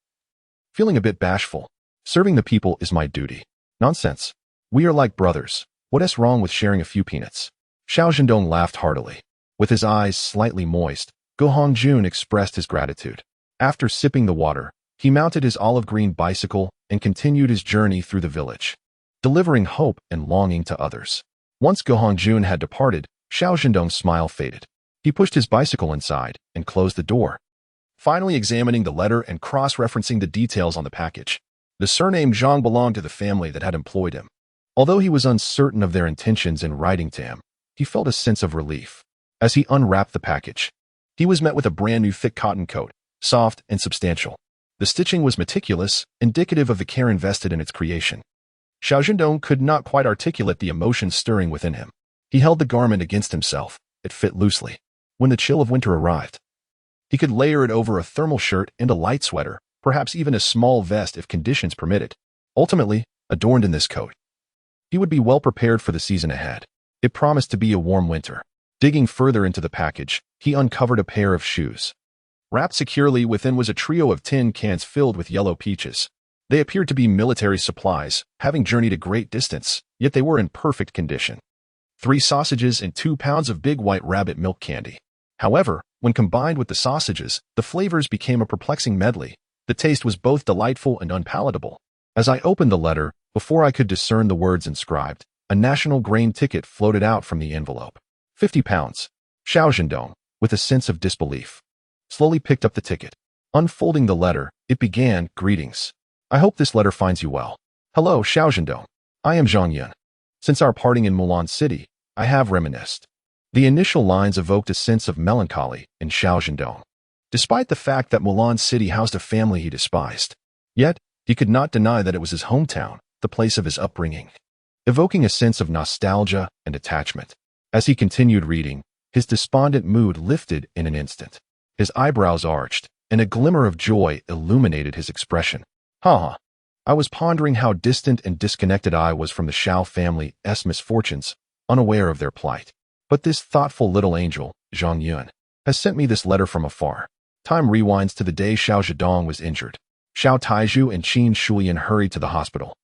feeling a bit bashful. "Serving the people is my duty." "Nonsense. We are like brothers. What is wrong with sharing a few peanuts?" Xiao Zhendong laughed heartily. With his eyes slightly moist, Gu Hongjun expressed his gratitude. After sipping the water, he mounted his olive-green bicycle and continued his journey through the village, delivering hope and longing to others. Once Gu Hongjun had departed, Xiao Zhendong's smile faded. He pushed his bicycle inside and closed the door, finally examining the letter and cross-referencing the details on the package. The surname Zhang belonged to the family that had employed him. Although he was uncertain of their intentions in writing to him, he felt a sense of relief. As he unwrapped the package, he was met with a brand-new thick cotton coat, soft and substantial. The stitching was meticulous, indicative of the care invested in its creation. Xiao Zhendong could not quite articulate the emotions stirring within him. He held the garment against himself. It fit loosely. When the chill of winter arrived, he could layer it over a thermal shirt and a light sweater, perhaps even a small vest if conditions permitted. Ultimately, adorned in this coat, he would be well prepared for the season ahead. It promised to be a warm winter. Digging further into the package, he uncovered a pair of shoes. Wrapped securely within was a trio of tin cans filled with yellow peaches. They appeared to be military supplies, having journeyed a great distance, yet they were in perfect condition. 3 sausages and 2 pounds of big white rabbit milk candy. However, when combined with the sausages, the flavors became a perplexing medley. The taste was both delightful and unpalatable. As I opened the letter, before I could discern the words inscribed, a national grain ticket floated out from the envelope. 50 pounds. Xiao Zhendong, with a sense of disbelief, slowly picked up the ticket. Unfolding the letter, it began, "Greetings. I hope this letter finds you well. Hello, Xiao Zhendong. I am Zhang Yun. Since our parting in Mulan City, I have reminisced." The initial lines evoked a sense of melancholy in Xiao Zhendong, despite the fact that Mulan City housed a family he despised. Yet, he could not deny that it was his hometown, the place of his upbringing, evoking a sense of nostalgia and attachment. As he continued reading, his despondent mood lifted in an instant. His eyebrows arched, and a glimmer of joy illuminated his expression. "Ha! I was pondering how distant and disconnected I was from the Xiao family's misfortunes, unaware of their plight. But this thoughtful little angel, Zhang Yun, has sent me this letter from afar." Time rewinds to the day Xiao Zhendong was injured. Xiao Taizhu and Qin Shulian hurried to the hospital,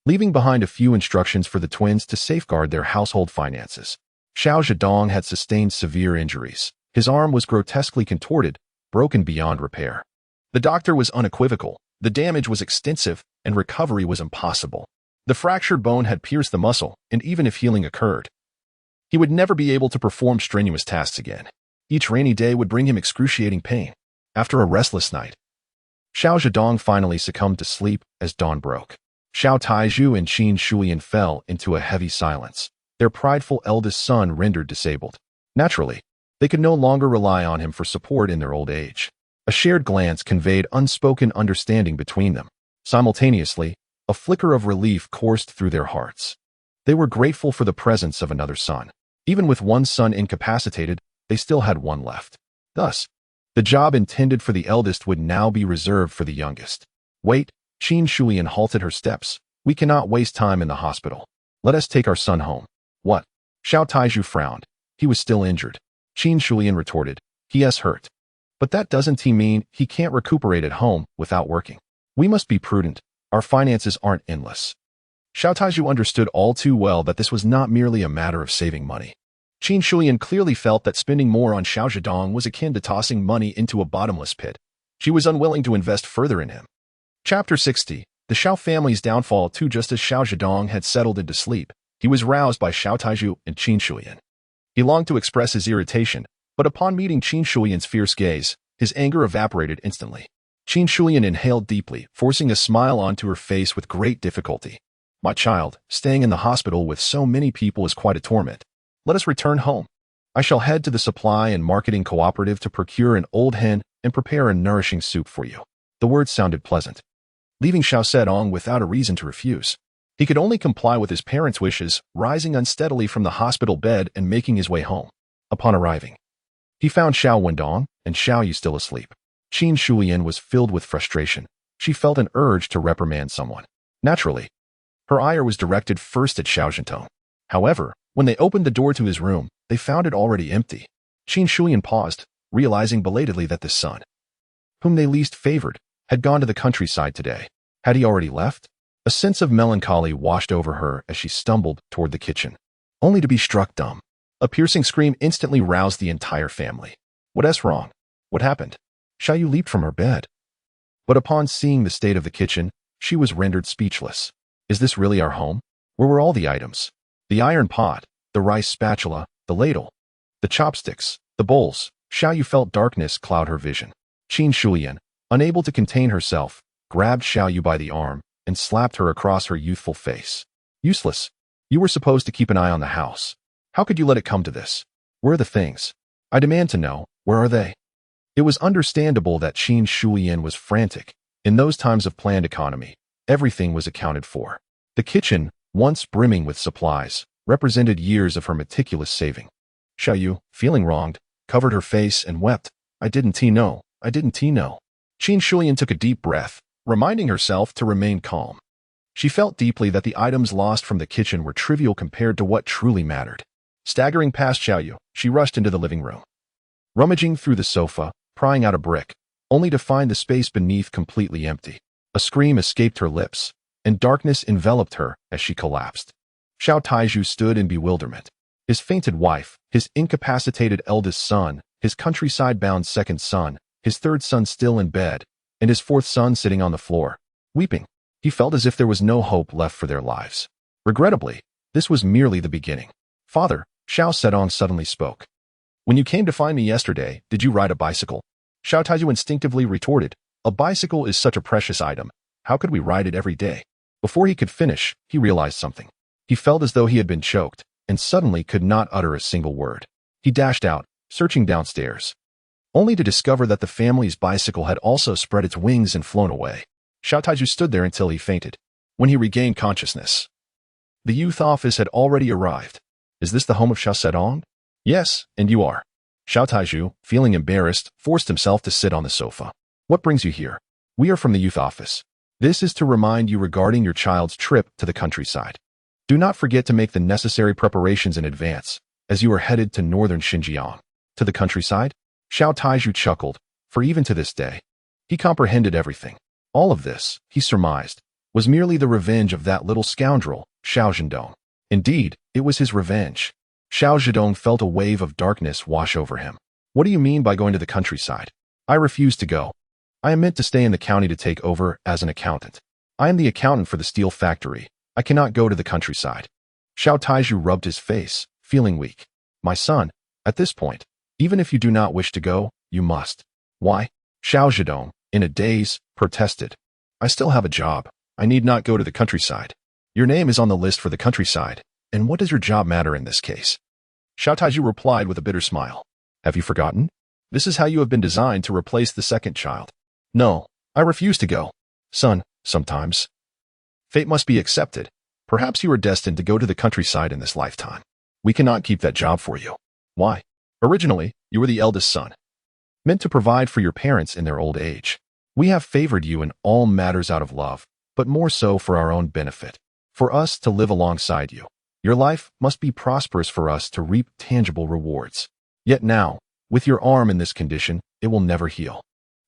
leaving behind a few instructions for the twins to safeguard their household finances. Xiao Zhendong had sustained severe injuries. His arm was grotesquely contorted, broken beyond repair. The doctor was unequivocal. The damage was extensive, and recovery was impossible. The fractured bone had pierced the muscle, and even if healing occurred, he would never be able to perform strenuous tasks again. Each rainy day would bring him excruciating pain. After a restless night, Xiao Zhendong finally succumbed to sleep as dawn broke. Xiao Taizhu and Qin Shulian fell into a heavy silence, their prideful eldest son rendered disabled. Naturally, they could no longer rely on him for support in their old age. A shared glance conveyed unspoken understanding between them. Simultaneously, a flicker of relief coursed through their hearts. They were grateful for the presence of another son. Even with one son incapacitated, they still had one left. Thus, the job intended for the eldest would now be reserved for the youngest. Wait, Qin Shulian halted her steps. We cannot waste time in the hospital. Let us take our son home. What? Xiao Taizhu frowned. He was still injured. Qin Shulian retorted. He is hurt. But that doesn't mean he can't recuperate at home without working. We must be prudent. Our finances aren't endless. Xiao Taizhu understood all too well that this was not merely a matter of saving money. Qin Shulian clearly felt that spending more on Xiao Zhendong was akin to tossing money into a bottomless pit. She was unwilling to invest further in him. Chapter 60. The Xiao family's downfall too. Just as Xiao Zhendong had settled into sleep, he was roused by Xiao Taizhu and Qin Shulian. He longed to express his irritation, but upon meeting Qin Shulian's fierce gaze, his anger evaporated instantly. Qin Shulian inhaled deeply, forcing a smile onto her face with great difficulty. My child, staying in the hospital with so many people is quite a torment. Let us return home. I shall head to the supply and marketing cooperative to procure an old hen and prepare a nourishing soup for you. The words sounded pleasant. Leaving Xiao Zhendong without a reason to refuse. He could only comply with his parents' wishes, rising unsteadily from the hospital bed and making his way home. Upon arriving, he found Xiao Zhendong and Xiao Yu still asleep. Qin Shulian was filled with frustration. She felt an urge to reprimand someone. Naturally, her ire was directed first at Xiao Zhendong. However, when they opened the door to his room, they found it already empty. Qin Shulian paused, realizing belatedly that the son, whom they least favored, had gone to the countryside today. Had he already left? A sense of melancholy washed over her as she stumbled toward the kitchen, only to be struck dumb. A piercing scream instantly roused the entire family. What's wrong? What happened? Xiao Yu leaped from her bed. But upon seeing the state of the kitchen, she was rendered speechless. Is this really our home? Where were all the items? The iron pot, the rice spatula, the ladle, the chopsticks, the bowls. Xiao Yu felt darkness cloud her vision. Qin Shulian, unable to contain herself, grabbed Xiao Yu by the arm and slapped her across her youthful face. Useless. You were supposed to keep an eye on the house. How could you let it come to this? Where are the things? I demand to know, where are they? It was understandable that Qin Shulian was frantic. In those times of planned economy, everything was accounted for. The kitchen, once brimming with supplies, represented years of her meticulous saving. Xiao Yu, feeling wronged, covered her face and wept. I didn't know. Qin Shulian took a deep breath, reminding herself to remain calm. She felt deeply that the items lost from the kitchen were trivial compared to what truly mattered. Staggering past Xiao Yu, she rushed into the living room. Rummaging through the sofa, prying out a brick, only to find the space beneath completely empty. A scream escaped her lips, and darkness enveloped her as she collapsed. Xiao Taizhu stood in bewilderment. His fainted wife, his incapacitated eldest son, his countryside-bound second son, his third son still in bed, and his fourth son sitting on the floor, weeping. He felt as if there was no hope left for their lives. Regrettably, this was merely the beginning. Father, Xiao Zhendong suddenly spoke. When you came to find me yesterday, did you ride a bicycle? Xiao Taizhu instinctively retorted. A bicycle is such a precious item. How could we ride it every day? Before he could finish, he realized something. He felt as though he had been choked, and suddenly could not utter a single word. He dashed out, searching downstairs, only to discover that the family's bicycle had also spread its wings and flown away. Xiao Taizhu stood there until he fainted. When he regained consciousness, the youth office had already arrived. Is this the home of Xiao Zhendong? Yes, and you are. Xiao Taizhu, feeling embarrassed, forced himself to sit on the sofa. What brings you here? We are from the youth office. This is to remind you regarding your child's trip to the countryside. Do not forget to make the necessary preparations in advance, as you are headed to northern Xinjiang. To the countryside? Xiao Taizhu chuckled, for even to this day, he comprehended everything. All of this, he surmised, was merely the revenge of that little scoundrel, Xiao Zhendong. Indeed, it was his revenge. Xiao Zhendong felt a wave of darkness wash over him. What do you mean by going to the countryside? I refuse to go. I am meant to stay in the county to take over as an accountant. I am the accountant for the steel factory. I cannot go to the countryside. Xiao Taizhu rubbed his face, feeling weak. My son, at this point, even if you do not wish to go, you must. Why? Xiao Zhendong, in a daze, protested. I still have a job. I need not go to the countryside. Your name is on the list for the countryside, and what does your job matter in this case? Xiao Taizhu replied with a bitter smile. Have you forgotten? This is how you have been designed to replace the second child. No, I refuse to go. Son, sometimes fate must be accepted. Perhaps you are destined to go to the countryside in this lifetime. We cannot keep that job for you. Why? Originally, you were the eldest son, meant to provide for your parents in their old age. We have favored you in all matters out of love, but more so for our own benefit, for us to live alongside you. Your life must be prosperous for us to reap tangible rewards. Yet now, with your arm in this condition, it will never heal.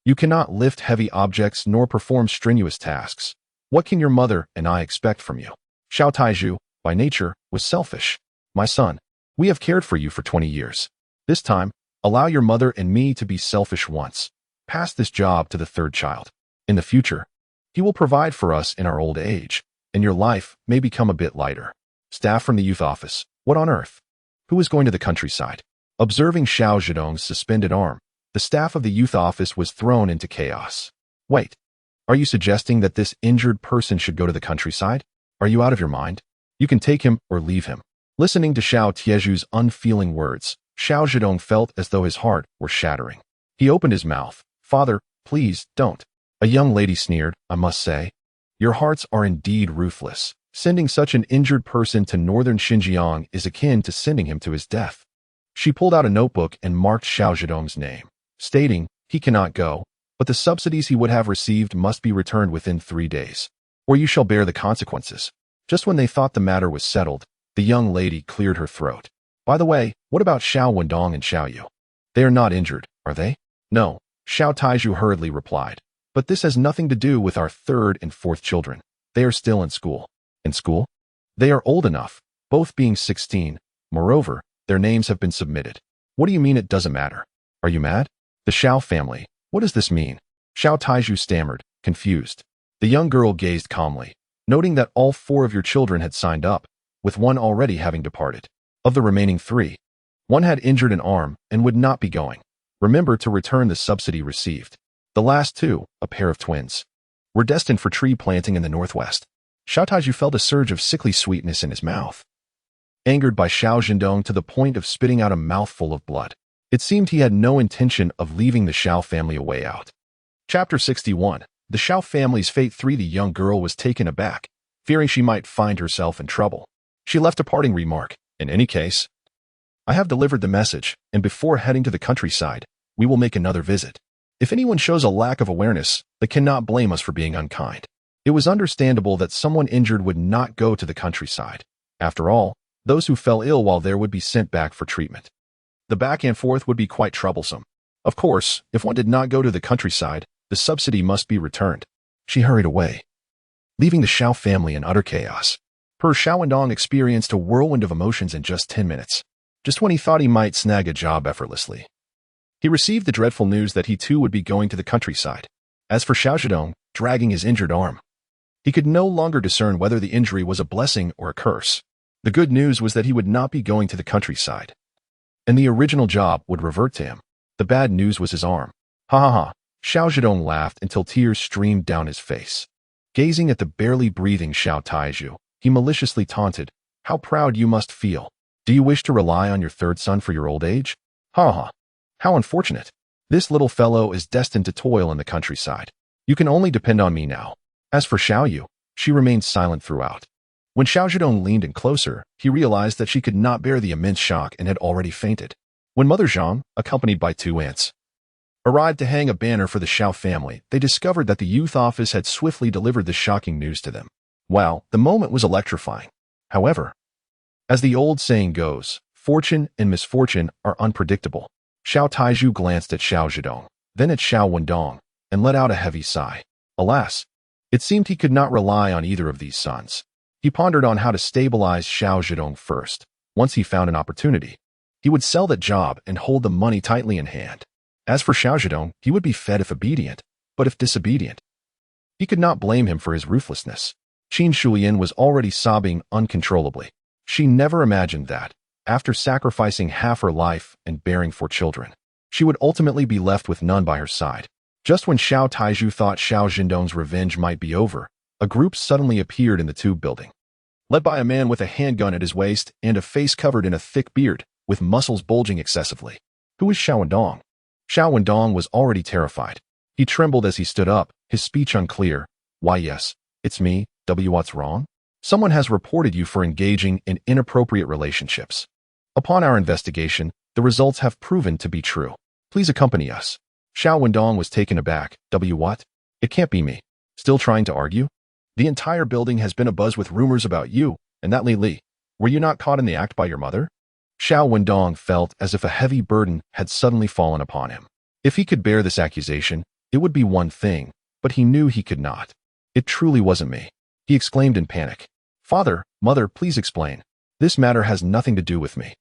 You cannot lift heavy objects nor perform strenuous tasks. What can your mother and I expect from you? Xiao Taizhu, by nature, was selfish. My son, we have cared for you for 20 years. This time, allow your mother and me to be selfish once. Pass this job to the third child. In the future, he will provide for us in our old age, and your life may become a bit lighter. Staff from the youth office, what on earth? Who is going to the countryside? Observing Xiao Zhendong's suspended arm, the staff of the youth office was thrown into chaos. Wait, are you suggesting that this injured person should go to the countryside? Are you out of your mind? You can take him or leave him. Listening to Xiao Tieju's unfeeling words, Xiao Zhendong felt as though his heart were shattering. He opened his mouth. Father, please, don't. A young lady sneered, I must say. Your hearts are indeed ruthless. Sending such an injured person to northern Xinjiang is akin to sending him to his death. She pulled out a notebook and marked Xiao Zhendong's name, stating, he cannot go, but the subsidies he would have received must be returned within 3 days, or you shall bear the consequences. Just when they thought the matter was settled, the young lady cleared her throat. By the way, what about Xiao Zhendong and Xiao Yu? They are not injured, are they? No, Xiao Taizhu hurriedly replied. But this has nothing to do with our third and fourth children. They are still in school. In school? They are old enough, both being 16. Moreover, their names have been submitted. What do you mean it doesn't matter? Are you mad? The Xiao family. What does this mean? Xiao Taizhu stammered, confused. The young girl gazed calmly, noting that all 4 of your children had signed up, with one already having departed. Of the remaining 3, one had injured an arm and would not be going. Remember to return the subsidy received. The last 2, a pair of twins, were destined for tree planting in the northwest. Xiao Taizhu felt a surge of sickly sweetness in his mouth. Angered by Xiao Zhendong to the point of spitting out a mouthful of blood, it seemed he had no intention of leaving the Xiao family a way out. Chapter 61. The Xiao family's fate. 3. The young girl was taken aback, fearing she might find herself in trouble. She left a parting remark. In any case, I have delivered the message, and before heading to the countryside, we will make another visit. If anyone shows a lack of awareness, they cannot blame us for being unkind. It was understandable that someone injured would not go to the countryside. After all, those who fell ill while there would be sent back for treatment. The back and forth would be quite troublesome. Of course, if one did not go to the countryside, the subsidy must be returned. She hurried away, leaving the Xiao family in utter chaos. Her Xiao Zhendong experienced a whirlwind of emotions in just 10 minutes, just when he thought he might snag a job effortlessly. He received the dreadful news that he too would be going to the countryside. As for Xiao Zhendong, dragging his injured arm, he could no longer discern whether the injury was a blessing or a curse. The good news was that he would not be going to the countryside, and the original job would revert to him. The bad news was his arm. Ha ha ha. Xiao Zhendong laughed until tears streamed down his face. Gazing at the barely breathing Xiao Taizhu, he maliciously taunted, how proud you must feel. Do you wish to rely on your third son for your old age? Ha ha. How unfortunate. This little fellow is destined to toil in the countryside. You can only depend on me now. As for Xiao Yu, she remained silent throughout. When Xiao Zhendong leaned in closer, he realized that she could not bear the immense shock and had already fainted. When Mother Zhang, accompanied by 2 aunts, arrived to hang a banner for the Xiao family, they discovered that the youth office had swiftly delivered the shocking news to them. Wow, the moment was electrifying. However, as the old saying goes, fortune and misfortune are unpredictable. Xiao Taizhu glanced at Xiao Zhendong, then at Xiao Zhendong, and let out a heavy sigh. Alas, it seemed he could not rely on either of these sons. He pondered on how to stabilize Xiao Zhendong first. Once he found an opportunity, he would sell that job and hold the money tightly in hand. As for Xiao Zhendong, he would be fed if obedient, but if disobedient, he could not blame him for his ruthlessness. Qin Shuyan was already sobbing uncontrollably. She never imagined that, after sacrificing half her life and bearing 4 children, she would ultimately be left with none by her side. Just when Xiao Taizhu thought Xiao Zhendong's revenge might be over, a group suddenly appeared in the tube building, led by a man with a handgun at his waist and a face covered in a thick beard, with muscles bulging excessively. Who is Xiao Zhendong? Xiao Zhendong was already terrified. He trembled as he stood up, his speech unclear. Why yes, it's me, what's wrong? Someone has reported you for engaging in inappropriate relationships. Upon our investigation, the results have proven to be true. Please accompany us. Xiao Zhendong was taken aback. What? It can't be me. Still trying to argue? The entire building has been abuzz with rumors about you, and that Li. Were you not caught in the act by your mother? Xiao Zhendong felt as if a heavy burden had suddenly fallen upon him. If he could bear this accusation, it would be one thing, but he knew he could not. It truly wasn't me. He exclaimed in panic. Father, mother, please explain. This matter has nothing to do with me.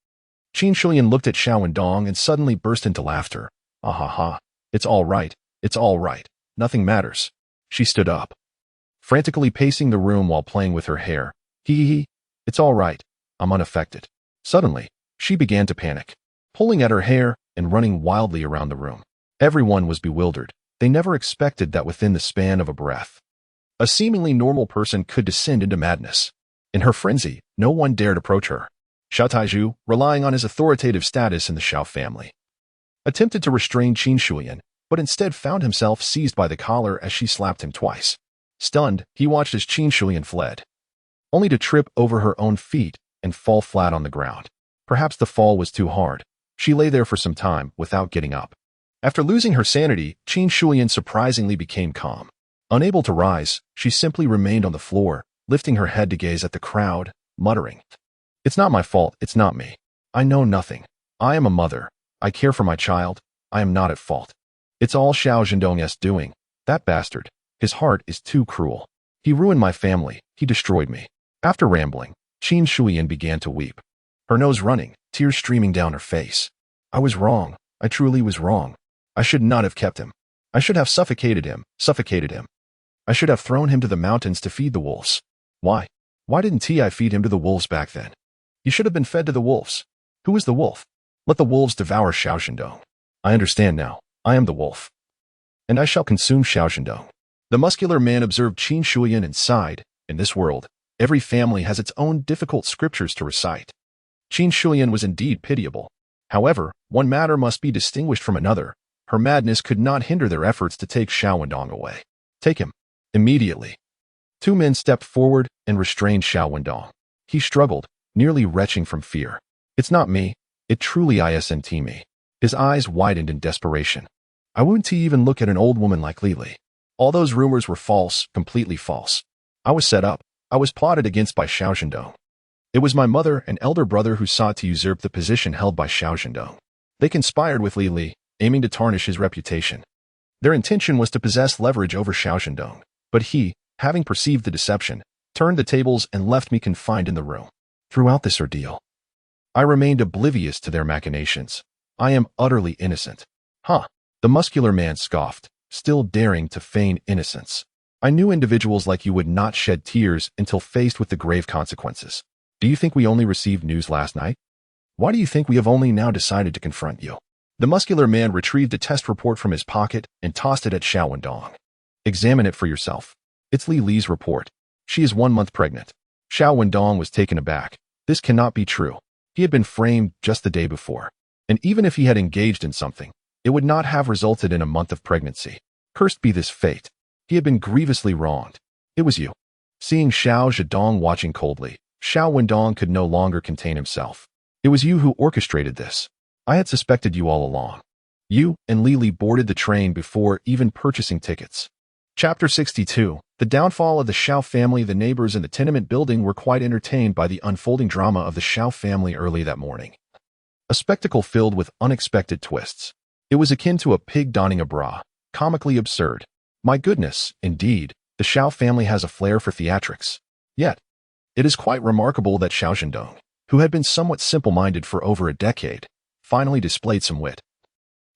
Qin Shulian looked at Xiao Zhendong and suddenly burst into laughter. Ah ha ha. It's all right. It's all right. Nothing matters. She stood up, frantically pacing the room while playing with her hair. Hee. It's all right. I'm unaffected. Suddenly, she began to panic, pulling at her hair and running wildly around the room. Everyone was bewildered. They never expected that within the span of a breath, a seemingly normal person could descend into madness. In her frenzy, no one dared approach her. Xiao Taizhu, relying on his authoritative status in the Xiao family, attempted to restrain Qin Shulian, but instead found himself seized by the collar as she slapped him twice. Stunned, he watched as Qin Shulian fled, only to trip over her own feet and fall flat on the ground. Perhaps the fall was too hard. She lay there for some time without getting up. After losing her sanity, Qin Shulian surprisingly became calm. Unable to rise, she simply remained on the floor, lifting her head to gaze at the crowd, muttering, "It's not my fault, it's not me. I know nothing. I am a mother. I care for my child. I am not at fault. It's all Xiao Zhendong's doing. That bastard. His heart is too cruel. He ruined my family. He destroyed me." After rambling, Qin Shulian began to weep, her nose running, tears streaming down her face. "I was wrong. I truly was wrong. I should not have kept him. I should have suffocated him. I should have thrown him to the mountains to feed the wolves. Why? Why didn't Ti feed him to the wolves back then? He should have been fed to the wolves. Who is the wolf? Let the wolves devour Xiao Zhendong. I understand now. I am the wolf, and I shall consume Xiao Zhendong." The muscular man observed Qin Shulian and sighed. In this world, every family has its own difficult scriptures to recite. Qin Shulian was indeed pitiable. However, one matter must be distinguished from another. Her madness could not hinder their efforts to take Xiao Zhendong away. Take him. Immediately. Two men stepped forward and restrained Xiao Zhendong. He struggled, nearly retching from fear. "It's not me. It truly isn't me." His eyes widened in desperation. "I wouldn't even look at an old woman like Li. All those rumors were false, completely false. I was set up. I was plotted against by Xiao Zhendong. It was my mother and elder brother who sought to usurp the position held by Xiao Zhendong. They conspired with Li, aiming to tarnish his reputation. Their intention was to possess leverage over Xiao Zhendong, but he, having perceived the deception, turned the tables and left me confined in the room. Throughout this ordeal, I remained oblivious to their machinations. I am utterly innocent." "Huh?" The muscular man scoffed, still daring to feign innocence. "I knew individuals like you would not shed tears until faced with the grave consequences. Do you think we only received news last night? Why do you think we have only now decided to confront you?" The muscular man retrieved a test report from his pocket and tossed it at Xiao Zhendong. "Examine it for yourself. It's Li's report. She is 1 month pregnant." Xiao Zhendong was taken aback. This cannot be true. He had been framed just the day before. And even if he had engaged in something, it would not have resulted in a month of pregnancy. Cursed be this fate. He had been grievously wronged. "It was you." Seeing Xiao Zhendong watching coldly, Xiao Zhendong could no longer contain himself. "It was you who orchestrated this. I had suspected you all along. You and Li boarded the train before even purchasing tickets." Chapter 62. The downfall of the Xiao family. The neighbors in the tenement building were quite entertained by the unfolding drama of the Xiao family early that morning. A spectacle filled with unexpected twists. It was akin to a pig donning a bra, comically absurd. My goodness, indeed, the Xiao family has a flair for theatrics. Yet, it is quite remarkable that Xiao Zhendong, who had been somewhat simple-minded for over a decade, finally displayed some wit.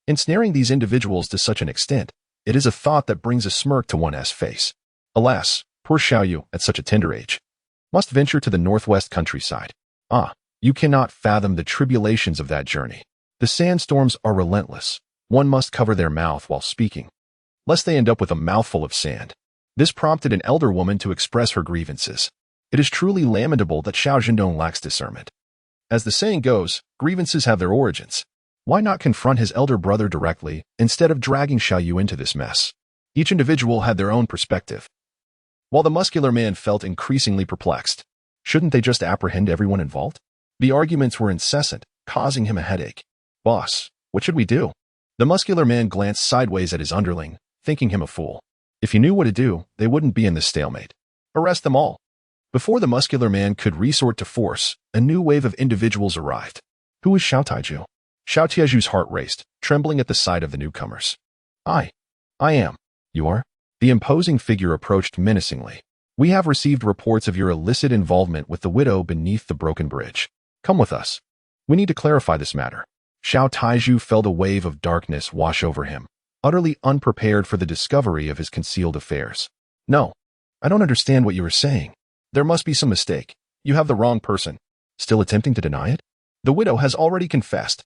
Ensnaring these individuals to such an extent, it is a thought that brings a smirk to one's face. Alas, poor Xiaoyu, at such a tender age, must venture to the northwest countryside. Ah, you cannot fathom the tribulations of that journey. The sandstorms are relentless. One must cover their mouth while speaking, lest they end up with a mouthful of sand. This prompted an elder woman to express her grievances. It is truly lamentable that Xiao Zhendong lacks discernment. As the saying goes, grievances have their origins. Why not confront his elder brother directly, instead of dragging Xiaoyu into this mess? Each individual had their own perspective. While the muscular man felt increasingly perplexed, shouldn't they just apprehend everyone involved? The arguments were incessant, causing him a headache. "Boss, what should we do?" The muscular man glanced sideways at his underling, thinking him a fool. If he knew what to do, they wouldn't be in this stalemate. Arrest them all. Before the muscular man could resort to force, a new wave of individuals arrived. Who is Xiao Taiju? Xiao Tieju's heart raced, trembling at the sight of the newcomers. I am. You are? The imposing figure approached menacingly. We have received reports of your illicit involvement with the widow beneath the broken bridge. Come with us. We need to clarify this matter. Xiao Taiju felt a wave of darkness wash over him, utterly unprepared for the discovery of his concealed affairs. No, I don't understand what you are saying. There must be some mistake. You have the wrong person. Still attempting to deny it? The widow has already confessed.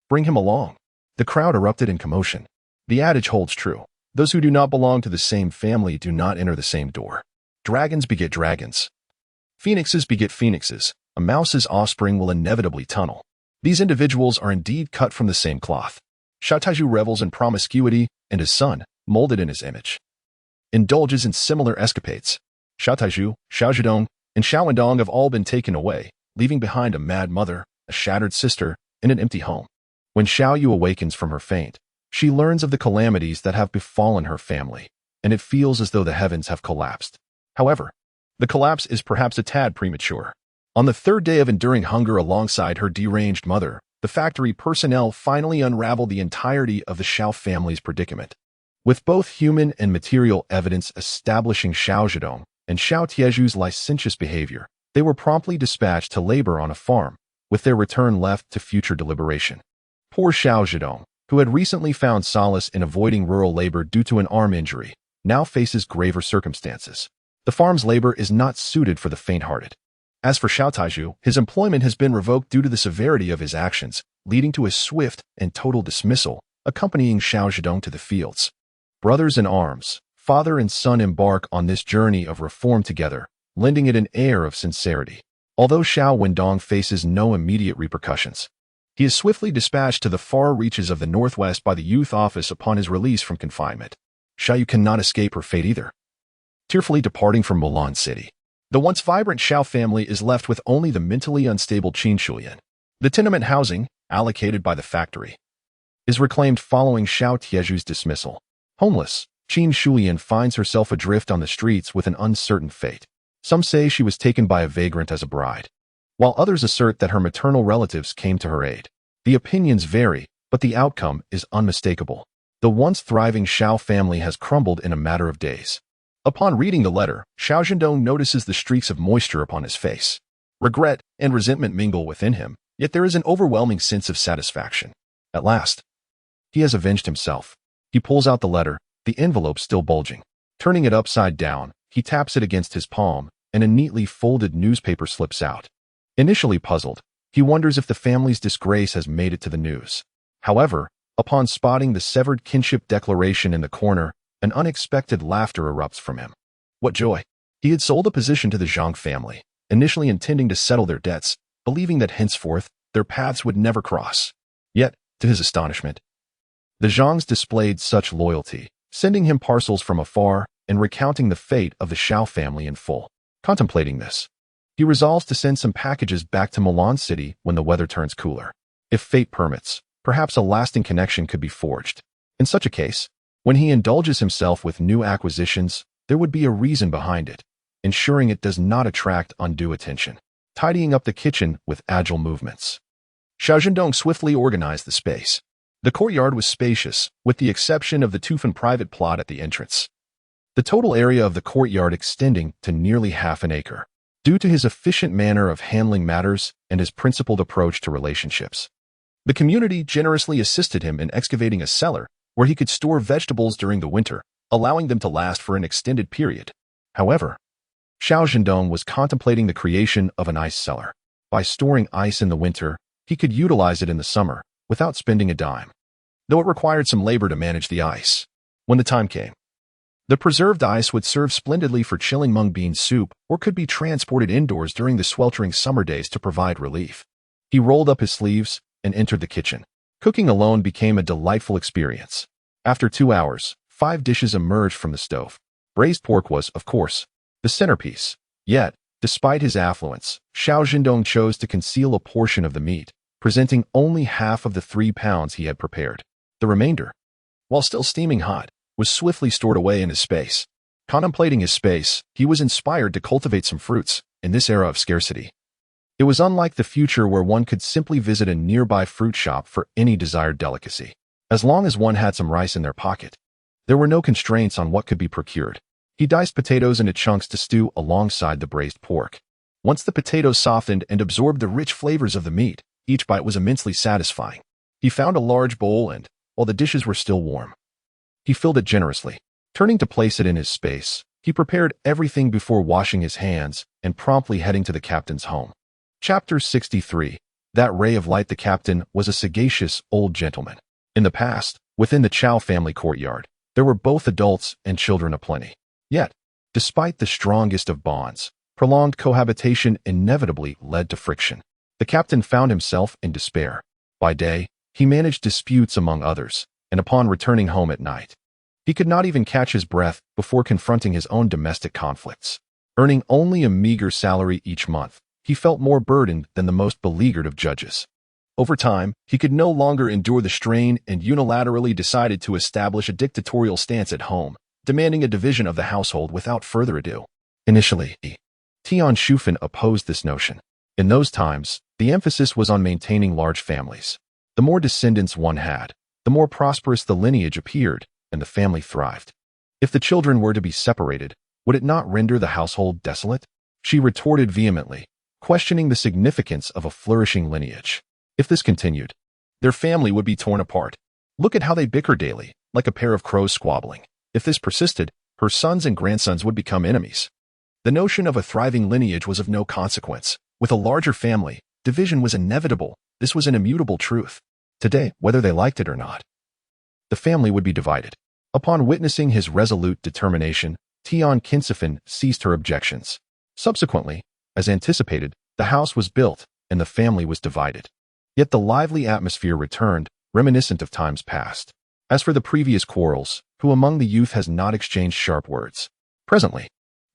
Bring him along. The crowd erupted in commotion. The adage holds true. Those who do not belong to the same family do not enter the same door. Dragons beget dragons. Phoenixes beget phoenixes. A mouse's offspring will inevitably tunnel. These individuals are indeed cut from the same cloth. Xiao Taiju revels in promiscuity, and his son, molded in his image, indulges in similar escapades. Xiao Taiju, Xiao Zhendong, and Xiao Zhendong have all been taken away, leaving behind a mad mother, a shattered sister, and an empty home. When Xiao Yu awakens from her faint, she learns of the calamities that have befallen her family, and it feels as though the heavens have collapsed. However, the collapse is perhaps a tad premature. On the third day of enduring hunger alongside her deranged mother, the factory personnel finally unraveled the entirety of the Xiao family's predicament. With both human and material evidence establishing Xiao Zhendong and Xiao Tieju's licentious behavior, they were promptly dispatched to labor on a farm, with their return left to future deliberation. Poor Xiao Zhendong, who had recently found solace in avoiding rural labor due to an arm injury, now faces graver circumstances. The farm's labor is not suited for the faint-hearted. As for Xiao Taiju, his employment has been revoked due to the severity of his actions, leading to a swift and total dismissal, accompanying Xiao Zhendong to the fields. Brothers in arms, father and son embark on this journey of reform together, lending it an air of sincerity. Although Xiao Zhendong faces no immediate repercussions, he is swiftly dispatched to the far reaches of the northwest by the youth office upon his release from confinement. Xiao Yu cannot escape her fate either. Tearfully departing from Mulan City, the once vibrant Xiao family is left with only the mentally unstable Qin Shulian. The tenement housing, allocated by the factory, is reclaimed following Xiao Tieju's dismissal. Homeless, Qin Shulian finds herself adrift on the streets with an uncertain fate. Some say she was taken by a vagrant as a bride, while others assert that her maternal relatives came to her aid. The opinions vary, but the outcome is unmistakable. The once thriving Xiao family has crumbled in a matter of days. Upon reading the letter, Xiao Zhendong notices the streaks of moisture upon his face. Regret and resentment mingle within him, yet there is an overwhelming sense of satisfaction. At last, he has avenged himself. He pulls out the letter, the envelope still bulging. Turning it upside down, he taps it against his palm, and a neatly folded newspaper slips out. Initially puzzled, he wonders if the family's disgrace has made it to the news. However, upon spotting the severed kinship declaration in the corner, an unexpected laughter erupts from him. What joy! He had sold a position to the Zhang family, initially intending to settle their debts, believing that henceforth their paths would never cross. Yet, to his astonishment, the Zhangs displayed such loyalty, sending him parcels from afar and recounting the fate of the Xiao family in full. Contemplating this, he resolves to send some packages back to Mulan City when the weather turns cooler. If fate permits, perhaps a lasting connection could be forged. In such a case, when he indulges himself with new acquisitions, there would be a reason behind it, ensuring it does not attract undue attention. Tidying up the kitchen with agile movements, Xiao Zhendong swiftly organized the space. The courtyard was spacious, with the exception of the Tufan private plot at the entrance. The total area of the courtyard extending to nearly half an acre, due to his efficient manner of handling matters and his principled approach to relationships. The community generously assisted him in excavating a cellar where he could store vegetables during the winter, allowing them to last for an extended period. However, Xiao Zhendong was contemplating the creation of an ice cellar. By storing ice in the winter, he could utilize it in the summer without spending a dime, though it required some labor to manage the ice. When the time came, the preserved ice would serve splendidly for chilling mung bean soup or could be transported indoors during the sweltering summer days to provide relief. He rolled up his sleeves and entered the kitchen. Cooking alone became a delightful experience. After 2 hours, 5 dishes emerged from the stove. Braised pork was, of course, the centerpiece. Yet, despite his affluence, Xiao Zhendong chose to conceal a portion of the meat, presenting only half of the 3 pounds he had prepared. The remainder, while still steaming hot, was swiftly stored away in his space. Contemplating his space, he was inspired to cultivate some fruits in this era of scarcity. It was unlike the future where one could simply visit a nearby fruit shop for any desired delicacy. As long as one had some rice in their pocket, there were no constraints on what could be procured. He diced potatoes into chunks to stew alongside the braised pork. Once the potatoes softened and absorbed the rich flavors of the meat, each bite was immensely satisfying. He found a large bowl and, while the dishes were still warm, he filled it generously. Turning to place it in his space, he prepared everything before washing his hands and promptly heading to the captain's home. Chapter 63. That ray of light. The captain was a sagacious old gentleman. In the past, within the Xiao family courtyard, there were both adults and children aplenty. Yet, despite the strongest of bonds, prolonged cohabitation inevitably led to friction. The captain found himself in despair. By day, he managed disputes among others, and upon returning home at night, he could not even catch his breath before confronting his own domestic conflicts. Earning only a meager salary each month, he felt more burdened than the most beleaguered of judges. Over time, he could no longer endure the strain and unilaterally decided to establish a dictatorial stance at home, demanding a division of the household without further ado. Initially, Tian Shufan opposed this notion. In those times, the emphasis was on maintaining large families. The more descendants one had, the more prosperous the lineage appeared, and the family thrived. If the children were to be separated, would it not render the household desolate? She retorted vehemently, questioning the significance of a flourishing lineage. If this continued, their family would be torn apart. Look at how they bicker daily, like a pair of crows squabbling. If this persisted, her sons and grandsons would become enemies. The notion of a thriving lineage was of no consequence. With a larger family, division was inevitable. This was an immutable truth. Today, whether they liked it or not, the family would be divided. Upon witnessing his resolute determination, Tian Kinsifan ceased her objections. Subsequently, as anticipated, the house was built and the family was divided. Yet the lively atmosphere returned, reminiscent of times past. As for the previous quarrels, who among the youth has not exchanged sharp words? Presently,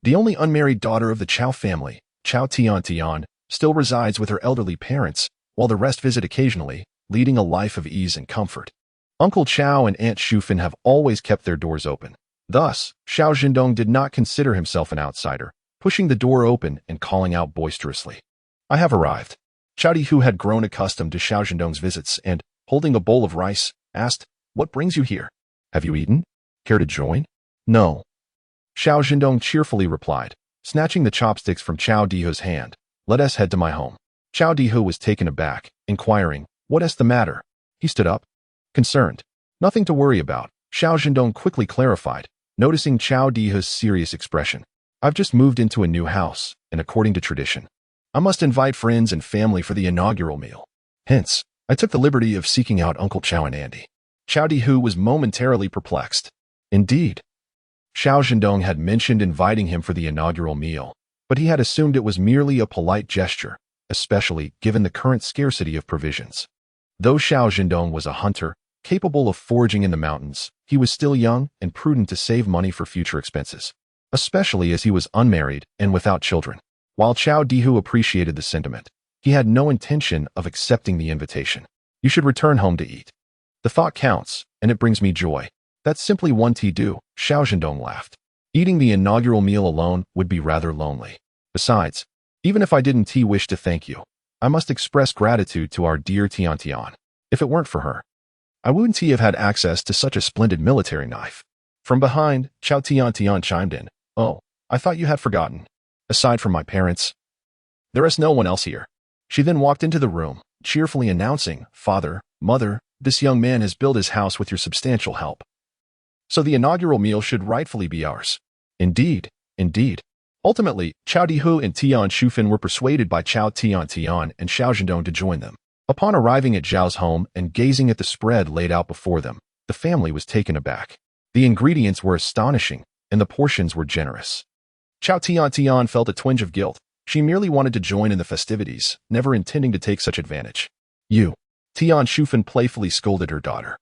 the only unmarried daughter of the Qiao family, Qiao Tian, still resides with her elderly parents, while the rest visit occasionally, leading a life of ease and comfort. Uncle Qiao and Aunt Shufan have always kept their doors open. Thus, Xiao Zhendong did not consider himself an outsider, pushing the door open and calling out boisterously, "I have arrived." Xiao Di, who had grown accustomed to Xiao Zhendong's visits and, holding a bowl of rice, asked, "What brings you here? Have you eaten? Care to join?" "No." Xiao Zhendong cheerfully replied, snatching the chopsticks from Qiao Dihu's hand. "Let us head to my home." Qiao Dihu was taken aback, inquiring, "What is the matter?" He stood up, concerned. "Nothing to worry about," Xiao Zhendong quickly clarified, noticing Qiao Dihu's serious expression. "I've just moved into a new house, and according to tradition, I must invite friends and family for the inaugural meal. Hence, I took the liberty of seeking out Uncle Qiao and Andy." Qiao Dihu was momentarily perplexed. Indeed, Xiao Zhendong had mentioned inviting him for the inaugural meal, but he had assumed it was merely a polite gesture, especially given the current scarcity of provisions. Though Xiao Zhendong was a hunter, capable of foraging in the mountains, he was still young and prudent to save money for future expenses, especially as he was unmarried and without children. While Qiao Dihu appreciated the sentiment, he had no intention of accepting the invitation. "You should return home to eat. The thought counts, and it brings me joy." "That's simply one tea do," Xiao Zhendong laughed. "Eating the inaugural meal alone would be rather lonely. Besides, even if I didn't wish to thank you, I must express gratitude to our dear Tian. If it weren't for her, I wouldn't have had access to such a splendid military knife." From behind, Qiao Tian chimed in, "Oh, I thought you had forgotten. Aside from my parents, there is no one else here." She then walked into the room, cheerfully announcing, "Father, Mother, this young man has built his house with your substantial help. So the inaugural meal should rightfully be ours." Indeed, indeed. Ultimately, Qiao Dihu and Tian Shufan were persuaded by Qiao Tian and Xiao Zhendong to join them. Upon arriving at Zhao's home and gazing at the spread laid out before them, the family was taken aback. The ingredients were astonishing, and the portions were generous. Qiao Tian felt a twinge of guilt. She merely wanted to join in the festivities, never intending to take such advantage. "You," Tian Shufan playfully scolded her daughter.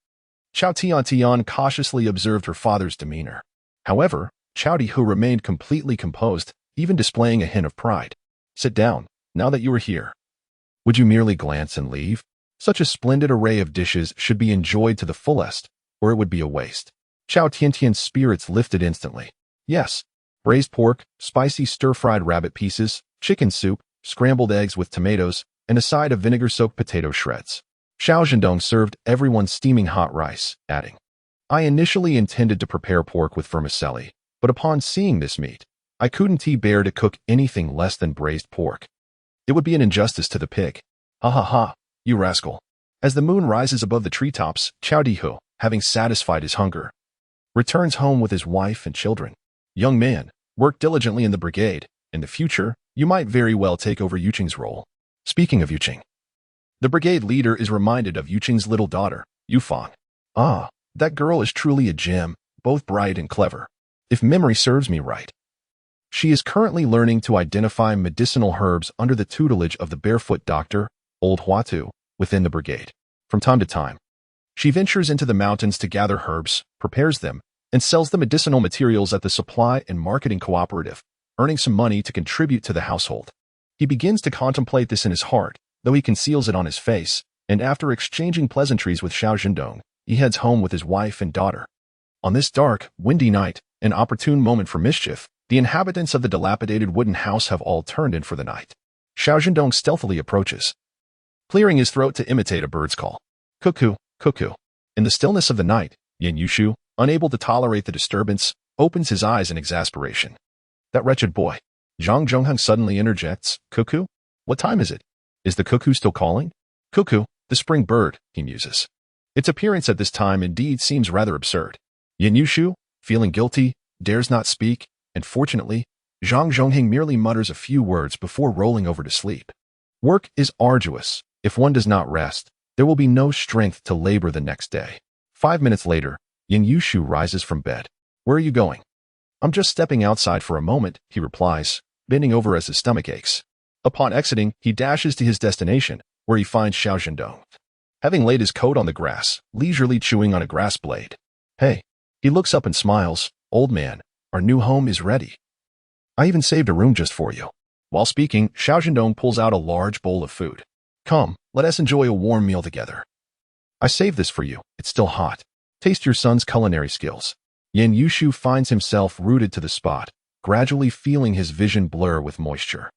Qiao Tian cautiously observed her father's demeanor. However, Qiao Dihu remained completely composed, even displaying a hint of pride. "Sit down, now that you are here. Would you merely glance and leave? Such a splendid array of dishes should be enjoyed to the fullest, or it would be a waste." Xiao Tiantian's spirits lifted instantly. Yes, braised pork, spicy stir-fried rabbit pieces, chicken soup, scrambled eggs with tomatoes, and a side of vinegar-soaked potato shreds. Xiao Zhendong served everyone steaming hot rice, adding, I initially intended to prepare pork with vermicelli, but upon seeing this meat, I couldn't bear to cook anything less than braised pork. It would be an injustice to the pig. Ha ha ha, you rascal. As the moon rises above the treetops, Qiao Dihu, having satisfied his hunger, returns home with his wife and children. Young man, work diligently in the brigade. In the future, you might very well take over Yuqing's role. Speaking of Yuqing, the brigade leader is reminded of Yuqing's little daughter, Yufang. Ah, that girl is truly a gem, both bright and clever. If memory serves me right, she is currently learning to identify medicinal herbs under the tutelage of the barefoot doctor, Old Huatu, within the brigade. From time to time, she ventures into the mountains to gather herbs, prepares them, and sells the medicinal materials at the supply and marketing cooperative, earning some money to contribute to the household. He begins to contemplate this in his heart, though he conceals it on his face, and after exchanging pleasantries with Xiao Zhendong, he heads home with his wife and daughter. On this dark, windy night, an opportune moment for mischief, the inhabitants of the dilapidated wooden house have all turned in for the night. Xiao Zhendong stealthily approaches, clearing his throat to imitate a bird's call. Cuckoo, cuckoo. In the stillness of the night, Yan Yushu, unable to tolerate the disturbance, opens his eyes in exasperation. That wretched boy. Zhang Zhongheng suddenly interjects, Cuckoo? What time is it? Is the cuckoo still calling? Cuckoo, the spring bird, he muses. Its appearance at this time indeed seems rather absurd. Yan Yushu, feeling guilty, dares not speak, and fortunately, Zhang Zhongheng merely mutters a few words before rolling over to sleep. Work is arduous. If one does not rest, there will be no strength to labor the next day. 5 minutes later, Yan Yushu rises from bed. Where are you going? I'm just stepping outside for a moment, he replies, bending over as his stomach aches. Upon exiting, he dashes to his destination, where he finds Xiao Zhendong, having laid his coat on the grass, leisurely chewing on a grass blade. Hey. He looks up and smiles. Old man, our new home is ready. I even saved a room just for you. While speaking, Xiao Zhendong pulls out a large bowl of food. Come, let us enjoy a warm meal together. I saved this for you. It's still hot. Taste your son's culinary skills. Yan Yushu finds himself rooted to the spot, gradually feeling his vision blur with moisture.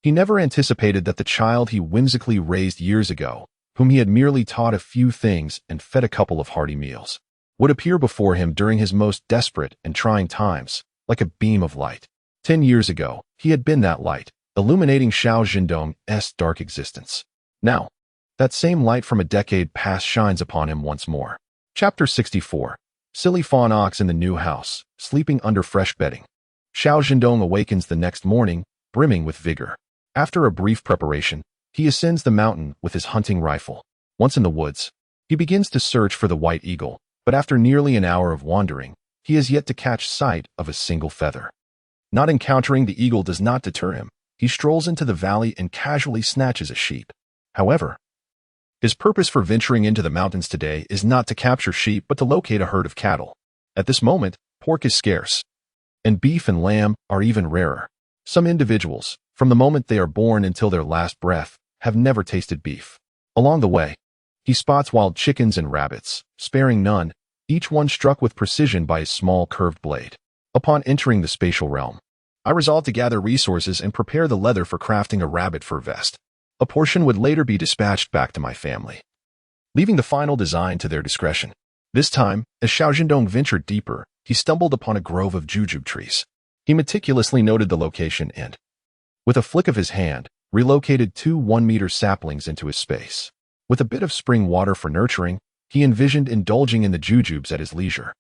He never anticipated that the child he whimsically raised years ago, whom he had merely taught a few things and fed a couple of hearty meals, would appear before him during his most desperate and trying times, like a beam of light. 10 years ago, he had been that light, illuminating Xiao Zhendong's dark existence. Now, that same light from a decade past shines upon him once more. Chapter 64. Silly fawn ox in the new house, sleeping under fresh bedding. Xiao Zhendong awakens the next morning, brimming with vigor. After a brief preparation, he ascends the mountain with his hunting rifle. Once in the woods, he begins to search for the white eagle, but after nearly an hour of wandering, he has yet to catch sight of a single feather. Not encountering the eagle does not deter him. He strolls into the valley and casually snatches a sheep. However, his purpose for venturing into the mountains today is not to capture sheep but to locate a herd of cattle. At this moment, pork is scarce, and beef and lamb are even rarer. Some individuals, from the moment they are born until their last breath, have never tasted beef. Along the way, he spots wild chickens and rabbits, sparing none, each one struck with precision by his small curved blade. Upon entering the spatial realm, I resolved to gather resources and prepare the leather for crafting a rabbit fur vest. A portion would later be dispatched back to my family, leaving the final design to their discretion. This time, as Xiao Zhendong ventured deeper, he stumbled upon a grove of jujube trees. He meticulously noted the location and, with a flick of his hand, relocated 2 1-meter saplings into his space. With a bit of spring water for nurturing, he envisioned indulging in the jujubes at his leisure.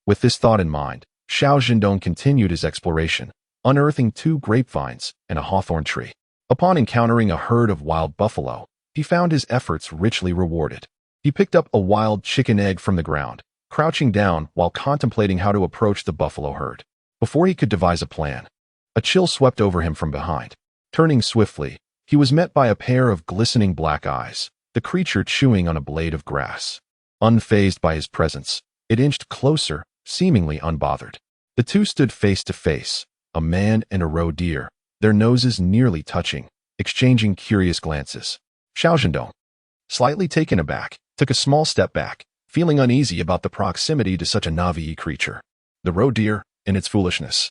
With this thought in mind, Xiao Zhendong continued his exploration, unearthing 2 grapevines and a hawthorn tree. Upon encountering a herd of wild buffalo, he found his efforts richly rewarded. He picked up a wild chicken egg from the ground, crouching down while contemplating how to approach the buffalo herd. Before he could devise a plan, a chill swept over him from behind. Turning swiftly, he was met by a pair of glistening black eyes, the creature chewing on a blade of grass. Unfazed by his presence, it inched closer, seemingly unbothered. The two stood face to face, a man and a roe deer, their noses nearly touching, exchanging curious glances. Xiao Zhendong, slightly taken aback, took a small step back, feeling uneasy about the proximity to such a Na'vi creature. The roe deer, in its foolishness,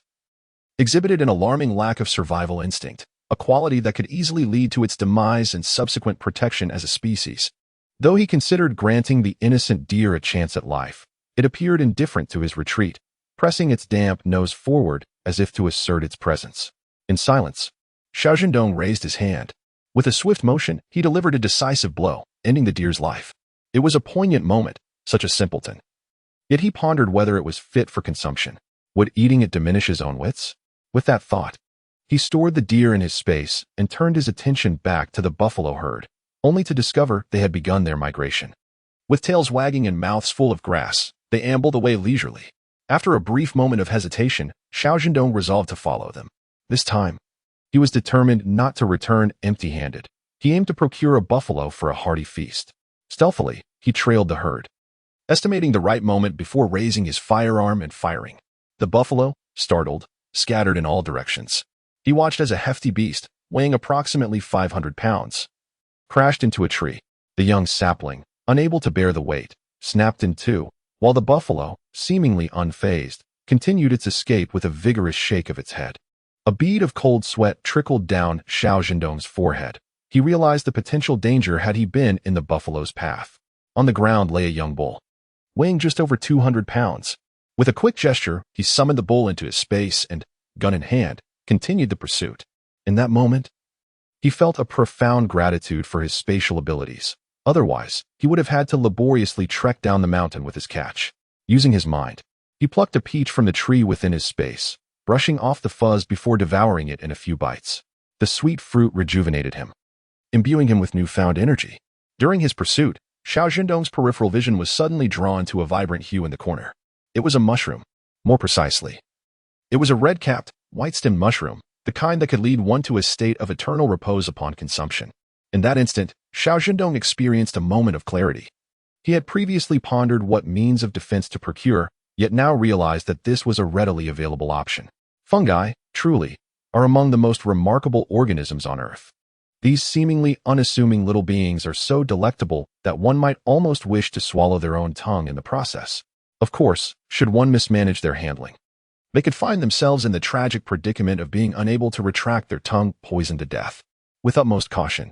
exhibited an alarming lack of survival instinct, a quality that could easily lead to its demise and subsequent protection as a species. Though he considered granting the innocent deer a chance at life, it appeared indifferent to his retreat, pressing its damp nose forward as if to assert its presence. In silence, Xiao Zhendong raised his hand. With a swift motion, he delivered a decisive blow, ending the deer's life. It was a poignant moment, such a simpleton. Yet he pondered whether it was fit for consumption. Would eating it diminish his own wits? With that thought, he stored the deer in his space and turned his attention back to the buffalo herd, only to discover they had begun their migration. With tails wagging and mouths full of grass, they ambled away leisurely. After a brief moment of hesitation, Xiao Zhendong resolved to follow them. This time, he was determined not to return empty-handed. He aimed to procure a buffalo for a hearty feast. Stealthily, he trailed the herd, estimating the right moment before raising his firearm and firing. The buffalo, startled, scattered in all directions. He watched as a hefty beast, weighing approximately 500 pounds, crashed into a tree. The young sapling, unable to bear the weight, snapped in two, while the buffalo, seemingly unfazed, continued its escape with a vigorous shake of its head. A bead of cold sweat trickled down Xiao Zhendong's forehead. He realized the potential danger had he been in the buffalo's path. On the ground lay a young bull, weighing just over 200 pounds. With a quick gesture, he summoned the bull into his space and, gun in hand, continued the pursuit. In that moment, he felt a profound gratitude for his spatial abilities. Otherwise, he would have had to laboriously trek down the mountain with his catch. Using his mind, he plucked a peach from the tree within his space, brushing off the fuzz before devouring it in a few bites. The sweet fruit rejuvenated him, imbuing him with newfound energy. During his pursuit, Xiao Zhendong's peripheral vision was suddenly drawn to a vibrant hue in the corner. It was a mushroom. More precisely, it was a red-capped, white-stemmed mushroom, the kind that could lead one to a state of eternal repose upon consumption. In that instant, Xiao Zhendong experienced a moment of clarity. He had previously pondered what means of defense to procure, yet now realized that this was a readily available option. Fungi, truly, are among the most remarkable organisms on Earth. These seemingly unassuming little beings are so delectable that one might almost wish to swallow their own tongue in the process. Of course, should one mismanage their handling, they could find themselves in the tragic predicament of being unable to retract their tongue, poisoned to death. With utmost caution,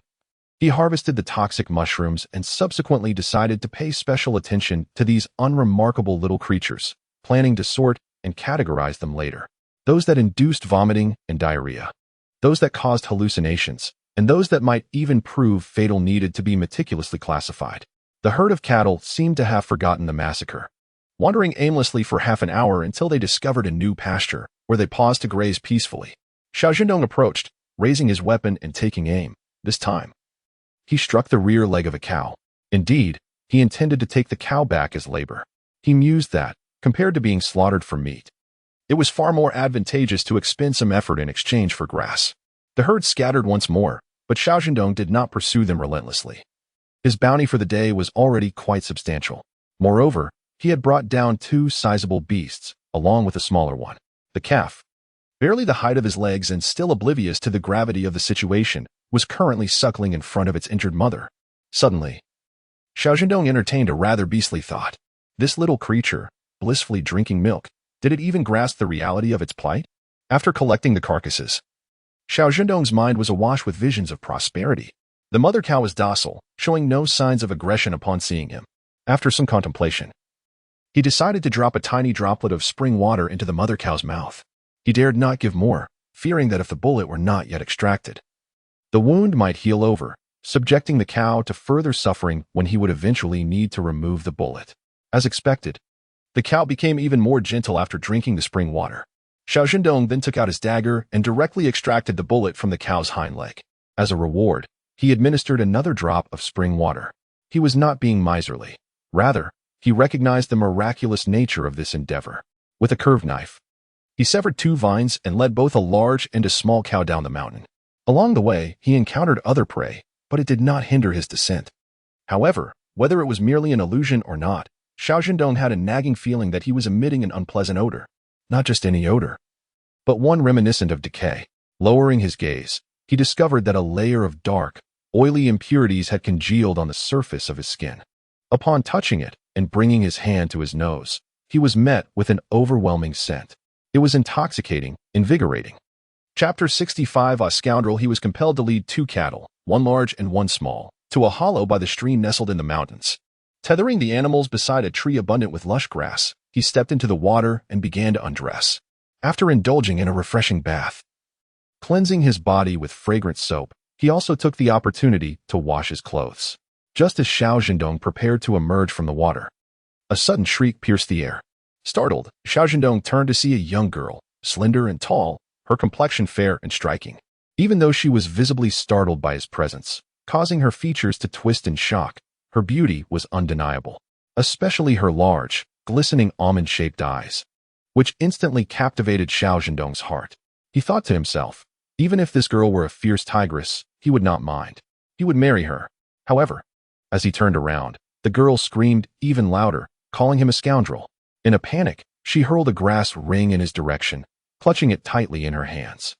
he harvested the toxic mushrooms and subsequently decided to pay special attention to these unremarkable little creatures, planning to sort and categorize them later. Those that induced vomiting and diarrhea, those that caused hallucinations, and those that might even prove fatal needed to be meticulously classified. The herd of cattle seemed to have forgotten the massacre, wandering aimlessly for half an hour until they discovered a new pasture, where they paused to graze peacefully. Xiao Zhendong approached, raising his weapon and taking aim. This time, he struck the rear leg of a cow. Indeed, he intended to take the cow back as labor. He mused that, compared to being slaughtered for meat, it was far more advantageous to expend some effort in exchange for grass. The herd scattered once more, but Xiao Zhendong did not pursue them relentlessly. His bounty for the day was already quite substantial. Moreover, he had brought down 2 sizable beasts, along with a smaller one. The calf, barely the height of his legs and still oblivious to the gravity of the situation, was currently suckling in front of its injured mother. Suddenly, Xiao Zhendong entertained a rather beastly thought. This little creature, blissfully drinking milk, did it even grasp the reality of its plight? After collecting the carcasses, Xiao Zhendong's mind was awash with visions of prosperity. The mother cow was docile, showing no signs of aggression upon seeing him. After some contemplation, he decided to drop a tiny droplet of spring water into the mother cow's mouth. He dared not give more, fearing that if the bullet were not yet extracted, the wound might heal over, subjecting the cow to further suffering when he would eventually need to remove the bullet. As expected, the cow became even more gentle after drinking the spring water. Xiao Zhendong then took out his dagger and directly extracted the bullet from the cow's hind leg. As a reward, he administered another drop of spring water. He was not being miserly. Rather, he recognized the miraculous nature of this endeavor. With a curved knife, he severed 2 vines and led both a large and a small cow down the mountain. Along the way, he encountered other prey, but it did not hinder his descent. However, whether it was merely an illusion or not, Xiao Zhendong had a nagging feeling that he was emitting an unpleasant odor. Not just any odor, but one reminiscent of decay. Lowering his gaze, he discovered that a layer of dark, oily impurities had congealed on the surface of his skin. Upon touching it, and bringing his hand to his nose, he was met with an overwhelming scent. It was intoxicating, invigorating. Chapter 65. A scoundrel. He was compelled to lead 2 cattle, one large and one small, to a hollow by the stream nestled in the mountains. Tethering the animals beside a tree abundant with lush grass, he stepped into the water and began to undress. After indulging in a refreshing bath, cleansing his body with fragrant soap, he also took the opportunity to wash his clothes. Just as Xiao Zhendong prepared to emerge from the water, a sudden shriek pierced the air. Startled, Xiao Zhendong turned to see a young girl, slender and tall, her complexion fair and striking. Even though she was visibly startled by his presence, causing her features to twist in shock, her beauty was undeniable, especially her large, glistening almond-shaped eyes, which instantly captivated Xiao Zhendong's heart. He thought to himself, even if this girl were a fierce tigress, he would not mind. He would marry her. However, as he turned around, the girl screamed even louder, calling him a scoundrel. In a panic, she hurled a grass ring in his direction, clutching it tightly in her hands.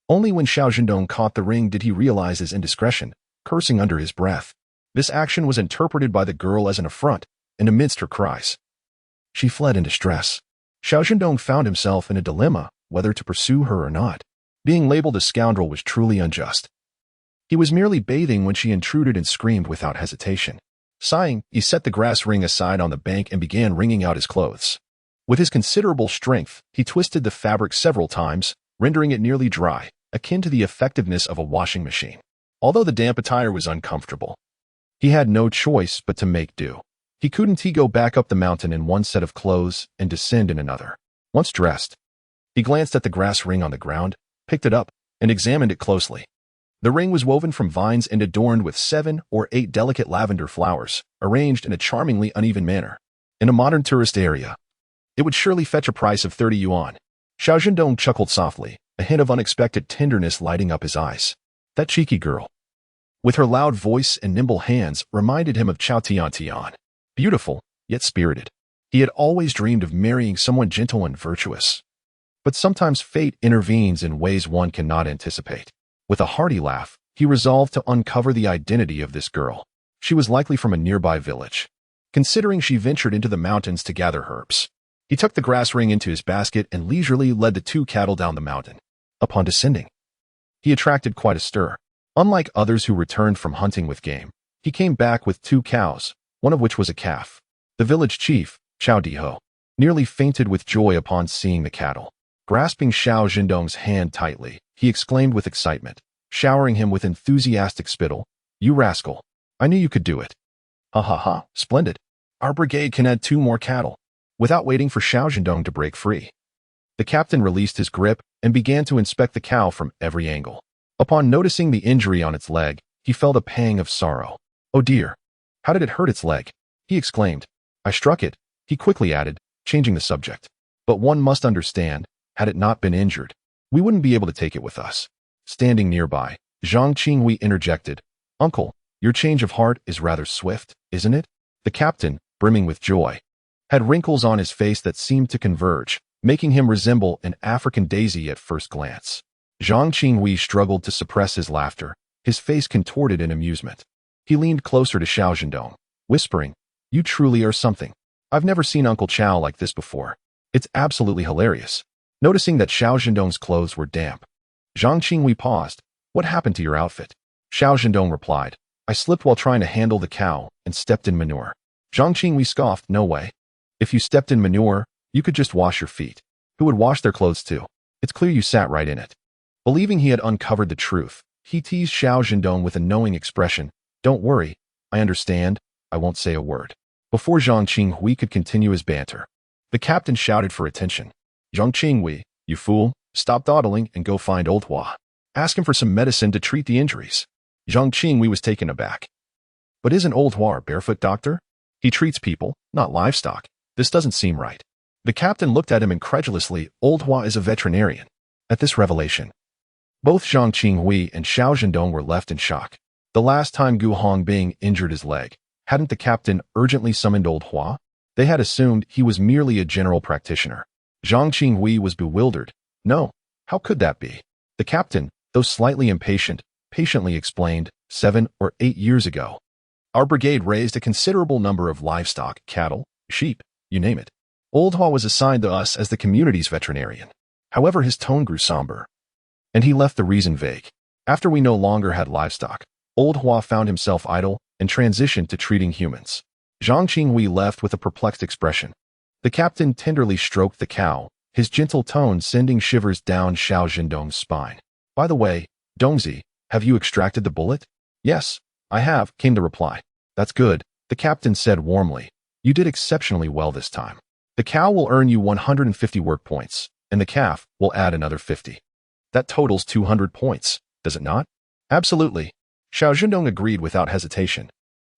Only when Xiao Zhendong caught the ring did he realize his indiscretion, cursing under his breath. This action was interpreted by the girl as an affront, and amidst her cries, she fled in distress. Xiao Zhendong found himself in a dilemma whether to pursue her or not. Being labeled a scoundrel was truly unjust. He was merely bathing when she intruded and screamed without hesitation. Sighing, he set the grass ring aside on the bank and began wringing out his clothes. With his considerable strength, he twisted the fabric several times, rendering it nearly dry, akin to the effectiveness of a washing machine. Although the damp attire was uncomfortable, he had no choice but to make do. He couldn't go back up the mountain in one set of clothes and descend in another. Once dressed, he glanced at the grass ring on the ground, picked it up, and examined it closely. The ring was woven from vines and adorned with 7 or 8 delicate lavender flowers, arranged in a charmingly uneven manner. In a modern tourist area, it would surely fetch a price of 30 yuan. Xiao Zhendong chuckled softly, a hint of unexpected tenderness lighting up his eyes. That cheeky girl, with her loud voice and nimble hands, reminded him of Chao Tian. Beautiful, yet spirited. He had always dreamed of marrying someone gentle and virtuous. But sometimes fate intervenes in ways one cannot anticipate. With a hearty laugh, he resolved to uncover the identity of this girl. She was likely from a nearby village, considering she ventured into the mountains to gather herbs. He took the grass ring into his basket and leisurely led the 2 cattle down the mountain. Upon descending, he attracted quite a stir. Unlike others who returned from hunting with game, he came back with 2 cows, one of which was a calf. The village chief, Chao Diho, nearly fainted with joy upon seeing the cattle. Grasping Xiao Zhendong's hand tightly, he exclaimed with excitement, showering him with enthusiastic spittle, "You rascal! I knew you could do it. Ha ha ha, splendid. Our brigade can add 2 more cattle." Without waiting for Xiao Zhendong to break free, the captain released his grip and began to inspect the cow from every angle. Upon noticing the injury on its leg, he felt a pang of sorrow. "Oh dear, how did it hurt its leg?" he exclaimed. "I struck it," he quickly added, changing the subject. "But one must understand, had it not been injured, we wouldn't be able to take it with us." Standing nearby, Zhang Qinghui interjected, "Uncle, your change of heart is rather swift, isn't it?" The captain, brimming with joy, had wrinkles on his face that seemed to converge, making him resemble an African daisy at first glance. Zhang Qinghui struggled to suppress his laughter, his face contorted in amusement. He leaned closer to Xiao Zhendong, whispering, "You truly are something. I've never seen Uncle Chao like this before. It's absolutely hilarious." Noticing that Xiao Zhendong's clothes were damp, Zhang Qinghui paused. "What happened to your outfit?" Xiao Zhendong replied, "I slipped while trying to handle the cow and stepped in manure." Zhang Qinghui scoffed, "No way. If you stepped in manure, you could just wash your feet. Who would wash their clothes too? It's clear you sat right in it." Believing he had uncovered the truth, he teased Xiao Zhendong with a knowing expression. "Don't worry, I understand. I won't say a word." Before Zhang Qinghui could continue his banter, the captain shouted for attention. "Zhang Qinghui, you fool, stop dawdling and go find old Hua. Ask him for some medicine to treat the injuries." Zhang Qinghui was taken aback. "But isn't old Hua a barefoot doctor? He treats people, not livestock. This doesn't seem right." The captain looked at him incredulously. "Old Hua is a veterinarian." At this revelation, both Zhang Qinghui and Xiao Zhendong were left in shock. The last time Gu Hongbing injured his leg, hadn't the captain urgently summoned old Hua? They had assumed he was merely a general practitioner. Zhang Qinghui was bewildered. No, how could that be? The captain, though slightly impatient, patiently explained, 7 or 8 years ago, Our brigade raised a considerable number of livestock, cattle, sheep, you name it. Old Hua was assigned to us as the community's veterinarian. However, his tone grew somber, and he left the reason vague. After we no longer had livestock, Old Hua found himself idle and transitioned to treating humans. Zhang Qinghui left with a perplexed expression. The captain tenderly stroked the cow, his gentle tone sending shivers down Xiao Zhendong's spine. By the way, Dongzi, have you extracted the bullet? Yes, I have, came the reply. That's good, the captain said warmly. You did exceptionally well this time. The cow will earn you 150 work points, and the calf will add another 50. That totals 200 points, does it not? Absolutely. Xiao Zhendong agreed without hesitation.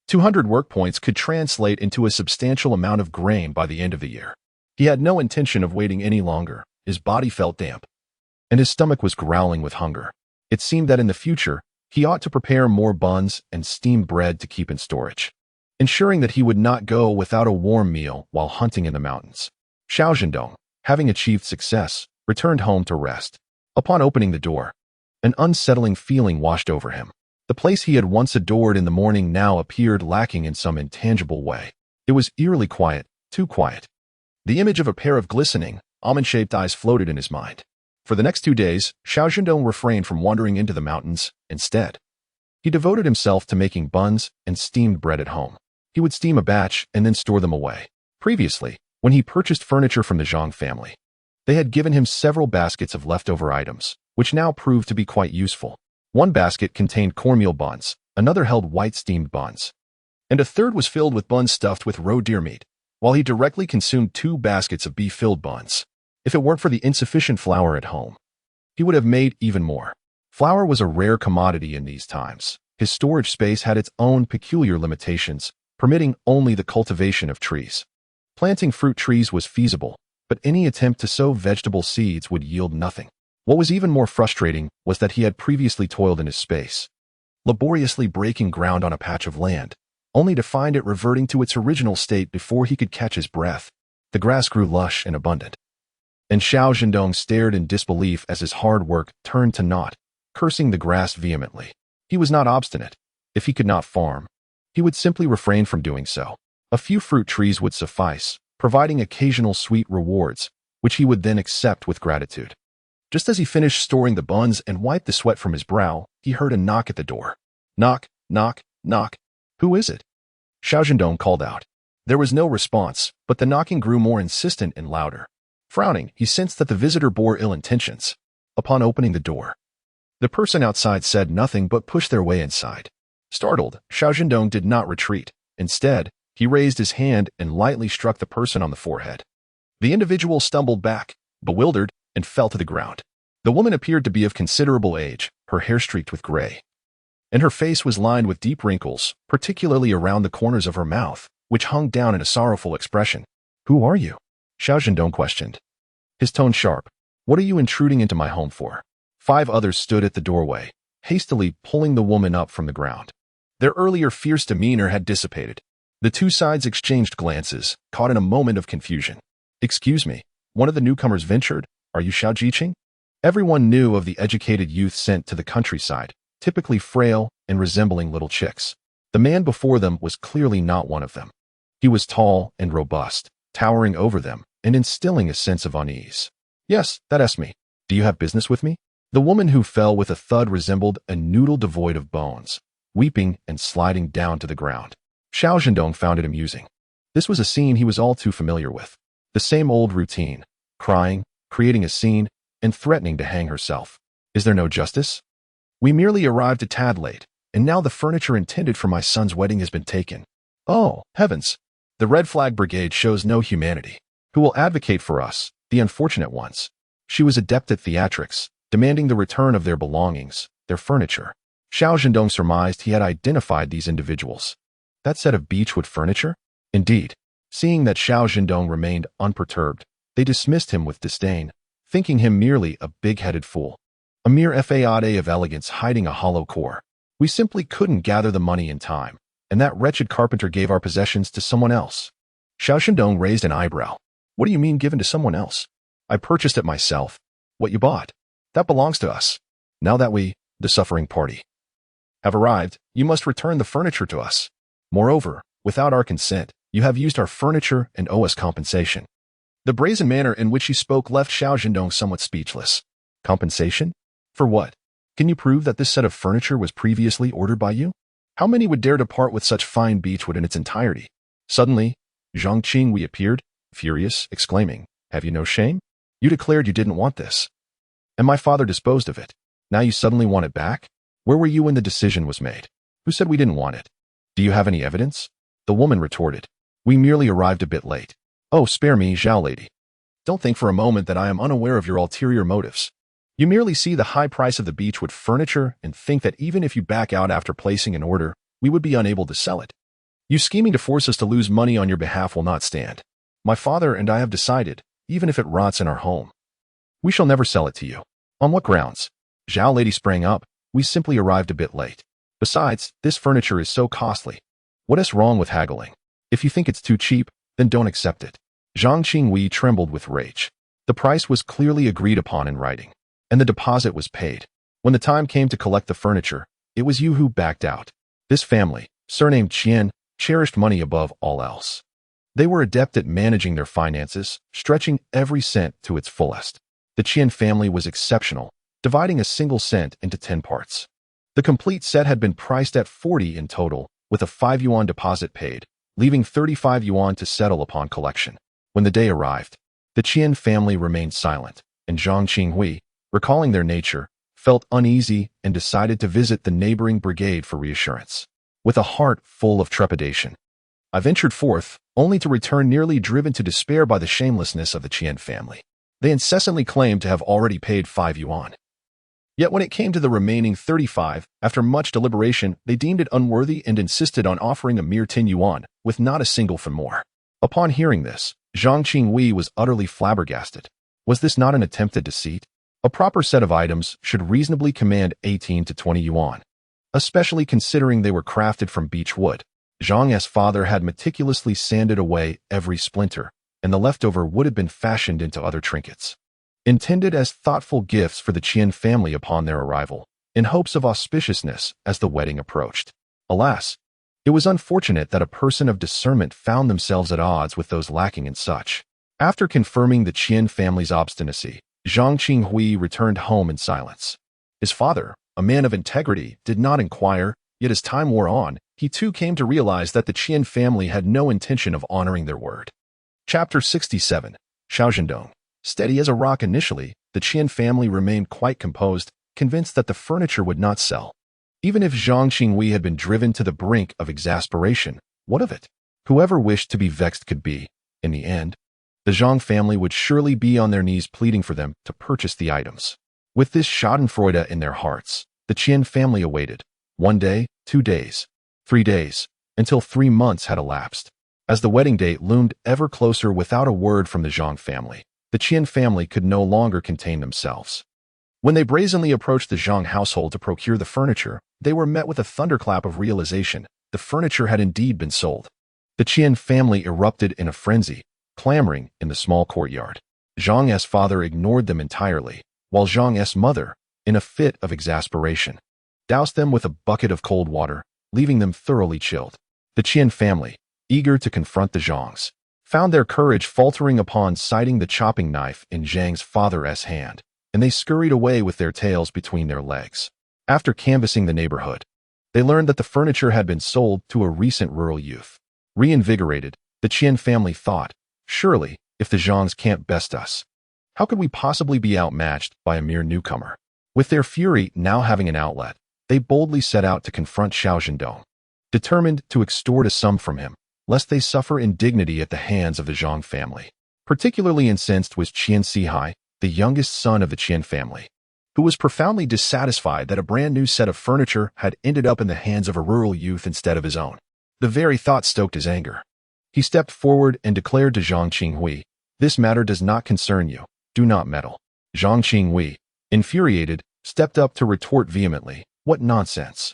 200 work points could translate into a substantial amount of grain by the end of the year. He had no intention of waiting any longer. His body felt damp, and his stomach was growling with hunger. It seemed that in the future, he ought to prepare more buns and steamed bread to keep in storage, ensuring that he would not go without a warm meal while hunting in the mountains. Xiao Zhendong, having achieved success, returned home to rest. Upon opening the door, an unsettling feeling washed over him. The place he had once adored in the morning now appeared lacking in some intangible way. It was eerily quiet, too quiet. The image of a pair of glistening, almond-shaped eyes floated in his mind. For the next 2 days, Xiao Zhendong refrained from wandering into the mountains. Instead, he devoted himself to making buns and steamed bread at home. He would steam a batch and then store them away. Previously, when he purchased furniture from the Zhang family, they had given him several baskets of leftover items, which now proved to be quite useful. One basket contained cornmeal buns, another held white steamed buns, and a third was filled with buns stuffed with roe deer meat, while he directly consumed 2 baskets of beef-filled buns. If it weren't for the insufficient flour at home, he would have made even more. Flour was a rare commodity in these times. His storage space had its own peculiar limitations, permitting only the cultivation of trees. Planting fruit trees was feasible, but any attempt to sow vegetable seeds would yield nothing. What was even more frustrating was that he had previously toiled in his space, laboriously breaking ground on a patch of land, only to find it reverting to its original state before he could catch his breath. The grass grew lush and abundant, and Xiao Zhendong stared in disbelief as his hard work turned to naught, cursing the grass vehemently. He was not obstinate. If he could not farm, he would simply refrain from doing so. A few fruit trees would suffice, providing occasional sweet rewards, which he would then accept with gratitude. Just as he finished storing the buns and wiped the sweat from his brow, he heard a knock at the door. Knock, knock, knock. Who is it? Xiao Zhendong called out. There was no response, but the knocking grew more insistent and louder. Frowning, he sensed that the visitor bore ill intentions. Upon opening the door, the person outside said nothing but pushed their way inside. Startled, Xiao Zhendong did not retreat. Instead, he raised his hand and lightly struck the person on the forehead. The individual stumbled back, bewildered, and fell to the ground. The woman appeared to be of considerable age, her hair streaked with gray, and her face was lined with deep wrinkles, particularly around the corners of her mouth, which hung down in a sorrowful expression. Who are you? Xiao Zhendong questioned, his tone sharp. What are you intruding into my home for? 5 others stood at the doorway, hastily pulling the woman up from the ground. Their earlier fierce demeanor had dissipated. The 2 sides exchanged glances, caught in a moment of confusion. Excuse me, one of the newcomers ventured. Are you Xiao Jiqing? Everyone knew of the educated youth sent to the countryside, typically frail and resembling little chicks. The man before them was clearly not one of them. He was tall and robust, towering over them and instilling a sense of unease. Yes, that's me. Do you have business with me? The woman who fell with a thud resembled a noodle devoid of bones, weeping and sliding down to the ground. Xiao Zhendong found it amusing. This was a scene he was all too familiar with. The same old routine, crying, creating a scene, and threatening to hang herself. Is there no justice? We merely arrived a tad late, and now the furniture intended for my son's wedding has been taken. Oh, heavens! The Red Flag Brigade shows no humanity. Who will advocate for us, the unfortunate ones? She was adept at theatrics, demanding the return of their belongings, their furniture. Xiao Zhendong surmised he had identified these individuals. That set of beechwood furniture? Indeed. Seeing that Xiao Zhendong remained unperturbed, they dismissed him with disdain, thinking him merely a big-headed fool. A mere faade of elegance hiding a hollow core. We simply couldn't gather the money in time, and that wretched carpenter gave our possessions to someone else. Xiao Zhendong raised an eyebrow. What do you mean given to someone else? I purchased it myself. What you bought? That belongs to us. Now that we, the suffering party, have arrived, you must return the furniture to us. Moreover, without our consent, you have used our furniture and owe us compensation. The brazen manner in which he spoke left Xiao Zhendong somewhat speechless. Compensation? For what? Can you prove that this set of furniture was previously ordered by you? How many would dare to part with such fine beechwood in its entirety? Suddenly, Zhang Qingwei appeared, furious, exclaiming, "Have you no shame? You declared you didn't want this. And my father disposed of it. Now you suddenly want it back? Where were you when the decision was made? Who said we didn't want it? Do you have any evidence?" The woman retorted, "We merely arrived a bit late. Oh, spare me, Zhao lady. Don't think for a moment that I am unaware of your ulterior motives. You merely see the high price of the beechwood furniture and think that even if you back out after placing an order, we would be unable to sell it. You scheming to force us to lose money on your behalf will not stand. My father and I have decided, even if it rots in our home, we shall never sell it to you." "On what grounds?" Zhao lady sprang up. "We simply arrived a bit late. Besides, this furniture is so costly. What is wrong with haggling? If you think it's too cheap, then don't accept it." Zhang Qingwei trembled with rage. The price was clearly agreed upon in writing, and the deposit was paid. When the time came to collect the furniture, it was you who backed out. This family, surnamed Qian, cherished money above all else. They were adept at managing their finances, stretching every cent to its fullest. The Qian family was exceptional, dividing a single cent into 10 parts. The complete set had been priced at 40 in total, with a 5 yuan deposit paid, leaving 35 yuan to settle upon collection. When the day arrived, the Qian family remained silent, and Zhang Qingwei, recalling their nature, felt uneasy and decided to visit the neighboring brigade for reassurance. With a heart full of trepidation, I ventured forth, only to return nearly driven to despair by the shamelessness of the Qian family. They incessantly claimed to have already paid 5 yuan. Yet when it came to the remaining 35, after much deliberation, they deemed it unworthy and insisted on offering a mere 10 yuan, with not a single for more. Upon hearing this, Zhang Qingwei was utterly flabbergasted. Was this not an attempt at deceit? A proper set of items should reasonably command 18 to 20 yuan, especially considering they were crafted from beech wood. Zhang's father had meticulously sanded away every splinter, and the leftover would have been fashioned into other trinkets, intended as thoughtful gifts for the Qian family upon their arrival, in hopes of auspiciousness as the wedding approached. Alas, it was unfortunate that a person of discernment found themselves at odds with those lacking in such. After confirming the Qian family's obstinacy, Zhang Qinghui returned home in silence. His father, a man of integrity, did not inquire, yet as time wore on, he too came to realize that the Qian family had no intention of honoring their word. Chapter 67. Xiao Zhendong. Steady as a rock initially, the Qian family remained quite composed, convinced that the furniture would not sell. Even if Zhang Qingwei had been driven to the brink of exasperation, what of it? Whoever wished to be vexed could be. In the end, the Zhang family would surely be on their knees pleading for them to purchase the items. With this schadenfreude in their hearts, the Qian family awaited. 1 day, 2 days, 3 days, until 3 months had elapsed. As the wedding date loomed ever closer without a word from the Zhang family, the Qian family could no longer contain themselves. When they brazenly approached the Zhang household to procure the furniture, they were met with a thunderclap of realization. The furniture had indeed been sold. The Qian family erupted in a frenzy, clamoring in the small courtyard. Zhang's father ignored them entirely, while Zhang's mother, in a fit of exasperation, doused them with a bucket of cold water, leaving them thoroughly chilled. The Qian family, eager to confront the Zhangs, found their courage faltering upon sighting the chopping knife in Zhang's father's hand, and they scurried away with their tails between their legs. After canvassing the neighborhood, they learned that the furniture had been sold to a recent rural youth. Reinvigorated, the Qian family thought, surely, if the Zhangs can't best us, how could we possibly be outmatched by a mere newcomer? With their fury now having an outlet, they boldly set out to confront Xiao Zhendong, determined to extort a sum from him, lest they suffer indignity at the hands of the Zhang family. Particularly incensed was Qian Sihai, the youngest son of the Qian family, who was profoundly dissatisfied that a brand new set of furniture had ended up in the hands of a rural youth instead of his own. The very thought stoked his anger. He stepped forward and declared to Zhang Qinghui, "This matter does not concern you. Do not meddle." Zhang Qinghui, infuriated, stepped up to retort vehemently, "What nonsense!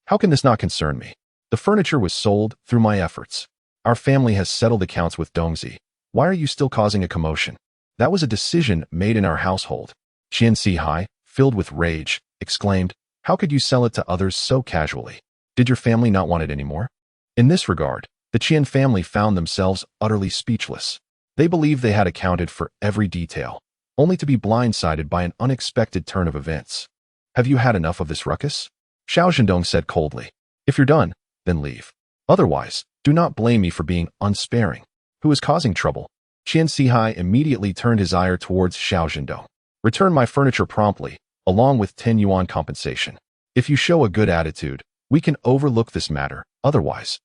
How can this not concern me? The furniture was sold through my efforts. Our family has settled accounts with Dongzi. Why are you still causing a commotion? That was a decision made in our household." Qian Sihai, filled with rage, exclaimed, "How could you sell it to others so casually? Did your family not want it anymore? In this regard, the Qian family found themselves utterly speechless. They believed they had accounted for every detail, only to be blindsided by an unexpected turn of events. "Have you had enough of this ruckus?" Xiao Zhendong said coldly. "If you're done, then leave. Otherwise, do not blame me for being unsparing. Who is causing trouble?" Qian Sihai immediately turned his ire towards Xiao Zhendong. "Return my furniture promptly, along with 10 yuan compensation. If you show a good attitude, we can overlook this matter. Otherwise,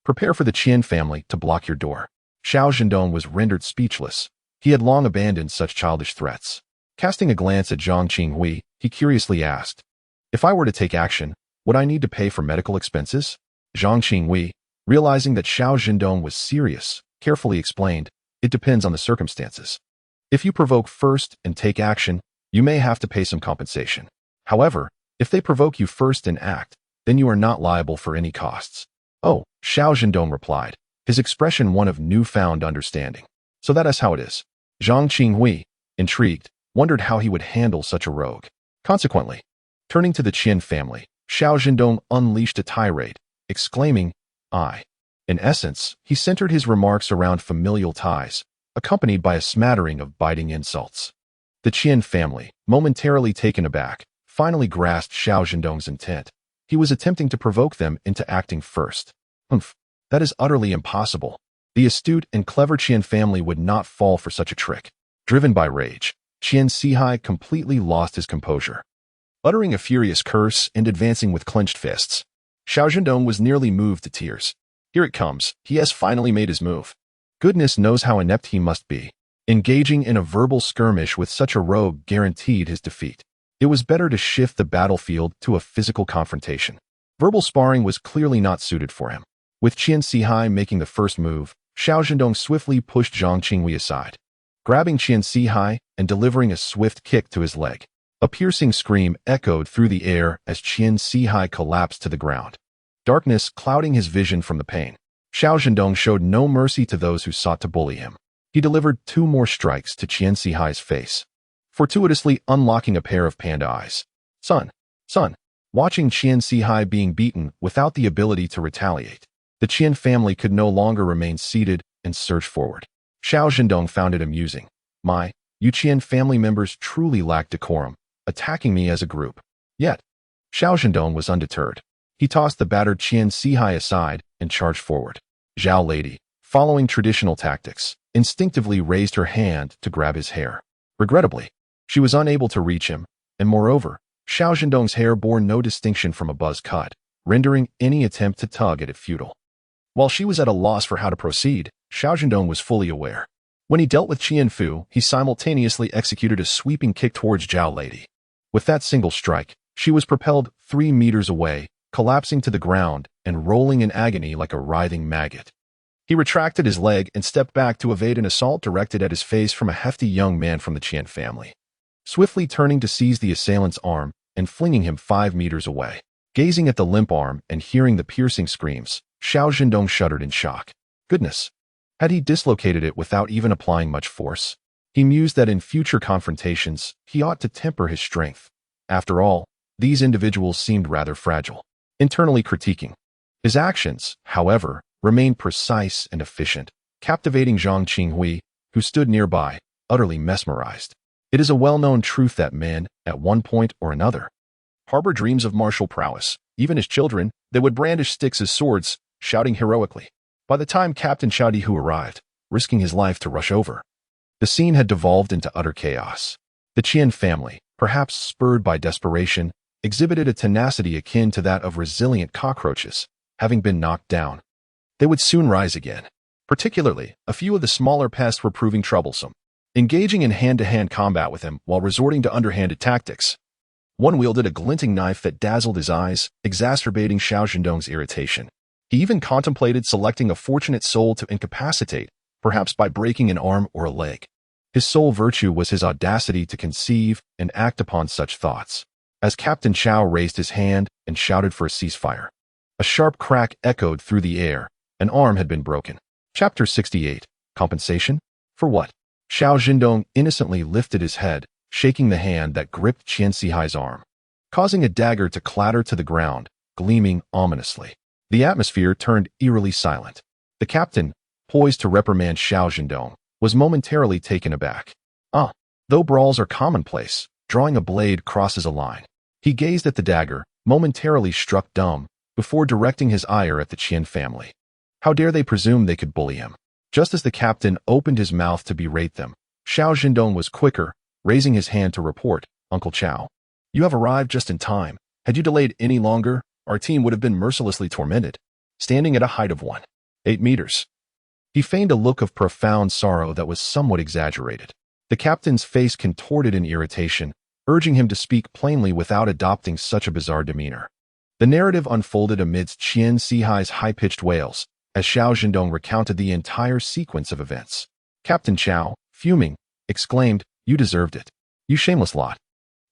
prepare for the Qian family to block your door." Xiao Zhendong was rendered speechless. He had long abandoned such childish threats. Casting a glance at Zhang Qinghui, he curiously asked, "If I were to take action, would I need to pay for medical expenses?" Zhang Qinghui, realizing that Xiao Zhendong was serious, carefully explained, "It depends on the circumstances. If you provoke first and take action, you may have to pay some compensation. However, if they provoke you first and act, then you are not liable for any costs." "Oh," Xiao Zhendong replied, his expression one of newfound understanding. "So that is how it is." Zhang Qinghui, intrigued, wondered how he would handle such a rogue. Consequently, turning to the Qian family, Xiao Zhendong unleashed a tirade, exclaiming, "I." In essence, he centered his remarks around familial ties, accompanied by a smattering of biting insults. The Qian family, momentarily taken aback, finally grasped Xiao Zhendong's intent. He was attempting to provoke them into acting first. "Humph, that is utterly impossible." The astute and clever Qian family would not fall for such a trick. Driven by rage, Qian Sihai completely lost his composure. Uttering a furious curse and advancing with clenched fists, Xiao Zhendong was nearly moved to tears. Here it comes. He has finally made his move. Goodness knows how inept he must be. Engaging in a verbal skirmish with such a rogue guaranteed his defeat. It was better to shift the battlefield to a physical confrontation. Verbal sparring was clearly not suited for him. With Qian Sihai making the first move, Xiao Zhendong swiftly pushed Zhang Qinghui aside, grabbing Qian Sihai and delivering a swift kick to his leg. A piercing scream echoed through the air as Qian Sihai collapsed to the ground. Darkness clouding his vision from the pain, Xiao Zhendong showed no mercy to those who sought to bully him. He delivered 2 more strikes to Qian Sihai's face, fortuitously unlocking a pair of panda eyes. Son. Watching Qian Sihai being beaten without the ability to retaliate, the Qian family could no longer remain seated and surged forward. Xiao Zhendong found it amusing. You Qian family members truly lack decorum, attacking me as a group." Yet, Xiao Zhendong was undeterred. He tossed the battered Qian Sihai aside and charged forward. Zhao Lady, following traditional tactics, instinctively raised her hand to grab his hair. Regrettably, she was unable to reach him, and moreover, Xiao Zhendong's hair bore no distinction from a buzz cut, rendering any attempt to tug at it futile. While she was at a loss for how to proceed, Xiao Zhendong was fully aware. When he dealt with Qian Fu, he simultaneously executed a sweeping kick towards Zhao Lady. With that single strike, she was propelled 3 meters away, collapsing to the ground and rolling in agony like a writhing maggot. He retracted his leg and stepped back to evade an assault directed at his face from a hefty young man from the Qian family, swiftly turning to seize the assailant's arm and flinging him 5 meters away. Gazing at the limp arm and hearing the piercing screams, Xiao Zhendong shuddered in shock. Goodness! Had he dislocated it without even applying much force? He mused that in future confrontations, he ought to temper his strength. After all, these individuals seemed rather fragile. Internally critiquing, his actions, however, remained precise and efficient, captivating Zhang Qinghui, who stood nearby, utterly mesmerized. It is a well-known truth that men, at one point or another, harbor dreams of martial prowess. Even as children, they would brandish sticks as swords, shouting heroically. By the time Captain Xiaodihu arrived, risking his life to rush over, the scene had devolved into utter chaos. The Qian family, perhaps spurred by desperation, exhibited a tenacity akin to that of resilient cockroaches, having been knocked down. They would soon rise again. Particularly, a few of the smaller pests were proving troublesome, engaging in hand-to-hand combat with him while resorting to underhanded tactics. One wielded a glinting knife that dazzled his eyes, exacerbating Xiao Zhendong's irritation. He even contemplated selecting a fortunate soul to incapacitate, perhaps by breaking an arm or a leg. His sole virtue was his audacity to conceive and act upon such thoughts. As Captain Xiao raised his hand and shouted for a ceasefire, a sharp crack echoed through the air. An arm had been broken. Chapter 68. Compensation? For what? Xiao Zhendong innocently lifted his head, shaking the hand that gripped Qian Sihai's arm, causing a dagger to clatter to the ground, gleaming ominously. The atmosphere turned eerily silent. The captain, poised to reprimand Xiao Zhendong, was momentarily taken aback. Though brawls are commonplace, drawing a blade crosses a line. He gazed at the dagger, momentarily struck dumb, before directing his ire at the Qian family. How dare they presume they could bully him? Just as the captain opened his mouth to berate them, Xiao Zhendong was quicker, raising his hand to report, "Uncle Qiao, you have arrived just in time. Had you delayed any longer, our team would have been mercilessly tormented." Standing at a height of 1.8 meters. He feigned a look of profound sorrow that was somewhat exaggerated. The captain's face contorted in irritation, urging him to speak plainly without adopting such a bizarre demeanor. The narrative unfolded amidst Qian Sihai's high-pitched wails, as Xiao Zhendong recounted the entire sequence of events. Captain Qiao, fuming, exclaimed, "You deserved it. You shameless lot.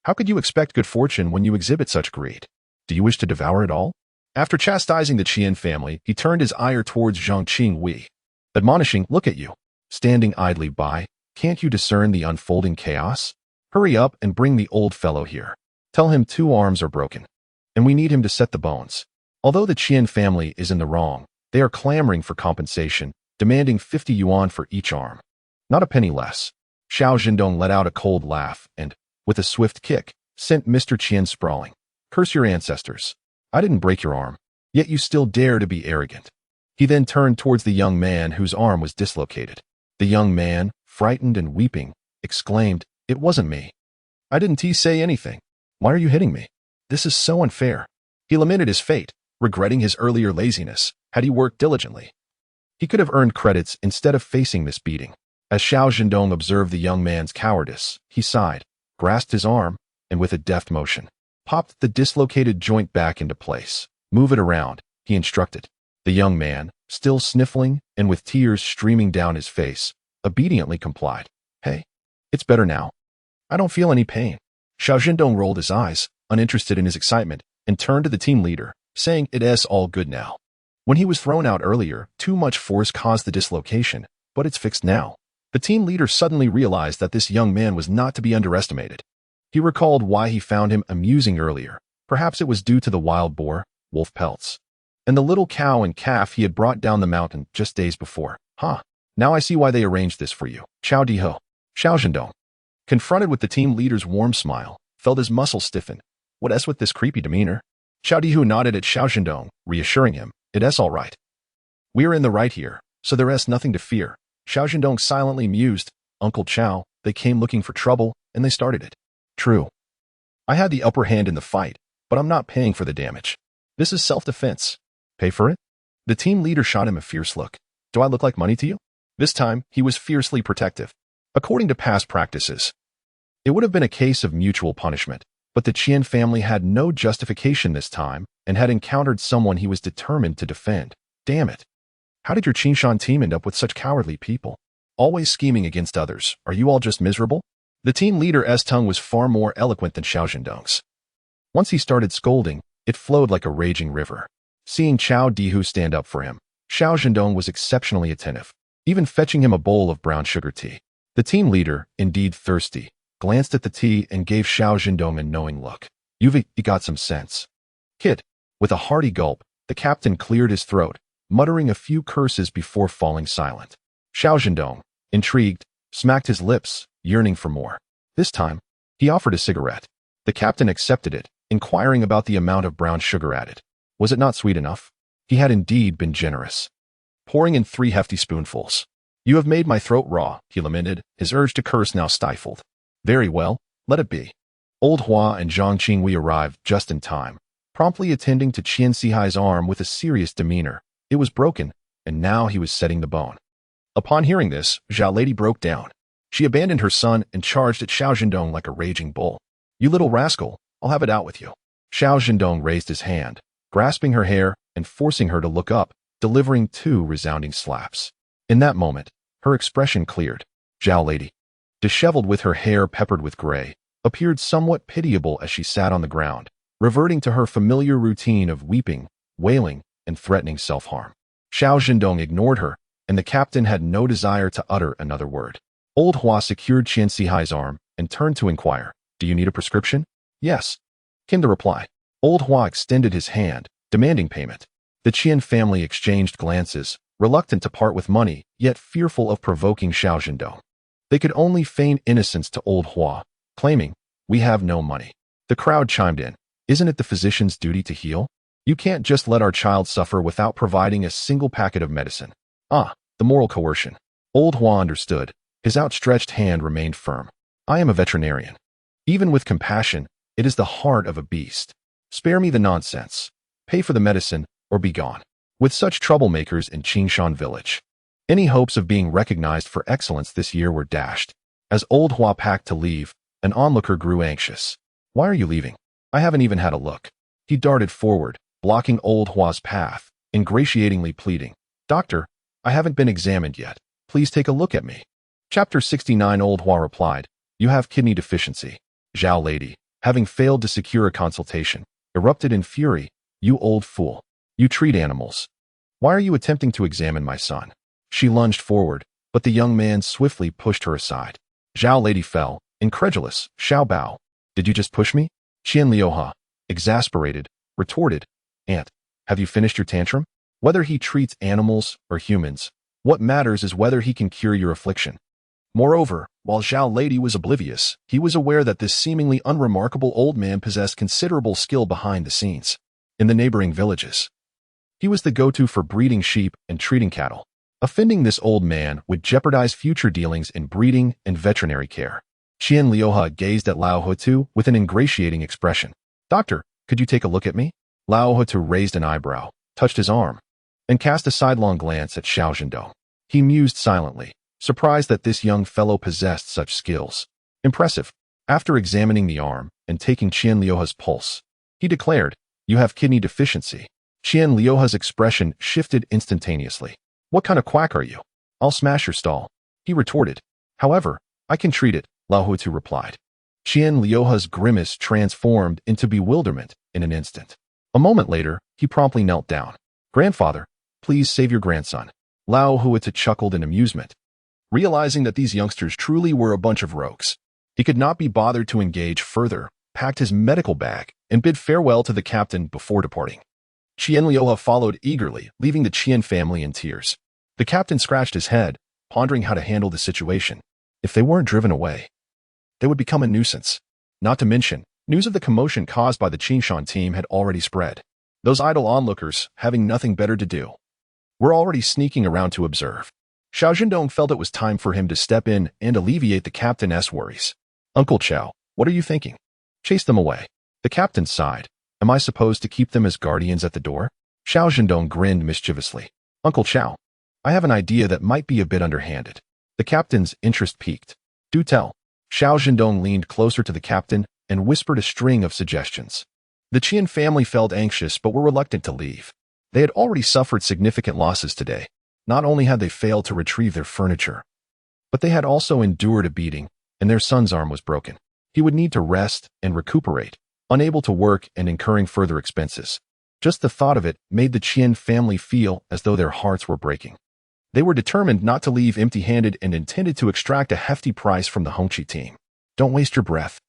How could you expect good fortune when you exhibit such greed? Do you wish to devour it all?" After chastising the Qian family, he turned his ire towards Zhang Qingwei, admonishing, "Look at you, standing idly by. Can't you discern the unfolding chaos? Hurry up and bring the old fellow here. Tell him 2 arms are broken, and we need him to set the bones." Although the Qian family is in the wrong, they are clamoring for compensation, demanding 50 yuan for each arm. Not a penny less. Xiao Zhendong let out a cold laugh and, with a swift kick, sent Mr. Qian sprawling. "Curse your ancestors. I didn't break your arm, yet you still dare to be arrogant." He then turned towards the young man whose arm was dislocated. The young man, frightened and weeping, exclaimed, "It wasn't me. I didn't say anything. Why are you hitting me? This is so unfair." He lamented his fate, regretting his earlier laziness. Had he worked diligently, he could have earned credits instead of facing this beating. As Xiao Zhendong observed the young man's cowardice, he sighed, grasped his arm, and with a deft motion, popped the dislocated joint back into place. "Move it around," he instructed. The young man, still sniffling and with tears streaming down his face, obediently complied. "Hey, it's better now. I don't feel any pain." Xiao Zhendong rolled his eyes, uninterested in his excitement, and turned to the team leader, saying, "It's all good now. When he was thrown out earlier, too much force caused the dislocation, but it's fixed now." The team leader suddenly realized that this young man was not to be underestimated. He recalled why he found him amusing earlier. Perhaps it was due to the wild boar, wolf pelts, and the little cow and calf he had brought down the mountain just days before. Now I see why they arranged this for you. Qiao Diho. Xiao Zhendong, confronted with the team leader's warm smile, felt his muscles stiffen. What's with this creepy demeanor? Xiao Dihu nodded at Xiao Zhendong, reassuring him, "It's all right. We are in the right here, so there's nothing to fear." Xiao Zhendong silently mused, "Uncle Qiao, they came looking for trouble, and they started it. True. I had the upper hand in the fight, but I'm not paying for the damage. This is self-defense. Pay for it?" The team leader shot him a fierce look. "Do I look like money to you?" This time, he was fiercely protective. According to past practices, it would have been a case of mutual punishment, but the Qian family had no justification this time and had encountered someone he was determined to defend. Damn it. How did your Qinshan team end up with such cowardly people? Always scheming against others. Are you all just miserable? The team leader's tongue was far more eloquent than Xiao Zhendong's. Once he started scolding, it flowed like a raging river. Seeing Qiao Dihu stand up for him, Xiao Zhendong was exceptionally attentive, even fetching him a bowl of brown sugar tea. The team leader, indeed thirsty, glanced at the tea and gave Xiao Zhendong a knowing look. "You've got some sense, kid." With a hearty gulp, the captain cleared his throat, muttering a few curses before falling silent. Xiao Zhendong, intrigued, smacked his lips, yearning for more. This time, he offered a cigarette. The captain accepted it, inquiring about the amount of brown sugar added. Was it not sweet enough? He had indeed been generous, pouring in 3 hefty spoonfuls. "You have made my throat raw," he lamented, his urge to curse now stifled. "Very well, let it be." Old Hua and Zhang Qingwei arrived just in time, promptly attending to Qian Sihai's arm with a serious demeanor. It was broken, and now he was setting the bone. Upon hearing this, Zhao Lady broke down. She abandoned her son and charged at Xiao Zhendong like a raging bull. "You little rascal, I'll have it out with you." Xiao Zhendong raised his hand, grasping her hair and forcing her to look up, delivering 2 resounding slaps. In that moment, her expression cleared. Zhao Lady, disheveled with her hair peppered with gray, appeared somewhat pitiable as she sat on the ground, reverting to her familiar routine of weeping, wailing, and threatening self-harm. Xiao Zhendong ignored her, and the captain had no desire to utter another word. Old Hua secured Qian Sihai's arm and turned to inquire, "Do you need a prescription?" "Yes," came the reply. Old Hua extended his hand, demanding payment. The Qian family exchanged glances, reluctant to part with money, yet fearful of provoking Xiao Zhendong. They could only feign innocence to old Hua, claiming, "We have no money." The crowd chimed in. "Isn't it the physician's duty to heal? You can't just let our child suffer without providing a single packet of medicine." Ah, the moral coercion. Old Hua understood. His outstretched hand remained firm. "I am a veterinarian. Even with compassion, it is the heart of a beast. Spare me the nonsense. Pay for the medicine, or be gone." With such troublemakers in Qingshan village, any hopes of being recognized for excellence this year were dashed. As old Hua packed to leave, an onlooker grew anxious. "Why are you leaving? I haven't even had a look." He darted forward, blocking old Hua's path, ingratiatingly pleading, "Doctor, I haven't been examined yet. Please take a look at me." Chapter 69. Old Hua replied, "You have kidney deficiency." Xiao lady, having failed to secure a consultation, erupted in fury. "You old fool. You treat animals. Why are you attempting to examine my son?" She lunged forward, but the young man swiftly pushed her aside. Xiao lady fell, incredulous. "Xiao Bao, did you just push me?" Qian Liuha, exasperated, retorted, "Aunt, have you finished your tantrum? Whether he treats animals or humans, what matters is whether he can cure your affliction." Moreover, while Xiao lady was oblivious, he was aware that this seemingly unremarkable old man possessed considerable skill behind the scenes. In the neighboring villages, he was the go-to for breeding sheep and treating cattle. Offending this old man would jeopardize future dealings in breeding and veterinary care. Qian Liuha gazed at Lao Hutu with an ingratiating expression. "Doctor, could you take a look at me?" Lao Hutu raised an eyebrow, touched his arm, and cast a sidelong glance at Xiao Zhendong. He mused silently, surprised that this young fellow possessed such skills. Impressive. After examining the arm and taking Qian Liuha's pulse, he declared, "You have kidney deficiency." Qian Liuha's expression shifted instantaneously. "What kind of quack are you? I'll smash your stall," he retorted. "However, I can treat it," Lao Hutu replied. Qian Liuha's grimace transformed into bewilderment in an instant. A moment later, he promptly knelt down. "Grandfather, please save your grandson." Lao Hutu chuckled in amusement, realizing that these youngsters truly were a bunch of rogues. He could not be bothered to engage further, packed his medical bag, and bid farewell to the captain before departing. Qian Liuha followed eagerly, leaving the Qian family in tears. The captain scratched his head, pondering how to handle the situation. If they weren't driven away, they would become a nuisance. Not to mention, news of the commotion caused by the Qingshan team had already spread. Those idle onlookers, having nothing better to do, were already sneaking around to observe. Xiao Zhendong felt it was time for him to step in and alleviate the captain's worries. "Uncle Xiao, what are you thinking?" "Chase them away." The captain sighed. "Am I supposed to keep them as guardians at the door?" Xiao Zhendong grinned mischievously. "Uncle Xiao, I have an idea that might be a bit underhanded." The captain's interest piqued. "Do tell." Xiao Zhendong leaned closer to the captain and whispered a string of suggestions. The Qian family felt anxious but were reluctant to leave. They had already suffered significant losses today. Not only had they failed to retrieve their furniture, but they had also endured a beating, and their son's arm was broken. He would need to rest and recuperate, unable to work and incurring further expenses. Just the thought of it made the Qian family feel as though their hearts were breaking. They were determined not to leave empty-handed and intended to extract a hefty price from the Hongqi team. "Don't waste your breath.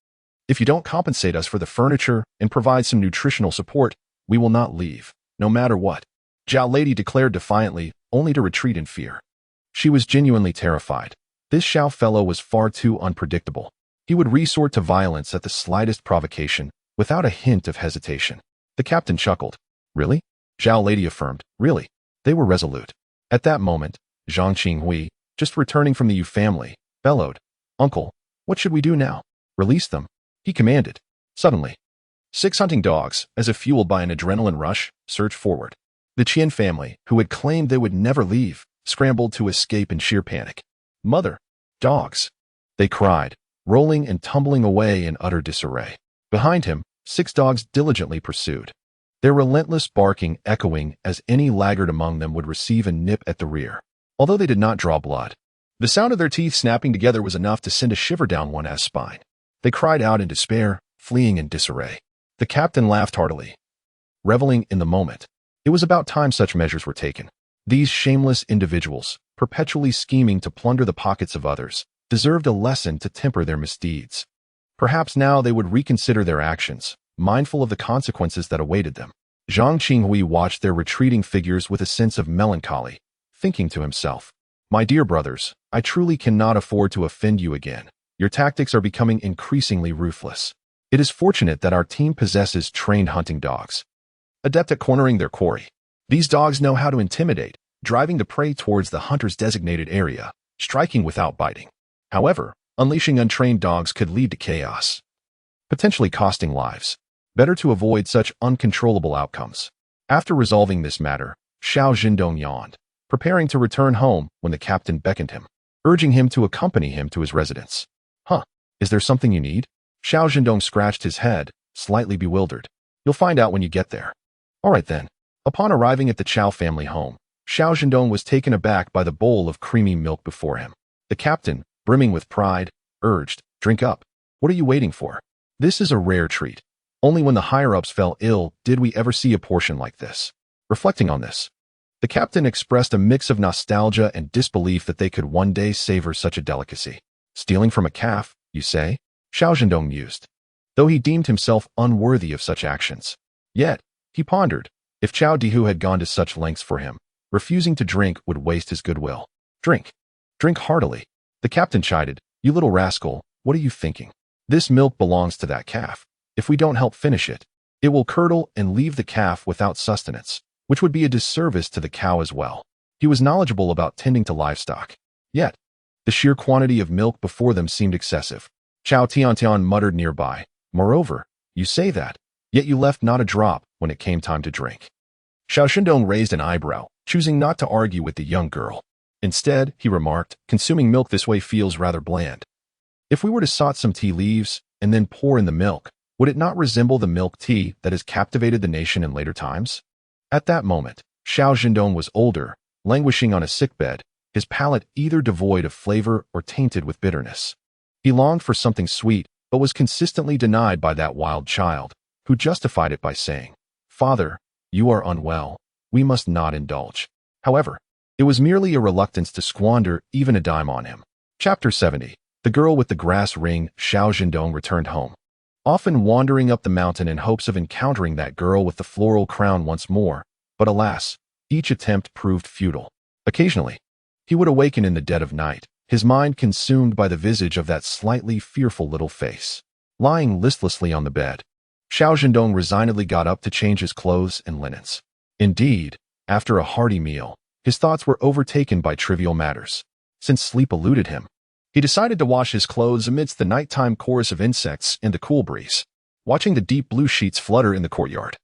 If you don't compensate us for the furniture and provide some nutritional support, we will not leave, no matter what," Xiao lady declared defiantly, only to retreat in fear. She was genuinely terrified. This Xiao fellow was far too unpredictable. He would resort to violence at the slightest provocation, without a hint of hesitation. The captain chuckled. "Really?" Xiao lady affirmed. "Really." They were resolute. At that moment, Zhang Qinghui, just returning from the Yu family, bellowed, "Uncle, what should we do now?" "Release them," he commanded. Suddenly, 6 hunting dogs, as if fueled by an adrenaline rush, surged forward. The Qian family, who had claimed they would never leave, scrambled to escape in sheer panic. "Mother! Dogs!" they cried, rolling and tumbling away in utter disarray. Behind him, 6 dogs diligently pursued, their relentless barking echoing as any laggard among them would receive a nip at the rear. Although they did not draw blood, the sound of their teeth snapping together was enough to send a shiver down one's spine. They cried out in despair, fleeing in disarray. The captain laughed heartily, reveling in the moment. It was about time such measures were taken. These shameless individuals, perpetually scheming to plunder the pockets of others, deserved a lesson to temper their misdeeds. Perhaps now they would reconsider their actions, mindful of the consequences that awaited them. Zhang Qinghui watched their retreating figures with a sense of melancholy, thinking to himself, "My dear brothers, I truly cannot afford to offend you again. Your tactics are becoming increasingly ruthless. It is fortunate that our team possesses trained hunting dogs, adept at cornering their quarry. These dogs know how to intimidate, driving the prey towards the hunter's designated area, striking without biting. However, unleashing untrained dogs could lead to chaos, potentially costing lives. Better to avoid such uncontrollable outcomes." After resolving this matter, Xiao Zhendong yawned, preparing to return home when the captain beckoned him, urging him to accompany him to his residence. "Huh, is there something you need?" Xiao Zhendong scratched his head, slightly bewildered. "You'll find out when you get there." "All right then." Upon arriving at the Qiao family home, Xiao Zhendong was taken aback by the bowl of creamy milk before him. The captain, brimming with pride, urged, "Drink up. What are you waiting for? This is a rare treat. Only when the higher-ups fell ill did we ever see a portion like this." Reflecting on this, the captain expressed a mix of nostalgia and disbelief that they could one day savor such a delicacy. "Stealing from a calf, you say?" Xiao Zhendong mused, though he deemed himself unworthy of such actions. Yet, he pondered, if Chao Dihu had gone to such lengths for him, refusing to drink would waste his goodwill. "Drink. Drink heartily." The captain chided, "You little rascal, what are you thinking? This milk belongs to that calf. If we don't help finish it, it will curdle and leave the calf without sustenance, which would be a disservice to the cow as well." He was knowledgeable about tending to livestock. Yet, the sheer quantity of milk before them seemed excessive. Chao Tiantian muttered nearby, "Moreover, you say that, yet you left not a drop when it came time to drink." Xiao Zhendong raised an eyebrow, choosing not to argue with the young girl. Instead, he remarked, "Consuming milk this way feels rather bland. If we were to saute some tea leaves and then pour in the milk, would it not resemble the milk tea that has captivated the nation in later times?" At that moment, Xiao Zhendong was older, languishing on a sickbed, his palate either devoid of flavor or tainted with bitterness. He longed for something sweet, but was consistently denied by that wild child, who justified it by saying, "Father, you are unwell. We must not indulge." However, it was merely a reluctance to squander even a dime on him. Chapter 70. The girl with the grass ring. Xiao Zhendong returned home, often wandering up the mountain in hopes of encountering that girl with the floral crown once more, but alas, each attempt proved futile. Occasionally, he would awaken in the dead of night, his mind consumed by the visage of that slightly fearful little face. Lying listlessly on the bed, Xiao Zhendong resignedly got up to change his clothes and linens. Indeed, after a hearty meal, his thoughts were overtaken by trivial matters. Since sleep eluded him, he decided to wash his clothes amidst the nighttime chorus of insects and the cool breeze, watching the deep blue sheets flutter in the courtyard.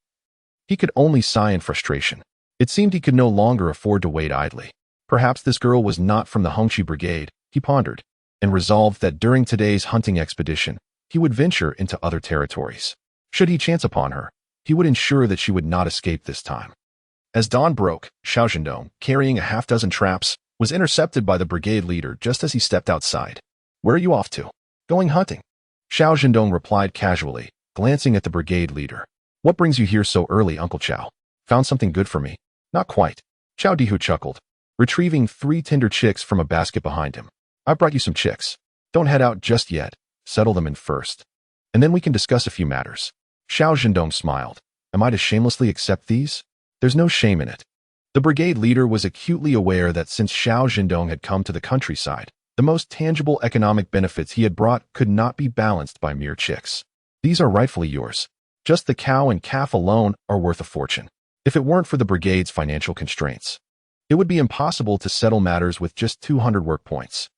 He could only sigh in frustration. It seemed he could no longer afford to wait idly. Perhaps this girl was not from the Hongqi Brigade, he pondered, and resolved that during today's hunting expedition, he would venture into other territories. Should he chance upon her, he would ensure that she would not escape this time. As dawn broke, Xiao Zhendong, carrying a half-dozen traps, was intercepted by the brigade leader just as he stepped outside. "Where are you off to?" "Going hunting." Xiao Zhendong replied casually, glancing at the brigade leader. "What brings you here so early, Uncle Qiao? Found something good for me?" "Not quite." Qiao Dihu chuckled, retrieving 3 tender chicks from a basket behind him. "I brought you some chicks. Don't head out just yet. Settle them in first, and then we can discuss a few matters." Xiao Zhendong smiled. "Am I to shamelessly accept these?" "There's no shame in it." The brigade leader was acutely aware that since Xiao Zhendong had come to the countryside, the most tangible economic benefits he had brought could not be balanced by mere chicks. "These are rightfully yours. Just the cow and calf alone are worth a fortune. If it weren't for the brigade's financial constraints, it would be impossible to settle matters with just 200 work points."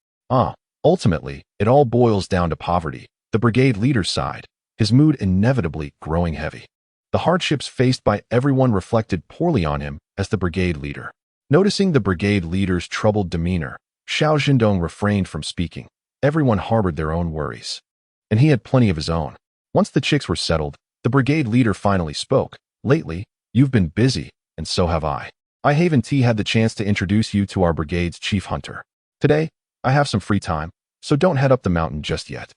Ultimately, it all boils down to poverty. The brigade leader sighed, his mood inevitably growing heavy. The hardships faced by everyone reflected poorly on him as the brigade leader. Noticing the brigade leader's troubled demeanor, Xiao Zhendong refrained from speaking. Everyone harbored their own worries, and he had plenty of his own. Once the chicks were settled, the brigade leader finally spoke. "Lately, you've been busy, and so have I. I haven't had the chance to introduce you to our brigade's chief hunter. Today, I have some free time, so don't head up the mountain just yet.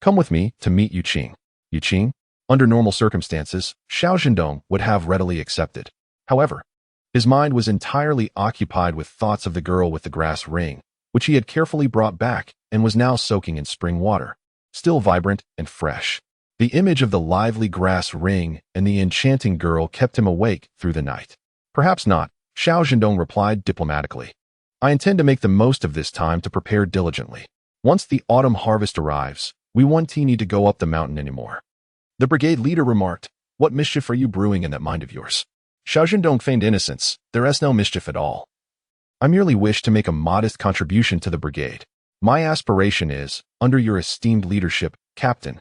Come with me to meet Yu Qing." Yu Qing? Under normal circumstances, Xiao Zhendong would have readily accepted. However, his mind was entirely occupied with thoughts of the girl with the grass ring, which he had carefully brought back and was now soaking in spring water, still vibrant and fresh. The image of the lively grass ring and the enchanting girl kept him awake through the night. Perhaps not, Xiao Zhendong replied diplomatically. I intend to make the most of this time to prepare diligently. Once the autumn harvest arrives, we won't need to go up the mountain anymore. The brigade leader remarked, What mischief are you brewing in that mind of yours? Xiao Zhendong feigned innocence. There is no mischief at all. I merely wish to make a modest contribution to the brigade. My aspiration is, under your esteemed leadership, Captain,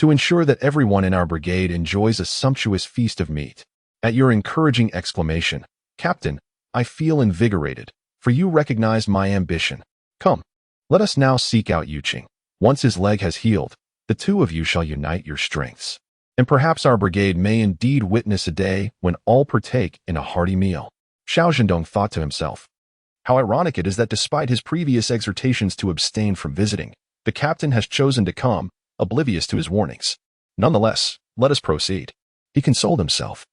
to ensure that everyone in our brigade enjoys a sumptuous feast of meat. At your encouraging exclamation, Captain, I feel invigorated, for you recognize my ambition. Come, let us now seek out Yuqing. Once his leg has healed, the two of you shall unite your strengths. And perhaps our brigade may indeed witness a day when all partake in a hearty meal. Xiao Zhendong thought to himself. How ironic it is that despite his previous exhortations to abstain from visiting, the captain has chosen to come, oblivious to his warnings. Nonetheless, let us proceed. He consoled himself.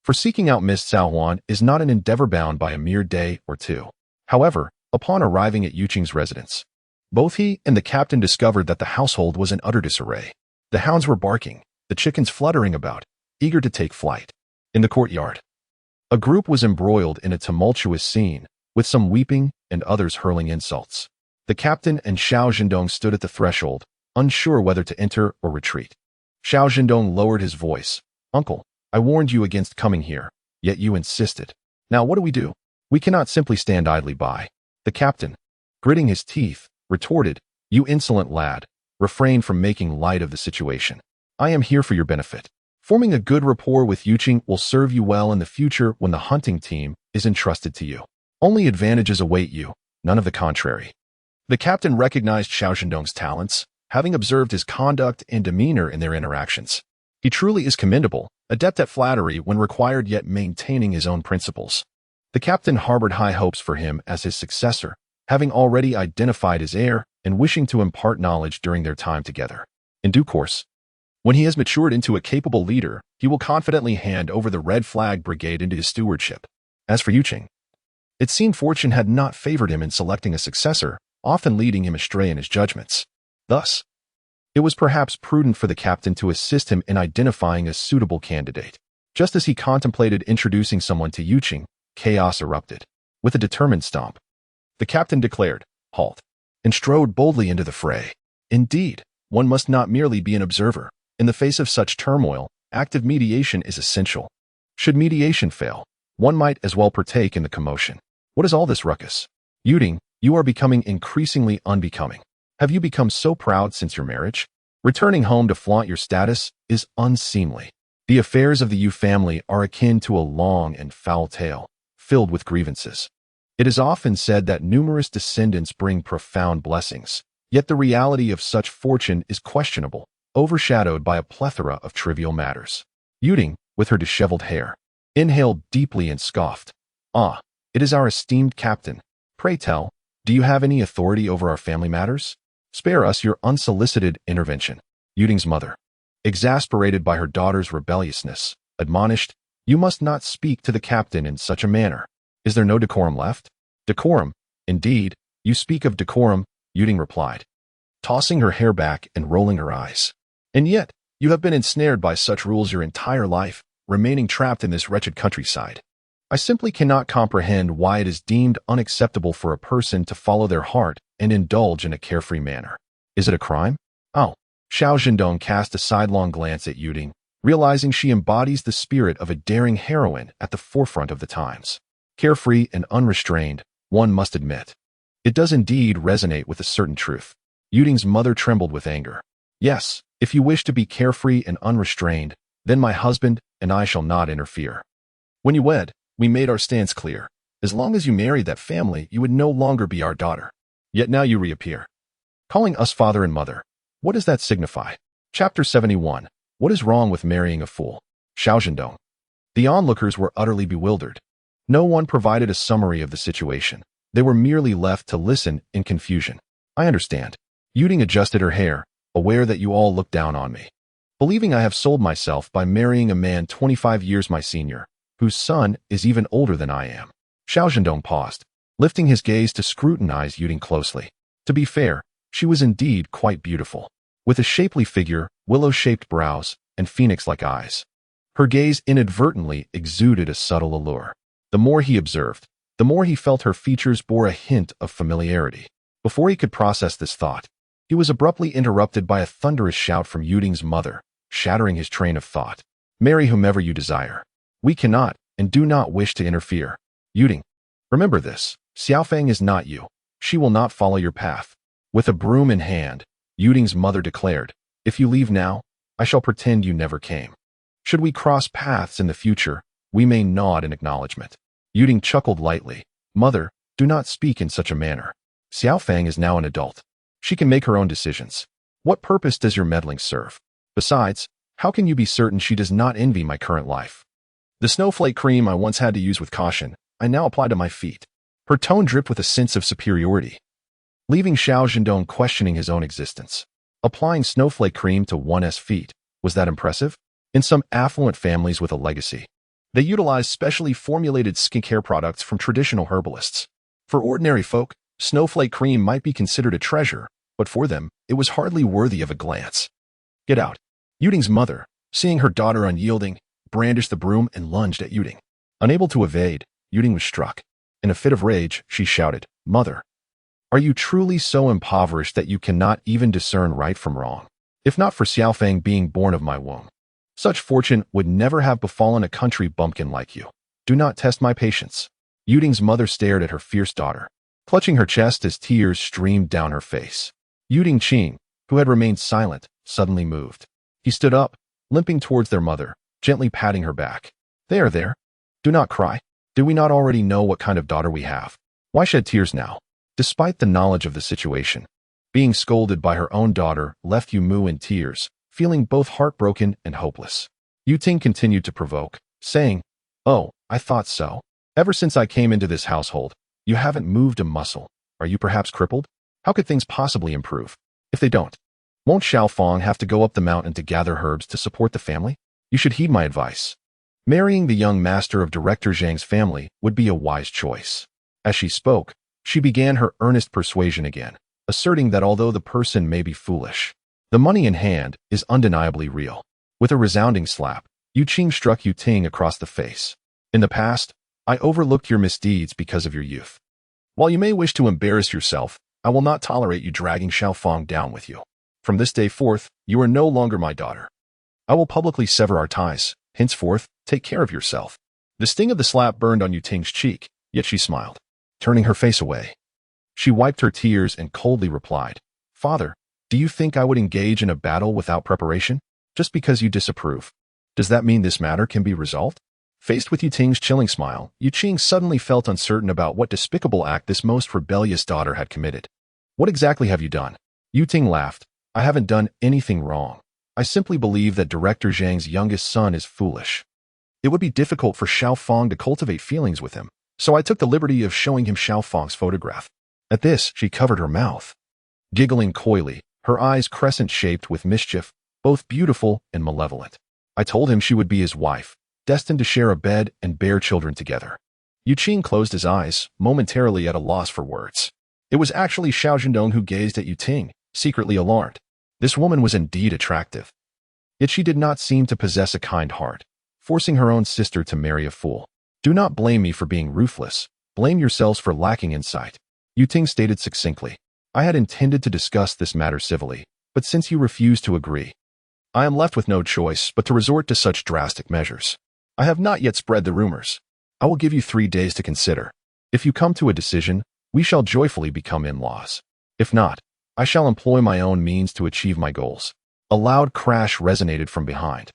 For seeking out Miss Cao Huan is not an endeavor bound by a mere day or two. However, upon arriving at Yuqing's residence, both he and the captain discovered that the household was in utter disarray. The hounds were barking, the chickens fluttering about, eager to take flight. In the courtyard, a group was embroiled in a tumultuous scene, with some weeping and others hurling insults. The captain and Xiao Zhendong stood at the threshold, unsure whether to enter or retreat. Xiao Zhendong lowered his voice. Uncle, I warned you against coming here, yet you insisted. Now what do? We cannot simply stand idly by. The captain, gritting his teeth, retorted, You insolent lad, refrain from making light of the situation. I am here for your benefit. Forming a good rapport with Yuqing will serve you well in the future when the hunting team is entrusted to you. Only advantages await you, none of the contrary. The captain recognized Xiao Zhendong's talents, having observed his conduct and demeanor in their interactions. He truly is commendable, adept at flattery when required yet maintaining his own principles. The captain harbored high hopes for him as his successor, having already identified his heir and wishing to impart knowledge during their time together. In due course, when he has matured into a capable leader, he will confidently hand over the Red Flag Brigade into his stewardship. As for Yuqing, it seemed fortune had not favored him in selecting a successor, often leading him astray in his judgments. Thus, it was perhaps prudent for the captain to assist him in identifying a suitable candidate. Just as he contemplated introducing someone to Yuqing, chaos erupted. With a determined stomp, the captain declared, Halt, and strode boldly into the fray. Indeed, one must not merely be an observer. In the face of such turmoil, active mediation is essential. Should mediation fail, one might as well partake in the commotion. What is all this ruckus? Yuqing, you are becoming increasingly unbecoming. Have you become so proud since your marriage? Returning home to flaunt your status is unseemly. The affairs of the Yu family are akin to a long and foul tale, filled with grievances. It is often said that numerous descendants bring profound blessings, yet the reality of such fortune is questionable, overshadowed by a plethora of trivial matters. Yuqing, with her disheveled hair, inhaled deeply and scoffed. Ah, it is our esteemed captain. Pray tell, do you have any authority over our family matters? Spare us your unsolicited intervention. Yuqing's mother, exasperated by her daughter's rebelliousness, admonished, You must not speak to the captain in such a manner. Is there no decorum left? Decorum, indeed, you speak of decorum, Yuqing replied, tossing her hair back and rolling her eyes. And yet, you have been ensnared by such rules your entire life, remaining trapped in this wretched countryside. I simply cannot comprehend why it is deemed unacceptable for a person to follow their heart and indulge in a carefree manner. Is it a crime? Oh, Xiao Zhendong cast a sidelong glance at Yuqing, realizing she embodies the spirit of a daring heroine at the forefront of the times. Carefree and unrestrained, one must admit. It does indeed resonate with a certain truth. Yuqing's mother trembled with anger. Yes, if you wish to be carefree and unrestrained, then my husband and I shall not interfere. When you wed, we made our stance clear. As long as you married that family, you would no longer be our daughter. Yet now you reappear, calling us father and mother. What does that signify? Chapter 71. What is wrong with marrying a fool? Xiao Zhendong. The onlookers were utterly bewildered. No one provided a summary of the situation. They were merely left to listen in confusion. I understand. Yuqing adjusted her hair, aware that you all look down on me. Believing I have sold myself by marrying a man 25 years my senior, whose son is even older than I am. Xiao Zhendong paused, lifting his gaze to scrutinize Yuqing closely. To be fair, she was indeed quite beautiful. with a shapely figure, willow-shaped brows, and phoenix-like eyes. Her gaze inadvertently exuded a subtle allure. The more he observed, the more he felt her features bore a hint of familiarity. Before he could process this thought, he was abruptly interrupted by a thunderous shout from Yuting's mother, shattering his train of thought. "Marry whomever you desire. We cannot and do not wish to interfere. Yuting, remember this. Xiaofang is not you. She will not follow your path." With a broom in hand, Yuting's mother declared, "If you leave now, I shall pretend you never came. Should we cross paths in the future, we may nod in acknowledgement." Yuting chuckled lightly. "Mother, do not speak in such a manner. Xiaofang is now an adult. She can make her own decisions. What purpose does your meddling serve? Besides, how can you be certain she does not envy my current life? The snowflake cream I once had to use with caution, I now apply to my feet." Her tone dripped with a sense of superiority, leaving Xiao Zhendong questioning his own existence. Applying snowflake cream to one's feet, was that impressive? In some affluent families with a legacy, they utilize specially formulated skincare products from traditional herbalists. For ordinary folk, snowflake cream might be considered a treasure, but for them, it was hardly worthy of a glance. "Get out." Yuting's mother, seeing her daughter unyielding, brandished the broom and lunged at Yuting. Unable to evade, Yuting was struck. In a fit of rage, she shouted, "Mother, are you truly so impoverished that you cannot even discern right from wrong? If not for Xiaofang being born of my womb, such fortune would never have befallen a country bumpkin like you. Do not test my patience." Yuting's mother stared at her fierce daughter, clutching her chest as tears streamed down her face. Yuting Qing, who had remained silent, suddenly moved. He stood up, limping towards their mother, gently patting her back. "There, there. Do not cry. Do we not already know what kind of daughter we have? Why shed tears now?" Despite the knowledge of the situation, being scolded by her own daughter left Yu Mu in tears, feeling both heartbroken and hopeless. Yuting continued to provoke, saying, "Oh, I thought so. Ever since I came into this household, you haven't moved a muscle. Are you perhaps crippled? How could things possibly improve? If they don't, won't Xiaofang have to go up the mountain to gather herbs to support the family? You should heed my advice. Marrying the young master of Director Zhang's family would be a wise choice." As she spoke, she began her earnest persuasion again, asserting that although the person may be foolish, the money in hand is undeniably real. With a resounding slap, Yu Qing struck Yuting across the face. "In the past, I overlooked your misdeeds because of your youth. While you may wish to embarrass yourself, I will not tolerate you dragging Xiaofang down with you. From this day forth, you are no longer my daughter. I will publicly sever our ties. Henceforth, take care of yourself." The sting of the slap burned on Yuting's cheek, yet she smiled, turning her face away. She wiped her tears and coldly replied, "Father, do you think I would engage in a battle without preparation? Just because you disapprove. Does that mean this matter can be resolved?" Faced with Yuting's chilling smile, Yu Qing suddenly felt uncertain about what despicable act this most rebellious daughter had committed. "What exactly have you done?" Yuting laughed. "I haven't done anything wrong. I simply believe that Director Zhang's youngest son is foolish. It would be difficult for Xiaofang to cultivate feelings with him, so I took the liberty of showing him Xiaofang's photograph." At this, she covered her mouth, giggling coyly, her eyes crescent-shaped with mischief, both beautiful and malevolent. "I told him she would be his wife, destined to share a bed and bear children together." Yu Qing closed his eyes, momentarily at a loss for words. It was actually Xiao Zhendong who gazed at Yuting, secretly alarmed. This woman was indeed attractive. Yet she did not seem to possess a kind heart, forcing her own sister to marry a fool. "Do not blame me for being ruthless. Blame yourselves for lacking insight," Yuting stated succinctly. "I had intended to discuss this matter civilly, but since you refuse to agree, I am left with no choice but to resort to such drastic measures. I have not yet spread the rumors. I will give you 3 days to consider. If you come to a decision, we shall joyfully become in-laws. If not, I shall employ my own means to achieve my goals." A loud crash resonated from behind,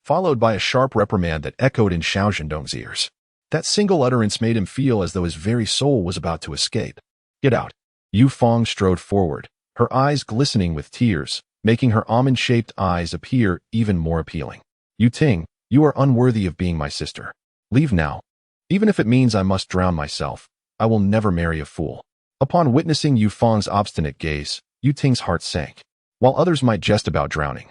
followed by a sharp reprimand that echoed in Xiao Zhendong's ears. That single utterance made him feel as though his very soul was about to escape. "Get out." Yu Fang strode forward, her eyes glistening with tears, making her almond-shaped eyes appear even more appealing. "Yuting, you are unworthy of being my sister. Leave now. Even if it means I must drown myself, I will never marry a fool." Upon witnessing Yu Fang's obstinate gaze, Yuting's heart sank. While others might jest about drowning,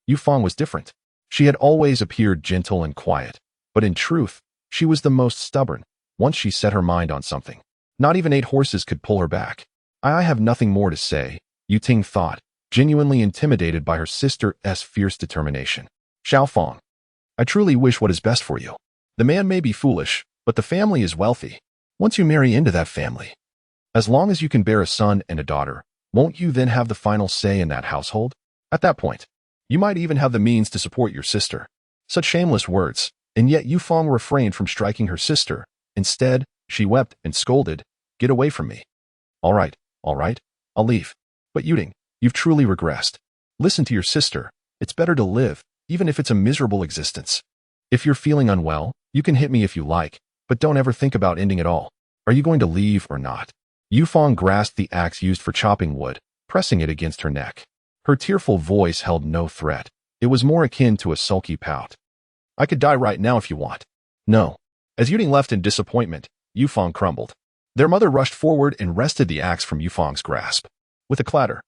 Yu Fang was different. She had always appeared gentle and quiet, but in truth, she was the most stubborn. Once she set her mind on something, not even 8 horses could pull her back. I have nothing more to say," Yuting thought, genuinely intimidated by her sister's fierce determination. Xiao Fang, I truly wish what is best for you. The man may be foolish, but the family is wealthy. Once you marry into that family, as long as you can bear a son and a daughter, won't you then have the final say in that household? At that point, you might even have the means to support your sister. Such shameless words, and yet Yu Fang refrained from striking her sister. Instead, she wept and scolded, "Get away from me." All right, I'll leave. But Yuding, you've truly regressed. Listen to your sister. It's better to live, even if it's a miserable existence. If you're feeling unwell, you can hit me if you like, but don't ever think about ending it all. Are you going to leave or not? Yu Fang grasped the axe used for chopping wood, pressing it against her neck. Her tearful voice held no threat. It was more akin to a sulky pout. I could die right now if you want. No. As Yuding left in disappointment, Yu Fang crumbled. Their mother rushed forward and wrested the axe from Yu Fang's grasp. With a clatter,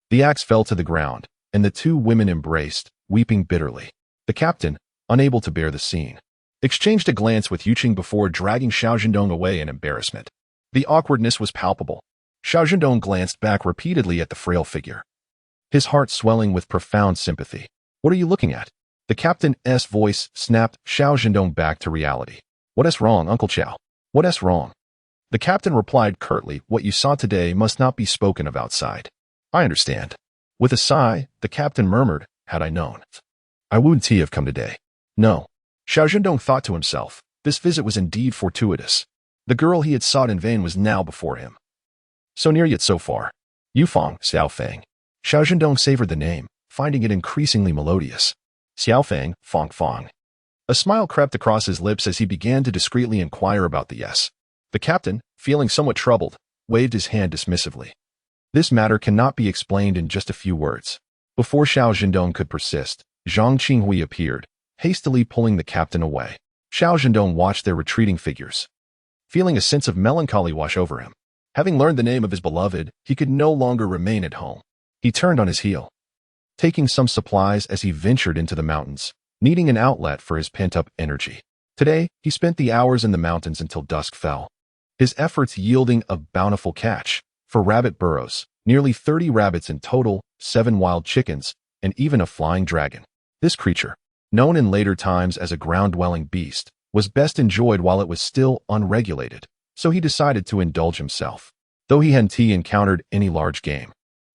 the axe fell to the ground, and the two women embraced, weeping bitterly. The captain, unable to bear the scene, exchanged a glance with Yuqing before dragging Xiao Zhendong away in embarrassment. The awkwardness was palpable. Xiao Zhendong glanced back repeatedly at the frail figure, his heart swelling with profound sympathy. What are you looking at? The captain's voice snapped Xiao Zhendong back to reality. What's wrong, Uncle Xiao? What's wrong? The captain replied curtly, what you saw today must not be spoken of outside. I understand. With a sigh, the captain murmured, had I known, I wouldn't have come today. No. Xiao Zhendong thought to himself, this visit was indeed fortuitous. The girl he had sought in vain was now before him. So near yet so far. Yu Fang, Xiao Fang. Xiao Zhendong savored the name, finding it increasingly melodious. Xiao Fang, Fang Fang. A smile crept across his lips as he began to discreetly inquire about the yes. The captain, feeling somewhat troubled, waved his hand dismissively. This matter cannot be explained in just a few words. Before Xiao Zhendong could persist, Zhang Qinghui appeared, hastily pulling the captain away. Xiao Zhendong watched their retreating figures, feeling a sense of melancholy wash over him. Having learned the name of his beloved, he could no longer remain at home. He turned on his heel, taking some supplies as he ventured into the mountains, needing an outlet for his pent-up energy. Today, he spent the hours in the mountains until dusk fell, his efforts yielding a bountiful catch. For rabbit burrows, nearly 30 rabbits in total, 7 wild chickens, and even a flying dragon. This creature, known in later times as a ground-dwelling beast, was best enjoyed while it was still unregulated, so he decided to indulge himself. Though he hadn't encountered any large game,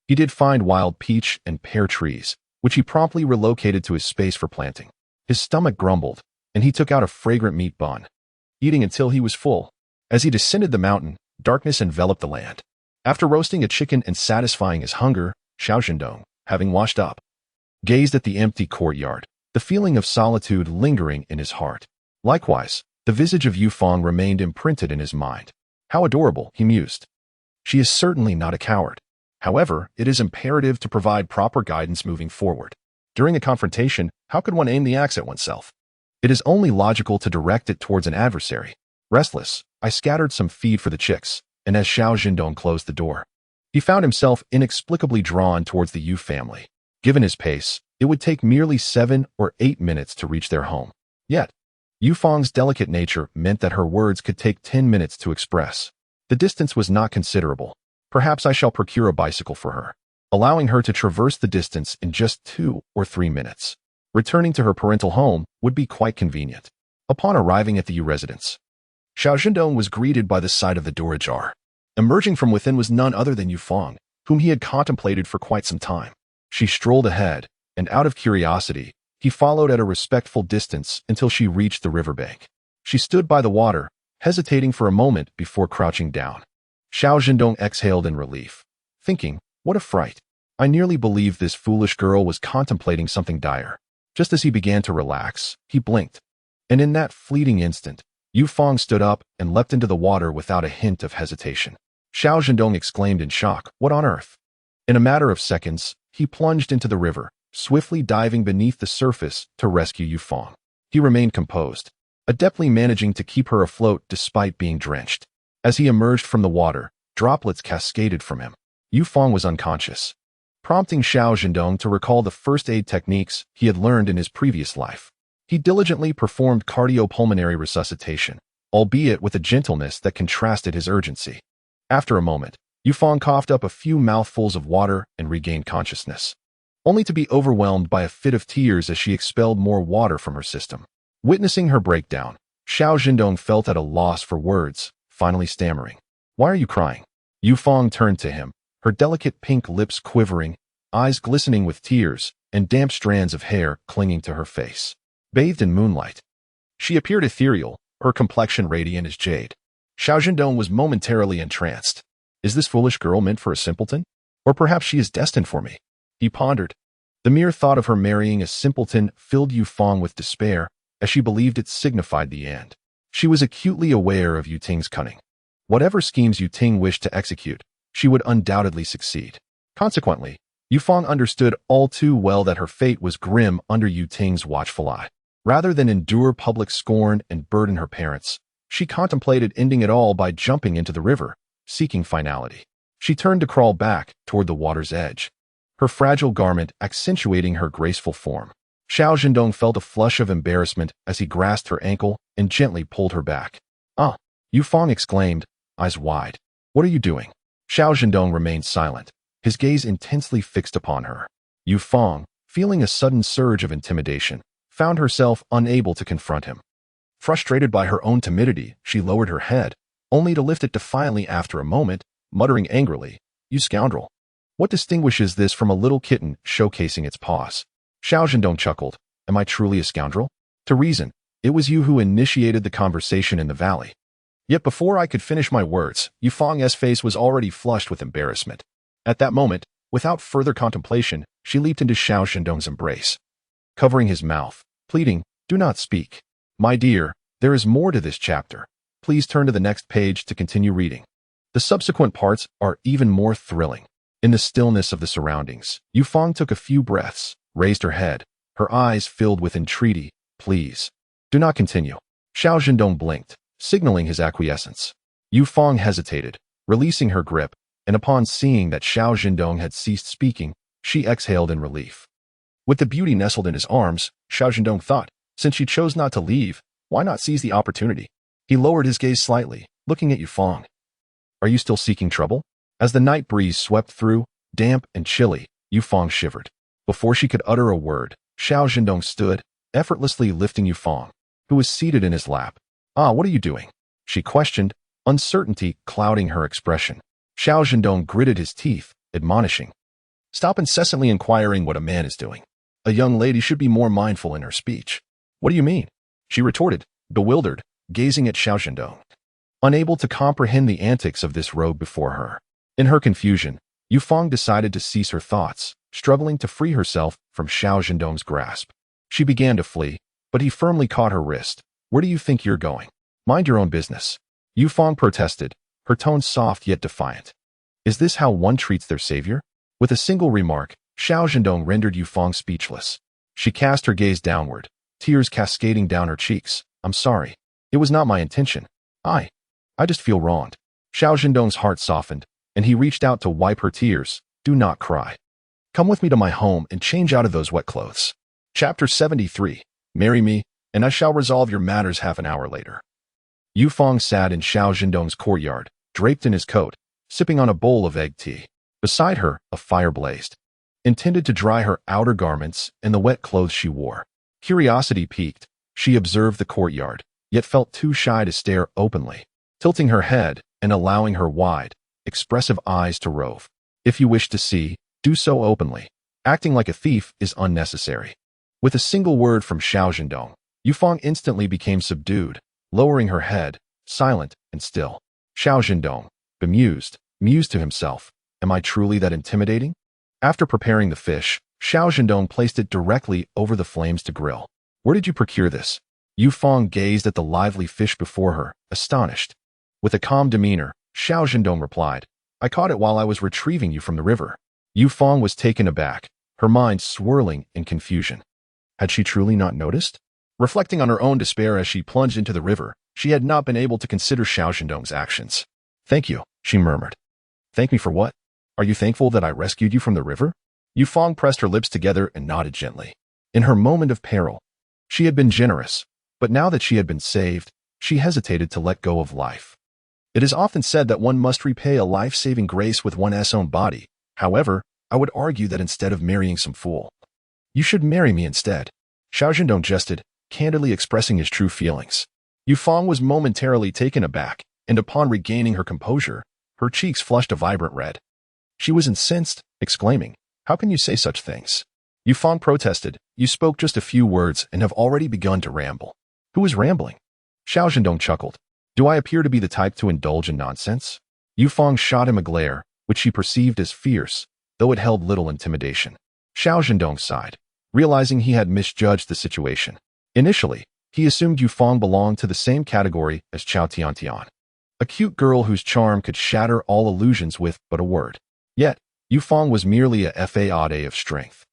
he did find wild peach and pear trees, which he promptly relocated to his space for planting. His stomach grumbled, and he took out a fragrant meat bun, eating until he was full. As he descended the mountain, darkness enveloped the land. After roasting a chicken and satisfying his hunger, Xiao Zhendong, having washed up, gazed at the empty courtyard, the feeling of solitude lingering in his heart. Likewise, the visage of Yu Fang remained imprinted in his mind. How adorable, he mused. She is certainly not a coward. However, it is imperative to provide proper guidance moving forward. During a confrontation, how could one aim the axe at oneself? It is only logical to direct it towards an adversary. Restless, I scattered some feed for the chicks, and as Xiao Zhendong closed the door, he found himself inexplicably drawn towards the Yu family. Given his pace, it would take merely 7 or 8 minutes to reach their home. Yet, Yu Fang's delicate nature meant that her words could take 10 minutes to express. The distance was not considerable. Perhaps I shall procure a bicycle for her, allowing her to traverse the distance in just 2 or 3 minutes. Returning to her parental home would be quite convenient. Upon arriving at the Yu residence, Xiao Zhendong was greeted by the sight of the door ajar. Emerging from within was none other than Yu Fang, whom he had contemplated for quite some time. She strolled ahead, and out of curiosity, he followed at a respectful distance until she reached the riverbank. She stood by the water, hesitating for a moment before crouching down. Xiao Zhendong exhaled in relief, thinking, what a fright. I nearly believed this foolish girl was contemplating something dire. Just as he began to relax, he blinked, and in that fleeting instant, Yu Fang stood up and leapt into the water without a hint of hesitation. Xiao Zhendong exclaimed in shock, what on earth? In a matter of seconds, he plunged into the river, swiftly diving beneath the surface to rescue Yu Fang. He remained composed, adeptly managing to keep her afloat despite being drenched. As he emerged from the water, droplets cascaded from him. Yu Fang was unconscious, prompting Xiao Zhendong to recall the first aid techniques he had learned in his previous life. He diligently performed cardiopulmonary resuscitation, albeit with a gentleness that contrasted his urgency. After a moment, Yufang coughed up a few mouthfuls of water and regained consciousness, only to be overwhelmed by a fit of tears as she expelled more water from her system. Witnessing her breakdown, Xiao Zhendong felt at a loss for words, finally stammering. "Why are you crying?" Yufang turned to him, her delicate pink lips quivering, eyes glistening with tears, and damp strands of hair clinging to her face. Bathed in moonlight, she appeared ethereal, her complexion radiant as jade. Xiao Zhendong was momentarily entranced. Is this foolish girl meant for a simpleton? Or perhaps she is destined for me? He pondered. The mere thought of her marrying a simpleton filled Yufang with despair, as she believed it signified the end. She was acutely aware of Yu Ting's cunning. Whatever schemes Yu Ting wished to execute, she would undoubtedly succeed. Consequently, Yufang understood all too well that her fate was grim under Yu Ting's watchful eye. Rather than endure public scorn and burden her parents, she contemplated ending it all by jumping into the river, seeking finality. She turned to crawl back toward the water's edge, her fragile garment accentuating her graceful form. Xiao Zhendong felt a flush of embarrassment as he grasped her ankle and gently pulled her back. "Ah!" Yufang exclaimed, eyes wide. "What are you doing?" Xiao Zhendong remained silent, his gaze intensely fixed upon her. Yufang, feeling a sudden surge of intimidation, found herself unable to confront him. Frustrated by her own timidity, she lowered her head, only to lift it defiantly after a moment, muttering angrily, "You scoundrel! What distinguishes this from a little kitten showcasing its paws?" Xiao Zhendong chuckled. "Am I truly a scoundrel? To reason, it was you who initiated the conversation in the valley." Yet before I could finish my words, Yufang's face was already flushed with embarrassment. At that moment, without further contemplation, she leaped into Xiao Zhendong's embrace, covering his mouth, pleading, "Do not speak. My dear, there is more to this chapter. Please turn to the next page to continue reading." The subsequent parts are even more thrilling. In the stillness of the surroundings, Yufang took a few breaths, raised her head, her eyes filled with entreaty. "Please, do not continue." Xiao Zhendong blinked, signaling his acquiescence. Yufang hesitated, releasing her grip, and upon seeing that Xiao Zhendong had ceased speaking, she exhaled in relief. With the beauty nestled in his arms, Xiao Zhendong thought, since she chose not to leave, why not seize the opportunity? He lowered his gaze slightly, looking at Yufang. "Are you still seeking trouble?" As the night breeze swept through, damp and chilly, Yufang shivered. Before she could utter a word, Xiao Zhendong stood, effortlessly lifting Yufang, who was seated in his lap. "Ah, what are you doing?" she questioned, uncertainty clouding her expression. Xiao Zhendong gritted his teeth, admonishing, "Stop incessantly inquiring what a man is doing. A young lady should be more mindful in her speech." "What do you mean?" she retorted, bewildered, gazing at Xiao Zhendong, unable to comprehend the antics of this rogue before her. In her confusion, Yufang decided to cease her thoughts, struggling to free herself from Xiao Zhendong's grasp. She began to flee, but he firmly caught her wrist. "Where do you think you're going? Mind your own business." Yufang protested, her tone soft yet defiant. Is this how one treats their savior? With a single remark, Xiao Zhendong rendered Yufang speechless. She cast her gaze downward, tears cascading down her cheeks. "I'm sorry. It was not my intention. I just feel wronged." Xiao Zhendong's heart softened, and he reached out to wipe her tears. "Do not cry. Come with me to my home and change out of those wet clothes." Chapter 73. Marry me, and I shall resolve your matters half an hour later. Yufang sat in Xiao Zhendong's courtyard, draped in his coat, sipping on a bowl of egg tea. Beside her, a fire blazed, intended to dry her outer garments and the wet clothes she wore. Curiosity piqued, she observed the courtyard, yet felt too shy to stare openly, tilting her head and allowing her wide, expressive eyes to rove. If you wish to see, do so openly. Acting like a thief is unnecessary. With a single word from Xiao Zhendong, Yufang instantly became subdued, lowering her head, silent and still. Xiao Zhendong, bemused, mused to himself, "Am I truly that intimidating?" After preparing the fish, Xiao Zhendong placed it directly over the flames to grill. "Where did you procure this?" Yufang gazed at the lively fish before her, astonished. With a calm demeanor, Xiao Zhendong replied, "I caught it while I was retrieving you from the river." Yufang was taken aback, her mind swirling in confusion. Had she truly not noticed? Reflecting on her own despair as she plunged into the river, she had not been able to consider Xiao Zhendong's actions. "Thank you," she murmured. "Thank me for what? Are you thankful that I rescued you from the river?" Yufang pressed her lips together and nodded gently. In her moment of peril, she had been generous, but now that she had been saved, she hesitated to let go of life. It is often said that one must repay a life-saving grace with one's own body. However, I would argue that instead of marrying some fool, you should marry me instead. Xiao Zhendong jested, candidly expressing his true feelings. Yufang was momentarily taken aback, and upon regaining her composure, her cheeks flushed a vibrant red. She was incensed, exclaiming, "How can you say such things?" Yufang protested, "You spoke just a few words and have already begun to ramble." "Who is rambling?" Xiao Zhendong chuckled. "Do I appear to be the type to indulge in nonsense?" Yufang shot him a glare, which she perceived as fierce, though it held little intimidation. Xiao Zhendong sighed, realizing he had misjudged the situation. Initially, he assumed Yufang belonged to the same category as Chao Tiantian, a cute girl whose charm could shatter all illusions with but a word. Yet, Yufang was merely a fade of strength.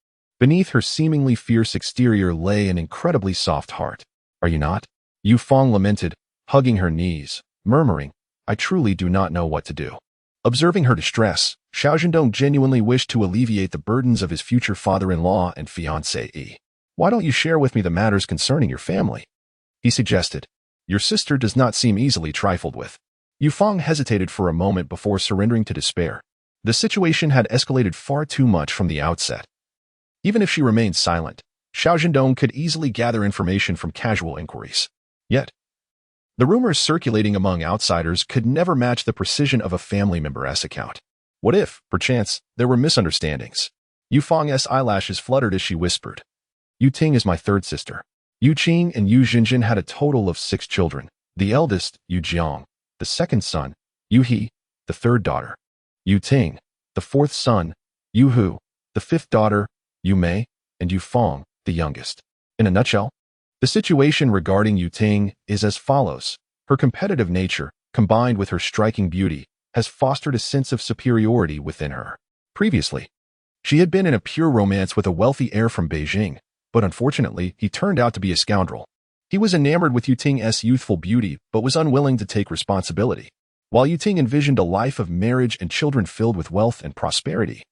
Beneath her seemingly fierce exterior lay an incredibly soft heart. "Are you not?" Yufang lamented, hugging her knees, murmuring, "I truly do not know what to do." Observing her distress, Xiao Zhendong genuinely wished to alleviate the burdens of his future father-in-law and fiancé. "Why don't you share with me the matters concerning your family?" he suggested. "Your sister does not seem easily trifled with." Yufang hesitated for a moment before surrendering to despair. The situation had escalated far too much from the outset. Even if she remained silent, Xiao Zhendong could easily gather information from casual inquiries. Yet, the rumors circulating among outsiders could never match the precision of a family member's account. What if, perchance, there were misunderstandings? Yufang's eyelashes fluttered as she whispered, "Yu Ting is my third sister. Yu Qing and Yu Jinjin had a total of 6 children. The eldest, Yu Jiang, the second son, Yu He, the third daughter, Yu Ting, the fourth son, Yu Hu, the fifth daughter, Yu Mei, and Yu Fang, the youngest." In a nutshell, the situation regarding Yu Ting is as follows. Her competitive nature, combined with her striking beauty, has fostered a sense of superiority within her. Previously, she had been in a pure romance with a wealthy heir from Beijing, but unfortunately, he turned out to be a scoundrel. He was enamored with Yu Ting's youthful beauty, but was unwilling to take responsibility. While Yu Ting envisioned a life of marriage and children filled with wealth and prosperity,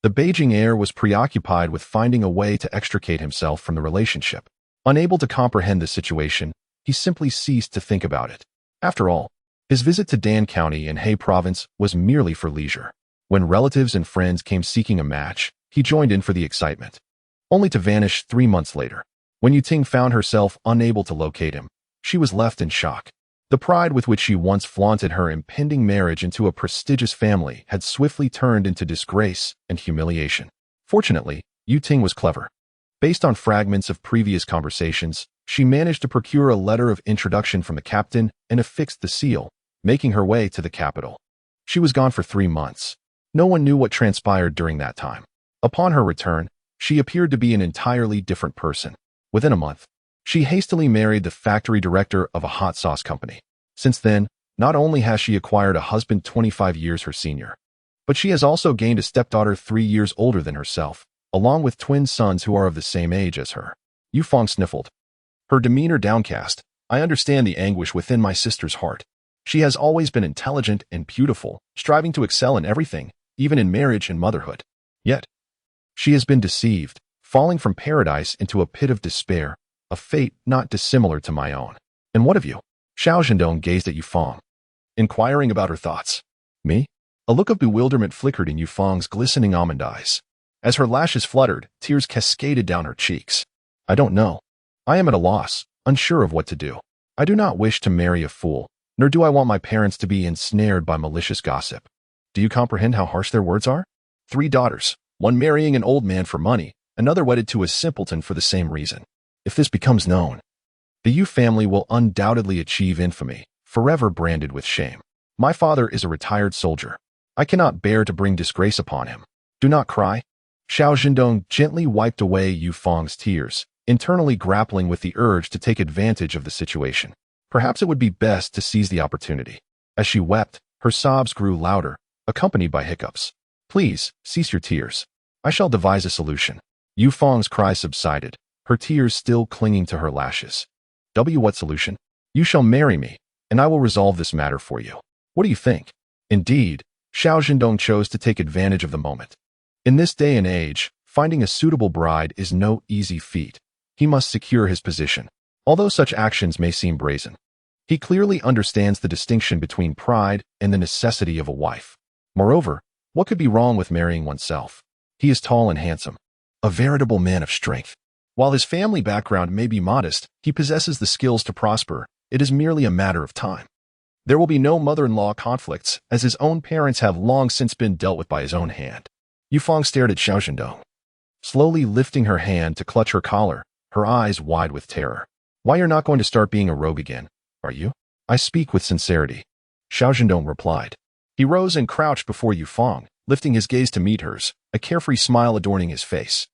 the Beijing heir was preoccupied with finding a way to extricate himself from the relationship. Unable to comprehend the situation, he simply ceased to think about it. After all, his visit to Dan County in He Province was merely for leisure. When relatives and friends came seeking a match, he joined in for the excitement, only to vanish 3 months later. When Yu Ting found herself unable to locate him, she was left in shock. The pride with which she once flaunted her impending marriage into a prestigious family had swiftly turned into disgrace and humiliation. Fortunately, Yu Ting was clever. Based on fragments of previous conversations, she managed to procure a letter of introduction from the captain and affixed the seal, making her way to the capital. She was gone for 3 months. No one knew what transpired during that time. Upon her return, she appeared to be an entirely different person. Within a month, she hastily married the factory director of a hot sauce company. Since then, not only has she acquired a husband 25 years her senior, but she has also gained a stepdaughter 3 years older than herself, along with twin sons who are of the same age as her. Yufang sniffled, her demeanor downcast. "I understand the anguish within my sister's heart. She has always been intelligent and beautiful, striving to excel in everything, even in marriage and motherhood. Yet, she has been deceived, falling from paradise into a pit of despair, a fate not dissimilar to my own." "And what of you?" Xiao Zhendong gazed at Yufang, inquiring about her thoughts. "Me?" A look of bewilderment flickered in Yufang's glistening almond eyes. As her lashes fluttered, tears cascaded down her cheeks. "I don't know. I am at a loss, unsure of what to do. I do not wish to marry a fool, nor do I want my parents to be ensnared by malicious gossip. Do you comprehend how harsh their words are? 3 daughters, one marrying an old man for money, another wedded to a simpleton for the same reason. If this becomes known, the Yu family will undoubtedly achieve infamy, forever branded with shame. My father is a retired soldier. I cannot bear to bring disgrace upon him. Do not cry." Xiao Zhendong gently wiped away Yufang's tears, internally grappling with the urge to take advantage of the situation. Perhaps it would be best to seize the opportunity. As she wept, her sobs grew louder, accompanied by hiccups. "Please, cease your tears. I shall devise a solution." Yufang's cry subsided, her tears still clinging to her lashes. "What solution?" "You shall marry me, and I will resolve this matter for you. What do you think?" Indeed, Xiao Zhendong chose to take advantage of the moment. In this day and age, finding a suitable bride is no easy feat. He must secure his position. Although such actions may seem brazen, He clearly understands the distinction between pride and the necessity of a wife. Moreover, what could be wrong with marrying oneself? He is tall and handsome, a veritable man of strength. While his family background may be modest, he possesses the skills to prosper. It is merely a matter of time. There will be no mother-in-law conflicts, as his own parents have long since been dealt with by his own hand. Yufeng stared at Xiao Zhendong, slowly lifting her hand to clutch her collar, her eyes wide with terror. Why, you're not going to start being a rogue again, are you? I speak with sincerity, Xiao Zhendong replied. He rose and crouched before Yufeng, lifting his gaze to meet hers, a carefree smile adorning his face.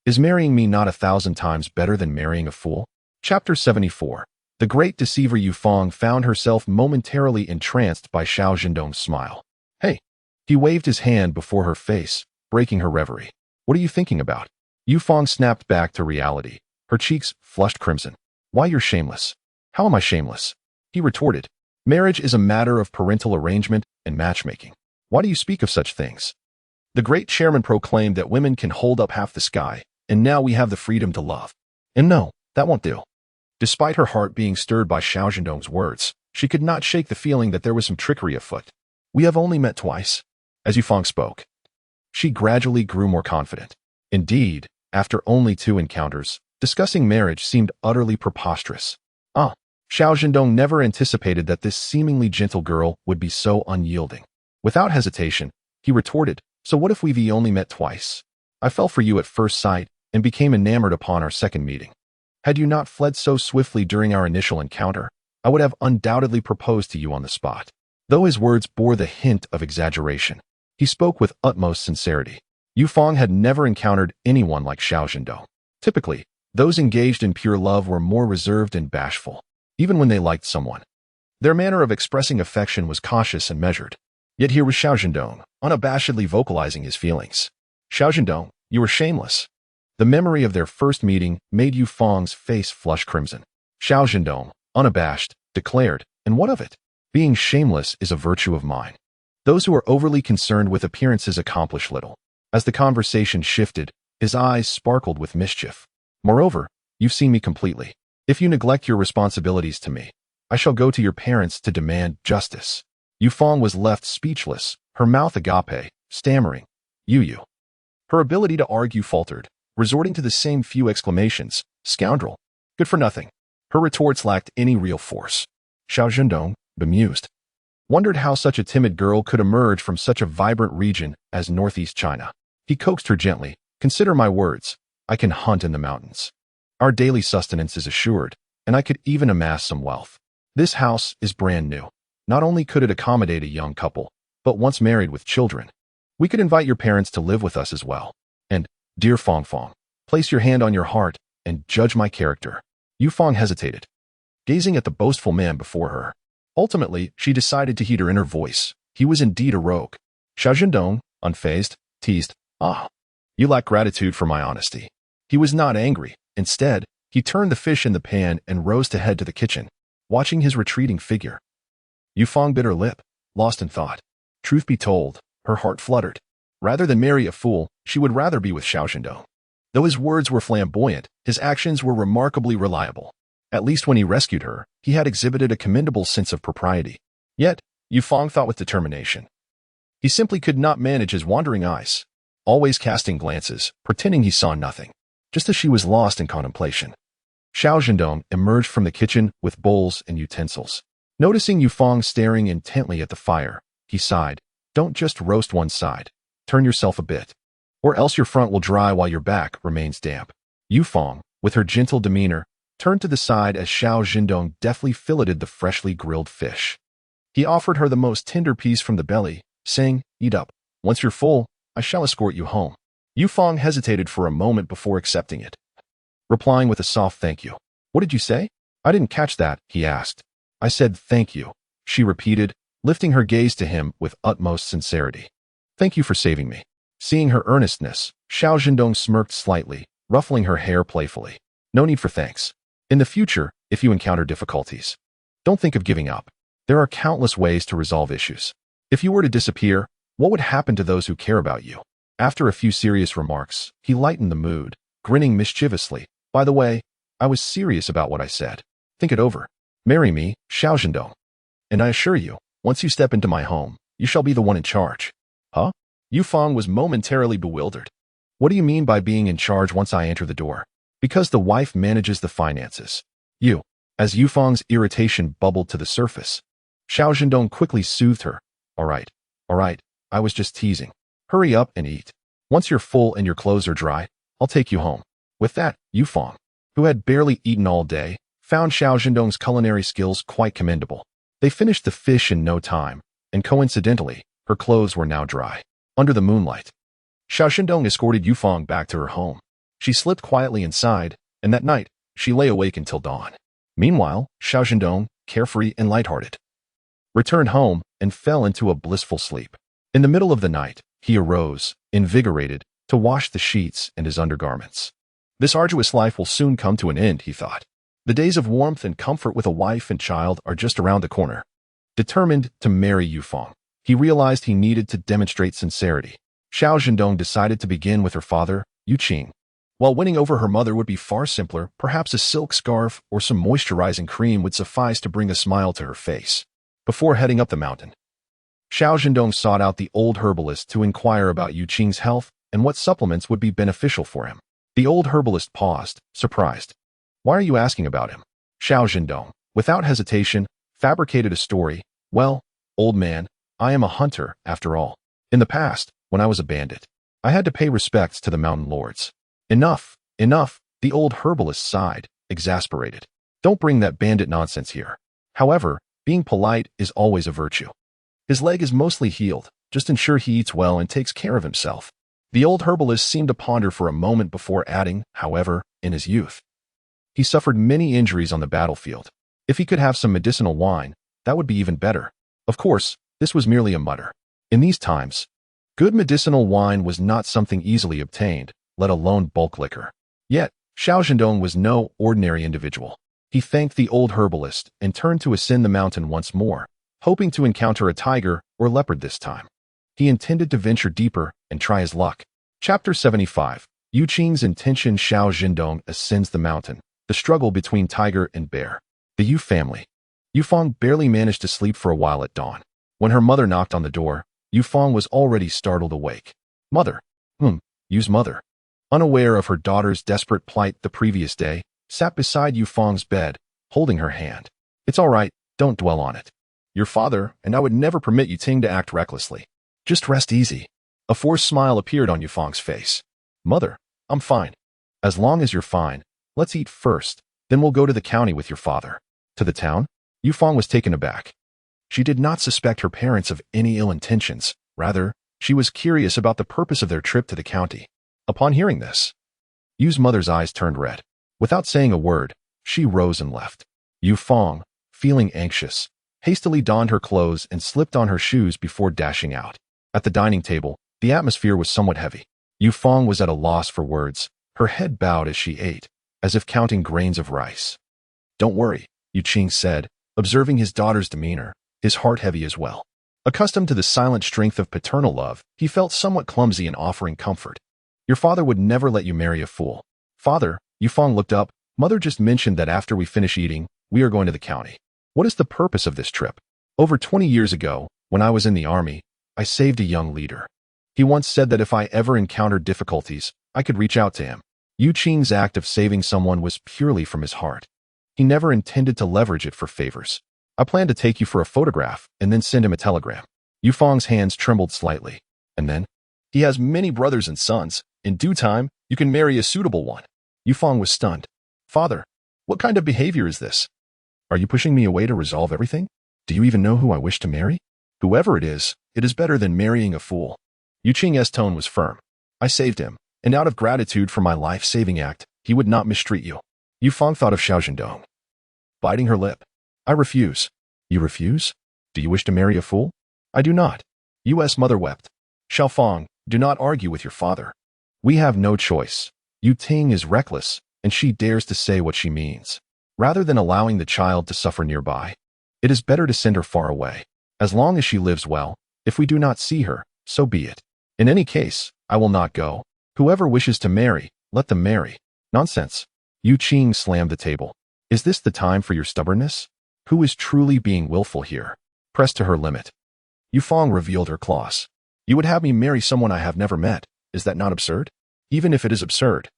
Is marrying me not 1,000 times better than marrying a fool? Chapter 74. The great deceiver Yufeng found herself momentarily entranced by Xiao Zhendong's smile. Hey! He waved his hand before her face, breaking her reverie. What are you thinking about? Yufeng snapped back to reality, her cheeks flushed crimson. Why, you're shameless. How am I shameless? He retorted. Marriage is a matter of parental arrangement and matchmaking. Why do you speak of such things? The great chairman proclaimed that women can hold up half the sky, and now we have the freedom to love. And no, that won't do. Despite her heart being stirred by Xiao Zhendong's words, she could not shake the feeling that there was some trickery afoot. We have only met twice. As Yufeng spoke, she gradually grew more confident. Indeed, after only 2 encounters, discussing marriage seemed utterly preposterous. Xiao Zhendong never anticipated that this seemingly gentle girl would be so unyielding. Without hesitation, he retorted, so what if we've only met twice? I fell for you at first sight and became enamored upon our second meeting. Had you not fled so swiftly during our initial encounter, I would have undoubtedly proposed to you on the spot. Though his words bore the hint of exaggeration, he spoke with utmost sincerity. Yufeng had never encountered anyone like Xiao Zhendong. Typically, those engaged in pure love were more reserved and bashful, even when they liked someone. Their manner of expressing affection was cautious and measured. Yet here was Xiao Zhendong, unabashedly vocalizing his feelings. Xiao Zhendong, you were shameless. The memory of their first meeting made Yufeng's face flush crimson. Xiao Zhendong, unabashed, declared, and what of it? Being shameless is a virtue of mine. Those who are overly concerned with appearances accomplish little. As the conversation shifted, his eyes sparkled with mischief. Moreover, you've seen me completely. If you neglect your responsibilities to me, I shall go to your parents to demand justice. Yufeng was left speechless, her mouth agape, stammering, You. Her ability to argue faltered, resorting to the same few exclamations, scoundrel, good for nothing. Her retorts lacked any real force. Xiao Zhendong, bemused, wondered how such a timid girl could emerge from such a vibrant region as northeast China. He coaxed her gently, consider my words, I can hunt in the mountains. Our daily sustenance is assured, and I could even amass some wealth. This house is brand new. Not only could it accommodate a young couple, but once married with children, we could invite your parents to live with us as well. And, dear Fong, place your hand on your heart and judge my character. Yufeng hesitated, gazing at the boastful man before her. Ultimately, she decided to heed her inner voice. He was indeed a rogue. Xiao Zhendong, unfazed, teased, you lack gratitude for my honesty. He was not angry. Instead, he turned the fish in the pan and rose to head to the kitchen, watching his retreating figure. Yufeng bit her lip, lost in thought. Truth be told, her heart fluttered. Rather than marry a fool, she would rather be with Xiao Zhendong. Though his words were flamboyant, his actions were remarkably reliable. At least when he rescued her, he had exhibited a commendable sense of propriety. Yet, Yufeng thought with determination. He simply could not manage his wandering eyes, always casting glances, pretending he saw nothing, just as she was lost in contemplation. Xiao Zhendong emerged from the kitchen with bowls and utensils. Noticing Yufeng staring intently at the fire, he sighed, don't just roast one side. Turn yourself a bit, or else your front will dry while your back remains damp. Yufeng, with her gentle demeanor, turned to the side as Xiao Zhendong deftly filleted the freshly grilled fish. He offered her the most tender piece from the belly, saying, eat up. Once you're full, I shall escort you home. Yufeng hesitated for a moment before accepting it, replying with a soft thank you. What did you say? I didn't catch that, he asked. I said thank you, she repeated, lifting her gaze to him with utmost sincerity. Thank you for saving me. Seeing her earnestness, Xiao Zhendong smirked slightly, ruffling her hair playfully. No need for thanks. In the future, if you encounter difficulties, don't think of giving up. There are countless ways to resolve issues. If you were to disappear, what would happen to those who care about you? After a few serious remarks, he lightened the mood, grinning mischievously. By the way, I was serious about what I said. Think it over. Marry me, Xiao Zhendong. And I assure you, once you step into my home, you shall be the one in charge. Huh? Yufeng was momentarily bewildered. What do you mean by being in charge once I enter the door? Because the wife manages the finances. You. As Yufeng's irritation bubbled to the surface, Xiao Zhendong quickly soothed her. All right, I was just teasing. Hurry up and eat. Once you're full and your clothes are dry, I'll take you home. With that, Yufeng, who had barely eaten all day, found Xiao Zhendong's culinary skills quite commendable. They finished the fish in no time, and coincidentally, her clothes were now dry. Under the moonlight, Xiao Zhendong escorted Yufeng back to her home. She slipped quietly inside, and that night, she lay awake until dawn. Meanwhile, Xiao Zhendong, carefree and lighthearted, returned home and fell into a blissful sleep. In the middle of the night, he arose, invigorated, to wash the sheets and his undergarments. This arduous life will soon come to an end, he thought. The days of warmth and comfort with a wife and child are just around the corner. Determined to marry Yufeng, he realized he needed to demonstrate sincerity. Xiao Zhendong decided to begin with her father, Yuqing. While winning over her mother would be far simpler, perhaps a silk scarf or some moisturizing cream would suffice to bring a smile to her face. Before heading up the mountain, Xiao Zhendong sought out the old herbalist to inquire about Yuqing's health and what supplements would be beneficial for him. The old herbalist paused, surprised. Why are you asking about him? Xiao Zhendong, without hesitation, fabricated a story. Well, old man, I am a hunter, after all. In the past, when I was a bandit, I had to pay respects to the mountain lords. Enough, the old herbalist sighed, exasperated. Don't bring that bandit nonsense here. However, being polite is always a virtue. His leg is mostly healed, just ensure he eats well and takes care of himself. The old herbalist seemed to ponder for a moment before adding, however, in his youth, he suffered many injuries on the battlefield. If he could have some medicinal wine, that would be even better. Of course, this was merely a mutter. In these times, good medicinal wine was not something easily obtained, let alone bulk liquor. Yet, Xiao Zhendong was no ordinary individual. He thanked the old herbalist and turned to ascend the mountain once more, hoping to encounter a tiger or leopard this time. He intended to venture deeper and try his luck. Chapter 75. Yuqing's intention. Xiao Zhendong ascends the mountain. The struggle between tiger and bear. The Yu family. Yufeng barely managed to sleep for a while at dawn. When her mother knocked on the door, Yufeng was already startled awake. Mother. Yu's mother, unaware of her daughter's desperate plight the previous day, sat beside Yufeng's bed, holding her hand. It's all right, don't dwell on it. Your father and I would never permit Yuting to act recklessly. Just rest easy. A forced smile appeared on Yufeng's face. Mother, I'm fine. As long as you're fine, let's eat first, then we'll go to the county with your father. To the town? Yufeng was taken aback. She did not suspect her parents of any ill intentions. Rather, she was curious about the purpose of their trip to the county. Upon hearing this, Yu's mother's eyes turned red. Without saying a word, she rose and left. Yufeng, feeling anxious, hastily donned her clothes and slipped on her shoes before dashing out. At the dining table, the atmosphere was somewhat heavy. Yufeng was at a loss for words, her head bowed as she ate, as if counting grains of rice. Don't worry, Yuqing said, observing his daughter's demeanor, his heart heavy as well. Accustomed to the silent strength of paternal love, he felt somewhat clumsy in offering comfort. Your father would never let you marry a fool. Father, Yufeng looked up. Mother just mentioned that after we finish eating, we are going to the county. What is the purpose of this trip? Over 20 years ago, when I was in the army, I saved a young leader. He once said that if I ever encountered difficulties, I could reach out to him. Yuqing's act of saving someone was purely from his heart. He never intended to leverage it for favors. I plan to take you for a photograph and then send him a telegram. Yufeng's hands trembled slightly. And then? He has many brothers and sons. In due time, you can marry a suitable one. Yufeng was stunned. Father, what kind of behavior is this? Are you pushing me away to resolve everything? Do you even know who I wish to marry? Whoever it is better than marrying a fool. Yuqing's tone was firm. I saved him, and out of gratitude for my life-saving act, he would not mistreat you. Yufeng thought of Xiao Zhendong, biting her lip. I refuse. You refuse? Do you wish to marry a fool? I do not. Yu's mother wept. Xiaofeng, do not argue with your father. We have no choice. Yuting is reckless, and she dares to say what she means. Rather than allowing the child to suffer nearby, it is better to send her far away. As long as she lives well, if we do not see her, so be it. In any case, I will not go. Whoever wishes to marry, let them marry. Nonsense. Yuqing slammed the table. Is this the time for your stubbornness? Who is truly being willful here? Pressed to her limit, Yufeng revealed her claws. You would have me marry someone I have never met. Is that not absurd? Even if it is absurd,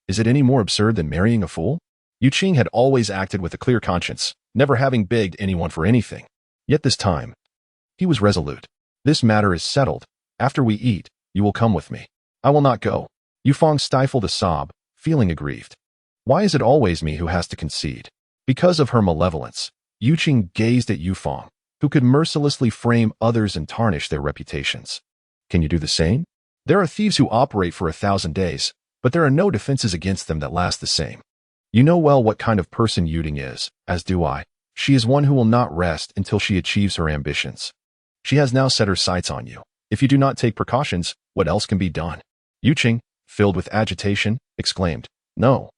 is it any more absurd than marrying a fool? Yu Qing had always acted with a clear conscience, never having begged anyone for anything. Yet this time, he was resolute. This matter is settled. After we eat, you will come with me. I will not go. Yufeng stifled a sob, feeling aggrieved. Why is it always me who has to concede? Because of her malevolence, Yu Qing gazed at Yufeng, who could mercilessly frame others and tarnish their reputations. Can you do the same? There are thieves who operate for 1,000 days, but there are no defenses against them that last the same. You know well what kind of person Yuding is, as do I. She is one who will not rest until she achieves her ambitions. She has now set her sights on you. If you do not take precautions, what else can be done? Yu Qing, filled with agitation, exclaimed, No.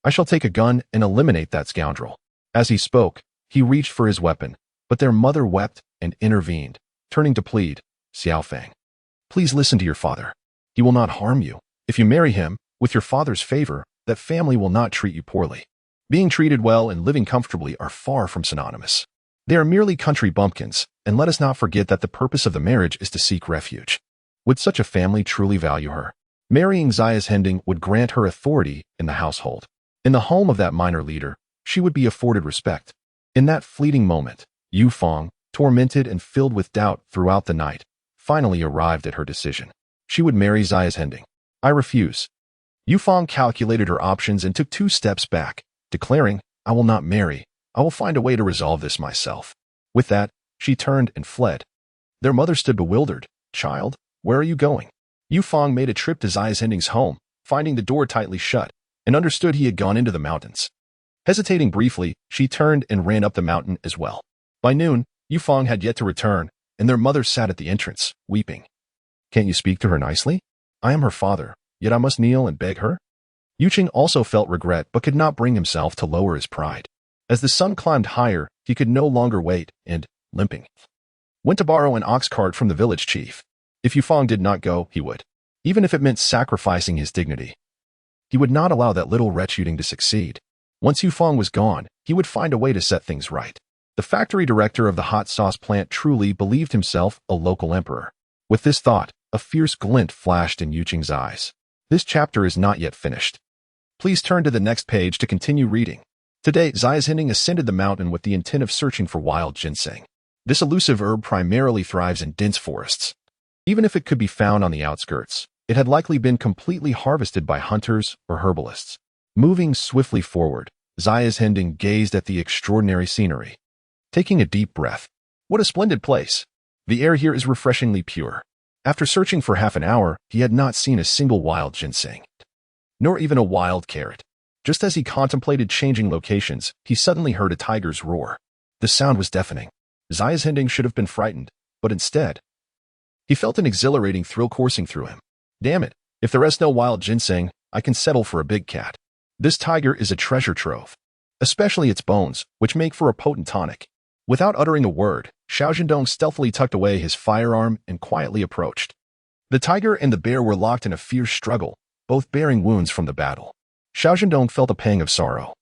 I shall take a gun and eliminate that scoundrel. As he spoke, he reached for his weapon, but their mother wept and intervened, turning to plead, Xiaofang, please listen to your father. He will not harm you. If you marry him, with your father's favor, that family will not treat you poorly. Being treated well and living comfortably are far from synonymous. They are merely country bumpkins, and let us not forget that the purpose of the marriage is to seek refuge. Would such a family truly value her? Marrying Xiao Zhendong would grant her authority in the household. In the home of that minor leader, she would be afforded respect. In that fleeting moment, Yufeng, tormented and filled with doubt throughout the night, finally arrived at her decision. She would marry Xiao Zhendong. I refuse. Yufeng calculated her options and took 2 steps back, declaring, I will not marry. I will find a way to resolve this myself. With that, she turned and fled. Their mother stood bewildered. Child, where are you going? Yufeng made a trip to Xiao Zhendong's home, finding the door tightly shut, and understood he had gone into the mountains. Hesitating briefly, she turned and ran up the mountain as well. By noon, Yufeng had yet to return, and their mother sat at the entrance, weeping. Can't you speak to her nicely? I am her father, yet I must kneel and beg her? Yu Qing also felt regret but could not bring himself to lower his pride. As the sun climbed higher, he could no longer wait and, limping, went to borrow an ox cart from the village chief. If Yufeng did not go, he would. Even if it meant sacrificing his dignity. He would not allow that little wretch Yuding to succeed. Once Yufeng was gone, he would find a way to set things right. The factory director of the hot sauce plant truly believed himself a local emperor. With this thought, a fierce glint flashed in Yu Qing's eyes. This chapter is not yet finished. Please turn to the next page to continue reading. Today, Xiao Zhendong ascended the mountain with the intent of searching for wild ginseng. This elusive herb primarily thrives in dense forests. Even if it could be found on the outskirts, it had likely been completely harvested by hunters or herbalists. Moving swiftly forward, Xiao Zhendong gazed at the extraordinary scenery. Taking a deep breath. What a splendid place. The air here is refreshingly pure. After searching for half an hour, he had not seen a single wild ginseng, nor even a wild carrot. Just as he contemplated changing locations, he suddenly heard a tiger's roar. The sound was deafening. Xiao Zhendong should have been frightened, but instead, he felt an exhilarating thrill coursing through him. Damn it, if there is no wild ginseng, I can settle for a big cat. This tiger is a treasure trove, especially its bones, which make for a potent tonic. Without uttering a word, Xiao Zhendong stealthily tucked away his firearm and quietly approached. The tiger and the bear were locked in a fierce struggle, both bearing wounds from the battle. Xiao Zhendong felt a pang of sorrow.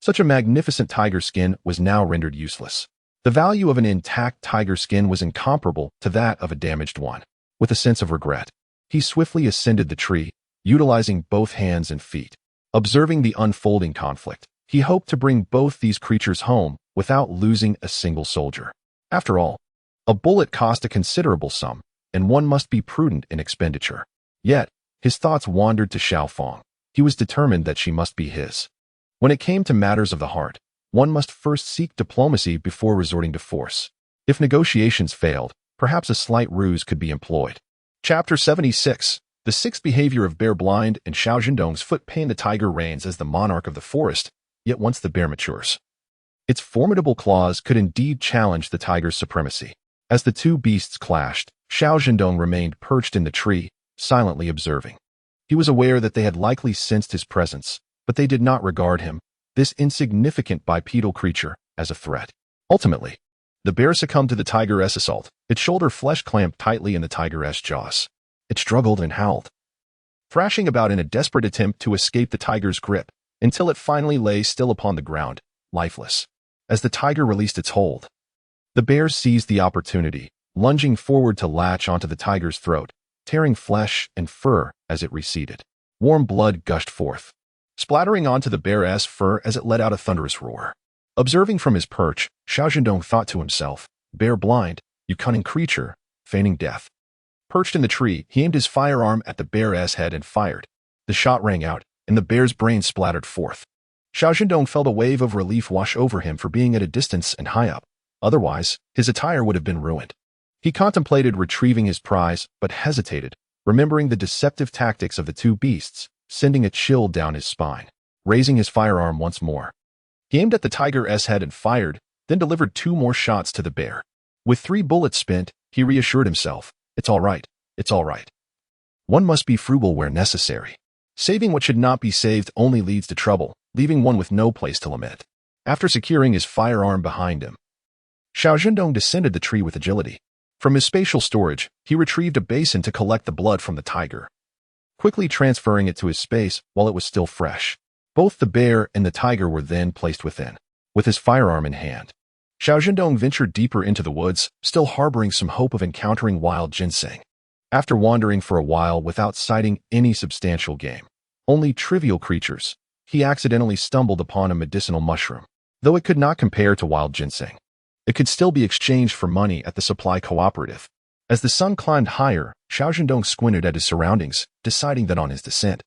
Such a magnificent tiger skin was now rendered useless. The value of an intact tiger skin was incomparable to that of a damaged one. With a sense of regret, he swiftly ascended the tree, utilizing both hands and feet. Observing the unfolding conflict, he hoped to bring both these creatures home without losing a single soldier. After all, a bullet cost a considerable sum, and one must be prudent in expenditure. Yet, his thoughts wandered to Xiaofeng. He was determined that she must be his. When it came to matters of the heart, one must first seek diplomacy before resorting to force. If negotiations failed, perhaps a slight ruse could be employed. Chapter 76. The sixth behavior of Bear Blind and Xiao Zhendong's foot pain. The tiger reigns as the monarch of the forest, yet once the bear matures, its formidable claws could indeed challenge the tiger's supremacy. As the two beasts clashed, Xiao Zhendong remained perched in the tree, silently observing. He was aware that they had likely sensed his presence, but they did not regard him, this insignificant bipedal creature, as a threat. Ultimately, the bear succumbed to the tiger's assault, its shoulder flesh clamped tightly in the tiger's jaws. It struggled and howled, thrashing about in a desperate attempt to escape the tiger's grip, until it finally lay still upon the ground, lifeless. As the tiger released its hold, the bear seized the opportunity, lunging forward to latch onto the tiger's throat, tearing flesh and fur as it receded. Warm blood gushed forth, splattering onto the bear's fur as it let out a thunderous roar. Observing from his perch, Xiao Zhendong thought to himself, "Bear blind, you cunning creature, feigning death." Perched in the tree, he aimed his firearm at the bear's head and fired. The shot rang out, and the bear's brains splattered forth. Xiao Zhendong felt a wave of relief wash over him for being at a distance and high up. Otherwise, his attire would have been ruined. He contemplated retrieving his prize, but hesitated, remembering the deceptive tactics of the two beasts, sending a chill down his spine. Raising his firearm once more, he aimed at the tiger's head and fired, then delivered 2 more shots to the bear. With 3 bullets spent, he reassured himself, "It's all right, it's all right." One must be frugal where necessary. Saving what should not be saved only leads to trouble, leaving one with no place to lament. After securing his firearm behind him, Xiao Zhendong descended the tree with agility. From his spatial storage, he retrieved a basin to collect the blood from the tiger, quickly transferring it to his space while it was still fresh. Both the bear and the tiger were then placed within. With his firearm in hand, Xiao Zhendong ventured deeper into the woods, still harboring some hope of encountering wild ginseng. After wandering for a while without sighting any substantial game, only trivial creatures, he accidentally stumbled upon a medicinal mushroom. Though it could not compare to wild ginseng, it could still be exchanged for money at the supply cooperative. As the sun climbed higher, Xiao Zhendong squinted at his surroundings, deciding that on his descent,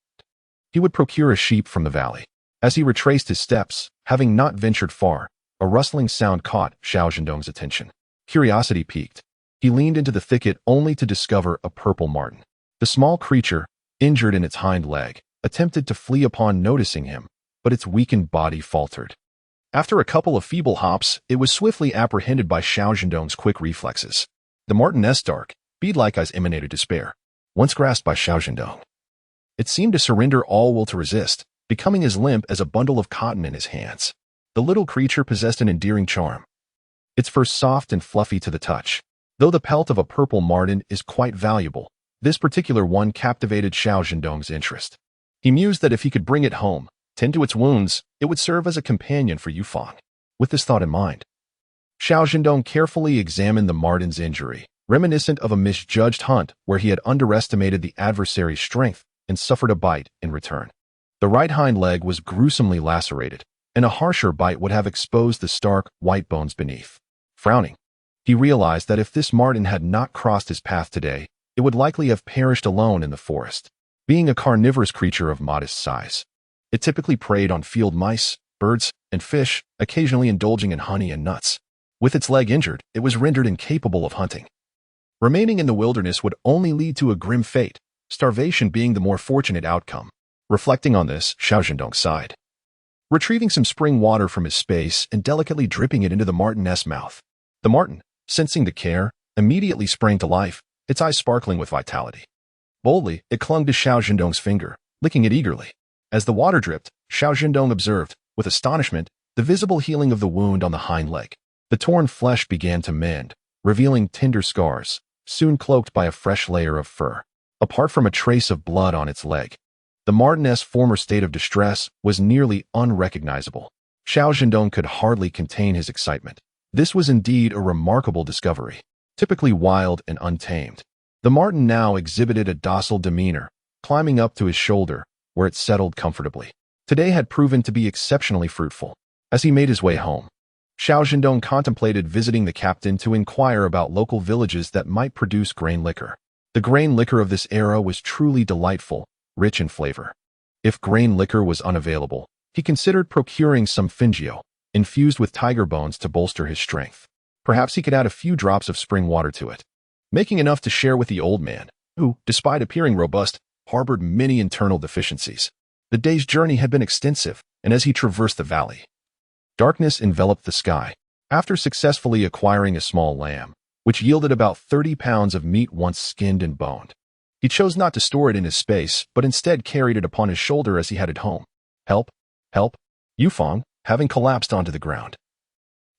he would procure a sheep from the valley. As he retraced his steps, having not ventured far, a rustling sound caught Xiao Zhendong's attention. Curiosity piqued. He leaned into the thicket only to discover a purple marten. The small creature, injured in its hind leg, attempted to flee upon noticing him, but its weakened body faltered. After a couple of feeble hops, it was swiftly apprehended by Xiao Zhendong's quick reflexes. The marten's dark, bead-like eyes emanated despair. Once grasped by Xiao Zhendong, it seemed to surrender all will to resist, becoming as limp as a bundle of cotton in his hands. The little creature possessed an endearing charm, its fur soft and fluffy to the touch. Though the pelt of a purple marten is quite valuable, this particular one captivated Xiao Zhendong's interest. He mused that if he could bring it home, tend to its wounds, it would serve as a companion for Yufeng. With this thought in mind, Xiao Zhendong carefully examined the marten's injury, reminiscent of a misjudged hunt where he had underestimated the adversary's strength and suffered a bite in return. The right hind leg was gruesomely lacerated, and a harsher bite would have exposed the stark, white bones beneath. Frowning, he realized that if this marten had not crossed his path today, it would likely have perished alone in the forest. Being a carnivorous creature of modest size, it typically preyed on field mice, birds, and fish, occasionally indulging in honey and nuts. With its leg injured, it was rendered incapable of hunting. Remaining in the wilderness would only lead to a grim fate, starvation being the more fortunate outcome. Reflecting on this, Xiao Zhendong sighed. Retrieving some spring water from his space and delicately dripping it into the marten's mouth. The marten, sensing the care, immediately sprang to life, its eyes sparkling with vitality. Boldly, it clung to Xiao Zhendong's finger, licking it eagerly. As the water dripped, Xiao Zhendong observed, with astonishment, the visible healing of the wound on the hind leg. The torn flesh began to mend, revealing tender scars, soon cloaked by a fresh layer of fur. Apart from a trace of blood on its leg, the marten's former state of distress was nearly unrecognizable. Xiao Zhendong could hardly contain his excitement. This was indeed a remarkable discovery. Typically wild and untamed, the marten now exhibited a docile demeanor, climbing up to his shoulder, where it settled comfortably. Today had proven to be exceptionally fruitful. As he made his way home, Xiao Zhendong contemplated visiting the captain to inquire about local villages that might produce grain liquor. The grain liquor of this era was truly delightful, rich in flavor. If grain liquor was unavailable, he considered procuring some fingio, infused with tiger bones to bolster his strength. Perhaps he could add a few drops of spring water to it, making enough to share with the old man, who, despite appearing robust, harbored many internal deficiencies. The day's journey had been extensive, and as he traversed the valley, darkness enveloped the sky. After successfully acquiring a small lamb, which yielded about 30 pounds of meat once skinned and boned, he chose not to store it in his space, but instead carried it upon his shoulder as he headed home. Help! Help! Yufeng, having collapsed onto the ground,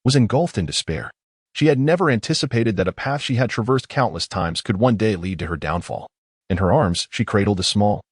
was engulfed in despair. She had never anticipated that a path she had traversed countless times could one day lead to her downfall. In her arms, she cradled a small,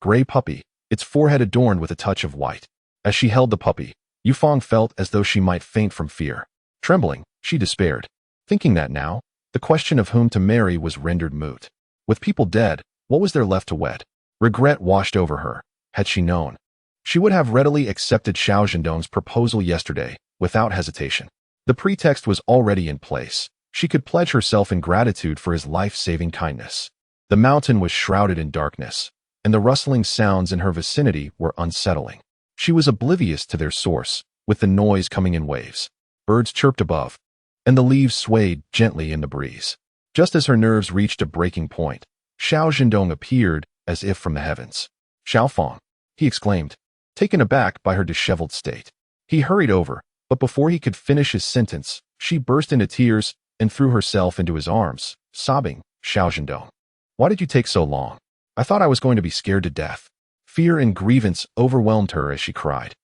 gray puppy, its forehead adorned with a touch of white. As she held the puppy, Yufang felt as though she might faint from fear. Trembling, she despaired, thinking that now, the question of whom to marry was rendered moot. With people dead, what was there left to wed? Regret washed over her. Had she known, she would have readily accepted Xiao Zhendong's proposal yesterday, without hesitation. The pretext was already in place. She could pledge herself in gratitude for his life-saving kindness. The mountain was shrouded in darkness, and the rustling sounds in her vicinity were unsettling. She was oblivious to their source, with the noise coming in waves. Birds chirped above, and the leaves swayed gently in the breeze. Just as her nerves reached a breaking point, Xiao Zhendong appeared as if from the heavens. "Xiaofang," he exclaimed, taken aback by her disheveled state. He hurried over, but before he could finish his sentence, she burst into tears and threw herself into his arms, sobbing. "Xiao Zhendong, why did you take so long? I thought I was going to be scared to death." Fear and grievance overwhelmed her as she cried.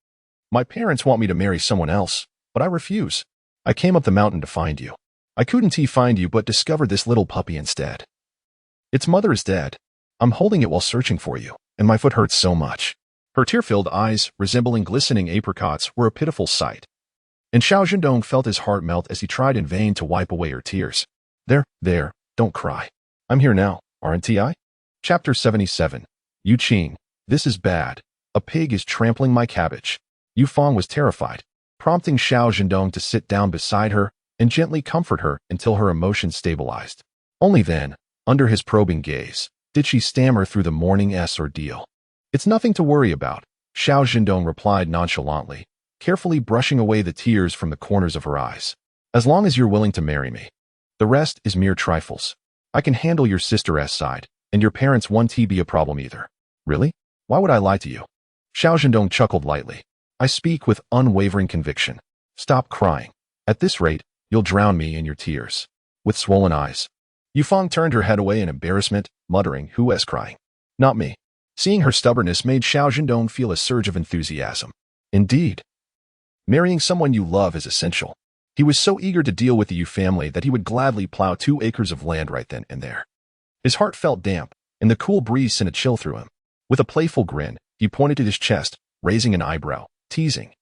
"My parents want me to marry someone else, but I refuse. I came up the mountain to find you. I couldn't find you but discovered this little puppy instead. Its mother is dead. I'm holding it while searching for you, and my foot hurts so much." Her tear-filled eyes, resembling glistening apricots, were a pitiful sight. And Xiao Zhendong felt his heart melt as he tried in vain to wipe away her tears. There, don't cry. I'm here now, aren't I? Chapter 77. Yu Qing, this is bad. A pig is trampling my cabbage. Yufang was terrified, prompting Xiao Zhendong to sit down beside her and gently comfort her until her emotions stabilized. Only then, under his probing gaze, did she stammer through the morning's ordeal. "It's nothing to worry about," Xiao Zhendong replied nonchalantly, carefully brushing away the tears from the corners of her eyes. "As long as you're willing to marry me. The rest is mere trifles. I can handle your sister's side, and your parents won't be a problem either." "Really? Why would I lie to you?" Xiao Zhendong chuckled lightly. "I speak with unwavering conviction. Stop crying. At this rate, you'll drown me in your tears." With swollen eyes, Yufang turned her head away in embarrassment, muttering, "Who is crying? Not me." Seeing her stubbornness made Xiao Zhendong feel a surge of enthusiasm. Indeed, marrying someone you love is essential. He was so eager to deal with the Yu family that he would gladly plow 2 acres of land right then and there. His heart felt damp, and the cool breeze sent a chill through him. With a playful grin, he pointed to his chest, raising an eyebrow, teasing,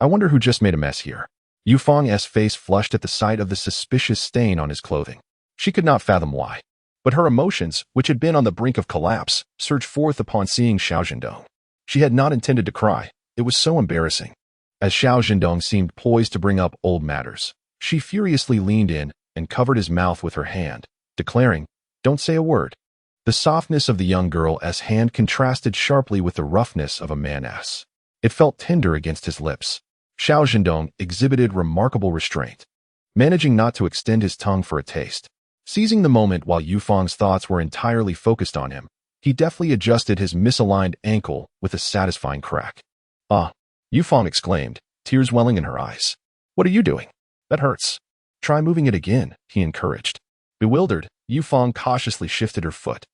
"I wonder who just made a mess here." Yufang's face flushed at the sight of the suspicious stain on his clothing. She could not fathom why, but her emotions, which had been on the brink of collapse, surged forth upon seeing Xiao Zhendong. She had not intended to cry. It was so embarrassing. As Xiao Zhendong seemed poised to bring up old matters, she furiously leaned in and covered his mouth with her hand, declaring, "Don't say a word." The softness of the young girl's hand contrasted sharply with the roughness of a man's. It felt tender against his lips. Xiao Zhendong exhibited remarkable restraint, managing not to extend his tongue for a taste. Seizing the moment while Yufang's thoughts were entirely focused on him, he deftly adjusted his misaligned ankle with a satisfying crack. "Ah," Yufang exclaimed, tears welling in her eyes. "What are you doing? That hurts." "Try moving it again," he encouraged. Bewildered, Yufang cautiously shifted her foot,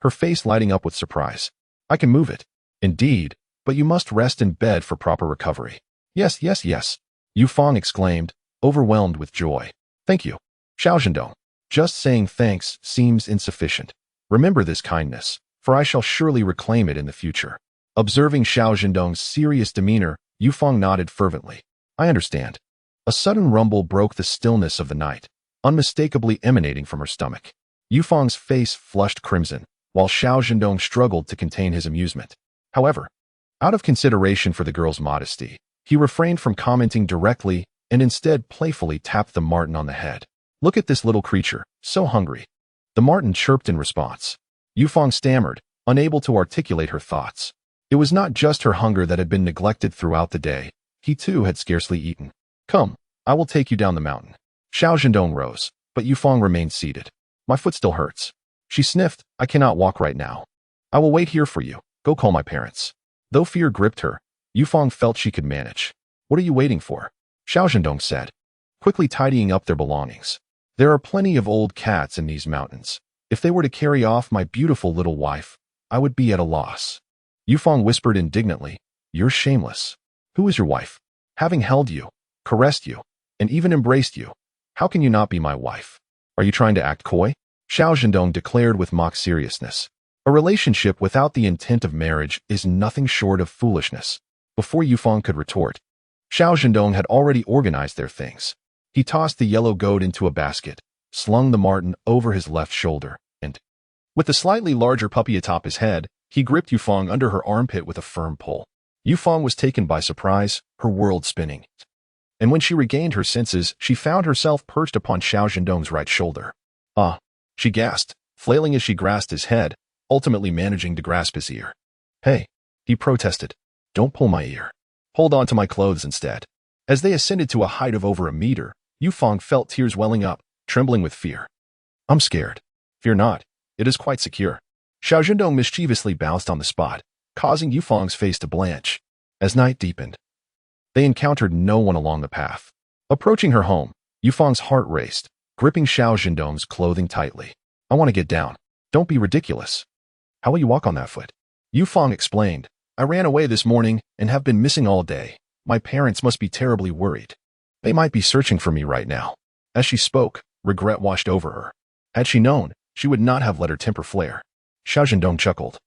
her face lighting up with surprise. "I can move it." "Indeed, but you must rest in bed for proper recovery." Yes, Yufang exclaimed, overwhelmed with joy. "Thank you, Xiao Zhendong. Just saying thanks seems insufficient. Remember this kindness, for I shall surely reclaim it in the future." Observing Xiao Zhendong's serious demeanor, Yufang nodded fervently. "I understand." A sudden rumble broke the stillness of the night, unmistakably emanating from her stomach. Yufang's face flushed crimson, while Xiao Zhendong struggled to contain his amusement. However, out of consideration for the girl's modesty, he refrained from commenting directly and instead playfully tapped the marten on the head. "Look at this little creature, so hungry." The marten chirped in response. Yufang stammered, unable to articulate her thoughts. It was not just her hunger that had been neglected throughout the day. He too had scarcely eaten. "Come, I will take you down the mountain." Xiao Zhendong rose, but Yufang remained seated. "My foot still hurts." She sniffed. "I cannot walk right now. I will wait here for you. Go call my parents." Though fear gripped her, Yufang felt she could manage. "What are you waiting for?" Xiao Zhendong said, quickly tidying up their belongings. "There are plenty of old cats in these mountains. If they were to carry off my beautiful little wife, I would be at a loss." Yufang whispered indignantly, "You're shameless. Who is your wife? Having held you, caressed you, and even embraced you, how can you not be my wife? Are you trying to act coy?" Xiao Zhendong declared with mock seriousness. A relationship without the intent of marriage is nothing short of foolishness. Before Yufang could retort, Xiao Zhendong had already organized their things. He tossed the yellow goat into a basket, slung the marten over his left shoulder, and, with the slightly larger puppy atop his head, he gripped Yufeng under her armpit with a firm pull. Yufeng was taken by surprise, her world spinning. And when she regained her senses, she found herself perched upon Xiao Zhendong's right shoulder. "Ah," she gasped, flailing as she grasped his head, ultimately managing to grasp his ear. "Hey," he protested, "don't pull my ear. Hold on to my clothes instead." As they ascended to a height of over a meter, Yufeng felt tears welling up, trembling with fear. "I'm scared." "Fear not. It is quite secure." Xiao Zhendong mischievously bounced on the spot, causing Yufeng's face to blanch. As night deepened, they encountered no one along the path. Approaching her home, Yufeng's heart raced, gripping Xiao Zhendong's clothing tightly. "I want to get down. Don't be ridiculous." "How will you walk on that foot?" Yufeng explained. "I ran away this morning and have been missing all day. My parents must be terribly worried. They might be searching for me right now." As she spoke, regret washed over her. Had she known, she would not have let her temper flare. Xiao Zhendong chuckled,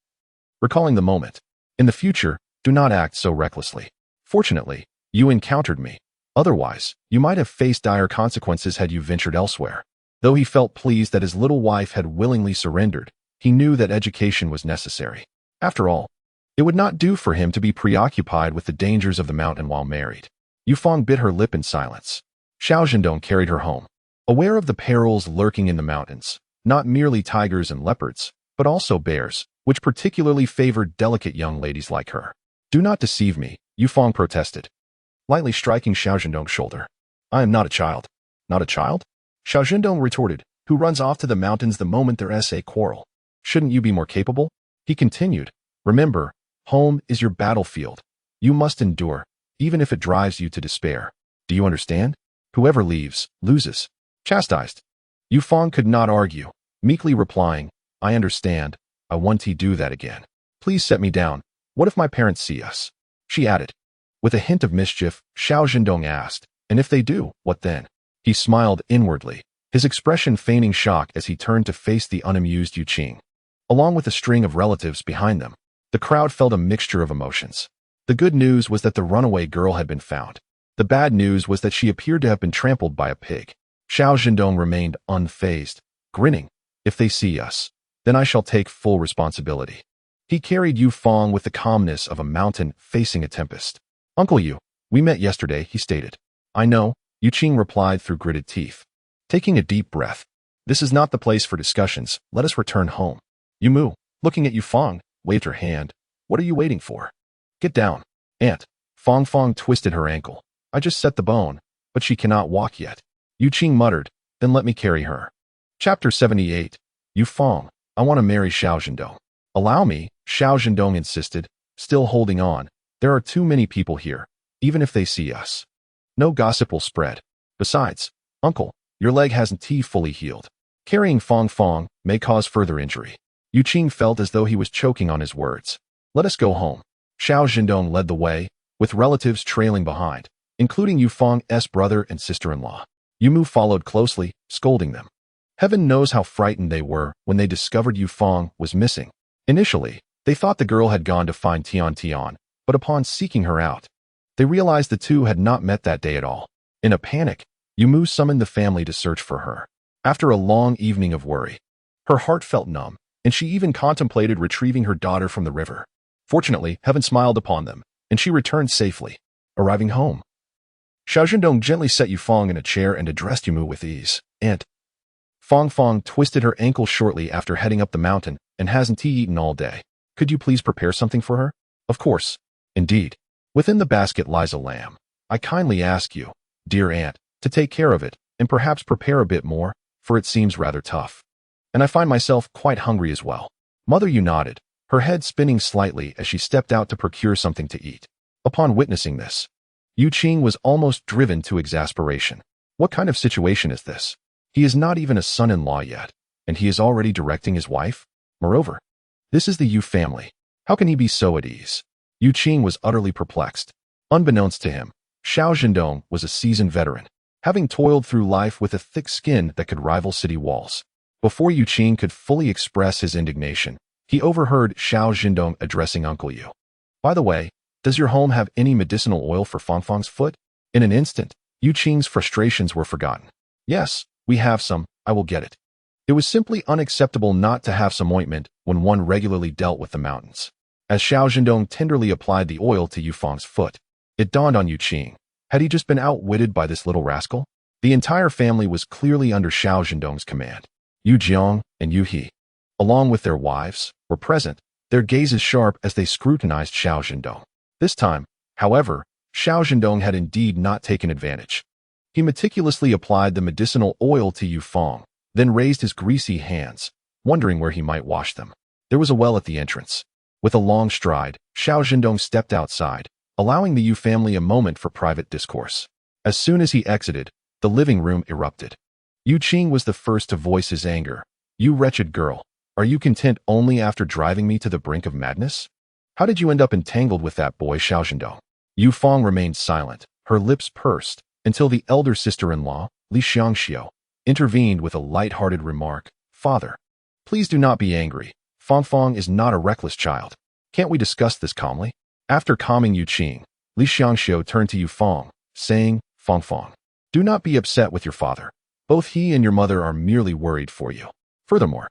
recalling the moment. "In the future, do not act so recklessly. Fortunately, you encountered me. Otherwise, you might have faced dire consequences had you ventured elsewhere." Though he felt pleased that his little wife had willingly surrendered, he knew that education was necessary. After all, it would not do for him to be preoccupied with the dangers of the mountain while married. Yufeng bit her lip in silence. Xiao Zhendong carried her home. Aware of the perils lurking in the mountains, not merely tigers and leopards, but also bears, which particularly favored delicate young ladies like her. "Do not deceive me," Yufeng protested, lightly striking Xiao Zhendong's shoulder. "I am not a child." "Not a child?" Xiao Zhendong retorted, "who runs off to the mountains the moment there's a quarrel. Shouldn't you be more capable?" He continued, "Remember, home is your battlefield. You must endure, even if it drives you to despair. Do you understand? Whoever leaves, loses." Chastised, Yufeng could not argue, meekly replying, "I understand. I won't do that again. Please set me down. What if my parents see us?" She added. With a hint of mischief, Xiao Zhendong asked, "And if they do, what then?" He smiled inwardly, his expression feigning shock as he turned to face the unamused Yu Qing. Along with a string of relatives behind them, the crowd felt a mixture of emotions. The good news was that the runaway girl had been found. The bad news was that she appeared to have been trampled by a pig. Xiao Zhendong remained unfazed, grinning. "If they see us, then I shall take full responsibility." He carried Yufeng with the calmness of a mountain facing a tempest. "Uncle Yu, we met yesterday," he stated. "I know," Yu Qing replied through gritted teeth. Taking a deep breath, "This is not the place for discussions. Let us return home." Yu Mu, looking at Yufeng, waved her hand. "What are you waiting for? Get down, Aunt." Feng twisted her ankle. "I just set the bone, but she cannot walk yet." Yu Qing muttered, "Then let me carry her." Chapter 78. Yufeng, I want to marry Xiao Zhendong. "Allow me," Xiao Zhendong insisted, still holding on. "There are too many people here, even if they see us. No gossip will spread. Besides, uncle, your leg hasn't fully healed. Carrying Feng may cause further injury." Yu Qing felt as though he was choking on his words. "Let us go home." Xiao Zhendong led the way, with relatives trailing behind, including Yufeng's brother and sister-in-law. Yu Mu followed closely, scolding them. Heaven knows how frightened they were when they discovered Yufeng was missing. Initially, they thought the girl had gone to find Tian, but upon seeking her out, they realized the two had not met that day at all. In a panic, Yu Mu summoned the family to search for her. After a long evening of worry, her heart felt numb, and she even contemplated retrieving her daughter from the river. Fortunately, heaven smiled upon them, and she returned safely. Arriving home, Xiao Zhendong gently set Yufeng in a chair and addressed Yu Mu with ease. "Aunt." Feng twisted her ankle shortly after heading up the mountain and hasn't eaten all day. "Could you please prepare something for her?" "Of course. Indeed. Within the basket lies a lamb. I kindly ask you, dear aunt, to take care of it, and perhaps prepare a bit more, for it seems rather tough. And I find myself quite hungry as well." Mother Yu nodded, her head spinning slightly as she stepped out to procure something to eat. Upon witnessing this, Yu Qing was almost driven to exasperation. What kind of situation is this? He is not even a son-in-law yet, and he is already directing his wife? Moreover, this is the Yu family. How can he be so at ease? Yu Qing was utterly perplexed. Unbeknownst to him, Xiao Zhendong was a seasoned veteran, having toiled through life with a thick skin that could rival city walls. Before Yu Qing could fully express his indignation, he overheard Xiao Zhendong addressing Uncle Yu. "By the way, Does your home have any medicinal oil for Fangfang's foot? In an instant, Yu Qing's frustrations were forgotten. Yes, we have some, I will get it. It was simply unacceptable not to have some ointment when one regularly dealt with the mountains. As Xiao Zhendong tenderly applied the oil to Yu Fang's foot, it dawned on Yu Qing. Had he just been outwitted by this little rascal? The entire family was clearly under Xiao Zhendong's command. Yu Jiang and Yu He, along with their wives, were present, their gazes sharp as they scrutinized Xiao Zhendong. This time, however, Xiao Zhendong had indeed not taken advantage. He meticulously applied the medicinal oil to Yu Fang, then raised his greasy hands, wondering where he might wash them. There was a well at the entrance. With a long stride, Xiao Zhendong stepped outside, allowing the Yu family a moment for private discourse. As soon as he exited, the living room erupted. Yu Qing was the first to voice his anger. You wretched girl, are you content only after driving me to the brink of madness? How did you end up entangled with that boy Xiao Zhendong? Yu Fang remained silent, her lips pursed, until the elder sister-in-law, Li Xiangxiu, intervened with a light-hearted remark. Father, please do not be angry. Fangfang is not a reckless child. Can't we discuss this calmly? After calming Yu Qing, Li Xiangxiu turned to Yu Fang, saying, Fangfang, do not be upset with your father. Both he and your mother are merely worried for you. Furthermore,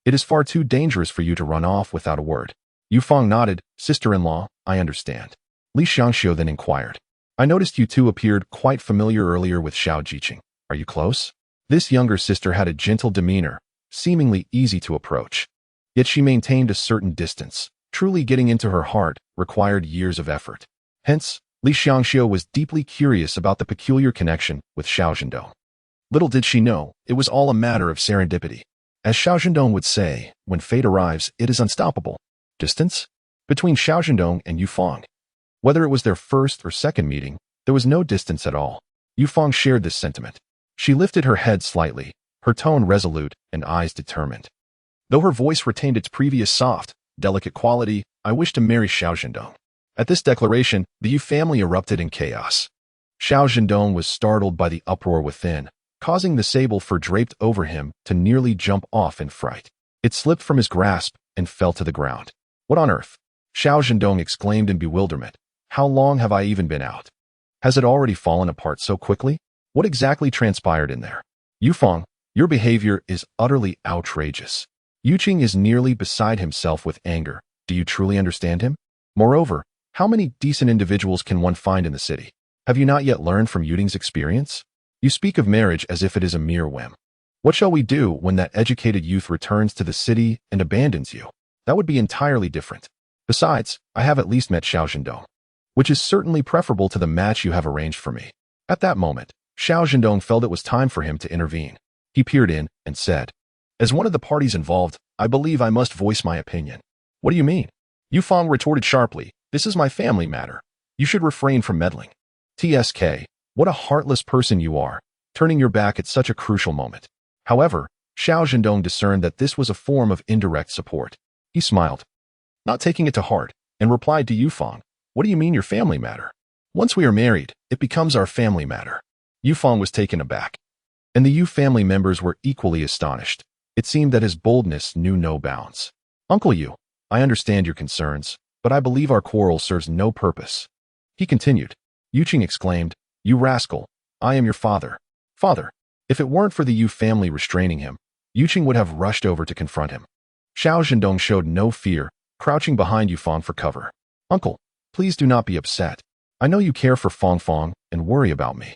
it is far too dangerous for you to run off without a word. Yu Fang nodded. Sister-in-law, I understand. Li Xiangxiu then inquired. I noticed you two appeared quite familiar earlier with Xiao Zhiqing. Are you close? This younger sister had a gentle demeanor, seemingly easy to approach. Yet she maintained a certain distance. Truly getting into her heart required years of effort. Hence, Li Xiangxiu was deeply curious about the peculiar connection with Xiao Zhendong. Little did she know, it was all a matter of serendipity. As Xiao Zhendong would say, when fate arrives, it is unstoppable. Distance? Between Xiao Zhendong and Yu Fang. Whether it was their first or second meeting, there was no distance at all. Yu Fang shared this sentiment. She lifted her head slightly, her tone resolute and eyes determined. Though her voice retained its previous soft, delicate quality, I wish to marry Xiao Zhendong. At this declaration, the Yu family erupted in chaos. Xiao Zhendong was startled by the uproar within, causing the sable fur draped over him to nearly jump off in fright. It slipped from his grasp and fell to the ground. What on earth? Xiao Zhendong exclaimed in bewilderment. How long have I even been out? Has it already fallen apart so quickly? What exactly transpired in there? Yu Fang, your behavior is utterly outrageous. Yu Qing is nearly beside himself with anger. Do you truly understand him? Moreover, how many decent individuals can one find in the city? Have you not yet learned from Yuting's experience? You speak of marriage as if it is a mere whim. What shall we do when that educated youth returns to the city and abandons you? That would be entirely different. Besides, I have at least met Xiao Zhendong, which is certainly preferable to the match you have arranged for me. At that moment, Xiao Zhendong felt it was time for him to intervene. He peered in and said, as one of the parties involved, I believe I must voice my opinion. What do you mean? Yu Fang retorted sharply, this is my family matter. You should refrain from meddling. TSK, what a heartless person you are, turning your back at such a crucial moment. However, Xiao Zhendong discerned that this was a form of indirect support. He smiled, not taking it to heart, and replied to Yu Fang, what do you mean your family matter? Once we are married, it becomes our family matter. Yu Fang was taken aback, and the Yu family members were equally astonished. It seemed that his boldness knew no bounds. Uncle Yu, I understand your concerns, but I believe our quarrel serves no purpose. He continued. Yu Qing exclaimed, you rascal, I am your father. Father, if it weren't for the Yu family restraining him, Yu Qing would have rushed over to confront him. Xiao Zhendong showed no fear, crouching behind Yu Fang for cover. Uncle, please do not be upset. I know you care for Fangfang and worry about me.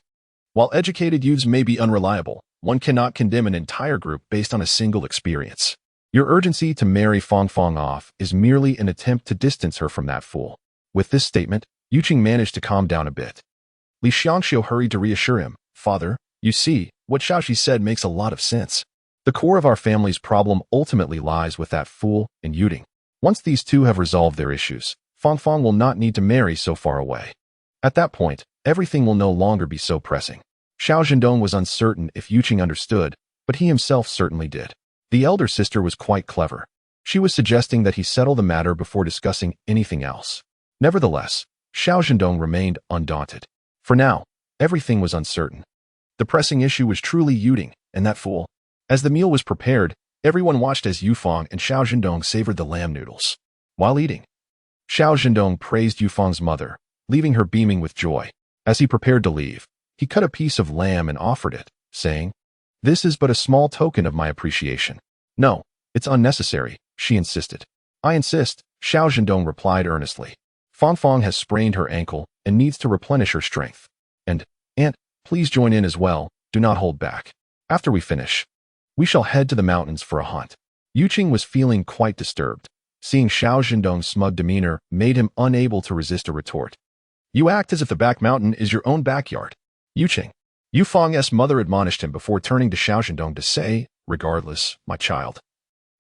While educated youths may be unreliable, one cannot condemn an entire group based on a single experience. Your urgency to marry Fangfang off is merely an attempt to distance her from that fool. With this statement, Yu Qing managed to calm down a bit. Li Xiangxiu hurried to reassure him. Father, you see, what Xiaoxi said makes a lot of sense. The core of our family's problem ultimately lies with that fool and Yuting. Once these two have resolved their issues, Fangfang will not need to marry so far away. At that point, everything will no longer be so pressing. Xiao Zhendong was uncertain if Yu Qing understood, but he himself certainly did. The elder sister was quite clever. She was suggesting that he settle the matter before discussing anything else. Nevertheless, Xiao Zhendong remained undaunted. For now, everything was uncertain. The pressing issue was truly Yuting and that fool. As the meal was prepared, everyone watched as Yu Fang and Xiao Zhendong savored the lamb noodles. While eating, Xiao Zhendong praised Yufeng's mother, leaving her beaming with joy. As he prepared to leave, he cut a piece of lamb and offered it, saying, "This is but a small token of my appreciation." "No, it's unnecessary," she insisted. "I insist," Xiao Zhendong replied earnestly. "Fangfang has sprained her ankle and needs to replenish her strength. And, Aunt, please join in as well, do not hold back. After we finish, we shall head to the mountains for a hunt." Yuqing was feeling quite disturbed. Seeing Xiao Zhendong's smug demeanor made him unable to resist a retort. "You act as if the back mountain is your own backyard, Yuqing." Yufeng's mother admonished him before turning to Xiao Zhendong to say, "Regardless, my child,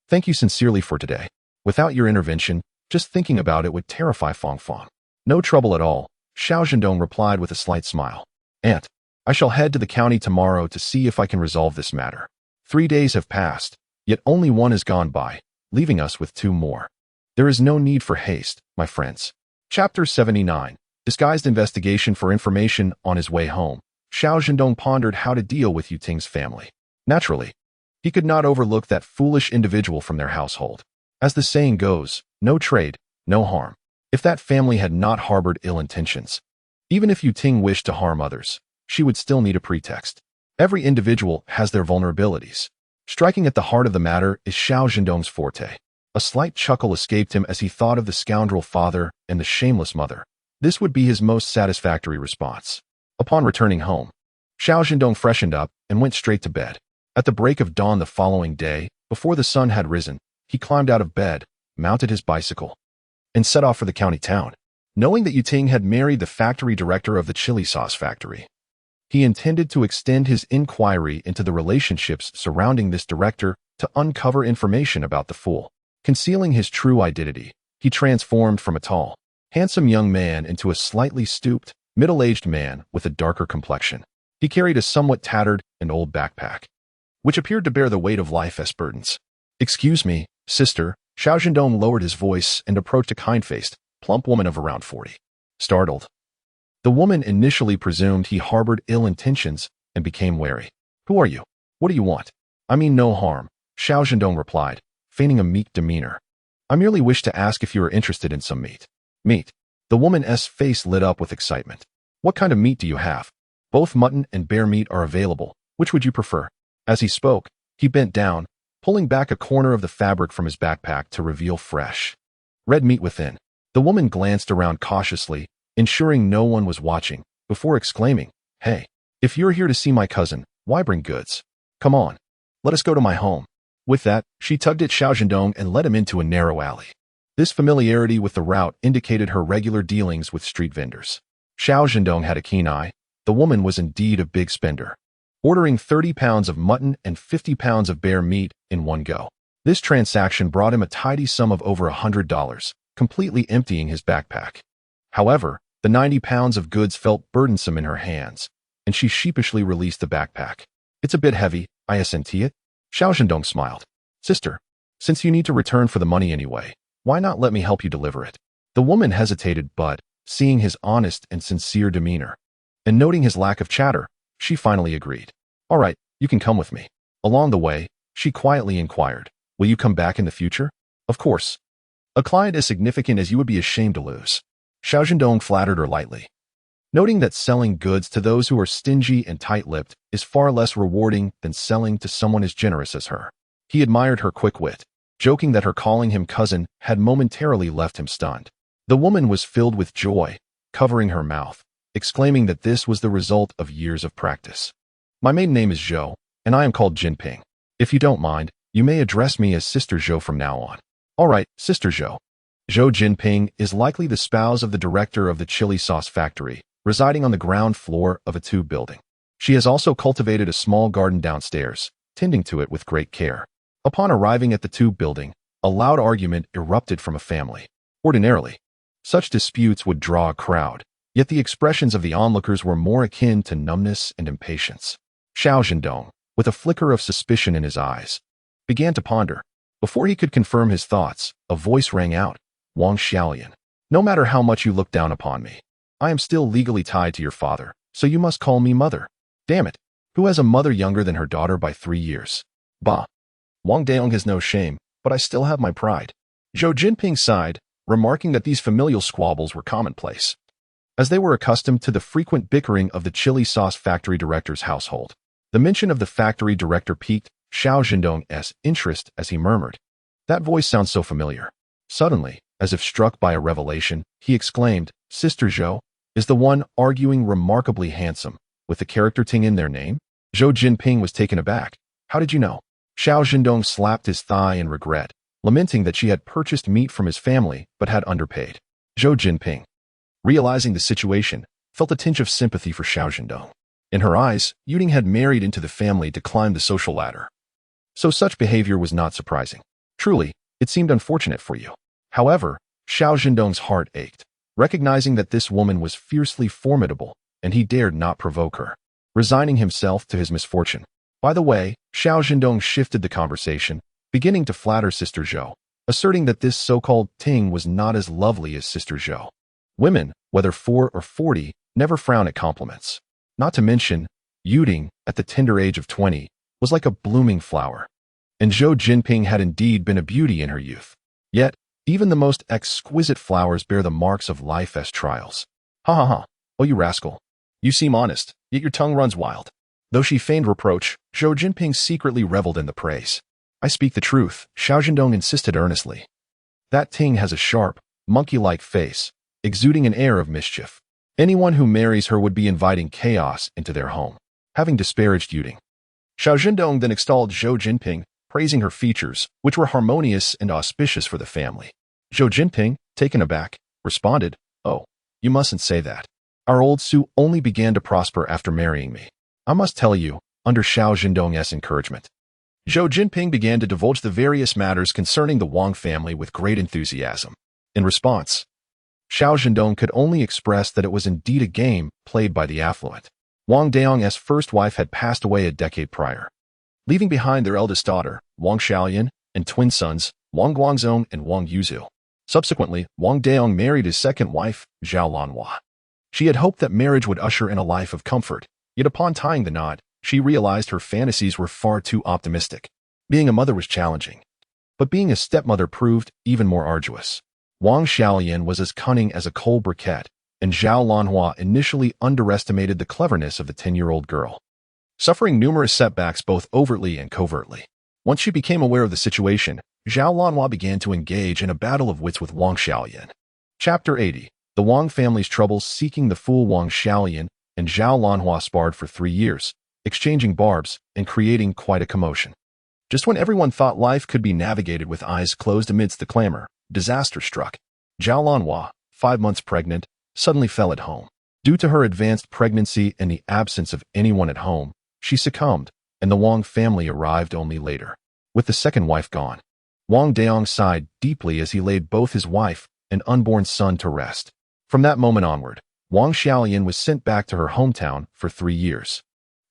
thank you sincerely for today. Without your intervention, just thinking about it would terrify Fangfang." "No trouble at all," Xiao Zhendong replied with a slight smile. "Aunt, I shall head to the county tomorrow to see if I can resolve this matter." 3 days have passed, yet only one has gone by, leaving us with 2 more. There is no need for haste, my friends. Chapter 79. Disguised investigation for information. On his way home, Xiao Zhendong pondered how to deal with Yuting's family. Naturally, he could not overlook that foolish individual from their household. As the saying goes, no trade, no harm. If that family had not harbored ill intentions, even if Yuting wished to harm others, she would still need a pretext. Every individual has their vulnerabilities. Striking at the heart of the matter is Xiao Zhendong's forte. A slight chuckle escaped him as he thought of the scoundrel father and the shameless mother. This would be his most satisfactory response. Upon returning home, Xiao Zhendong freshened up and went straight to bed. At the break of dawn the following day, before the sun had risen, he climbed out of bed, mounted his bicycle, and set off for the county town. Knowing that Yuting had married the factory director of the chili sauce factory, he intended to extend his inquiry into the relationships surrounding this director to uncover information about the fool. Concealing his true identity, he transformed from a tall, handsome young man into a slightly stooped, middle-aged man with a darker complexion. He carried a somewhat tattered and old backpack, which appeared to bear the weight of life as burdens. "Excuse me, sister," Xiao Zhendong lowered his voice and approached a kind-faced, plump woman of around 40. Startled, the woman initially presumed he harbored ill intentions and became wary. "Who are you? What do you want?" "I mean no harm," Xiao Zhendong replied, feigning a meek demeanor. "I merely wish to ask if you are interested in some meat." "Meat?" The woman's face lit up with excitement. "What kind of meat do you have?" "Both mutton and bear meat are available. Which would you prefer?" As he spoke, he bent down, pulling back a corner of the fabric from his backpack to reveal fresh, red meat within. The woman glanced around cautiously, ensuring no one was watching, before exclaiming, "Hey, if you're here to see my cousin, why bring goods? Come on, let us go to my home." With that, she tugged at Xiao Zhendong and led him into a narrow alley. This familiarity with the route indicated her regular dealings with street vendors. Xiao Zhendong had a keen eye. The woman was indeed a big spender, ordering 30 pounds of mutton and 50 pounds of bear meat in one go. This transaction brought him a tidy sum of over $100, completely emptying his backpack. However, the 90 pounds of goods felt burdensome in her hands, and she sheepishly released the backpack. "It's a bit heavy, I assenti it." Xiao Zhendong smiled. "Sister, since you need to return for the money anyway, why not let me help you deliver it?" The woman hesitated, but, seeing his honest and sincere demeanor, and noting his lack of chatter, she finally agreed. "All right, you can come with me." Along the way, she quietly inquired, "Will you come back in the future?" "Of course. A client as significant as you would be ashamed to lose." Xiao Zhendong flattered her lightly, noting that selling goods to those who are stingy and tight-lipped is far less rewarding than selling to someone as generous as her. He admired her quick wit, joking that her calling him cousin had momentarily left him stunned. The woman was filled with joy, covering her mouth, exclaiming that this was the result of years of practice. "My maiden name is Zhou, and I am called Jinping. If you don't mind, you may address me as Sister Zhou from now on." "All right, Sister Zhou." Zhou Jinping is likely the spouse of the director of the chili sauce factory, residing on the ground floor of a tube building. She has also cultivated a small garden downstairs, tending to it with great care. Upon arriving at the tube building, a loud argument erupted from a family. Ordinarily, such disputes would draw a crowd, yet the expressions of the onlookers were more akin to numbness and impatience. Xiao Zhendong, with a flicker of suspicion in his eyes, began to ponder. Before he could confirm his thoughts, a voice rang out, "Wang Xiaolian, no matter how much you look down upon me, I am still legally tied to your father, so you must call me mother." "Damn it, who has a mother younger than her daughter by 3 years? Bah, Wang Daong has no shame, but I still have my pride." Zhou Jinping sighed, remarking that these familial squabbles were commonplace, as they were accustomed to the frequent bickering of the chili sauce factory director's household. The mention of the factory director piqued Xiao Zhendong's interest as he murmured, "That voice sounds so familiar." Suddenly, as if struck by a revelation, he exclaimed, "Sister Zhou, is the one arguing remarkably handsome, with the character Ting in their name?" Zhou Jinping was taken aback. "How did you know?" Xiao Zhendong slapped his thigh in regret, lamenting that she had purchased meat from his family but had underpaid. Zhou Jinping, realizing the situation, felt a tinge of sympathy for Xiao Zhendong. In her eyes, Yuding had married into the family to climb the social ladder, so such behavior was not surprising. Truly, it seemed unfortunate for you. However, Xiao Zhendong's heart ached, recognizing that this woman was fiercely formidable, and he dared not provoke her, resigning himself to his misfortune. By the way, Xiao Zhendong shifted the conversation, beginning to flatter Sister Zhou, asserting that this so-called Ting was not as lovely as Sister Zhou. Women, whether 4 or 40, never frown at compliments. Not to mention, Yuding, at the tender age of 20, was like a blooming flower. And Zhou Jinping had indeed been a beauty in her youth. Yet, even the most exquisite flowers bear the marks of life as trials. Ha ha ha, oh you rascal. You seem honest, yet your tongue runs wild. Though she feigned reproach, Zhou Jinping secretly reveled in the praise. I speak the truth, Xiao Zhendong insisted earnestly. That Ting has a sharp, monkey-like face, exuding an air of mischief. Anyone who marries her would be inviting chaos into their home. Having disparaged Yuding, Xiao Zhendong then extolled Zhou Jinping, praising her features, which were harmonious and auspicious for the family. Zhou Jinping, taken aback, responded, "Oh, you mustn't say that. Our old Su only began to prosper after marrying me. I must tell you, under Xiao Zhendong's encouragement." Zhou Jinping began to divulge the various matters concerning the Wang family with great enthusiasm. In response, Xiao Zhendong could only express that it was indeed a game played by the affluent. Wang Daong's first wife had passed away a decade prior, leaving behind their eldest daughter, Wang Xiaoyan, and twin sons, Wang Guangzong and Wang Yuzhu. Subsequently, Wang Daong married his second wife, Zhao Lanhua. She had hoped that marriage would usher in a life of comfort, yet upon tying the knot, she realized her fantasies were far too optimistic. Being a mother was challenging, but being a stepmother proved even more arduous. Wang Xiaoyan was as cunning as a coal briquette, and Zhao Lanhua initially underestimated the cleverness of the 10-year-old girl, suffering numerous setbacks both overtly and covertly. Once she became aware of the situation, Zhao Lanhua began to engage in a battle of wits with Wang Xiaoyan. Chapter 80. The Wang family's troubles. Seeking the fool, Wang Xiaoyan and Zhao Lanhua sparred for 3 years, exchanging barbs and creating quite a commotion. Just when everyone thought life could be navigated with eyes closed amidst the clamor, disaster struck. Zhao Lanhua, 5 months pregnant, suddenly fell at home. Due to her advanced pregnancy and the absence of anyone at home, she succumbed, and the Wang family arrived only later, with the second wife gone. Wang Daong sighed deeply as he laid both his wife and unborn son to rest. From that moment onward, Wang Xiaoyan was sent back to her hometown for 3 years.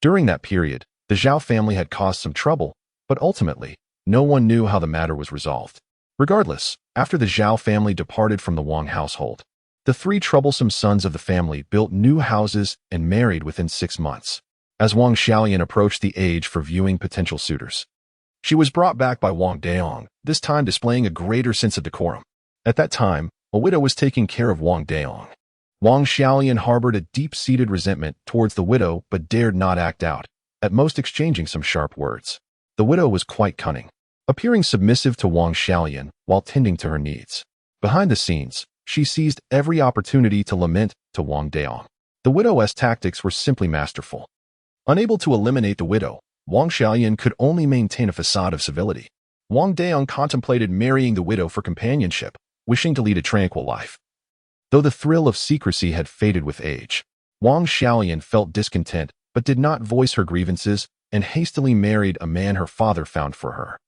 During that period, the Zhao family had caused some trouble, but ultimately, no one knew how the matter was resolved. Regardless, after the Zhao family departed from the Wang household, the 3 troublesome sons of the family built new houses and married within 6 months. As Wang Xiaoyan approached the age for viewing potential suitors, she was brought back by Wang Daong, this time displaying a greater sense of decorum. At that time, a widow was taking care of Wang Daong. Wang Xiaoyan harbored a deep-seated resentment towards the widow but dared not act out, at most exchanging some sharp words. The widow was quite cunning, appearing submissive to Wang Xiaoyan while tending to her needs. Behind the scenes, she seized every opportunity to lament to Wang Daong. The widow's tactics were simply masterful. Unable to eliminate the widow, Wang Xiaoyan could only maintain a facade of civility. Wang Daong contemplated marrying the widow for companionship, wishing to lead a tranquil life. Though the thrill of secrecy had faded with age, Wang Xiaoyan felt discontent but did not voice her grievances and hastily married a man her father found for her.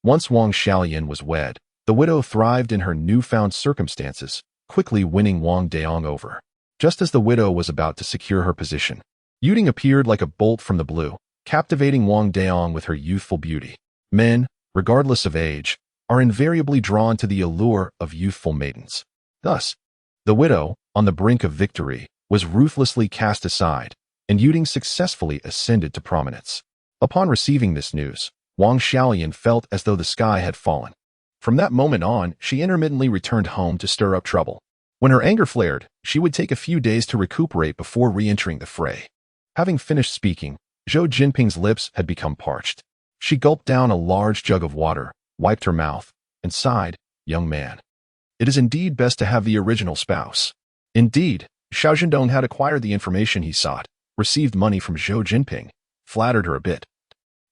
Once Wang Xiaoyan was wed, the widow thrived in her newfound circumstances, quickly winning Wang Daong over. Just as the widow was about to secure her position, Yuding appeared like a bolt from the blue, captivating Wang Daong with her youthful beauty. Men, regardless of age, are invariably drawn to the allure of youthful maidens. Thus, the widow, on the brink of victory, was ruthlessly cast aside, and Yuding successfully ascended to prominence. Upon receiving this news, Wang Xiaoyan felt as though the sky had fallen. From that moment on, she intermittently returned home to stir up trouble. When her anger flared, she would take a few days to recuperate before re-entering the fray. Having finished speaking, Zhou Jinping's lips had become parched. She gulped down a large jug of water, wiped her mouth, and sighed, "Young man, it is indeed best to have the original spouse." Indeed, Xiao Zhendong had acquired the information he sought, received money from Zhou Jinping, flattered her a bit,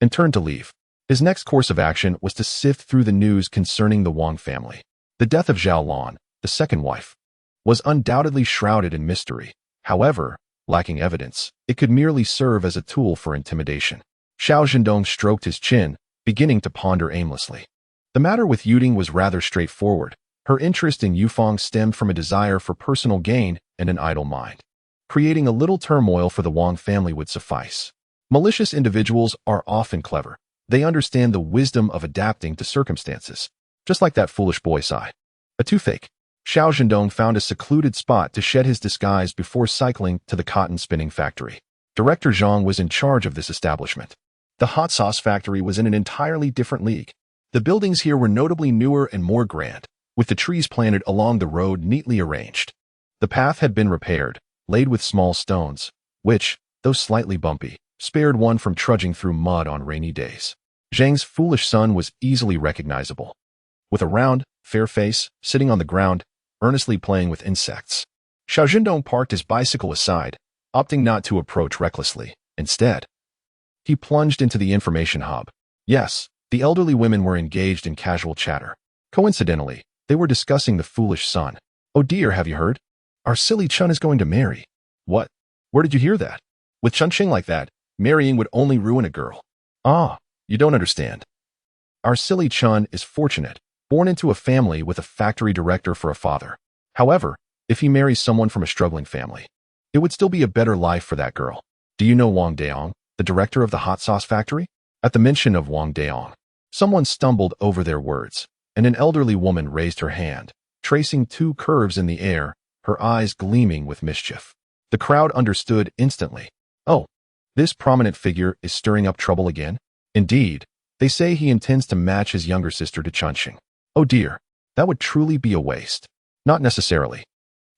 and turned to leave. His next course of action was to sift through the news concerning the Wang family. The death of Zhao Lan, the second wife, was undoubtedly shrouded in mystery. However, lacking evidence, it could merely serve as a tool for intimidation. Xiao Zhendong stroked his chin, beginning to ponder aimlessly. The matter with Yuding was rather straightforward. Her interest in Yufeng stemmed from a desire for personal gain and an idle mind. Creating a little turmoil for the Wang family would suffice. Malicious individuals are often clever. They understand the wisdom of adapting to circumstances. Just like that foolish boy Sai. A toothache. Xiao Zhendong found a secluded spot to shed his disguise before cycling to the cotton spinning factory. Director Zhang was in charge of this establishment. The hot sauce factory was in an entirely different league. The buildings here were notably newer and more grand, with the trees planted along the road neatly arranged. The path had been repaired, laid with small stones, which, though slightly bumpy, spared one from trudging through mud on rainy days. Zhang's foolish son was easily recognizable. With a round, fair face, sitting on the ground, earnestly playing with insects. Xiao Zhendong parked his bicycle aside, opting not to approach recklessly. Instead, he plunged into the information hub. Yes, the elderly women were engaged in casual chatter. Coincidentally, they were discussing the foolish son. "Oh dear, have you heard? Our silly Chun is going to marry." "What? Where did you hear that? With Chun-Ching like that, marrying would only ruin a girl." "Ah, you don't understand. Our silly Chun is fortunate, born into a family with a factory director for a father. However, if he marries someone from a struggling family, it would still be a better life for that girl. Do you know Wang Daong, the director of the hot sauce factory?" At the mention of Wang Daong, someone stumbled over their words, and an elderly woman raised her hand, tracing two curves in the air, her eyes gleaming with mischief. The crowd understood instantly. "Oh, this prominent figure is stirring up trouble again? Indeed, they say he intends to match his younger sister to Chun-Ching. Oh dear, that would truly be a waste." "Not necessarily.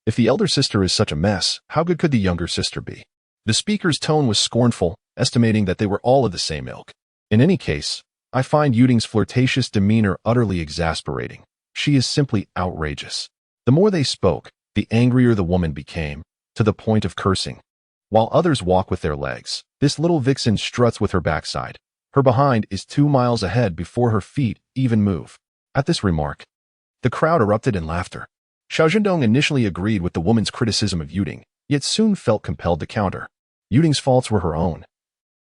If the elder sister is such a mess, how good could the younger sister be?" The speaker's tone was scornful, estimating that they were all of the same ilk. "In any case, I find Yuding's flirtatious demeanor utterly exasperating. She is simply outrageous." The more they spoke, the angrier the woman became, to the point of cursing. While others walk with their legs, this little vixen struts with her backside. Her behind is 2 miles ahead before her feet even move. At this remark, the crowd erupted in laughter. Xiao Zhendong initially agreed with the woman's criticism of Yuding, yet soon felt compelled to counter. Yuding's faults were her own.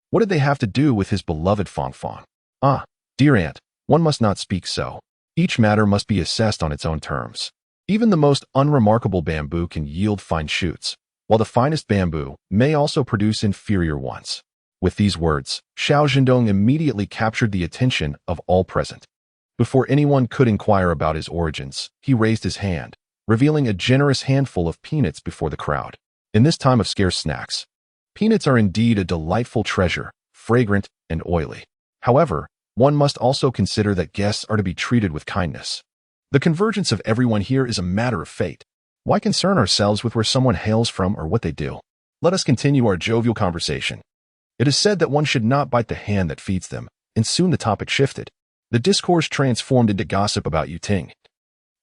What did they have to do with his beloved Fangfang? "Ah, dear aunt, one must not speak so. Each matter must be assessed on its own terms. Even the most unremarkable bamboo can yield fine shoots, while the finest bamboo may also produce inferior ones." With these words, Xiao Zhendong immediately captured the attention of all present. Before anyone could inquire about his origins, he raised his hand, revealing a generous handful of peanuts before the crowd. In this time of scarce snacks, peanuts are indeed a delightful treasure, fragrant and oily. However, one must also consider that guests are to be treated with kindness. The convergence of everyone here is a matter of fate. Why concern ourselves with where someone hails from or what they do? Let us continue our jovial conversation. It is said that one should not bite the hand that feeds them, and soon the topic shifted. The discourse transformed into gossip about Yuting,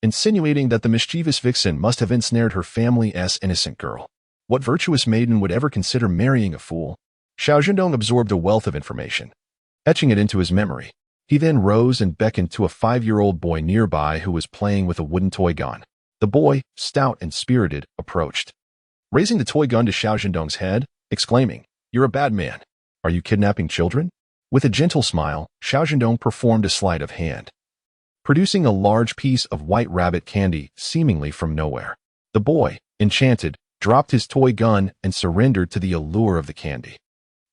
insinuating that the mischievous vixen must have ensnared her family's innocent girl. What virtuous maiden would ever consider marrying a fool? Xiao Zhendong absorbed a wealth of information, etching it into his memory. He then rose and beckoned to a 5-year-old boy nearby who was playing with a wooden toy gun. The boy, stout and spirited, approached, raising the toy gun to Xiao Zhendong's head, exclaiming, "You're a bad man. Are you kidnapping children?" With a gentle smile, Xiao Zhendong performed a sleight of hand, producing a large piece of white rabbit candy seemingly from nowhere. The boy, enchanted, dropped his toy gun and surrendered to the allure of the candy.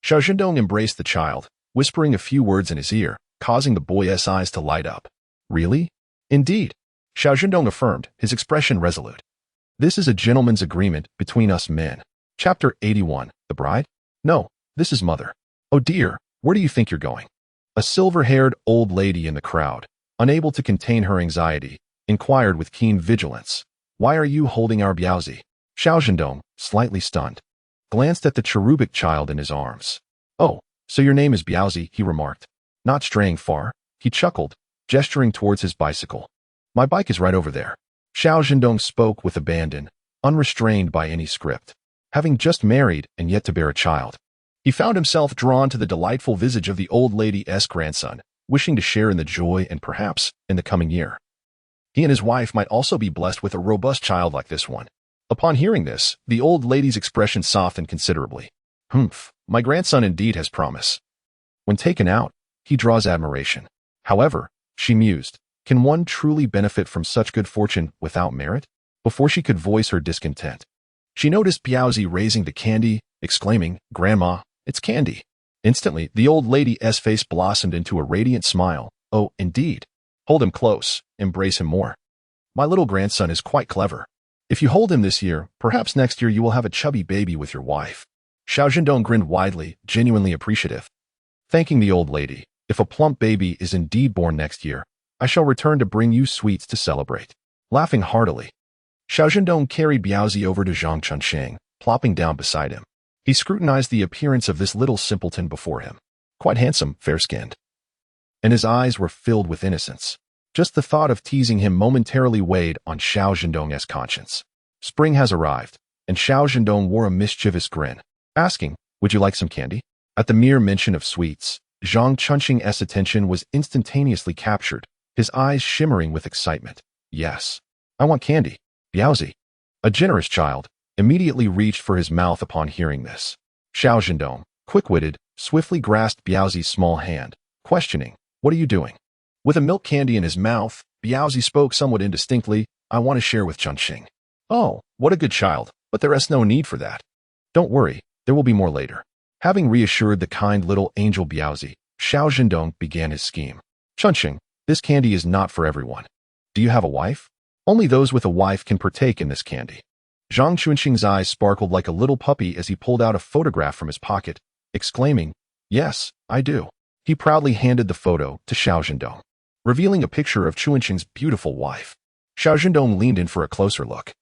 Xiao Zhendong embraced the child, whispering a few words in his ear, causing the boy's eyes to light up. "Really?" "Indeed," Xiao Zhendong affirmed, his expression resolute. "This is a gentleman's agreement between us men." Chapter 81. The bride? "No, this is mother." "Oh dear, where do you think you're going?" A silver-haired old lady in the crowd, unable to contain her anxiety, inquired with keen vigilance, "Why are you holding our Biaozi?" Xiao Zhendong, slightly stunned, glanced at the cherubic child in his arms. "Oh, so your name is Biaozi," he remarked. Not straying far, he chuckled, gesturing towards his bicycle. "My bike is right over there." Xiao Zhendong spoke with abandon, unrestrained by any script. Having just married and yet to bear a child, he found himself drawn to the delightful visage of the old lady's grandson, wishing to share in the joy and perhaps, in the coming year, he and his wife might also be blessed with a robust child like this one. Upon hearing this, the old lady's expression softened considerably. "Humph, my grandson indeed has promise. When taken out, he draws admiration. However," she mused, "can one truly benefit from such good fortune without merit?" Before she could voice her discontent, she noticed Biaozi raising the candy, exclaiming, "Grandma, it's candy." Instantly, the old lady's face blossomed into a radiant smile. "Oh, indeed. Hold him close, embrace him more. My little grandson is quite clever. If you hold him this year, perhaps next year you will have a chubby baby with your wife." Xiao Zhendong grinned widely, genuinely appreciative. Thanking the old lady, "If a plump baby is indeed born next year, I shall return to bring you sweets to celebrate." Laughing heartily, Xiao Zhendong carried Biaozi over to Zhang Chunxing, plopping down beside him. He scrutinized the appearance of this little simpleton before him. Quite handsome, fair-skinned. And his eyes were filled with innocence. Just the thought of teasing him momentarily weighed on Xiao Zhendong's conscience. Spring has arrived, and Xiao Zhendong wore a mischievous grin, asking, "Would you like some candy?" At the mere mention of sweets, Zhang Chunxing's attention was instantaneously captured, his eyes shimmering with excitement. "Yes, I want candy." Biaozi, a generous child, immediately reached for his mouth upon hearing this. Xiao Zhendong, quick-witted, swiftly grasped Biaozi's small hand, questioning, "What are you doing?" With a milk candy in his mouth, Biaozi spoke somewhat indistinctly, "I want to share with Chunxing." "Oh, what a good child, but there is no need for that. Don't worry, there will be more later." Having reassured the kind little angel Biaozi, Xiao Zhendong began his scheme. "Chunxing, this candy is not for everyone. Do you have a wife? Only those with a wife can partake in this candy." Zhang Chunxing's eyes sparkled like a little puppy as he pulled out a photograph from his pocket, exclaiming, "Yes, I do." He proudly handed the photo to Xiao Zhendong, revealing a picture of Chunxing's beautiful wife. Xiao Zhendong leaned in for a closer look,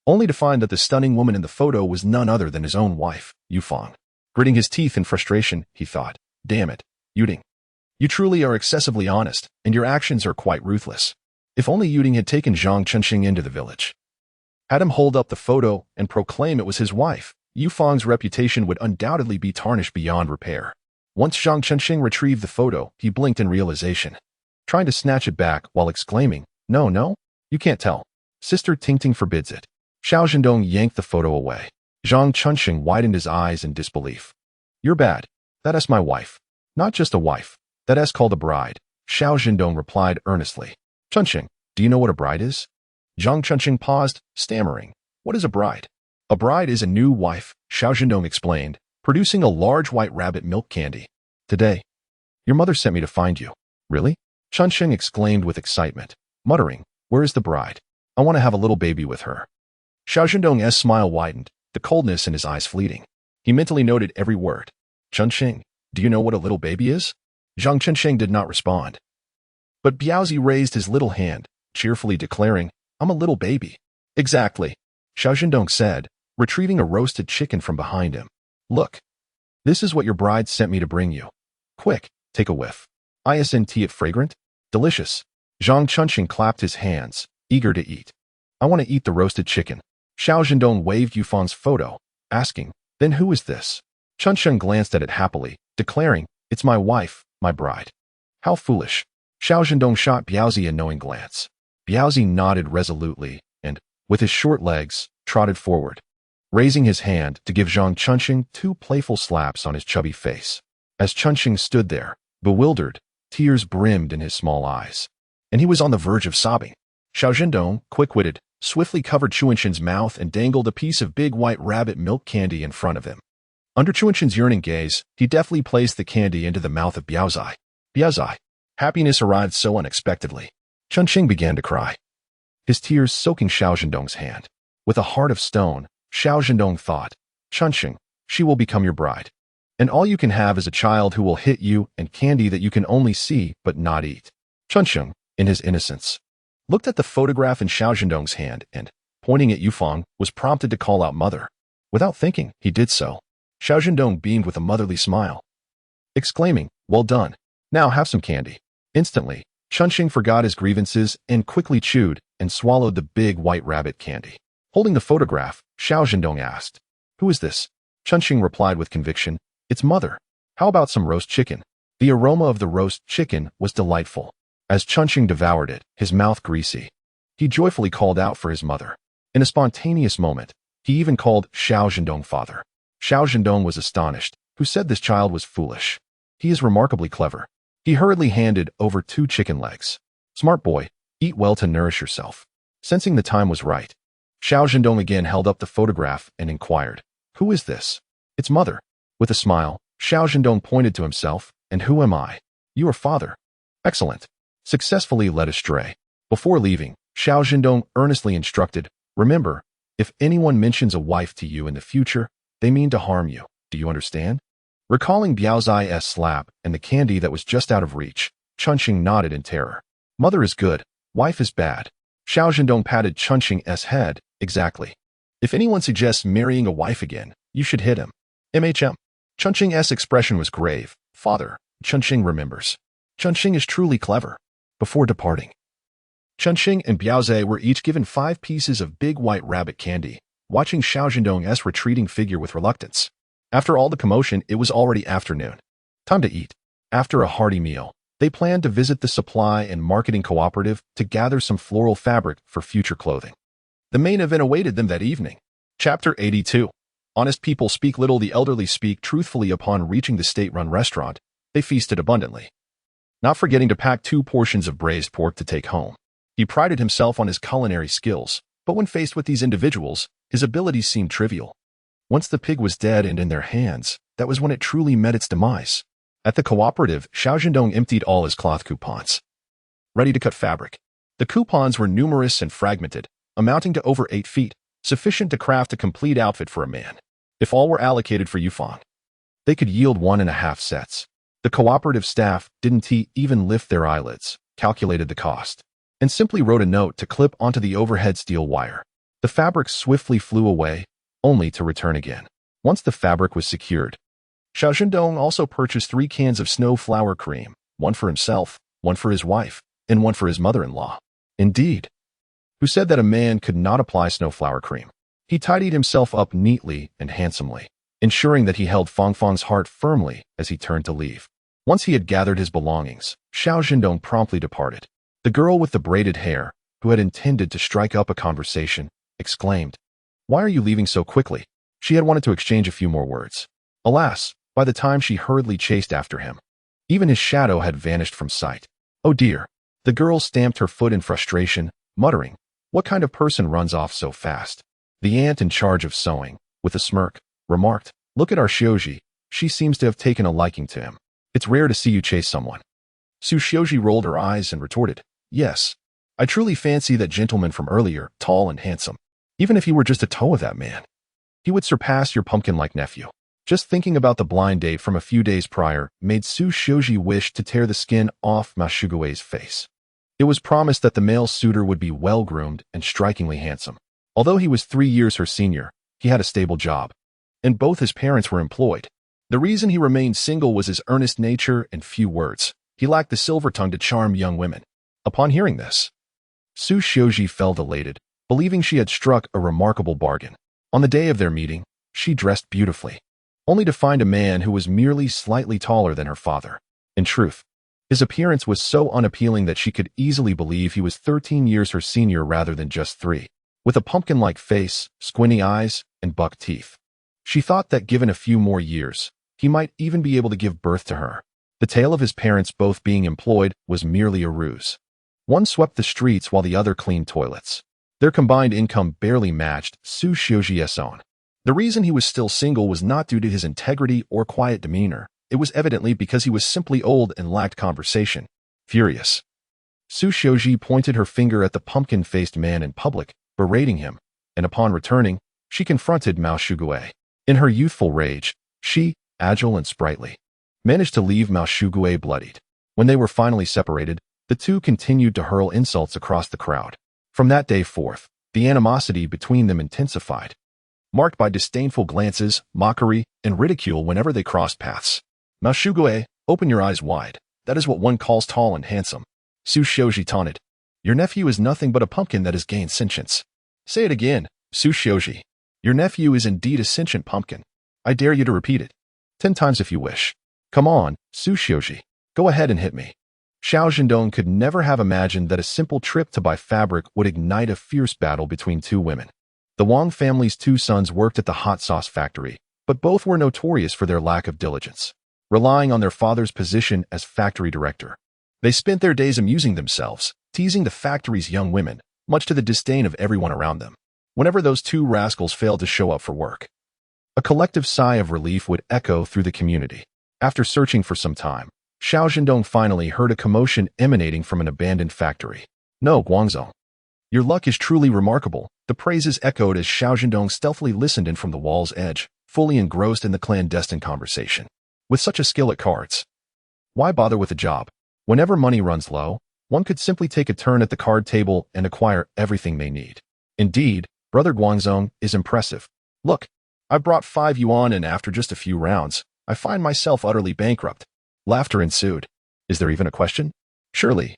only to find that the stunning woman in the photo was none other than his own wife, Yufang. Gritting his teeth in frustration, he thought, "Damn it, Yuding. You truly are excessively honest, and your actions are quite ruthless." If only Yuding had taken Zhang Chunxing into the village, had him hold up the photo and proclaim it was his wife, Yufang's reputation would undoubtedly be tarnished beyond repair. Once Zhang Chunxing retrieved the photo, he blinked in realization, trying to snatch it back while exclaiming, No, you can't tell. Sister Tingting forbids it." Xiao Zhendong yanked the photo away. Zhang Chunxing widened his eyes in disbelief. "You're bad. That is my wife. Not just a wife. That is called a bride." Xiao Zhendong replied earnestly. "Chunxing, do you know what a bride is?" Zhang Chunxing paused, stammering, "What is a bride?" "A bride is a new wife," Xiao Zhendong explained, producing a large white rabbit milk candy. "Today, your mother sent me to find you." "Really?" Chunxing exclaimed with excitement, muttering, "Where is the bride? I want to have a little baby with her." Xiao Zhendong's smile widened, the coldness in his eyes fleeting. He mentally noted every word. "Chunxing, do you know what a little baby is?" Zhang Chunxing did not respond. But Biaozi raised his little hand, cheerfully declaring, "I'm a little baby." "Exactly," Xiao Zhendong said, retrieving a roasted chicken from behind him. "Look, this is what your bride sent me to bring you. Quick, take a whiff. Isn't it fragrant? Delicious." Zhang Chunxing clapped his hands, eager to eat. "I want to eat the roasted chicken." Xiao Zhendong waved Yufang's photo, asking, "Then who is this?" Chunxing glanced at it happily, declaring, "It's my wife, my bride." "How foolish." Xiao Zhendong shot Biaozi a knowing glance. Biaozi nodded resolutely and, with his short legs, trotted forward, raising his hand to give Zhang Chunxing 2 playful slaps on his chubby face. As Chunxing stood there, bewildered, tears brimmed in his small eyes, and he was on the verge of sobbing. Xiao Zhendong, quick-witted, swiftly covered Chunxing's mouth and dangled a piece of big white rabbit milk candy in front of him. Under Chunxing's yearning gaze, he deftly placed the candy into the mouth of Biaozi. Biaozi. Happiness arrived so unexpectedly. Chunxing began to cry, his tears soaking Xiao Zhendong's hand. With a heart of stone, Xiao Zhendong thought, "Chunxing, she will become your bride. And all you can have is a child who will hit you and candy that you can only see but not eat." "Chunxing, in his innocence, looked at the photograph in Xiao Zhendong's hand and, pointing at Yufang, was prompted to call out mother. Without thinking, he did so. Xiao Zhendong beamed with a motherly smile, exclaiming, "Well done. Now have some candy." Instantly, Chunxing forgot his grievances and quickly chewed and swallowed the big white rabbit candy. Holding the photograph, Xiao Zhendong asked, "Who is this?" Chunxing replied with conviction, "It's mother. How about some roast chicken?" The aroma of the roast chicken was delightful. As Chunxing devoured it, his mouth greasy, he joyfully called out for his mother. In a spontaneous moment, he even called Xiao Zhendong father. Xiao Zhendong was astonished. Who said this child was foolish? He is remarkably clever. He hurriedly handed over 2 chicken legs. "Smart boy, eat well to nourish yourself." Sensing the time was right, Xiao Zhendong again held up the photograph and inquired, "Who is this?" "It's mother." With a smile, Xiao Zhendong pointed to himself, "And who am I?" "You are father." "Excellent." Successfully led astray. Before leaving, Xiao Zhendong earnestly instructed, "Remember, if anyone mentions a wife to you in the future, they mean to harm you. Do you understand?" Recalling Biaozai's slap and the candy that was just out of reach, Chunxing nodded in terror. "Mother is good, wife is bad." Xiao Zhendong patted Chunxing's head. "Exactly. If anyone suggests marrying a wife again, you should hit him." Chunxing's expression was grave. "Father, Chunxing remembers. Chunxing is truly clever." Before departing, Chunxing and Biaozai were each given 5 pieces of big white rabbit candy, watching Xiao Zhendong's retreating figure with reluctance. After all the commotion, it was already afternoon. Time to eat. After a hearty meal, they planned to visit the supply and marketing cooperative to gather some floral fabric for future clothing. The main event awaited them that evening. Chapter 82. Honest people speak little, the elderly speak truthfully. Upon reaching the state-run restaurant, they feasted abundantly, not forgetting to pack 2 portions of braised pork to take home. He prided himself on his culinary skills, but when faced with these individuals, his abilities seemed trivial. Once the pig was dead and in their hands, that was when it truly met its demise. At the cooperative, Xiao Zhendong emptied all his cloth coupons, ready to cut fabric. The coupons were numerous and fragmented, amounting to over 8 feet, sufficient to craft a complete outfit for a man. If all were allocated for Yufang, they could yield 1.5 sets. The cooperative staff didn't even lift their eyelids, calculated the cost, and simply wrote a note to clip onto the overhead steel wire. The fabric swiftly flew away, only to return again. Once the fabric was secured, Xiao Zhendong also purchased 3 cans of snow flower cream, 1 for himself, 1 for his wife, and 1 for his mother-in-law. Indeed, who said that a man could not apply snow flower cream? He tidied himself up neatly and handsomely, ensuring that he held Fangfang's heart firmly as he turned to leave. Once he had gathered his belongings, Xiao Zhendong promptly departed. The girl with the braided hair, who had intended to strike up a conversation, exclaimed, "Why are you leaving so quickly?" She had wanted to exchange a few more words. Alas, by the time she hurriedly chased after him, even his shadow had vanished from sight. "Oh dear." The girl stamped her foot in frustration, muttering, "What kind of person runs off so fast?" The aunt in charge of sewing, with a smirk, remarked, "Look at our Xiaoji. She seems to have taken a liking to him. It's rare to see you chase someone." Su Xiaoji rolled her eyes and retorted, "Yes, I truly fancy that gentleman from earlier, tall and handsome. Even if he were just a toe of that man, he would surpass your pumpkin-like nephew." Just thinking about the blind date from a few days prior made Su Xiaoji wish to tear the skin off Ma Shugui's face. It was promised that the male suitor would be well-groomed and strikingly handsome. Although he was 3 years her senior, he had a stable job, and both his parents were employed. The reason he remained single was his earnest nature and few words. He lacked the silver tongue to charm young women. Upon hearing this, Su Xiaoji felt elated, believing she had struck a remarkable bargain. On the day of their meeting, she dressed beautifully, only to find a man who was merely slightly taller than her father. In truth, his appearance was so unappealing that she could easily believe he was 13 years her senior rather than just 3. With a pumpkin-like face, squinty eyes, and buck teeth, she thought that given a few more years, he might even be able to give birth to her. The tale of his parents both being employed was merely a ruse. One swept the streets while the other cleaned toilets. Their combined income barely matched Su Xiaoji's own. The reason he was still single was not due to his integrity or quiet demeanor. It was evidently because he was simply old and lacked conversation. Furious, Su Xiaoji pointed her finger at the pumpkin-faced man in public, berating him, and upon returning, she confronted Mao Shugui. In her youthful rage, she, agile and sprightly, managed to leave Mao Shugui bloodied. When they were finally separated, The two continued to hurl insults across the crowd. From that day forth, the animosity between them intensified, marked by disdainful glances, mockery, and ridicule whenever they crossed paths. "Ma Shugoe, open your eyes wide. That is what one calls tall and handsome." Su Shouji taunted. "Your nephew is nothing but a pumpkin that has gained sentience." "Say it again, Su Shouji. Your nephew is indeed a sentient pumpkin. I dare you to repeat it 10 times if you wish." "Come on, Su Shouji. Go ahead and hit me." Xiao Zhendong could never have imagined that a simple trip to buy fabric would ignite a fierce battle between two women. The Wang family's two sons worked at the hot sauce factory, but both were notorious for their lack of diligence, relying on their father's position as factory director. They spent their days amusing themselves, teasing the factory's young women, much to the disdain of everyone around them. Whenever those two rascals failed to show up for work, a collective sigh of relief would echo through the community. After searching for some time, Xiao Zhendong finally heard a commotion emanating from an abandoned factory. "No, Guangzhou. Your luck is truly remarkable." The praises echoed as Xiao Zhendong stealthily listened in from the wall's edge, fully engrossed in the clandestine conversation. With such a skill at cards, why bother with a job? Whenever money runs low, one could simply take a turn at the card table and acquire everything they need. Indeed, Brother Guangzhou is impressive. Look, I brought 5 yuan and after just a few rounds, I find myself utterly bankrupt. Laughter ensued. Is there even a question? Surely.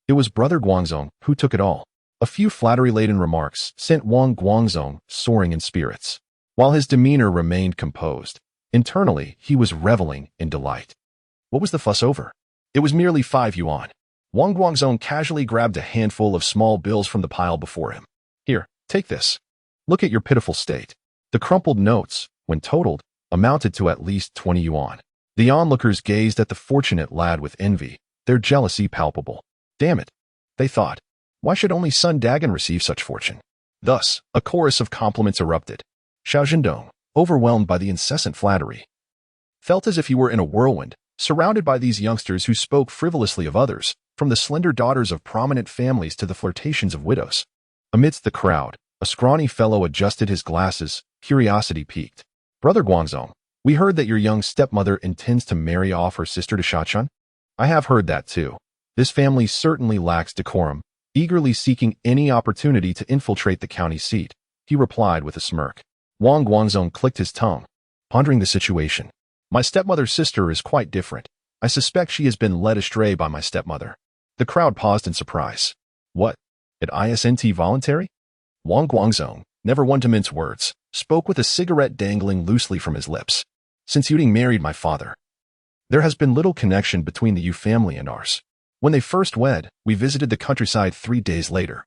It was Brother Guangzhou who took it all. A few flattery-laden remarks sent Wang Guangzhou soaring in spirits. While his demeanor remained composed, internally he was reveling in delight. What was the fuss over? It was merely 5 yuan. Wang Guangzhou casually grabbed a handful of small bills from the pile before him. "Here, take this. Look at your pitiful state." The crumpled notes, when totaled, amounted to at least 20 yuan. The onlookers gazed at the fortunate lad with envy, their jealousy palpable. "Damn it," they thought. "Why should only son Dagon receive such fortune?" Thus, a chorus of compliments erupted. Xiao Zhendong, overwhelmed by the incessant flattery, felt as if he were in a whirlwind, surrounded by these youngsters who spoke frivolously of others, from the slender daughters of prominent families to the flirtations of widows. Amidst the crowd, a scrawny fellow adjusted his glasses, curiosity piqued. "Brother Guangzhou, we heard that your young stepmother intends to marry off her sister to Shachan." "I have heard that too. This family certainly lacks decorum, eagerly seeking any opportunity to infiltrate the county seat," he replied with a smirk. Wang Guangzhou clicked his tongue, pondering the situation. "My stepmother's sister is quite different. I suspect she has been led astray by my stepmother." The crowd paused in surprise. "What? At ISNT voluntary?" Wang Guangzhou, never one to mince words, spoke with a cigarette dangling loosely from his lips. "Since Yuding married my father, there has been little connection between the Yu family and ours. When they first wed, we visited the countryside 3 days later.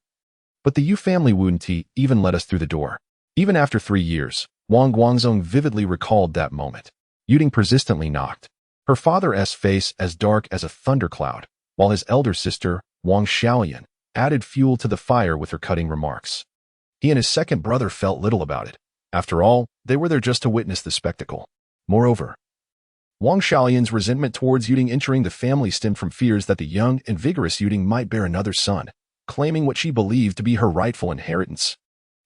But the Yu family wouldn't even let us through the door. Even after 3 years, Wang Guangzhou vividly recalled that moment. Yuding persistently knocked, her father's face as dark as a thundercloud, while his elder sister, Wang Xiaoyan, added fuel to the fire with her cutting remarks. He and his second brother felt little about it. After all, they were there just to witness the spectacle. Moreover, Wang Xiaoyan's resentment towards Yuding entering the family stemmed from fears that the young and vigorous Yuding might bear another son, claiming what she believed to be her rightful inheritance.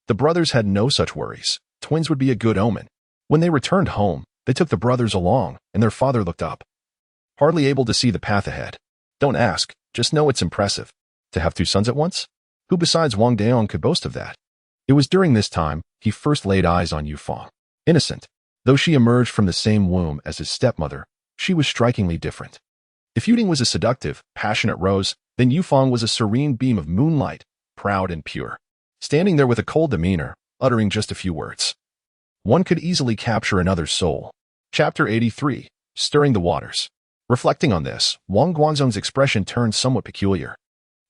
The brothers had no such worries. Twins would be a good omen. When they returned home, they took the brothers along, and their father looked up, hardly able to see the path ahead. Don't ask, just know it's impressive. To have 2 sons at once? Who besides Wang Daong could boast of that? It was during this time he first laid eyes on Yufang. Innocent, though she emerged from the same womb as his stepmother, she was strikingly different. If Yuding was a seductive, passionate rose, then Yufang was a serene beam of moonlight, proud and pure. Standing there with a cold demeanor, uttering just a few words, one could easily capture another's soul. Chapter 83, Stirring the Waters. Reflecting on this, Wang Guangzhou's expression turned somewhat peculiar.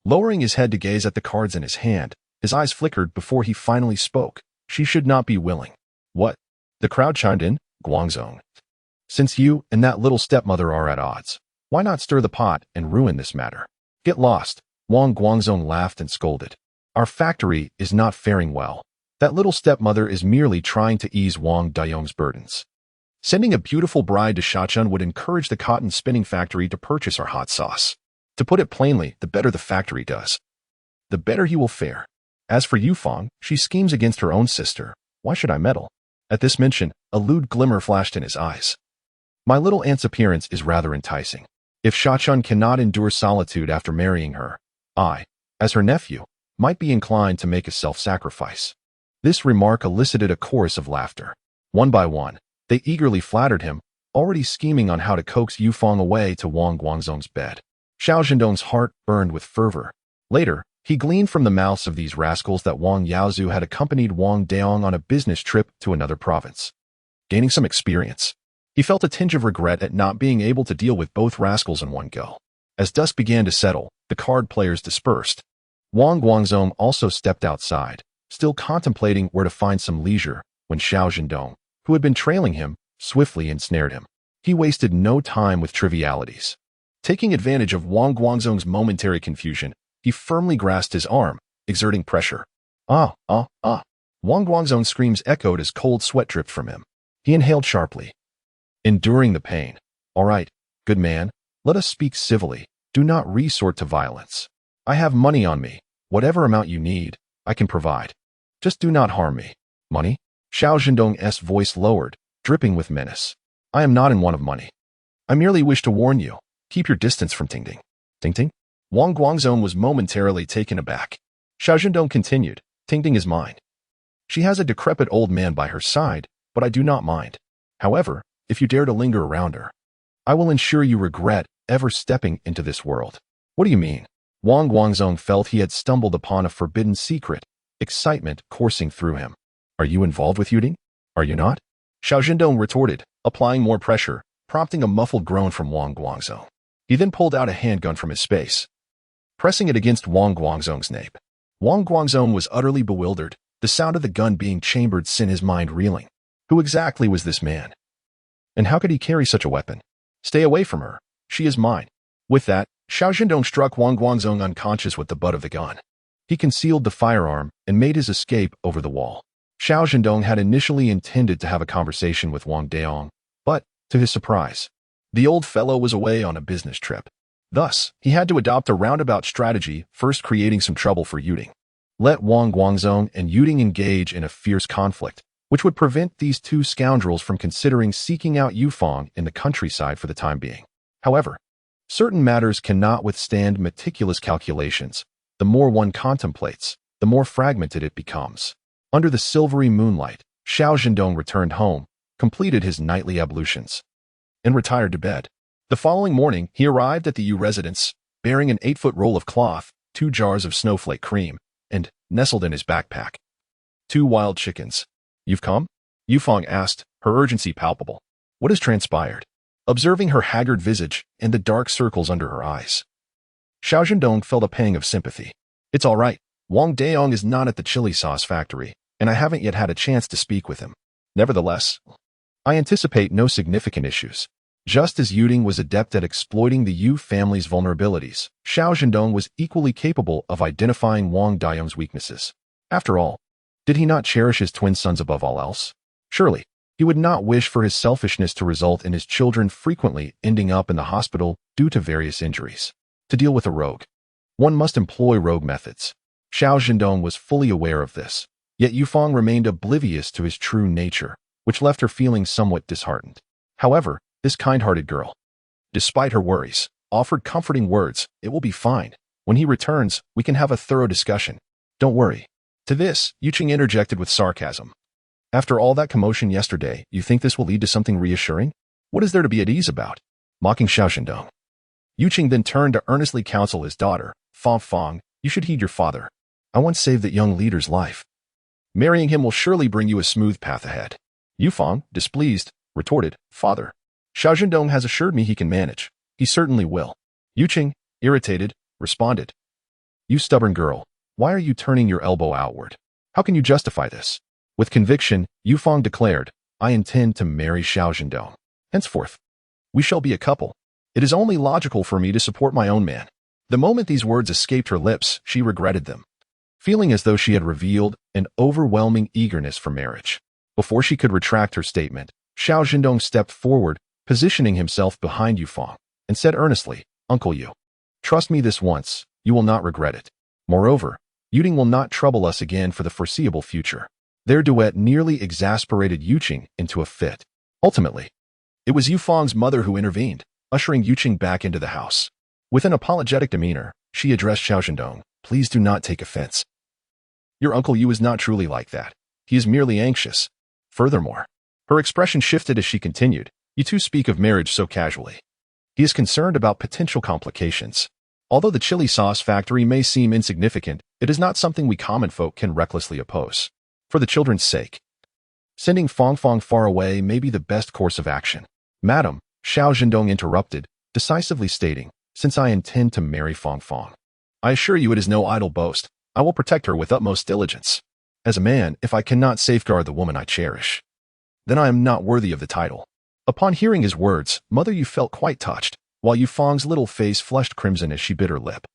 Lowering his head to gaze at the cards in his hand, his eyes flickered before he finally spoke. She should not be willing. What? The crowd chimed in. Guangzhou, since you and that little stepmother are at odds, why not stir the pot and ruin this matter? Get lost. Wang Guangzhou laughed and scolded. Our factory is not faring well. That little stepmother is merely trying to ease Wang Dayong's burdens. Sending a beautiful bride to Shachan would encourage the cotton spinning factory to purchase our hot sauce. To put it plainly, the better the factory does, the better he will fare. As for Yufang, she schemes against her own sister. Why should I meddle? At this mention, a lewd glimmer flashed in his eyes. My little aunt's appearance is rather enticing. If Shachun cannot endure solitude after marrying her, I, as her nephew, might be inclined to make a self-sacrifice. This remark elicited a chorus of laughter. One by one, they eagerly flattered him, already scheming on how to coax Yufang away to Wang Guangzong's bed. Xiao Zhendong's heart burned with fervor. Later, he gleaned from the mouths of these rascals that Wang Yaozu had accompanied Wang Daong on a business trip to another province. Gaining some experience, he felt a tinge of regret at not being able to deal with both rascals in one go. As dusk began to settle, the card players dispersed. Wang Guangzong also stepped outside, still contemplating where to find some leisure, when Xiao Zhendong, who had been trailing him, swiftly ensnared him. He wasted no time with trivialities. Taking advantage of Wang Guangzong's momentary confusion, he firmly grasped his arm, exerting pressure. Ah! Wang Guangzong's screams echoed as cold sweat dripped from him. He inhaled sharply, enduring the pain. All right, good man, let us speak civilly. Do not resort to violence. I have money on me. Whatever amount you need, I can provide. Just do not harm me. Money? Xiao Zhendong's voice lowered, dripping with menace. I am not in want of money. I merely wish to warn you. Keep your distance from Tingting. Tingting? Wang Guangzong was momentarily taken aback. Xiao Zhendong continued, Tingting is mine. She has a decrepit old man by her side, but I do not mind. However, if you dare to linger around her, I will ensure you regret ever stepping into this world. What do you mean? Wang Guangzong felt he had stumbled upon a forbidden secret, excitement coursing through him. Are you involved with Yuding? Are you not? Xiao Zhendong retorted, applying more pressure, prompting a muffled groan from Wang Guangzong. He then pulled out a handgun from his space, pressing it against Wang Guangzong's nape. Wang Guangzong was utterly bewildered, the sound of the gun being chambered sent his mind reeling. Who exactly was this man? And how could he carry such a weapon? Stay away from her. She is mine. With that, Xiao Zhendong struck Wang Guangzong unconscious with the butt of the gun. He concealed the firearm and made his escape over the wall. Xiao Zhendong had initially intended to have a conversation with Wang Daong, but, to his surprise, the old fellow was away on a business trip. Thus, he had to adopt a roundabout strategy, first creating some trouble for Yuding. Let Wang Guangzong and Yuding engage in a fierce conflict, which would prevent these two scoundrels from considering seeking out Yufang in the countryside for the time being. However, certain matters cannot withstand meticulous calculations. The more one contemplates, the more fragmented it becomes. Under the silvery moonlight, Xiao Zhendong returned home, completed his nightly ablutions, and retired to bed. The following morning, he arrived at the Yu residence, bearing an 8-foot roll of cloth, 2 jars of snowflake cream, and, nestled in his backpack, 2 wild chickens. You've come? Yufang asked, her urgency palpable. What has transpired? Observing her haggard visage and the dark circles under her eyes, Xiao Zhendong felt a pang of sympathy. It's all right. Wang Daong is not at the chili sauce factory, and I haven't yet had a chance to speak with him. Nevertheless, I anticipate no significant issues. Just as Yuding was adept at exploiting the Yu family's vulnerabilities, Xiao Zhendong was equally capable of identifying Wang Daong's weaknesses. After all, did he not cherish his twin sons above all else? Surely, he would not wish for his selfishness to result in his children frequently ending up in the hospital due to various injuries. To deal with a rogue, one must employ rogue methods. Xiao Zhendong was fully aware of this, yet Yufang remained oblivious to his true nature, which left her feeling somewhat disheartened. However, this kind-hearted girl, despite her worries, offered comforting words. It will be fine. When he returns, we can have a thorough discussion. Don't worry. To this, Yuqing interjected with sarcasm. After all that commotion yesterday, you think this will lead to something reassuring? What is there to be at ease about? Mocking Xiao Zhendong. Yuqing then turned to earnestly counsel his daughter. Fang, you should heed your father. I once saved that young leader's life. Marrying him will surely bring you a smooth path ahead. Yufang, displeased, retorted, Father, Xiao Zhendong has assured me he can manage. He certainly will. Yuqing, irritated, responded. You stubborn girl, why are you turning your elbow outward? How can you justify this? With conviction, Yufang declared, I intend to marry Xiao Zhendong. Henceforth, we shall be a couple. It is only logical for me to support my own man. The moment these words escaped her lips, she regretted them, feeling as though she had revealed an overwhelming eagerness for marriage. Before she could retract her statement, Xiao Zhendong stepped forward, positioning himself behind Yufang, and said earnestly, Uncle Yu, trust me this once, you will not regret it. Moreover, Yuding will not trouble us again for the foreseeable future. Their duet nearly exasperated Yuqing into a fit. Ultimately, it was Yufang's mother who intervened. ushering Yuqing back into the house. With an apologetic demeanor, she addressed Xiao Zhendong. Please do not take offense. Your Uncle Yu is not truly like that. He is merely anxious. Furthermore, her expression shifted as she continued. You two speak of marriage so casually. He is concerned about potential complications. Although the chili sauce factory may seem insignificant, it is not something we common folk can recklessly oppose. For the children's sake, sending Fong Fong far away may be the best course of action. Madam, Xiao Zhendong interrupted, decisively stating, since I intend to marry Fong Fong, I assure you it is no idle boast. I will protect her with utmost diligence. As a man, if I cannot safeguard the woman I cherish, then I am not worthy of the title. Upon hearing his words, Mother Yu felt quite touched, while Yu Fong's little face flushed crimson as she bit her lip,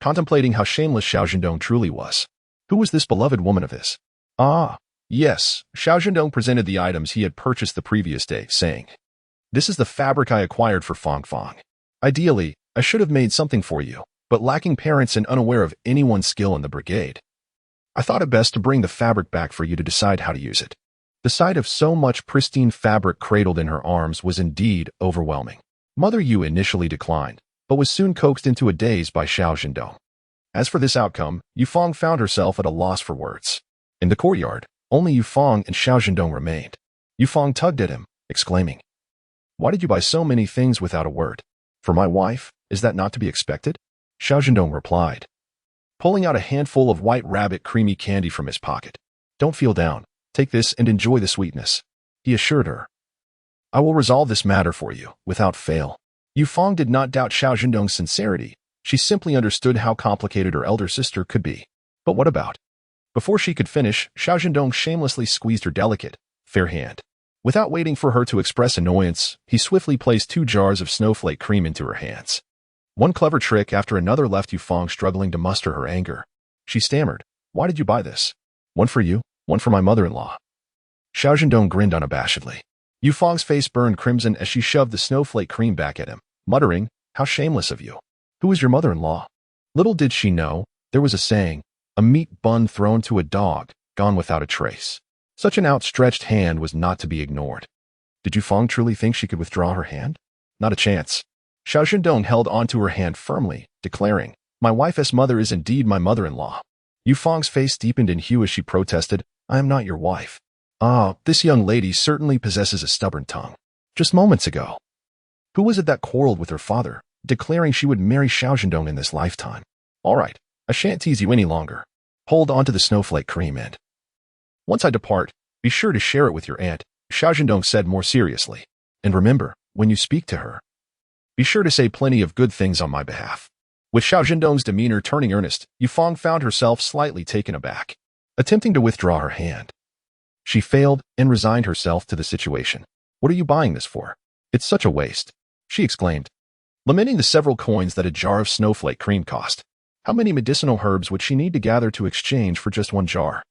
contemplating how shameless Xiao Zhendong truly was. Who was this beloved woman of his? Ah, yes, Xiao Zhendong presented the items he had purchased the previous day, saying, This is the fabric I acquired for Fong Fong. Ideally, I should have made something for you, but lacking parents and unaware of anyone's skill in the brigade, I thought it best to bring the fabric back for you to decide how to use it. The sight of so much pristine fabric cradled in her arms was indeed overwhelming. Mother Yu initially declined, but was soon coaxed into a daze by Xiao Zhendong. As for this outcome, Yu Fong found herself at a loss for words. In the courtyard, only Yu Fong and Xiao Zhendong remained. Yu Fong tugged at him, exclaiming, Why did you buy so many things without a word? For my wife, is that not to be expected? Xiao Zhendong replied, pulling out a handful of white rabbit creamy candy from his pocket. Don't feel down. Take this and enjoy the sweetness, he assured her. I will resolve this matter for you, without fail. Yu Fong did not doubt Xiao Zhendong's sincerity. She simply understood how complicated her elder sister could be. But what about? Before she could finish, Xiao Zhendong shamelessly squeezed her delicate, fair hand. Without waiting for her to express annoyance, he swiftly placed 2 jars of snowflake cream into her hands. One clever trick after another left Yu Fong struggling to muster her anger. She stammered, Why did you buy this? One for you, one for my mother-in-law. Xiao Zhendong grinned unabashedly. Yu Fong's face burned crimson as she shoved the snowflake cream back at him, muttering, How shameless of you. Who is your mother-in-law? Little did she know, there was a saying, a meat bun thrown to a dog, gone without a trace. Such an outstretched hand was not to be ignored. Did Yu Fong truly think she could withdraw her hand? Not a chance. Xiao Zhendong held onto her hand firmly, declaring, My wife's mother is indeed my mother-in-law. Yu Fong's face deepened in hue as she protested, I am not your wife. Ah, this young lady certainly possesses a stubborn tongue. Just moments ago, who was it that quarreled with her father, declaring she would marry Xiao Zhendong in this lifetime? All right, I shan't tease you any longer. Hold on to the snowflake cream and once I depart, be sure to share it with your aunt, Xiao Zhendong said more seriously. And remember, when you speak to her, be sure to say plenty of good things on my behalf. With Xiao Zhendong's demeanor turning earnest, Yu Fong found herself slightly taken aback. Attempting to withdraw her hand, she failed and resigned herself to the situation. What are you buying this for? It's such a waste, she exclaimed, lamenting the several coins that a jar of snowflake cream cost. How many medicinal herbs would she need to gather to exchange for just 1 jar?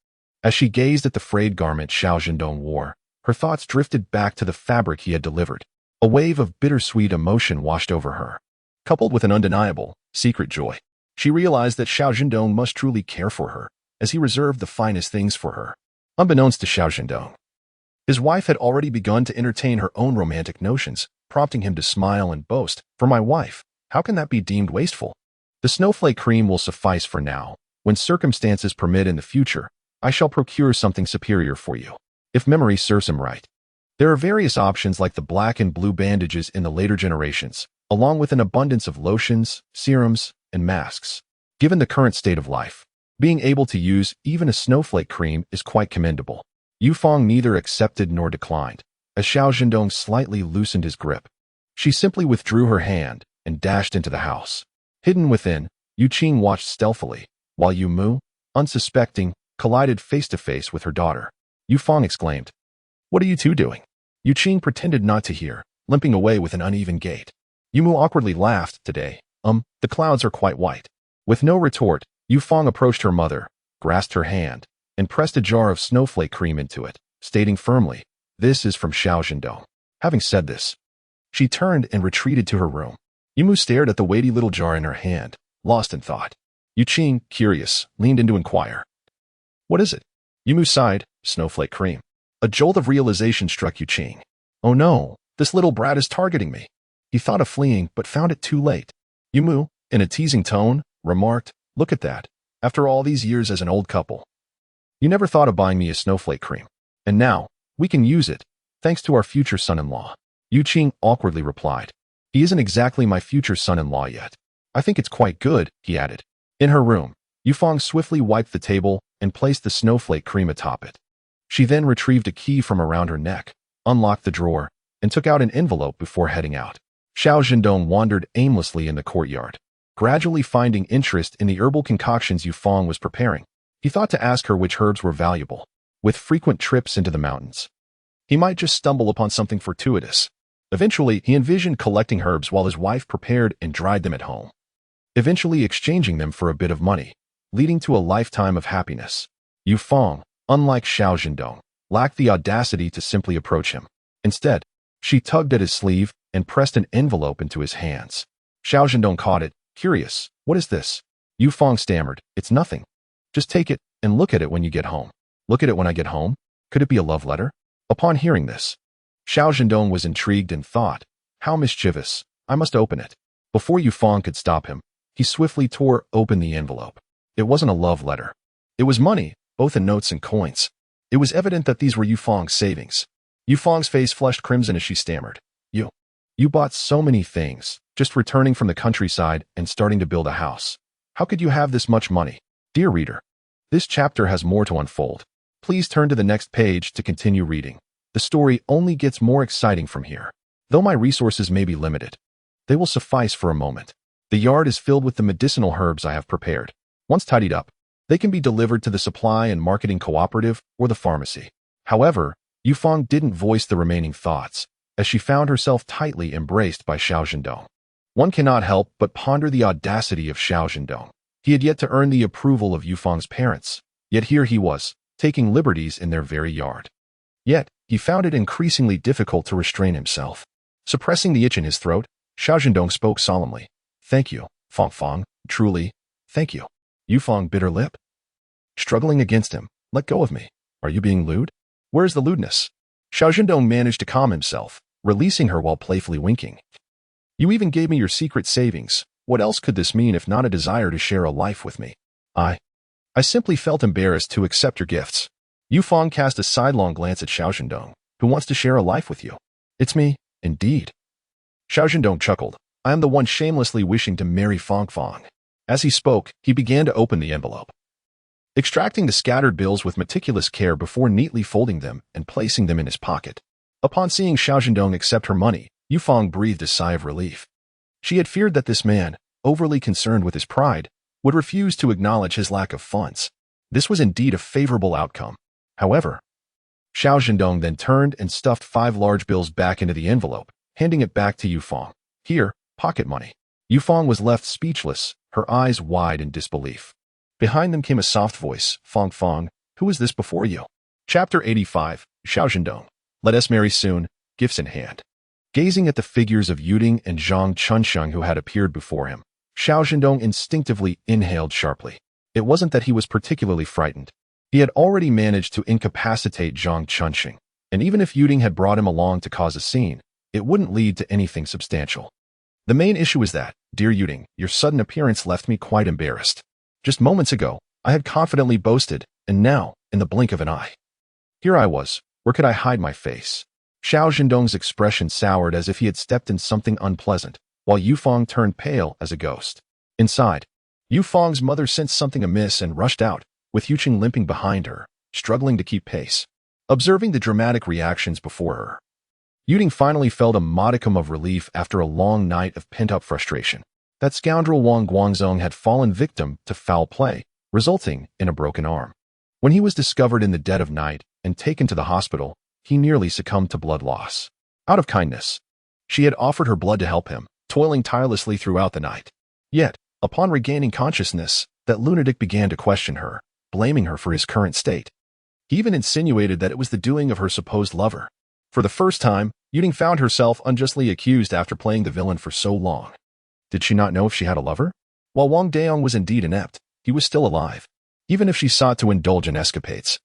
As she gazed at the frayed garment Xiao Zhendong wore, her thoughts drifted back to the fabric he had delivered. A wave of bittersweet emotion washed over her, coupled with an undeniable, secret joy. She realized that Xiao Zhendong must truly care for her, as he reserved the finest things for her. Unbeknownst to Xiao Zhendong, his wife had already begun to entertain her own romantic notions, prompting him to smile and boast, For my wife, how can that be deemed wasteful? The snowflake cream will suffice for now. When circumstances permit in the future, I shall procure something superior for you, if memory serves him right. There are various options like the black and blue bandages in the later generations, along with an abundance of lotions, serums, and masks. Given the current state of life, being able to use even a snowflake cream is quite commendable. Yu Fong neither accepted nor declined. As Xiao Zhendong slightly loosened his grip, she simply withdrew her hand and dashed into the house. Hidden within, Yu Qing watched stealthily, while Yu Mu, unsuspecting, collided face-to-face with her daughter. Yu Fong exclaimed, What are you two doing? Yu Qing pretended not to hear, limping away with an uneven gait. Yu Mu awkwardly laughed. Today, the clouds are quite white. With no retort, Yu Fong approached her mother, grasped her hand, and pressed a jar of snowflake cream into it, stating firmly, This is from Xiao Zhendong. Having said this, she turned and retreated to her room. Yu Mu stared at the weighty little jar in her hand, lost in thought. Yu Qing, curious, leaned in to inquire, What is it? Yu Mu sighed, Snowflake cream. A jolt of realization struck Yu Qing. Oh no, this little brat is targeting me. He thought of fleeing, but found it too late. Yumu, in a teasing tone, remarked, "Look at that. After all these years as an old couple. You never thought of buying me a snowflake cream. And now, we can use it, thanks to our future son-in-law." Yu Qing awkwardly replied, "He isn't exactly my future son-in-law yet. I think it's quite good," he added. In her room, Yufang swiftly wiped the table and placed the snowflake cream atop it. She then retrieved a key from around her neck, unlocked the drawer, and took out an envelope before heading out. Xiao Zhendong wandered aimlessly in the courtyard, gradually finding interest in the herbal concoctions Yufang was preparing. He thought to ask her which herbs were valuable. With frequent trips into the mountains, he might just stumble upon something fortuitous. Eventually, he envisioned collecting herbs while his wife prepared and dried them at home, eventually exchanging them for a bit of money, leading to a lifetime of happiness. Yufang, unlike Xiao Zhendong, lacked the audacity to simply approach him. Instead, she tugged at his sleeve and pressed an envelope into his hands. Xiao Zhendong caught it, curious. "What is this?" Yufang stammered, "It's nothing. Just take it and look at it when you get home." "Look at it when I get home? Could it be a love letter?" Upon hearing this, Xiao Zhendong was intrigued and thought, "How mischievous. I must open it." Before Yufang could stop him, he swiftly tore open the envelope. It wasn't a love letter. It was money, both in notes and coins. It was evident that these were Yufang's savings. Yufang's face flushed crimson as she stammered, You bought so many things, just returning from the countryside and starting to build a house. How could you have this much money?" Dear reader, this chapter has more to unfold. Please turn to the next page to continue reading. The story only gets more exciting from here. Though my resources may be limited, they will suffice for a moment. The yard is filled with the medicinal herbs I have prepared. Once tidied up, they can be delivered to the supply and marketing cooperative or the pharmacy. However, Yufang didn't voice the remaining thoughts, as she found herself tightly embraced by Xiao Zhendong. One cannot help but ponder the audacity of Xiao Zhendong. He had yet to earn the approval of Yufang's parents, yet here he was, taking liberties in their very yard. Yet, he found it increasingly difficult to restrain himself. Suppressing the itch in his throat, Xiao Zhendong spoke solemnly. "Thank you, Fang, truly, thank you." Yufang bit her lip, struggling against him. "Let go of me. Are you being lewd? Where is the lewdness?" Xiao Zhendong managed to calm himself, releasing her while playfully winking. "You even gave me your secret savings. What else could this mean if not a desire to share a life with me? I simply felt embarrassed to accept your gifts." Yufang cast a sidelong glance at Xiao Zhendong. "Who wants to share a life with you?" "It's me, indeed." Xiao Zhendong chuckled. "I am the one shamelessly wishing to marry Fang." As he spoke, he began to open the envelope, extracting the scattered bills with meticulous care before neatly folding them and placing them in his pocket. Upon seeing Xiao Zhendong accept her money, Yufang breathed a sigh of relief. She had feared that this man, overly concerned with his pride, would refuse to acknowledge his lack of funds. This was indeed a favorable outcome. However, Xiao Zhendong then turned and stuffed 5 large bills back into the envelope, handing it back to Yufang. "Here, pocket money." Yufang was left speechless, her eyes wide in disbelief. Behind them came a soft voice. Fang, who is this before you?" Chapter 85, Xiao Zhendong. Let us marry soon, gifts in hand. Gazing at the figures of Yuding and Zhang Chunsheng who had appeared before him, Xiao Zhendong instinctively inhaled sharply. It wasn't that he was particularly frightened. He had already managed to incapacitate Zhang Chunsheng, and even if Yuding had brought him along to cause a scene, it wouldn't lead to anything substantial. The main issue is that, dear Yuding, your sudden appearance left me quite embarrassed. Just moments ago, I had confidently boasted, and now, in the blink of an eye, here I was. Where could I hide my face? Xiao Zhendong's expression soured as if he had stepped in something unpleasant, while Yufang turned pale as a ghost. Inside, Yufang's mother sensed something amiss and rushed out, with Yuqing limping behind her, struggling to keep pace. Observing the dramatic reactions before her, Yuding finally felt a modicum of relief after a long night of pent-up frustration. That scoundrel Wang Guangzong had fallen victim to foul play, resulting in a broken arm. When he was discovered in the dead of night and taken to the hospital, he nearly succumbed to blood loss. Out of kindness, she had offered her blood to help him, toiling tirelessly throughout the night. Yet, upon regaining consciousness, that lunatic began to question her, blaming her for his current state. He even insinuated that it was the doing of her supposed lover. For the first time, Yuding found herself unjustly accused after playing the villain for so long. Did she not know if she had a lover? While Wang Daong was indeed inept, he was still alive. Even if she sought to indulge in escapades,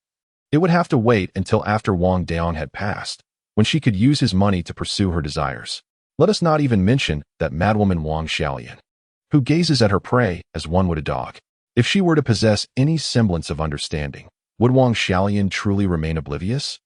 it would have to wait until after Wang Daong had passed, when she could use his money to pursue her desires. Let us not even mention that madwoman Wang Xiaolian, who gazes at her prey as one would a dog. If she were to possess any semblance of understanding, would Wang Xiaolian truly remain oblivious?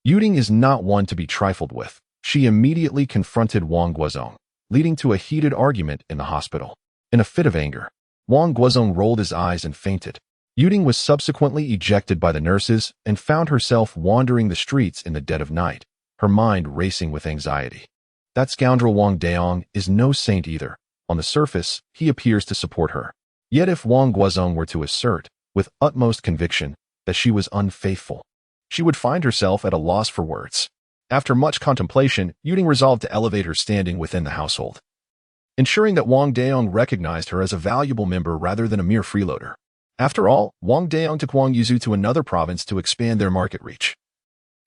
Yuding is not one to be trifled with. She immediately confronted Wang Guozong, leading to a heated argument in the hospital. In a fit of anger, Wang Guozong rolled his eyes and fainted. Yuding was subsequently ejected by the nurses and found herself wandering the streets in the dead of night, her mind racing with anxiety. That scoundrel Wang Daong is no saint either. On the surface, he appears to support her. Yet if Wang Guozong were to assert, with utmost conviction, that she was unfaithful, she would find herself at a loss for words. After much contemplation, Yuding resolved to elevate her standing within the household, ensuring that Wang Daong recognized her as a valuable member rather than a mere freeloader. After all, Wang Daong took Wang Yuzu to another province to expand their market reach,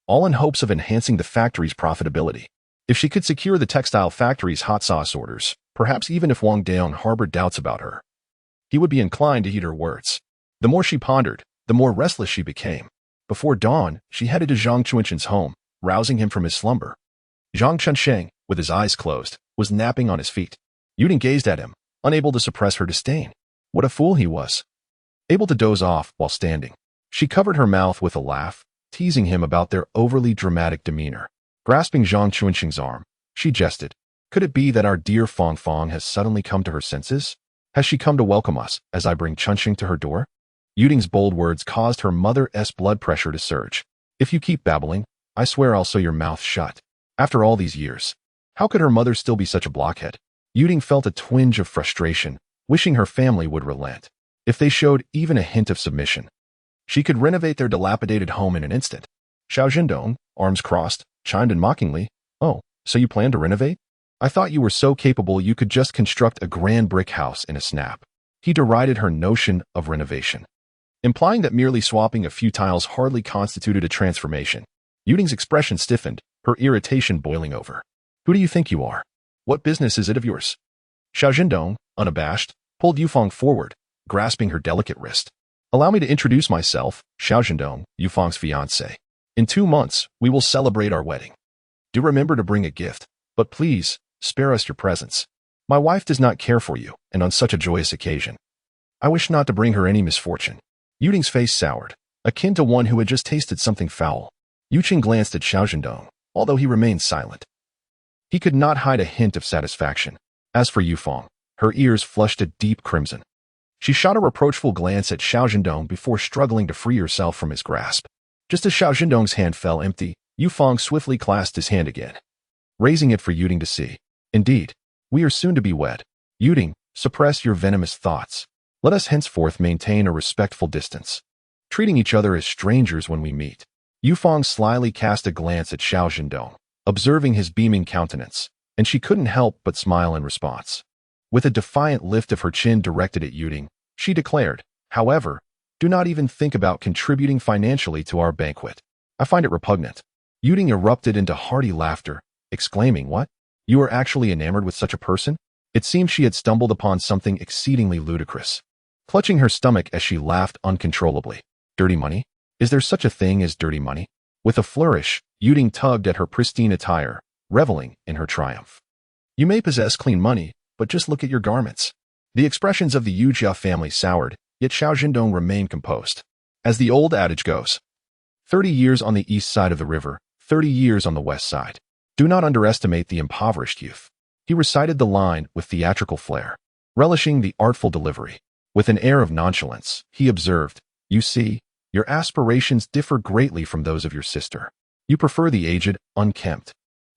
all in hopes of enhancing the factory's profitability. If she could secure the textile factory's hot sauce orders, perhaps even if Wang Daong harbored doubts about her, he would be inclined to heed her words. The more she pondered, the more restless she became. Before dawn, she headed to Zhang Chunshen's home, rousing him from his slumber. Zhang Chunsheng, with his eyes closed, was napping on his feet. Yuding gazed at him, unable to suppress her disdain. What a fool he was. Able to doze off while standing, she covered her mouth with a laugh, teasing him about their overly dramatic demeanor. Grasping Zhang Chunsheng's arm, she jested. Could it be that our dear Fong Fong has suddenly come to her senses? Has she come to welcome us as I bring Chunsheng to her door? Yuding's bold words caused her mother's blood pressure to surge. If you keep babbling, I swear I'll sew your mouth shut. After all these years, how could her mother still be such a blockhead? Yuding felt a twinge of frustration, wishing her family would relent. If they showed even a hint of submission, she could renovate their dilapidated home in an instant. Xiao Zhendong, arms crossed, chimed in mockingly. Oh, so you plan to renovate? I thought you were so capable you could just construct a grand brick house in a snap. He derided her notion of renovation, implying that merely swapping a few tiles hardly constituted a transformation. Yuding's expression stiffened, her irritation boiling over. Who do you think you are? What business is it of yours? Xiao Zhendong, unabashed, pulled Yufeng forward, grasping her delicate wrist. Allow me to introduce myself, Xiao Zhendong, Yufeng's fiancé. In 2 months, we will celebrate our wedding. Do remember to bring a gift, but please, spare us your presence. My wife does not care for you, and on such a joyous occasion, I wish not to bring her any misfortune. Yuding's face soured, akin to one who had just tasted something foul. Yuqing glanced at Xiao Zhendong, although he remained silent. He could not hide a hint of satisfaction. As for Yufeng, her ears flushed a deep crimson. She shot a reproachful glance at Xiao Zhendong before struggling to free herself from his grasp. Just as Xiao Zhendong's hand fell empty, Yufeng swiftly clasped his hand again, raising it for Yuding to see. Indeed, we are soon to be wed. Yuding, suppress your venomous thoughts. Let us henceforth maintain a respectful distance, treating each other as strangers when we meet. Yufeng slyly cast a glance at Xiao Zhendong, observing his beaming countenance, and she couldn't help but smile in response. With a defiant lift of her chin directed at Yuding, she declared, however, do not even think about contributing financially to our banquet. I find it repugnant. Yuding erupted into hearty laughter, exclaiming, what? You are actually enamored with such a person? It seemed she had stumbled upon something exceedingly ludicrous. Clutching her stomach as she laughed uncontrollably. Dirty money? Is there such a thing as dirty money? With a flourish, Yuding tugged at her pristine attire, reveling in her triumph. You may possess clean money, but just look at your garments. The expressions of the Yujia family soured, yet Xiao Zhendong remained composed. As the old adage goes, 30 years on the east side of the river, 30 years on the west side. Do not underestimate the impoverished youth. He recited the line with theatrical flair, relishing the artful delivery. With an air of nonchalance, he observed, you see, your aspirations differ greatly from those of your sister. You prefer the aged, unkempt,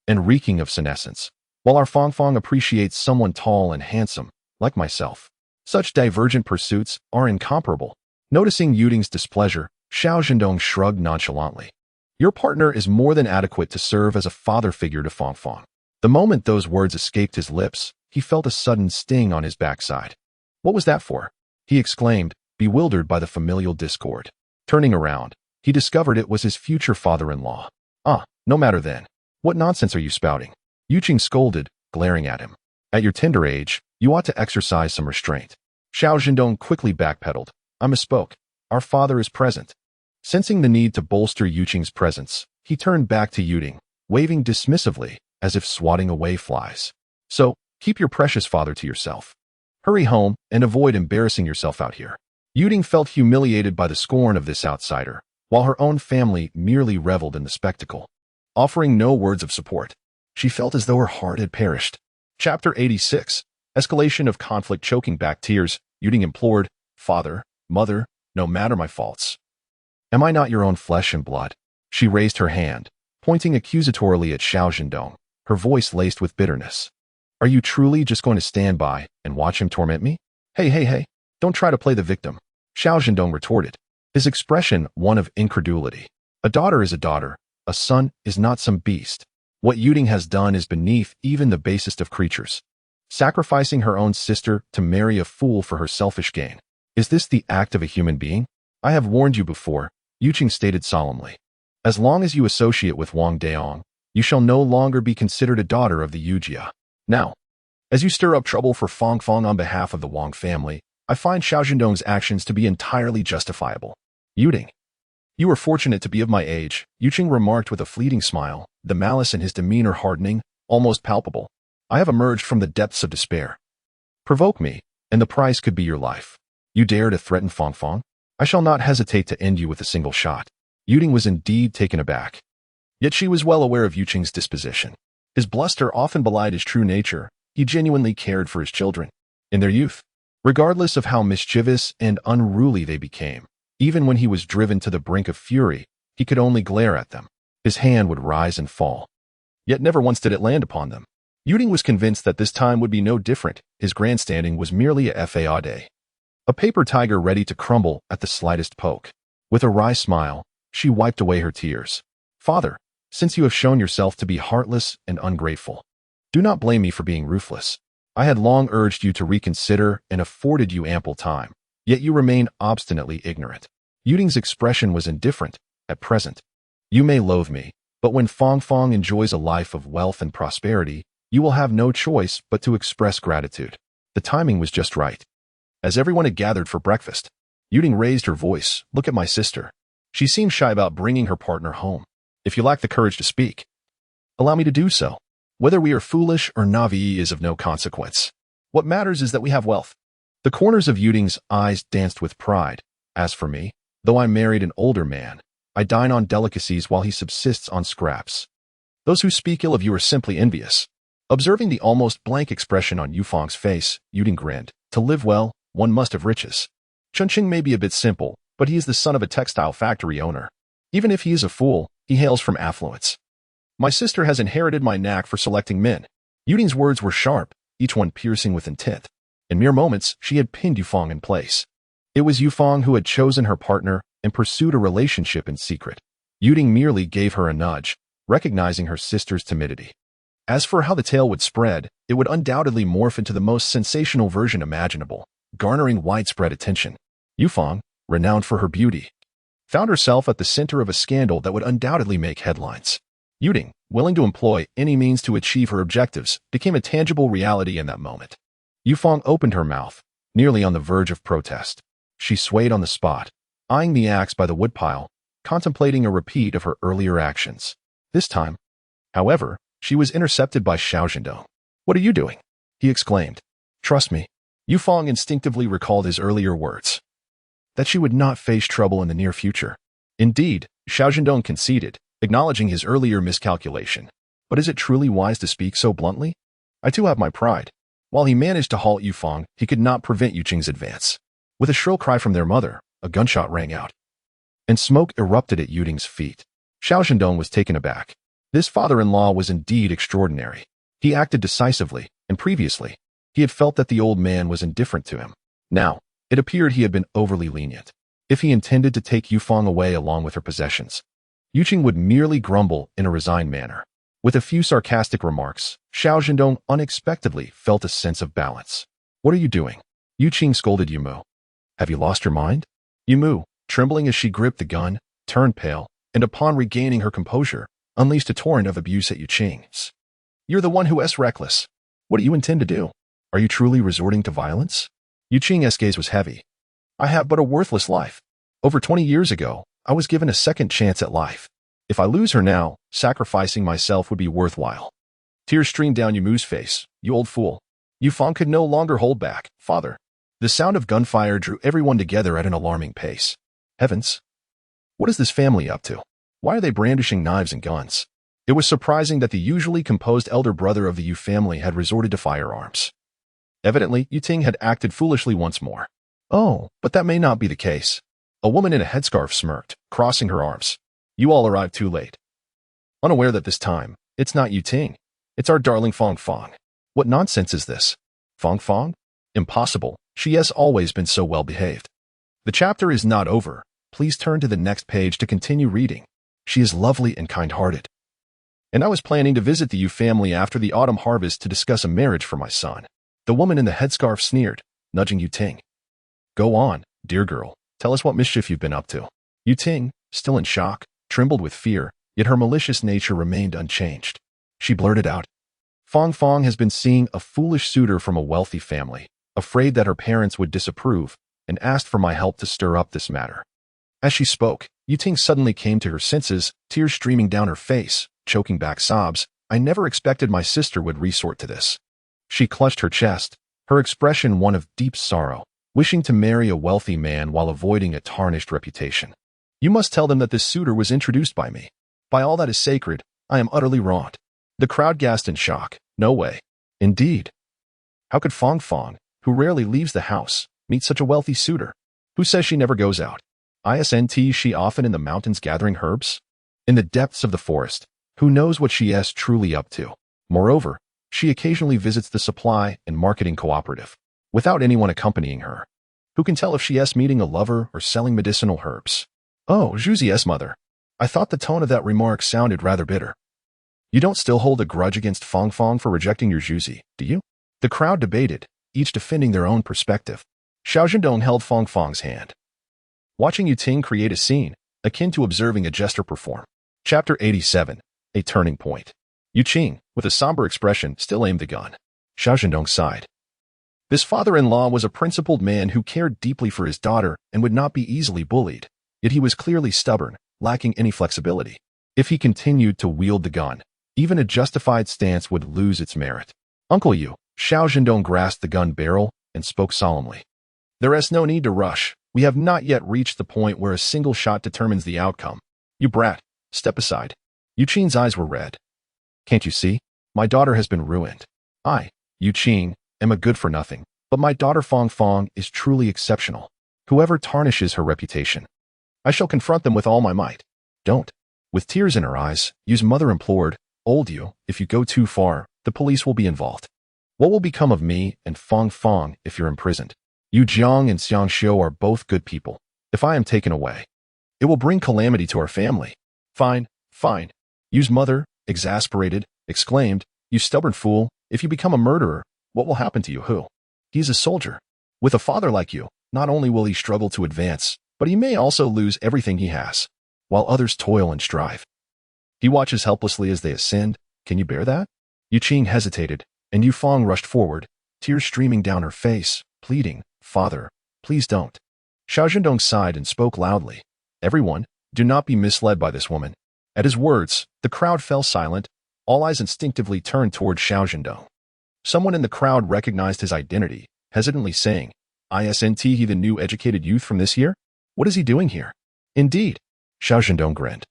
and reeking of senescence, while our Fong Fong appreciates someone tall and handsome, like myself. Such divergent pursuits are incomparable. Noticing Yuding's displeasure, Xiao Zhendong shrugged nonchalantly. Your partner is more than adequate to serve as a father figure to Fong Fong. The moment those words escaped his lips, he felt a sudden sting on his backside. What was that for? He exclaimed, bewildered by the familial discord. Turning around, he discovered it was his future father-in-law. Ah, no matter then. What nonsense are you spouting? Yuqing scolded, glaring at him. At your tender age, you ought to exercise some restraint. Xiao Zhendong quickly backpedaled. I misspoke. Our father is present. Sensing the need to bolster Yuqing's presence, he turned back to Yuding, waving dismissively, as if swatting away flies. So, keep your precious father to yourself. Hurry home and avoid embarrassing yourself out here. Yuding felt humiliated by the scorn of this outsider, while her own family merely reveled in the spectacle. Offering no words of support, she felt as though her heart had perished. Chapter 86. Escalation of conflict. Choking back tears, Yuding implored, "Father, mother, no matter my faults. Am I not your own flesh and blood?" She raised her hand, pointing accusatorily at Xiao Zhendong, her voice laced with bitterness. "Are you truly just going to stand by and watch him torment me? Hey, don't try to play the victim," Xiao Zhendong retorted, his expression one of incredulity. "A daughter is a daughter, a son is not some beast. What Yuding has done is beneath even the basest of creatures. Sacrificing her own sister to marry a fool for her selfish gain. Is this the act of a human being? I have warned you before," Yuqing stated solemnly. "As long as you associate with Wang Daong, you shall no longer be considered a daughter of the Yujia. Now, as you stir up trouble for Fong Fong on behalf of the Wang family, I find Xiao Zhendong's actions to be entirely justifiable. Yuding, you are fortunate to be of my age," Yuqing remarked with a fleeting smile, the malice in his demeanor hardening, almost palpable. "I have emerged from the depths of despair. Provoke me, and the price could be your life. You dare to threaten Fong Fong? I shall not hesitate to end you with a single shot." Yuding was indeed taken aback. Yet she was well aware of Yuqing's disposition. His bluster often belied his true nature. He genuinely cared for his children in their youth, regardless of how mischievous and unruly they became. Even when he was driven to the brink of fury, he could only glare at them. His hand would rise and fall. Yet never once did it land upon them. Yuding was convinced that this time would be no different. His grandstanding was merely a fade. A paper tiger ready to crumble at the slightest poke. With a wry smile, she wiped away her tears. "Father, since you have shown yourself to be heartless and ungrateful, do not blame me for being ruthless. I had long urged you to reconsider and afforded you ample time, yet you remain obstinately ignorant." Yuding's expression was indifferent. "At present, you may loathe me, but when Fong Fong enjoys a life of wealth and prosperity, you will have no choice but to express gratitude." The timing was just right. As everyone had gathered for breakfast, Yuding raised her voice. "Look at my sister. She seems shy about bringing her partner home. If you lack the courage to speak, allow me to do so. Whether we are foolish or naive is of no consequence. What matters is that we have wealth." The corners of Yuding's eyes danced with pride. "As for me, though I married an older man, I dine on delicacies while he subsists on scraps. Those who speak ill of you are simply envious." Observing the almost blank expression on Yufeng's face, Yuding grinned. "To live well, one must have riches. Chunqing may be a bit simple, but he is the son of a textile factory owner. Even if he is a fool, he hails from affluence. My sister has inherited my knack for selecting men." Yuding's words were sharp, each one piercing with intent. In mere moments, she had pinned Yufeng in place. It was Yufeng who had chosen her partner and pursued a relationship in secret. Yuding merely gave her a nudge, recognizing her sister's timidity. As for how the tale would spread, it would undoubtedly morph into the most sensational version imaginable, garnering widespread attention. Yufeng, renowned for her beauty, found herself at the center of a scandal that would undoubtedly make headlines. Yuding, willing to employ any means to achieve her objectives, became a tangible reality in that moment. Yufeng opened her mouth, nearly on the verge of protest. She swayed on the spot, eyeing the axe by the woodpile, contemplating a repeat of her earlier actions. This time, however, she was intercepted by Xiao Zhendong. "What are you doing?" he exclaimed. "Trust me." Yufeng instinctively recalled his earlier words, that she would not face trouble in the near future. Indeed, Xiao Zhendong conceded, acknowledging his earlier miscalculation. "But is it truly wise to speak so bluntly? I too have my pride." While he managed to halt Yufeng, he could not prevent Yuqing's advance. With a shrill cry from their mother, a gunshot rang out, and smoke erupted at Yuding's feet. Xiao Zhendong was taken aback. This father-in-law was indeed extraordinary. He acted decisively, and previously, he had felt that the old man was indifferent to him. Now, it appeared he had been overly lenient. If he intended to take Yufeng away along with her possessions, Yuqing would merely grumble in a resigned manner. With a few sarcastic remarks, Xiao Zhendong unexpectedly felt a sense of balance. "What are you doing?" Yuqing scolded Yumu. "Have you lost your mind?" Yumu, trembling as she gripped the gun, turned pale, and upon regaining her composure, unleashed a torrent of abuse at Yuqing. "You're the one who is reckless. What do you intend to do? Are you truly resorting to violence?" Yuqing's gaze was heavy. "I have but a worthless life. Over 20 years ago, I was given a second chance at life. If I lose her now, sacrificing myself would be worthwhile. Tears streamed down Yumu's face. You old fool. Yufang could no longer hold back. Father. The sound of gunfire drew everyone together at an alarming pace. Heavens. What is this family up to? Why are they brandishing knives and guns? It was surprising that the usually composed elder brother of the Yu family had resorted to firearms. Evidently, Yuting had acted foolishly once more. Oh, but that may not be the case. A woman in a headscarf smirked, crossing her arms. You all arrived too late. Unaware that this time, it's not Yuting. It's our darling Fong Fong. What nonsense is this? Fong Fong? Impossible. She has always been so well behaved. The chapter is not over. Please turn to the next page to continue reading. She is lovely and kind-hearted. And I was planning to visit the Yu family after the autumn harvest to discuss a marriage for my son. The woman in the headscarf sneered, nudging Yuting. Go on, dear girl. Tell us what mischief you've been up to. Yuting, still in shock, trembled with fear, yet her malicious nature remained unchanged. She blurted out, Fong Fong has been seeing a foolish suitor from a wealthy family, afraid that her parents would disapprove, and asked for my help to stir up this matter. As she spoke, Yuting suddenly came to her senses, tears streaming down her face, choking back sobs. I never expected my sister would resort to this. She clutched her chest, her expression one of deep sorrow, wishing to marry a wealthy man while avoiding a tarnished reputation. You must tell them that this suitor was introduced by me. By all that is sacred, I am utterly wronged. The crowd gasped in shock. No way. Indeed. How could Fong Fong, who rarely leaves the house, meet such a wealthy suitor? Who says she never goes out? Isn't she often in the mountains gathering herbs? In the depths of the forest, who knows what she is truly up to? Moreover, she occasionally visits the supply and marketing cooperative, without anyone accompanying her. Who can tell if she is meeting a lover or selling medicinal herbs? Oh, Zhuzi's mother. I thought the tone of that remark sounded rather bitter. You don't still hold a grudge against Fong Fong for rejecting your Zhuzi, do you? The crowd debated, each defending their own perspective. Xiao Zhendong held Fong Fong's hand. Watching Yuting create a scene, akin to observing a jester perform. Chapter 87, A Turning Point. Yuting, with a somber expression, still aimed the gun. Xiao Zhendong sighed. This father-in-law was a principled man who cared deeply for his daughter and would not be easily bullied, yet he was clearly stubborn, lacking any flexibility. If he continued to wield the gun, even a justified stance would lose its merit. Uncle Yu, Xiao Zhendong grasped the gun barrel and spoke solemnly. There is no need to rush. We have not yet reached the point where a single shot determines the outcome. You brat, step aside. Yuqing's eyes were red. Can't you see? My daughter has been ruined. I, Yuqing, am a good-for-nothing, but my daughter Fong Fong is truly exceptional. Whoever tarnishes her reputation, I shall confront them with all my might. Don't. With tears in her eyes, Yu's mother implored, Old Yu, if you go too far, the police will be involved. What will become of me and Fong Fong if you're imprisoned? Yu Jiang and Xiang Xiu are both good people. If I am taken away, it will bring calamity to our family. Fine, fine. Yu's mother, exasperated, exclaimed, You stubborn fool, if you become a murderer, what will happen to you? Who? He is a soldier. With a father like you, not only will he struggle to advance, but he may also lose everything he has, while others toil and strive. He watches helplessly as they ascend. Can you bear that? Yuqing hesitated, and Yu Fong rushed forward, tears streaming down her face, pleading, Father, please don't. Xiao Zhendong sighed and spoke loudly. Everyone, do not be misled by this woman. At his words, the crowd fell silent. All eyes instinctively turned toward Xiao Zhendong. Someone in the crowd recognized his identity, hesitantly saying, Isn't he the new educated youth from this year? What is he doing here? Indeed. Xiao Zhendong grinned,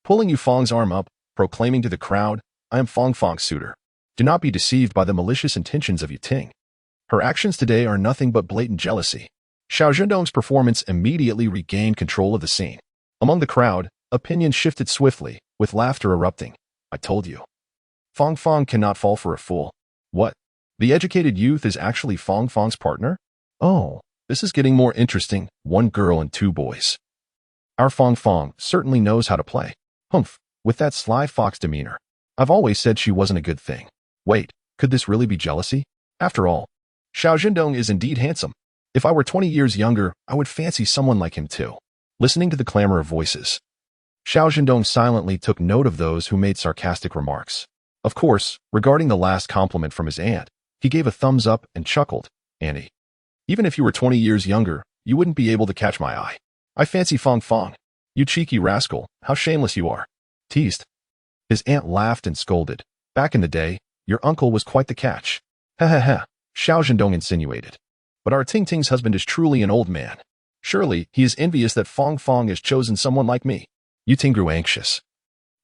pulling Yu Fong's arm up, proclaiming to the crowd, I am Fong Fong's suitor. Do not be deceived by the malicious intentions of Yuting. Her actions today are nothing but blatant jealousy. Xiao Zhendong's performance immediately regained control of the scene. Among the crowd, opinions shifted swiftly, with laughter erupting. I told you. Fong Fong cannot fall for a fool. What? The educated youth is actually Fong Fong's partner? Oh, this is getting more interesting. 1 girl and 2 boys. Our Fong Fong certainly knows how to play. Humph, with that sly fox demeanor. I've always said she wasn't a good thing. Wait, could this really be jealousy? After all, Xiao Zhendong is indeed handsome. If I were 20 years younger, I would fancy someone like him too. Listening to the clamor of voices, Xiao Zhendong silently took note of those who made sarcastic remarks. Of course, regarding the last compliment from his aunt, he gave a thumbs up and chuckled. Annie, even if you were 20 years younger, you wouldn't be able to catch my eye. I fancy Fong Fong. You cheeky rascal, how shameless you are. Teased. His aunt laughed and scolded. Back in the day, your uncle was quite the catch. Ha ha ha, Xiao Zhendong insinuated. But our Ting Ting's husband is truly an old man. Surely, he is envious that Fong Fong has chosen someone like me. Yu Ting grew anxious.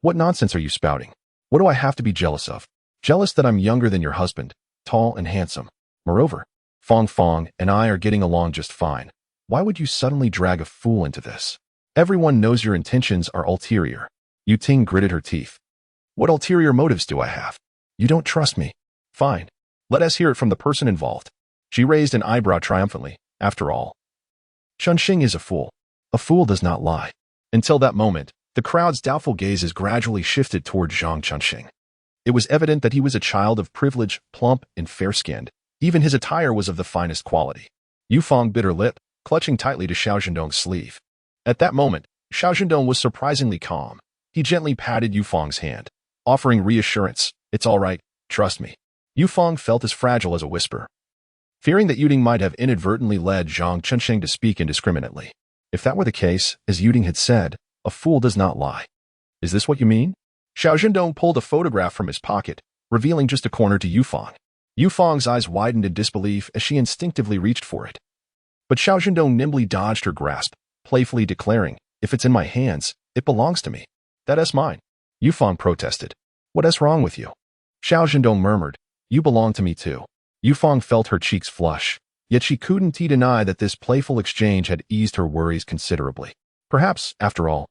What nonsense are you spouting? What do I have to be jealous of? Jealous that I'm younger than your husband, tall and handsome. Moreover, Fong Fong and I are getting along just fine. Why would you suddenly drag a fool into this? Everyone knows your intentions are ulterior. Yu Ting gritted her teeth. What ulterior motives do I have? You don't trust me. Fine. Let us hear it from the person involved. She raised an eyebrow triumphantly. After all, Chunxing is a fool. A fool does not lie. Until that moment, the crowd's doubtful gazes gradually shifted toward Zhang Chunxing. It was evident that he was a child of privilege, plump and fair-skinned. Even his attire was of the finest quality. Yu Fong bit her lip, clutching tightly to Xiao Zhendong's sleeve. At that moment, Xiao Zhendong was surprisingly calm. He gently patted Yu Fong's hand, offering reassurance. It's all right, trust me. Yu Fong felt as fragile as a whisper, fearing that Yuding might have inadvertently led Zhang Chunxing to speak indiscriminately. If that were the case, as Yuding had said, a fool does not lie. Is this what you mean? Xiao Zhendong pulled a photograph from his pocket, revealing just a corner to Yu Fong. Yu Fong's eyes widened in disbelief as she instinctively reached for it. But Xiao Zhendong nimbly dodged her grasp, playfully declaring, if it's in my hands, it belongs to me. That's mine. Yu Fong protested. What is wrong with you? Xiao Zhendong murmured, you belong to me too. Yu Fong felt her cheeks flush, yet she couldn't deny that this playful exchange had eased her worries considerably. Perhaps, after all,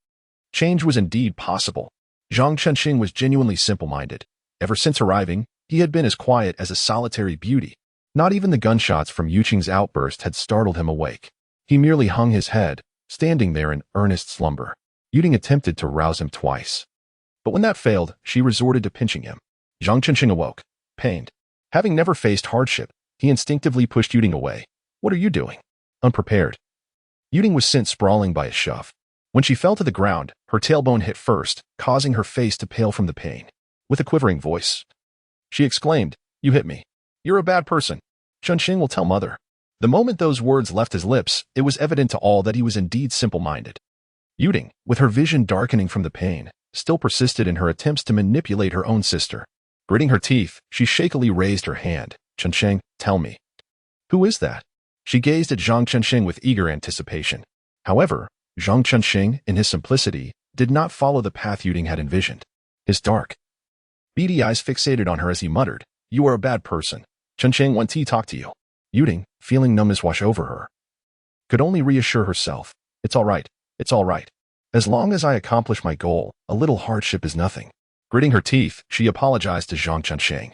change was indeed possible. Zhang Chunxing was genuinely simple-minded. Ever since arriving, he had been as quiet as a solitary beauty. Not even the gunshots from Yuqing's outburst had startled him awake. He merely hung his head, standing there in earnest slumber. Yuding attempted to rouse him twice. But when that failed, she resorted to pinching him. Zhang Chunxing awoke, pained. Having never faced hardship, he instinctively pushed Yuding away. What are you doing? Unprepared. Yuding was sent sprawling by a shove. When she fell to the ground, her tailbone hit first, causing her face to pale from the pain. With a quivering voice, she exclaimed, you hit me. You're a bad person. Chunxing will tell mother. The moment those words left his lips, it was evident to all that he was indeed simple-minded. Yuding, with her vision darkening from the pain, still persisted in her attempts to manipulate her own sister. Gritting her teeth, she shakily raised her hand. Chunxing, tell me. Who is that? She gazed at Zhang Chunxing with eager anticipation. However, Zhang Chunxing, in his simplicity, did not follow the path Yuding had envisioned. His dark, beady eyes fixated on her as he muttered, you are a bad person. Chunxing wants to talk to you. Yuding, feeling numbness wash over her, could only reassure herself. It's all right. It's all right. As long as I accomplish my goal, a little hardship is nothing. Gritting her teeth, she apologized to Zhang Chunxing.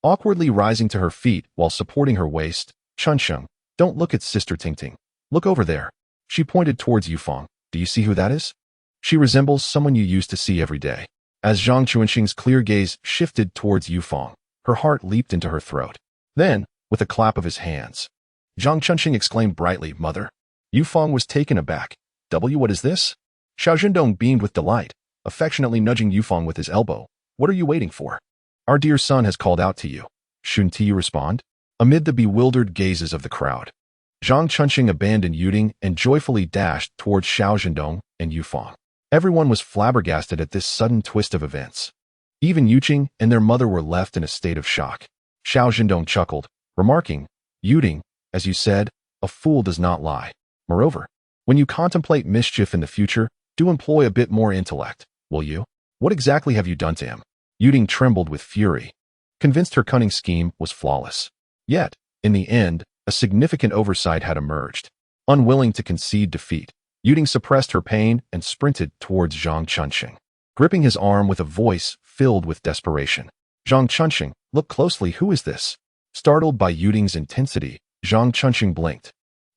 Awkwardly rising to her feet while supporting her waist, Chunxing, don't look at Sister Tingting. Look over there. She pointed towards Yu Fong. Do you see who that is? She resembles someone you used to see every day. As Zhang Chunxing's clear gaze shifted towards Yu Fong, her heart leaped into her throat. Then, with a clap of his hands, Zhang Chunxing exclaimed brightly, Mother. Yu Fong was taken aback. What is this? Xiao Zhendong beamed with delight, affectionately nudging Yu Fong with his elbow. What are you waiting for? Our dear son has called out to you. Shouldn't you respond? Amid the bewildered gazes of the crowd, Zhang Chunxing abandoned Yuding and joyfully dashed towards Xiao Zhendong and Yu Fong. Everyone was flabbergasted at this sudden twist of events. Even Yuqing and their mother were left in a state of shock. Xiao Zhendong chuckled, remarking, Yuding, as you said, a fool does not lie. Moreover, when you contemplate mischief in the future, do employ a bit more intellect, will you? What exactly have you done to him? Yuding trembled with fury, convinced her cunning scheme was flawless. Yet, in the end, a significant oversight had emerged. Unwilling to concede defeat, Yuding suppressed her pain and sprinted towards Zhang Chunxing, gripping his arm with a voice filled with desperation. Zhang Chunxing, look closely, who is this? Startled by Yuding's intensity, Zhang Chunxing blinked,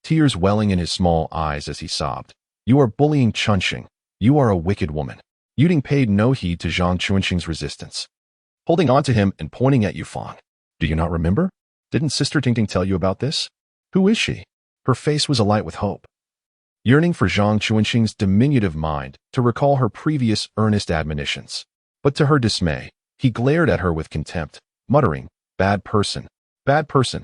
tears welling in his small eyes as he sobbed. You are bullying Chunxing. You are a wicked woman. Yuding paid no heed to Zhang Chunxing's resistance, holding on to him and pointing at Yu Fong. Do you not remember? Didn't Sister Tingting tell you about this? Who is she? Her face was alight with hope, yearning for Zhang Chunxing's diminutive mind to recall her previous earnest admonitions. But to her dismay, he glared at her with contempt, muttering, bad person, bad person.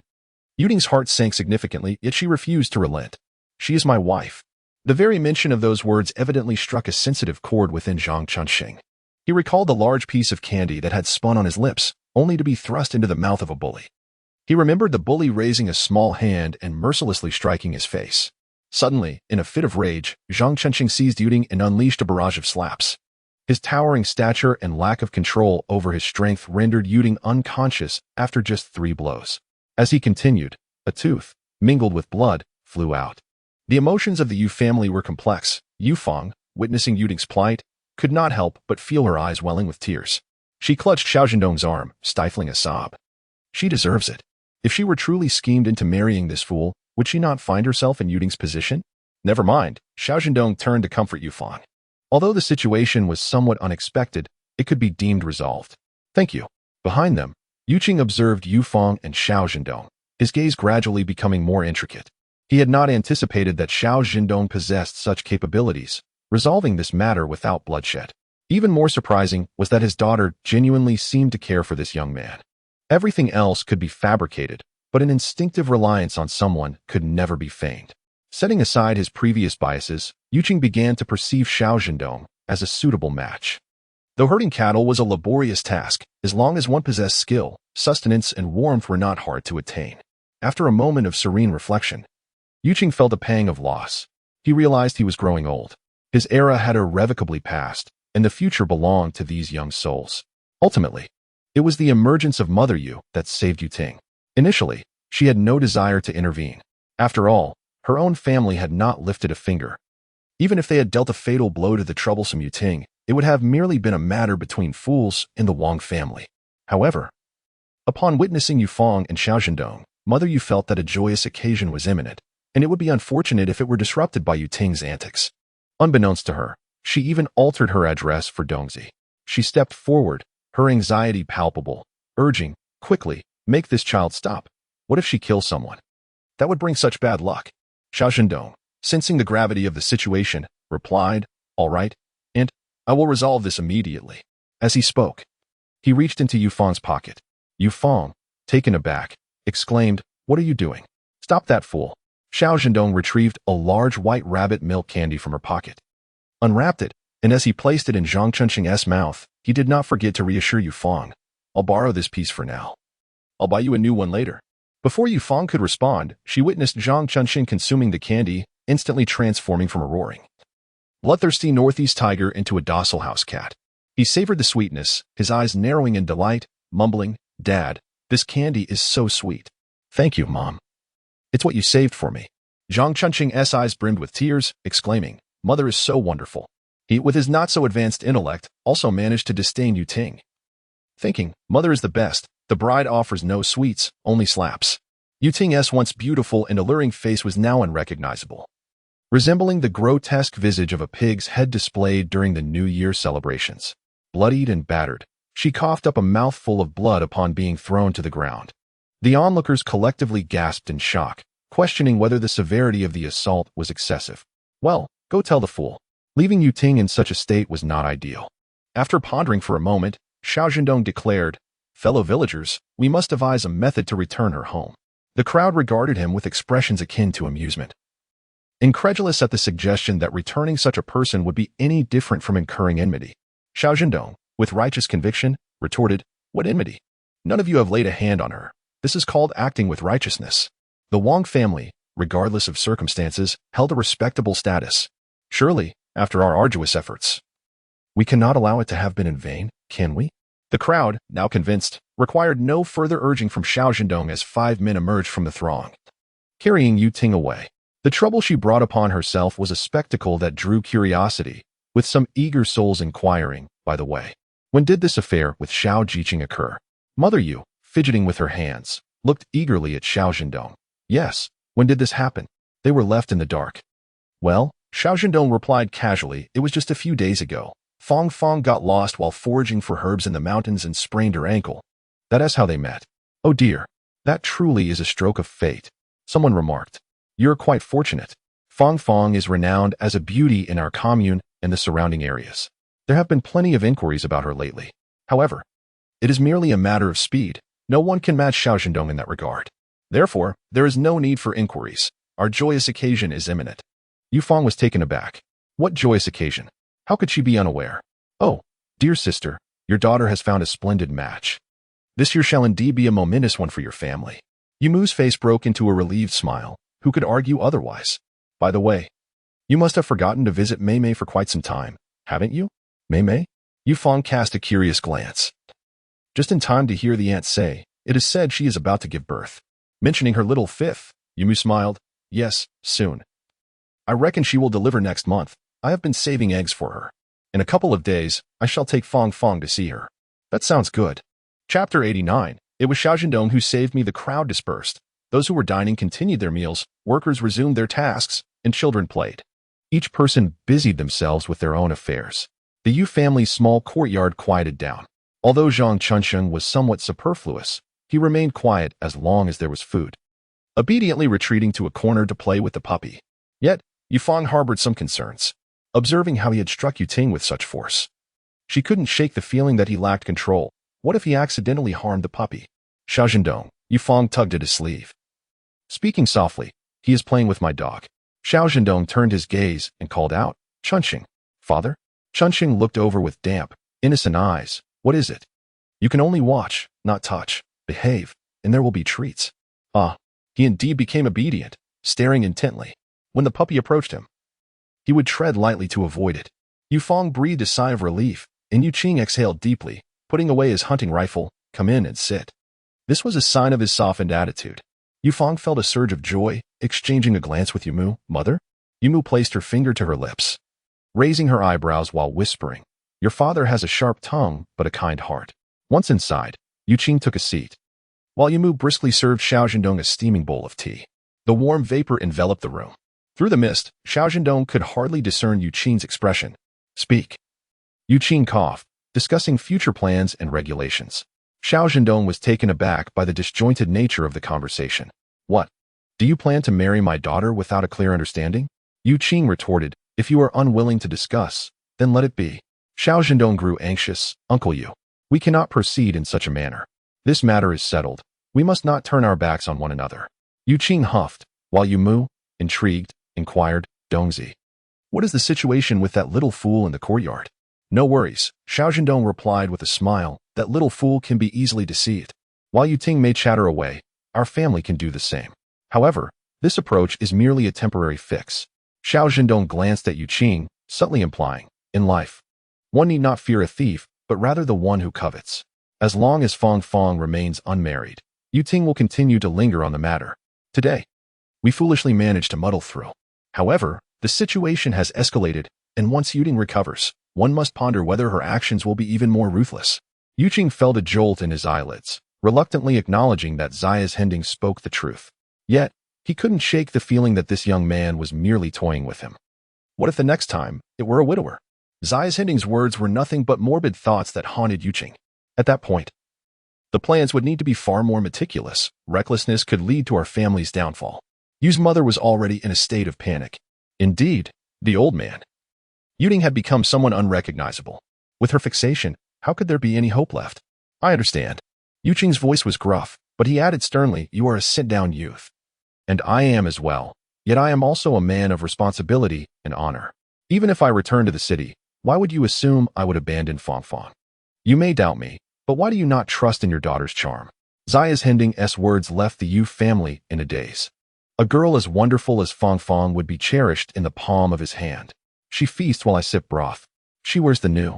Yuding's heart sank significantly, yet she refused to relent. She is my wife. The very mention of those words evidently struck a sensitive chord within Zhang Chunxing. He recalled the large piece of candy that had spun on his lips, only to be thrust into the mouth of a bully. He remembered the bully raising a small hand and mercilessly striking his face. Suddenly, in a fit of rage, Zhang Chunqing seized Yuting and unleashed a barrage of slaps. His towering stature and lack of control over his strength rendered Yuting unconscious after just 3 blows. As he continued, a tooth, mingled with blood, flew out. The emotions of the Yu family were complex. Yufeng, witnessing Yuting's plight, could not help but feel her eyes welling with tears. She clutched Xiao Zhendong's arm, stifling a sob. She deserves it. If she were truly schemed into marrying this fool, would she not find herself in Yuting's position? Never mind, Xiao Zhendong turned to comfort Yufeng. Although the situation was somewhat unexpected, it could be deemed resolved. Thank you. Behind them, Yuqing observed Yufeng and Xiao Zhendong, his gaze gradually becoming more intricate. He had not anticipated that Xiao Zhendong possessed such capabilities, resolving this matter without bloodshed. Even more surprising was that his daughter genuinely seemed to care for this young man. Everything else could be fabricated, but an instinctive reliance on someone could never be feigned. Setting aside his previous biases, Yuqing began to perceive Xiao Zhendong as a suitable match. Though herding cattle was a laborious task, as long as one possessed skill, sustenance and warmth were not hard to attain. After a moment of serene reflection, Yuqing felt a pang of loss. He realized he was growing old. His era had irrevocably passed, and the future belonged to these young souls. Ultimately, it was the emergence of Mother Yu that saved Yuting. Initially, she had no desire to intervene. After all, her own family had not lifted a finger. Even if they had dealt a fatal blow to the troublesome Yuting, it would have merely been a matter between fools in the Wang family. However, upon witnessing Yufeng and Xiao Zhendong, Mother Yu felt that a joyous occasion was imminent, and it would be unfortunate if it were disrupted by Yuting's antics. Unbeknownst to her, she even altered her address for Dongzi. She stepped forward, her anxiety palpable, urging, quickly, make this child stop. What if she kills someone? That would bring such bad luck. Xiao Zhendong, sensing the gravity of the situation, replied, all right, and I will resolve this immediately. As he spoke, he reached into Yufeng's pocket. Yufeng, taken aback, exclaimed, what are you doing? Stop that fool. Xiao Zhendong retrieved a large white rabbit milk candy from her pocket, unwrapped it, and as he placed it in Zhang Chunqing's mouth, he did not forget to reassure Yufeng, I'll borrow this piece for now. I'll buy you a new one later. Before Yufeng could respond, she witnessed Zhang Chunqing consuming the candy, instantly transforming from a roaring, bloodthirsty northeast tiger into a docile house cat. He savored the sweetness, his eyes narrowing in delight, mumbling, Dad, this candy is so sweet. Thank you, Mom. It's what you saved for me. Zhang Chunqing's eyes brimmed with tears, exclaiming, Mother is so wonderful. He, with his not-so-advanced intellect, also managed to disdain Yuting. Thinking, Mother is the best, the bride offers no sweets, only slaps. Yuting's once beautiful and alluring face was now unrecognizable, resembling the grotesque visage of a pig's head displayed during the New Year celebrations. Bloodied and battered, she coughed up a mouthful of blood upon being thrown to the ground. The onlookers collectively gasped in shock, questioning whether the severity of the assault was excessive. Well, go tell the fool. Leaving Yuting in such a state was not ideal. After pondering for a moment, Xiao Zhendong declared, Fellow villagers, we must devise a method to return her home. The crowd regarded him with expressions akin to amusement, incredulous at the suggestion that returning such a person would be any different from incurring enmity. Xiao Zhendong, with righteous conviction, retorted, What enmity? None of you have laid a hand on her. This is called acting with righteousness. The Wang family, regardless of circumstances, held a respectable status. Surely, after our arduous efforts, we cannot allow it to have been in vain, can we? The crowd, now convinced, required no further urging from Xiao Zhendong as 5 men emerged from the throng, carrying Yuting away. The trouble she brought upon herself was a spectacle that drew curiosity, with some eager souls inquiring, by the way, when did this affair with Xiao Zhiqing occur? Mother Yu, fidgeting with her hands, looked eagerly at Xiao Zhendong. Yes, when did this happen? They were left in the dark. Well, Xiao Zhendong replied casually, it was just a few days ago. Fong got lost while foraging for herbs in the mountains and sprained her ankle. That is how they met. Oh dear, that truly is a stroke of fate. Someone remarked. You're quite fortunate. Fong is renowned as a beauty in our commune and the surrounding areas. There have been plenty of inquiries about her lately. However, it is merely a matter of speed. No one can match Xiao Zhendong in that regard. Therefore, there is no need for inquiries. Our joyous occasion is imminent. Yufeng was taken aback. What joyous occasion? How could she be unaware? Oh, Dear sister, your daughter has found a splendid match. This year shall indeed be a momentous one for your family. Yumu's face broke into a relieved smile. Who could argue otherwise? By the way, you must have forgotten to visit Mei Mei for quite some time, haven't you? Mei Mei? Yufeng cast a curious glance. Just in time to hear the aunt say, it is said she is about to give birth. Mentioning her little fifth, Yumu smiled. Yes, soon. I reckon she will deliver next month. I have been saving eggs for her. In a couple of days, I shall take Fong Fong to see her. That sounds good. Chapter 89. It was Xiao Zhendong who saved me. The crowd dispersed. Those who were dining continued their meals, workers resumed their tasks, and children played. Each person busied themselves with their own affairs. The Yu family's small courtyard quieted down. Although Zhang Chunsheng was somewhat superfluous, he remained quiet as long as there was food, obediently retreating to a corner to play with the puppy. Yet, Yufeng harbored some concerns, observing how he had struck Yuting with such force. She couldn't shake the feeling that he lacked control. What if he accidentally harmed the puppy? Xiao Zhendong, Yufeng tugged at his sleeve. Speaking softly, he is playing with my dog. Xiao Zhendong turned his gaze and called out, Chunsheng, father? Chunsheng looked over with damp, innocent eyes. What is it? You can only watch, not touch. Behave, and there will be treats. Ah, he indeed became obedient, staring intently. When the puppy approached him, he would tread lightly to avoid it. Yufeng breathed a sigh of relief, and Yuqing exhaled deeply, putting away his hunting rifle. Come in and sit. This was a sign of his softened attitude. Yufeng felt a surge of joy, exchanging a glance with Yumu. Mother? Yumu placed her finger to her lips, raising her eyebrows while whispering, Your father has a sharp tongue, but a kind heart. Once inside, Yuqing took a seat, while Yumu briskly served Xiao Zhendong a steaming bowl of tea. The warm vapor enveloped the room. Through the mist, Xiao Zhendong could hardly discern Yuqing's expression. Speak. Yuqing coughed, discussing future plans and regulations. Xiao Zhendong was taken aback by the disjointed nature of the conversation. What? Do you plan to marry my daughter without a clear understanding? Yuqing retorted, If you are unwilling to discuss, then let it be. Xiao Zhendong grew anxious. Uncle Yu, we cannot proceed in such a manner. This matter is settled. We must not turn our backs on one another. Yuqing huffed, while Yumu, intrigued, inquired, Dongzi, what is the situation with that little fool in the courtyard? No worries, Xiao Zhendong replied with a smile. That little fool can be easily deceived. While Yuting may chatter away, our family can do the same. However, this approach is merely a temporary fix. Xiao Zhendong glanced at Yuqing, subtly implying, in life, one need not fear a thief, but rather the one who covets. As long as Fong Fong remains unmarried, Yuting will continue to linger on the matter. Today, we foolishly managed to muddle through. However, the situation has escalated, and once Yuting recovers, one must ponder whether her actions will be even more ruthless. Yuqing felt a jolt in his eyelids, reluctantly acknowledging that Xiao Zhendong spoke the truth. Yet, he couldn't shake the feeling that this young man was merely toying with him. What if the next time it were a widower? Xiao Zhendong's words were nothing but morbid thoughts that haunted Yuqing. At that point, the plans would need to be far more meticulous. Recklessness could lead to our family's downfall. Yu's mother was already in a state of panic. Indeed, the old man, Yuting, had become someone unrecognizable. With her fixation, how could there be any hope left? I understand. Yuqing's voice was gruff, but he added sternly, You are a sit-down youth. And I am as well. Yet I am also a man of responsibility and honor. Even if I return to the city, why would you assume I would abandon Fong Fong? You may doubt me, but why do you not trust in your daughter's charm? Xiao Zhendong's words left the Yu family in a daze. A girl as wonderful as Fong Fong would be cherished in the palm of his hand. She feasts while I sip broth. She wears the new,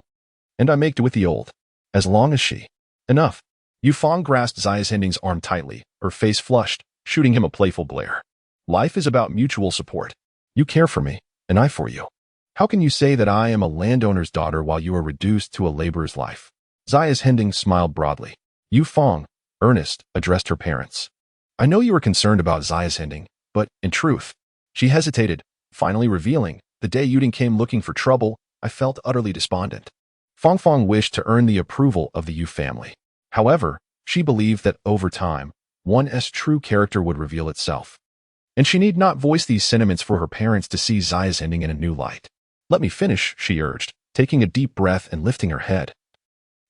and I make do with the old. As long as she. Enough. Yufeng grasped Xiao Zhendong's arm tightly, her face flushed, shooting him a playful glare. Life is about mutual support. You care for me, and I for you. How can you say that I am a landowner's daughter while you are reduced to a laborer's life? Xiao Zhendong smiled broadly. Yufeng, earnest, addressed her parents. I know you are concerned about Xiao Zhendong, but, in truth, she hesitated, finally revealing, the day Yuting came looking for trouble, I felt utterly despondent. Fong Fong wished to earn the approval of the Yu family. However, she believed that over time, one's true character would reveal itself. And she need not voice these sentiments for her parents to see Xiao Zhendong in a new light. Let me finish, she urged, taking a deep breath and lifting her head,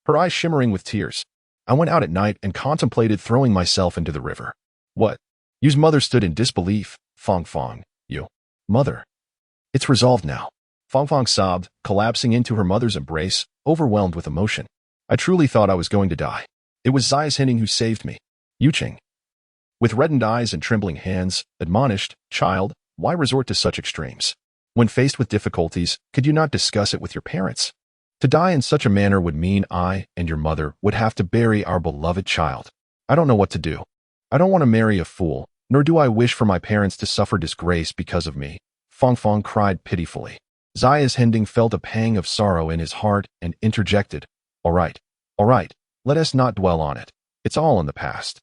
her eyes shimmering with tears. I went out at night and contemplated throwing myself into the river. What? Yu's mother stood in disbelief. Fong Fong, you. Mother. It's resolved now. Fang Fang sobbed, collapsing into her mother's embrace, overwhelmed with emotion. I truly thought I was going to die. It was Xiao Zhendong who saved me. Yuqing, with reddened eyes and trembling hands, admonished, Child, why resort to such extremes? When faced with difficulties, could you not discuss it with your parents? To die in such a manner would mean I and your mother would have to bury our beloved child. I don't know what to do. I don't want to marry a fool, nor do I wish for my parents to suffer disgrace because of me. Fang Fang cried pitifully. Xiao Zhendong felt a pang of sorrow in his heart and interjected, all right, let us not dwell on it. It's all in the past.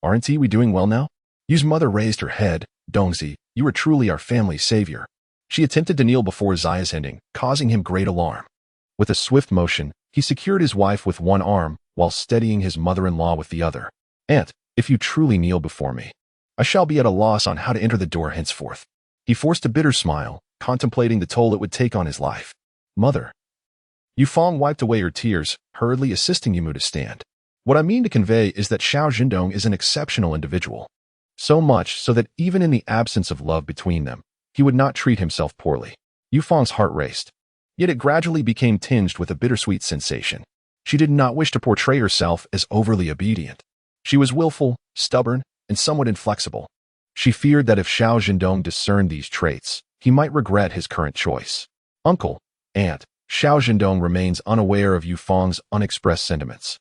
Aren't we doing well now? Yu's mother raised her head. Dongzi, you are truly our family's savior. She attempted to kneel before Xiao Zhendong, causing him great alarm. With a swift motion, he secured his wife with one arm, while steadying his mother-in-law with the other. Aunt, if you truly kneel before me, I shall be at a loss on how to enter the door henceforth. He forced a bitter smile, contemplating the toll it would take on his life. Mother. Yu Fang wiped away her tears, hurriedly assisting Yumu to stand. What I mean to convey is that Xiao Zhendong is an exceptional individual. So much so that even in the absence of love between them, he would not treat himself poorly. Yu Fang's heart raced. Yet it gradually became tinged with a bittersweet sensation. She did not wish to portray herself as overly obedient. She was willful, stubborn, and somewhat inflexible. She feared that if Xiao Zhendong discerned these traits, he might regret his current choice. Uncle, Aunt, Xiao Zhendong remains unaware of Yu Fang's unexpressed sentiments,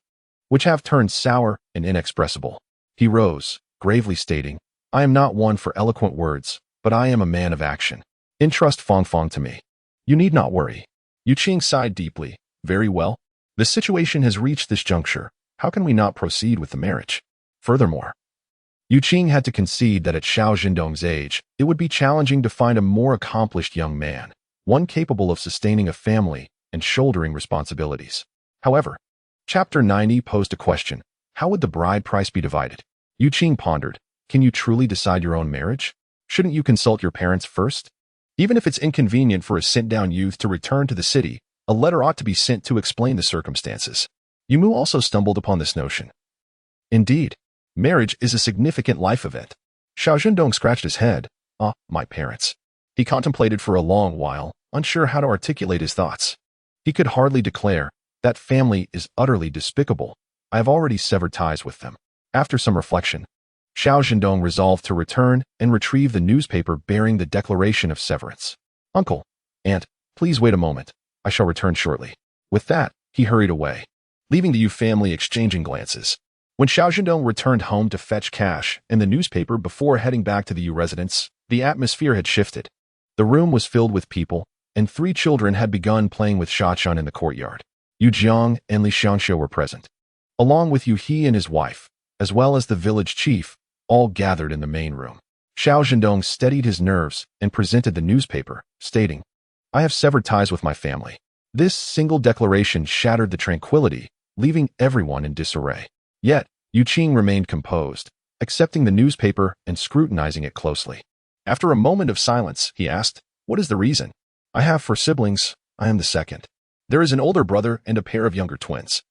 which have turned sour and inexpressible. He rose, gravely stating, I am not one for eloquent words, but I am a man of action. Entrust Fang Fang to me. You need not worry. Yuqing sighed deeply. Very well. The situation has reached this juncture. How can we not proceed with the marriage? Furthermore, Yuqing had to concede that at Xiao Zhendong's age, it would be challenging to find a more accomplished young man, one capable of sustaining a family and shouldering responsibilities. However, Chapter 90 posed a question. How would the bride price be divided? Yuqing pondered. Can you truly decide your own marriage? Shouldn't you consult your parents first? Even if it's inconvenient for a sent-down youth to return to the city, a letter ought to be sent to explain the circumstances. Yumu also stumbled upon this notion. Indeed, marriage is a significant life event. Xiao Zhendong scratched his head. My parents. He contemplated for a long while, unsure how to articulate his thoughts. He could hardly declare, that family is utterly despicable. I have already severed ties with them. After some reflection, Xiao Zhendong resolved to return and retrieve the newspaper bearing the declaration of severance. Uncle, Aunt, please wait a moment. I shall return shortly. With that, he hurried away, leaving the Yu family exchanging glances. When Xiao Zhendong returned home to fetch cash and the newspaper before heading back to the Yu residence, the atmosphere had shifted. The room was filled with people, and 3 children had begun playing with Shachan in the courtyard. Yu Jiang and Li Xiangxiu were present, along with Yu He and his wife, as well as the village chief, all gathered in the main room. Xiao Zhendong steadied his nerves and presented the newspaper, stating, I have severed ties with my family. This single declaration shattered the tranquility, leaving everyone in disarray. Yet, Yuqing remained composed, accepting the newspaper and scrutinizing it closely. After a moment of silence, he asked, What is the reason? I have 4 siblings. I am the second. There is an older brother and a pair of younger twins.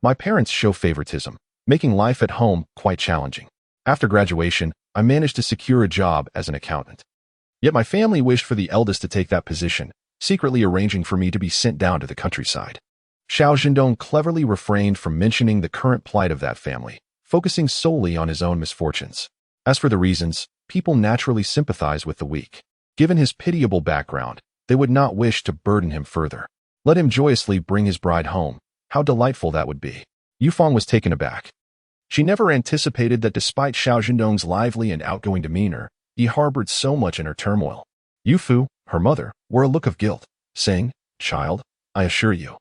My parents show favoritism, making life at home quite challenging. After graduation, I managed to secure a job as an accountant. Yet my family wished for the eldest to take that position, secretly arranging for me to be sent down to the countryside. Xiao Zhendong cleverly refrained from mentioning the current plight of that family, focusing solely on his own misfortunes. As for the reasons, people naturally sympathize with the weak. Given his pitiable background, they would not wish to burden him further. Let him joyously bring his bride home. How delightful that would be. Yu Fang was taken aback. She never anticipated that despite Xiao Zhendong's lively and outgoing demeanor, he harbored so much inner turmoil. Yu Fu, her mother, wore a look of guilt, saying, Child, I assure you.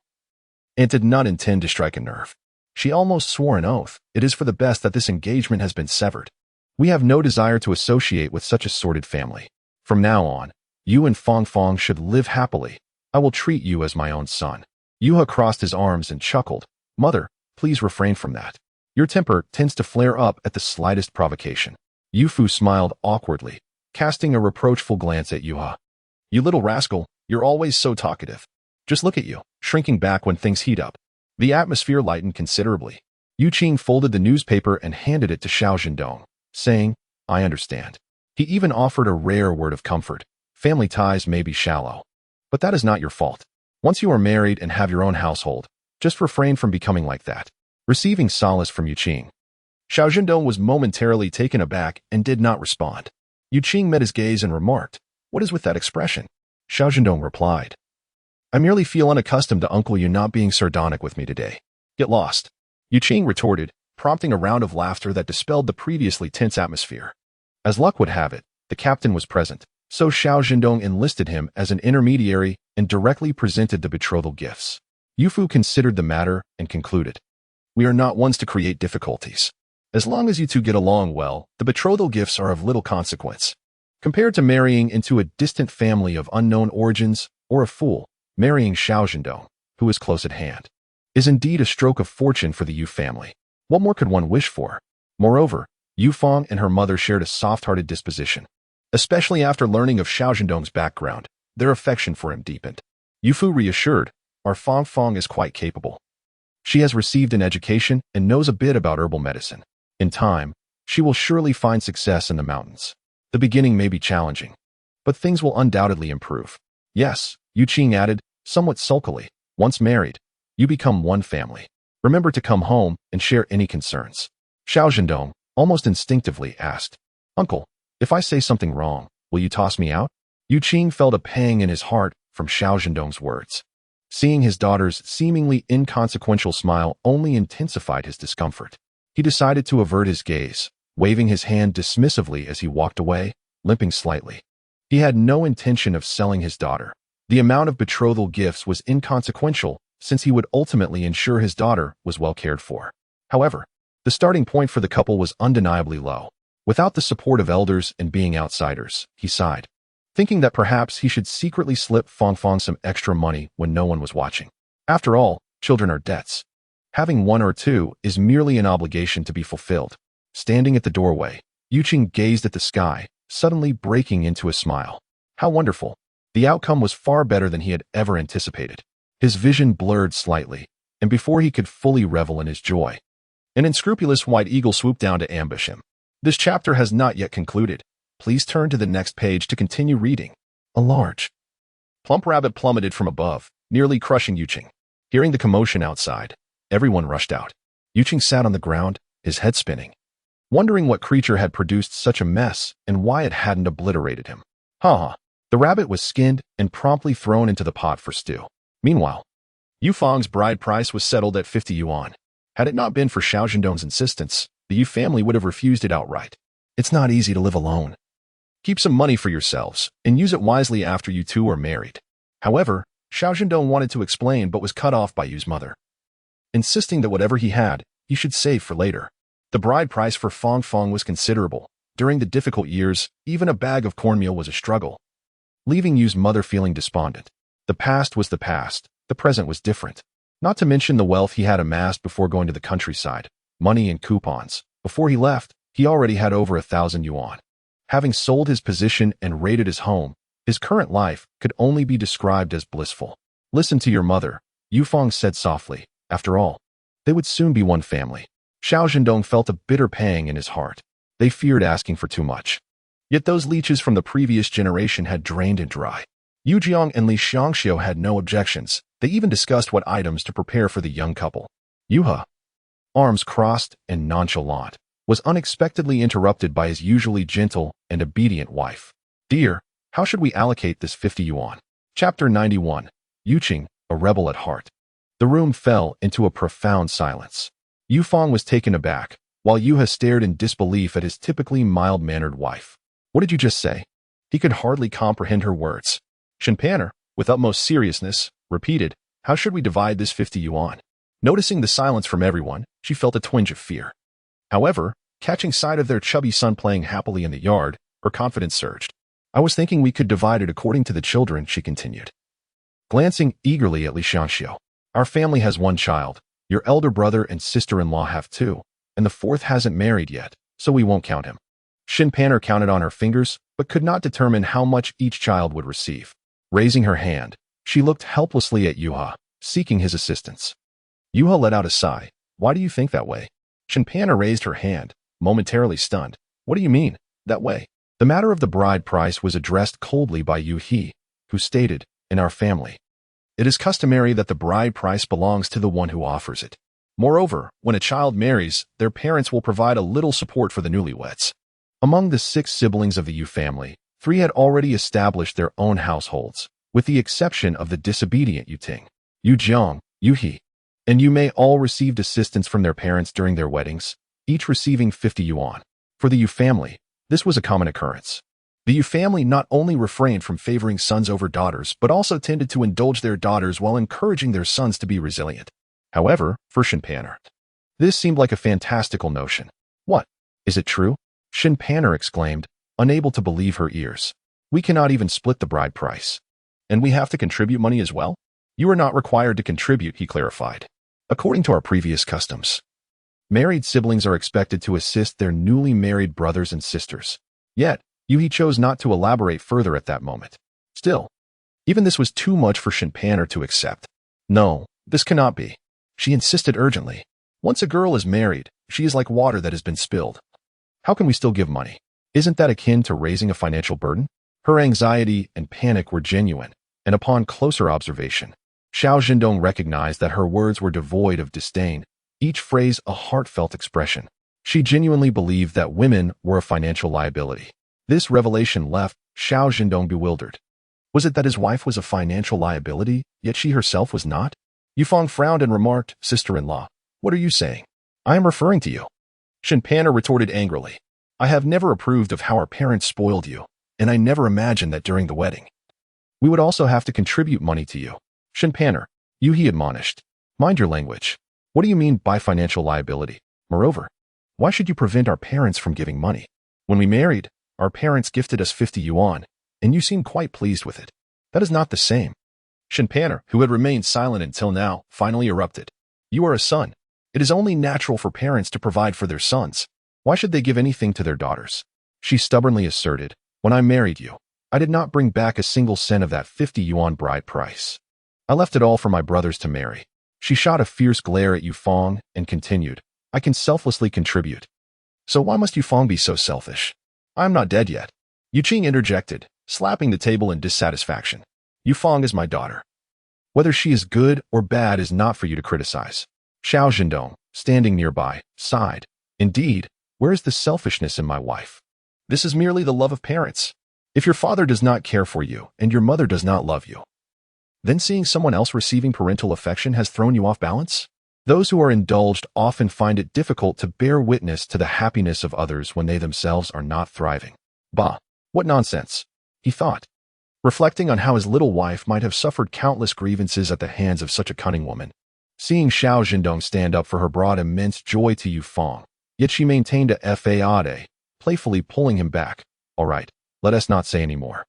And did not intend to strike a nerve. She almost swore an oath. It is for the best that this engagement has been severed. We have no desire to associate with such a sordid family. From now on, you and Fang Fang should live happily. I will treat you as my own son. Yuha crossed his arms and chuckled. Mother, please refrain from that. Your temper tends to flare up at the slightest provocation. Yu Fu smiled awkwardly, casting a reproachful glance at Yuha. You little rascal, you're always so talkative. Just look at you, shrinking back when things heat up. The atmosphere lightened considerably. Yuqing folded the newspaper and handed it to Xiao Zhendong, saying, I understand. He even offered a rare word of comfort. Family ties may be shallow, But that is not your fault. Once you are married and have your own household, just refrain from becoming like that. Receiving solace from Yuqing. Xiao Zhendong was momentarily taken aback and did not respond. Yuqing met his gaze and remarked, "What is with that expression?" Xiao Zhendong replied, "I merely feel unaccustomed to Uncle you not being sardonic with me today. Get lost." Yuqing retorted, prompting a round of laughter that dispelled the previously tense atmosphere. As luck would have it, the captain was present, so Xiao Zhendong enlisted him as an intermediary and directly presented the betrothal gifts. Yufu considered the matter and concluded, "We are not ones to create difficulties. As long as you two get along well, the betrothal gifts are of little consequence. Compared to marrying into a distant family of unknown origins or a fool, marrying Xiao Zhendong, who is close at hand, is indeed a stroke of fortune for the Yu family. What more could one wish for?" Moreover, Yufang and her mother shared a soft-hearted disposition. Especially after learning of Xiao Zhendong's background, their affection for him deepened. Yufu reassured, "Our Fang Fang is quite capable. She has received an education and knows a bit about herbal medicine. In time, she will surely find success in the mountains. The beginning may be challenging, but things will undoubtedly improve." "Yes," Yuqing added, somewhat sulkily, "once married, you become one family. Remember to come home and share any concerns." Xiao Zhendong, almost instinctively, asked, "Uncle, if I say something wrong, will you toss me out?" Yuqing felt a pang in his heart from Xiao Zhendong's words. Seeing his daughter's seemingly inconsequential smile only intensified his discomfort. He decided to avert his gaze, waving his hand dismissively as he walked away, limping slightly. He had no intention of selling his daughter. The amount of betrothal gifts was inconsequential, since he would ultimately ensure his daughter was well cared for. However, the starting point for the couple was undeniably low. Without the support of elders and being outsiders, he sighed, thinking that perhaps he should secretly slip Fang Fang some extra money when no one was watching. After all, children are debts. Having one or two is merely an obligation to be fulfilled. Standing at the doorway, Yuqing gazed at the sky, suddenly breaking into a smile. How wonderful! The outcome was far better than he had ever anticipated. His vision blurred slightly, and before he could fully revel in his joy, an unscrupulous white eagle swooped down to ambush him. This chapter has not yet concluded. Please turn to the next page to continue reading. A large, plump rabbit plummeted from above, nearly crushing Yuqing. Hearing the commotion outside, everyone rushed out. Yuqing sat on the ground, his head spinning, wondering what creature had produced such a mess and why it hadn't obliterated him. Ha! The rabbit was skinned and promptly thrown into the pot for stew. Meanwhile, Yufang's bride price was settled at 50 yuan. Had it not been for Xiao Zhendong's insistence, the Yu family would have refused it outright. It's not easy to live alone. Keep some money for yourselves, and use it wisely after you two are married. However, Xiao Zhendong wanted to explain but was cut off by Yu's mother, insisting that whatever he had, he should save for later. The bride price for Fang Fang was considerable. During the difficult years, even a bag of cornmeal was a struggle, leaving Yu's mother feeling despondent. The past was the past, the present was different. Not to mention the wealth he had amassed before going to the countryside, money and coupons. Before he left, he already had over 1,000 yuan. Having sold his position and raided his home, his current life could only be described as blissful. "Listen to your mother," Yufang said softly. After all, they would soon be one family. Xiao Zhendong felt a bitter pang in his heart. They feared asking for too much. Yet those leeches from the previous generation had drained and dry. Yu Jiang and Li Xiangxiu had no objections. They even discussed what items to prepare for the young couple. Yuha, arms crossed and nonchalant, was unexpectedly interrupted by his usually gentle and obedient wife. "Dear, how should we allocate this 50 yuan?" Chapter 91. Yuqing, a rebel at heart. The room fell into a profound silence. Yufang was taken aback, while Yuha stared in disbelief at his typically mild-mannered wife. "What did you just say?" He could hardly comprehend her words. Shenpanner, with utmost seriousness, repeated, "How should we divide this 50 yuan?" Noticing the silence from everyone, she felt a twinge of fear. However, catching sight of their chubby son playing happily in the yard, her confidence surged. "I was thinking we could divide it according to the children," she continued, glancing eagerly at Li Xiangxiu. "Our family has one child. Your elder brother and sister-in-law have two, and the fourth hasn't married yet, so we won't count him." Shenpanner counted on her fingers, but could not determine how much each child would receive. Raising her hand, she looked helplessly at Yuha, seeking his assistance. Yuha let out a sigh. "Why do you think that way?" Shenpanner raised her hand, momentarily stunned. "What do you mean, that way?" The matter of the bride price was addressed coldly by Yu He, who stated, In our family, it is customary that the bride price belongs to the one who offers it. Moreover, when a child marries, their parents will provide a little support for the newlyweds. Among the 6 siblings of the Yu family, 3 had already established their own households, with the exception of the disobedient Yu Ting, Yu Jiang, Yu He, and Yu Mei all received assistance from their parents during their weddings, each receiving 50 yuan. For the Yu family, this was a common occurrence. The Yu family not only refrained from favoring sons over daughters, but also tended to indulge their daughters while encouraging their sons to be resilient. However, for Shinpaner, this seemed like a fantastical notion. What? Is it true? Shinpaner exclaimed, unable to believe her ears. We cannot even split the bride price. And we have to contribute money as well? You are not required to contribute, he clarified. According to our previous customs, married siblings are expected to assist their newly married brothers and sisters. Yet, Yu chose not to elaborate further at that moment. Still, even this was too much for Shinpaner to accept. No, this cannot be. She insisted urgently. Once a girl is married, she is like water that has been spilled. How can we still give money? Isn't that akin to raising a financial burden? Her anxiety and panic were genuine, and upon closer observation, Xiao Zhendong recognized that her words were devoid of disdain, each phrase a heartfelt expression. She genuinely believed that women were a financial liability. This revelation left Xiao Zhendong bewildered. Was it that his wife was a financial liability, yet she herself was not? Yufeng frowned and remarked, Sister-in-law, what are you saying? I am referring to you. Shinpaner retorted angrily. I have never approved of how our parents spoiled you, and I never imagined that during the wedding we would also have to contribute money to you. Shinpaner, He admonished. Mind your language. What do you mean by financial liability? Moreover, why should you prevent our parents from giving money? When we married, our parents gifted us 50 yuan, and you seemed quite pleased with it. That is not the same. Shinpaner, who had remained silent until now, finally erupted. You are a son. It is only natural for parents to provide for their sons. Why should they give anything to their daughters? She stubbornly asserted, when I married you, I did not bring back a single cent of that 50 yuan bride price. I left it all for my brothers to marry. She shot a fierce glare at Yufeng and continued, I can selflessly contribute. So why must Yufeng be so selfish? I am not dead yet. Yu Qing interjected, slapping the table in dissatisfaction. Yufeng is my daughter. Whether she is good or bad is not for you to criticize. Xiao Zhendong, standing nearby, sighed. Indeed, where is the selfishness in my wife? This is merely the love of parents. If your father does not care for you and your mother does not love you, then seeing someone else receiving parental affection has thrown you off balance? Those who are indulged often find it difficult to bear witness to the happiness of others when they themselves are not thriving. Bah, what nonsense, he thought, reflecting on how his little wife might have suffered countless grievances at the hands of such a cunning woman. Seeing Xiao Zhendong stand up for her brought immense joy to Yufeng, yet she maintained a fade, playfully pulling him back. All right, let us not say any more.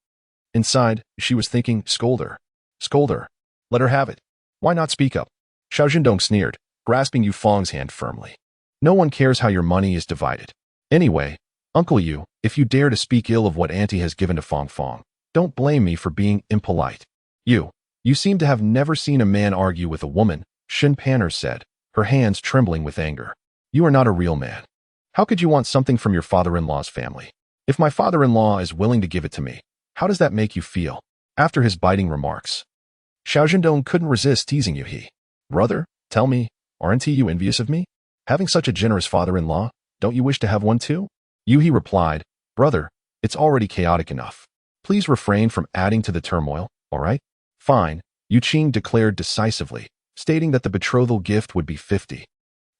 Inside, she was thinking, scold her. Scold her. Let her have it. Why not speak up? Xiao Zhendong sneered, grasping Yufeng's hand firmly. No one cares how your money is divided. Anyway, Uncle Yu, if you dare to speak ill of what Auntie has given to Fong Fong, don't blame me for being impolite. You seem to have never seen a man argue with a woman, Shinpaner said, her hands trembling with anger. You are not a real man. How could you want something from your father-in-law's family? If my father-in-law is willing to give it to me, how does that make you feel? After his biting remarks, Xiao Zhendong couldn't resist teasing Yu He. Brother, tell me, aren't you envious of me? Having such a generous father-in-law, don't you wish to have one too? Yu He replied, Brother, it's already chaotic enough. Please refrain from adding to the turmoil, all right? Fine, Yu Qing declared decisively, stating that the betrothal gift would be 50,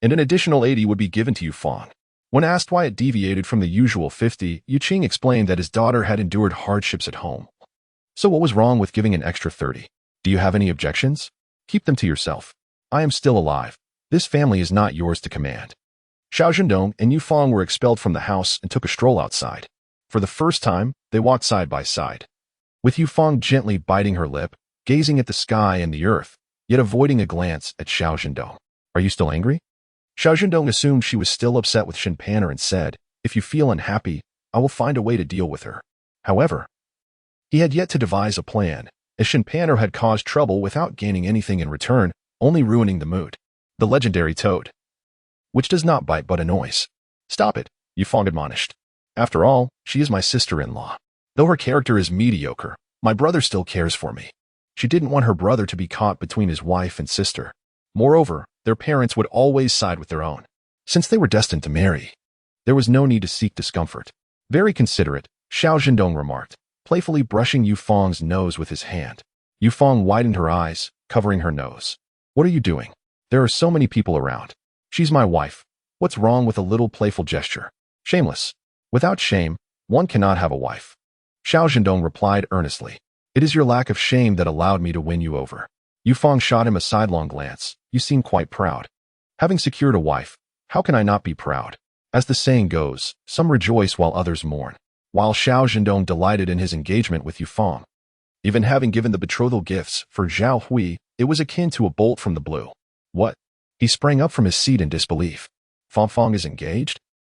and an additional 80 would be given to Yufeng. When asked why it deviated from the usual 50, Yu Qing explained that his daughter had endured hardships at home. So what was wrong with giving an extra 30? Do you have any objections? Keep them to yourself. I am still alive. This family is not yours to command. Xiao Zhendong and Yufeng were expelled from the house and took a stroll outside. For the first time, they walked side by side, with Yufeng gently biting her lip, gazing at the sky and the earth, yet avoiding a glance at Xiao Zhendong. Are you still angry? Xiao Zhendong assumed she was still upset with Shinpaner and said, If you feel unhappy, I will find a way to deal with her. However, he had yet to devise a plan, as Shinpaner had caused trouble without gaining anything in return, only ruining the mood. The legendary toad, which does not bite but annoys. Stop it, Yufeng admonished. After all, she is my sister-in-law. Though her character is mediocre, my brother still cares for me. She didn't want her brother to be caught between his wife and sister. Moreover, their parents would always side with their own. Since they were destined to marry, there was no need to seek discomfort. Very considerate, Xiao Zhendong remarked, playfully brushing Yufeng's nose with his hand. Yufeng widened her eyes, covering her nose. What are you doing? There are so many people around. She's my wife. What's wrong with a little playful gesture? Shameless. Without shame, one cannot have a wife. Xiao Zhendong replied earnestly. It is your lack of shame that allowed me to win you over. Yufeng shot him a sidelong glance. You seem quite proud. Having secured a wife, how can I not be proud? As the saying goes, some rejoice while others mourn. While Xiao Zhendong delighted in his engagement with Yufeng, even having given the betrothal gifts for Zhao Hui, it was akin to a bolt from the blue. What? He sprang up from his seat in disbelief. Feng is engaged?